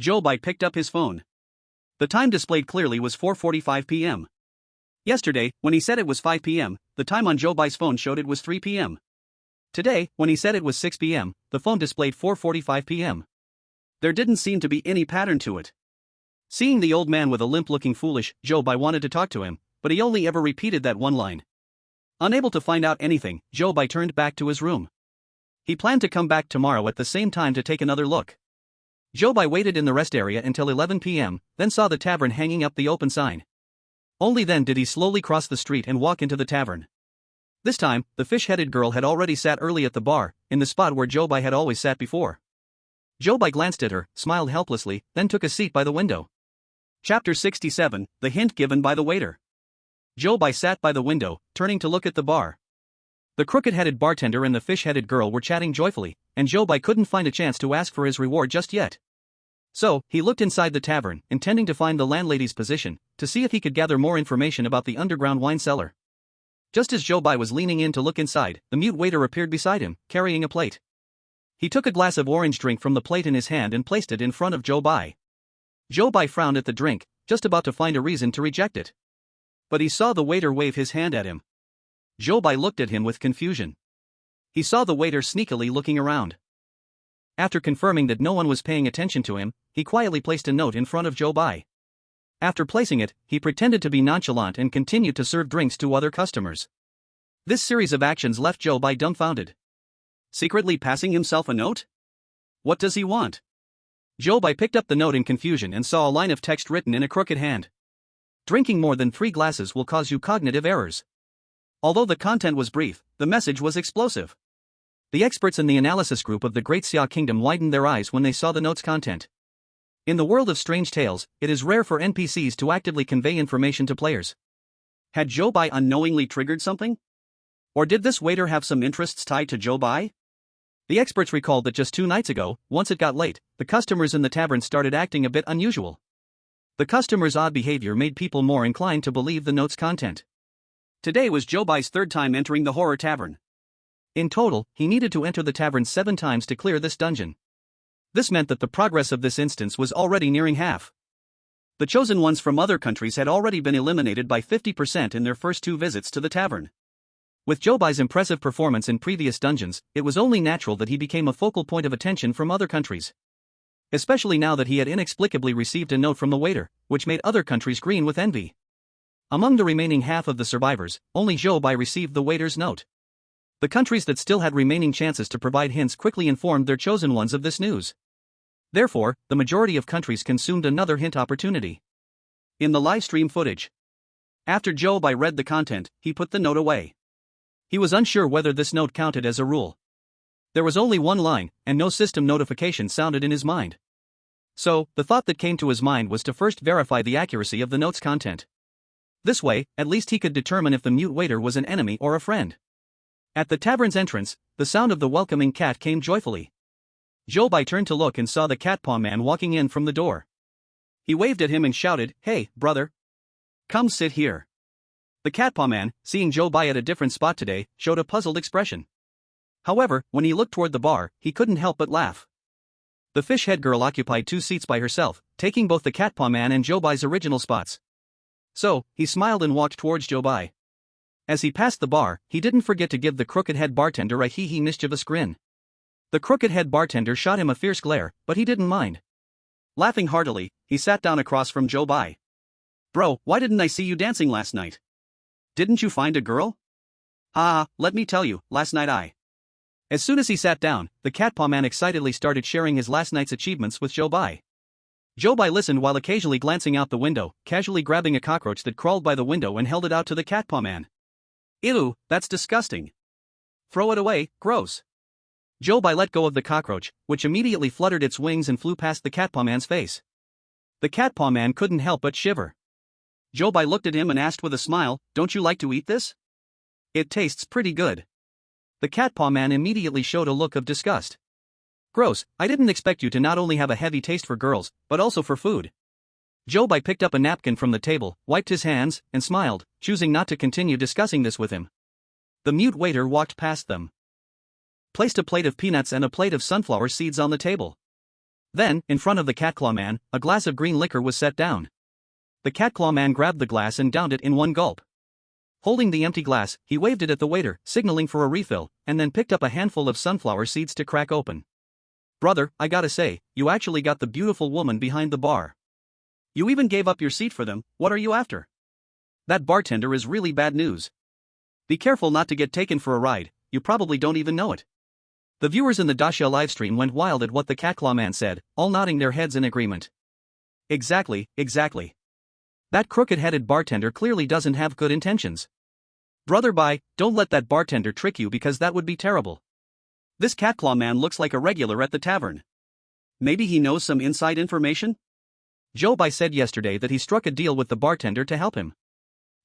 Zhou Bai picked up his phone. The time displayed clearly was 4:45 p.m. Yesterday, when he said it was 5 p.m., the time on Zhou Bai's phone showed it was 3 p.m. Today, when he said it was 6 p.m., the phone displayed 4:45 p.m. There didn't seem to be any pattern to it. Seeing the old man with a limp looking foolish, Zhou Bai wanted to talk to him, but he only ever repeated that one line. Unable to find out anything, Zhou Bai turned back to his room. He planned to come back tomorrow at the same time to take another look. Zhou Bai waited in the rest area until 11 p.m., then saw the tavern hanging up the open sign. Only then did he slowly cross the street and walk into the tavern. This time, the fish-headed girl had already sat early at the bar, in the spot where Zhou Bai had always sat before. Zhou Bai glanced at her, smiled helplessly, then took a seat by the window. Chapter 67, The Hint Given by the Waiter. Zhou Bai sat by the window, turning to look at the bar. The crooked-headed bartender and the fish-headed girl were chatting joyfully, and Zhou Bai couldn't find a chance to ask for his reward just yet. So, he looked inside the tavern, intending to find the landlady's position, to see if he could gather more information about the underground wine cellar. Just as Zhou Bai was leaning in to look inside, the mute waiter appeared beside him, carrying a plate. He took a glass of orange drink from the plate in his hand and placed it in front of Zhou Bai. Zhou Bai frowned at the drink, just about to find a reason to reject it. But he saw the waiter wave his hand at him. Zhou Bai looked at him with confusion. He saw the waiter sneakily looking around. After confirming that no one was paying attention to him, he quietly placed a note in front of Zhou Bai. After placing it, he pretended to be nonchalant and continued to serve drinks to other customers. This series of actions left Zhou Bai dumbfounded. Secretly passing himself a note? What does he want? Zhou Bai picked up the note in confusion and saw a line of text written in a crooked hand. Drinking more than 3 glasses will cause you cognitive errors. Although the content was brief, the message was explosive. The experts in the analysis group of the Great Xia Kingdom widened their eyes when they saw the note's content. In the world of strange tales, it is rare for NPCs to actively convey information to players. Had Zhou Bai unknowingly triggered something? Or did this waiter have some interests tied to Zhou Bai? The experts recalled that just 2 nights ago, once it got late, the customers in the tavern started acting a bit unusual. The customers' odd behavior made people more inclined to believe the note's content. Today was Zhou Bai's 3rd time entering the horror tavern. In total, he needed to enter the tavern 7 times to clear this dungeon. This meant that the progress of this instance was already nearing half. The chosen ones from other countries had already been eliminated by 50% in their first 2 visits to the tavern. With Zhou Bai's impressive performance in previous dungeons, it was only natural that he became a focal point of attention from other countries. Especially now that he had inexplicably received a note from the waiter, which made other countries green with envy. Among the remaining half of the survivors, only Zhou Bai received the waiter's note. The countries that still had remaining chances to provide hints quickly informed their chosen ones of this news. Therefore, the majority of countries consumed another hint opportunity. In the livestream footage, after Zhou Bai read the content, he put the note away. He was unsure whether this note counted as a rule. There was only one line, and no system notification sounded in his mind. So, the thought that came to his mind was to first verify the accuracy of the note's content. This way, at least he could determine if the mute waiter was an enemy or a friend. At the tavern's entrance, the sound of the welcoming cat came joyfully. Zhou Bai turned to look and saw the cat paw man walking in from the door. He waved at him and shouted, "Hey, brother. Come sit here." The cat paw man, seeing Zhou Bai at a different spot today, showed a puzzled expression. However, when he looked toward the bar, he couldn't help but laugh. The fish head girl occupied 2 seats by herself, taking both the cat paw man and Zhou Bai's original spots. So, he smiled and walked towards Zhou Bai. As he passed the bar, he didn't forget to give the crooked-head bartender a hee-hee mischievous grin. The crooked-head bartender shot him a fierce glare, but he didn't mind. Laughing heartily, he sat down across from Zhou Bai. "Bro, why didn't I see you dancing last night? Didn't you find a girl?" Let me tell you, last night I..." As soon as he sat down, the cat paw man excitedly started sharing his last night's achievements with Zhou Bai. Zhou Bai listened while occasionally glancing out the window, casually grabbing a cockroach that crawled by the window and held it out to the cat paw man. "Ew, that's disgusting. Throw it away, gross." Zhou Bai let go of the cockroach, which immediately fluttered its wings and flew past the cat paw man's face. The cat paw man couldn't help but shiver. Zhou Bai looked at him and asked with a smile, "Don't you like to eat this? It tastes pretty good." The cat paw man immediately showed a look of disgust. "Gross, I didn't expect you to not only have a heavy taste for girls, but also for food." Zhou Bai picked up a napkin from the table, wiped his hands, and smiled, choosing not to continue discussing this with him. The mute waiter walked past them, placed a plate of peanuts and a plate of sunflower seeds on the table. Then, in front of the cat claw man, a glass of green liquor was set down. The cat claw man grabbed the glass and downed it in one gulp. Holding the empty glass, he waved it at the waiter, signaling for a refill, and then picked up a handful of sunflower seeds to crack open. "Brother, I gotta say, you actually got the beautiful woman behind the bar. You even gave up your seat for them. What are you after? That bartender is really bad news. Be careful not to get taken for a ride, you probably don't even know it." The viewers in the Daxia livestream went wild at what the cat claw man said, all nodding their heads in agreement. Exactly. That crooked-headed bartender clearly doesn't have good intentions. Brother Bai, don't let that bartender trick you because that would be terrible. This cat claw man looks like a regular at the tavern. Maybe he knows some inside information? Zhou Bai said yesterday that he struck a deal with the bartender to help him.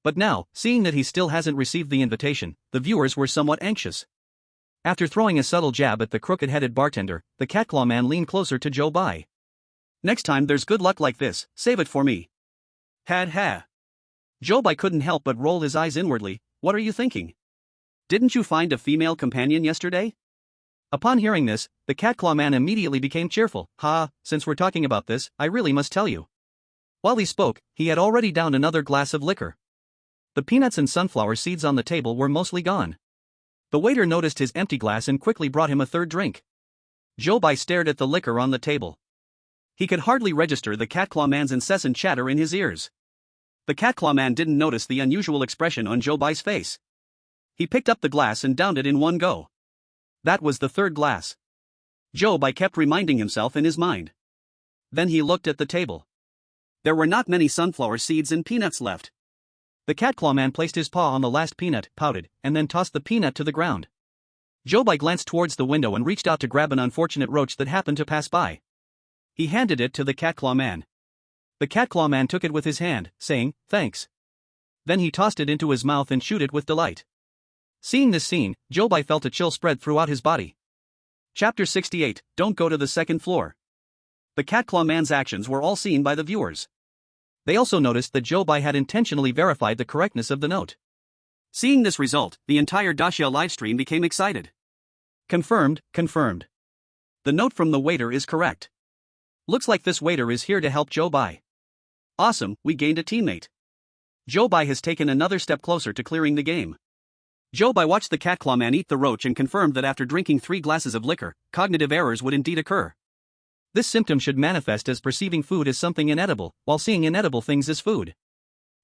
But now, seeing that he still hasn't received the invitation, the viewers were somewhat anxious. After throwing a subtle jab at the crooked-headed bartender, the cat claw man leaned closer to Zhou Bai. "Next time there's good luck like this, save it for me." Ha. Zhou Bai couldn't help but roll his eyes inwardly. "What are you thinking? Didn't you find a female companion yesterday?" Upon hearing this, the cat claw man immediately became cheerful. Since we're talking about this, I really must tell you." While he spoke, he had already downed another glass of liquor. The peanuts and sunflower seeds on the table were mostly gone. The waiter noticed his empty glass and quickly brought him a third drink. Zhou Bai stared at the liquor on the table. He could hardly register the cat claw man's incessant chatter in his ears. The cat claw man didn't notice the unusual expression on Zhou Bai's face. He picked up the glass and downed it in one go. That was the third glass. Zhou Bai kept reminding himself in his mind. Then he looked at the table. There were not many sunflower seeds and peanuts left. The cat claw man placed his paw on the last peanut, pouted, and then tossed the peanut to the ground. Zhou Bai glanced towards the window and reached out to grab an unfortunate roach that happened to pass by. He handed it to the cat claw man. The cat claw man took it with his hand, saying, "Thanks." Then he tossed it into his mouth and chewed it with delight. Seeing this scene, Zhou Bai felt a chill spread throughout his body. Chapter 68, Don't Go to the Second Floor. The cat claw man's actions were all seen by the viewers. They also noticed that Zhou Bai had intentionally verified the correctness of the note. Seeing this result, the entire Daxia livestream became excited. Confirmed, confirmed. The note from the waiter is correct. Looks like this waiter is here to help Zhou Bai. Awesome, we gained a teammate. Zhou Bai has taken another step closer to clearing the game. Zhou Bai watched the cat claw man eat the roach and confirmed that after drinking 3 glasses of liquor, cognitive errors would indeed occur. This symptom should manifest as perceiving food as something inedible, while seeing inedible things as food.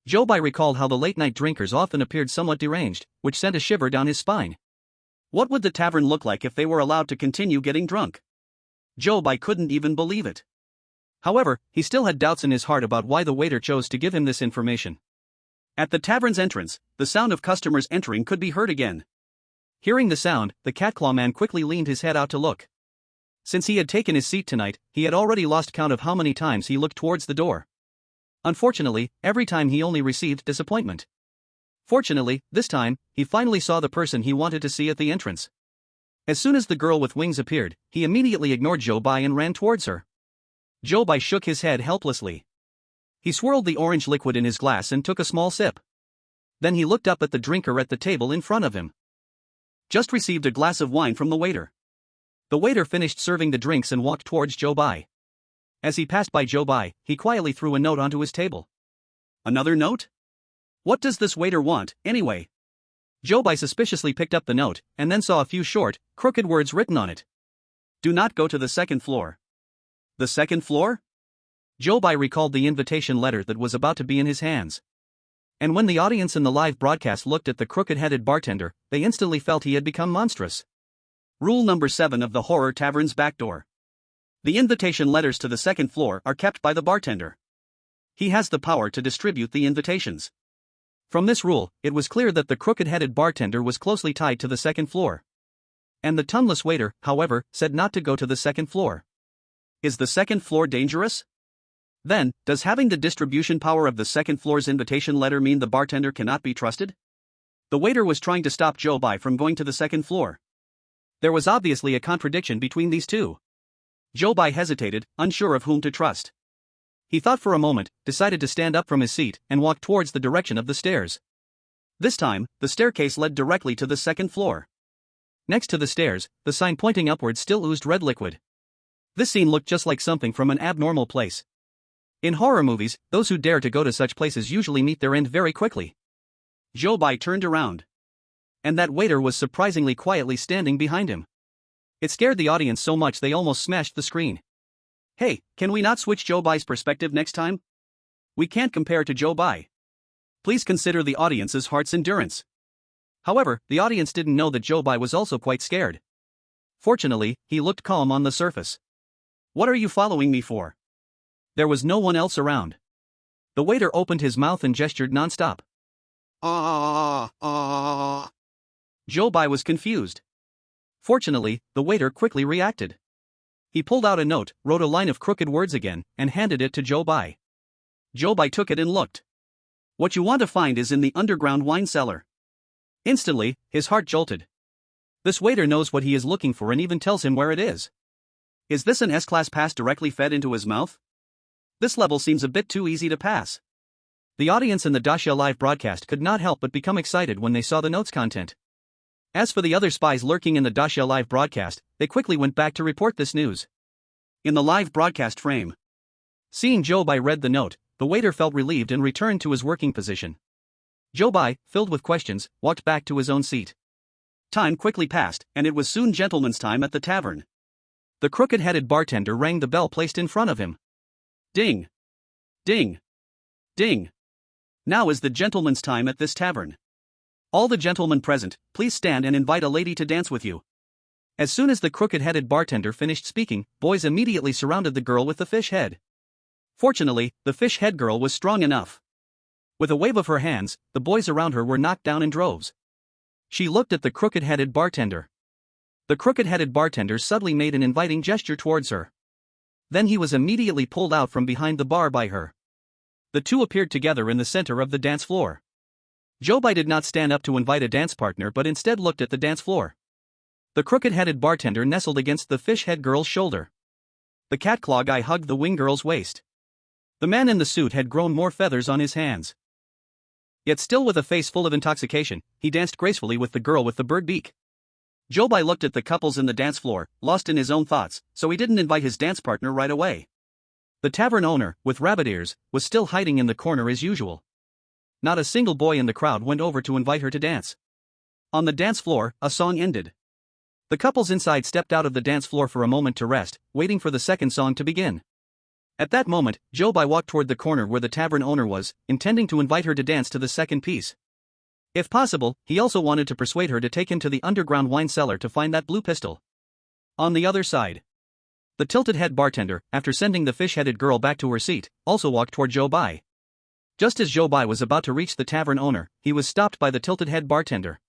Zhou Bai recalled how the late-night drinkers often appeared somewhat deranged, which sent a shiver down his spine. What would the tavern look like if they were allowed to continue getting drunk? Zhou Bai couldn't even believe it. However, he still had doubts in his heart about why the waiter chose to give him this information. At the tavern's entrance, the sound of customers entering could be heard again. Hearing the sound, the cat claw man quickly leaned his head out to look. Since he had taken his seat tonight, he had already lost count of how many times he looked towards the door. Unfortunately, every time he only received disappointment. Fortunately, this time, he finally saw the person he wanted to see at the entrance. As soon as the girl with wings appeared, he immediately ignored Zhou Bai and ran towards her. Zhou Bai shook his head helplessly. He swirled the orange liquid in his glass and took a small sip. Then he looked up at the drinker at the table in front of him. Just received a glass of wine from the waiter. The waiter finished serving the drinks and walked towards Zhou Bai. As he passed by Zhou Bai, he quietly threw a note onto his table. Another note? What does this waiter want, anyway? Zhou Bai suspiciously picked up the note, and then saw a few short, crooked words written on it. Do not go to the second floor. The second floor? Zhou Bai recalled the invitation letter that was about to be in his hands. And when the audience in the live broadcast looked at the crooked-headed bartender, they instantly felt he had become monstrous. Rule number 7 of the Horror Tavern's backdoor. The invitation letters to the second floor are kept by the bartender. He has the power to distribute the invitations. From this rule, it was clear that the crooked-headed bartender was closely tied to the second floor. And the tongueless waiter, however, said not to go to the second floor. Is the second floor dangerous? Then, does having the distribution power of the second floor's invitation letter mean the bartender cannot be trusted? The waiter was trying to stop Zhou Bai from going to the second floor. There was obviously a contradiction between these two. Zhou Bai hesitated, unsure of whom to trust. He thought for a moment, decided to stand up from his seat, and walk towards the direction of the stairs. This time, the staircase led directly to the second floor. Next to the stairs, the sign pointing upwards still oozed red liquid. This scene looked just like something from an abnormal place. In horror movies, those who dare to go to such places usually meet their end very quickly. Zhou Bai turned around. And that waiter was surprisingly quietly standing behind him. It scared the audience so much they almost smashed the screen. Hey, can we not switch Zhou Bai's perspective next time? We can't compare to Zhou Bai. Please consider the audience's heart's endurance. However, the audience didn't know that Zhou Bai was also quite scared. Fortunately, he looked calm on the surface. What are you following me for? There was no one else around. The waiter opened his mouth and gestured non-stop. Zhou Bai was confused. Fortunately, the waiter quickly reacted. He pulled out a note, wrote a line of crooked words again, and handed it to Zhou Bai. Zhou Bai took it and looked. What you want to find is in the underground wine cellar. Instantly, his heart jolted. This waiter knows what he is looking for and even tells him where it is. Is this an S-class pass directly fed into his mouth? This level seems a bit too easy to pass. The audience in the Daxia live broadcast could not help but become excited when they saw the note's content. As for the other spies lurking in the Daxia live broadcast, they quickly went back to report this news. In the live broadcast frame, seeing Zhou Bai read the note, the waiter felt relieved and returned to his working position. Zhou Bai, filled with questions, walked back to his own seat. Time quickly passed, and it was soon gentlemen's time at the tavern. The crooked-headed bartender rang the bell placed in front of him. Ding! Ding! Ding! Now is the gentleman's time at this tavern. All the gentlemen present, please stand and invite a lady to dance with you. As soon as the crooked-headed bartender finished speaking, boys immediately surrounded the girl with the fish head. Fortunately, the fish head girl was strong enough. With a wave of her hands, the boys around her were knocked down in droves. She looked at the crooked-headed bartender. The crooked-headed bartender subtly made an inviting gesture towards her. Then he was immediately pulled out from behind the bar by her. The two appeared together in the center of the dance floor. Zhou Bai did not stand up to invite a dance partner but instead looked at the dance floor. The crooked-headed bartender nestled against the fish head girl's shoulder. The cat-claw guy hugged the wing girl's waist. The man in the suit had grown more feathers on his hands. Yet still with a face full of intoxication, he danced gracefully with the girl with the bird beak. Zhou Bai looked at the couples in the dance floor, lost in his own thoughts, so he didn't invite his dance partner right away. The tavern owner, with rabbit ears, was still hiding in the corner as usual. Not a single boy in the crowd went over to invite her to dance. On the dance floor, a song ended. The couples inside stepped out of the dance floor for a moment to rest, waiting for the second song to begin. At that moment, Zhou Bai walked toward the corner where the tavern owner was, intending to invite her to dance to the second piece. If possible, he also wanted to persuade her to take him to the underground wine cellar to find that blue pistol. On the other side, the tilted-head bartender, after sending the fish-headed girl back to her seat, also walked toward Zhou Bai. Just as Zhou Bai was about to reach the tavern owner, he was stopped by the tilted-head bartender.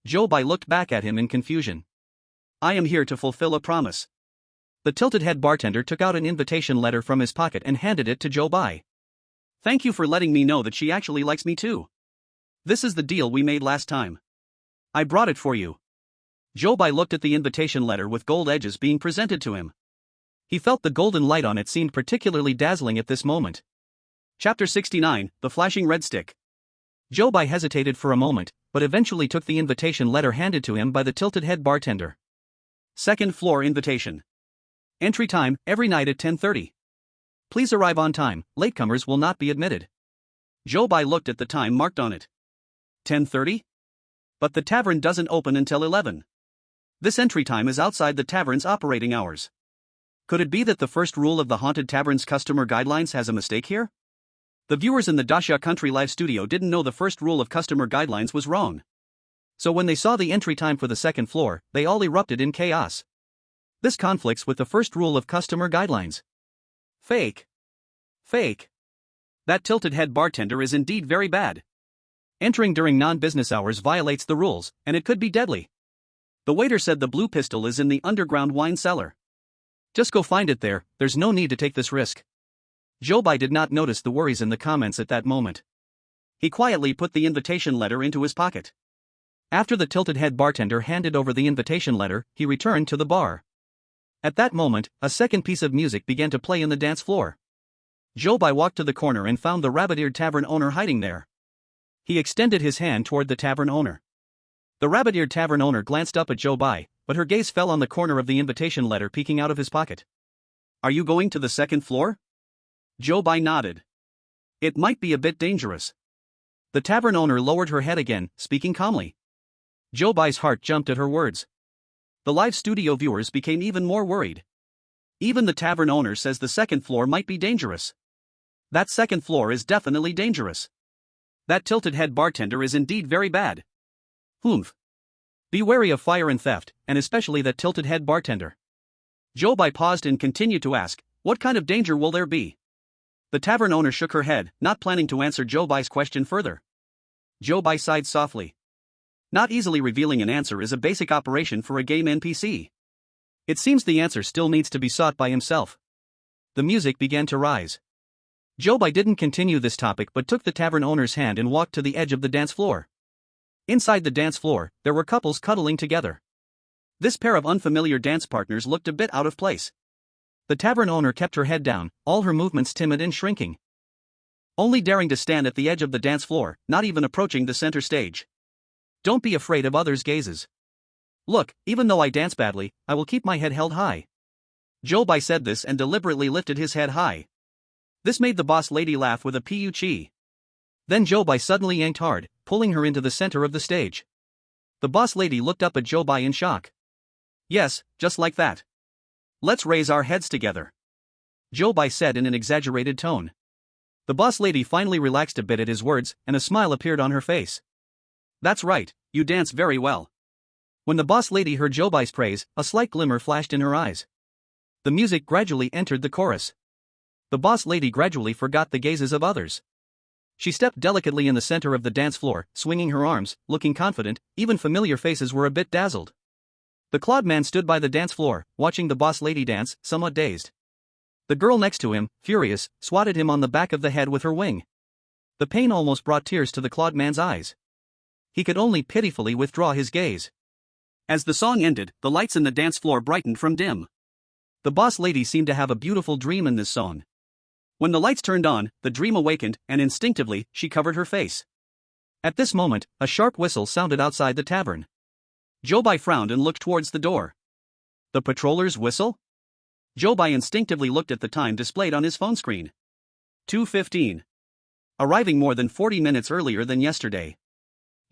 Zhou Bai looked back at him in confusion. "I am here to fulfill a promise." The tilted-head bartender took out an invitation letter from his pocket and handed it to Zhou Bai. "Thank you for letting me know that she actually likes me too. This is the deal we made last time. I brought it for you." Zhou Bai looked at the invitation letter with gold edges being presented to him. He felt the golden light on it seemed particularly dazzling at this moment. Chapter 69, The Flashing Red Stick. Zhou Bai hesitated for a moment, but eventually took the invitation letter handed to him by the tilted-head bartender. Second floor invitation. Entry time, every night at 10:30. Please arrive on time, latecomers will not be admitted. Zhou Bai looked at the time marked on it. 10:30? But the tavern doesn't open until 11. This entry time is outside the tavern's operating hours. Could it be that the first rule of the Haunted Tavern's customer guidelines has a mistake here? The viewers in the Daxia Country Live studio didn't know the first rule of customer guidelines was wrong. So when they saw the entry time for the second floor, they all erupted in chaos. This conflicts with the first rule of customer guidelines. Fake. Fake. That tilted-head bartender is indeed very bad. Entering during non-business hours violates the rules, and it could be deadly. The waiter said the blue pistol is in the underground wine cellar. Just go find it there, there's no need to take this risk. Zhou Bai did not notice the worries in the comments at that moment. He quietly put the invitation letter into his pocket. After the tilted-head bartender handed over the invitation letter, he returned to the bar. At that moment, a second piece of music began to play in the dance floor. Zhou Bai walked to the corner and found the rabbit-eared tavern owner hiding there. He extended his hand toward the tavern owner. The rabbit-eared tavern owner glanced up at Zhou Bai, but her gaze fell on the corner of the invitation letter peeking out of his pocket. "Are you going to the second floor?" Zhou Bai nodded. "It might be a bit dangerous." The tavern owner lowered her head again, speaking calmly. Zhou Bai's heart jumped at her words. The live studio viewers became even more worried. Even the tavern owner says the second floor might be dangerous. That second floor is definitely dangerous. That tilted-head bartender is indeed very bad. Humph. Be wary of fire and theft, and especially that tilted-head bartender. Zhou Bai paused and continued to ask, "What kind of danger will there be?" The tavern owner shook her head, not planning to answer Zhou Bai's question further. Zhou Bai sighed softly. Not easily revealing an answer is a basic operation for a game NPC. It seems the answer still needs to be sought by himself. The music began to rise. Zhou Bai didn't continue this topic but took the tavern owner's hand and walked to the edge of the dance floor. Inside the dance floor, there were couples cuddling together. This pair of unfamiliar dance partners looked a bit out of place. The tavern owner kept her head down, all her movements timid and shrinking. Only daring to stand at the edge of the dance floor, not even approaching the center stage. Don't be afraid of others' gazes. Look, even though I dance badly, I will keep my head held high. Zhou Bai said this and deliberately lifted his head high. This made the boss lady laugh with a pu-chi. Then Zhou Bai suddenly yanked hard, pulling her into the center of the stage. The boss lady looked up at Zhou Bai in shock. Yes, just like that. Let's raise our heads together. Zhou Bai said in an exaggerated tone. The boss lady finally relaxed a bit at his words, and a smile appeared on her face. That's right, you dance very well. When the boss lady heard Zhou Bai's praise, a slight glimmer flashed in her eyes. The music gradually entered the chorus. the boss lady gradually forgot the gazes of others. She stepped delicately in the center of the dance floor, swinging her arms, looking confident. Even familiar faces were a bit dazzled. The Claude man stood by the dance floor, watching the boss lady dance, somewhat dazed. The girl next to him, furious, swatted him on the back of the head with her wing. The pain almost brought tears to the Claude man's eyes. He could only pitifully withdraw his gaze. As the song ended, the lights in the dance floor brightened from dim. The boss lady seemed to have a beautiful dream in this song. When the lights turned on, the dream awakened, and instinctively, she covered her face. At this moment, a sharp whistle sounded outside the tavern. Zhou Bai frowned and looked towards the door. The patroller's whistle? Zhou Bai instinctively looked at the time displayed on his phone screen. 2:15. Arriving more than 40 minutes earlier than yesterday.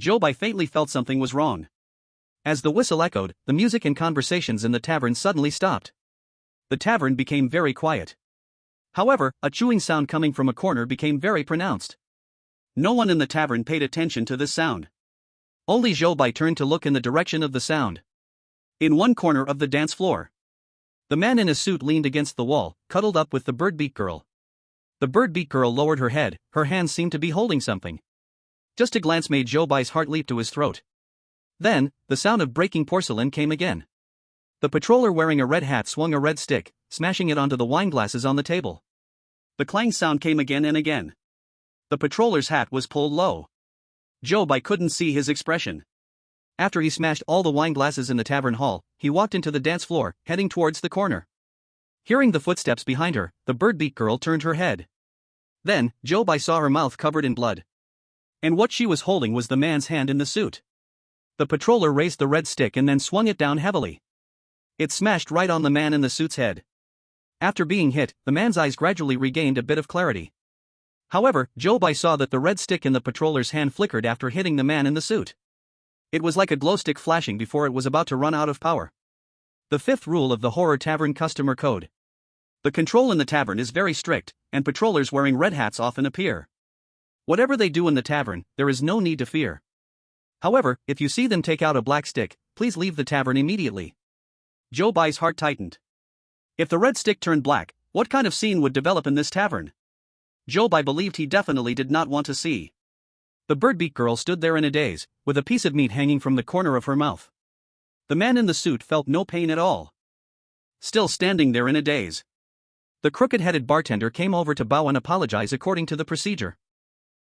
Zhou Bai faintly felt something was wrong. As the whistle echoed, the music and conversations in the tavern suddenly stopped. The tavern became very quiet. However, a chewing sound coming from a corner became very pronounced. No one in the tavern paid attention to this sound. Only Zhou Bai turned to look in the direction of the sound. In one corner of the dance floor, the man in a suit leaned against the wall, cuddled up with the bird-beak girl. The bird-beak girl lowered her head, her hands seemed to be holding something. Just a glance made Zhou Bai's heart leap to his throat. Then, the sound of breaking porcelain came again. The patroller wearing a red hat swung a red stick, smashing it onto the wine glasses on the table. The clang sound came again and again. The patroller's hat was pulled low. Zhou Bai couldn't see his expression. After he smashed all the wine glasses in the tavern hall, he walked into the dance floor, heading towards the corner. Hearing the footsteps behind her, the bird-beak girl turned her head. Then, Zhou Bai saw her mouth covered in blood. And what she was holding was the man's hand in the suit. The patroller raised the red stick and then swung it down heavily. It smashed right on the man in the suit's head. After being hit, the man's eyes gradually regained a bit of clarity. However, Zhou Bai saw that the red stick in the patroller's hand flickered after hitting the man in the suit. It was like a glow stick flashing before it was about to run out of power. The fifth rule of the Horror Tavern Customer Code. The control in the tavern is very strict, and patrollers wearing red hats often appear. Whatever they do in the tavern, there is no need to fear. However, if you see them take out a black stick, please leave the tavern immediately. Zhou Bai's heart tightened. If the red stick turned black, what kind of scene would develop in this tavern? Zhou Bai believed he definitely did not want to see. The bird-beak girl stood there in a daze, with a piece of meat hanging from the corner of her mouth. The man in the suit felt no pain at all. Still standing there in a daze. The crooked-headed bartender came over to bow and apologize according to the procedure.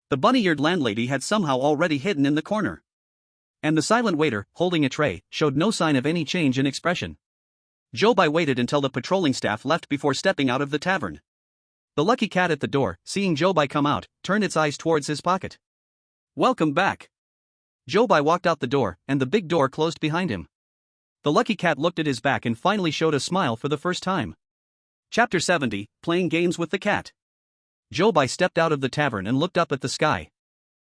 The bunny-eared landlady had somehow already hidden in the corner. And the silent waiter, holding a tray, showed no sign of any change in expression. Zhou Bai waited until the patrolling staff left before stepping out of the tavern. The lucky cat at the door, seeing Zhou Bai come out, turned its eyes towards his pocket. "Welcome back." Zhou Bai walked out the door, and the big door closed behind him. The lucky cat looked at his back and finally showed a smile for the first time. Chapter 70, Playing Games with the Cat. Zhou Bai stepped out of the tavern and looked up at the sky.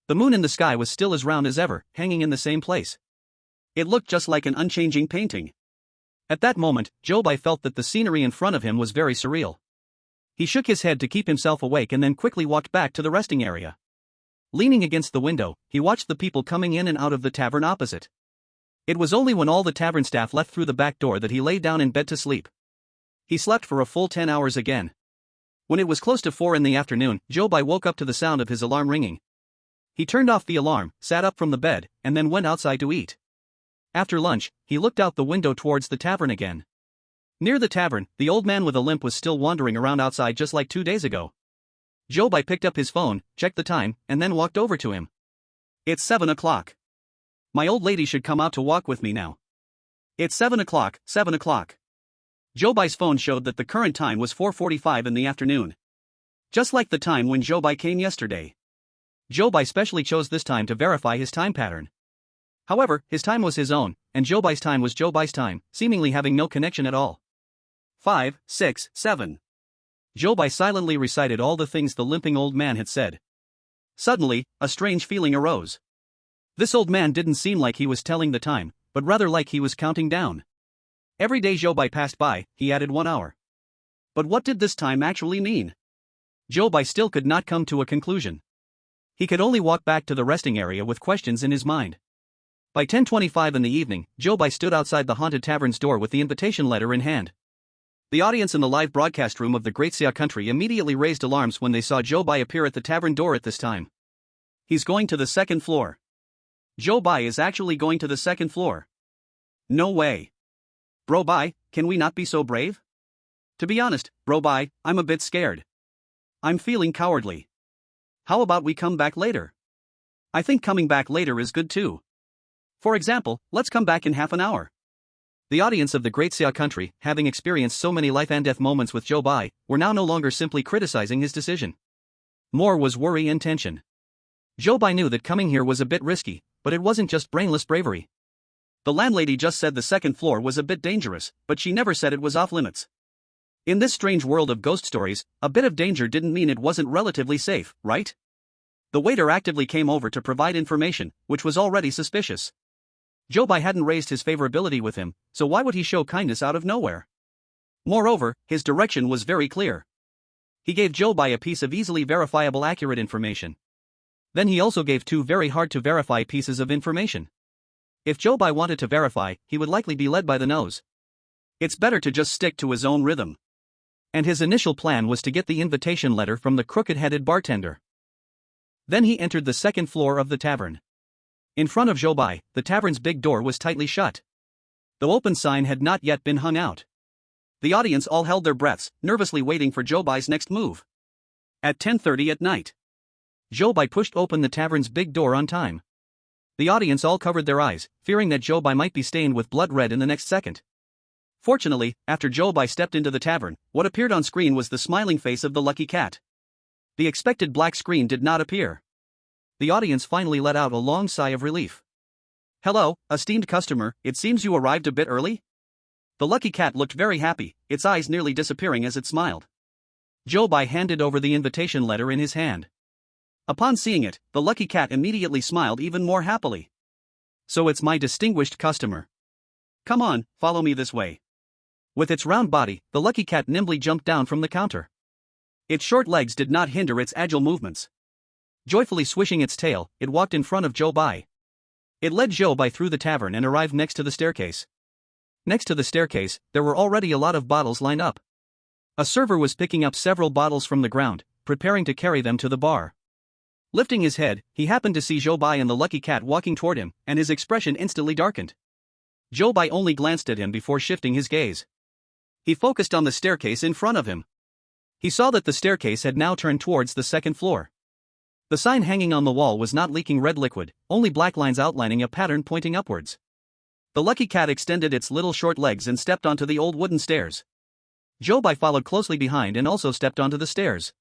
The moon in the sky was still as round as ever, hanging in the same place. It looked just like an unchanging painting. At that moment, Zhou Bai felt that the scenery in front of him was very surreal. He shook his head to keep himself awake and then quickly walked back to the resting area. Leaning against the window, he watched the people coming in and out of the tavern opposite. It was only when all the tavern staff left through the back door that he lay down in bed to sleep. He slept for a full 10 hours again. When it was close to 4 in the afternoon, Zhou Bai woke up to the sound of his alarm ringing. He turned off the alarm, sat up from the bed, and then went outside to eat. After lunch, he looked out the window towards the tavern again. Near the tavern, the old man with a limp was still wandering around outside just like 2 days ago. Zhou Bai picked up his phone, checked the time, and then walked over to him. "It's 7 o'clock. My old lady should come out to walk with me now." "It's 7 o'clock, 7 o'clock." Zhou Bai's phone showed that the current time was 4:45 in the afternoon. Just like the time when Zhou Bai came yesterday. Zhou Bai specially chose this time to verify his time pattern. However, his time was his own, and Zhou Bai's time was Zhou Bai's time, seemingly having no connection at all. 5, 6, 7. Zhou Bai silently recited all the things the limping old man had said. Suddenly, a strange feeling arose. This old man didn't seem like he was telling the time, but rather like he was counting down. Every day Zhou Bai passed by, he added 1 hour. But what did this time actually mean? Zhou Bai still could not come to a conclusion. He could only walk back to the resting area with questions in his mind. By 10:25 in the evening, Zhou Bai stood outside the haunted tavern's door with the invitation letter in hand. The audience in the live broadcast room of the Great Xia country immediately raised alarms when they saw Zhou Bai appear at the tavern door at this time. He's going to the second floor. Zhou Bai is actually going to the second floor. No way. Bro Bai, can we not be so brave? To be honest, Bro Bai, I'm a bit scared. I'm feeling cowardly. How about we come back later? I think coming back later is good too. For example, let's come back in half an hour. The audience of the Great Xia country, having experienced so many life and death moments with Zhou Bai, were now no longer simply criticizing his decision. More was worry and tension. Zhou Bai knew that coming here was a bit risky, but it wasn't just brainless bravery. The landlady just said the second floor was a bit dangerous, but she never said it was off limits. In this strange world of ghost stories, a bit of danger didn't mean it wasn't relatively safe, right? The waiter actively came over to provide information, which was already suspicious. Zhou Bai hadn't raised his favorability with him, so why would he show kindness out of nowhere? Moreover, his direction was very clear. He gave Zhou Bai a piece of easily verifiable accurate information. Then he also gave two very hard to verify pieces of information. If Zhou Bai wanted to verify, he would likely be led by the nose. It's better to just stick to his own rhythm. And his initial plan was to get the invitation letter from the crooked-headed bartender. Then he entered the second floor of the tavern. In front of Zhou Bai, the tavern's big door was tightly shut. The open sign had not yet been hung out. The audience all held their breaths, nervously waiting for Zhou Bai's next move. At 10:30 at night, Zhou Bai pushed open the tavern's big door on time. The audience all covered their eyes, fearing that Zhou Bai might be stained with blood red in the next second. Fortunately, after Zhou Bai stepped into the tavern, what appeared on screen was the smiling face of the lucky cat. The expected black screen did not appear. The audience finally let out a long sigh of relief. "Hello, esteemed customer, it seems you arrived a bit early?" The lucky cat looked very happy, its eyes nearly disappearing as it smiled. Zhou Bai handed over the invitation letter in his hand. Upon seeing it, the lucky cat immediately smiled even more happily. "So it's my distinguished customer. Come on, follow me this way." With its round body, the lucky cat nimbly jumped down from the counter. Its short legs did not hinder its agile movements. Joyfully swishing its tail, it walked in front of Zhou Bai. It led Zhou Bai through the tavern and arrived next to the staircase. Next to the staircase, there were already a lot of bottles lined up. A server was picking up several bottles from the ground, preparing to carry them to the bar. Lifting his head, he happened to see Zhou Bai and the lucky cat walking toward him, and his expression instantly darkened. Zhou Bai only glanced at him before shifting his gaze. He focused on the staircase in front of him. He saw that the staircase had now turned towards the second floor. The sign hanging on the wall was not leaking red liquid, only black lines outlining a pattern pointing upwards. The lucky cat extended its little short legs and stepped onto the old wooden stairs. Zhou Bai followed closely behind and also stepped onto the stairs.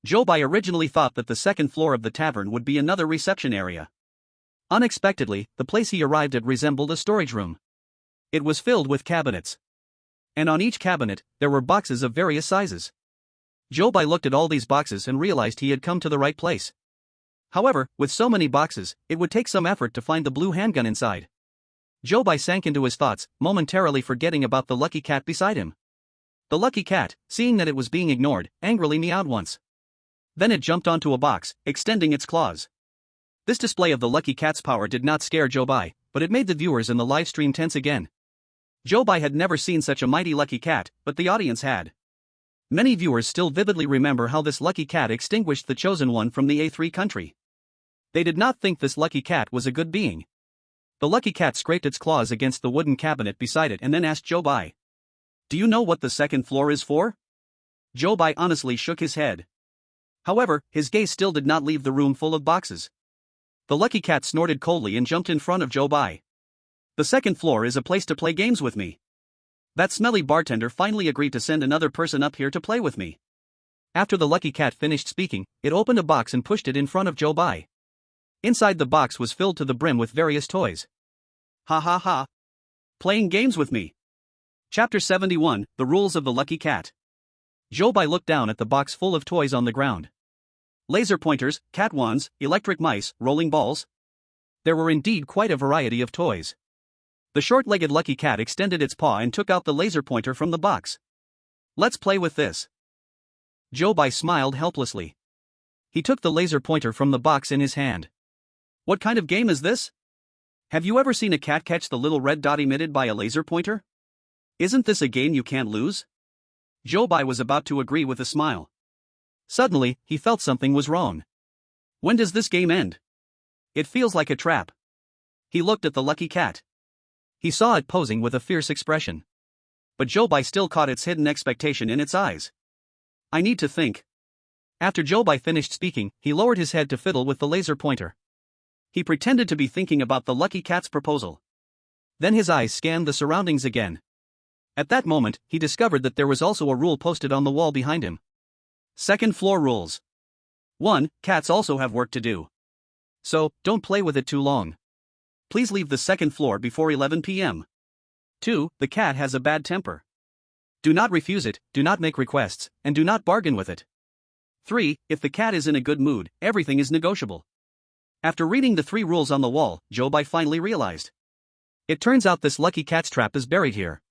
Zhou Bai originally thought that the second floor of the tavern would be another reception area. Unexpectedly, the place he arrived at resembled a storage room. It was filled with cabinets. And on each cabinet, there were boxes of various sizes. Zhou Bai looked at all these boxes and realized he had come to the right place. However, with so many boxes, it would take some effort to find the blue handgun inside. Zhou Bai sank into his thoughts, momentarily forgetting about the lucky cat beside him. The lucky cat, seeing that it was being ignored, angrily meowed once. Then it jumped onto a box, extending its claws. This display of the lucky cat's power did not scare Zhou Bai, but it made the viewers in the live stream tense again. Zhou Bai had never seen such a mighty lucky cat, but the audience had. Many viewers still vividly remember how this lucky cat extinguished the chosen one from the A3 country. They did not think this lucky cat was a good being. The lucky cat scraped its claws against the wooden cabinet beside it and then asked Zhou Bai, "Do you know what the second floor is for?" Zhou Bai honestly shook his head. However, his gaze still did not leave the room full of boxes. The lucky cat snorted coldly and jumped in front of Zhou Bai. "The second floor is a place to play games with me. That smelly bartender finally agreed to send another person up here to play with me." After the lucky cat finished speaking, it opened a box and pushed it in front of Zhou Bai. Inside the box was filled to the brim with various toys. Ha ha ha. Playing games with me. Chapter 71, The Rules of the Lucky Cat. Zhou Bai looked down at the box full of toys on the ground. Laser pointers, cat wands, electric mice, rolling balls. There were indeed quite a variety of toys. The short-legged lucky cat extended its paw and took out the laser pointer from the box. "Let's play with this." Zhou Bai smiled helplessly. He took the laser pointer from the box in his hand. "What kind of game is this? Have you ever seen a cat catch the little red dot emitted by a laser pointer? Isn't this a game you can't lose?" Zhou Bai was about to agree with a smile. Suddenly, he felt something was wrong. When does this game end? It feels like a trap. He looked at the lucky cat. He saw it posing with a fierce expression. But Zhou Bai still caught its hidden expectation in its eyes. I need to think. After Zhou Bai finished speaking, he lowered his head to fiddle with the laser pointer. He pretended to be thinking about the lucky cat's proposal. Then his eyes scanned the surroundings again. At that moment, he discovered that there was also a rule posted on the wall behind him. Second floor rules. 1. Cats also have work to do. So, don't play with it too long. Please leave the second floor before 11 p.m. 2. The cat has a bad temper. Do not refuse it, do not make requests, and do not bargain with it. 3. If the cat is in a good mood, everything is negotiable. After reading the 3 rules on the wall, Zhou Bai finally realized. It turns out this lucky cat's trap is buried here.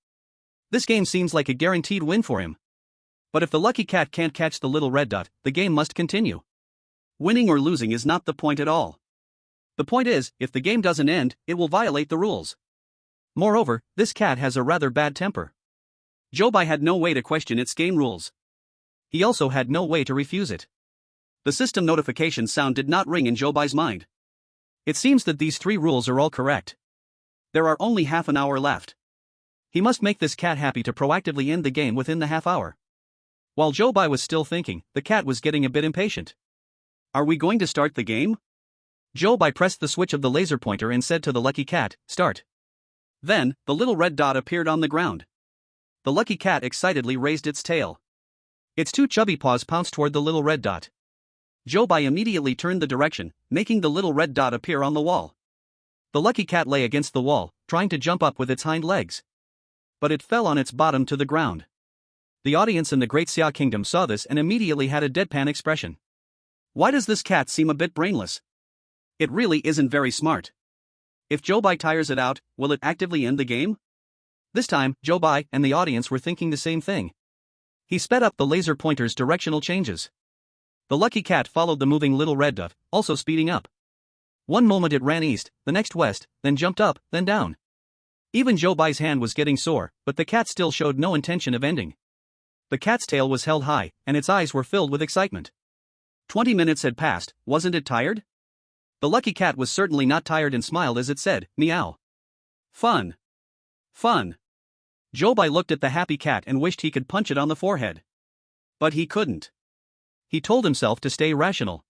This game seems like a guaranteed win for him. But if the lucky cat can't catch the little red dot, the game must continue. Winning or losing is not the point at all. The point is, if the game doesn't end, it will violate the rules. Moreover, this cat has a rather bad temper. Zhou Bai had no way to question its game rules. He also had no way to refuse it. The system notification sound did not ring in Zhou Bai's mind. It seems that these 3 rules are all correct. There are only half an hour left. He must make this cat happy to proactively end the game within the half hour. While Zhou Bai was still thinking, the cat was getting a bit impatient. Are we going to start the game? Zhou Bai pressed the switch of the laser pointer and said to the lucky cat, start. Then, the little red dot appeared on the ground. The lucky cat excitedly raised its tail. Its 2 chubby paws pounced toward the little red dot. Zhou Bai immediately turned the direction, making the little red dot appear on the wall. The lucky cat lay against the wall, trying to jump up with its hind legs. But it fell on its bottom to the ground. The audience in the Great Xia Kingdom saw this and immediately had a deadpan expression. Why does this cat seem a bit brainless? It really isn't very smart. If Zhou Bai tires it out, will it actively end the game? This time, Zhou Bai and the audience were thinking the same thing. He sped up the laser pointer's directional changes. The lucky cat followed the moving little red dot, also speeding up. One moment it ran east, the next west, then jumped up, then down. Even Zhou Bai's hand was getting sore, but the cat still showed no intention of ending. The cat's tail was held high, and its eyes were filled with excitement. 20 minutes had passed, wasn't it tired? The lucky cat was certainly not tired and smiled as it said, meow. Fun. Fun. Zhou Bai looked at the happy cat and wished he could punch it on the forehead. But he couldn't. He told himself to stay rational.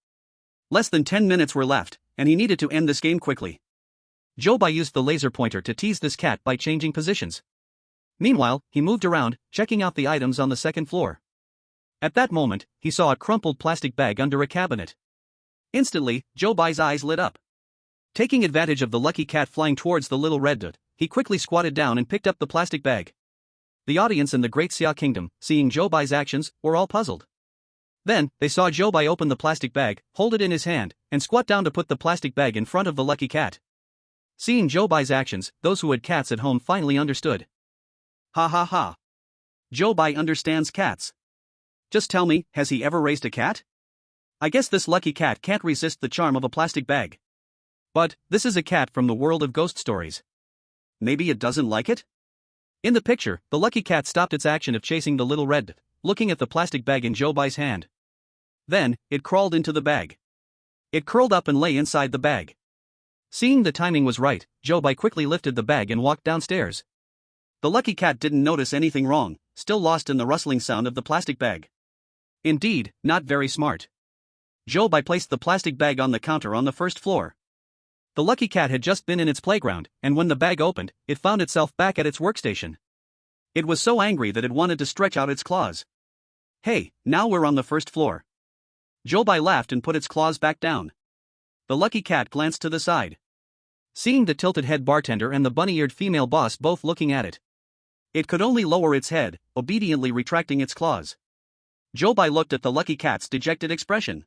Less than 10 minutes were left, and he needed to end this game quickly. Zhou Bai used the laser pointer to tease this cat by changing positions. Meanwhile, he moved around, checking out the items on the second floor. At that moment, he saw a crumpled plastic bag under a cabinet. Instantly, Zhou Bai's eyes lit up. Taking advantage of the lucky cat flying towards the little red dot, he quickly squatted down and picked up the plastic bag. The audience in the Great Xia Kingdom, seeing Zhou Bai's actions, were all puzzled. Then, they saw Zhou Bai open the plastic bag, hold it in his hand, and squat down to put the plastic bag in front of the lucky cat. Seeing Zhou Bai's actions, those who had cats at home finally understood. Ha ha ha. Zhou Bai understands cats. Just tell me, has he ever raised a cat? I guess this lucky cat can't resist the charm of a plastic bag. But, this is a cat from the world of ghost stories. Maybe it doesn't like it? In the picture, the lucky cat stopped its action of chasing the little red dot, looking at the plastic bag in Zhou Bai's hand. Then, it crawled into the bag. It curled up and lay inside the bag. Seeing the timing was right, Zhou Bai quickly lifted the bag and walked downstairs. The lucky cat didn't notice anything wrong, still lost in the rustling sound of the plastic bag. Indeed, not very smart. Zhou Bai placed the plastic bag on the counter on the first floor. The lucky cat had just been in its playground, and when the bag opened, it found itself back at its workstation. It was so angry that it wanted to stretch out its claws. Hey, now we're on the first floor. Zhou Bai laughed and put its claws back down. The lucky cat glanced to the side. Seeing the tilted head bartender and the bunny-eared female boss both looking at it, it could only lower its head, obediently retracting its claws. Zhou Bai looked at the lucky cat's dejected expression.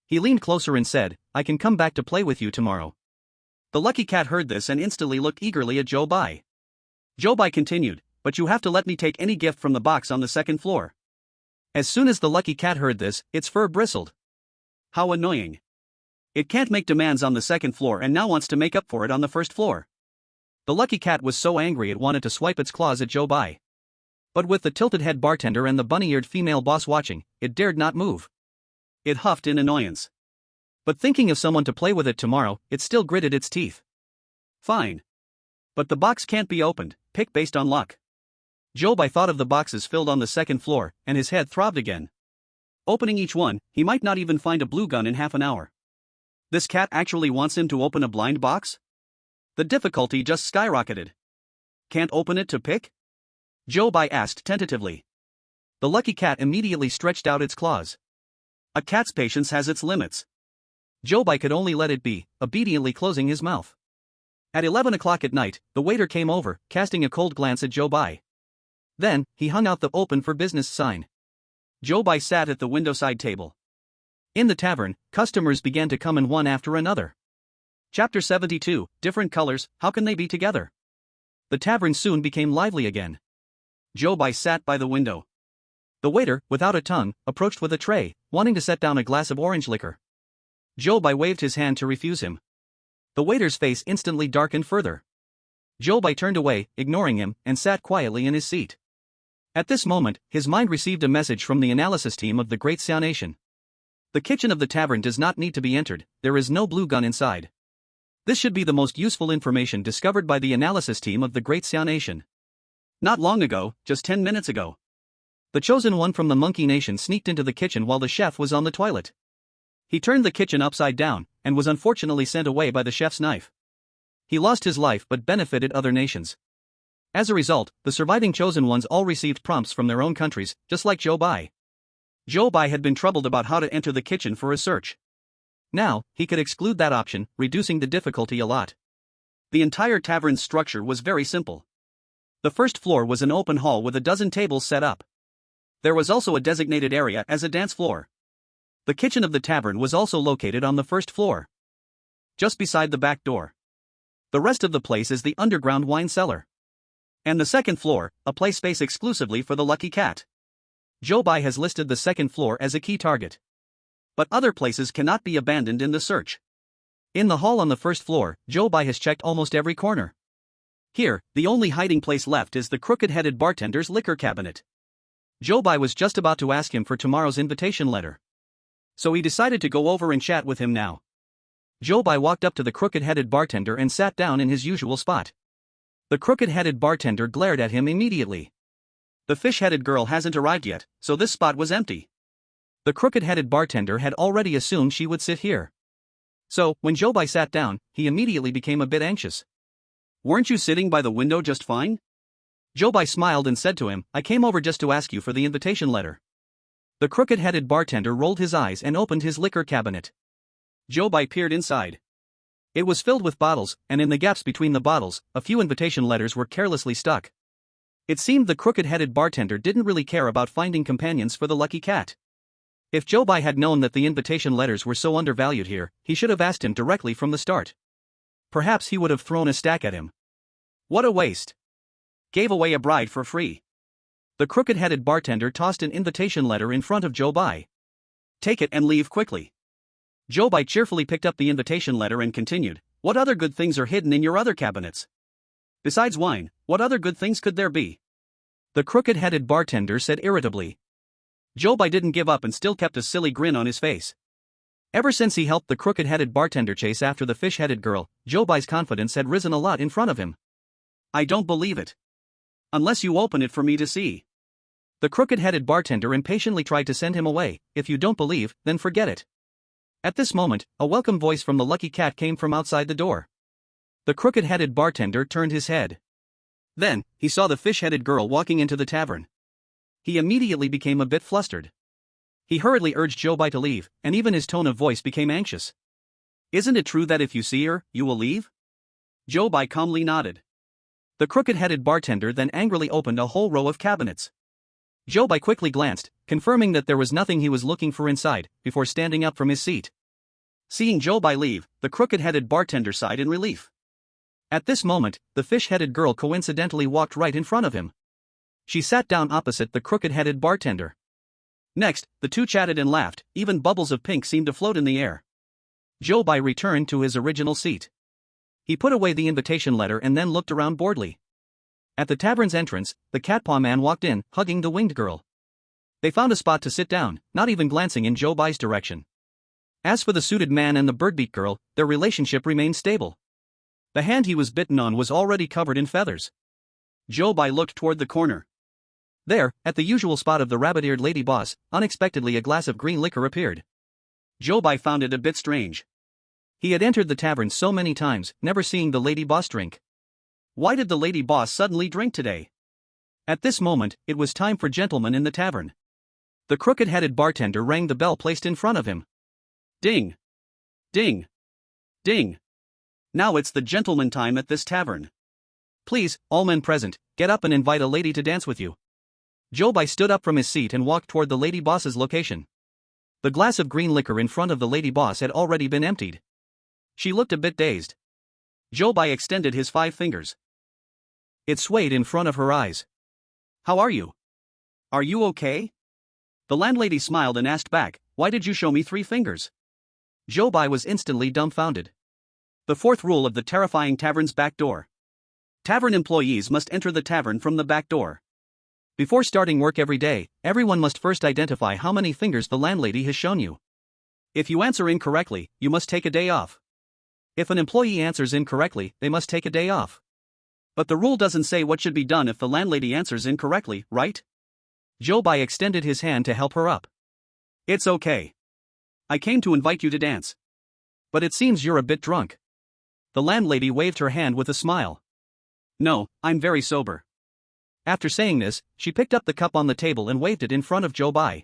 He leaned closer and said, I can come back to play with you tomorrow. The lucky cat heard this and instantly looked eagerly at Zhou Bai. Zhou Bai continued, but you have to let me take any gift from the box on the second floor. As soon as the lucky cat heard this, its fur bristled. How annoying. It can't make demands on the second floor and now wants to make up for it on the first floor. The lucky cat was so angry it wanted to swipe its claws at Zhou Bai. But with the tilted-head bartender and the bunny-eared female boss watching, it dared not move. It huffed in annoyance. But thinking of someone to play with it tomorrow, it still gritted its teeth. Fine. But the box can't be opened, pick based on luck. Zhou Bai thought of the boxes filled on the second floor, and his head throbbed again. Opening each one, he might not even find a blue gun in half an hour. This cat actually wants him to open a blind box? The difficulty just skyrocketed. Can't open it to pick? Zhou Bai asked tentatively. The lucky cat immediately stretched out its claws. A cat's patience has its limits. Zhou Bai could only let it be, obediently closing his mouth. At 11 o'clock at night, the waiter came over, casting a cold glance at Zhou Bai. Then, he hung out the open for business sign. Zhou Bai sat at the windowside table. In the tavern, customers began to come in one after another. Chapter 72, Different Colors, How Can They Be Together? The tavern soon became lively again. Zhou Bai sat by the window. The waiter, without a tongue, approached with a tray, wanting to set down a glass of orange liquor. Zhou Bai waved his hand to refuse him. The waiter's face instantly darkened further. Zhou Bai turned away, ignoring him, and sat quietly in his seat. At this moment, his mind received a message from the analysis team of the Great Xia Nation. The kitchen of the tavern does not need to be entered, there is no blue gun inside. This should be the most useful information discovered by the analysis team of the Great Xia Nation. Not long ago, just 10 minutes ago. The chosen one from the Monkey Nation sneaked into the kitchen while the chef was on the toilet. He turned the kitchen upside down, and was unfortunately sent away by the chef's knife. He lost his life but benefited other nations. As a result, the surviving chosen ones all received prompts from their own countries, just like Zhou Bai. Zhou Bai had been troubled about how to enter the kitchen for a search. Now, he could exclude that option, reducing the difficulty a lot. The entire tavern's structure was very simple. The first floor was an open hall with a dozen tables set up. There was also a designated area as a dance floor. The kitchen of the tavern was also located on the first floor, just beside the back door. The rest of the place is the underground wine cellar. And the second floor, a play space exclusively for the lucky cat. Zhou Bai has listed the second floor as a key target. But other places cannot be abandoned in the search. In the hall on the first floor, Zhou Bai has checked almost every corner. Here, the only hiding place left is the crooked-headed bartender's liquor cabinet. Zhou Bai was just about to ask him for tomorrow's invitation letter. So he decided to go over and chat with him now. Zhou Bai walked up to the crooked-headed bartender and sat down in his usual spot. The crooked-headed bartender glared at him immediately. The fish-headed girl hasn't arrived yet, so this spot was empty. The crooked-headed bartender had already assumed she would sit here. So, when Zhou Bai sat down, he immediately became a bit anxious. "Weren't you sitting by the window just fine?" Zhou Bai smiled and said to him, "I came over just to ask you for the invitation letter." The crooked-headed bartender rolled his eyes and opened his liquor cabinet. Zhou Bai peered inside. It was filled with bottles, and in the gaps between the bottles, a few invitation letters were carelessly stuck. It seemed the crooked-headed bartender didn't really care about finding companions for the lucky cat. If Zhou Bai had known that the invitation letters were so undervalued here, he should have asked him directly from the start. Perhaps he would have thrown a stack at him. What a waste. Gave away a bride for free. The crooked-headed bartender tossed an invitation letter in front of Zhou Bai. "Take it and leave quickly." Zhou Bai cheerfully picked up the invitation letter and continued, "What other good things are hidden in your other cabinets? Besides wine, what other good things could there be?" The crooked-headed bartender said irritably. Zhou Bai didn't give up and still kept a silly grin on his face. Ever since he helped the crooked-headed bartender chase after the fish-headed girl, Zhou Bai's confidence had risen a lot in front of him. "I don't believe it. Unless you open it for me to see." The crooked-headed bartender impatiently tried to send him away. "If you don't believe, then forget it." At this moment, a welcome voice from the lucky cat came from outside the door. The crooked-headed bartender turned his head. Then, he saw the fish-headed girl walking into the tavern. He immediately became a bit flustered. He hurriedly urged Zhou Bai to leave, and even his tone of voice became anxious. "Isn't it true that if you see her, you will leave?" Zhou Bai calmly nodded. The crooked-headed bartender then angrily opened a whole row of cabinets. Zhou Bai quickly glanced, confirming that there was nothing he was looking for inside, before standing up from his seat. Seeing Zhou Bai leave, the crooked-headed bartender sighed in relief. At this moment, the fish-headed girl coincidentally walked right in front of him. She sat down opposite the crooked-headed bartender. Next, the two chatted and laughed, even bubbles of pink seemed to float in the air. Zhou Bai returned to his original seat. He put away the invitation letter and then looked around boredly. At the tavern's entrance, the catpaw man walked in, hugging the winged girl. They found a spot to sit down, not even glancing in Zhou Bai's direction. As for the suited man and the birdbeak girl, their relationship remained stable. The hand he was bitten on was already covered in feathers. Zhou Bai looked toward the corner. There, at the usual spot of the rabbit-eared lady boss, unexpectedly a glass of green liquor appeared. Zhou Bai found it a bit strange. He had entered the tavern so many times, never seeing the lady boss drink. Why did the lady boss suddenly drink today? At this moment, it was time for gentlemen in the tavern. The crooked-headed bartender rang the bell placed in front of him. Ding! Ding! Ding! Now it's the gentleman time at this tavern. Please, all men present, get up and invite a lady to dance with you. Zhou Bai stood up from his seat and walked toward the lady boss's location. The glass of green liquor in front of the lady boss had already been emptied. She looked a bit dazed. Zhou Bai extended his 5 fingers. It swayed in front of her eyes. How are you? Are you okay? The landlady smiled and asked back, why did you show me 3 fingers? Zhou Bai was instantly dumbfounded. The 4th rule of the terrifying tavern's back door. Tavern employees must enter the tavern from the back door. Before starting work every day, everyone must first identify how many fingers the landlady has shown you. If you answer incorrectly, you must take a day off. If an employee answers incorrectly, they must take a day off. But the rule doesn't say what should be done if the landlady answers incorrectly, right? Zhou Bai extended his hand to help her up. It's okay. I came to invite you to dance. But it seems you're a bit drunk. The landlady waved her hand with a smile. No, I'm very sober. After saying this, she picked up the cup on the table and waved it in front of Zhou Bai.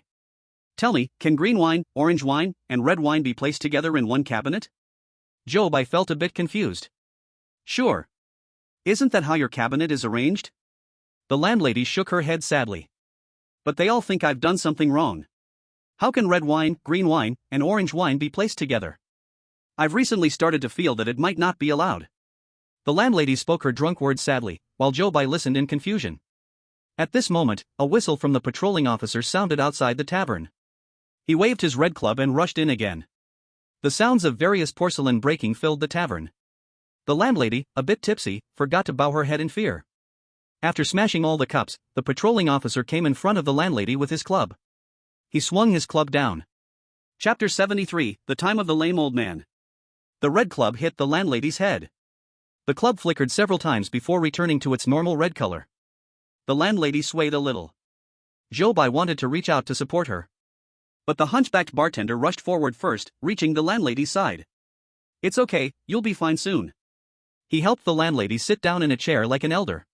Tell me, can green wine, orange wine, and red wine be placed together in one cabinet? Zhou Bai felt a bit confused. Sure. Isn't that how your cabinet is arranged? The landlady shook her head sadly. But they all think I've done something wrong. How can red wine, green wine, and orange wine be placed together? I've recently started to feel that it might not be allowed. The landlady spoke her drunk words sadly, while Zhou Bai listened in confusion. At this moment, a whistle from the patrolling officer sounded outside the tavern. He waved his red club and rushed in again. The sounds of various porcelain breaking filled the tavern. The landlady, a bit tipsy, forgot to bow her head in fear. After smashing all the cups, the patrolling officer came in front of the landlady with his club. He swung his club down. Chapter 73, The Time of the Lame Old Man. The red club hit the landlady's head. The club flickered several times before returning to its normal red color. The landlady swayed a little. Zhou Bai wanted to reach out to support her. But the hunchbacked bartender rushed forward first, reaching the landlady's side. It's okay, you'll be fine soon. He helped the landlady sit down in a chair like an elder.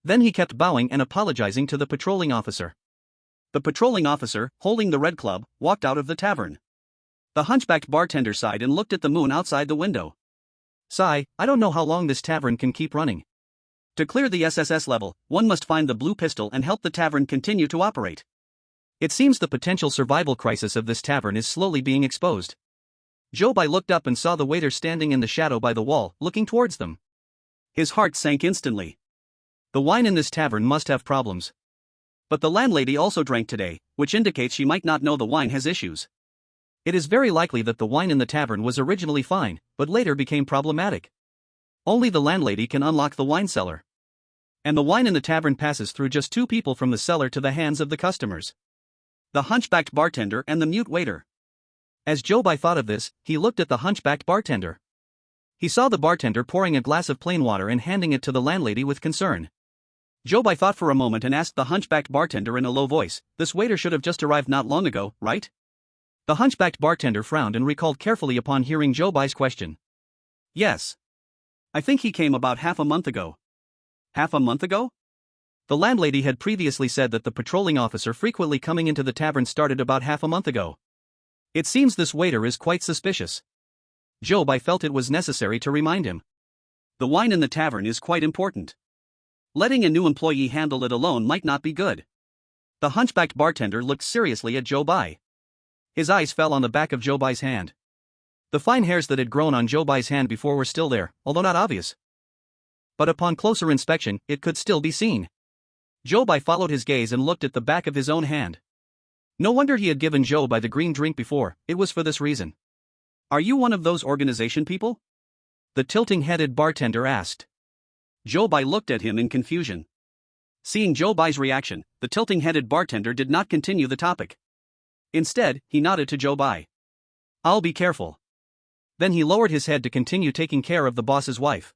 Then he kept bowing and apologizing to the patrolling officer. The patrolling officer, holding the red club, walked out of the tavern. The hunchbacked bartender sighed and looked at the moon outside the window. Sigh, I don't know how long this tavern can keep running. To clear the SSS level, one must find the blue pistol and help the tavern continue to operate. It seems the potential survival crisis of this tavern is slowly being exposed. Zhou Bai looked up and saw the waiter standing in the shadow by the wall, looking towards them. His heart sank instantly. The wine in this tavern must have problems. But the landlady also drank today, which indicates she might not know the wine has issues. It is very likely that the wine in the tavern was originally fine, but later became problematic. Only the landlady can unlock the wine cellar. And the wine in the tavern passes through just 2 people from the cellar to the hands of the customers. The hunchbacked bartender and the mute waiter. As Zhou Bai thought of this, he looked at the hunchbacked bartender. He saw the bartender pouring a glass of plain water and handing it to the landlady with concern. Zhou Bai thought for a moment and asked the hunchbacked bartender in a low voice, "This waiter should have just arrived not long ago, right?" The hunchbacked bartender frowned and recalled carefully upon hearing Zhou Bai's question. Yes. I think he came about half a month ago. Half a month ago? The landlady had previously said that the patrolling officer frequently coming into the tavern started about half a month ago. It seems this waiter is quite suspicious. Zhou Bai felt it was necessary to remind him. The wine in the tavern is quite important. Letting a new employee handle it alone might not be good. The hunchbacked bartender looked seriously at Zhou Bai. His eyes fell on the back of Zhou Bai's hand. The fine hairs that had grown on Zhou Bai's hand before were still there, although not obvious. But upon closer inspection, it could still be seen. Zhou Bai followed his gaze and looked at the back of his own hand. No wonder he had given Zhou Bai the green drink before, it was for this reason. Are you one of those organization people? The tilting-headed bartender asked. Zhou Bai looked at him in confusion. Seeing Zhou Bai's reaction, the tilting-headed bartender did not continue the topic. Instead, he nodded to Zhou Bai. "I'll be careful." Then he lowered his head to continue taking care of the boss's wife.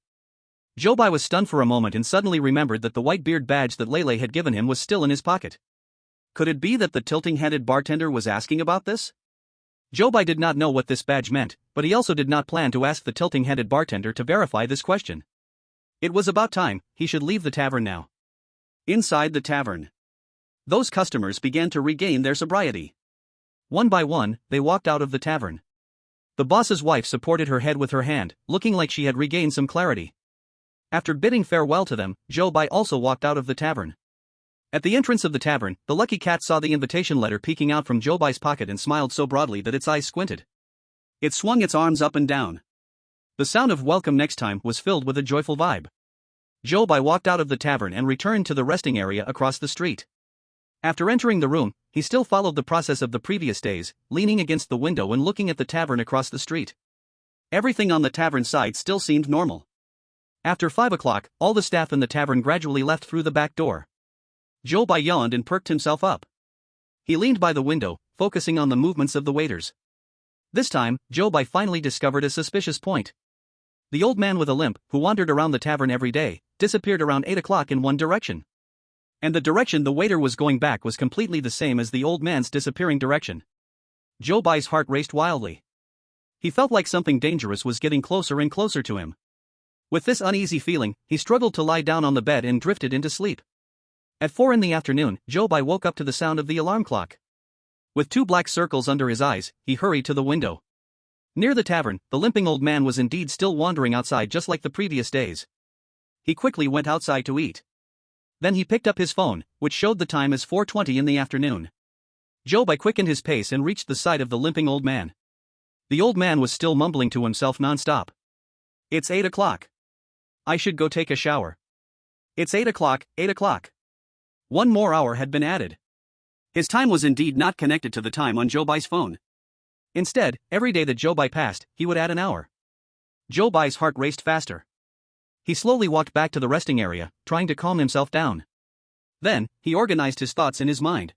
Zhou Bai was stunned for a moment and suddenly remembered that the white beard badge that Lele had given him was still in his pocket. Could it be that the tilting-headed bartender was asking about this? Zhou Bai did not know what this badge meant, but he also did not plan to ask the tilting-headed bartender to verify this question. It was about time, he should leave the tavern now. Inside the tavern, those customers began to regain their sobriety. One by one, they walked out of the tavern. The boss's wife supported her head with her hand, looking like she had regained some clarity. After bidding farewell to them, Zhou Bai also walked out of the tavern. At the entrance of the tavern, the lucky cat saw the invitation letter peeking out from Zhou Bai's pocket and smiled so broadly that its eyes squinted. It swung its arms up and down. The sound of "welcome next time" was filled with a joyful vibe. Zhou Bai walked out of the tavern and returned to the resting area across the street. After entering the room, he still followed the process of the previous days, leaning against the window and looking at the tavern across the street. Everything on the tavern side still seemed normal. After 5 o'clock, all the staff in the tavern gradually left through the back door. Zhou Bai yawned and perked himself up. He leaned by the window, focusing on the movements of the waiters. This time, Zhou Bai finally discovered a suspicious point. The old man with a limp, who wandered around the tavern every day, disappeared around 8 o'clock in one direction. And the direction the waiter was going back was completely the same as the old man's disappearing direction. Zhou Bai's heart raced wildly. He felt like something dangerous was getting closer and closer to him. With this uneasy feeling, he struggled to lie down on the bed and drifted into sleep. At 4 in the afternoon, Zhou Bai woke up to the sound of the alarm clock. With 2 black circles under his eyes, he hurried to the window. Near the tavern, the limping old man was indeed still wandering outside just like the previous days. He quickly went outside to eat. Then he picked up his phone, which showed the time as 4:20 in the afternoon. Zhou Bai quickened his pace and reached the side of the limping old man. The old man was still mumbling to himself non-stop. "It's 8 o'clock. I should go take a shower. It's 8 o'clock, 8 o'clock. 1 more hour had been added." His time was indeed not connected to the time on Zhou Bai's phone. Instead, every day that Zhou Bai passed, he would add an hour. Zhou Bai's heart raced faster. He slowly walked back to the resting area, trying to calm himself down. Then, he organized his thoughts in his mind.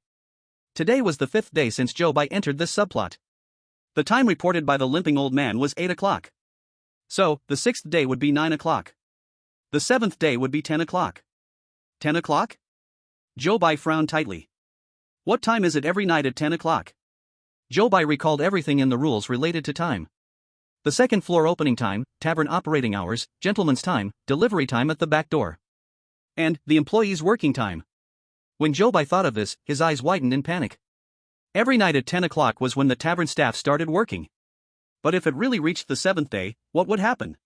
Today was the 5th day since Zhou Bai entered this subplot. The time reported by the limping old man was 8 o'clock. So, the 6th day would be 9 o'clock. The 7th day would be 10 o'clock. 10 o'clock? Zhou Bai frowned tightly. What time is it every night at 10 o'clock? Zhou Bai recalled everything in the rules related to time. The second floor opening time, tavern operating hours, gentleman's time, delivery time at the back door. And the employee's working time. When Zhou Bai thought of this, his eyes widened in panic. Every night at 10 o'clock was when the tavern staff started working. But if it really reached the 7th day, what would happen?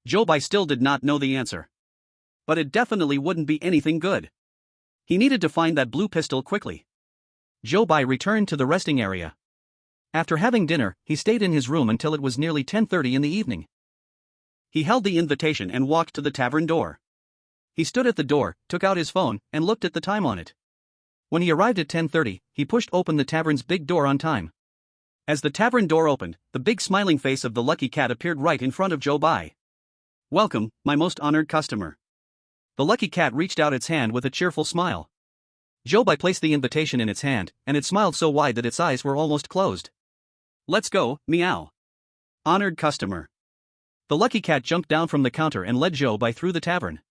Zhou Bai still did not know the answer. But it definitely wouldn't be anything good. He needed to find that blue pistol quickly. Zhou Bai returned to the resting area. After having dinner, he stayed in his room until it was nearly 10:30 in the evening. He held the invitation and walked to the tavern door. He stood at the door, took out his phone, and looked at the time on it. When he arrived at 10:30, he pushed open the tavern's big door on time. As the tavern door opened, the big smiling face of the lucky cat appeared right in front of Zhou Bai. "Welcome, my most honored customer." The lucky cat reached out its hand with a cheerful smile. Zhou Bai placed the invitation in its hand, and it smiled so wide that its eyes were almost closed. "Let's go, meow. Honored customer." The lucky cat jumped down from the counter and led Zhou Bai through the tavern.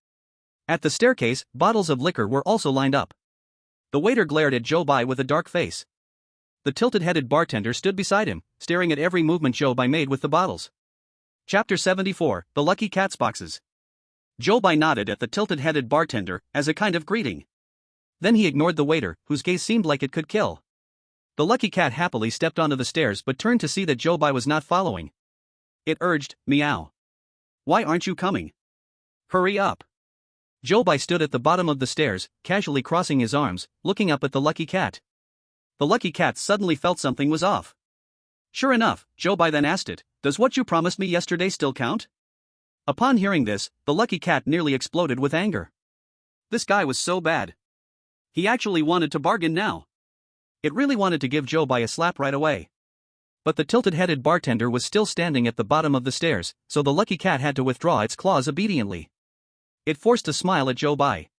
At the staircase, bottles of liquor were also lined up. The waiter glared at Zhou Bai with a dark face. The tilted-headed bartender stood beside him, staring at every movement Zhou Bai made with the bottles. Chapter 74, The Lucky Cat's Boxes. Zhou Bai nodded at the tilted-headed bartender, as a kind of greeting. Then he ignored the waiter, whose gaze seemed like it could kill. The lucky cat happily stepped onto the stairs but turned to see that Zhou Bai was not following. It urged, "Meow. Why aren't you coming? Hurry up." Zhou Bai stood at the bottom of the stairs, casually crossing his arms, looking up at the lucky cat. The lucky cat suddenly felt something was off. Sure enough, Zhou Bai then asked it, "Does what you promised me yesterday still count?" Upon hearing this, the lucky cat nearly exploded with anger. This guy was so bad. He actually wanted to bargain now. It really wanted to give Zhou Bai a slap right away. But the tilted-headed bartender was still standing at the bottom of the stairs, so the lucky cat had to withdraw its claws obediently. It forced a smile at Zhou Bai.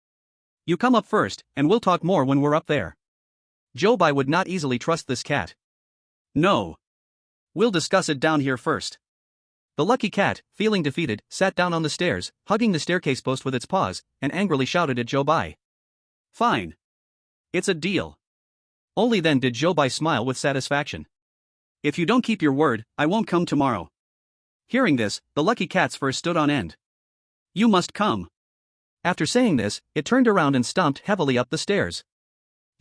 You come up first, and we'll talk more when we're up there. Zhou Bai would not easily trust this cat. No. We'll discuss it down here first. The lucky cat, feeling defeated, sat down on the stairs, hugging the staircase post with its paws, and angrily shouted at Zhou Bai. Fine. It's a deal. Only then did Zhou Bai smile with satisfaction. If you don't keep your word, I won't come tomorrow. Hearing this, the lucky cat's fur stood on end. You must come. After saying this, it turned around and stomped heavily up the stairs.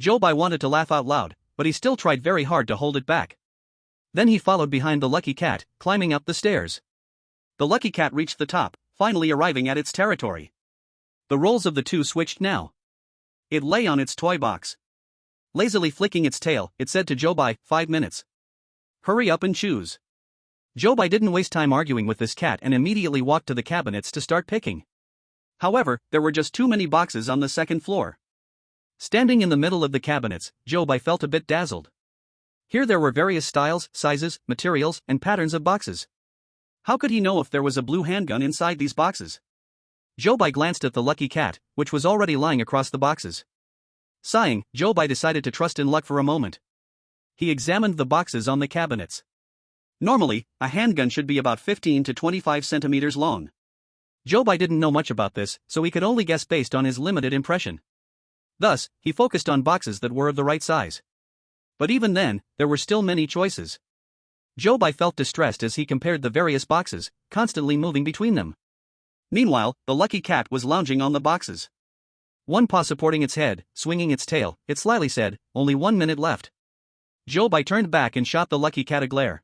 Zhou Bai wanted to laugh out loud, but he still tried very hard to hold it back. Then he followed behind the lucky cat, climbing up the stairs. The lucky cat reached the top, finally arriving at its territory. The roles of the two switched now. It lay on its toy box. Lazily flicking its tail, it said to Zhou Bai, 5 minutes. Hurry up and choose. Zhou Bai didn't waste time arguing with this cat and immediately walked to the cabinets to start picking. However, there were just too many boxes on the second floor. Standing in the middle of the cabinets, Zhou Bai felt a bit dazzled. Here there were various styles, sizes, materials, and patterns of boxes. How could he know if there was a blue handgun inside these boxes? Zhou Bai glanced at the lucky cat, which was already lying across the boxes. Sighing, Zhou Bai decided to trust in luck for a moment. He examined the boxes on the cabinets. Normally, a handgun should be about 15 to 25 centimeters long. Zhou Bai didn't know much about this, so he could only guess based on his limited impression. Thus, he focused on boxes that were of the right size. But even then, there were still many choices. Zhou Bai felt distressed as he compared the various boxes, constantly moving between them. Meanwhile, the lucky cat was lounging on the boxes. One paw supporting its head, swinging its tail, it slyly said, "Only 1 minute left." Zhou Bai turned back and shot the lucky cat a glare.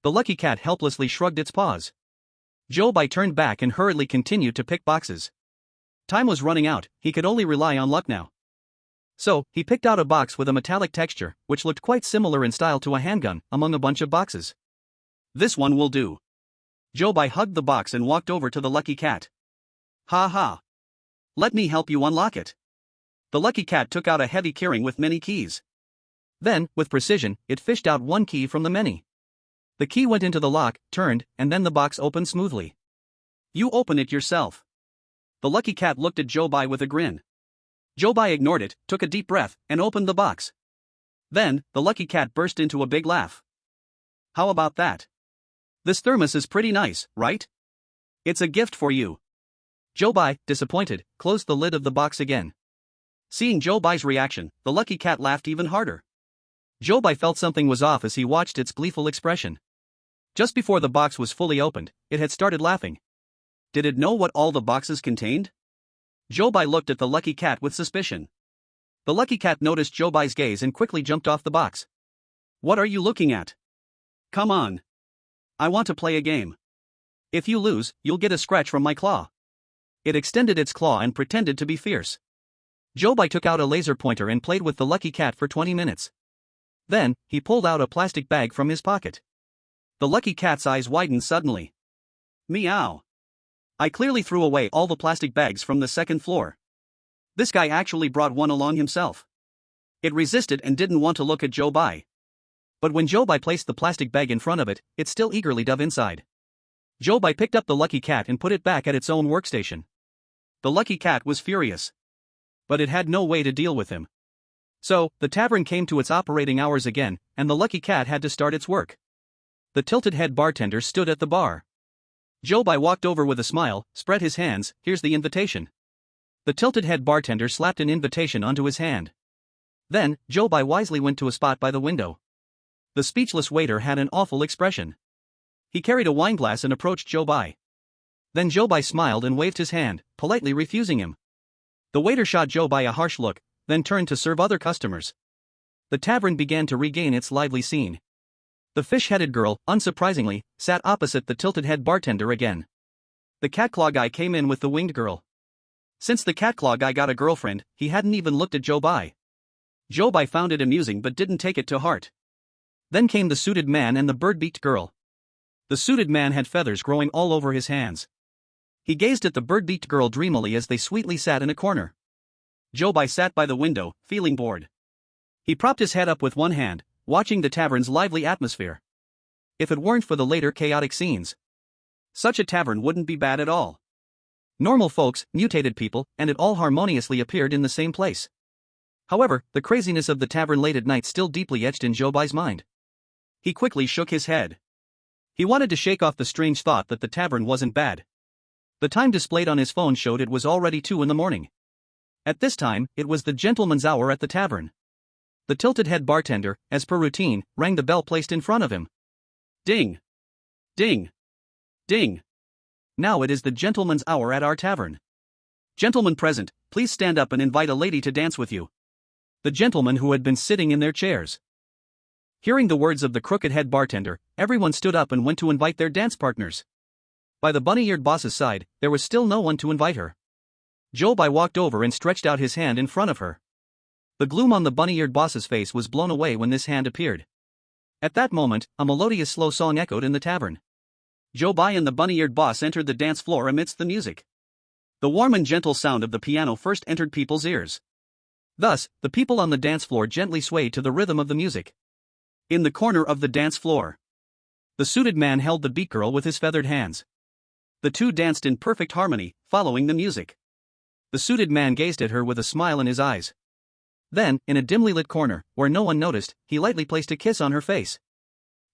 The lucky cat helplessly shrugged its paws. Zhou Bai turned back and hurriedly continued to pick boxes. Time was running out, he could only rely on luck now. So, he picked out a box with a metallic texture, which looked quite similar in style to a handgun, among a bunch of boxes. This one will do. Zhou Bai hugged the box and walked over to the lucky cat. Ha ha. Let me help you unlock it. The lucky cat took out a heavy keyring with many keys. Then, with precision, it fished out one key from the many. The key went into the lock, turned, and then the box opened smoothly. You open it yourself. The lucky cat looked at Zhou Bai with a grin. Zhou Bai ignored it, took a deep breath, and opened the box. Then, the lucky cat burst into a big laugh. How about that? This thermos is pretty nice, right? It's a gift for you. Zhou Bai, disappointed, closed the lid of the box again. Seeing Zhou Bai's reaction, the lucky cat laughed even harder. Zhou Bai felt something was off as he watched its gleeful expression. Just before the box was fully opened, it had started laughing. Did it know what all the boxes contained? Zhou Bai looked at the lucky cat with suspicion. The lucky cat noticed Zhou Bai's gaze and quickly jumped off the box. What are you looking at? Come on. I want to play a game. If you lose, you'll get a scratch from my claw. It extended its claw and pretended to be fierce. Zhou Bai took out a laser pointer and played with the lucky cat for 20 minutes. Then, he pulled out a plastic bag from his pocket. The lucky cat's eyes widened suddenly. Meow. I clearly threw away all the plastic bags from the second floor. This guy actually brought one along himself. It resisted and didn't want to look at Zhou Bai. But when Zhou Bai placed the plastic bag in front of it, it still eagerly dove inside. Zhou Bai picked up the lucky cat and put it back at its own workstation. The lucky cat was furious. But it had no way to deal with him. So, the tavern came to its operating hours again, and the lucky cat had to start its work. The tilted head bartender stood at the bar. Zhou Bai walked over with a smile, spread his hands, here's the invitation. The tilted head bartender slapped an invitation onto his hand. Then, Zhou Bai wisely went to a spot by the window. The speechless waiter had an awful expression. He carried a wineglass and approached Zhou Bai. Then Zhou Bai smiled and waved his hand, politely refusing him. The waiter shot Zhou Bai a harsh look, then turned to serve other customers. The tavern began to regain its lively scene. The fish-headed girl, unsurprisingly, sat opposite the tilted-head bartender again. The cat claw guy came in with the winged girl. Since the cat claw guy got a girlfriend, he hadn't even looked at Zhou Bai. Zhou Bai found it amusing but didn't take it to heart. Then came the suited man and the bird-beaked girl. The suited man had feathers growing all over his hands. He gazed at the bird-beaked girl dreamily as they sweetly sat in a corner. Zhou Bai sat by the window, feeling bored. He propped his head up with one hand, watching the tavern's lively atmosphere. If it weren't for the later chaotic scenes, such a tavern wouldn't be bad at all. Normal folks, mutated people, and it all harmoniously appeared in the same place. However, the craziness of the tavern late at night still deeply etched in Zhou Bai's mind. He quickly shook his head. He wanted to shake off the strange thought that the tavern wasn't bad. The time displayed on his phone showed it was already 2 in the morning. At this time, it was the gentleman's hour at the tavern. The tilted head bartender, as per routine, rang the bell placed in front of him. Ding! Ding! Ding! Now it is the gentleman's hour at our tavern. Gentlemen present, please stand up and invite a lady to dance with you. The gentlemen who had been sitting in their chairs. Hearing the words of the crooked head bartender, everyone stood up and went to invite their dance partners. By the bunny-eared boss's side, there was still no one to invite her. Zhou Bai walked over and stretched out his hand in front of her. The gloom on the bunny-eared boss's face was blown away when this hand appeared. At that moment, a melodious slow song echoed in the tavern. Zhou Bai and the bunny-eared boss entered the dance floor amidst the music. The warm and gentle sound of the piano first entered people's ears. Thus, the people on the dance floor gently swayed to the rhythm of the music. In the corner of the dance floor, the suited man held the beat girl with his feathered hands. The two danced in perfect harmony, following the music. The suited man gazed at her with a smile in his eyes. Then, in a dimly lit corner, where no one noticed, he lightly placed a kiss on her face.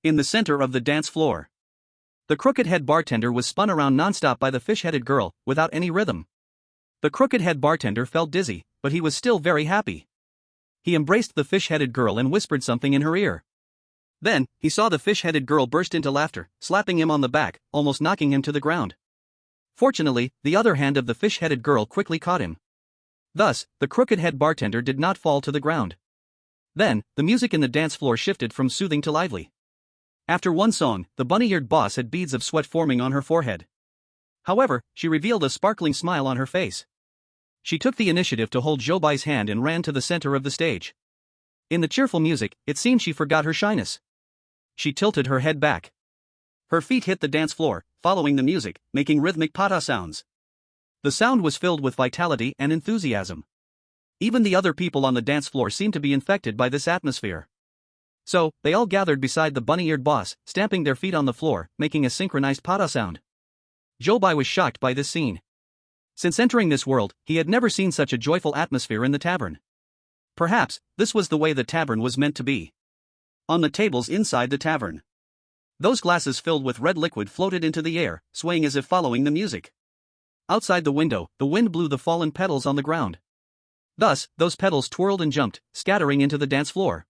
In the center of the dance floor, the crooked head bartender was spun around non-stop by the fish-headed girl, without any rhythm. The crooked head bartender felt dizzy, but he was still very happy. He embraced the fish-headed girl and whispered something in her ear. Then, he saw the fish-headed girl burst into laughter, slapping him on the back, almost knocking him to the ground. Fortunately, the other hand of the fish-headed girl quickly caught him. Thus, the crooked head bartender did not fall to the ground. Then, the music in the dance floor shifted from soothing to lively. After one song, the bunny-eared boss had beads of sweat forming on her forehead. However, she revealed a sparkling smile on her face. She took the initiative to hold Zhou Bai's hand and ran to the center of the stage. In the cheerful music, it seemed she forgot her shyness. She tilted her head back. Her feet hit the dance floor, following the music, making rhythmic pata sounds. The sound was filled with vitality and enthusiasm. Even the other people on the dance floor seemed to be infected by this atmosphere. So, they all gathered beside the bunny-eared boss, stamping their feet on the floor, making a synchronized pata sound. Zhou Bai was shocked by this scene. Since entering this world, he had never seen such a joyful atmosphere in the tavern. Perhaps, this was the way the tavern was meant to be. On the tables inside the tavern, those glasses filled with red liquid floated into the air, swaying as if following the music. Outside the window, the wind blew the fallen petals on the ground. Thus, those petals twirled and jumped, scattering into the dance floor.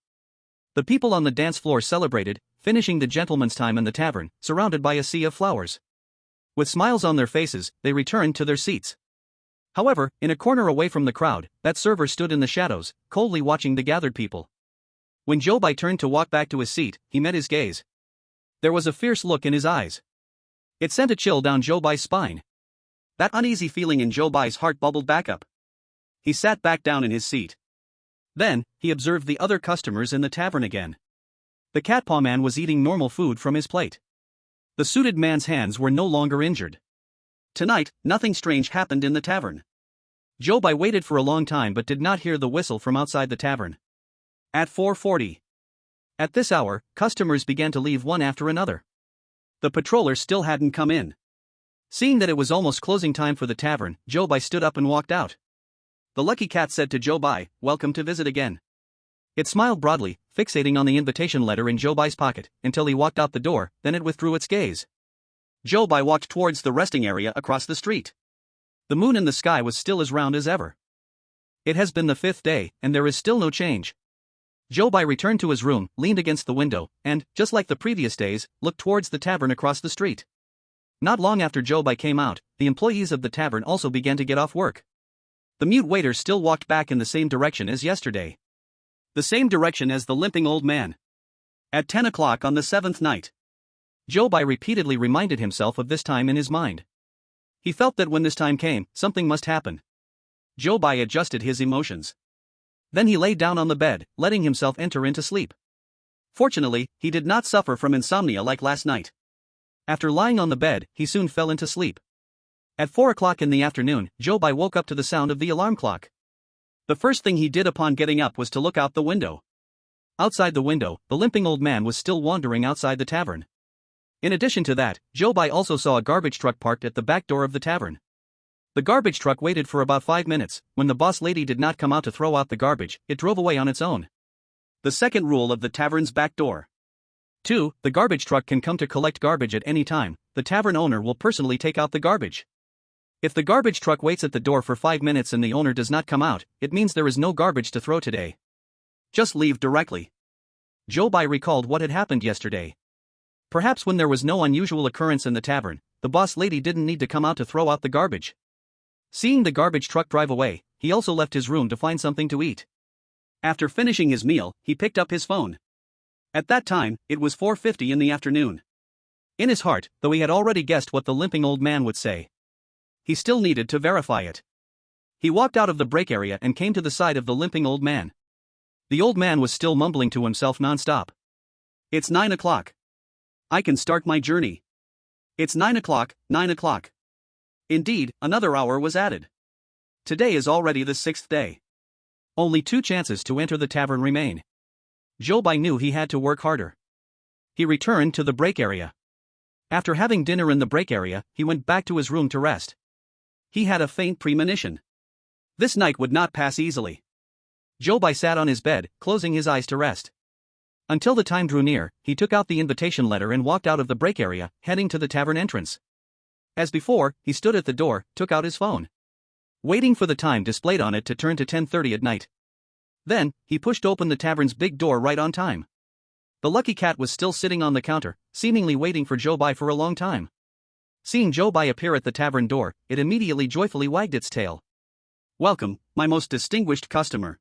The people on the dance floor celebrated, finishing the gentleman's time in the tavern, surrounded by a sea of flowers. With smiles on their faces, they returned to their seats. However, in a corner away from the crowd, that server stood in the shadows, coldly watching the gathered people. When Zhou Bai turned to walk back to his seat, he met his gaze. There was a fierce look in his eyes. It sent a chill down Zhou Bai's spine. That uneasy feeling in Zhou Bai's heart bubbled back up. He sat back down in his seat. Then, he observed the other customers in the tavern again. The cat paw man was eating normal food from his plate. The suited man's hands were no longer injured. Tonight, nothing strange happened in the tavern. Zhou Bai waited for a long time but did not hear the whistle from outside the tavern. At 4:40. At this hour, customers began to leave one after another. The patroller still hadn't come in. Seeing that it was almost closing time for the tavern, Zhou Bai stood up and walked out. The lucky cat said to Zhou Bai, "Welcome to visit again." It smiled broadly, fixating on the invitation letter in Zhou Bai's pocket, until he walked out the door, then it withdrew its gaze. Zhou Bai walked towards the resting area across the street. The moon in the sky was still as round as ever. It has been the 5th day, and there is still no change. Zhou Bai returned to his room, leaned against the window, and, just like the previous days, looked towards the tavern across the street. Not long after Zhou Bai came out, the employees of the tavern also began to get off work. The mute waiter still walked back in the same direction as yesterday. The same direction as the limping old man. At 10 o'clock on the 7th night. Zhou Bai repeatedly reminded himself of this time in his mind. He felt that when this time came, something must happen. Zhou Bai adjusted his emotions. Then he lay down on the bed, letting himself enter into sleep. Fortunately, he did not suffer from insomnia like last night. After lying on the bed, he soon fell into sleep. At 4 o'clock in the afternoon, Zhou Bai woke up to the sound of the alarm clock. The first thing he did upon getting up was to look out the window. Outside the window, the limping old man was still wandering outside the tavern. In addition to that, Zhou Bai also saw a garbage truck parked at the back door of the tavern. The garbage truck waited for about 5 minutes. When the boss lady did not come out to throw out the garbage, it drove away on its own. The second rule of the tavern's back door. 2. The garbage truck can come to collect garbage at any time. The tavern owner will personally take out the garbage. If the garbage truck waits at the door for 5 minutes and the owner does not come out, it means there is no garbage to throw today. Just leave directly. Zhou Bai recalled what had happened yesterday. Perhaps when there was no unusual occurrence in the tavern, the boss lady didn't need to come out to throw out the garbage. Seeing the garbage truck drive away, he also left his room to find something to eat. After finishing his meal, he picked up his phone. At that time, it was 4:50 in the afternoon. In his heart, though he had already guessed what the limping old man would say, he still needed to verify it. He walked out of the break area and came to the side of the limping old man. The old man was still mumbling to himself non-stop. It's 9 o'clock. I can start my journey. It's 9 o'clock, 9 o'clock. Indeed, another hour was added. Today is already the 6th day. Only 2 chances to enter the tavern remain. Zhou Bai knew he had to work harder. He returned to the break area. After having dinner in the break area, he went back to his room to rest. He had a faint premonition. This night would not pass easily. Zhou Bai sat on his bed, closing his eyes to rest. Until the time drew near, he took out the invitation letter and walked out of the break area, heading to the tavern entrance. As before, he stood at the door, took out his phone, waiting for the time displayed on it to turn to 10:30 at night. Then, he pushed open the tavern's big door right on time. The lucky cat was still sitting on the counter, seemingly waiting for Zhou Bai for a long time. Seeing Zhou Bai appear at the tavern door, it immediately joyfully wagged its tail. Welcome, my most distinguished customer.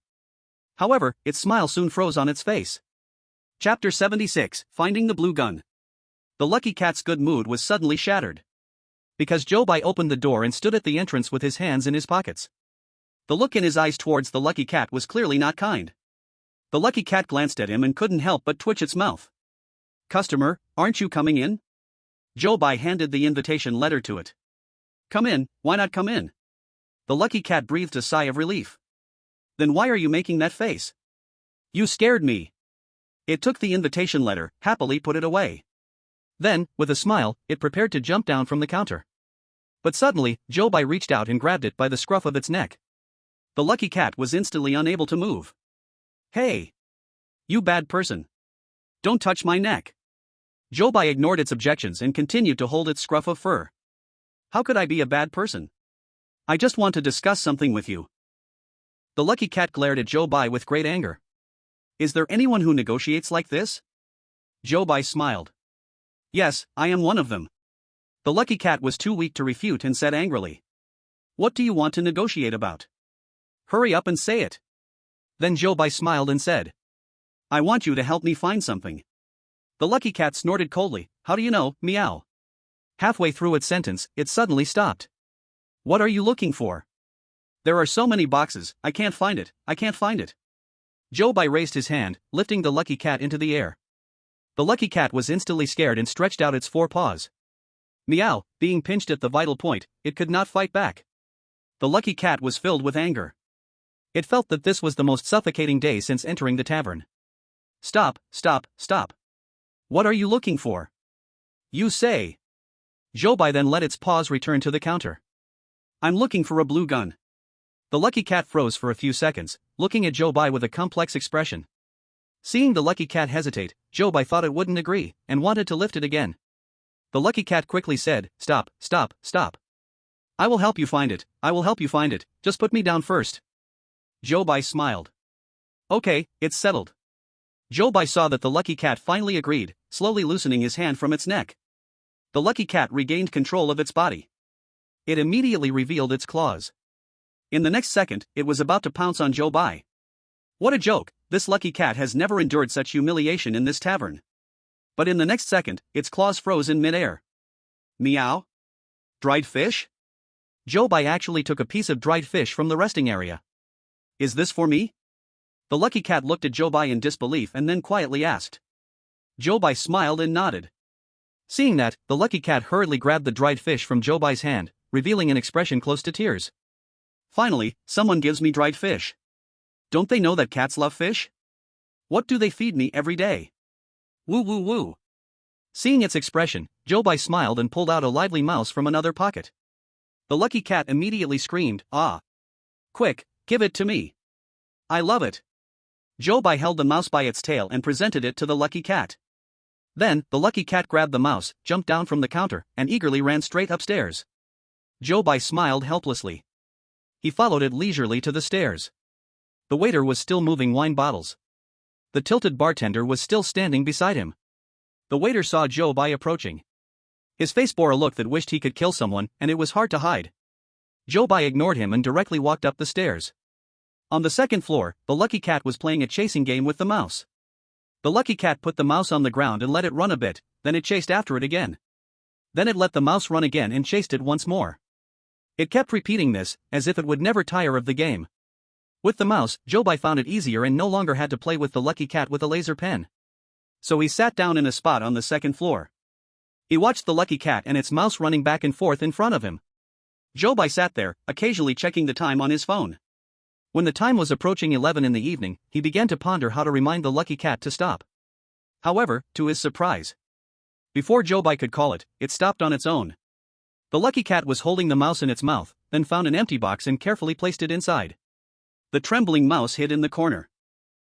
However, its smile soon froze on its face. Chapter 76, Finding the Blue Gun. The lucky cat's good mood was suddenly shattered. Because Zhou Bai opened the door and stood at the entrance with his hands in his pockets. The look in his eyes towards the lucky cat was clearly not kind. The lucky cat glanced at him and couldn't help but twitch its mouth. Customer, aren't you coming in? Zhou Bai handed the invitation letter to it. Come in, why not come in? The lucky cat breathed a sigh of relief. Then why are you making that face? You scared me. It took the invitation letter, happily put it away. Then, with a smile, it prepared to jump down from the counter. But suddenly, Zhou Bai reached out and grabbed it by the scruff of its neck. The lucky cat was instantly unable to move. Hey! You bad person! Don't touch my neck! Zhou Bai ignored its objections and continued to hold its scruff of fur. How could I be a bad person? I just want to discuss something with you. The lucky cat glared at Zhou Bai with great anger. Is there anyone who negotiates like this? Zhou Bai smiled. Yes, I am one of them. The lucky cat was too weak to refute and said angrily. What do you want to negotiate about? Hurry up and say it. Then Zhou Bai smiled and said. I want you to help me find something. The lucky cat snorted coldly. How do you know, meow? Halfway through its sentence, it suddenly stopped. What are you looking for? There are so many boxes, I can't find it, I can't find it. Zhou Bai raised his hand, lifting the lucky cat into the air. The lucky cat was instantly scared and stretched out its 4 paws. Meow, being pinched at the vital point, it could not fight back. The lucky cat was filled with anger. It felt that this was the most suffocating day since entering the tavern. Stop, stop, stop. What are you looking for? You say. Zhou Bai then let its paws return to the counter. I'm looking for a blue gun. The lucky cat froze for a few seconds, looking at Zhou Bai with a complex expression. Seeing the lucky cat hesitate, Zhou Bai thought it wouldn't agree, and wanted to lift it again. The lucky cat quickly said, Stop, stop, stop. I will help you find it, I will help you find it, just put me down first. Zhou Bai smiled. Okay, it's settled. Zhou Bai saw that the lucky cat finally agreed, slowly loosening his hand from its neck. The lucky cat regained control of its body. It immediately revealed its claws. In the next second, it was about to pounce on Zhou Bai. What a joke, this lucky cat has never endured such humiliation in this tavern. But in the next second, its claws froze in midair. Meow? Dried fish? Zhou Bai actually took a piece of dried fish from the resting area. Is this for me? The lucky cat looked at Zhou Bai in disbelief and then quietly asked. Zhou Bai smiled and nodded. Seeing that, the lucky cat hurriedly grabbed the dried fish from Zhou Bai's hand, revealing an expression close to tears. Finally, someone gives me dried fish. Don't they know that cats love fish? What do they feed me every day? Woo woo woo. Seeing its expression, Zhou Bai smiled and pulled out a lively mouse from another pocket. The lucky cat immediately screamed, "Ah! Quick, give it to me. I love it." Zhou Bai held the mouse by its tail and presented it to the lucky cat. Then, the lucky cat grabbed the mouse, jumped down from the counter, and eagerly ran straight upstairs. Zhou Bai smiled helplessly. He followed it leisurely to the stairs. The waiter was still moving wine bottles. The tilted bartender was still standing beside him. The waiter saw Zhou Bai approaching. His face bore a look that wished he could kill someone, and it was hard to hide. Zhou Bai ignored him and directly walked up the stairs. On the second floor, the lucky cat was playing a chasing game with the mouse. The lucky cat put the mouse on the ground and let it run a bit, then it chased after it again. Then it let the mouse run again and chased it once more. It kept repeating this, as if it would never tire of the game. With the mouse, Zhou Bai found it easier and no longer had to play with the lucky cat with a laser pen. So he sat down in a spot on the second floor. He watched the lucky cat and its mouse running back and forth in front of him. Zhou Bai sat there, occasionally checking the time on his phone. When the time was approaching 11 in the evening, he began to ponder how to remind the lucky cat to stop. However, to his surprise, before Zhou Bai could call it, it stopped on its own. The lucky cat was holding the mouse in its mouth, then found an empty box and carefully placed it inside. The trembling mouse hid in the corner.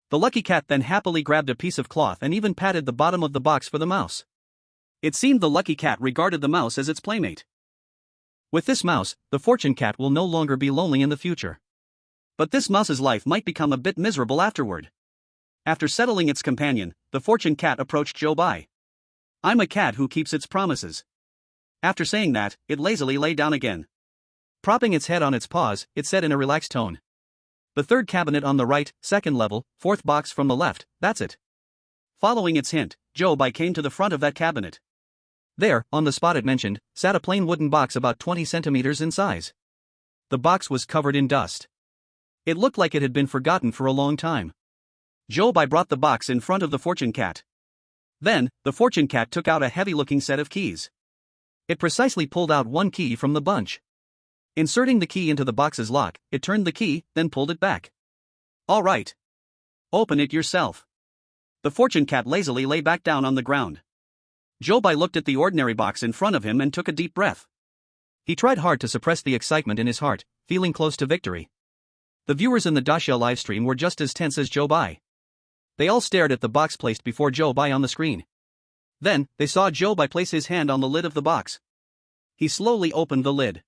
The lucky cat then happily grabbed a piece of cloth and even patted the bottom of the box for the mouse. It seemed the lucky cat regarded the mouse as its playmate. With this mouse, the fortune cat will no longer be lonely in the future. But this mouse's life might become a bit miserable afterward. After settling its companion, the fortune cat approached Zhou Bai. "I'm a cat who keeps its promises." After saying that, it lazily lay down again. Propping its head on its paws, it said in a relaxed tone, "The third cabinet on the right, second level, fourth box from the left, that's it." Following its hint, Zhou Bai came to the front of that cabinet. There, on the spot it mentioned, sat a plain wooden box about 20 centimeters in size. The box was covered in dust. It looked like it had been forgotten for a long time. Zhou Bai brought the box in front of the fortune cat. Then, the fortune cat took out a heavy-looking set of keys. It precisely pulled out one key from the bunch. Inserting the key into the box's lock, it turned the key, then pulled it back. "All right. Open it yourself." The fortune cat lazily lay back down on the ground. Zhou Bai looked at the ordinary box in front of him and took a deep breath. He tried hard to suppress the excitement in his heart, feeling close to victory. The viewers in the Daxia livestream were just as tense as Zhou Bai. They all stared at the box placed before Zhou Bai on the screen. Then, they saw Zhou Bai place his hand on the lid of the box. He slowly opened the lid.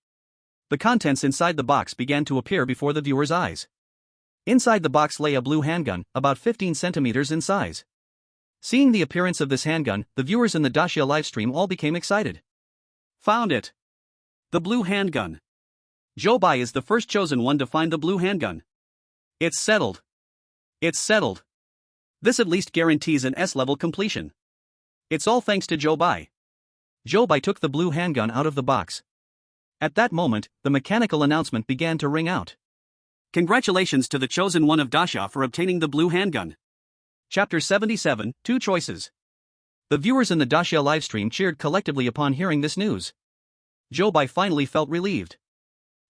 The contents inside the box began to appear before the viewers' eyes. Inside the box lay a blue handgun, about 15 centimeters in size. Seeing the appearance of this handgun, the viewers in the Daxia livestream all became excited. "Found it! The blue handgun! Zhou Bai is the first chosen one to find the blue handgun. It's settled! It's settled! This at least guarantees an S-level completion. It's all thanks to Zhou Bai." Zhou Bai took the blue handgun out of the box. At that moment, the mechanical announcement began to ring out. "Congratulations to the chosen one of Daxia for obtaining the blue handgun." Chapter 77, Two Choices. The viewers in the Daxia livestream cheered collectively upon hearing this news. Zhou Bai finally felt relieved.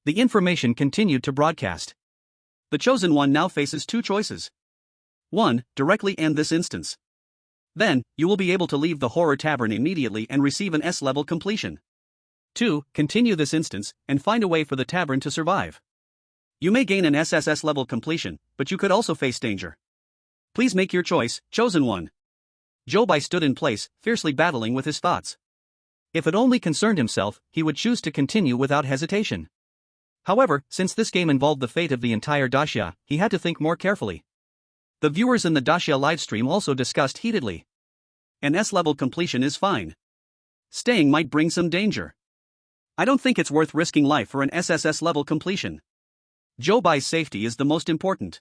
The information continued to broadcast. The chosen one now faces two choices. 1. Directly end this instance. Then, you will be able to leave the horror tavern immediately and receive an S-level completion. 2. Continue this instance, and find a way for the tavern to survive. You may gain an SSS level completion, but you could also face danger. Please make your choice, chosen one. Zhou Bai stood in place, fiercely battling with his thoughts. If it only concerned himself, he would choose to continue without hesitation. However, since this game involved the fate of the entire Daxia, he had to think more carefully. The viewers in the Daxia livestream also discussed heatedly. An S-level completion is fine. Staying might bring some danger. I don't think it's worth risking life for an SSS level completion. Zhou Bai's safety is the most important.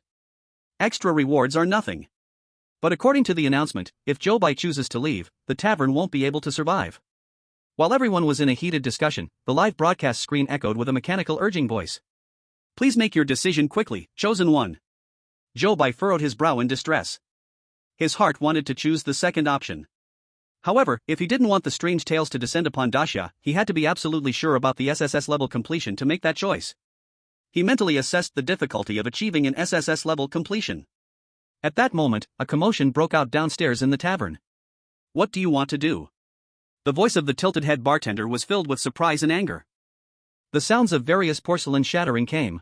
Extra rewards are nothing. But according to the announcement, if Zhou Bai chooses to leave, the tavern won't be able to survive. While everyone was in a heated discussion, the live broadcast screen echoed with a mechanical urging voice. "Please make your decision quickly, chosen one." Zhou Bai furrowed his brow in distress. His heart wanted to choose the second option. However, if he didn't want the strange tales to descend upon Daxia, he had to be absolutely sure about the SSS level completion to make that choice. He mentally assessed the difficulty of achieving an SSS level completion. At that moment, a commotion broke out downstairs in the tavern. "What do you want to do?" The voice of the tilted head bartender was filled with surprise and anger. The sounds of various porcelain shattering came.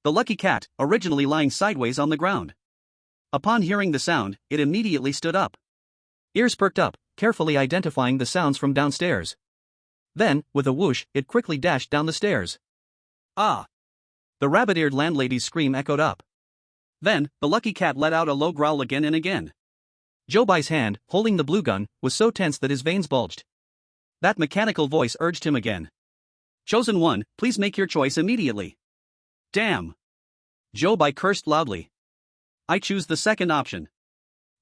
The lucky cat, originally lying sideways on the ground. Upon hearing the sound, it immediately stood up. Ears perked up, carefully identifying the sounds from downstairs. Then, with a whoosh, it quickly dashed down the stairs. Ah! The rabbit-eared landlady's scream echoed up. Then, the lucky cat let out a low growl again and again. Zhou Bai's hand, holding the blue gun, was so tense that his veins bulged. That mechanical voice urged him again. Chosen one, please make your choice immediately. Damn! Zhou Bai cursed loudly. I choose the second option.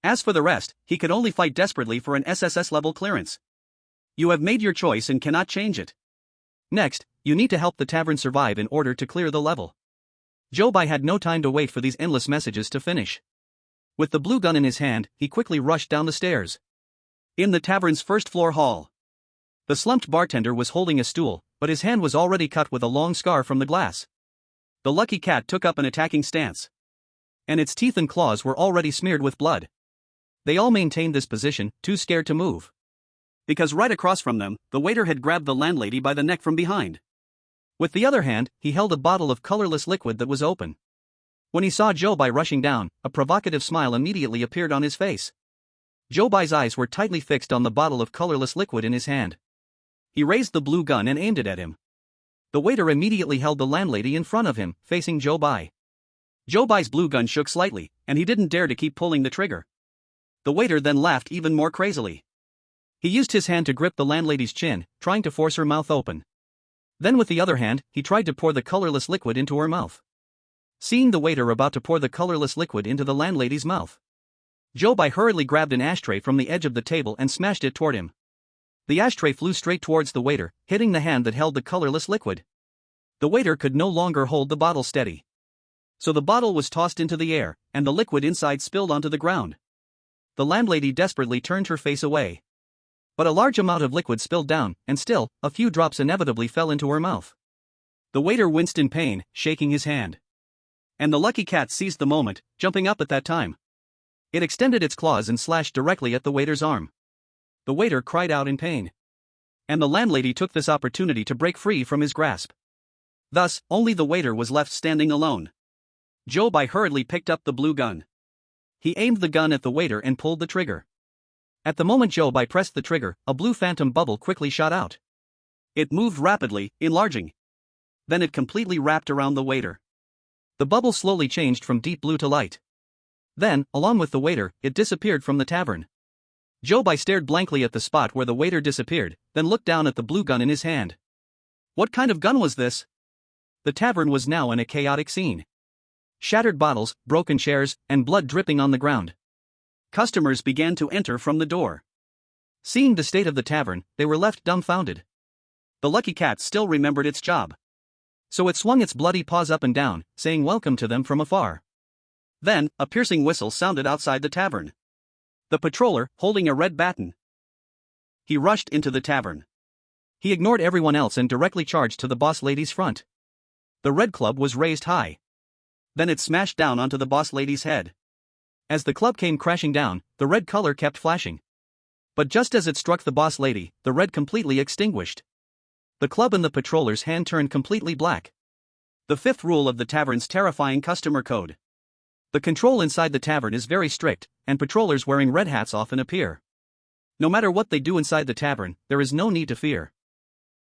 As for the rest, he could only fight desperately for an SSS level clearance. You have made your choice and cannot change it. Next, you need to help the tavern survive in order to clear the level. Zhou Bai had no time to wait for these endless messages to finish. With the blue gun in his hand, he quickly rushed down the stairs. In the tavern's first-floor hall. The slumped bartender was holding a stool, but his hand was already cut with a long scar from the glass. The lucky cat took up an attacking stance. And its teeth and claws were already smeared with blood. They all maintained this position, too scared to move. Because right across from them, the waiter had grabbed the landlady by the neck from behind. With the other hand, he held a bottle of colorless liquid that was open. When he saw Zhou Bai rushing down, a provocative smile immediately appeared on his face. Zhou Bai's eyes were tightly fixed on the bottle of colorless liquid in his hand. He raised the blue gun and aimed it at him. The waiter immediately held the landlady in front of him, facing Zhou Bai. Zhou Bai's blue gun shook slightly, and he didn't dare to keep pulling the trigger. The waiter then laughed even more crazily. He used his hand to grip the landlady's chin, trying to force her mouth open. Then with the other hand, he tried to pour the colorless liquid into her mouth. Seeing the waiter about to pour the colorless liquid into the landlady's mouth, Zhou Bai hurriedly grabbed an ashtray from the edge of the table and smashed it toward him. The ashtray flew straight towards the waiter, hitting the hand that held the colorless liquid. The waiter could no longer hold the bottle steady. So the bottle was tossed into the air, and the liquid inside spilled onto the ground. The landlady desperately turned her face away. But a large amount of liquid spilled down, and still, a few drops inevitably fell into her mouth. The waiter winced in pain, shaking his hand. And the lucky cat seized the moment, jumping up at that time. It extended its claws and slashed directly at the waiter's arm. The waiter cried out in pain. And the landlady took this opportunity to break free from his grasp. Thus, only the waiter was left standing alone. Zhou Bai hurriedly picked up the blue gun. He aimed the gun at the waiter and pulled the trigger. At the moment Zhou Bai pressed the trigger, a blue phantom bubble quickly shot out. It moved rapidly, enlarging. Then it completely wrapped around the waiter. The bubble slowly changed from deep blue to light. Then, along with the waiter, it disappeared from the tavern. Zhou Bai stared blankly at the spot where the waiter disappeared, then looked down at the blue gun in his hand. What kind of gun was this? The tavern was now in a chaotic scene. Shattered bottles, broken chairs, and blood dripping on the ground. Customers began to enter from the door. Seeing the state of the tavern, they were left dumbfounded. The lucky cat still remembered its job. So it swung its bloody paws up and down, saying welcome to them from afar. Then, a piercing whistle sounded outside the tavern. The patroller, holding a red baton. He rushed into the tavern. He ignored everyone else and directly charged to the boss lady's front. The red club was raised high. Then it smashed down onto the boss lady's head. As the club came crashing down, the red color kept flashing. But just as it struck the boss lady, the red completely extinguished. The club in the patroller's hand turned completely black. The fifth rule of the tavern's terrifying customer code. The control inside the tavern is very strict, and patrollers wearing red hats often appear. No matter what they do inside the tavern, there is no need to fear.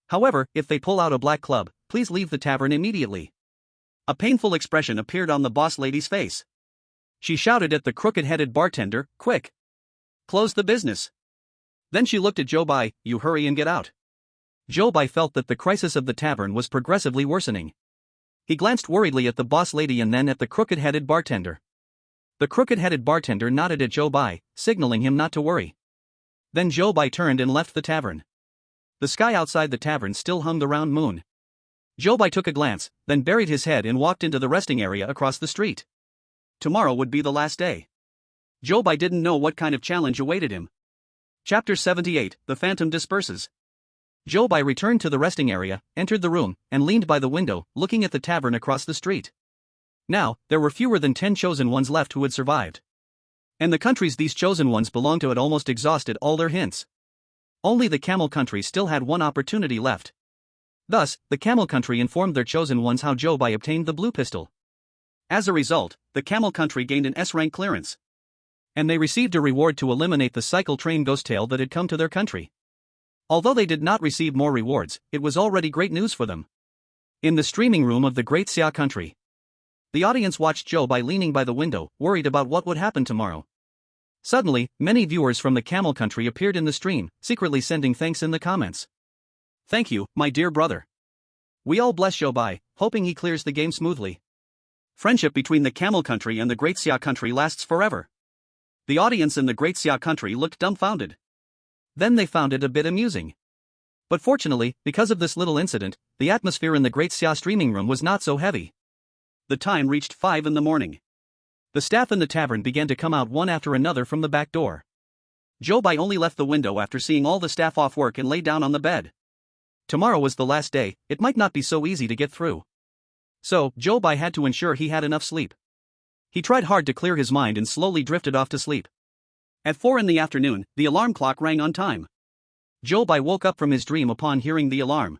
However, if they pull out a black club, please leave the tavern immediately. A painful expression appeared on the boss lady's face. She shouted at the crooked-headed bartender, "Quick! Close the business!" Then she looked at Zhou Bai, "You hurry and get out." Zhou Bai felt that the crisis of the tavern was progressively worsening. He glanced worriedly at the boss lady and then at the crooked-headed bartender. The crooked-headed bartender nodded at Zhou Bai, signaling him not to worry. Then Zhou Bai turned and left the tavern. The sky outside the tavern still hung the round moon. Zhou Bai took a glance, then buried his head and walked into the resting area across the street. Tomorrow would be the last day. Zhou Bai didn't know what kind of challenge awaited him. Chapter 78, The Phantom Disperses. Zhou Bai returned to the resting area, entered the room, and leaned by the window, looking at the tavern across the street. Now, there were fewer than 10 chosen ones left who had survived. And the countries these chosen ones belonged to had almost exhausted all their hints. Only the camel country still had one opportunity left. Thus, the Camel Country informed their chosen ones how Zhou Bai obtained the blue pistol. As a result, the Camel Country gained an S-rank clearance. And they received a reward to eliminate the cycle train ghost tail that had come to their country. Although they did not receive more rewards, it was already great news for them. In the streaming room of the Great Xia Country, the audience watched Zhou Bai leaning by the window, worried about what would happen tomorrow. Suddenly, many viewers from the Camel Country appeared in the stream, secretly sending thanks in the comments. "Thank you, my dear brother. We all bless Zhou Bai, hoping he clears the game smoothly." Friendship between the Camel Country and the Great Xia Country lasts forever. The audience in the Great Xia Country looked dumbfounded. Then they found it a bit amusing. But fortunately, because of this little incident, the atmosphere in the Great Xia streaming room was not so heavy. The time reached 5 in the morning. The staff in the tavern began to come out one after another from the back door. Zhou Bai only left the window after seeing all the staff off work and lay down on the bed. Tomorrow was the last day, it might not be so easy to get through. So, Zhou Bai had to ensure he had enough sleep. He tried hard to clear his mind and slowly drifted off to sleep. At 4 in the afternoon, the alarm clock rang on time. Zhou Bai woke up from his dream upon hearing the alarm.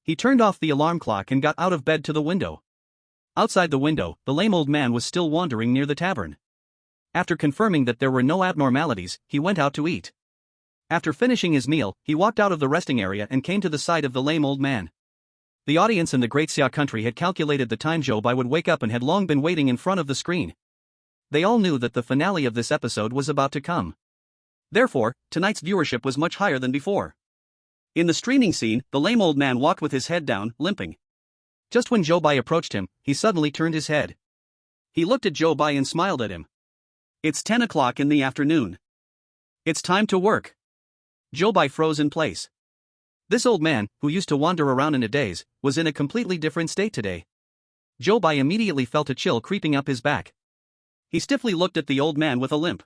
He turned off the alarm clock and got out of bed to the window. Outside the window, the lame old man was still wandering near the tavern. After confirming that there were no abnormalities, he went out to eat. After finishing his meal, he walked out of the resting area and came to the side of the lame old man. The audience in the Great Xia Country had calculated the time Zhou Bai would wake up and had long been waiting in front of the screen. They all knew that the finale of this episode was about to come. Therefore, tonight's viewership was much higher than before. In the streaming scene, the lame old man walked with his head down, limping. Just when Zhou Bai approached him, he suddenly turned his head. He looked at Zhou Bai and smiled at him. "It's 10 o'clock in the afternoon. It's time to work." Zhou Bai froze in place. This old man, who used to wander around in a daze, was in a completely different state today. Zhou Bai immediately felt a chill creeping up his back. He stiffly looked at the old man with a limp.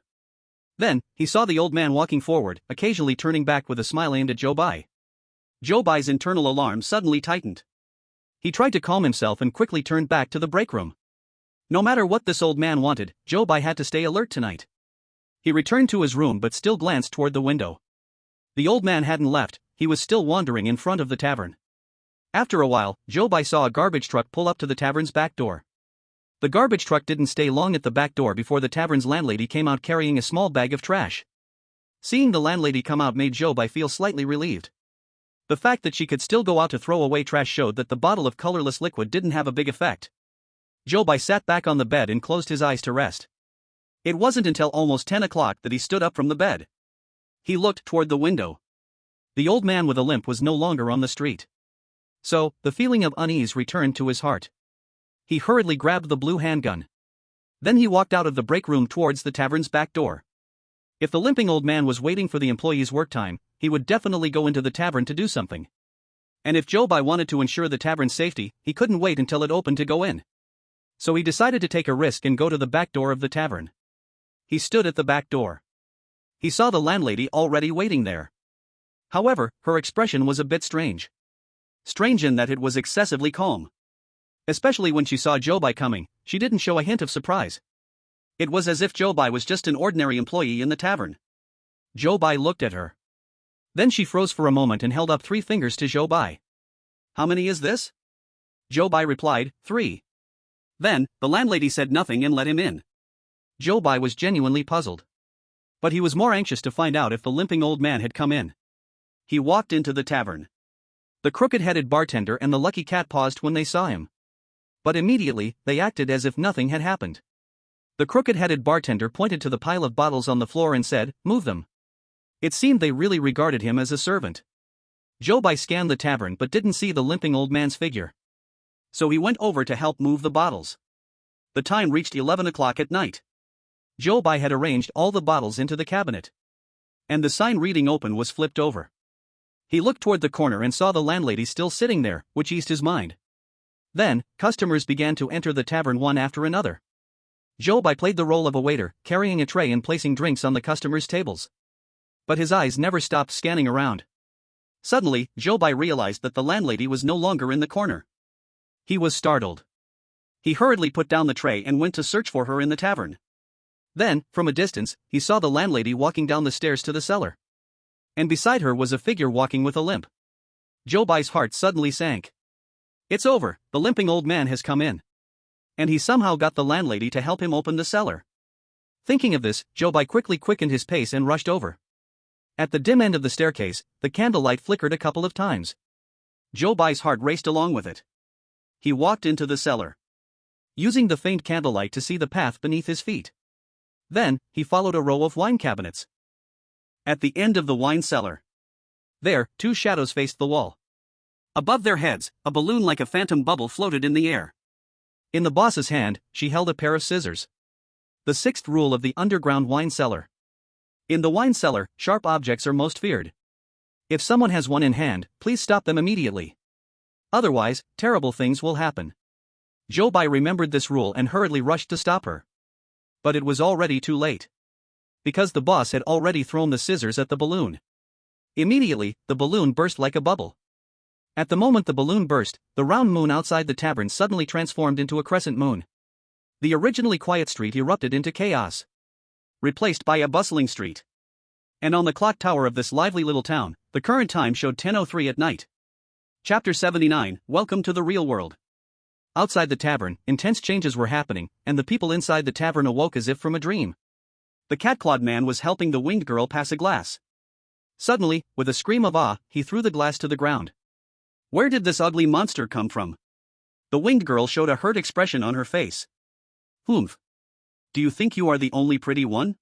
Then, he saw the old man walking forward, occasionally turning back with a smile aimed at Zhou Bai. Zhou Bai's internal alarm suddenly tightened. He tried to calm himself and quickly turned back to the break room. No matter what this old man wanted, Zhou Bai had to stay alert tonight. He returned to his room but still glanced toward the window. The old man hadn't left, he was still wandering in front of the tavern. After a while, Zhou Bai saw a garbage truck pull up to the tavern's back door. The garbage truck didn't stay long at the back door before the tavern's landlady came out carrying a small bag of trash. Seeing the landlady come out made Zhou Bai feel slightly relieved. The fact that she could still go out to throw away trash showed that the bottle of colorless liquid didn't have a big effect. Zhou Bai sat back on the bed and closed his eyes to rest. It wasn't until almost 10 o'clock that he stood up from the bed. He looked toward the window. The old man with a limp was no longer on the street. So, the feeling of unease returned to his heart. He hurriedly grabbed the blue handgun. Then he walked out of the break room towards the tavern's back door. If the limping old man was waiting for the employees' work time, he would definitely go into the tavern to do something. And if Zhou Bai wanted to ensure the tavern's safety, he couldn't wait until it opened to go in. So he decided to take a risk and go to the back door of the tavern. He stood at the back door. He saw the landlady already waiting there. However, her expression was a bit strange. Strange in that it was excessively calm. Especially when she saw Zhou Bai coming, she didn't show a hint of surprise. It was as if Zhou Bai was just an ordinary employee in the tavern. Zhou Bai looked at her. Then she froze for a moment and held up 3 fingers to Zhou Bai. "How many is this?" Zhou Bai replied, 3. Then, the landlady said nothing and let him in. Zhou Bai was genuinely puzzled. But he was more anxious to find out if the limping old man had come in. He walked into the tavern. The crooked-headed bartender and the lucky cat paused when they saw him. But immediately, they acted as if nothing had happened. The crooked-headed bartender pointed to the pile of bottles on the floor and said, "Move them." It seemed they really regarded him as a servant. Zhou Bai scanned the tavern but didn't see the limping old man's figure. So he went over to help move the bottles. The time reached 11 o'clock at night. Zhou Bai had arranged all the bottles into the cabinet. And the sign reading "Open" was flipped over. He looked toward the corner and saw the landlady still sitting there, which eased his mind. Then, customers began to enter the tavern one after another. Zhou Bai played the role of a waiter, carrying a tray and placing drinks on the customers' tables. But his eyes never stopped scanning around. Suddenly, Zhou Bai realized that the landlady was no longer in the corner. He was startled. He hurriedly put down the tray and went to search for her in the tavern. Then, from a distance, he saw the landlady walking down the stairs to the cellar. And beside her was a figure walking with a limp. Zhou Bai's heart suddenly sank. It's over, the limping old man has come in. And he somehow got the landlady to help him open the cellar. Thinking of this, Zhou Bai quickly quickened his pace and rushed over. At the dim end of the staircase, the candlelight flickered a couple of times. Zhou Bai's heart raced along with it. He walked into the cellar, using the faint candlelight to see the path beneath his feet. Then, he followed a row of wine cabinets. At the end of the wine cellar, there, two shadows faced the wall. Above their heads, a balloon like a phantom bubble floated in the air. In the boss's hand, she held a pair of scissors. The sixth rule of the underground wine cellar. In the wine cellar, sharp objects are most feared. If someone has one in hand, please stop them immediately. Otherwise, terrible things will happen. Zhou Bai remembered this rule and hurriedly rushed to stop her. But it was already too late. Because the boss had already thrown the scissors at the balloon. Immediately, the balloon burst like a bubble. At the moment the balloon burst, the round moon outside the tavern suddenly transformed into a crescent moon. The originally quiet street erupted into chaos, replaced by a bustling street. And on the clock tower of this lively little town, the current time showed 10:03 at night. Chapter 79, Welcome to the Real World. Outside the tavern, intense changes were happening, and the people inside the tavern awoke as if from a dream. The cat-clawed man was helping the winged girl pass a glass. Suddenly, with a scream of awe, he threw the glass to the ground. Where did this ugly monster come from? The winged girl showed a hurt expression on her face. Humph. Do you think you are the only pretty one?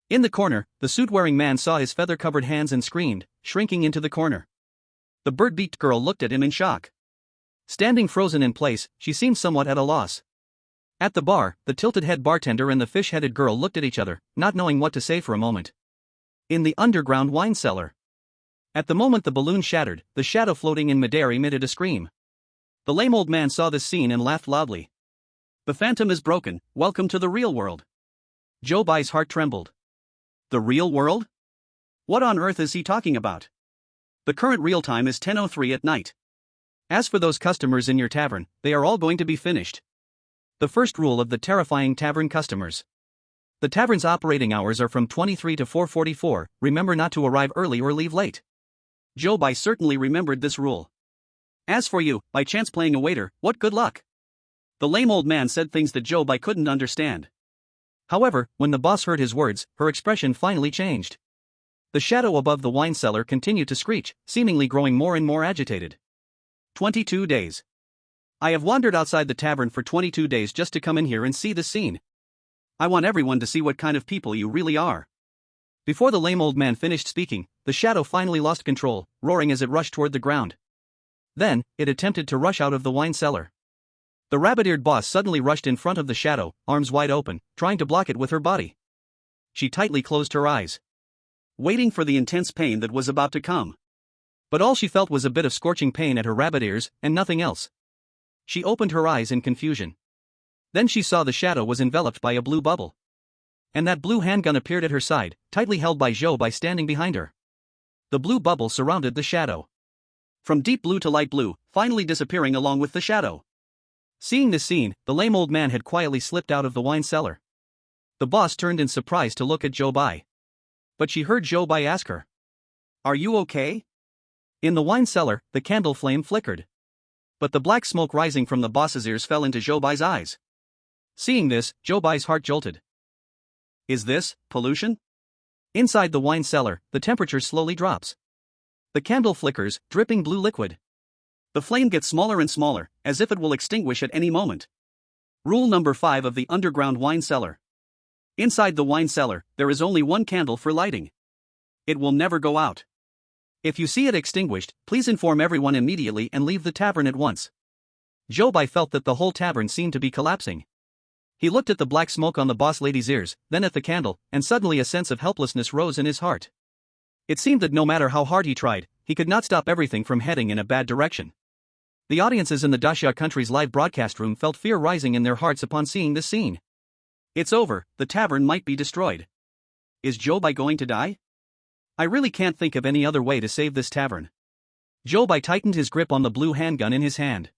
In the corner, the suit-wearing man saw his feather-covered hands and screamed, shrinking into the corner. The bird-beaked girl looked at him in shock. Standing frozen in place, she seemed somewhat at a loss. At the bar, the tilted-head bartender and the fish-headed girl looked at each other, not knowing what to say for a moment. In the underground wine cellar. At the moment the balloon shattered, the shadow floating in midair emitted a scream. The lame old man saw this scene and laughed loudly. The phantom is broken, welcome to the real world. Zhou Bai's heart trembled. The real world? What on earth is he talking about? The current real time is 10:03 at night. As for those customers in your tavern, they are all going to be finished. The first rule of the terrifying tavern customers. The tavern's operating hours are from 23 to 4:44, remember not to arrive early or leave late. Zhou Bai certainly remembered this rule. As for you, by chance playing a waiter, what good luck. The lame old man said things that Zhou Bai couldn't understand. However, when the boss heard his words, her expression finally changed. The shadow above the wine cellar continued to screech, seemingly growing more and more agitated. 22 days. I have wandered outside the tavern for 22 days just to come in here and see this scene. I want everyone to see what kind of people you really are. Before the lame old man finished speaking, the shadow finally lost control, roaring as it rushed toward the ground. Then, it attempted to rush out of the wine cellar. The rabbit-eared boss suddenly rushed in front of the shadow, arms wide open, trying to block it with her body. She tightly closed her eyes, waiting for the intense pain that was about to come. But all she felt was a bit of scorching pain at her rabbit ears, and nothing else. She opened her eyes in confusion. Then she saw the shadow was enveloped by a blue bubble. And that blue handgun appeared at her side, tightly held by Zhou Bai standing behind her. The blue bubble surrounded the shadow. From deep blue to light blue, finally disappearing along with the shadow. Seeing this scene, the lame old man had quietly slipped out of the wine cellar. The boss turned in surprise to look at Zhou Bai. But she heard Zhou Bai ask her, "Are you okay?" In the wine cellar, the candle flame flickered. But the black smoke rising from the boss's ears fell into Zhou Bai's eyes. Seeing this, Zhou Bai's heart jolted. Is this pollution? Inside the wine cellar, the temperature slowly drops. The candle flickers, dripping blue liquid. The flame gets smaller and smaller, as if it will extinguish at any moment. Rule number 5 of the underground wine cellar. Inside the wine cellar, there is only one candle for lighting. It will never go out. If you see it extinguished, please inform everyone immediately and leave the tavern at once. Zhou Bai felt that the whole tavern seemed to be collapsing. He looked at the black smoke on the boss lady's ears, then at the candle, and suddenly a sense of helplessness rose in his heart. It seemed that no matter how hard he tried, he could not stop everything from heading in a bad direction. The audiences in the Daxia country's live broadcast room felt fear rising in their hearts upon seeing this scene. It's over, the tavern might be destroyed. Is Zhou Bai going to die? I really can't think of any other way to save this tavern. Zhou Bai tightened his grip on the blue handgun in his hand.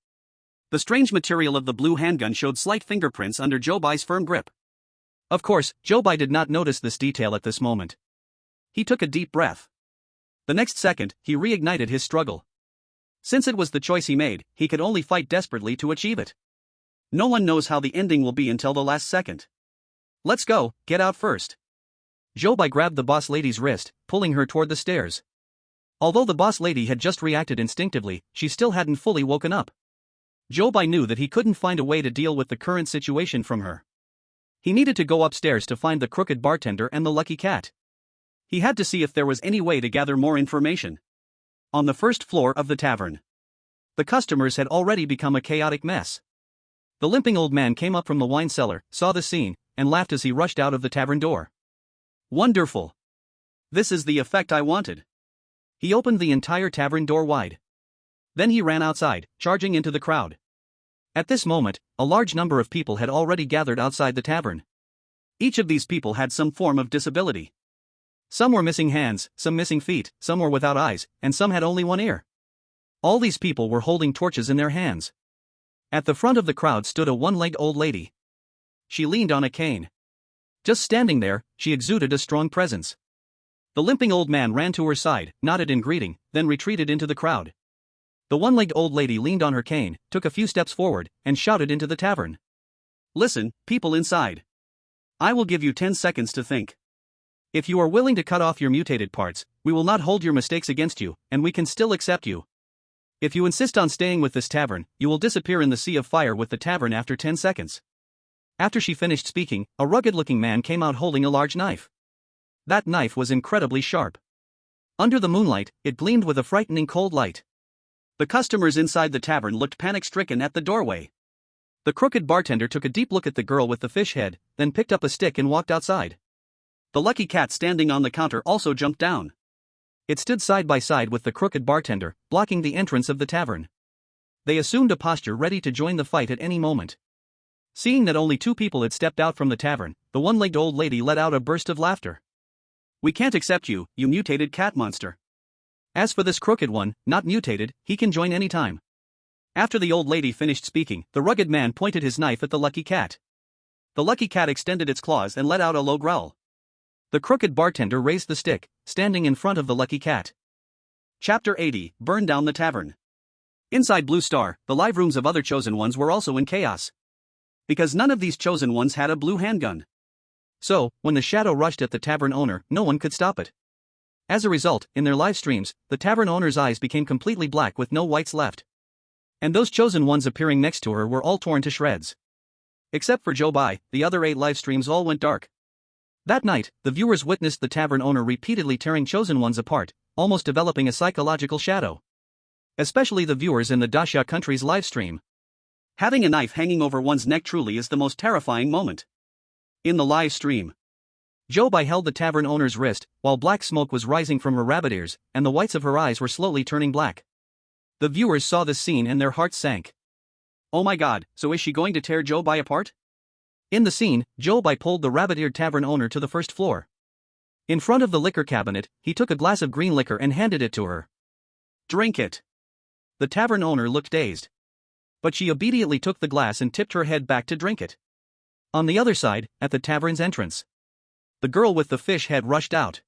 The strange material of the blue handgun showed slight fingerprints under Zhou Bai's firm grip. Of course, Zhou Bai did not notice this detail at this moment. He took a deep breath. The next second, he reignited his struggle. Since it was the choice he made, he could only fight desperately to achieve it. No one knows how the ending will be until the last second. Let's go, get out first. Zhou Bai grabbed the boss lady's wrist, pulling her toward the stairs. Although the boss lady had just reacted instinctively, she still hadn't fully woken up. Zhou Bai knew that he couldn't find a way to deal with the current situation from her. He needed to go upstairs to find the crooked bartender and the lucky cat. He had to see if there was any way to gather more information. On the first floor of the tavern, the customers had already become a chaotic mess. The limping old man came up from the wine cellar, saw the scene, and laughed as he rushed out of the tavern door. Wonderful! This is the effect I wanted. He opened the entire tavern door wide. Then he ran outside, charging into the crowd. At this moment, a large number of people had already gathered outside the tavern. Each of these people had some form of disability. Some were missing hands, some missing feet, some were without eyes, and some had only one ear. All these people were holding torches in their hands. At the front of the crowd stood a one-legged old lady. She leaned on a cane. Just standing there, she exuded a strong presence. The limping old man ran to her side, nodded in greeting, then retreated into the crowd. The one-legged old lady leaned on her cane, took a few steps forward, and shouted into the tavern. Listen, people inside. I will give you 10 seconds to think. If you are willing to cut off your mutated parts, we will not hold your mistakes against you, and we can still accept you. If you insist on staying with this tavern, you will disappear in the sea of fire with the tavern after 10 seconds. After she finished speaking, a rugged-looking man came out holding a large knife. That knife was incredibly sharp. Under the moonlight, it gleamed with a frightening cold light. The customers inside the tavern looked panic-stricken at the doorway. The crooked bartender took a deep look at the girl with the fish head, then picked up a stick and walked outside. The lucky cat standing on the counter also jumped down. It stood side by side with the crooked bartender, blocking the entrance of the tavern. They assumed a posture ready to join the fight at any moment. Seeing that only 2 people had stepped out from the tavern, the one-legged old lady let out a burst of laughter. We can't accept you, you mutated cat monster. As for this crooked one, not mutated, he can join any time. After the old lady finished speaking, the rugged man pointed his knife at the lucky cat. The lucky cat extended its claws and let out a low growl. The crooked bartender raised the stick, standing in front of the lucky cat. Chapter 80, Burn Down the Tavern. Inside Blue Star, the live rooms of other chosen ones were also in chaos. Because none of these chosen ones had a blue handgun. So, when the shadow rushed at the tavern owner, no one could stop it. As a result, in their live streams, the tavern owner's eyes became completely black with no whites left. And those chosen ones appearing next to her were all torn to shreds. Except for Zhou Bai, the other 8 live streams all went dark. That night, the viewers witnessed the tavern owner repeatedly tearing chosen ones apart, almost developing a psychological shadow. Especially the viewers in the Daxia country's live stream. Having a knife hanging over one's neck truly is the most terrifying moment. In the live stream, Zhou Bai held the tavern owner's wrist, while black smoke was rising from her rabbit ears, and the whites of her eyes were slowly turning black. The viewers saw this scene and their hearts sank. Oh my god, so is she going to tear Zhou Bai apart? In the scene, Zhou Bai pulled the rabbit-eared tavern owner to the first floor. In front of the liquor cabinet, he took a glass of green liquor and handed it to her. Drink it. The tavern owner looked dazed. But she obediently took the glass and tipped her head back to drink it. On the other side, at the tavern's entrance, the girl with the fish head rushed out.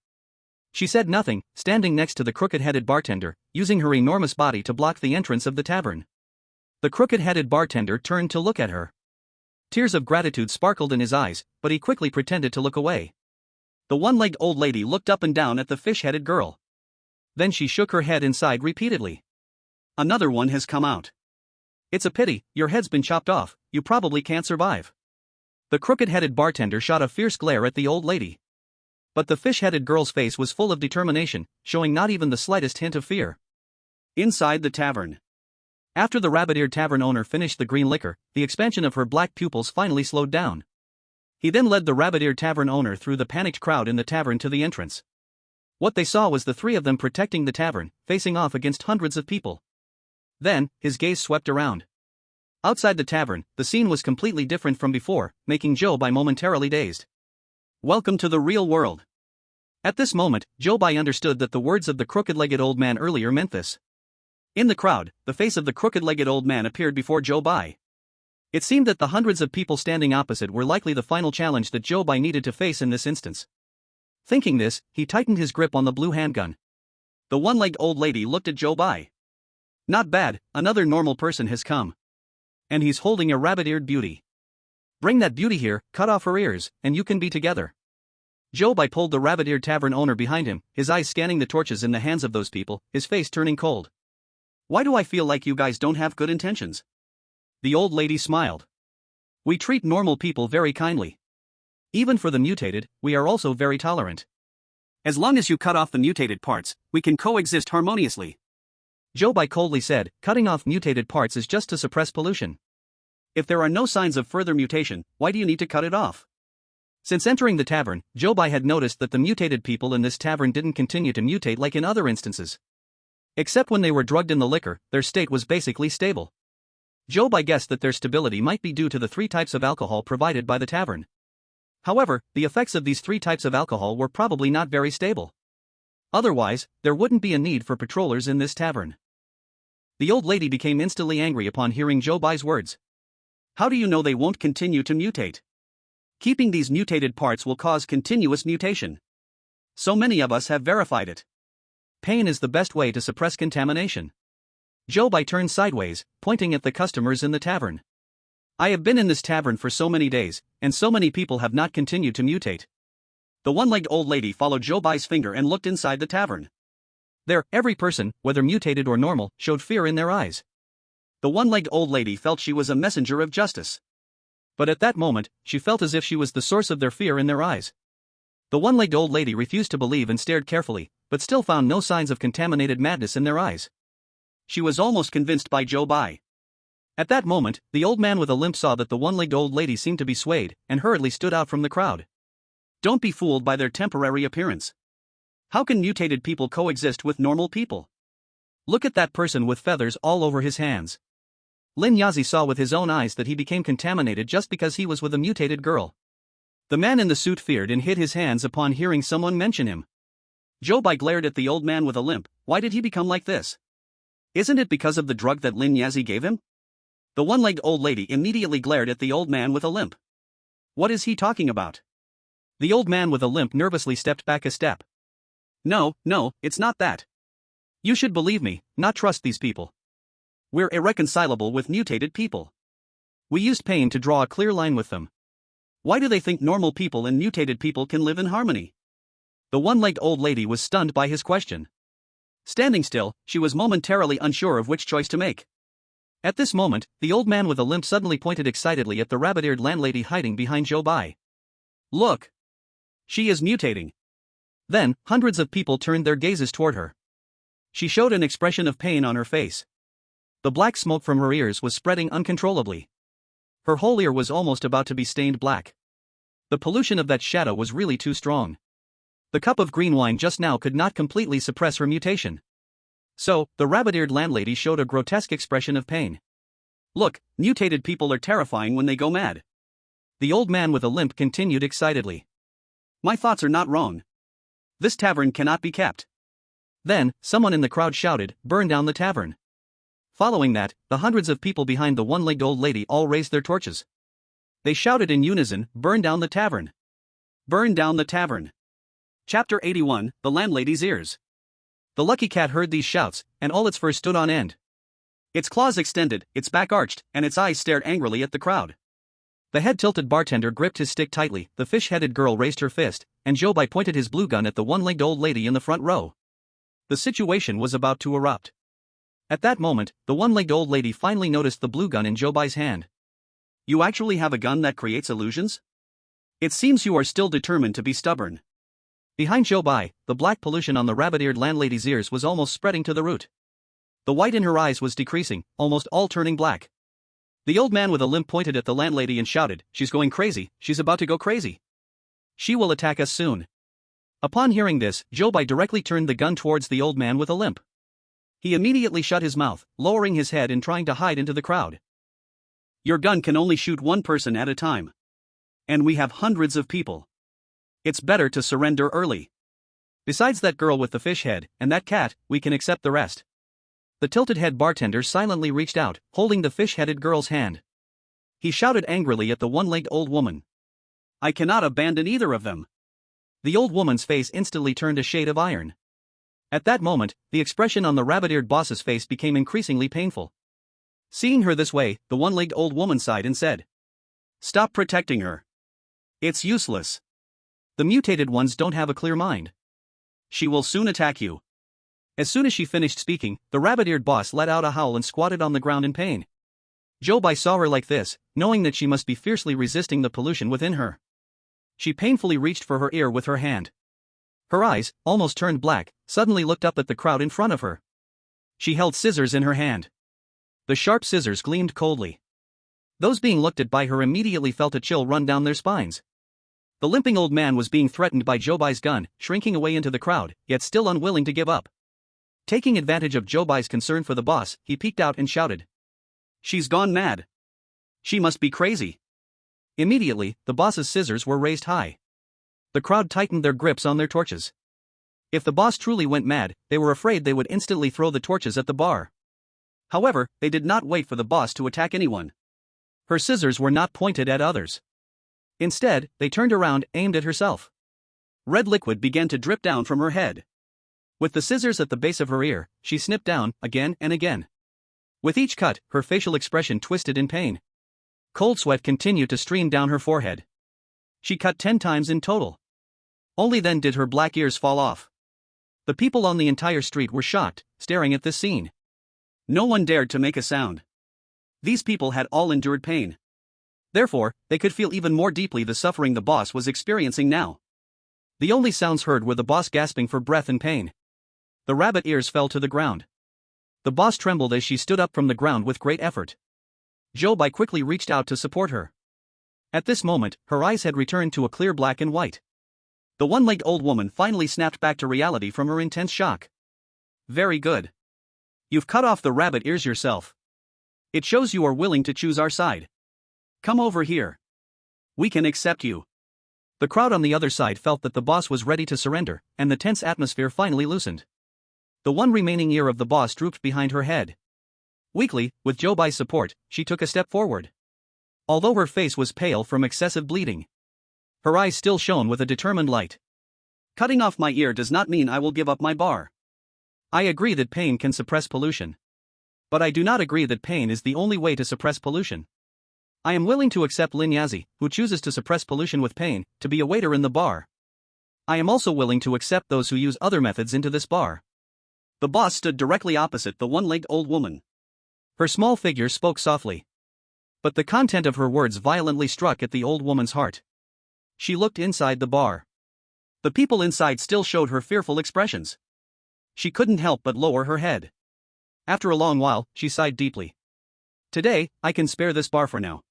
She said nothing, standing next to the crooked-headed bartender, using her enormous body to block the entrance of the tavern. The crooked-headed bartender turned to look at her. Tears of gratitude sparkled in his eyes, but he quickly pretended to look away. The one-legged old lady looked up and down at the fish-headed girl. Then she shook her head and sighed repeatedly. Another one has come out. It's a pity, your head's been chopped off, you probably can't survive. The crooked-headed bartender shot a fierce glare at the old lady. But the fish-headed girl's face was full of determination, showing not even the slightest hint of fear. Inside the tavern. After the rabbit-eared tavern owner finished the green liquor, the expansion of her black pupils finally slowed down. He then led the rabbit-eared tavern owner through the panicked crowd in the tavern to the entrance. What they saw was the 3 of them protecting the tavern, facing off against hundreds of people. Then, his gaze swept around. Outside the tavern, the scene was completely different from before, making Zhou Bai momentarily dazed. Welcome to the real world. At this moment, Zhou Bai understood that the words of the crooked-legged old man earlier meant this. In the crowd, the face of the crooked-legged old man appeared before Zhou Bai. It seemed that the hundreds of people standing opposite were likely the final challenge that Zhou Bai needed to face in this instance. Thinking this, he tightened his grip on the blue handgun. The one-legged old lady looked at Zhou Bai. Not bad, another normal person has come. And he's holding a rabbit-eared beauty. Bring that beauty here, cut off her ears, and you can be together. Zhou Bai pulled the rabbit-eared tavern owner behind him, his eyes scanning the torches in the hands of those people, his face turning cold. Why do I feel like you guys don't have good intentions? The old lady smiled. We treat normal people very kindly. Even for the mutated, we are also very tolerant. As long as you cut off the mutated parts, we can coexist harmoniously. Zhou Bai coldly said, cutting off mutated parts is just to suppress pollution. If there are no signs of further mutation, why do you need to cut it off? Since entering the tavern, Zhou Bai had noticed that the mutated people in this tavern didn't continue to mutate like in other instances. Except when they were drugged in the liquor, their state was basically stable. Zhou Bai guessed that their stability might be due to the 3 types of alcohol provided by the tavern. However, the effects of these 3 types of alcohol were probably not very stable. Otherwise, there wouldn't be a need for patrollers in this tavern. The old lady became instantly angry upon hearing Zhou Bai's words. How do you know they won't continue to mutate? Keeping these mutated parts will cause continuous mutation. So many of us have verified it. Pain is the best way to suppress contamination. Zhou Bai turned sideways, pointing at the customers in the tavern. I have been in this tavern for so many days, and so many people have not continued to mutate. The one-legged old lady followed Zhou Bai's finger and looked inside the tavern. There, every person, whether mutated or normal, showed fear in their eyes. The one-legged old lady felt she was a messenger of justice. But at that moment, she felt as if she was the source of their fear in their eyes. The one-legged old lady refused to believe and stared carefully, but still found no signs of contaminated madness in their eyes. She was almost convinced by Zhou Bai. At that moment, the old man with a limp saw that the one-legged old lady seemed to be swayed, and hurriedly stood out from the crowd. Don't be fooled by their temporary appearance. How can mutated people coexist with normal people? Look at that person with feathers all over his hands. Lin Yazi saw with his own eyes that he became contaminated just because he was with a mutated girl. The man in the suit feared and hid his hands upon hearing someone mention him. Zhou Bai glared at the old man with a limp. Why did he become like this? Isn't it because of the drug that Lin Yazi gave him? The one-legged old lady immediately glared at the old man with a limp. What is he talking about? The old man with a limp nervously stepped back a step. No, it's not that. You should believe me, not trust these people. We're irreconcilable with mutated people. We used pain to draw a clear line with them. Why do they think normal people and mutated people can live in harmony? The one-legged old lady was stunned by his question. Standing still, she was momentarily unsure of which choice to make. At this moment, the old man with a limp suddenly pointed excitedly at the rabbit-eared landlady hiding behind Zhou Bai. Look! She is mutating. Then, hundreds of people turned their gazes toward her. She showed an expression of pain on her face. The black smoke from her ears was spreading uncontrollably. Her whole ear was almost about to be stained black. The pollution of that shadow was really too strong. The cup of green wine just now could not completely suppress her mutation. So, the rabbit-eared landlady showed a grotesque expression of pain. Look, mutated people are terrifying when they go mad. The old man with a limp continued excitedly. My thoughts are not wrong. This tavern cannot be kept. Then, someone in the crowd shouted, burn down the tavern. Following that, the hundreds of people behind the one-legged old lady all raised their torches. They shouted in unison, burn down the tavern. Burn down the tavern. Chapter 81, The Landlady's Ears. The lucky cat heard these shouts, and all its fur stood on end. Its claws extended, its back arched, and its eyes stared angrily at the crowd. The head-tilted bartender gripped his stick tightly, the fish-headed girl raised her fist, and Zhou Bai pointed his blue gun at the one-legged old lady in the front row. The situation was about to erupt. At that moment, the one-legged old lady finally noticed the blue gun in Zhou Bai's hand. You actually have a gun that creates illusions? It seems you are still determined to be stubborn. Behind Zhou Bai, the black pollution on the rabbit-eared landlady's ears was almost spreading to the root. The white in her eyes was decreasing, almost all turning black. The old man with a limp pointed at the landlady and shouted, she's going crazy, she's about to go crazy. She will attack us soon. Upon hearing this, Zhou Bai directly turned the gun towards the old man with a limp. He immediately shut his mouth, lowering his head and trying to hide into the crowd. Your gun can only shoot one person at a time. And we have hundreds of people. It's better to surrender early. Besides that girl with the fish head, and that cat, we can accept the rest. The tilted-head bartender silently reached out, holding the fish-headed girl's hand. He shouted angrily at the one-legged old woman. I cannot abandon either of them. The old woman's face instantly turned a shade of iron. At that moment, the expression on the rabbit-eared boss's face became increasingly painful. Seeing her this way, the one-legged old woman sighed and said, "Stop protecting her. It's useless. The mutated ones don't have a clear mind. She will soon attack you." As soon as she finished speaking, the rabbit-eared boss let out a howl and squatted on the ground in pain. Zhou Bai saw her like this, knowing that she must be fiercely resisting the pollution within her. She painfully reached for her ear with her hand. Her eyes, almost turned black, suddenly looked up at the crowd in front of her. She held scissors in her hand. The sharp scissors gleamed coldly. Those being looked at by her immediately felt a chill run down their spines. The limping old man was being threatened by Zhou Bai's gun, shrinking away into the crowd, yet still unwilling to give up. Taking advantage of Zhou Bai's concern for the boss, he peeked out and shouted, "She's gone mad. She must be crazy." Immediately, the boss's scissors were raised high. The crowd tightened their grips on their torches. If the boss truly went mad, they were afraid they would instantly throw the torches at the bar. However, they did not wait for the boss to attack anyone. Her scissors were not pointed at others. Instead, they turned around, aimed at herself. Red liquid began to drip down from her head. With the scissors at the base of her ear, she snipped down, again and again. With each cut, her facial expression twisted in pain. Cold sweat continued to stream down her forehead. She cut 10 times in total. Only then did her black ears fall off. The people on the entire street were shocked, staring at this scene. No one dared to make a sound. These people had all endured pain. Therefore, they could feel even more deeply the suffering the boss was experiencing now. The only sounds heard were the boss gasping for breath in pain. The rabbit ears fell to the ground. The boss trembled as she stood up from the ground with great effort. Zhou Bai quickly reached out to support her. At this moment, her eyes had returned to a clear black and white. The one-legged old woman finally snapped back to reality from her intense shock. "Very good. You've cut off the rabbit ears yourself. It shows you are willing to choose our side. Come over here. We can accept you." The crowd on the other side felt that the boss was ready to surrender, and the tense atmosphere finally loosened. The one remaining ear of the boss drooped behind her head. Weakly, with Zhou Bai's support, she took a step forward. Although her face was pale from excessive bleeding, her eyes still shone with a determined light. "Cutting off my ear does not mean I will give up my bar. I agree that pain can suppress pollution. But I do not agree that pain is the only way to suppress pollution. I am willing to accept Lin Yazi, who chooses to suppress pollution with pain, to be a waiter in the bar. I am also willing to accept those who use other methods into this bar." The boss stood directly opposite the one-legged old woman. Her small figure spoke softly. But the content of her words violently struck at the old woman's heart. She looked inside the bar. The people inside still showed her fearful expressions. She couldn't help but lower her head. After a long while, she sighed deeply. "Today, I can spare this bar for now.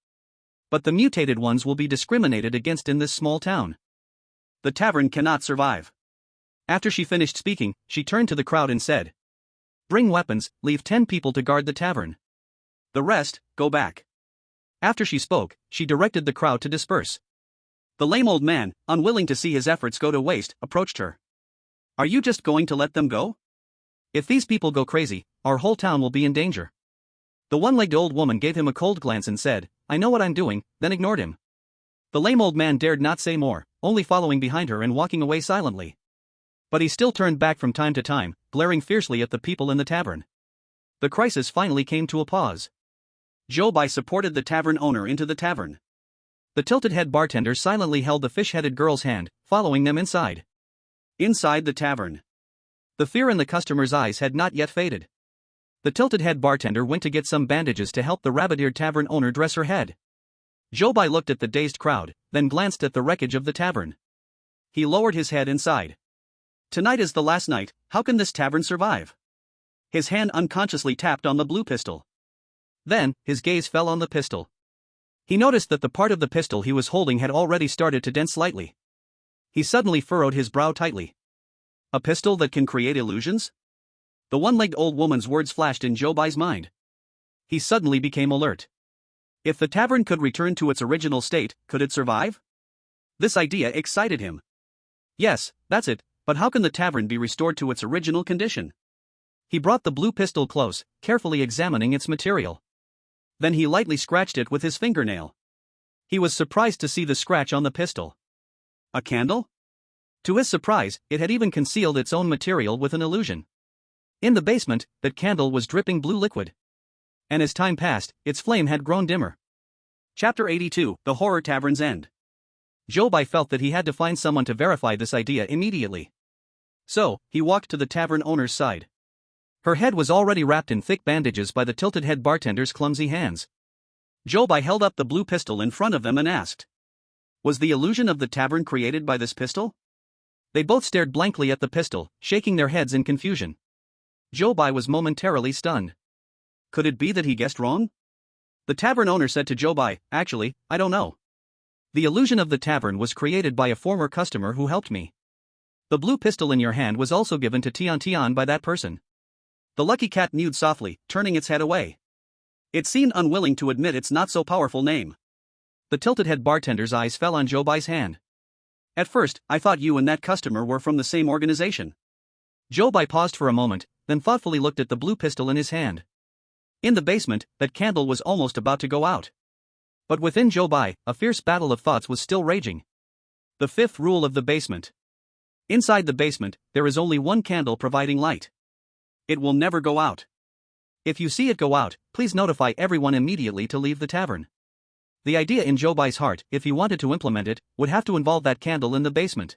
But the mutated ones will be discriminated against in this small town. The tavern cannot survive." After she finished speaking, she turned to the crowd and said, "Bring weapons, leave 10 people to guard the tavern. The rest, go back." After she spoke, she directed the crowd to disperse. The lame old man, unwilling to see his efforts go to waste, approached her. "Are you just going to let them go? If these people go crazy, our whole town will be in danger." The one-legged old woman gave him a cold glance and said, "I know what I'm doing," then ignored him. The lame old man dared not say more, only following behind her and walking away silently. But he still turned back from time to time, glaring fiercely at the people in the tavern. The crisis finally came to a pause. Zhou Bai supported the tavern owner into the tavern. The tilted-head bartender silently held the fish-headed girl's hand, following them inside. Inside the tavern, the fear in the customer's eyes had not yet faded. The tilted-head bartender went to get some bandages to help the rabbit-eared tavern owner dress her head. Zhou Bai looked at the dazed crowd, then glanced at the wreckage of the tavern. He lowered his head and sighed. "Tonight is the last night, how can this tavern survive?" His hand unconsciously tapped on the blue pistol. Then, his gaze fell on the pistol. He noticed that the part of the pistol he was holding had already started to dent slightly. He suddenly furrowed his brow tightly. "A pistol that can create illusions?" The one-legged old woman's words flashed in Zhou Bai's mind. He suddenly became alert. If the tavern could return to its original state, could it survive? This idea excited him. Yes, that's it, but how can the tavern be restored to its original condition? He brought the blue pistol close, carefully examining its material. Then he lightly scratched it with his fingernail. He was surprised to see the scratch on the pistol. A candle? To his surprise, it had even concealed its own material with an illusion. In the basement, that candle was dripping blue liquid. And as time passed, its flame had grown dimmer. Chapter 82, The Horror Tavern's End. Zhou Bai felt that he had to find someone to verify this idea immediately. So, he walked to the tavern owner's side. Her head was already wrapped in thick bandages by the tilted-head bartender's clumsy hands. Zhou Bai held up the blue pistol in front of them and asked, "Was the illusion of the tavern created by this pistol?" They both stared blankly at the pistol, shaking their heads in confusion. Zhou Bai was momentarily stunned. Could it be that he guessed wrong? The tavern owner said to Zhou Bai, "Actually, I don't know. The illusion of the tavern was created by a former customer who helped me. The blue pistol in your hand was also given to Tian Tian by that person." The lucky cat mewed softly, turning its head away. It seemed unwilling to admit its not-so-powerful name. The tilted-head bartender's eyes fell on Zhou Bai's hand. "At first, I thought you and that customer were from the same organization." Zhou Bai paused for a moment, then thoughtfully looked at the blue pistol in his hand. In the basement, that candle was almost about to go out. But within Zhou Bai, a fierce battle of thoughts was still raging. The fifth rule of the basement. Inside the basement, there is only one candle providing light. It will never go out. If you see it go out, please notify everyone immediately to leave the tavern. The idea in Zhou Bai's heart, if he wanted to implement it, would have to involve that candle in the basement.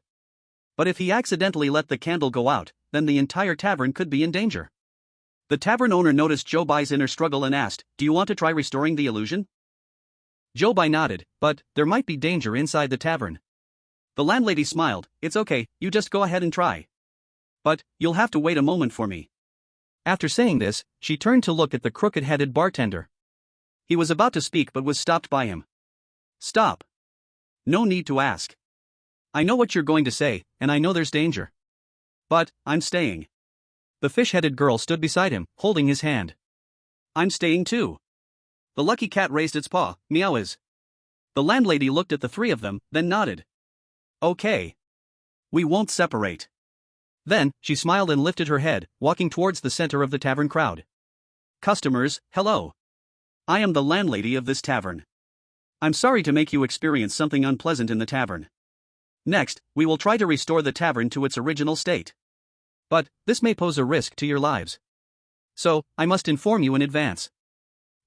But if he accidentally let the candle go out, then the entire tavern could be in danger. The tavern owner noticed Zhou Bai's inner struggle and asked, "Do you want to try restoring the illusion?" Zhou Bai nodded, but there might be danger inside the tavern. The landlady smiled, "It's okay, you just go ahead and try. But you'll have to wait a moment for me." After saying this, she turned to look at the crooked-headed bartender. He was about to speak but was stopped by him. "Stop. No need to ask. I know what you're going to say, and I know there's danger. But I'm staying." The fish-headed girl stood beside him, holding his hand. "I'm staying too." The lucky cat raised its paw, meows. The landlady looked at the three of them, then nodded. "Okay. We won't separate." Then, she smiled and lifted her head, walking towards the center of the tavern crowd. "Customers, hello. I am the landlady of this tavern. I'm sorry to make you experience something unpleasant in the tavern. Next, we will try to restore the tavern to its original state. But, this may pose a risk to your lives. So, I must inform you in advance.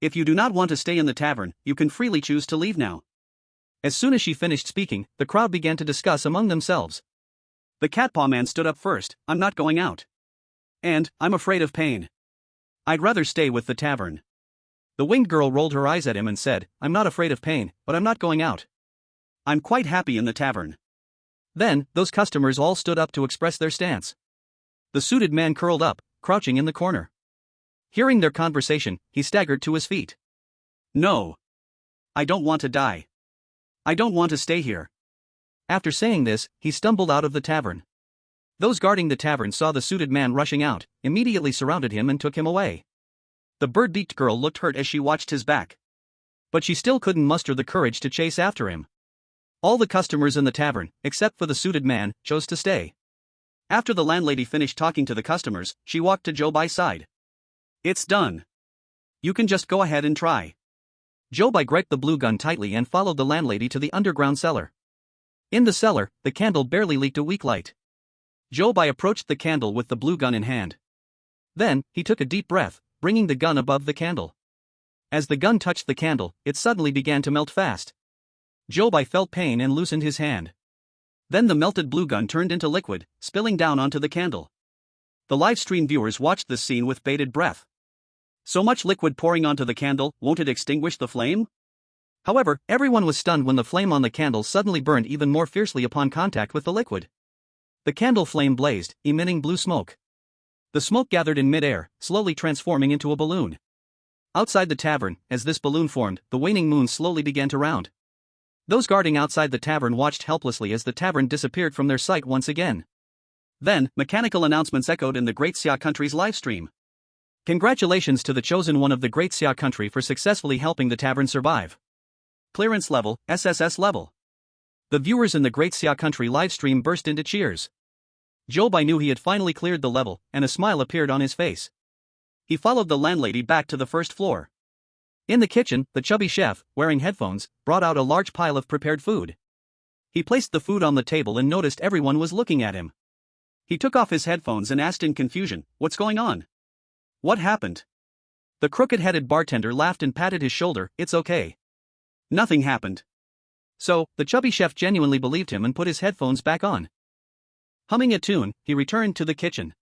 If you do not want to stay in the tavern, you can freely choose to leave now." As soon as she finished speaking, the crowd began to discuss among themselves. The cat-paw man stood up first, "I'm not going out. And, I'm afraid of pain. I'd rather stay with the tavern." The winged girl rolled her eyes at him and said, "I'm not afraid of pain, but I'm not going out. I'm quite happy in the tavern." Then, those customers all stood up to express their stance. The suited man curled up, crouching in the corner. Hearing their conversation, he staggered to his feet. "No. I don't want to die. I don't want to stay here." After saying this, he stumbled out of the tavern. Those guarding the tavern saw the suited man rushing out, immediately surrounded him and took him away. The bird-beaked girl looked hurt as she watched his back. But she still couldn't muster the courage to chase after him. All the customers in the tavern, except for the suited man, chose to stay. After the landlady finished talking to the customers, she walked to Zhou Bai's side. "It's done. You can just go ahead and try." Zhou Bai gripped the blue gun tightly and followed the landlady to the underground cellar. In the cellar, the candle barely leaked a weak light. Zhou Bai approached the candle with the blue gun in hand. Then, he took a deep breath, bringing the gun above the candle. As the gun touched the candle, it suddenly began to melt fast. Zhou Bai felt pain and loosened his hand. Then the melted blue gun turned into liquid, spilling down onto the candle. The live-stream viewers watched this scene with bated breath. So much liquid pouring onto the candle, won't it extinguish the flame? However, everyone was stunned when the flame on the candle suddenly burned even more fiercely upon contact with the liquid. The candle flame blazed, emitting blue smoke. The smoke gathered in mid-air, slowly transforming into a balloon. Outside the tavern, as this balloon formed, the waning moon slowly began to round. Those guarding outside the tavern watched helplessly as the tavern disappeared from their sight once again. Then, mechanical announcements echoed in the Great Xia country's livestream. "Congratulations to the chosen one of the Great Xia country for successfully helping the tavern survive. Clearance level, SSS level." The viewers in the Great Xia country livestream burst into cheers. Zhou Bai knew he had finally cleared the level, and a smile appeared on his face. He followed the landlady back to the first floor. In the kitchen, the chubby chef, wearing headphones, brought out a large pile of prepared food. He placed the food on the table and noticed everyone was looking at him. He took off his headphones and asked in confusion, "What's going on? What happened?" The crooked-headed bartender laughed and patted his shoulder. "It's okay. Nothing happened." So, the chubby chef genuinely believed him and put his headphones back on. Humming a tune, he returned to the kitchen.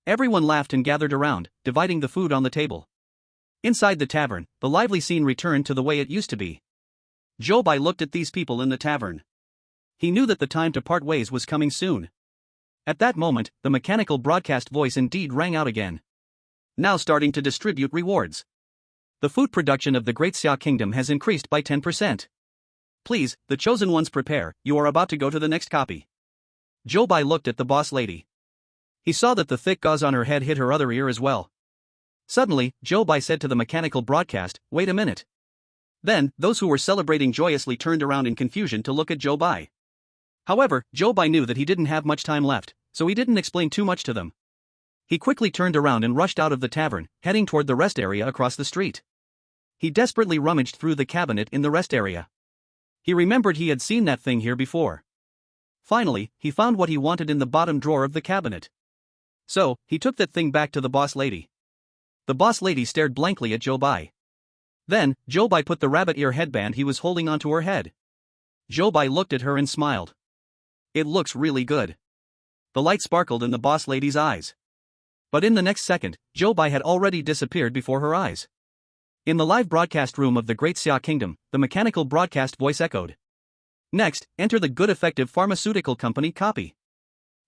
Everyone laughed and gathered around, dividing the food on the table. Inside the tavern, the lively scene returned to the way it used to be. Zhou Bai looked at these people in the tavern. He knew that the time to part ways was coming soon. At that moment, the mechanical broadcast voice indeed rang out again. Now starting to distribute rewards. The food production of the Great Xia Kingdom has increased by 10%. Please, the chosen ones prepare, you are about to go to the next copy. Zhou Bai looked at the boss lady. He saw that the thick gauze on her head hit her other ear as well. Suddenly, Zhou Bai said to the mechanical broadcast, "Wait a minute." Then, those who were celebrating joyously turned around in confusion to look at Zhou Bai. However, Zhou Bai knew that he didn't have much time left, so he didn't explain too much to them. He quickly turned around and rushed out of the tavern, heading toward the rest area across the street. He desperately rummaged through the cabinet in the rest area. He remembered he had seen that thing here before. Finally, he found what he wanted in the bottom drawer of the cabinet. So, he took that thing back to the boss lady. The boss lady stared blankly at Zhou Bai. Then, Zhou Bai put the rabbit ear headband he was holding onto her head. Zhou Bai looked at her and smiled. "It looks really good." The light sparkled in the boss lady's eyes. But in the next second, Zhou Bai had already disappeared before her eyes. In the live broadcast room of the Great Xia Kingdom, the mechanical broadcast voice echoed. Next, enter the Good Effective Pharmaceutical Company copy.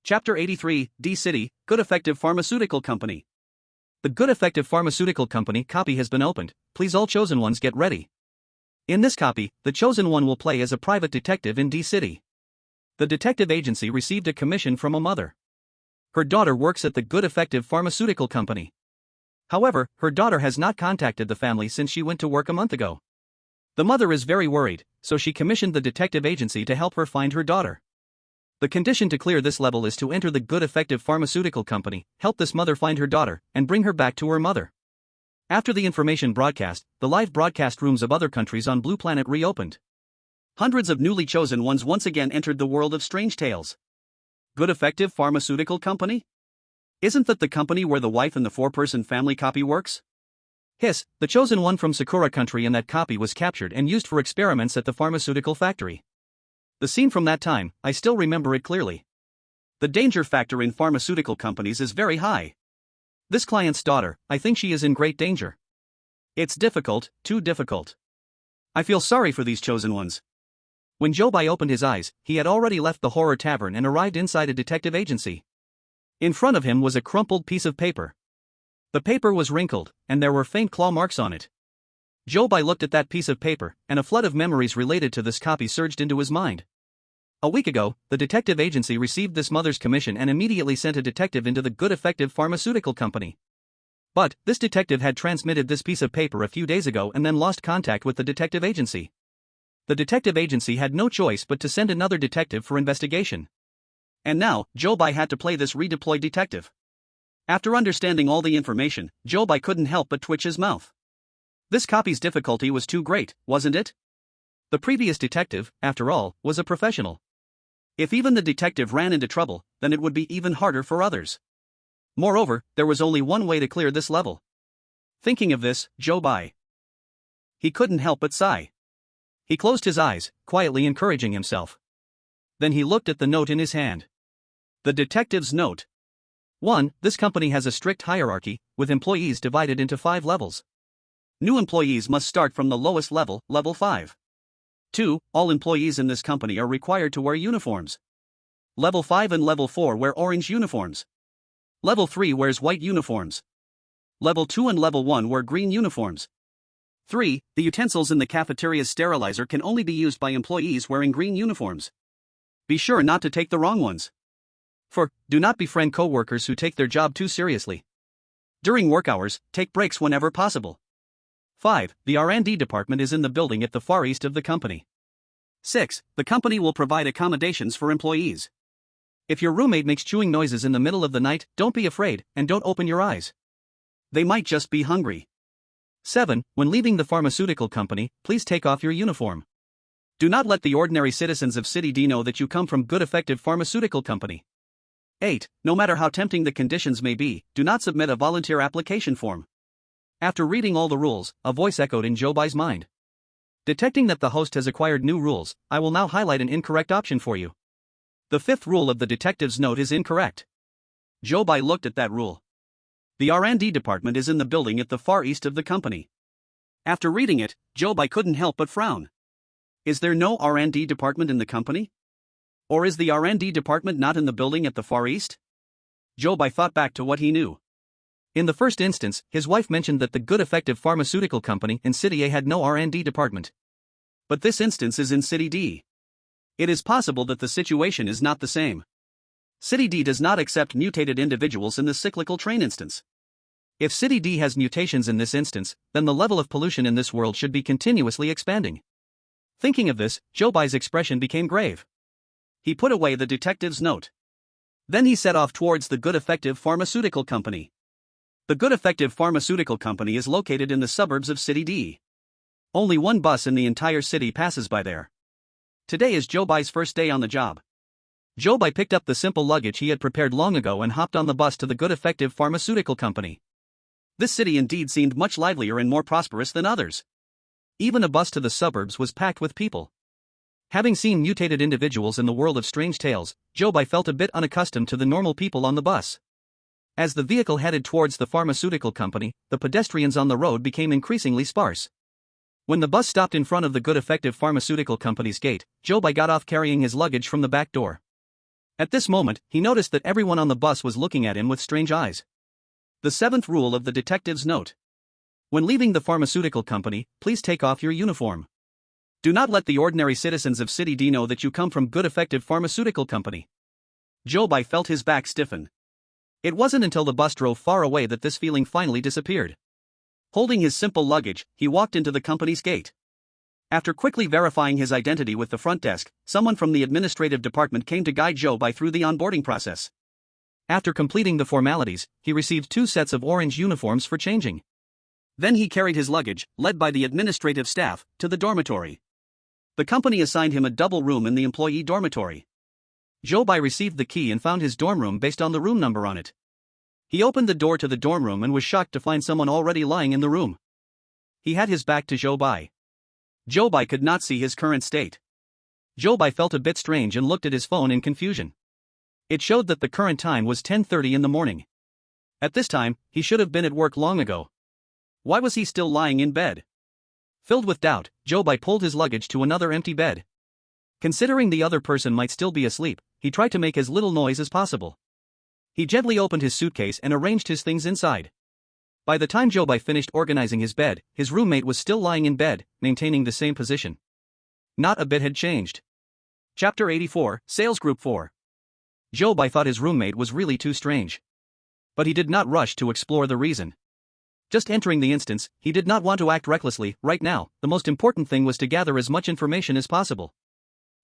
Chapter 83, D City, Good Effective Pharmaceutical Company. The Good Effective Pharmaceutical Company copy has been opened, please all chosen ones get ready. In this copy, the chosen one will play as a private detective in D City. The detective agency received a commission from a mother. Her daughter works at the Good Effective Pharmaceutical Company. However, her daughter has not contacted the family since she went to work a month ago. The mother is very worried, so she commissioned the detective agency to help her find her daughter. The condition to clear this level is to enter the Good Effective Pharmaceutical Company, help this mother find her daughter, and bring her back to her mother. After the information broadcast, the live broadcast rooms of other countries on Blue Planet reopened. Hundreds of newly chosen ones once again entered the world of strange tales. Good Effective Pharmaceutical Company? Isn't that the company where the wife and the four-person family copy works? Hiss, the chosen one from Sakura country in that copy was captured and used for experiments at the pharmaceutical factory. The scene from that time, I still remember it clearly. The danger factor in pharmaceutical companies is very high. This client's daughter, I think she is in great danger. It's difficult, too difficult. I feel sorry for these chosen ones. When Zhou Bai opened his eyes, he had already left the horror tavern and arrived inside a detective agency. In front of him was a crumpled piece of paper. The paper was wrinkled, and there were faint claw marks on it. Zhou Bai looked at that piece of paper, and a flood of memories related to this copy surged into his mind. A week ago, the detective agency received this mother's commission and immediately sent a detective into the Good Effective Pharmaceutical Company. But, this detective had transmitted this piece of paper a few days ago and then lost contact with the detective agency. The detective agency had no choice but to send another detective for investigation. And now, Zhou Bai had to play this redeployed detective. After understanding all the information, Zhou Bai couldn't help but twitch his mouth. This copy's difficulty was too great, wasn't it? The previous detective, after all, was a professional. If even the detective ran into trouble, then it would be even harder for others. Moreover, there was only one way to clear this level. Thinking of this, Zhou Bai. He couldn't help but sigh. He closed his eyes, quietly encouraging himself. Then he looked at the note in his hand. The detective's note. 1. This company has a strict hierarchy, with employees divided into 5 levels. New employees must start from the lowest level, level 5. 2. All employees in this company are required to wear uniforms. Level 5 and Level 4 wear orange uniforms. Level 3 wears white uniforms. Level 2 and Level 1 wear green uniforms. 3. The utensils in the cafeteria's sterilizer can only be used by employees wearing green uniforms. Be sure not to take the wrong ones. 4. Do not befriend co-workers who take their job too seriously. During work hours, take breaks whenever possible. 5. The R&D department is in the building at the far east of the company. 6. The company will provide accommodations for employees. If your roommate makes chewing noises in the middle of the night, don't be afraid, and don't open your eyes. They might just be hungry. 7. When leaving the pharmaceutical company, please take off your uniform. Do not let the ordinary citizens of City D know that you come from good effective pharmaceutical company. 8. No matter how tempting the conditions may be, do not submit a volunteer application form. After reading all the rules, a voice echoed in Zhou Bai's mind. Detecting that the host has acquired new rules, I will now highlight an incorrect option for you. The 5th rule of the detective's note is incorrect. Zhou Bai looked at that rule. The R&D department is in the building at the far east of the company. After reading it, Zhou Bai couldn't help but frown. Is there no R&D department in the company? Or is the R&D department not in the building at the far east? Zhou Bai thought back to what he knew. In the first instance, his wife mentioned that the good effective pharmaceutical company in City A had no R&D department. But this instance is in City D. It is possible that the situation is not the same. City D does not accept mutated individuals in the cyclical train instance. If City D has mutations in this instance, then the level of pollution in this world should be continuously expanding. Thinking of this, Zhou Bai's expression became grave. He put away the detective's note. Then he set off towards the good effective pharmaceutical company. The good effective pharmaceutical company is located in the suburbs of City D. Only one bus in the entire city passes by there. Today is Zhou Bai's first day on the job. Zhou Bai picked up the simple luggage he had prepared long ago and hopped on the bus to the good effective pharmaceutical company. This city indeed seemed much livelier and more prosperous than others. Even a bus to the suburbs was packed with people. Having seen mutated individuals in the world of strange tales, Zhou Bai felt a bit unaccustomed to the normal people on the bus. As the vehicle headed towards the pharmaceutical company, the pedestrians on the road became increasingly sparse. When the bus stopped in front of the good effective pharmaceutical company's gate, Zhou Bai got off carrying his luggage from the back door. At this moment, he noticed that everyone on the bus was looking at him with strange eyes. The 7th rule of the detective's note. When leaving the pharmaceutical company, please take off your uniform. Do not let the ordinary citizens of City D know that you come from good effective pharmaceutical company. Zhou Bai felt his back stiffen. It wasn't until the bus drove far away that this feeling finally disappeared. Holding his simple luggage, he walked into the company's gate. After quickly verifying his identity with the front desk, someone from the administrative department came to guide Zhou Bai through the onboarding process. After completing the formalities, he received 2 sets of orange uniforms for changing. Then he carried his luggage, led by the administrative staff, to the dormitory. The company assigned him a double room in the employee dormitory. Zhou Bai received the key and found his dorm room based on the room number on it. He opened the door to the dorm room and was shocked to find someone already lying in the room. He had his back to Zhou Bai. Zhou Bai could not see his current state. Zhou Bai felt a bit strange and looked at his phone in confusion. It showed that the current time was 10:30 in the morning. At this time, he should have been at work long ago. Why was he still lying in bed? Filled with doubt, Zhou Bai pulled his luggage to another empty bed. Considering the other person might still be asleep, he tried to make as little noise as possible. He gently opened his suitcase and arranged his things inside. By the time Zhou Bai finished organizing his bed, his roommate was still lying in bed, maintaining the same position. Not a bit had changed. Chapter 84, Sales Group 4. Zhou Bai thought his roommate was really too strange. But he did not rush to explore the reason. Just entering the instance, he did not want to act recklessly. Right now, the most important thing was to gather as much information as possible.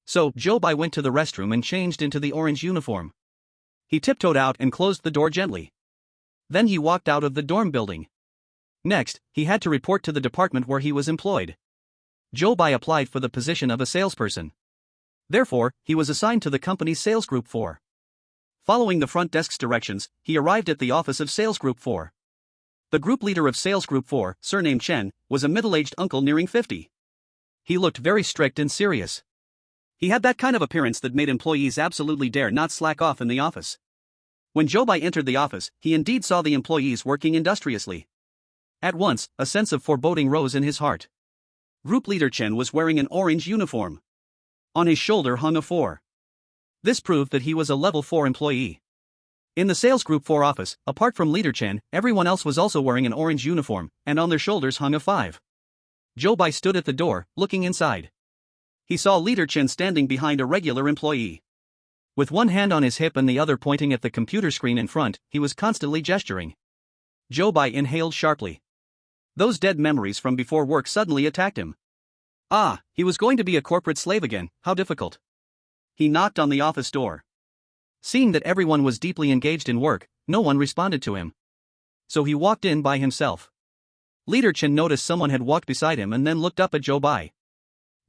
So, Zhou Bai went to the restroom and changed into the orange uniform. He tiptoed out and closed the door gently. Then he walked out of the dorm building. Next, he had to report to the department where he was employed. Zhou Bai applied for the position of a salesperson. Therefore, he was assigned to the company's Sales Group 4. Following the front desk's directions, he arrived at the office of Sales Group 4. The group leader of Sales Group 4, surnamed Chen, was a middle-aged uncle nearing 50. He looked very strict and serious. He had that kind of appearance that made employees absolutely dare not slack off in the office. When Zhou Bai entered the office, he indeed saw the employees working industriously. At once, a sense of foreboding rose in his heart. Group leader Chen was wearing an orange uniform. On his shoulder hung a 4. This proved that he was a level 4 employee. In the Sales Group 4 office, apart from leader Chen, everyone else was also wearing an orange uniform, and on their shoulders hung a 5. Zhou Bai stood at the door, looking inside. He saw leader Chen standing behind a regular employee. With one hand on his hip and the other pointing at the computer screen in front, he was constantly gesturing. Zhou Bai inhaled sharply. Those dead memories from before work suddenly attacked him. Ah, he was going to be a corporate slave again, how difficult. He knocked on the office door. Seeing that everyone was deeply engaged in work, no one responded to him. So he walked in by himself. Leader Chen noticed someone had walked beside him and then looked up at Zhou Bai.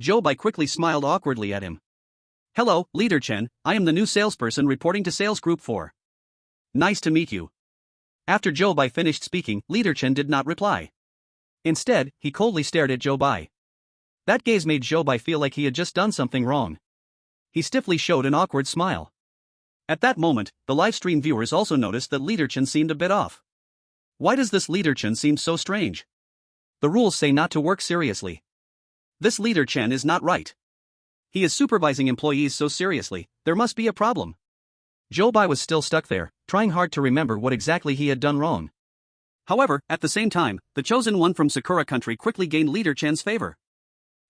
Zhou Bai quickly smiled awkwardly at him. Hello, Leader Chen, I am the new salesperson reporting to Sales Group 4. Nice to meet you. After Zhou Bai finished speaking, Leader Chen did not reply. Instead, he coldly stared at Zhou Bai. That gaze made Zhou Bai feel like he had just done something wrong. He stiffly showed an awkward smile. At that moment, the livestream viewers also noticed that Leader Chen seemed a bit off. Why does this Leader Chen seem so strange? The rules say not to work seriously. This Leader Chen is not right. He is supervising employees so seriously, there must be a problem. Zhou Bai was still stuck there, trying hard to remember what exactly he had done wrong. However, at the same time, the chosen one from Sakura country quickly gained Leader Chen's favor.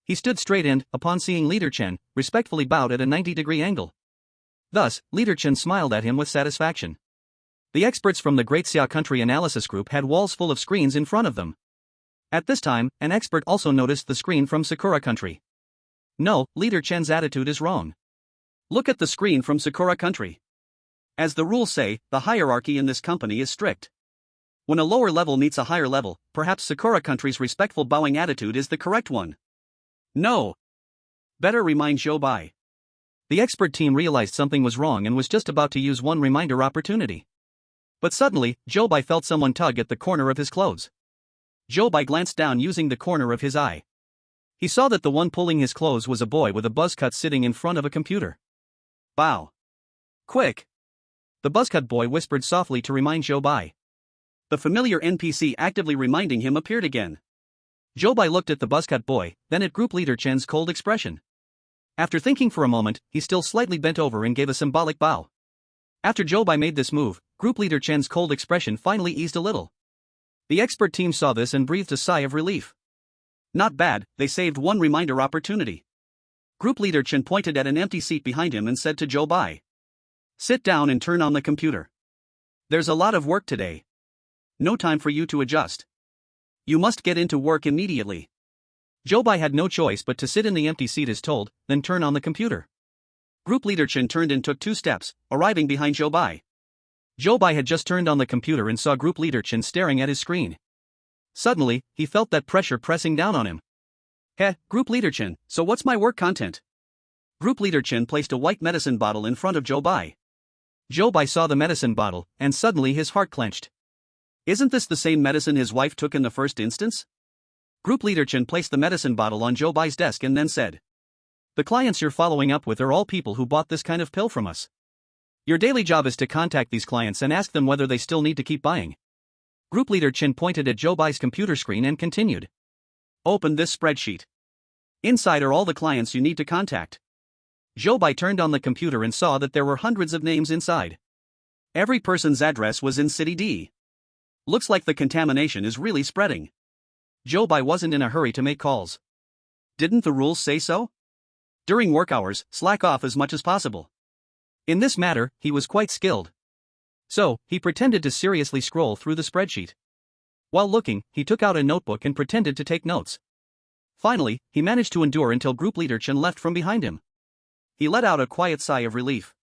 He stood straight and, upon seeing Leader Chen, respectfully bowed at a 90-degree angle. Thus, Leader Chen smiled at him with satisfaction. The experts from the Great Xia Country Analysis Group had walls full of screens in front of them. At this time, an expert also noticed the screen from Sakura country. No, Leader Chen's attitude is wrong. Look at the screen from Sakura country. As the rules say, the hierarchy in this company is strict. When a lower level meets a higher level, perhaps Sakura country's respectful bowing attitude is the correct one. No. Better remind Zhou Bai. The expert team realized something was wrong and was just about to use one reminder opportunity. But suddenly, Zhou Bai felt someone tug at the corner of his clothes. Zhou Bai glanced down using the corner of his eye. He saw that the one pulling his clothes was a boy with a buzz cut sitting in front of a computer. Bow. Quick. The buzzcut boy whispered softly to remind Zhou Bai. The familiar NPC actively reminding him appeared again. Zhou Bai looked at the buzzcut boy, then at Group Leader Chen's cold expression. After thinking for a moment, he still slightly bent over and gave a symbolic bow. After Zhou Bai made this move, Group Leader Chen's cold expression finally eased a little. The expert team saw this and breathed a sigh of relief. Not bad, they saved one reminder opportunity. Group Leader Chen pointed at an empty seat behind him and said to Zhou Bai. Sit down and turn on the computer. There's a lot of work today. No time for you to adjust. You must get into work immediately. Zhou Bai had no choice but to sit in the empty seat as told, then turn on the computer. Group Leader Chen turned and took 2 steps, arriving behind Zhou Bai. Zhou Bai had just turned on the computer and saw Group Leader Chen staring at his screen. Suddenly, he felt that pressure pressing down on him. Heh, Group Leader Chen, so what's my work content? Group Leader Chen placed a white medicine bottle in front of Zhou Bai. Zhou Bai saw the medicine bottle, and suddenly his heart clenched. Isn't this the same medicine his wife took in the first instance? Group Leader Chen placed the medicine bottle on Zhou Bai's desk and then said. The clients you're following up with are all people who bought this kind of pill from us. Your daily job is to contact these clients and ask them whether they still need to keep buying. Group Leader Chen pointed at Zhou Bai's computer screen and continued. Open this spreadsheet. Inside are all the clients you need to contact. Zhou Bai turned on the computer and saw that there were hundreds of names inside. Every person's address was in City D. Looks like the contamination is really spreading. Zhou Bai wasn't in a hurry to make calls. Didn't the rules say so? During work hours, slack off as much as possible. In this matter, he was quite skilled. So, he pretended to seriously scroll through the spreadsheet. While looking, he took out a notebook and pretended to take notes. Finally, he managed to endure until Group Leader Chen left from behind him. He let out a quiet sigh of relief.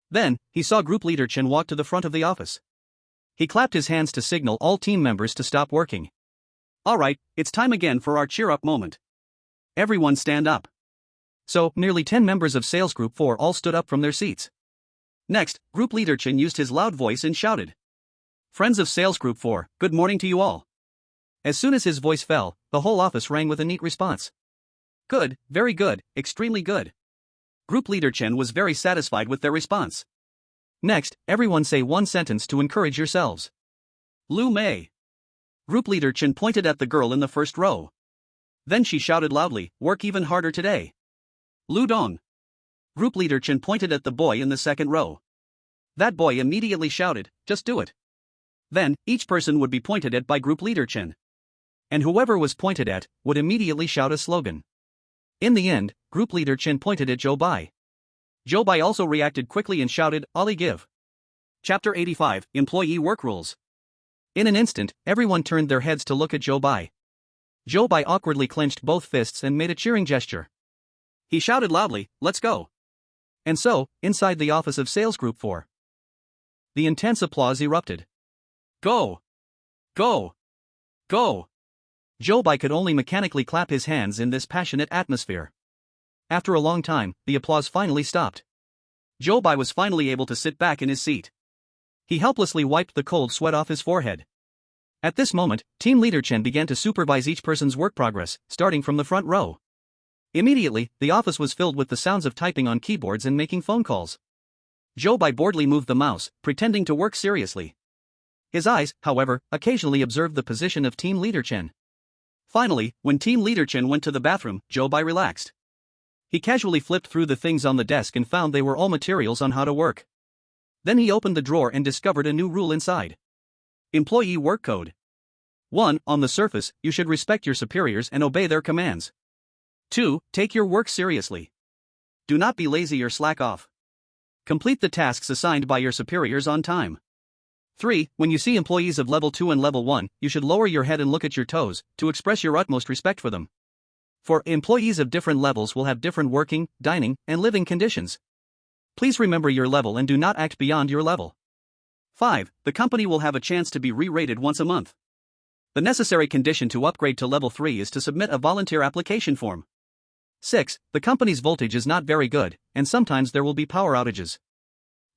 Then, he saw Group Leader Chen walk to the front of the office. He clapped his hands to signal all team members to stop working. Alright, it's time again for our cheer-up moment. Everyone stand up. So, nearly 10 members of Sales Group 4 all stood up from their seats. Next, Group Leader Chen used his loud voice and shouted. Friends of Sales Group 4, good morning to you all. As soon as his voice fell, the whole office rang with a neat response. Good, very good, extremely good. Group Leader Chen was very satisfied with their response. Next, everyone say one sentence to encourage yourselves. Lu Mei. Group Leader Chen pointed at the girl in the first row. Then she shouted loudly, work even harder today. Lu Dong. Group Leader Chen pointed at the boy in the second row. That boy immediately shouted, just do it. Then, each person would be pointed at by Group Leader Chen. And whoever was pointed at, would immediately shout a slogan. In the end, Group Leader Chen pointed at Zhou Bai. Zhou Bai also reacted quickly and shouted, Ali give. Chapter 85, Employee Work Rules. In an instant, everyone turned their heads to look at Zhou Bai. Zhou Bai awkwardly clenched both fists and made a cheering gesture. He shouted loudly, let's go. And so, inside the office of Sales Group 4, the intense applause erupted. Go! Go! Go! Zhou Bai could only mechanically clap his hands in this passionate atmosphere. After a long time, the applause finally stopped. Zhou Bai was finally able to sit back in his seat. He helplessly wiped the cold sweat off his forehead. At this moment, Team Leader Chen began to supervise each person's work progress, starting from the front row. Immediately, the office was filled with the sounds of typing on keyboards and making phone calls. Zhou Bai boredly moved the mouse, pretending to work seriously. His eyes, however, occasionally observed the position of Team Leader Chen. Finally, when Team Leader Chen went to the bathroom, Zhou Bai relaxed. He casually flipped through the things on the desk and found they were all materials on how to work. Then he opened the drawer and discovered a new rule inside. Employee Work Code. 1. On the surface, you should respect your superiors and obey their commands. 2. Take your work seriously. Do not be lazy or slack off. Complete the tasks assigned by your superiors on time. 3. When you see employees of level 2 and level 1, you should lower your head and look at your toes, to express your utmost respect for them. For employees of different levels will have different working, dining, and living conditions. Please remember your level and do not act beyond your level. 5. The company will have a chance to be re-rated once a month. The necessary condition to upgrade to level 3 is to submit a volunteer application form. 6. The company's voltage is not very good, and sometimes there will be power outages.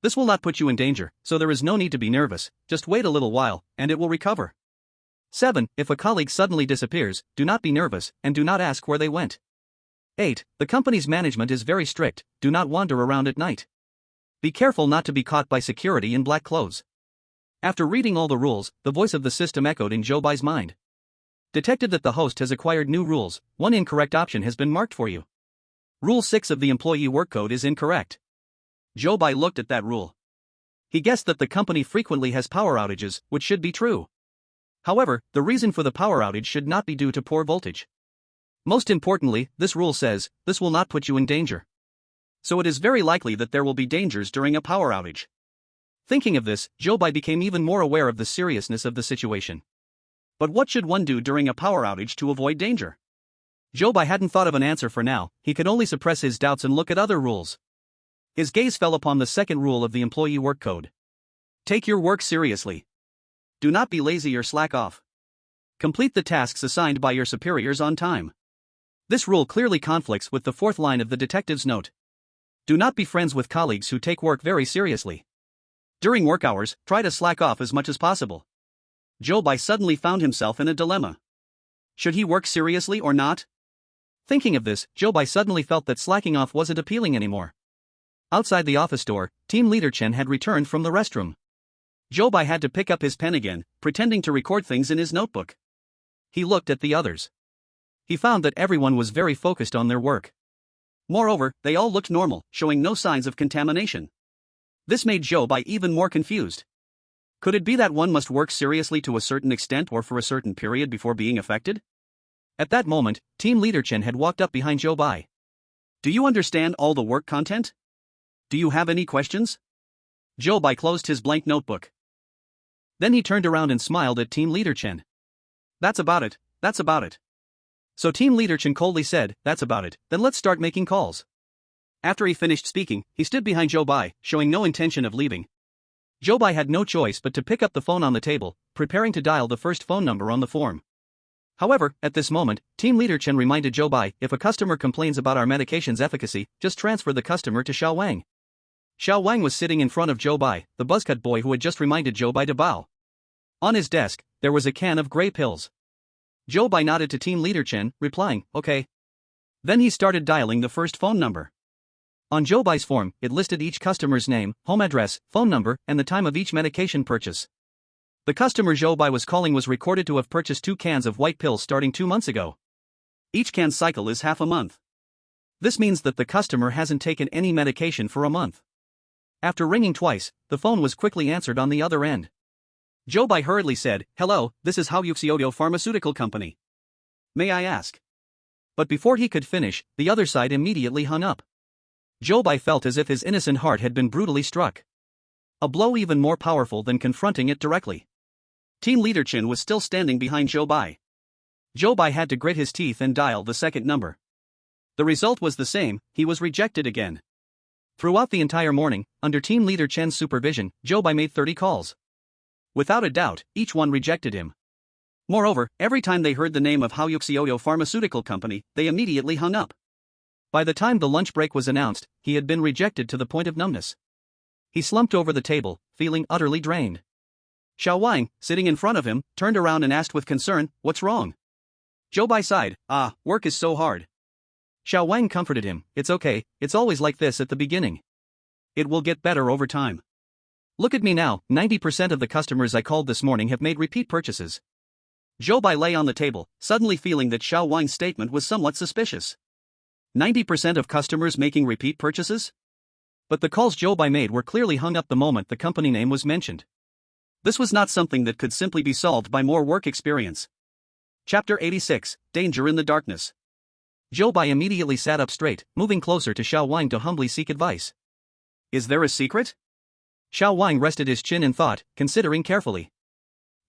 This will not put you in danger, so there is no need to be nervous, just wait a little while, and it will recover. 7. If a colleague suddenly disappears, do not be nervous, and do not ask where they went. 8. The company's management is very strict, do not wander around at night. Be careful not to be caught by security in black clothes. After reading all the rules, the voice of the system echoed in Zhou Bai's mind. Detected that the host has acquired new rules, one incorrect option has been marked for you. Rule 6 of the Employee Work Code is incorrect. Zhou Bai looked at that rule. He guessed that the company frequently has power outages, which should be true. However, the reason for the power outage should not be due to poor voltage. Most importantly, this rule says, this will not put you in danger. So it is very likely that there will be dangers during a power outage. Thinking of this, Zhou Bai became even more aware of the seriousness of the situation. But what should one do during a power outage to avoid danger? Zhou Bai hadn't thought of an answer for now, he could only suppress his doubts and look at other rules. His gaze fell upon the second rule of the Employee Work Code. Take your work seriously. Do not be lazy or slack off. Complete the tasks assigned by your superiors on time. This rule clearly conflicts with the fourth line of the detective's note. Do not be friends with colleagues who take work very seriously. During work hours, try to slack off as much as possible. Zhou Bai suddenly found himself in a dilemma. Should he work seriously or not? Thinking of this, Zhou Bai suddenly felt that slacking off wasn't appealing anymore. Outside the office door, Team Leader Chen had returned from the restroom. Zhou Bai had to pick up his pen again, pretending to record things in his notebook. He looked at the others. He found that everyone was very focused on their work. Moreover, they all looked normal, showing no signs of contamination. This made Zhou Bai even more confused. Could it be that one must work seriously to a certain extent or for a certain period before being affected? At that moment, Team Leader Chen had walked up behind Zhou Bai. Do you understand all the work content? Do you have any questions? Zhou Bai closed his blank notebook. Then he turned around and smiled at Team Leader Chen. That's about it, that's about it. So Team Leader Chen coldly said, that's about it, then let's start making calls. After he finished speaking, he stood behind Zhou Bai, showing no intention of leaving. Zhou Bai had no choice but to pick up the phone on the table, preparing to dial the first phone number on the form. However, at this moment, Team Leader Chen reminded Zhou Bai, if a customer complains about our medication's efficacy, just transfer the customer to Xiao Wang. Xiao Wang was sitting in front of Zhou Bai, the buzzcut boy who had just reminded Zhou Bai to bow. On his desk, there was a can of gray pills. Zhou Bai nodded to Team Leader Chen, replying, okay. Then he started dialing the first phone number. On Zhou Bai's form, it listed each customer's name, home address, phone number, and the time of each medication purchase. The customer Zhou Bai was calling was recorded to have purchased 2 cans of white pills starting 2 months ago. Each can cycle is half a month. This means that the customer hasn't taken any medication for a month. After ringing twice, the phone was quickly answered on the other end. Zhou Bai hurriedly said, hello, this is Zhou Bai Pharmaceutical Company. May I ask? But before he could finish, the other side immediately hung up. Zhou Bai felt as if his innocent heart had been brutally struck. A blow even more powerful than confronting it directly. Team Leader Chen was still standing behind Zhou Bai. Zhou Bai had to grit his teeth and dial the second number. The result was the same, he was rejected again. Throughout the entire morning, under Team Leader Chen's supervision, Zhou Bai made 30 calls. Without a doubt, each one rejected him. Moreover, every time they heard the name of Zhou Bai Pharmaceutical Company, they immediately hung up. By the time the lunch break was announced, he had been rejected to the point of numbness. He slumped over the table, feeling utterly drained. Zhou Wang, sitting in front of him, turned around and asked with concern, "What's wrong?" Zhou Bai sighed, "Work is so hard." Zhou Wang comforted him, "It's okay, it's always like this at the beginning. It will get better over time. Look at me now, 90% of the customers I called this morning have made repeat purchases." Zhou Bai lay on the table, suddenly feeling that Zhou Wang's statement was somewhat suspicious. 90% of customers making repeat purchases? But the calls Zhou Bai made were clearly hung up the moment the company name was mentioned. This was not something that could simply be solved by more work experience. Chapter 86, Danger in the Darkness. Zhou Bai immediately sat up straight, moving closer to Zhou Wang to humbly seek advice. "Is there a secret?" Zhou Wang rested his chin in thought, considering carefully.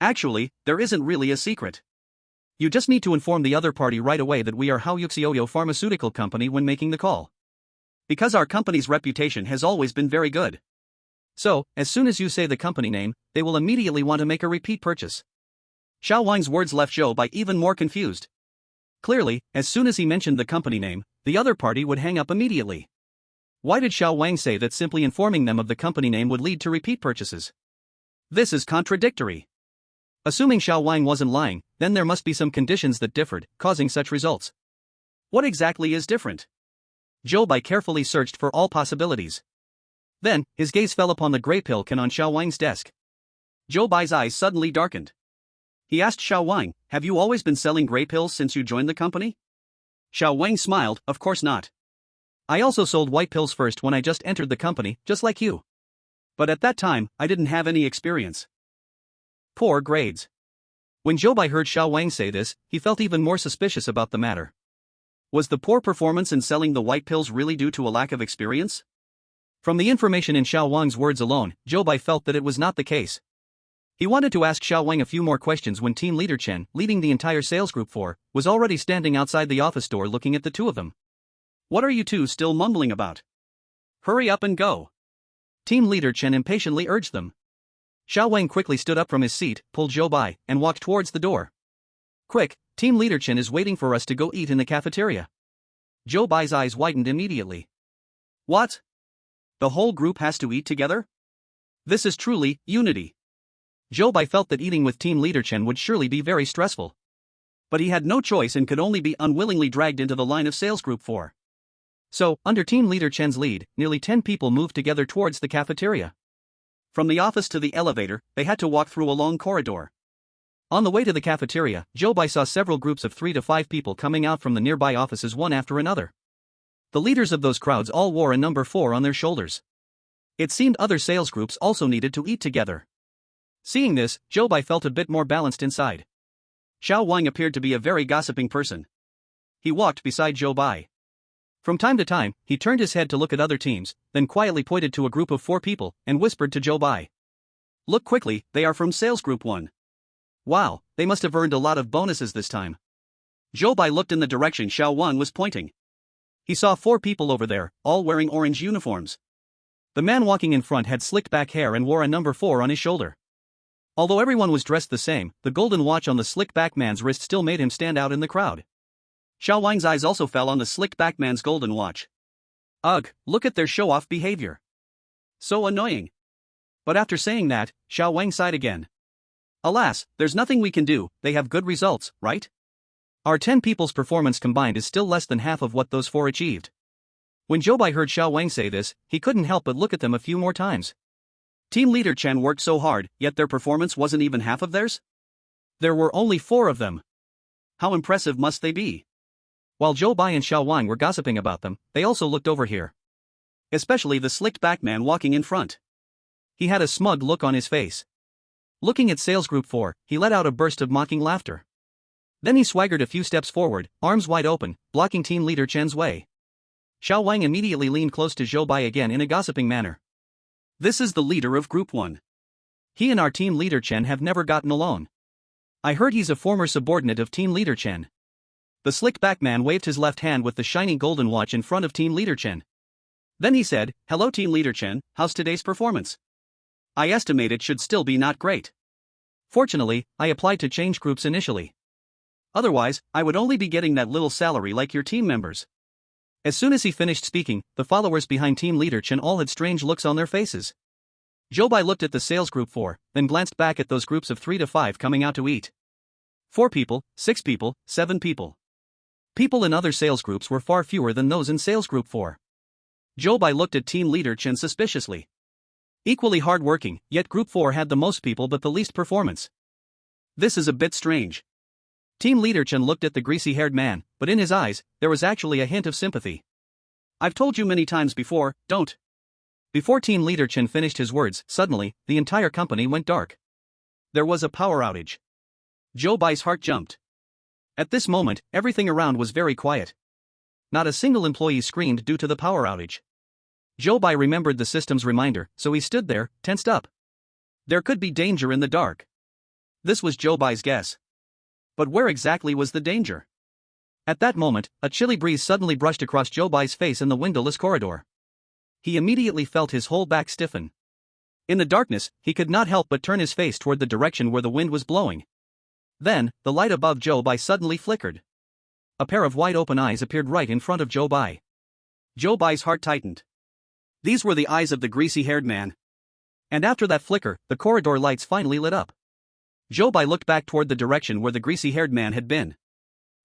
"Actually, there isn't really a secret. You just need to inform the other party right away that we are Haoyuxioyo Pharmaceutical Company when making the call. Because our company's reputation has always been very good. So, as soon as you say the company name, they will immediately want to make a repeat purchase." Zhou Wang's words left Zhou Bai even more confused. Clearly, as soon as he mentioned the company name, the other party would hang up immediately. Why did Zhou Wang say that simply informing them of the company name would lead to repeat purchases? This is contradictory. Assuming Zhou Wang wasn't lying, then there must be some conditions that differed, causing such results. What exactly is different? Zhou Bai carefully searched for all possibilities. Then, his gaze fell upon the gray pill can on Zhou Wang's desk. Zhou Bai's eyes suddenly darkened. He asked Zhou Wang, "Have you always been selling gray pills since you joined the company?" Zhou Wang smiled, "Of course not. I also sold white pills first when I just entered the company, just like you. But at that time, I didn't have any experience." Poor grades. When Zhou Bai heard Zhou Wang say this, he felt even more suspicious about the matter. Was the poor performance in selling the white pills really due to a lack of experience? From the information in Zhou Wang's words alone, Zhou Bai felt that it was not the case. He wanted to ask Zhou Wang a few more questions when team leader Chen, leading the entire sales group 4, was already standing outside the office door looking at the two of them. "What are you two still mumbling about? Hurry up and go." Team leader Chen impatiently urged them. Zhou Wang quickly stood up from his seat, pulled Zhou Bai, and walked towards the door. "Quick, team leader Chen is waiting for us to go eat in the cafeteria." Zhou Bai's eyes widened immediately. "What? The whole group has to eat together? This is truly unity." Zhou Bai felt that eating with team leader Chen would surely be very stressful. But he had no choice and could only be unwillingly dragged into the line of sales group 4. So, under team leader Chen's lead, nearly 10 people moved together towards the cafeteria. From the office to the elevator, they had to walk through a long corridor. On the way to the cafeteria, Zhou Bai saw several groups of 3 to 5 people coming out from the nearby offices one after another. The leaders of those crowds all wore a number 4 on their shoulders. It seemed other sales groups also needed to eat together. Seeing this, Zhou Bai felt a bit more balanced inside. Zhou Wang appeared to be a very gossiping person. He walked beside Zhou Bai. From time to time, he turned his head to look at other teams, then quietly pointed to a group of 4 people, and whispered to Zhou Bai. "Look quickly, they are from Sales Group 1. Wow, they must have earned a lot of bonuses this time." Zhou Bai looked in the direction Zhou Wang was pointing. He saw 4 people over there, all wearing orange uniforms. The man walking in front had slicked back hair and wore a number 4 on his shoulder. Although everyone was dressed the same, the golden watch on the slick-back man's wrist still made him stand out in the crowd. Zhou Wang's eyes also fell on the slick-back man's golden watch. Ugh, look at their show-off behavior. So annoying. But after saying that, Zhou Wang sighed again. Alas, there's nothing we can do, they have good results, right? Our 10 people's performance combined is still less than half of what those 4 achieved. When Zhou Bai heard Zhou Wang say this, he couldn't help but look at them a few more times. Team leader Chen worked so hard, yet their performance wasn't even half of theirs? There were only 4 of them. How impressive must they be? While Zhou Bai and Zhou Wang were gossiping about them, they also looked over here. Especially the slicked-back man walking in front. He had a smug look on his face. Looking at Sales Group 4, he let out a burst of mocking laughter. Then he swaggered a few steps forward, arms wide open, blocking team leader Chen's way. Zhou Wang immediately leaned close to Zhou Bai again in a gossiping manner. "This is the leader of Group 1. He and our team leader Chen have never gotten along. I heard he's a former subordinate of team leader Chen." The slick-back man waved his left hand with the shiny golden watch in front of team leader Chen. Then he said, "Hello team leader Chen, how's today's performance? I estimate it should still be not great. Fortunately, I applied to change groups initially. Otherwise, I would only be getting that little salary like your team members." As soon as he finished speaking, the followers behind team leader Chen all had strange looks on their faces. Zhou Bai looked at the sales group 4, then glanced back at those groups of 3 to 5 coming out to eat. 4 people, 6 people, 7 people. People in other sales groups were far fewer than those in sales group 4. Zhou Bai looked at team leader Chen suspiciously. Equally hard-working, yet group 4 had the most people but the least performance. This is a bit strange. Team leader Chen looked at the greasy-haired man, but in his eyes, there was actually a hint of sympathy. I've told you many times before, don't. Before team leader Chen finished his words, suddenly, the entire company went dark. There was a power outage. Zhou Bai's heart jumped. At this moment, everything around was very quiet. Not a single employee screamed due to the power outage. Zhou Bai remembered the system's reminder, so he stood there, tensed up. There could be danger in the dark. This was Zhou Bai's guess. But where exactly was the danger? At that moment, a chilly breeze suddenly brushed across Zhou Bai's face in the windowless corridor. He immediately felt his whole back stiffen. In the darkness, he could not help but turn his face toward the direction where the wind was blowing. Then, the light above Zhou Bai suddenly flickered. A pair of wide-open eyes appeared right in front of Zhou Bai. Zhou Bai's heart tightened. These were the eyes of the greasy-haired man. And after that flicker, the corridor lights finally lit up. Zhou Bai looked back toward the direction where the greasy-haired man had been.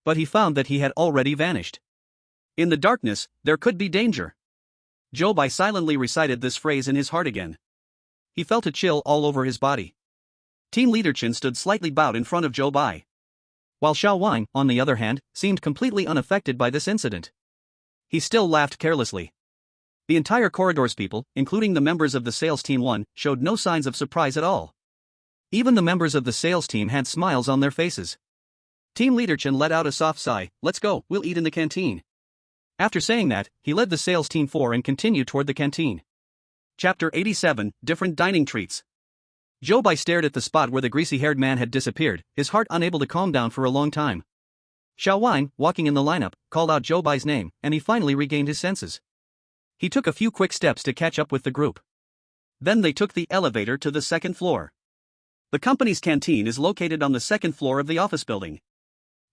But he found that he had already vanished. In the darkness, there could be danger. Zhou Bai silently recited this phrase in his heart again. He felt a chill all over his body. Team leader Chen stood slightly bowed in front of Zhou Bai. While Xiao Wang, on the other hand, seemed completely unaffected by this incident. He still laughed carelessly. The entire corridor's people, including the members of the sales team 1, showed no signs of surprise at all. Even the members of the sales team had smiles on their faces. Team leader Chen let out a soft sigh. Let's go, we'll eat in the canteen. After saying that, he led the sales team 4 and continued toward the canteen. Chapter 87, Different Dining Treats. Zhou Bai stared at the spot where the greasy-haired man had disappeared, his heart unable to calm down for a long time. Xiao Wang, walking in the lineup, called out Zhou Bai's name, and he finally regained his senses. He took a few quick steps to catch up with the group. Then they took the elevator to the second floor. The company's canteen is located on the second floor of the office building.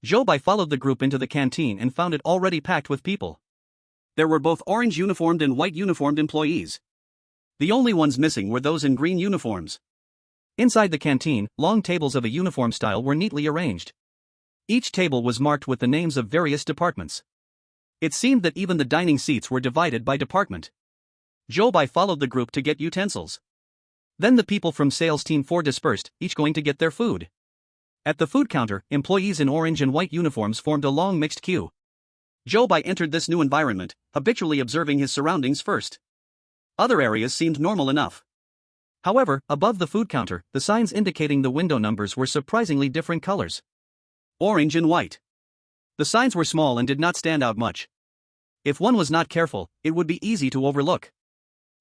Zhou Bai followed the group into the canteen and found it already packed with people. There were both orange uniformed and white uniformed employees. The only ones missing were those in green uniforms. Inside the canteen, long tables of a uniform style were neatly arranged. Each table was marked with the names of various departments. It seemed that even the dining seats were divided by department. Zhou Bai followed the group to get utensils. Then the people from sales team 4 dispersed, each going to get their food. At the food counter, employees in orange and white uniforms formed a long mixed queue. Zhou Bai entered this new environment, habitually observing his surroundings first. Other areas seemed normal enough. However, above the food counter, the signs indicating the window numbers were surprisingly different colors. Orange and white. The signs were small and did not stand out much. If one was not careful, it would be easy to overlook.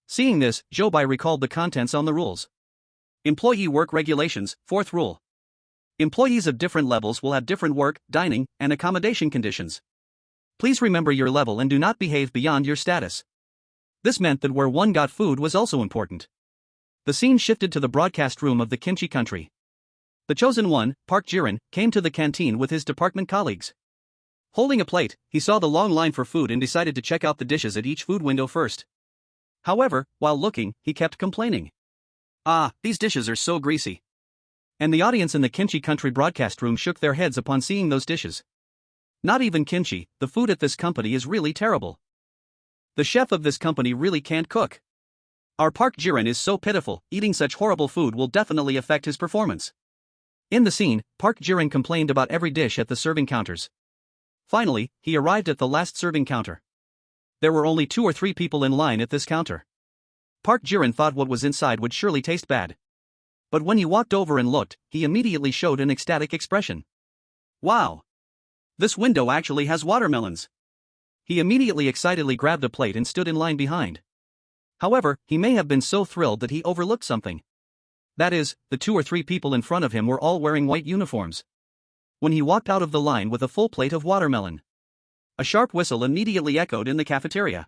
Seeing this, Zhou Bai recalled the contents on the rules. Employee work regulations, 4th rule. Employees of different levels will have different work, dining, and accommodation conditions. Please remember your level and do not behave beyond your status. This meant that where one got food was also important. The scene shifted to the broadcast room of the kimchi country. The chosen one, Park Jiren, came to the canteen with his department colleagues. Holding a plate, he saw the long line for food and decided to check out the dishes at each food window first. However, while looking, he kept complaining. Ah, these dishes are so greasy. And the audience in the kimchi country broadcast room shook their heads upon seeing those dishes. Not even kimchi, the food at this company is really terrible. The chef of this company really can't cook. Our Park Jiren is so pitiful, eating such horrible food will definitely affect his performance. In the scene, Park Jiren complained about every dish at the serving counters. Finally, he arrived at the last serving counter. There were only 2 or 3 people in line at this counter. Park Jiren thought what was inside would surely taste bad. But when he walked over and looked, he immediately showed an ecstatic expression. Wow! This window actually has watermelons. He immediately excitedly grabbed a plate and stood in line behind. However, he may have been so thrilled that he overlooked something. That is, the 2 or 3 people in front of him were all wearing white uniforms. When he walked out of the line with a full plate of watermelon, a sharp whistle immediately echoed in the cafeteria.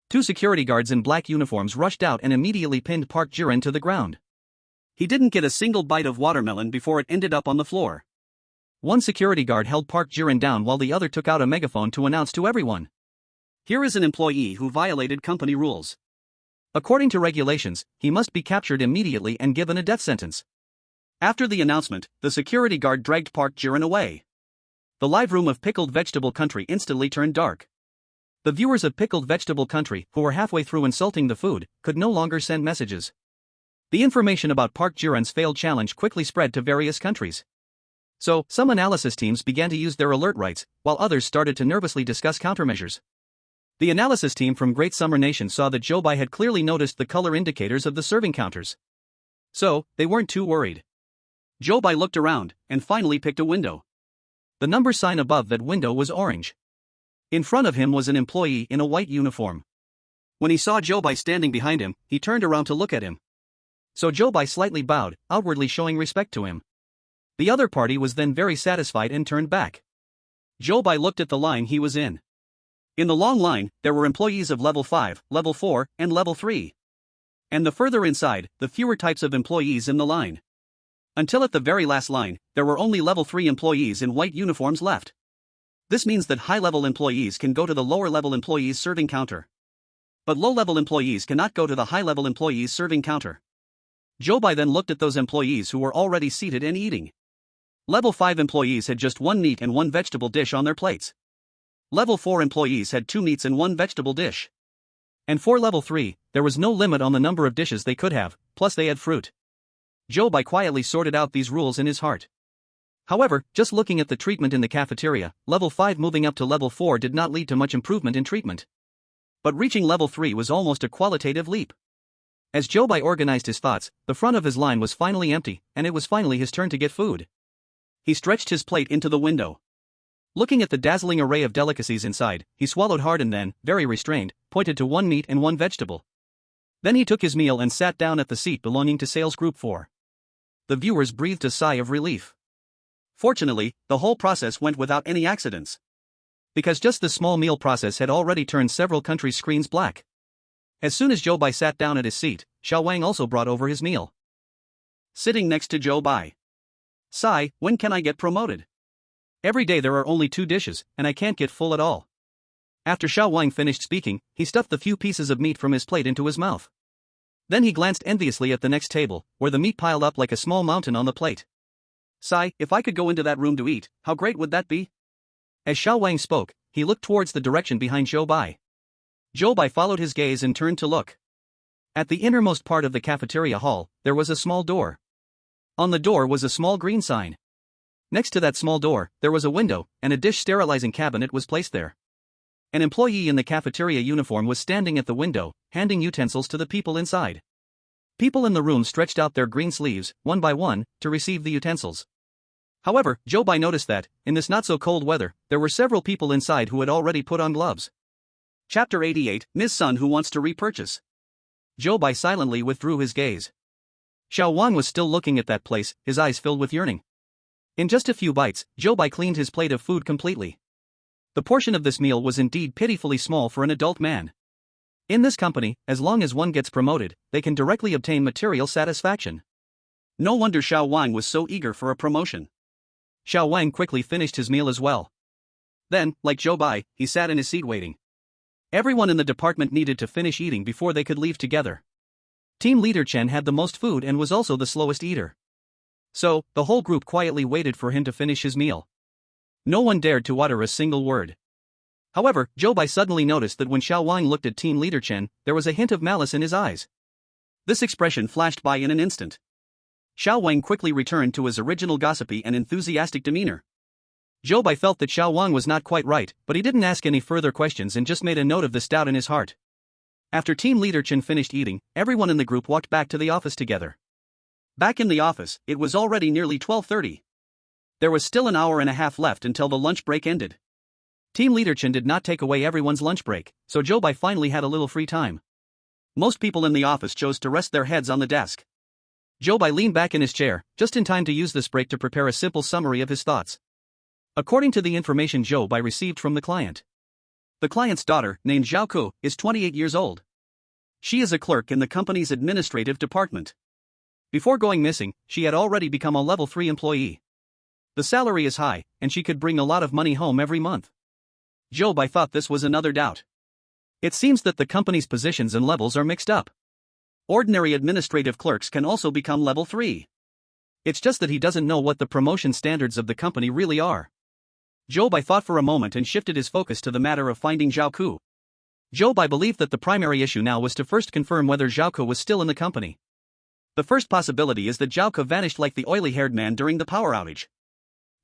2 security guards in black uniforms rushed out and immediately pinned Park Jiren to the ground. He didn't get a single bite of watermelon before it ended up on the floor. One security guard held Park Jiren down while the other took out a megaphone to announce to everyone. Here is an employee who violated company rules. According to regulations, he must be captured immediately and given a death sentence. After the announcement, the security guard dragged Park Jiren away. The live room of Pickled Vegetable Country instantly turned dark. The viewers of Pickled Vegetable Country, who were halfway through insulting the food, could no longer send messages. The information about Park Jiren's failed challenge quickly spread to various countries. So, some analysis teams began to use their alert rights, while others started to nervously discuss countermeasures. The analysis team from Great Xia Nation saw that Zhou Bai had clearly noticed the color indicators of the serving counters. So, they weren't too worried. Zhou Bai looked around, and finally picked a window. The number sign above that window was orange. In front of him was an employee in a white uniform. When he saw Zhou Bai standing behind him, he turned around to look at him. So Zhou Bai slightly bowed, outwardly showing respect to him. The other party was then very satisfied and turned back. Zhou Bai looked at the line he was in. In the long line, there were employees of level 5, level 4, and level 3. And the further inside, the fewer types of employees in the line. Until at the very last line, there were only level 3 employees in white uniforms left. This means that high-level employees can go to the lower-level employees' serving counter. But low-level employees cannot go to the high-level employees' serving counter. Zhou Bai then looked at those employees who were already seated and eating. Level 5 employees had just 1 meat and 1 vegetable dish on their plates. Level 4 employees had 2 meats and 1 vegetable dish. And for level 3, there was no limit on the number of dishes they could have, plus they had fruit. Zhou Bai quietly sorted out these rules in his heart. However, just looking at the treatment in the cafeteria, level 5 moving up to level 4 did not lead to much improvement in treatment. But reaching level 3 was almost a qualitative leap. As Zhou Bai organized his thoughts, the front of his line was finally empty, and it was finally his turn to get food. He stretched his plate into the window. Looking at the dazzling array of delicacies inside, he swallowed hard and then, very restrained, pointed to 1 meat and 1 vegetable. Then he took his meal and sat down at the seat belonging to Sales Group 4. The viewers breathed a sigh of relief. Fortunately, the whole process went without any accidents. Because just the small meal process had already turned several countries' screens black. As soon as Zhou Bai sat down at his seat, Xiao Wang also brought over his meal. Sitting next to Zhou Bai. Sigh, when can I get promoted? Every day there are only 2 dishes, and I can't get full at all. After Xiao Wang finished speaking, he stuffed the few pieces of meat from his plate into his mouth. Then he glanced enviously at the next table, where the meat piled up like a small mountain on the plate. Sigh, if I could go into that room to eat, how great would that be? As Xiao Wang spoke, he looked towards the direction behind Zhou Bai. Zhou Bai followed his gaze and turned to look. At the innermost part of the cafeteria hall, there was a small door. On the door was a small green sign. Next to that small door, there was a window, and a dish sterilizing cabinet was placed there. An employee in the cafeteria uniform was standing at the window, handing utensils to the people inside. People in the room stretched out their green sleeves, one by one, to receive the utensils. However, Zhou Bai noticed that, in this not-so-cold weather, there were several people inside who had already put on gloves. Chapter 88, Ms. Sun Who Wants to Repurchase. Zhou Bai silently withdrew his gaze. Xiao Wang was still looking at that place, his eyes filled with yearning. In just a few bites, Zhou Bai cleaned his plate of food completely. The portion of this meal was indeed pitifully small for an adult man. In this company, as long as one gets promoted, they can directly obtain material satisfaction. No wonder Xiao Wang was so eager for a promotion. Xiao Wang quickly finished his meal as well. Then, like Zhou Bai, he sat in his seat waiting. Everyone in the department needed to finish eating before they could leave together. Team leader Chen had the most food and was also the slowest eater. So, the whole group quietly waited for him to finish his meal. No one dared to utter a single word. However, Zhou Bai suddenly noticed that when Xiao Wang looked at team leader Chen, there was a hint of malice in his eyes. This expression flashed by in an instant. Xiao Wang quickly returned to his original gossipy and enthusiastic demeanor. Zhou Bai felt that Xiao Wang was not quite right, but he didn't ask any further questions and just made a note of this doubt in his heart. After team leader Chen finished eating, everyone in the group walked back to the office together. Back in the office, it was already nearly 12:30. There was still an hour and a half left until the lunch break ended. Team leader Chen did not take away everyone's lunch break, so Zhou Bai finally had a little free time. Most people in the office chose to rest their heads on the desk. Zhou Bai leaned back in his chair, just in time to use this break to prepare a simple summary of his thoughts. According to the information Zhou Bai received from the client's daughter, named Zhao Ku, is 28 years old. She is a clerk in the company's administrative department. Before going missing, she had already become a level 3 employee. The salary is high, and she could bring a lot of money home every month. Zhou Bai thought this was another doubt. It seems that the company's positions and levels are mixed up. Ordinary administrative clerks can also become level 3. It's just that he doesn't know what the promotion standards of the company really are. Zhou Bai thought for a moment and shifted his focus to the matter of finding Zhao Ku. Zhou Bai believed that the primary issue now was to first confirm whether Zhao Ku was still in the company. The first possibility is that Zhao Ku vanished like the oily-haired man during the power outage.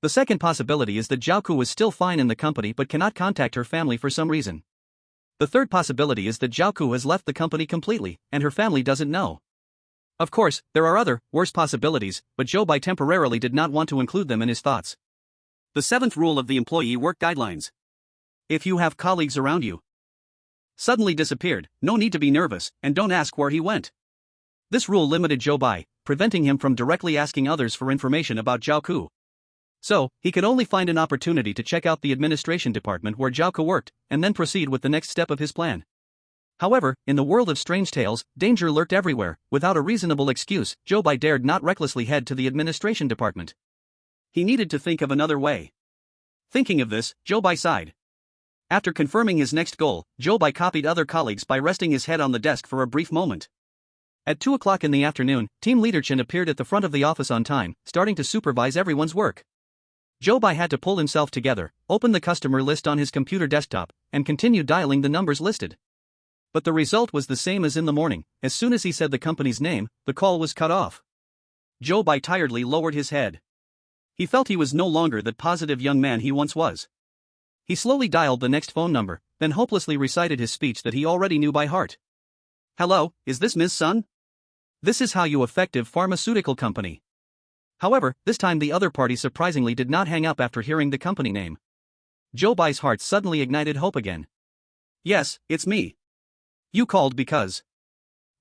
The second possibility is that Zhao Ku was still fine in the company but cannot contact her family for some reason. The third possibility is that Zhao Ku has left the company completely, and her family doesn't know. Of course, there are other, worse possibilities, but Zhou Bai temporarily did not want to include them in his thoughts. The seventh rule of the employee work guidelines. If you have colleagues around you suddenly disappeared, no need to be nervous, and don't ask where he went. This rule limited Zhou Bai, preventing him from directly asking others for information about Zhao Ku. So, he could only find an opportunity to check out the administration department where Zhao Ku worked, and then proceed with the next step of his plan. However, in the world of strange tales, danger lurked everywhere. Without a reasonable excuse, Zhou Bai dared not recklessly head to the administration department. He needed to think of another way. Thinking of this, Zhou Bai sighed. After confirming his next goal, Zhou Bai copied other colleagues by resting his head on the desk for a brief moment. At 2 o'clock in the afternoon, team leader Chen appeared at the front of the office on time, starting to supervise everyone's work. Zhou Bai had to pull himself together, open the customer list on his computer desktop, and continue dialing the numbers listed. But the result was the same as in the morning. As soon as he said the company's name, the call was cut off. Zhou Bai tiredly lowered his head. He felt he was no longer that positive young man he once was. He slowly dialed the next phone number, then hopelessly recited his speech that he already knew by heart. Hello, is this Ms. Sun? This is How You Effective Pharmaceutical Company. However, this time the other party surprisingly did not hang up after hearing the company name. Zhou Bai's heart suddenly ignited hope again. Yes, it's me. You called because.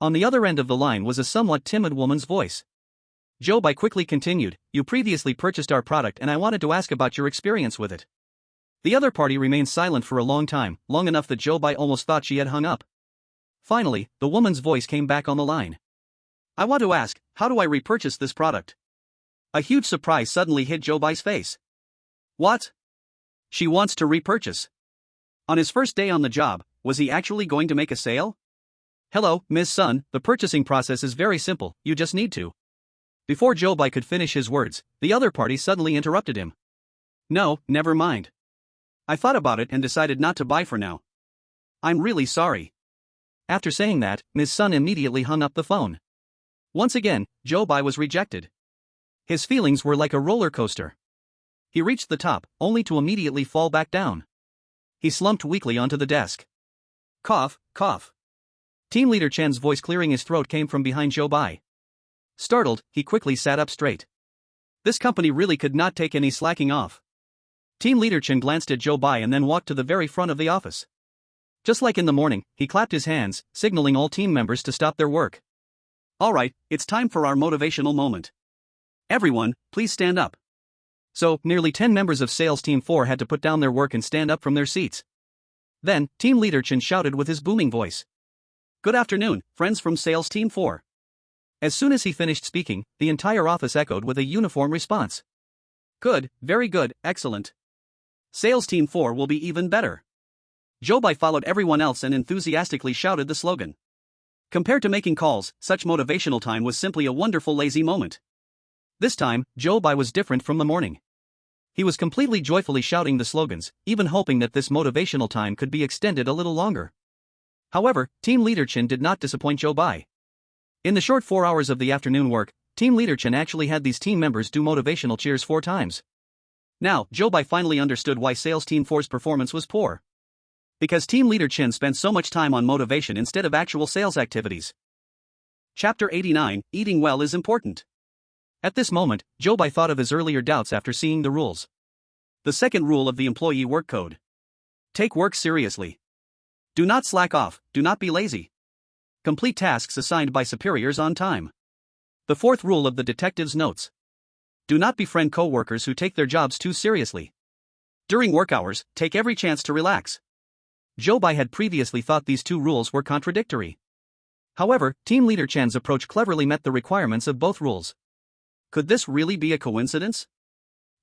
On the other end of the line was a somewhat timid woman's voice. Zhou Bai quickly continued, you previously purchased our product and I wanted to ask about your experience with it. The other party remained silent for a long time, long enough that Zhou Bai almost thought she had hung up. Finally, the woman's voice came back on the line. I want to ask, how do I repurchase this product? A huge surprise suddenly hit Zhou Bai's face. What? She wants to repurchase. On his first day on the job, was he actually going to make a sale? Hello, Ms. Sun, the purchasing process is very simple, you just need to. Before Zhou Bai could finish his words, the other party suddenly interrupted him. No, never mind. I thought about it and decided not to buy for now. I'm really sorry. After saying that, Ms. Sun immediately hung up the phone. Once again, Zhou Bai was rejected. His feelings were like a roller coaster. He reached the top, only to immediately fall back down. He slumped weakly onto the desk. Cough, cough. Team leader Chen's voice clearing his throat came from behind Zhou Bai. Startled, he quickly sat up straight. This company really could not take any slacking off. Team leader Chen glanced at Zhou Bai and then walked to the very front of the office. Just like in the morning, he clapped his hands, signaling all team members to stop their work. Alright, it's time for our motivational moment. Everyone, please stand up. So, nearly 10 members of Sales Team 4 had to put down their work and stand up from their seats. Then, Team Leader Chen shouted with his booming voice. Good afternoon, friends from Sales Team 4. As soon as he finished speaking, the entire office echoed with a uniform response. Good, very good, excellent. Sales Team 4 will be even better. Zhou Bai followed everyone else and enthusiastically shouted the slogan. Compared to making calls, such motivational time was simply a wonderful lazy moment. This time, Zhou Bai was different from the morning. He was completely joyfully shouting the slogans, even hoping that this motivational time could be extended a little longer. However, Team Leader Chen did not disappoint Zhou Bai. In the short 4 hours of the afternoon work, Team Leader Chen actually had these team members do motivational cheers 4 times. Now, Zhou Bai finally understood why Sales Team 4's performance was poor. Because Team Leader Chen spent so much time on motivation instead of actual sales activities. Chapter 89, Eating Well is Important. At this moment, Zhou Bai thought of his earlier doubts after seeing the rules. The second rule of the employee work code. Take work seriously. Do not slack off, do not be lazy. Complete tasks assigned by superiors on time. The fourth rule of the detective's notes. Do not befriend co-workers who take their jobs too seriously. During work hours, take every chance to relax. Zhou Bai had previously thought these 2 rules were contradictory. However, Team Leader Chen's approach cleverly met the requirements of both rules. Could this really be a coincidence?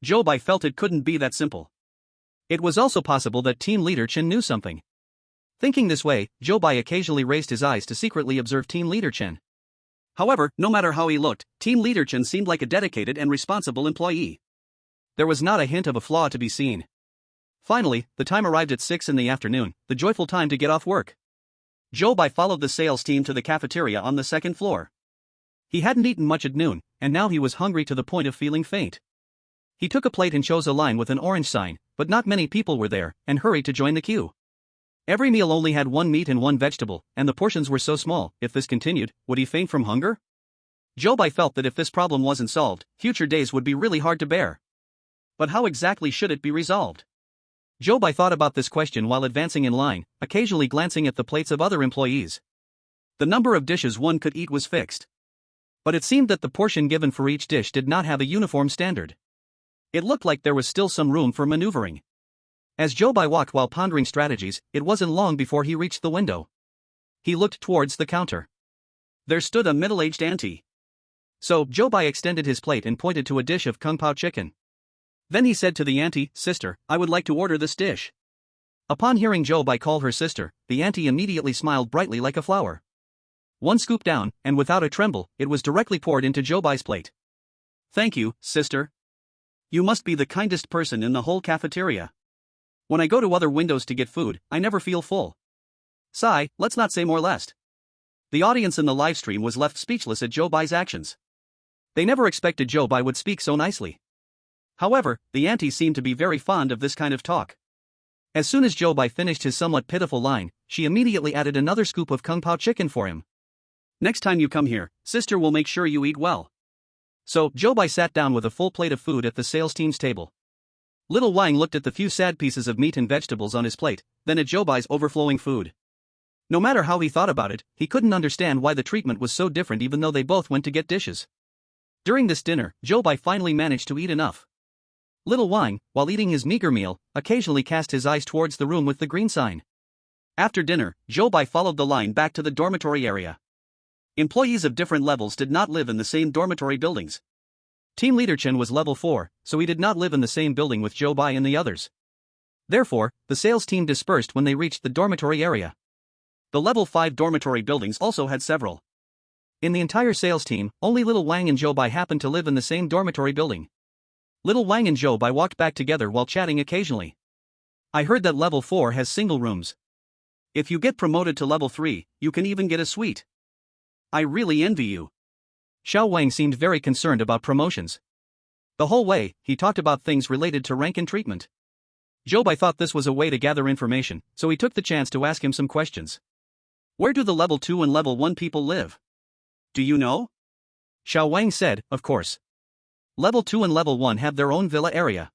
Zhou Bai felt it couldn't be that simple. It was also possible that Team Leader Chen knew something. Thinking this way, Zhou Bai occasionally raised his eyes to secretly observe Team Leader Chen. However, no matter how he looked, Team Leader Chen seemed like a dedicated and responsible employee. There was not a hint of a flaw to be seen. Finally, the time arrived at 6 in the afternoon, the joyful time to get off work. Zhou Bai followed the sales team to the cafeteria on the second floor. He hadn't eaten much at noon, and now he was hungry to the point of feeling faint. He took a plate and chose a line with an orange sign, but not many people were there, and hurried to join the queue. Every meal only had one meat and one vegetable, and the portions were so small. If this continued, would he faint from hunger? Zhou Bai felt that if this problem wasn't solved, future days would be really hard to bear. But how exactly should it be resolved? Zhou Bai thought about this question while advancing in line, occasionally glancing at the plates of other employees. The number of dishes one could eat was fixed. But it seemed that the portion given for each dish did not have a uniform standard. It looked like there was still some room for maneuvering. As Zhou Bai walked while pondering strategies, it wasn't long before he reached the window. He looked towards the counter. There stood a middle-aged auntie. So, Zhou Bai extended his plate and pointed to a dish of kung pao chicken. Then he said to the auntie, "Sister, I would like to order this dish." Upon hearing Zhou Bai call her sister, the auntie immediately smiled brightly like a flower. One scoop down, and without a tremble, it was directly poured into Zhou Bai's plate. "Thank you, sister. You must be the kindest person in the whole cafeteria. When I go to other windows to get food, I never feel full." Sigh, let's not say more lest. The audience in the livestream was left speechless at Zhou Bai's actions. They never expected Zhou Bai would speak so nicely. However, the auntie seemed to be very fond of this kind of talk. As soon as Zhou Bai finished his somewhat pitiful line, she immediately added another scoop of kung pao chicken for him. "Next time you come here, sister will make sure you eat well." So, Zhou Bai sat down with a full plate of food at the sales team's table. Little Wang looked at the few sad pieces of meat and vegetables on his plate, then at Zhou Bai's overflowing food. No matter how he thought about it, he couldn't understand why the treatment was so different even though they both went to get dishes. During this dinner, Zhou Bai finally managed to eat enough. Little Wang, while eating his meager meal, occasionally cast his eyes towards the room with the green sign. After dinner, Zhou Bai followed the line back to the dormitory area. Employees of different levels did not live in the same dormitory buildings. Team Leader Chen was level 4, so he did not live in the same building with Zhou Bai and the others. Therefore, the sales team dispersed when they reached the dormitory area. The level 5 dormitory buildings also had several. In the entire sales team, only Little Wang and Zhou Bai happened to live in the same dormitory building. Little Wang and Zhou Bai walked back together while chatting occasionally. "I heard that level 4 has single rooms. If you get promoted to level 3, you can even get a suite. I really envy you." Xiao Wang seemed very concerned about promotions. The whole way, he talked about things related to rank and treatment. Zhou Bai thought this was a way to gather information, so he took the chance to ask him some questions. "Where do the level 2 and level 1 people live? Do you know?" Xiao Wang said, "Of course. Level 2 and level 1 have their own villa area.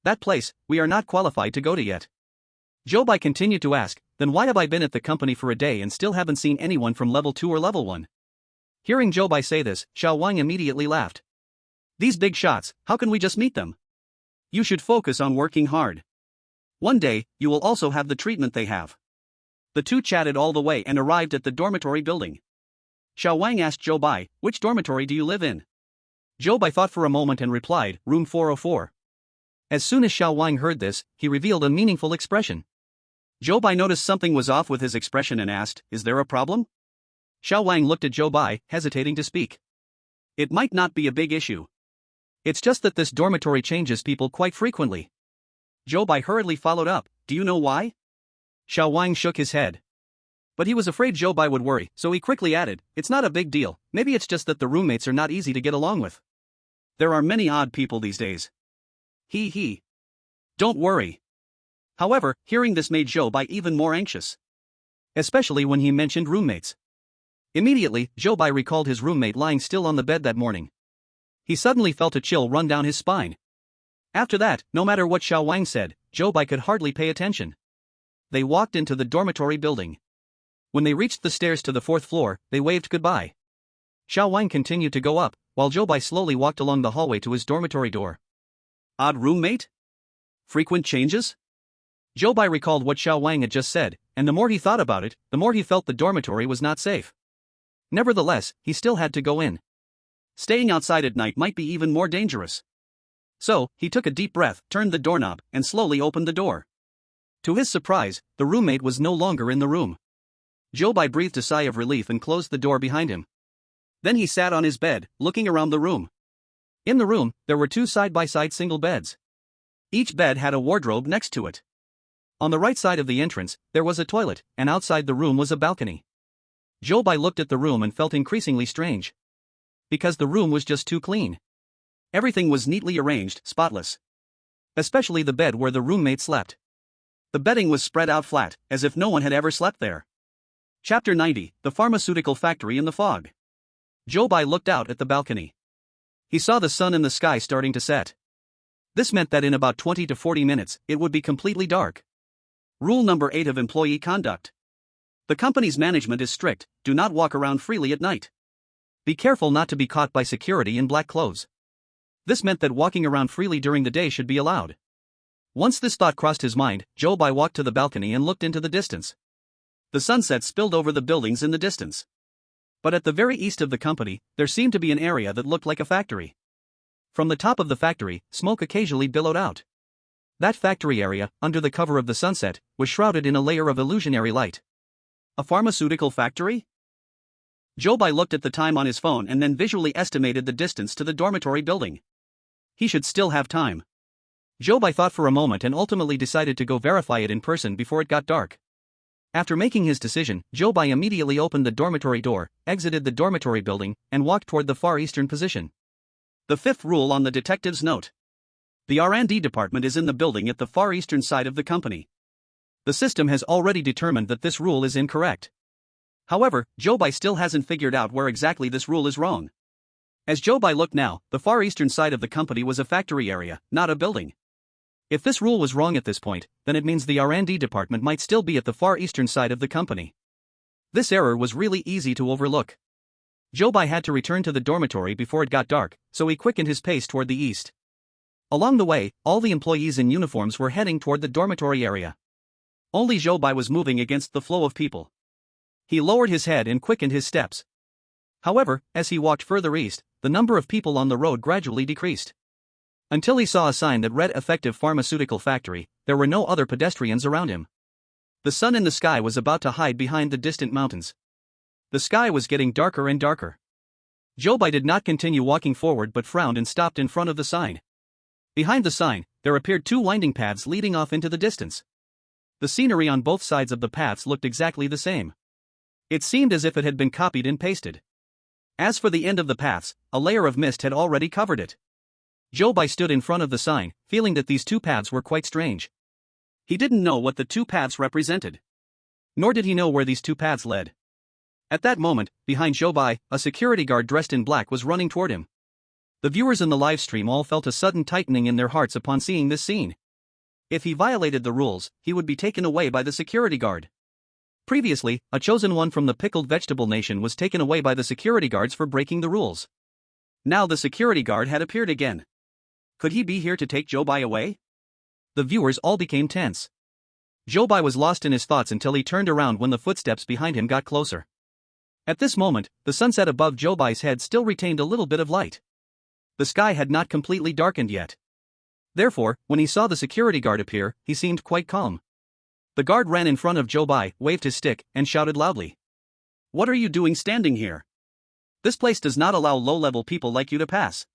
That place, we are not qualified to go to yet." Zhou Bai continued to ask, "Then why have I been at the company for a day and still haven't seen anyone from level 2 or level 1? Hearing Zhou Bai say this, Xiao Wang immediately laughed. "These big shots, how can we just meet them? You should focus on working hard. One day, you will also have the treatment they have." The two chatted all the way and arrived at the dormitory building. Xiao Wang asked Zhou Bai, "Which dormitory do you live in?" Zhou Bai thought for a moment and replied, "Room 404. As soon as Xiao Wang heard this, he revealed a meaningful expression. Zhou Bai noticed something was off with his expression and asked, "Is there a problem?" Xiao Wang looked at Zhou Bai, hesitating to speak. "It might not be a big issue. It's just that this dormitory changes people quite frequently." Zhou Bai hurriedly followed up, "Do you know why?" Xiao Wang shook his head. But he was afraid Zhou Bai would worry, so he quickly added, "It's not a big deal, maybe it's just that the roommates are not easy to get along with. There are many odd people these days. He. Don't worry." However, hearing this made Zhou Bai even more anxious. Especially when he mentioned roommates. Immediately, Zhou Bai recalled his roommate lying still on the bed that morning. He suddenly felt a chill run down his spine. After that, no matter what Xiao Wang said, Zhou Bai could hardly pay attention. They walked into the dormitory building. When they reached the stairs to the 4th floor, they waved goodbye. Xiao Wang continued to go up, while Zhou Bai slowly walked along the hallway to his dormitory door. Odd roommate? Frequent changes? Zhou Bai recalled what Xiao Wang had just said, and the more he thought about it, the more he felt the dormitory was not safe. Nevertheless, he still had to go in. Staying outside at night might be even more dangerous. So, he took a deep breath, turned the doorknob, and slowly opened the door. To his surprise, the roommate was no longer in the room. Zhou Bai breathed a sigh of relief and closed the door behind him. Then he sat on his bed, looking around the room. In the room, there were two side-by-side single beds. Each bed had a wardrobe next to it. On the right side of the entrance, there was a toilet, and outside the room was a balcony. Zhou Bai looked at the room and felt increasingly strange. Because the room was just too clean. Everything was neatly arranged, spotless. Especially the bed where the roommate slept. The bedding was spread out flat, as if no one had ever slept there. Chapter 90, The Pharmaceutical Factory in the Fog. Zhou Bai looked out at the balcony. He saw the sun in the sky starting to set. This meant that in about 20 to 40 minutes, it would be completely dark. Rule number 8 of employee conduct. The company's management is strict: do not walk around freely at night. Be careful not to be caught by security in black clothes. This meant that walking around freely during the day should be allowed. Once this thought crossed his mind, Zhou Bai walked to the balcony and looked into the distance. The sunset spilled over the buildings in the distance. But at the very east of the company, there seemed to be an area that looked like a factory. From the top of the factory, smoke occasionally billowed out. That factory area, under the cover of the sunset, was shrouded in a layer of illusionary light. A pharmaceutical factory? Zhou Bai looked at the time on his phone and then visually estimated the distance to the dormitory building. He should still have time. Zhou Bai thought for a moment and ultimately decided to go verify it in person before it got dark. After making his decision, Zhou Bai immediately opened the dormitory door, exited the dormitory building, and walked toward the far eastern position. The fifth rule on the detective's note. The R&D department is in the building at the far eastern side of the company. The system has already determined that this rule is incorrect. However, Zhou Bai still hasn't figured out where exactly this rule is wrong. As Zhou Bai looked now, the far eastern side of the company was a factory area, not a building. If this rule was wrong at this point, then it means the R&D department might still be at the far eastern side of the company. This error was really easy to overlook. Zhou Bai had to return to the dormitory before it got dark, so he quickened his pace toward the east. Along the way, all the employees in uniforms were heading toward the dormitory area. Only Zhou Bai was moving against the flow of people. He lowered his head and quickened his steps. However, as he walked further east, the number of people on the road gradually decreased. Until he saw a sign that read Effective Pharmaceutical Factory, there were no other pedestrians around him. The sun in the sky was about to hide behind the distant mountains. The sky was getting darker and darker. Zhou Bai did not continue walking forward but frowned and stopped in front of the sign. Behind the sign, there appeared two winding paths leading off into the distance. The scenery on both sides of the paths looked exactly the same. It seemed as if it had been copied and pasted. As for the end of the paths, a layer of mist had already covered it. Zhou Bai stood in front of the sign, feeling that these two paths were quite strange. He didn't know what the two paths represented. Nor did he know where these two paths led. At that moment, behind Zhou Bai, a security guard dressed in black was running toward him. The viewers in the livestream all felt a sudden tightening in their hearts upon seeing this scene. If he violated the rules, he would be taken away by the security guard. Previously, a chosen one from the Pickled Vegetable Nation was taken away by the security guards for breaking the rules. Now the security guard had appeared again. Could he be here to take Zhou Bai away? The viewers all became tense. Zhou Bai was lost in his thoughts until he turned around when the footsteps behind him got closer. At this moment, the sunset above Zhou Bai's head still retained a little bit of light. The sky had not completely darkened yet. Therefore, when he saw the security guard appear, he seemed quite calm. The guard ran in front of Zhou Bai, waved his stick, and shouted loudly. "What are you doing standing here? This place does not allow low-level people like you to pass."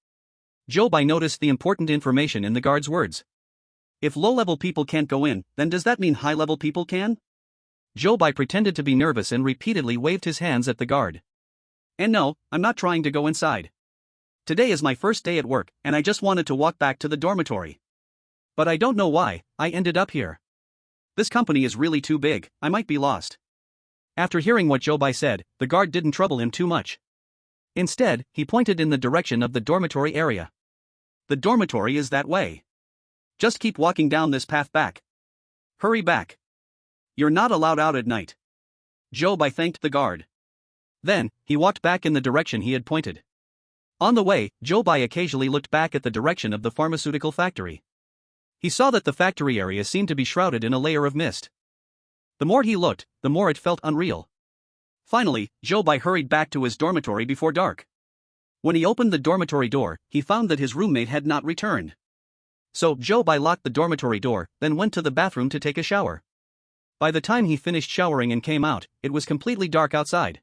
Zhou Bai noticed the important information in the guard's words. If low-level people can't go in, then does that mean high-level people can? Zhou Bai pretended to be nervous and repeatedly waved his hands at the guard. "And no, I'm not trying to go inside. Today is my first day at work, and I just wanted to walk back to the dormitory. But I don't know why I ended up here. This company is really too big, I might be lost." After hearing what Zhou Bai said, the guard didn't trouble him too much. Instead, he pointed in the direction of the dormitory area. "The dormitory is that way. Just keep walking down this path back. Hurry back. You're not allowed out at night." Zhou Bai thanked the guard. Then, he walked back in the direction he had pointed. On the way, Zhou Bai occasionally looked back at the direction of the pharmaceutical factory. He saw that the factory area seemed to be shrouded in a layer of mist. The more he looked, the more it felt unreal. Finally, Zhou Bai hurried back to his dormitory before dark. When he opened the dormitory door, he found that his roommate had not returned. So Zhou Bai locked the dormitory door, then went to the bathroom to take a shower. By the time he finished showering and came out, it was completely dark outside.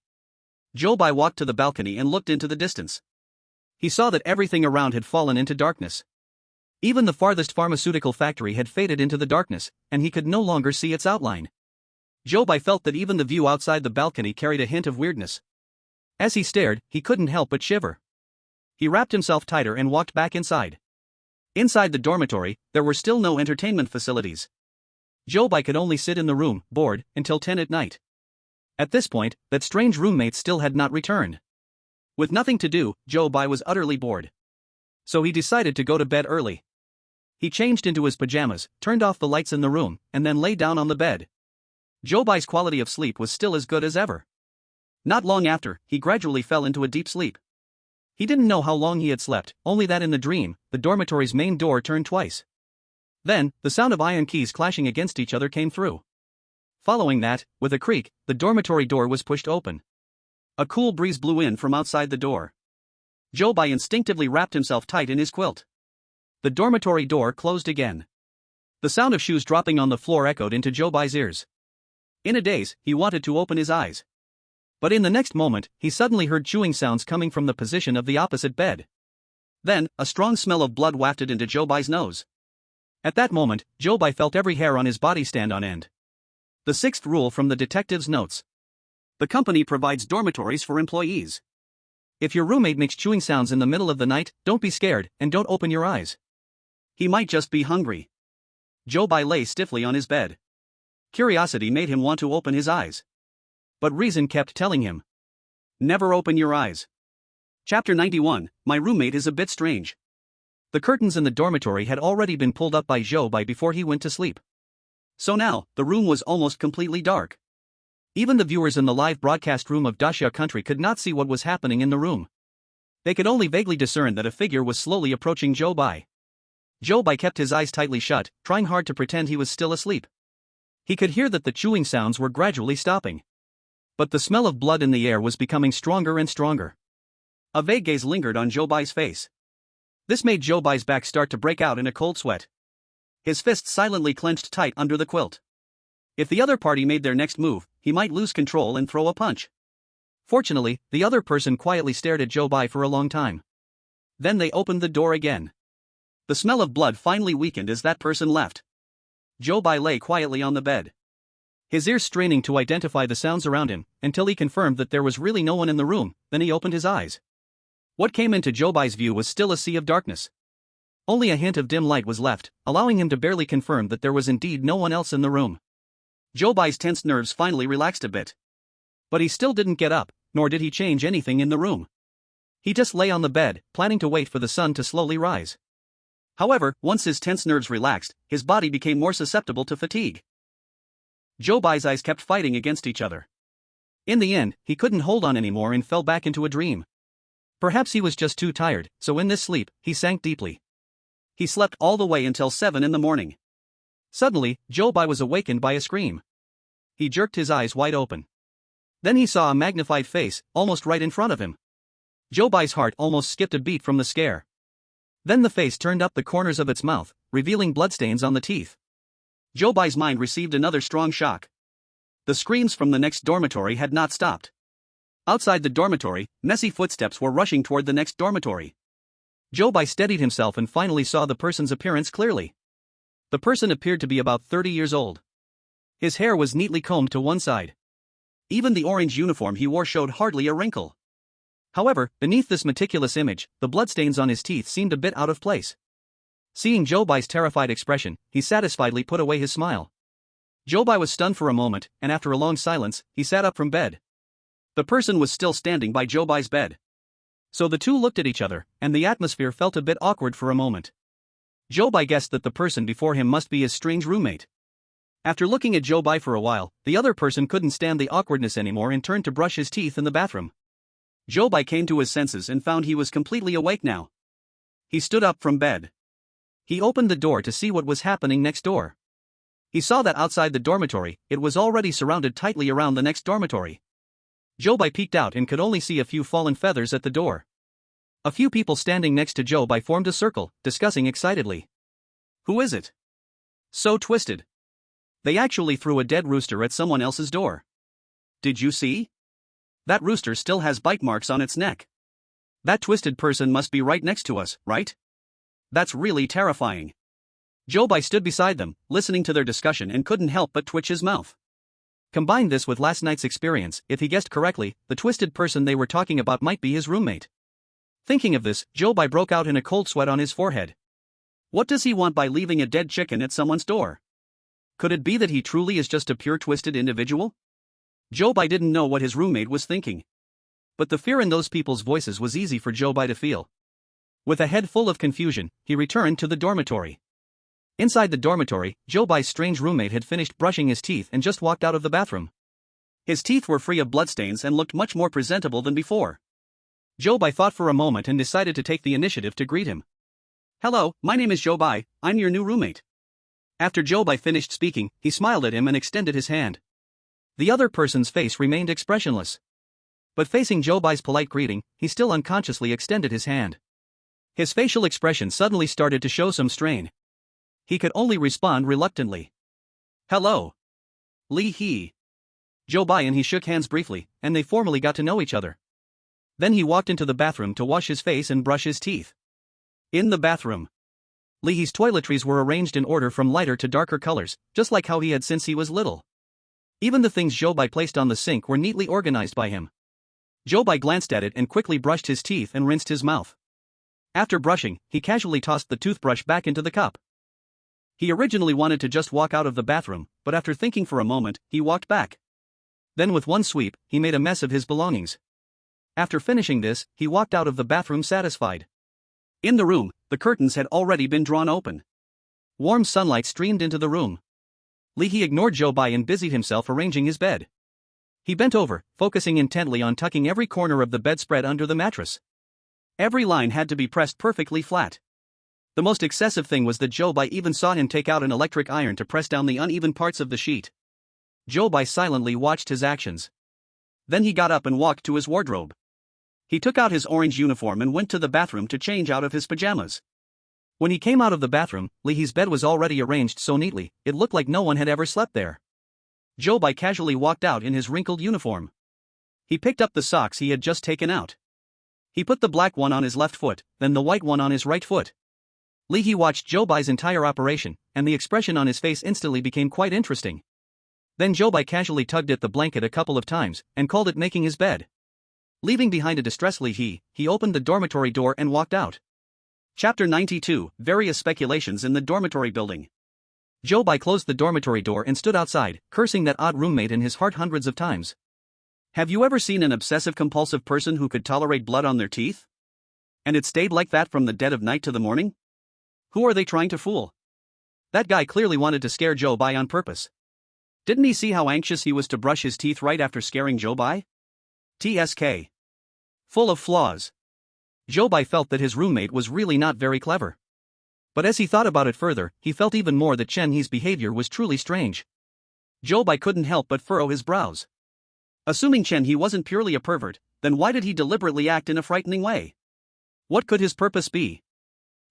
Zhou Bai walked to the balcony and looked into the distance. He saw that everything around had fallen into darkness. Even the farthest pharmaceutical factory had faded into the darkness, and he could no longer see its outline. Zhou Bai felt that even the view outside the balcony carried a hint of weirdness. As he stared, he couldn't help but shiver. He wrapped himself tighter and walked back inside. Inside the dormitory, there were still no entertainment facilities. Zhou Bai could only sit in the room, bored, until 10 at night. At this point, that strange roommate still had not returned. With nothing to do, Zhou Bai was utterly bored. So he decided to go to bed early. He changed into his pajamas, turned off the lights in the room, and then lay down on the bed. Zhou Bai's quality of sleep was still as good as ever. Not long after, he gradually fell into a deep sleep. He didn't know how long he had slept, only that in the dream, the dormitory's main door turned twice. Then, the sound of iron keys clashing against each other came through. Following that, with a creak, the dormitory door was pushed open. A cool breeze blew in from outside the door. Zhou Bai instinctively wrapped himself tight in his quilt. The dormitory door closed again. The sound of shoes dropping on the floor echoed into Zhou Bai's ears. In a daze, he wanted to open his eyes. But in the next moment, he suddenly heard chewing sounds coming from the position of the opposite bed. Then, a strong smell of blood wafted into Zhou Bai's nose. At that moment, Zhou Bai felt every hair on his body stand on end. The sixth rule from the detective's notes. The company provides dormitories for employees. If your roommate makes chewing sounds in the middle of the night, don't be scared, and don't open your eyes. He might just be hungry. Zhou Bai lay stiffly on his bed. Curiosity made him want to open his eyes. But reason kept telling him, never open your eyes. Chapter 91, My Roommate is a Bit Strange. The curtains in the dormitory had already been pulled up by Zhou Bai before he went to sleep. So now, the room was almost completely dark. Even the viewers in the live broadcast room of Xia country could not see what was happening in the room. They could only vaguely discern that a figure was slowly approaching Zhou Bai. Zhou Bai kept his eyes tightly shut, trying hard to pretend he was still asleep. He could hear that the chewing sounds were gradually stopping. But the smell of blood in the air was becoming stronger and stronger. A vague gaze lingered on Zhou Bai's face. This made Zhou Bai's back start to break out in a cold sweat. His fists silently clenched tight under the quilt. If the other party made their next move, he might lose control and throw a punch. Fortunately, the other person quietly stared at Zhou Bai for a long time. Then they opened the door again. The smell of blood finally weakened as that person left. Zhou Bai lay quietly on the bed. His ears straining to identify the sounds around him, until he confirmed that there was really no one in the room, then he opened his eyes. What came into Zhou Bai's view was still a sea of darkness. Only a hint of dim light was left, allowing him to barely confirm that there was indeed no one else in the room. Zhou Bai's tense nerves finally relaxed a bit. But he still didn't get up, nor did he change anything in the room. He just lay on the bed, planning to wait for the sun to slowly rise. However, once his tense nerves relaxed, his body became more susceptible to fatigue. Zhou Bai's eyes kept fighting against each other. In the end, he couldn't hold on anymore and fell back into a dream. Perhaps he was just too tired, so in this sleep, he sank deeply. He slept all the way until 7 in the morning. Suddenly, Zhou Bai was awakened by a scream. He jerked his eyes wide open. Then he saw a magnified face, almost right in front of him. Zhou Bai's heart almost skipped a beat from the scare. Then the face turned up the corners of its mouth, revealing bloodstains on the teeth. Zhou Bai's mind received another strong shock. The screams from the next dormitory had not stopped. Outside the dormitory, messy footsteps were rushing toward the next dormitory. Zhou Bai steadied himself and finally saw the person's appearance clearly. The person appeared to be about 30 years old. His hair was neatly combed to one side. Even the orange uniform he wore showed hardly a wrinkle. However, beneath this meticulous image, the bloodstains on his teeth seemed a bit out of place. Seeing Zhou Bai's terrified expression, he satisfiedly put away his smile. Zhou Bai was stunned for a moment, and after a long silence, he sat up from bed. The person was still standing by Zhou Bai's bed. So the two looked at each other, and the atmosphere felt a bit awkward for a moment. Zhou Bai guessed that the person before him must be his strange roommate. After looking at Zhou Bai for a while, the other person couldn't stand the awkwardness anymore and turned to brush his teeth in the bathroom. Zhou Bai came to his senses and found he was completely awake now. He stood up from bed. He opened the door to see what was happening next door. He saw that outside the dormitory, it was already surrounded tightly around the next dormitory. Zhou Bai peeked out and could only see a few fallen feathers at the door. A few people standing next to Zhou Bai formed a circle, discussing excitedly. Who is it? So twisted. They actually threw a dead rooster at someone else's door. Did you see? That rooster still has bite marks on its neck. That twisted person must be right next to us, right? That's really terrifying. Zhou Bai stood beside them, listening to their discussion and couldn't help but twitch his mouth. Combine this with last night's experience, if he guessed correctly, the twisted person they were talking about might be his roommate. Thinking of this, Zhou Bai broke out in a cold sweat on his forehead. What does he want by leaving a dead chicken at someone's door? Could it be that he truly is just a pure twisted individual? Zhou Bai didn't know what his roommate was thinking. But the fear in those people's voices was easy for Zhou Bai to feel. With a head full of confusion, he returned to the dormitory. Inside the dormitory, Zhou Bai's strange roommate had finished brushing his teeth and just walked out of the bathroom. His teeth were free of bloodstains and looked much more presentable than before. Zhou Bai thought for a moment and decided to take the initiative to greet him. Hello, my name is Zhou Bai, I'm your new roommate. After Zhou Bai finished speaking, he smiled at him and extended his hand. The other person's face remained expressionless. But facing Zhou Bai's polite greeting, he still unconsciously extended his hand. His facial expression suddenly started to show some strain. He could only respond reluctantly. Hello. Li He. Zhou Bai and he shook hands briefly, and they formally got to know each other. Then he walked into the bathroom to wash his face and brush his teeth. In the bathroom, Li He's toiletries were arranged in order from lighter to darker colors, just like how he had since he was little. Even the things Zhou Bai placed on the sink were neatly organized by him. Zhou Bai glanced at it and quickly brushed his teeth and rinsed his mouth. After brushing, he casually tossed the toothbrush back into the cup. He originally wanted to just walk out of the bathroom, but after thinking for a moment, he walked back. Then with one sweep, he made a mess of his belongings. After finishing this, he walked out of the bathroom satisfied. In the room, the curtains had already been drawn open. Warm sunlight streamed into the room. Li He ignored Zhou Bai and busied himself arranging his bed. He bent over, focusing intently on tucking every corner of the bedspread under the mattress. Every line had to be pressed perfectly flat. The most excessive thing was that Zhou Bai even saw him take out an electric iron to press down the uneven parts of the sheet. Zhou Bai silently watched his actions. Then he got up and walked to his wardrobe. He took out his orange uniform and went to the bathroom to change out of his pajamas. When he came out of the bathroom, Li He's bed was already arranged so neatly, it looked like no one had ever slept there. Zhou Bai casually walked out in his wrinkled uniform. He picked up the socks he had just taken out. He put the black one on his left foot, then the white one on his right foot. Li He watched Zhou Bai's entire operation, and the expression on his face instantly became quite interesting. Then Zhou Bai casually tugged at the blanket a couple of times, and called it making his bed. Leaving behind a distressed Li He opened the dormitory door and walked out. Chapter 92, Various Speculations in the Dormitory Building. Zhou Bai closed the dormitory door and stood outside, cursing that odd roommate in his heart hundreds of times. Have you ever seen an obsessive-compulsive person who could tolerate blood on their teeth? And it stayed like that from the dead of night to the morning? Who are they trying to fool? That guy clearly wanted to scare Zhou Bai on purpose. Didn't he see how anxious he was to brush his teeth right after scaring Zhou Bai? TSK. Full of flaws. Zhou Bai felt that his roommate was really not very clever. But as he thought about it further, he felt even more that Chen He's behavior was truly strange. Zhou Bai couldn't help but furrow his brows. Assuming Chen He wasn't purely a pervert, then why did he deliberately act in a frightening way? What could his purpose be?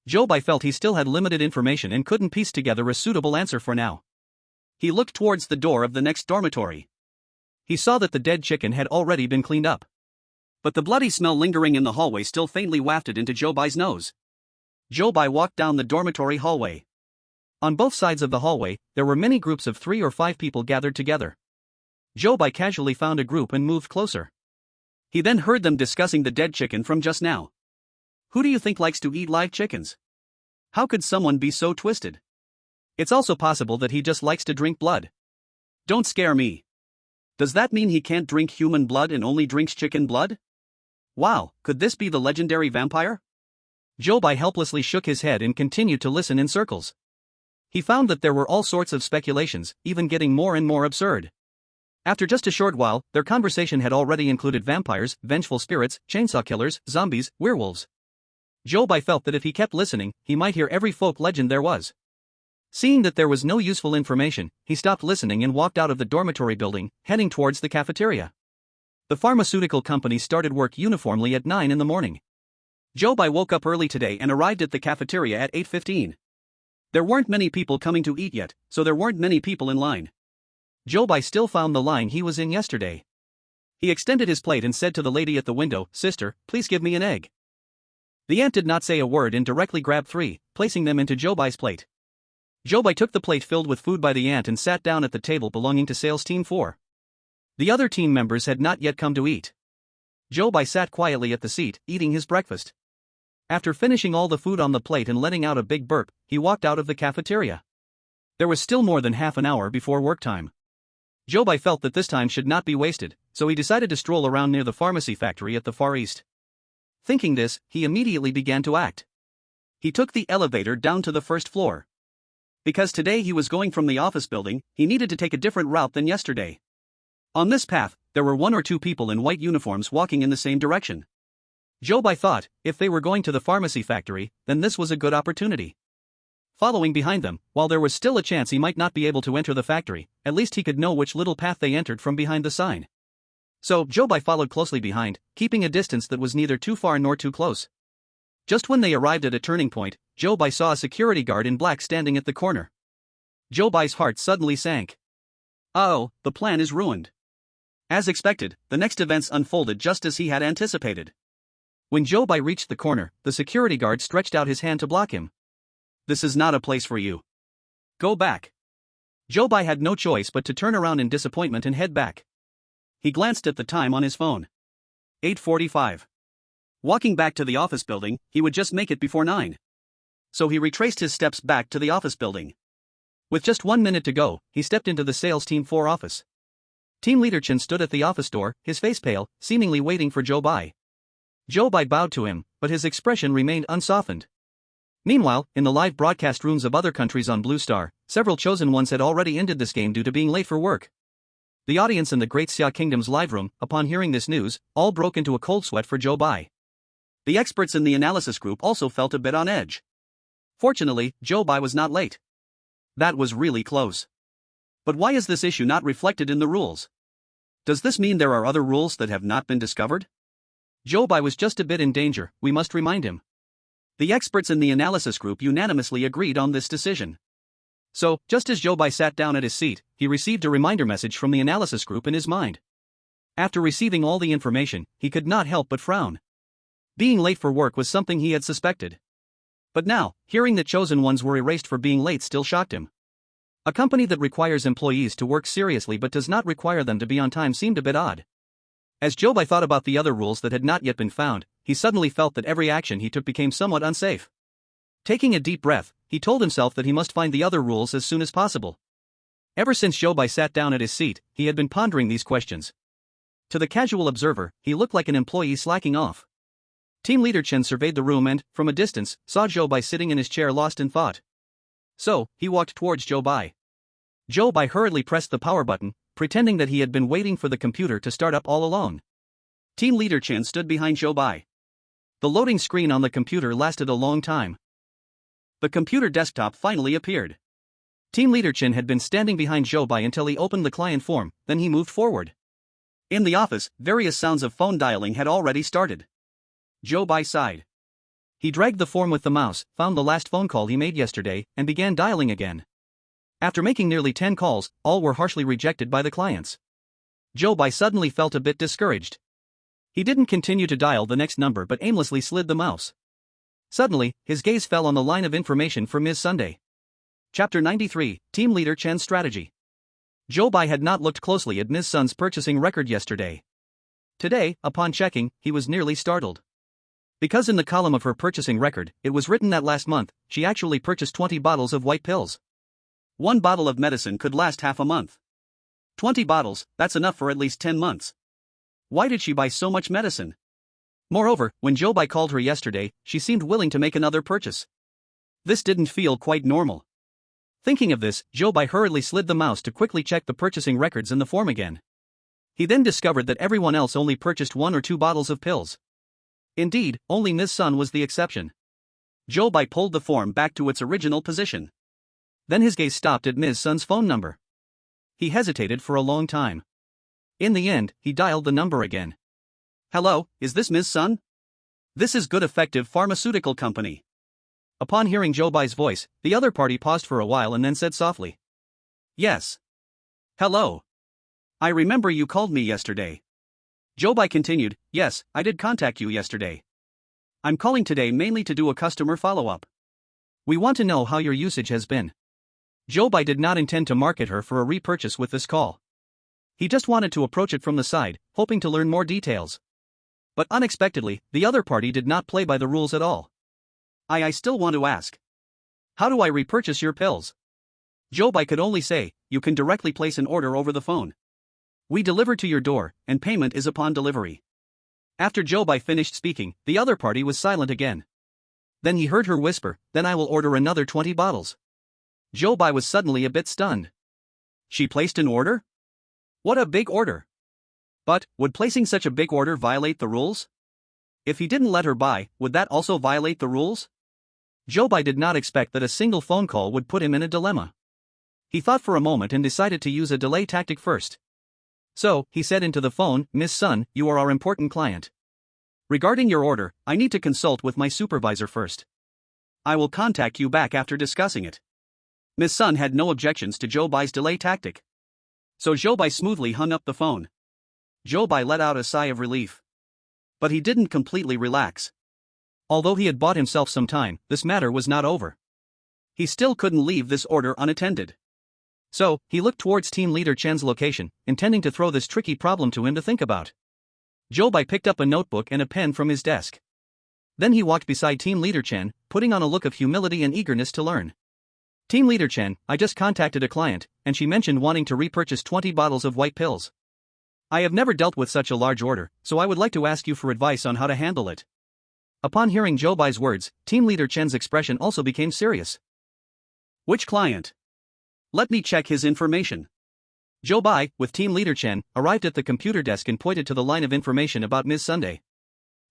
Zhou Bai felt he still had limited information and couldn't piece together a suitable answer for now. He looked towards the door of the next dormitory. He saw that the dead chicken had already been cleaned up. But the bloody smell lingering in the hallway still faintly wafted into Zhou Bai's nose. Zhou Bai walked down the dormitory hallway. On both sides of the hallway, there were many groups of 3 or 5 people gathered together. Zhou Bai casually found a group and moved closer. He then heard them discussing the dead chicken from just now. Who do you think likes to eat live chickens? How could someone be so twisted? It's also possible that he just likes to drink blood. Don't scare me. Does that mean he can't drink human blood and only drinks chicken blood? Wow, could this be the legendary vampire? Zhou Bai helplessly shook his head and continued to listen in circles. He found that there were all sorts of speculations, even getting more and more absurd. After just a short while, their conversation had already included vampires, vengeful spirits, chainsaw killers, zombies, werewolves. Zhou Bai felt that if he kept listening, he might hear every folk legend there was. Seeing that there was no useful information, he stopped listening and walked out of the dormitory building, heading towards the cafeteria. The pharmaceutical company started work uniformly at 9 in the morning. Zhou Bai woke up early today and arrived at the cafeteria at 8:15. There weren't many people coming to eat yet, so there weren't many people in line. Zhou Bai still found the line he was in yesterday. He extended his plate and said to the lady at the window, "Sister, please give me an egg." The aunt did not say a word and directly grabbed 3, placing them into Zhou Bai's plate. Zhou Bai took the plate filled with food by the aunt and sat down at the table belonging to sales team 4. The other team members had not yet come to eat. Zhou Bai sat quietly at the seat, eating his breakfast. After finishing all the food on the plate and letting out a big burp, he walked out of the cafeteria. There was still more than half an hour before work time. Zhou Bai felt that this time should not be wasted, so he decided to stroll around near the pharmacy factory at the far east. Thinking this, he immediately began to act. He took the elevator down to the first floor. Because today he was going from the office building, he needed to take a different route than yesterday. On this path, there were 1 or 2 people in white uniforms walking in the same direction. Zhou Bai thought, if they were going to the pharmacy factory, then this was a good opportunity. Following behind them, while there was still a chance he might not be able to enter the factory, at least he could know which little path they entered from behind the sign. So, Zhou Bai followed closely behind, keeping a distance that was neither too far nor too close. Just when they arrived at a turning point, Zhou Bai saw a security guard in black standing at the corner. Zhou Bai's heart suddenly sank. Oh, the plan is ruined. As expected, the next events unfolded just as he had anticipated. When Zhou Bai reached the corner, the security guard stretched out his hand to block him. "This is not a place for you. Go back." Zhou Bai had no choice but to turn around in disappointment and head back. He glanced at the time on his phone. 8:45. Walking back to the office building, he would just make it before 9. So he retraced his steps back to the office building. With just 1 minute to go, he stepped into the sales team 4 office. Team leader Chen stood at the office door, his face pale, seemingly waiting for Zhou Bai. Zhou Bai bowed to him, but his expression remained unsoftened. Meanwhile, in the live broadcast rooms of other countries on Blue Star, several chosen ones had already ended this game due to being late for work. The audience in the Great Xia Kingdom's live room, upon hearing this news, all broke into a cold sweat for Zhou Bai. The experts in the analysis group also felt a bit on edge. Fortunately, Zhou Bai was not late. That was really close. But why is this issue not reflected in the rules? Does this mean there are other rules that have not been discovered? Zhou Bai was just a bit in danger, we must remind him. The experts in the analysis group unanimously agreed on this decision. So, just as Zhou Bai sat down at his seat, he received a reminder message from the analysis group in his mind. After receiving all the information, he could not help but frown. Being late for work was something he had suspected. But now, hearing that chosen ones were erased for being late still shocked him. A company that requires employees to work seriously but does not require them to be on time seemed a bit odd. As Zhou Bai thought about the other rules that had not yet been found, he suddenly felt that every action he took became somewhat unsafe. Taking a deep breath, he told himself that he must find the other rules as soon as possible. Ever since Zhou Bai sat down at his seat, he had been pondering these questions. To the casual observer, he looked like an employee slacking off. Team leader Chen surveyed the room and, from a distance, saw Zhou Bai sitting in his chair lost in thought. So, he walked towards Zhou Bai. Zhou Bai hurriedly pressed the power button, pretending that he had been waiting for the computer to start up all alone. Team leader Chen stood behind Zhou Bai. The loading screen on the computer lasted a long time. The computer desktop finally appeared. Team leader Chen had been standing behind Zhou Bai until he opened the client form, then he moved forward. In the office, various sounds of phone dialing had already started. Zhou Bai sighed. He dragged the form with the mouse, found the last phone call he made yesterday, and began dialing again. After making nearly 10 calls, all were harshly rejected by the clients. Zhou Bai suddenly felt a bit discouraged. He didn't continue to dial the next number but aimlessly slid the mouse. Suddenly, his gaze fell on the line of information for Ms. Sunday. Chapter 93, Team Leader Chen's Strategy. Zhou Bai had not looked closely at Ms. Sun's purchasing record yesterday. Today, upon checking, he was nearly startled. Because in the column of her purchasing record, it was written that last month, she actually purchased 20 bottles of white pills. 1 bottle of medicine could last half a month. 20 bottles, that's enough for at least 10 months. Why did she buy so much medicine? Moreover, when Zhou Bai called her yesterday, she seemed willing to make another purchase. This didn't feel quite normal. Thinking of this, Zhou Bai hurriedly slid the mouse to quickly check the purchasing records in the form again. He then discovered that everyone else only purchased 1 or 2 bottles of pills. Indeed, only Ms. Sun was the exception. Zhou Bai pulled the form back to its original position. Then his gaze stopped at Ms. Sun's phone number. He hesitated for a long time. In the end, he dialed the number again. Hello, is this Ms. Sun? This is Good Effective Pharmaceutical Company. Upon hearing Zhou Bai's voice, the other party paused for a while and then said softly. Yes. Hello. I remember you called me yesterday. Zhou Bai continued, yes, I did contact you yesterday. I'm calling today mainly to do a customer follow-up. We want to know how your usage has been. Zhou Bai did not intend to market her for a repurchase with this call. He just wanted to approach it from the side, hoping to learn more details. But unexpectedly, the other party did not play by the rules at all. I still want to ask. How do I repurchase your pills? Zhou Bai could only say, you can directly place an order over the phone. We deliver to your door, and payment is upon delivery. After Zhou Bai finished speaking, the other party was silent again. Then he heard her whisper, then I will order another 20 bottles. Zhou Bai was suddenly a bit stunned. She placed an order? What a big order! But, would placing such a big order violate the rules? If he didn't let her buy, would that also violate the rules? Zhou Bai did not expect that a single phone call would put him in a dilemma. He thought for a moment and decided to use a delay tactic first. So, he said into the phone, Miss Sun, you are our important client. Regarding your order, I need to consult with my supervisor first. I will contact you back after discussing it. Miss Sun had no objections to Zhou Bai's delay tactic. So Zhou Bai smoothly hung up the phone. Zhou Bai let out a sigh of relief. But he didn't completely relax. Although he had bought himself some time, this matter was not over. He still couldn't leave this order unattended. So, he looked towards Team Leader Chen's location, intending to throw this tricky problem to him to think about. Zhou Bai picked up a notebook and a pen from his desk. Then he walked beside Team Leader Chen, putting on a look of humility and eagerness to learn. Team Leader Chen, I just contacted a client, and she mentioned wanting to repurchase 20 bottles of white pills. I have never dealt with such a large order, so I would like to ask you for advice on how to handle it. Upon hearing Zhou Bai's words, Team Leader Chen's expression also became serious. Which client? Let me check his information. Zhou Bai, with Team Leader Chen, arrived at the computer desk and pointed to the line of information about Ms. Sunday.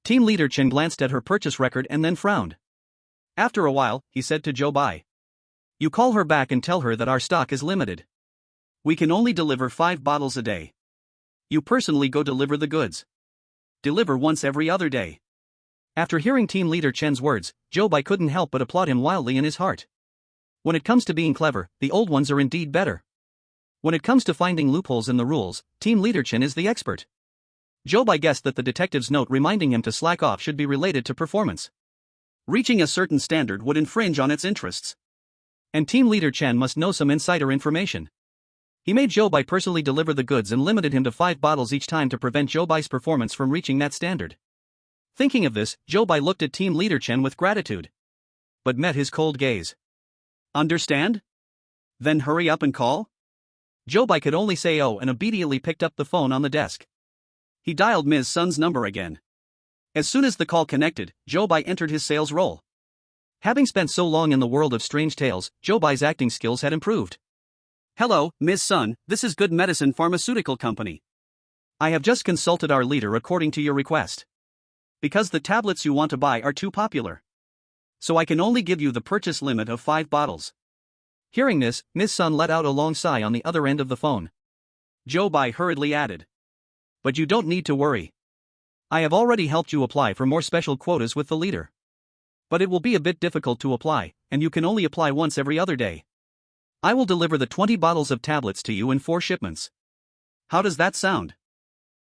Team Leader Chen glanced at her purchase record and then frowned. After a while, he said to Zhou Bai. You call her back and tell her that our stock is limited. We can only deliver 5 bottles a day. You personally go deliver the goods. Deliver once every other day. After hearing Team Leader Chen's words, Zhou Bai couldn't help but applaud him wildly in his heart. When it comes to being clever, the old ones are indeed better. When it comes to finding loopholes in the rules, Team Leader Chen is the expert. Zhou Bai guessed that the detective's note reminding him to slack off should be related to performance. Reaching a certain standard would infringe on its interests. And Team Leader Chen must know some insider information. He made Zhou Bai personally deliver the goods and limited him to 5 bottles each time to prevent Zhou Bai's performance from reaching that standard. Thinking of this, Zhou Bai looked at Team Leader Chen with gratitude. But met his cold gaze. Understand? Then hurry up and call? Zhou Bai could only say oh and obediently picked up the phone on the desk. He dialed Ms. Sun's number again. As soon as the call connected, Zhou Bai entered his sales role. Having spent so long in the world of strange tales, Zhou Bai's acting skills had improved. Hello, Ms. Sun, this is Good Medicine Pharmaceutical Company. I have just consulted our leader according to your request. Because the tablets you want to buy are too popular. So I can only give you the purchase limit of 5 bottles. Hearing this, Ms. Sun let out a long sigh on the other end of the phone. Zhou Bai hurriedly added. But you don't need to worry. I have already helped you apply for more special quotas with the leader. But it will be a bit difficult to apply, and you can only apply once every other day. I will deliver the 20 bottles of tablets to you in 4 shipments. How does that sound?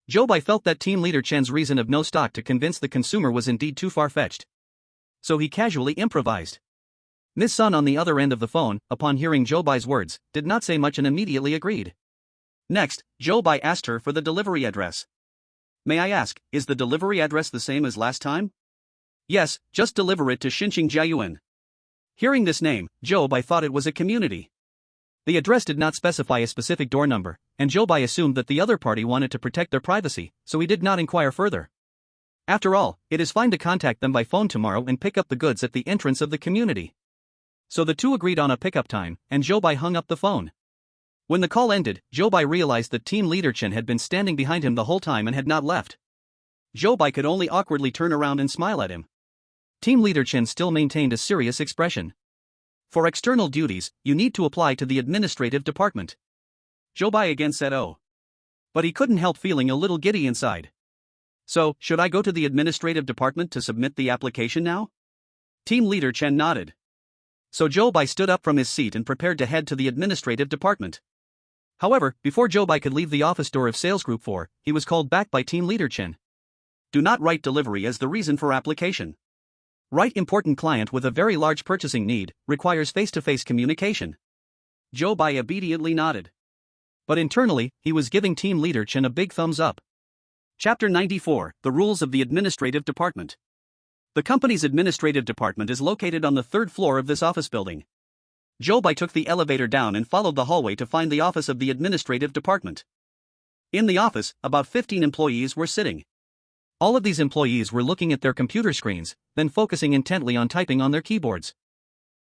Zhou Bai felt that Team Leader Chen's reason of no stock to convince the consumer was indeed too far-fetched. So he casually improvised. Ms. Sun on the other end of the phone, upon hearing Zhou Bai's words, did not say much and immediately agreed. Next, Zhou Bai asked her for the delivery address. May I ask, is the delivery address the same as last time? Yes, just deliver it to Xinqing Jiayuan. Hearing this name, Zhou Bai thought it was a community. The address did not specify a specific door number, and Zhou Bai assumed that the other party wanted to protect their privacy, so he did not inquire further. After all, it is fine to contact them by phone tomorrow and pick up the goods at the entrance of the community. So the two agreed on a pickup time, and Zhou Bai hung up the phone. When the call ended, Zhou Bai realized that Team Leader Chen had been standing behind him the whole time and had not left. Zhou Bai could only awkwardly turn around and smile at him. Team Leader Chen still maintained a serious expression. For external duties, you need to apply to the administrative department. Zhou Bai again said oh. But he couldn't help feeling a little giddy inside. So, should I go to the administrative department to submit the application now? Team leader Chen nodded. So Zhou Bai stood up from his seat and prepared to head to the administrative department. However, before Zhou Bai could leave the office door of Sales Group 4, he was called back by team leader Chen. Do not write delivery as the reason for application. Write important client with a very large purchasing need, requires face-to-face communication. Zhou Bai obediently nodded. But internally, he was giving team leader Chen a big thumbs up. Chapter 94, The Rules of the Administrative Department. The company's administrative department is located on the third floor of this office building. Zhou Bai took the elevator down and followed the hallway to find the office of the administrative department. In the office, about 15 employees were sitting. All of these employees were looking at their computer screens, then focusing intently on typing on their keyboards.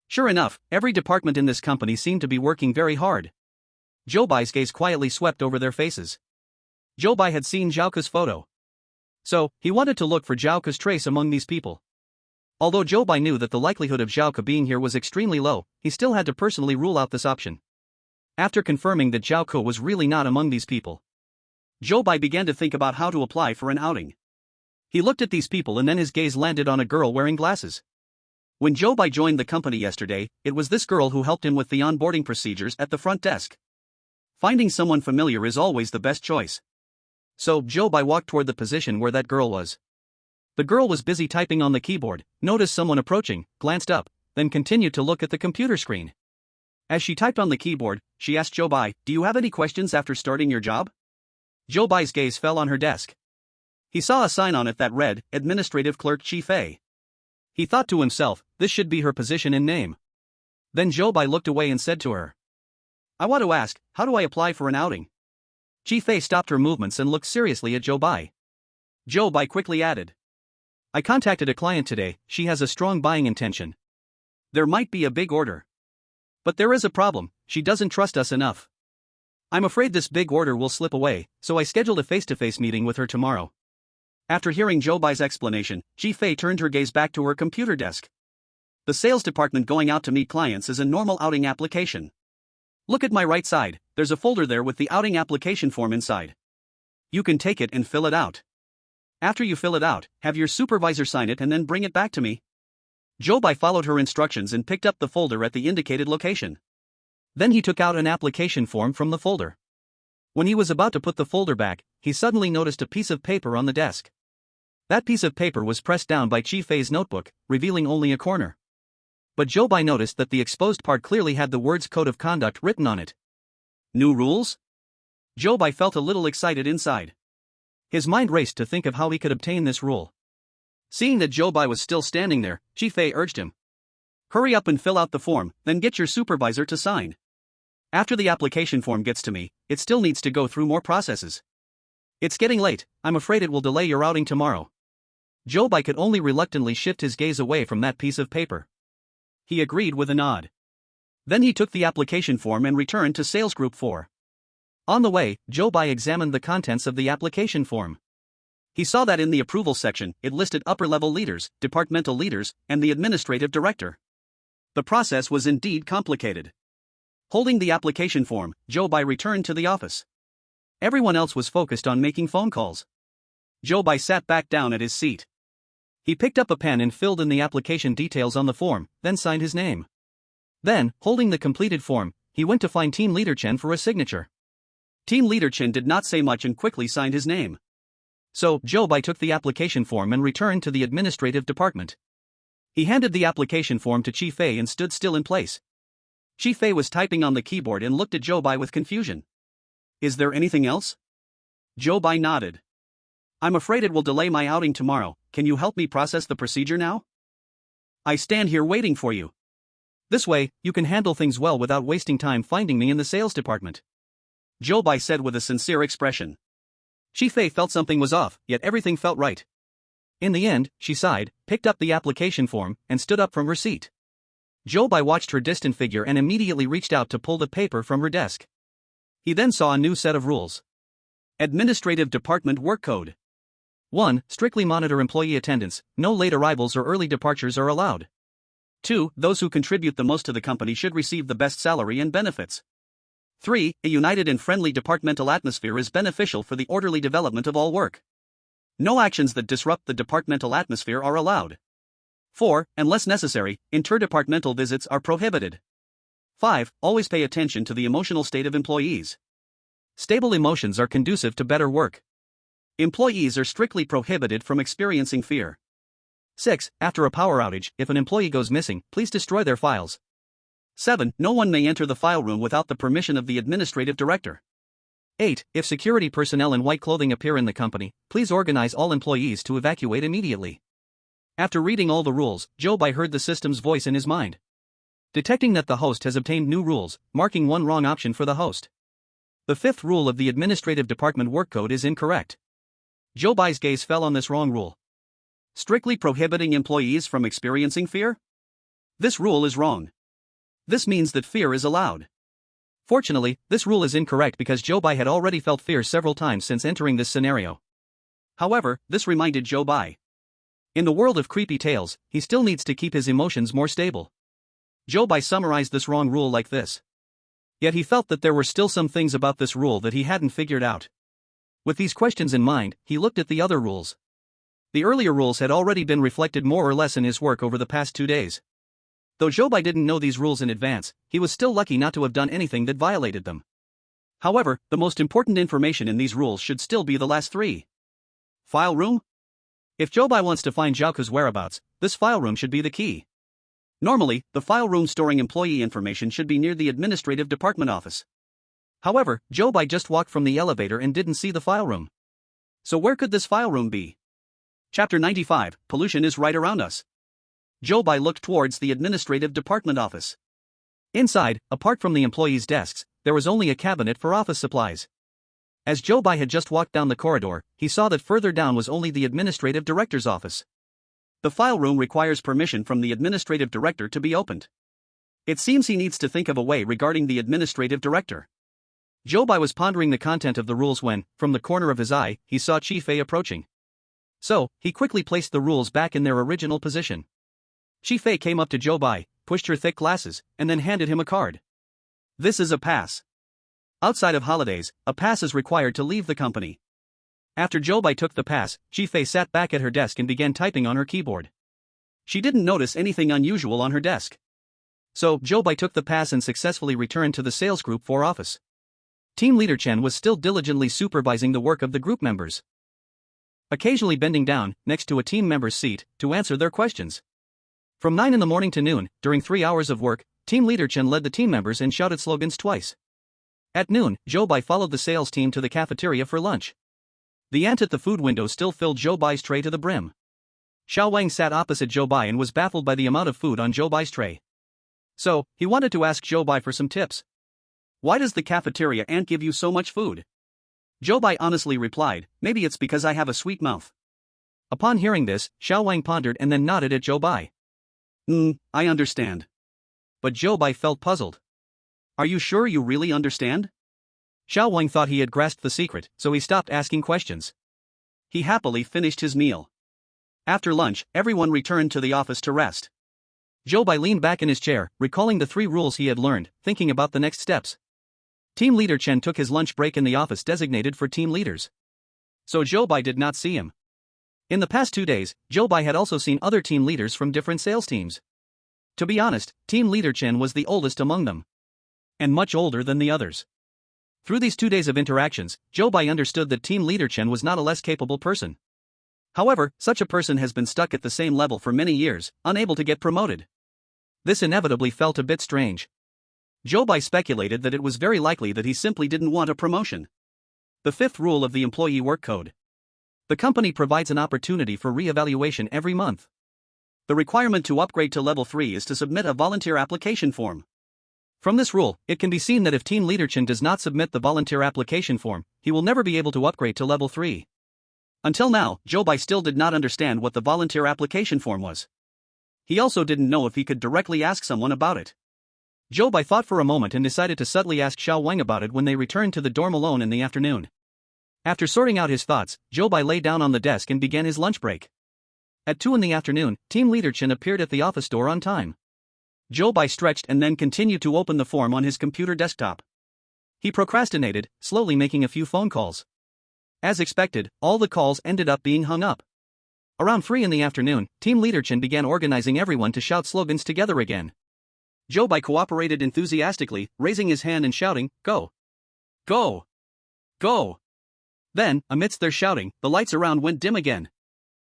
Sure enough, every department in this company seemed to be working very hard. Zhou Bai's gaze quietly swept over their faces. Zhou Bai had seen Zhao Ke's photo. So, he wanted to look for Zhao Ke's trace among these people. Although Zhou Bai knew that the likelihood of Zhao Ke being here was extremely low, he still had to personally rule out this option. After confirming that Zhao Ke was really not among these people, Zhou Bai began to think about how to apply for an outing. He looked at these people and then his gaze landed on a girl wearing glasses. When Zhou Bai joined the company yesterday, it was this girl who helped him with the onboarding procedures at the front desk. Finding someone familiar is always the best choice. So, Zhou Bai walked toward the position where that girl was. The girl was busy typing on the keyboard, noticed someone approaching, glanced up, then continued to look at the computer screen. As she typed on the keyboard, she asked Zhou Bai, "Do you have any questions after starting your job?" Zhou Bai's gaze fell on her desk. He saw a sign on it that read, Administrative Clerk Chi Fei. He thought to himself, this should be her position and name. Then Zhou Bai looked away and said to her, "I want to ask, how do I apply for an outing?" Chi Fei stopped her movements and looked seriously at Zhou Bai. Zhou Bai quickly added, "I contacted a client today, she has a strong buying intention. There might be a big order. But there is a problem, she doesn't trust us enough. I'm afraid this big order will slip away, so I scheduled a face-to-face meeting with her tomorrow." After hearing Zhou Bai's explanation, Chi Fei turned her gaze back to her computer desk. The sales department going out to meet clients is a normal outing application. Look at my right side, there's a folder there with the outing application form inside. You can take it and fill it out. After you fill it out, have your supervisor sign it and then bring it back to me. Zhou Bai followed her instructions and picked up the folder at the indicated location. Then he took out an application form from the folder. When he was about to put the folder back, he suddenly noticed a piece of paper on the desk. That piece of paper was pressed down by Chi Fei's notebook, revealing only a corner. But Zhou Bai noticed that the exposed part clearly had the words Code of Conduct written on it. New rules? Zhou Bai felt a little excited inside. His mind raced to think of how he could obtain this rule. Seeing that Zhou Bai was still standing there, Chi Fei urged him. Hurry up and fill out the form, then get your supervisor to sign. After the application form gets to me, it still needs to go through more processes. It's getting late, I'm afraid it will delay your outing tomorrow. Zhou Bai could only reluctantly shift his gaze away from that piece of paper. He agreed with a nod. Then he took the application form and returned to Sales Group 4. On the way, Zhou Bai examined the contents of the application form. He saw that in the approval section, it listed upper-level leaders, departmental leaders, and the administrative director. The process was indeed complicated. Holding the application form, Zhou Bai returned to the office. Everyone else was focused on making phone calls. Zhou Bai sat back down at his seat. He picked up a pen and filled in the application details on the form, then signed his name. Then, holding the completed form, he went to find Team Leader Chen for a signature. Team Leader Chen did not say much and quickly signed his name. So, Zhou Bai took the application form and returned to the administrative department. He handed the application form to Chi Fei and stood still in place. Chi Fei was typing on the keyboard and looked at Zhou Bai with confusion. Is there anything else? Zhou Bai nodded. I'm afraid it will delay my outing tomorrow, can you help me process the procedure now? I stand here waiting for you. This way, you can handle things well without wasting time finding me in the sales department. Zhou Bai said with a sincere expression. Chi Fei felt something was off, yet everything felt right. In the end, she sighed, picked up the application form, and stood up from her seat. Zhou Bai watched her distant figure and immediately reached out to pull the paper from her desk. He then saw a new set of rules. Administrative Department Work Code. 1. Strictly monitor employee attendance, no late arrivals or early departures are allowed. 2. Those who contribute the most to the company should receive the best salary and benefits. 3. A united and friendly departmental atmosphere is beneficial for the orderly development of all work. No actions that disrupt the departmental atmosphere are allowed. 4. Unless necessary, interdepartmental visits are prohibited. 5. Always pay attention to the emotional state of employees. Stable emotions are conducive to better work. Employees are strictly prohibited from experiencing fear. 6. After a power outage, if an employee goes missing, please destroy their files. 7. No one may enter the file room without the permission of the administrative director. 8. If security personnel in white clothing appear in the company, please organize all employees to evacuate immediately. After reading all the rules, Zhou Bai heard the system's voice in his mind. Detecting that the host has obtained new rules, marking one wrong option for the host. The 5th rule of the administrative department work code is incorrect. Zhou Bai's gaze fell on this wrong rule. Strictly prohibiting employees from experiencing fear? This rule is wrong. This means that fear is allowed. Fortunately, this rule is incorrect because Zhou Bai had already felt fear several times since entering this scenario. However, this reminded Zhou Bai. In the world of creepy tales, he still needs to keep his emotions more stable. Zhou Bai summarized this wrong rule like this. Yet he felt that there were still some things about this rule that he hadn't figured out. With these questions in mind, he looked at the other rules. The earlier rules had already been reflected more or less in his work over the past 2 days. Though Zhou Bai didn't know these rules in advance, he was still lucky not to have done anything that violated them. However, the most important information in these rules should still be the last 3. File room? If Zhou Bai wants to find Zhaoku's whereabouts, this file room should be the key. Normally, the file room storing employee information should be near the administrative department office. However, Zhou Bai just walked from the elevator and didn't see the file room. So where could this file room be? Chapter 95, Pollution is right around us. Zhou Bai looked towards the administrative department office. Inside, apart from the employees' desks, there was only a cabinet for office supplies. As Zhou Bai had just walked down the corridor, he saw that further down was only the administrative director's office. The file room requires permission from the administrative director to be opened. It seems he needs to think of a way regarding the administrative director. Zhou Bai was pondering the content of the rules when, from the corner of his eye, he saw Chi Fei approaching. So, he quickly placed the rules back in their original position. Chi Fei came up to Zhou Bai, pushed her thick glasses, and then handed him a card. This is a pass. Outside of holidays, a pass is required to leave the company. After Zhou Bai took the pass, Chi Fei sat back at her desk and began typing on her keyboard. She didn't notice anything unusual on her desk. So, Zhou Bai took the pass and successfully returned to the sales group for office. Team leader Chen was still diligently supervising the work of the group members, occasionally bending down, next to a team member's seat, to answer their questions. From 9 in the morning to noon, during 3 hours of work, team leader Chen led the team members and shouted slogans twice. At noon, Zhou Bai followed the sales team to the cafeteria for lunch. The ant at the food window still filled Zhou Bai's tray to the brim. Xiao Wang sat opposite Zhou Bai and was baffled by the amount of food on Zhou Bai's tray. So, he wanted to ask Zhou Bai for some tips. Why does the cafeteria ant give you so much food? Zhou Bai honestly replied, maybe it's because I have a sweet mouth. Upon hearing this, Xiao Wang pondered and then nodded at Zhou Bai. I understand. But Zhou Bai felt puzzled. Are you sure you really understand? Xiao Wang thought he had grasped the secret, so he stopped asking questions. He happily finished his meal. After lunch, everyone returned to the office to rest. Zhou Bai leaned back in his chair, recalling the 3 rules he had learned, thinking about the next steps. Team leader Chen took his lunch break in the office designated for team leaders. So Zhou Bai did not see him. In the past 2 days, Zhou Bai had also seen other team leaders from different sales teams. To be honest, team leader Chen was the oldest among them. And much older than the others. Through these 2 days of interactions, Zhou Bai understood that team leader Chen was not a less capable person. However, such a person has been stuck at the same level for many years, unable to get promoted. This inevitably felt a bit strange. Zhou Bai speculated that it was very likely that he simply didn't want a promotion. The 5th rule of the employee work code. The company provides an opportunity for re-evaluation every month. The requirement to upgrade to level 3 is to submit a volunteer application form. From this rule, it can be seen that if Team Leader Chen does not submit the volunteer application form, he will never be able to upgrade to level 3. Until now, Zhou Bai still did not understand what the volunteer application form was. He also didn't know if he could directly ask someone about it. Zhou Bai thought for a moment and decided to subtly ask Xiao Wang about it when they returned to the dorm alone in the afternoon. After sorting out his thoughts, Zhou Bai lay down on the desk and began his lunch break. At 2 in the afternoon, Team Leader Chen appeared at the office door on time. Zhou Bai stretched and then continued to open the form on his computer desktop. He procrastinated, slowly making a few phone calls. As expected, all the calls ended up being hung up. Around 3 in the afternoon, team leader Chen began organizing everyone to shout slogans together again. Zhou Bai cooperated enthusiastically, raising his hand and shouting, "Go! Go! Go!" Then, amidst their shouting, the lights around went dim again.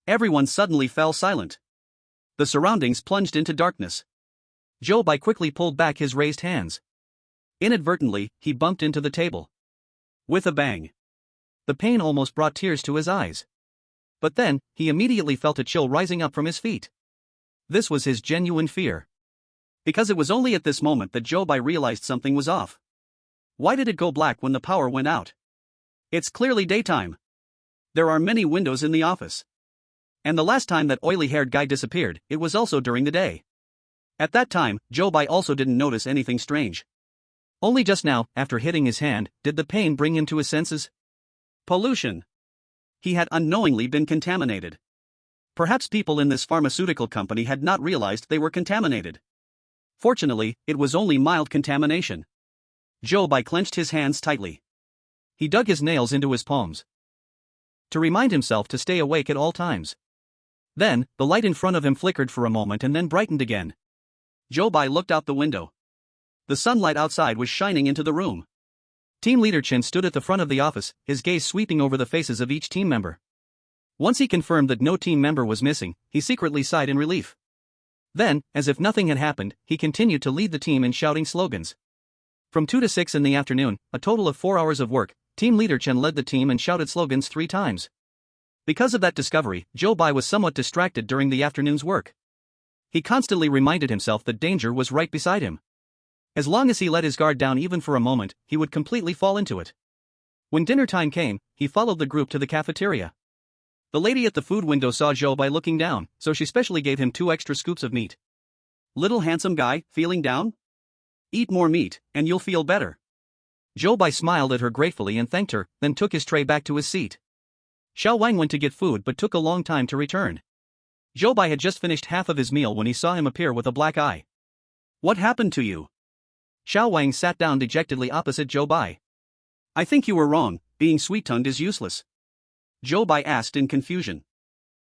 Everyone suddenly fell silent. The surroundings plunged into darkness. Zhou Bai quickly pulled back his raised hands. Inadvertently, he bumped into the table. With a bang. The pain almost brought tears to his eyes. But then, he immediately felt a chill rising up from his feet. This was his genuine fear. Because it was only at this moment that Zhou Bai realized something was off. Why did it go black when the power went out? It's clearly daytime. There are many windows in the office. And the last time that oily-haired guy disappeared, it was also during the day. At that time, Zhou Bai also didn't notice anything strange. Only just now, after hitting his hand, did the pain bring him to his senses. Pollution. He had unknowingly been contaminated. Perhaps people in this pharmaceutical company had not realized they were contaminated. Fortunately, it was only mild contamination. Zhou Bai clenched his hands tightly. He dug his nails into his palms to remind himself to stay awake at all times. Then, the light in front of him flickered for a moment and then brightened again. Zhou Bai looked out the window. The sunlight outside was shining into the room. Team leader Chen stood at the front of the office, his gaze sweeping over the faces of each team member. Once he confirmed that no team member was missing, he secretly sighed in relief. Then, as if nothing had happened, he continued to lead the team in shouting slogans. From 2 to 6 in the afternoon, a total of 4 hours of work, team leader Chen led the team and shouted slogans 3 times. Because of that discovery, Zhou Bai was somewhat distracted during the afternoon's work. He constantly reminded himself that danger was right beside him. As long as he let his guard down even for a moment, he would completely fall into it. When dinner time came, he followed the group to the cafeteria. The lady at the food window saw Zhou Bai looking down, so she specially gave him 2 extra scoops of meat. "Little handsome guy, feeling down? Eat more meat, and you'll feel better." Zhou Bai smiled at her gratefully and thanked her, then took his tray back to his seat. Xiao Wang went to get food but took a long time to return. Zhou Bai had just finished half of his meal when he saw him appear with a black eye. "What happened to you?" Xiao Wang sat down dejectedly opposite Zhou Bai. "I think you were wrong, being sweet-tongued is useless." Zhou Bai asked in confusion.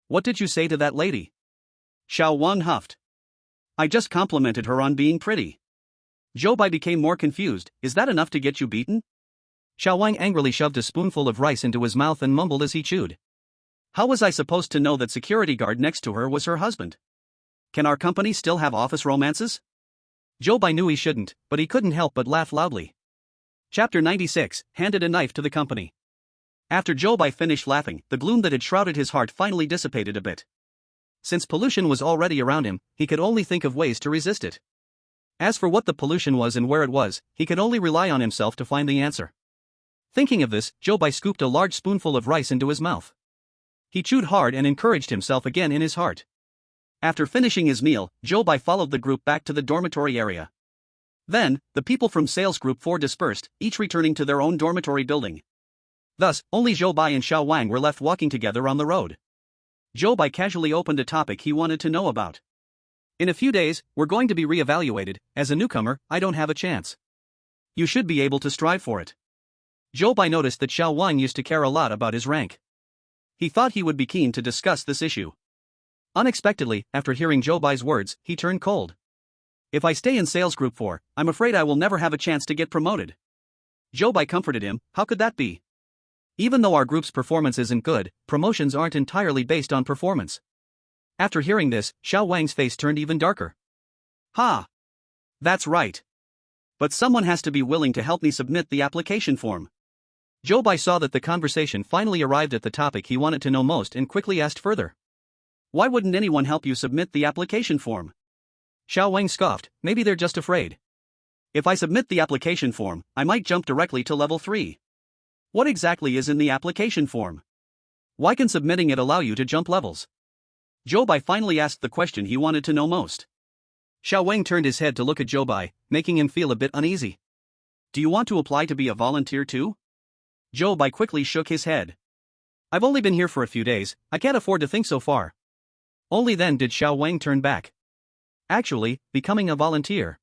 "What did you say to that lady?" Xiao Wang huffed. "I just complimented her on being pretty." Zhou Bai became more confused. "Is that enough to get you beaten?" Xiao Wang angrily shoved a spoonful of rice into his mouth and mumbled as he chewed. "How was I supposed to know that security guard next to her was her husband? Can our company still have office romances?" Zhou Bai knew he shouldn't, but he couldn't help but laugh loudly. Chapter 96, handed a knife to the company. After Zhou Bai finished laughing, the gloom that had shrouded his heart finally dissipated a bit. Since pollution was already around him, he could only think of ways to resist it. As for what the pollution was and where it was, he could only rely on himself to find the answer. Thinking of this, Zhou Bai scooped a large spoonful of rice into his mouth. He chewed hard and encouraged himself again in his heart. After finishing his meal, Zhou Bai followed the group back to the dormitory area. Then, the people from Sales Group 4 dispersed, each returning to their own dormitory building. Thus, only Zhou Bai and Xiao Wang were left walking together on the road. Zhou Bai casually opened a topic he wanted to know about. "In a few days, we're going to be re-evaluated. As a newcomer, I don't have a chance. You should be able to strive for it." Zhou Bai noticed that Xiao Wang used to care a lot about his rank. He thought he would be keen to discuss this issue. Unexpectedly, after hearing Zhou Bai's words, he turned cold. "If I stay in Sales Group 4, I'm afraid I will never have a chance to get promoted." Zhou Bai comforted him. "How could that be? Even though our group's performance isn't good, promotions aren't entirely based on performance." After hearing this, Xiao Wang's face turned even darker. "Ha! That's right. But someone has to be willing to help me submit the application form." Zhou Bai saw that the conversation finally arrived at the topic he wanted to know most and quickly asked further. "Why wouldn't anyone help you submit the application form?" Xiao Wang scoffed. "Maybe they're just afraid. If I submit the application form, I might jump directly to level 3. What exactly is in the application form? Why can submitting it allow you to jump levels?" Zhou Bai finally asked the question he wanted to know most. Xiao Wang turned his head to look at Zhou Bai, making him feel a bit uneasy. "Do you want to apply to be a volunteer too?" Zhou Bai quickly shook his head. "I've only been here for a few days, I can't afford to think so far." Only then did Xiao Wang turn back. Actually, becoming a volunteer.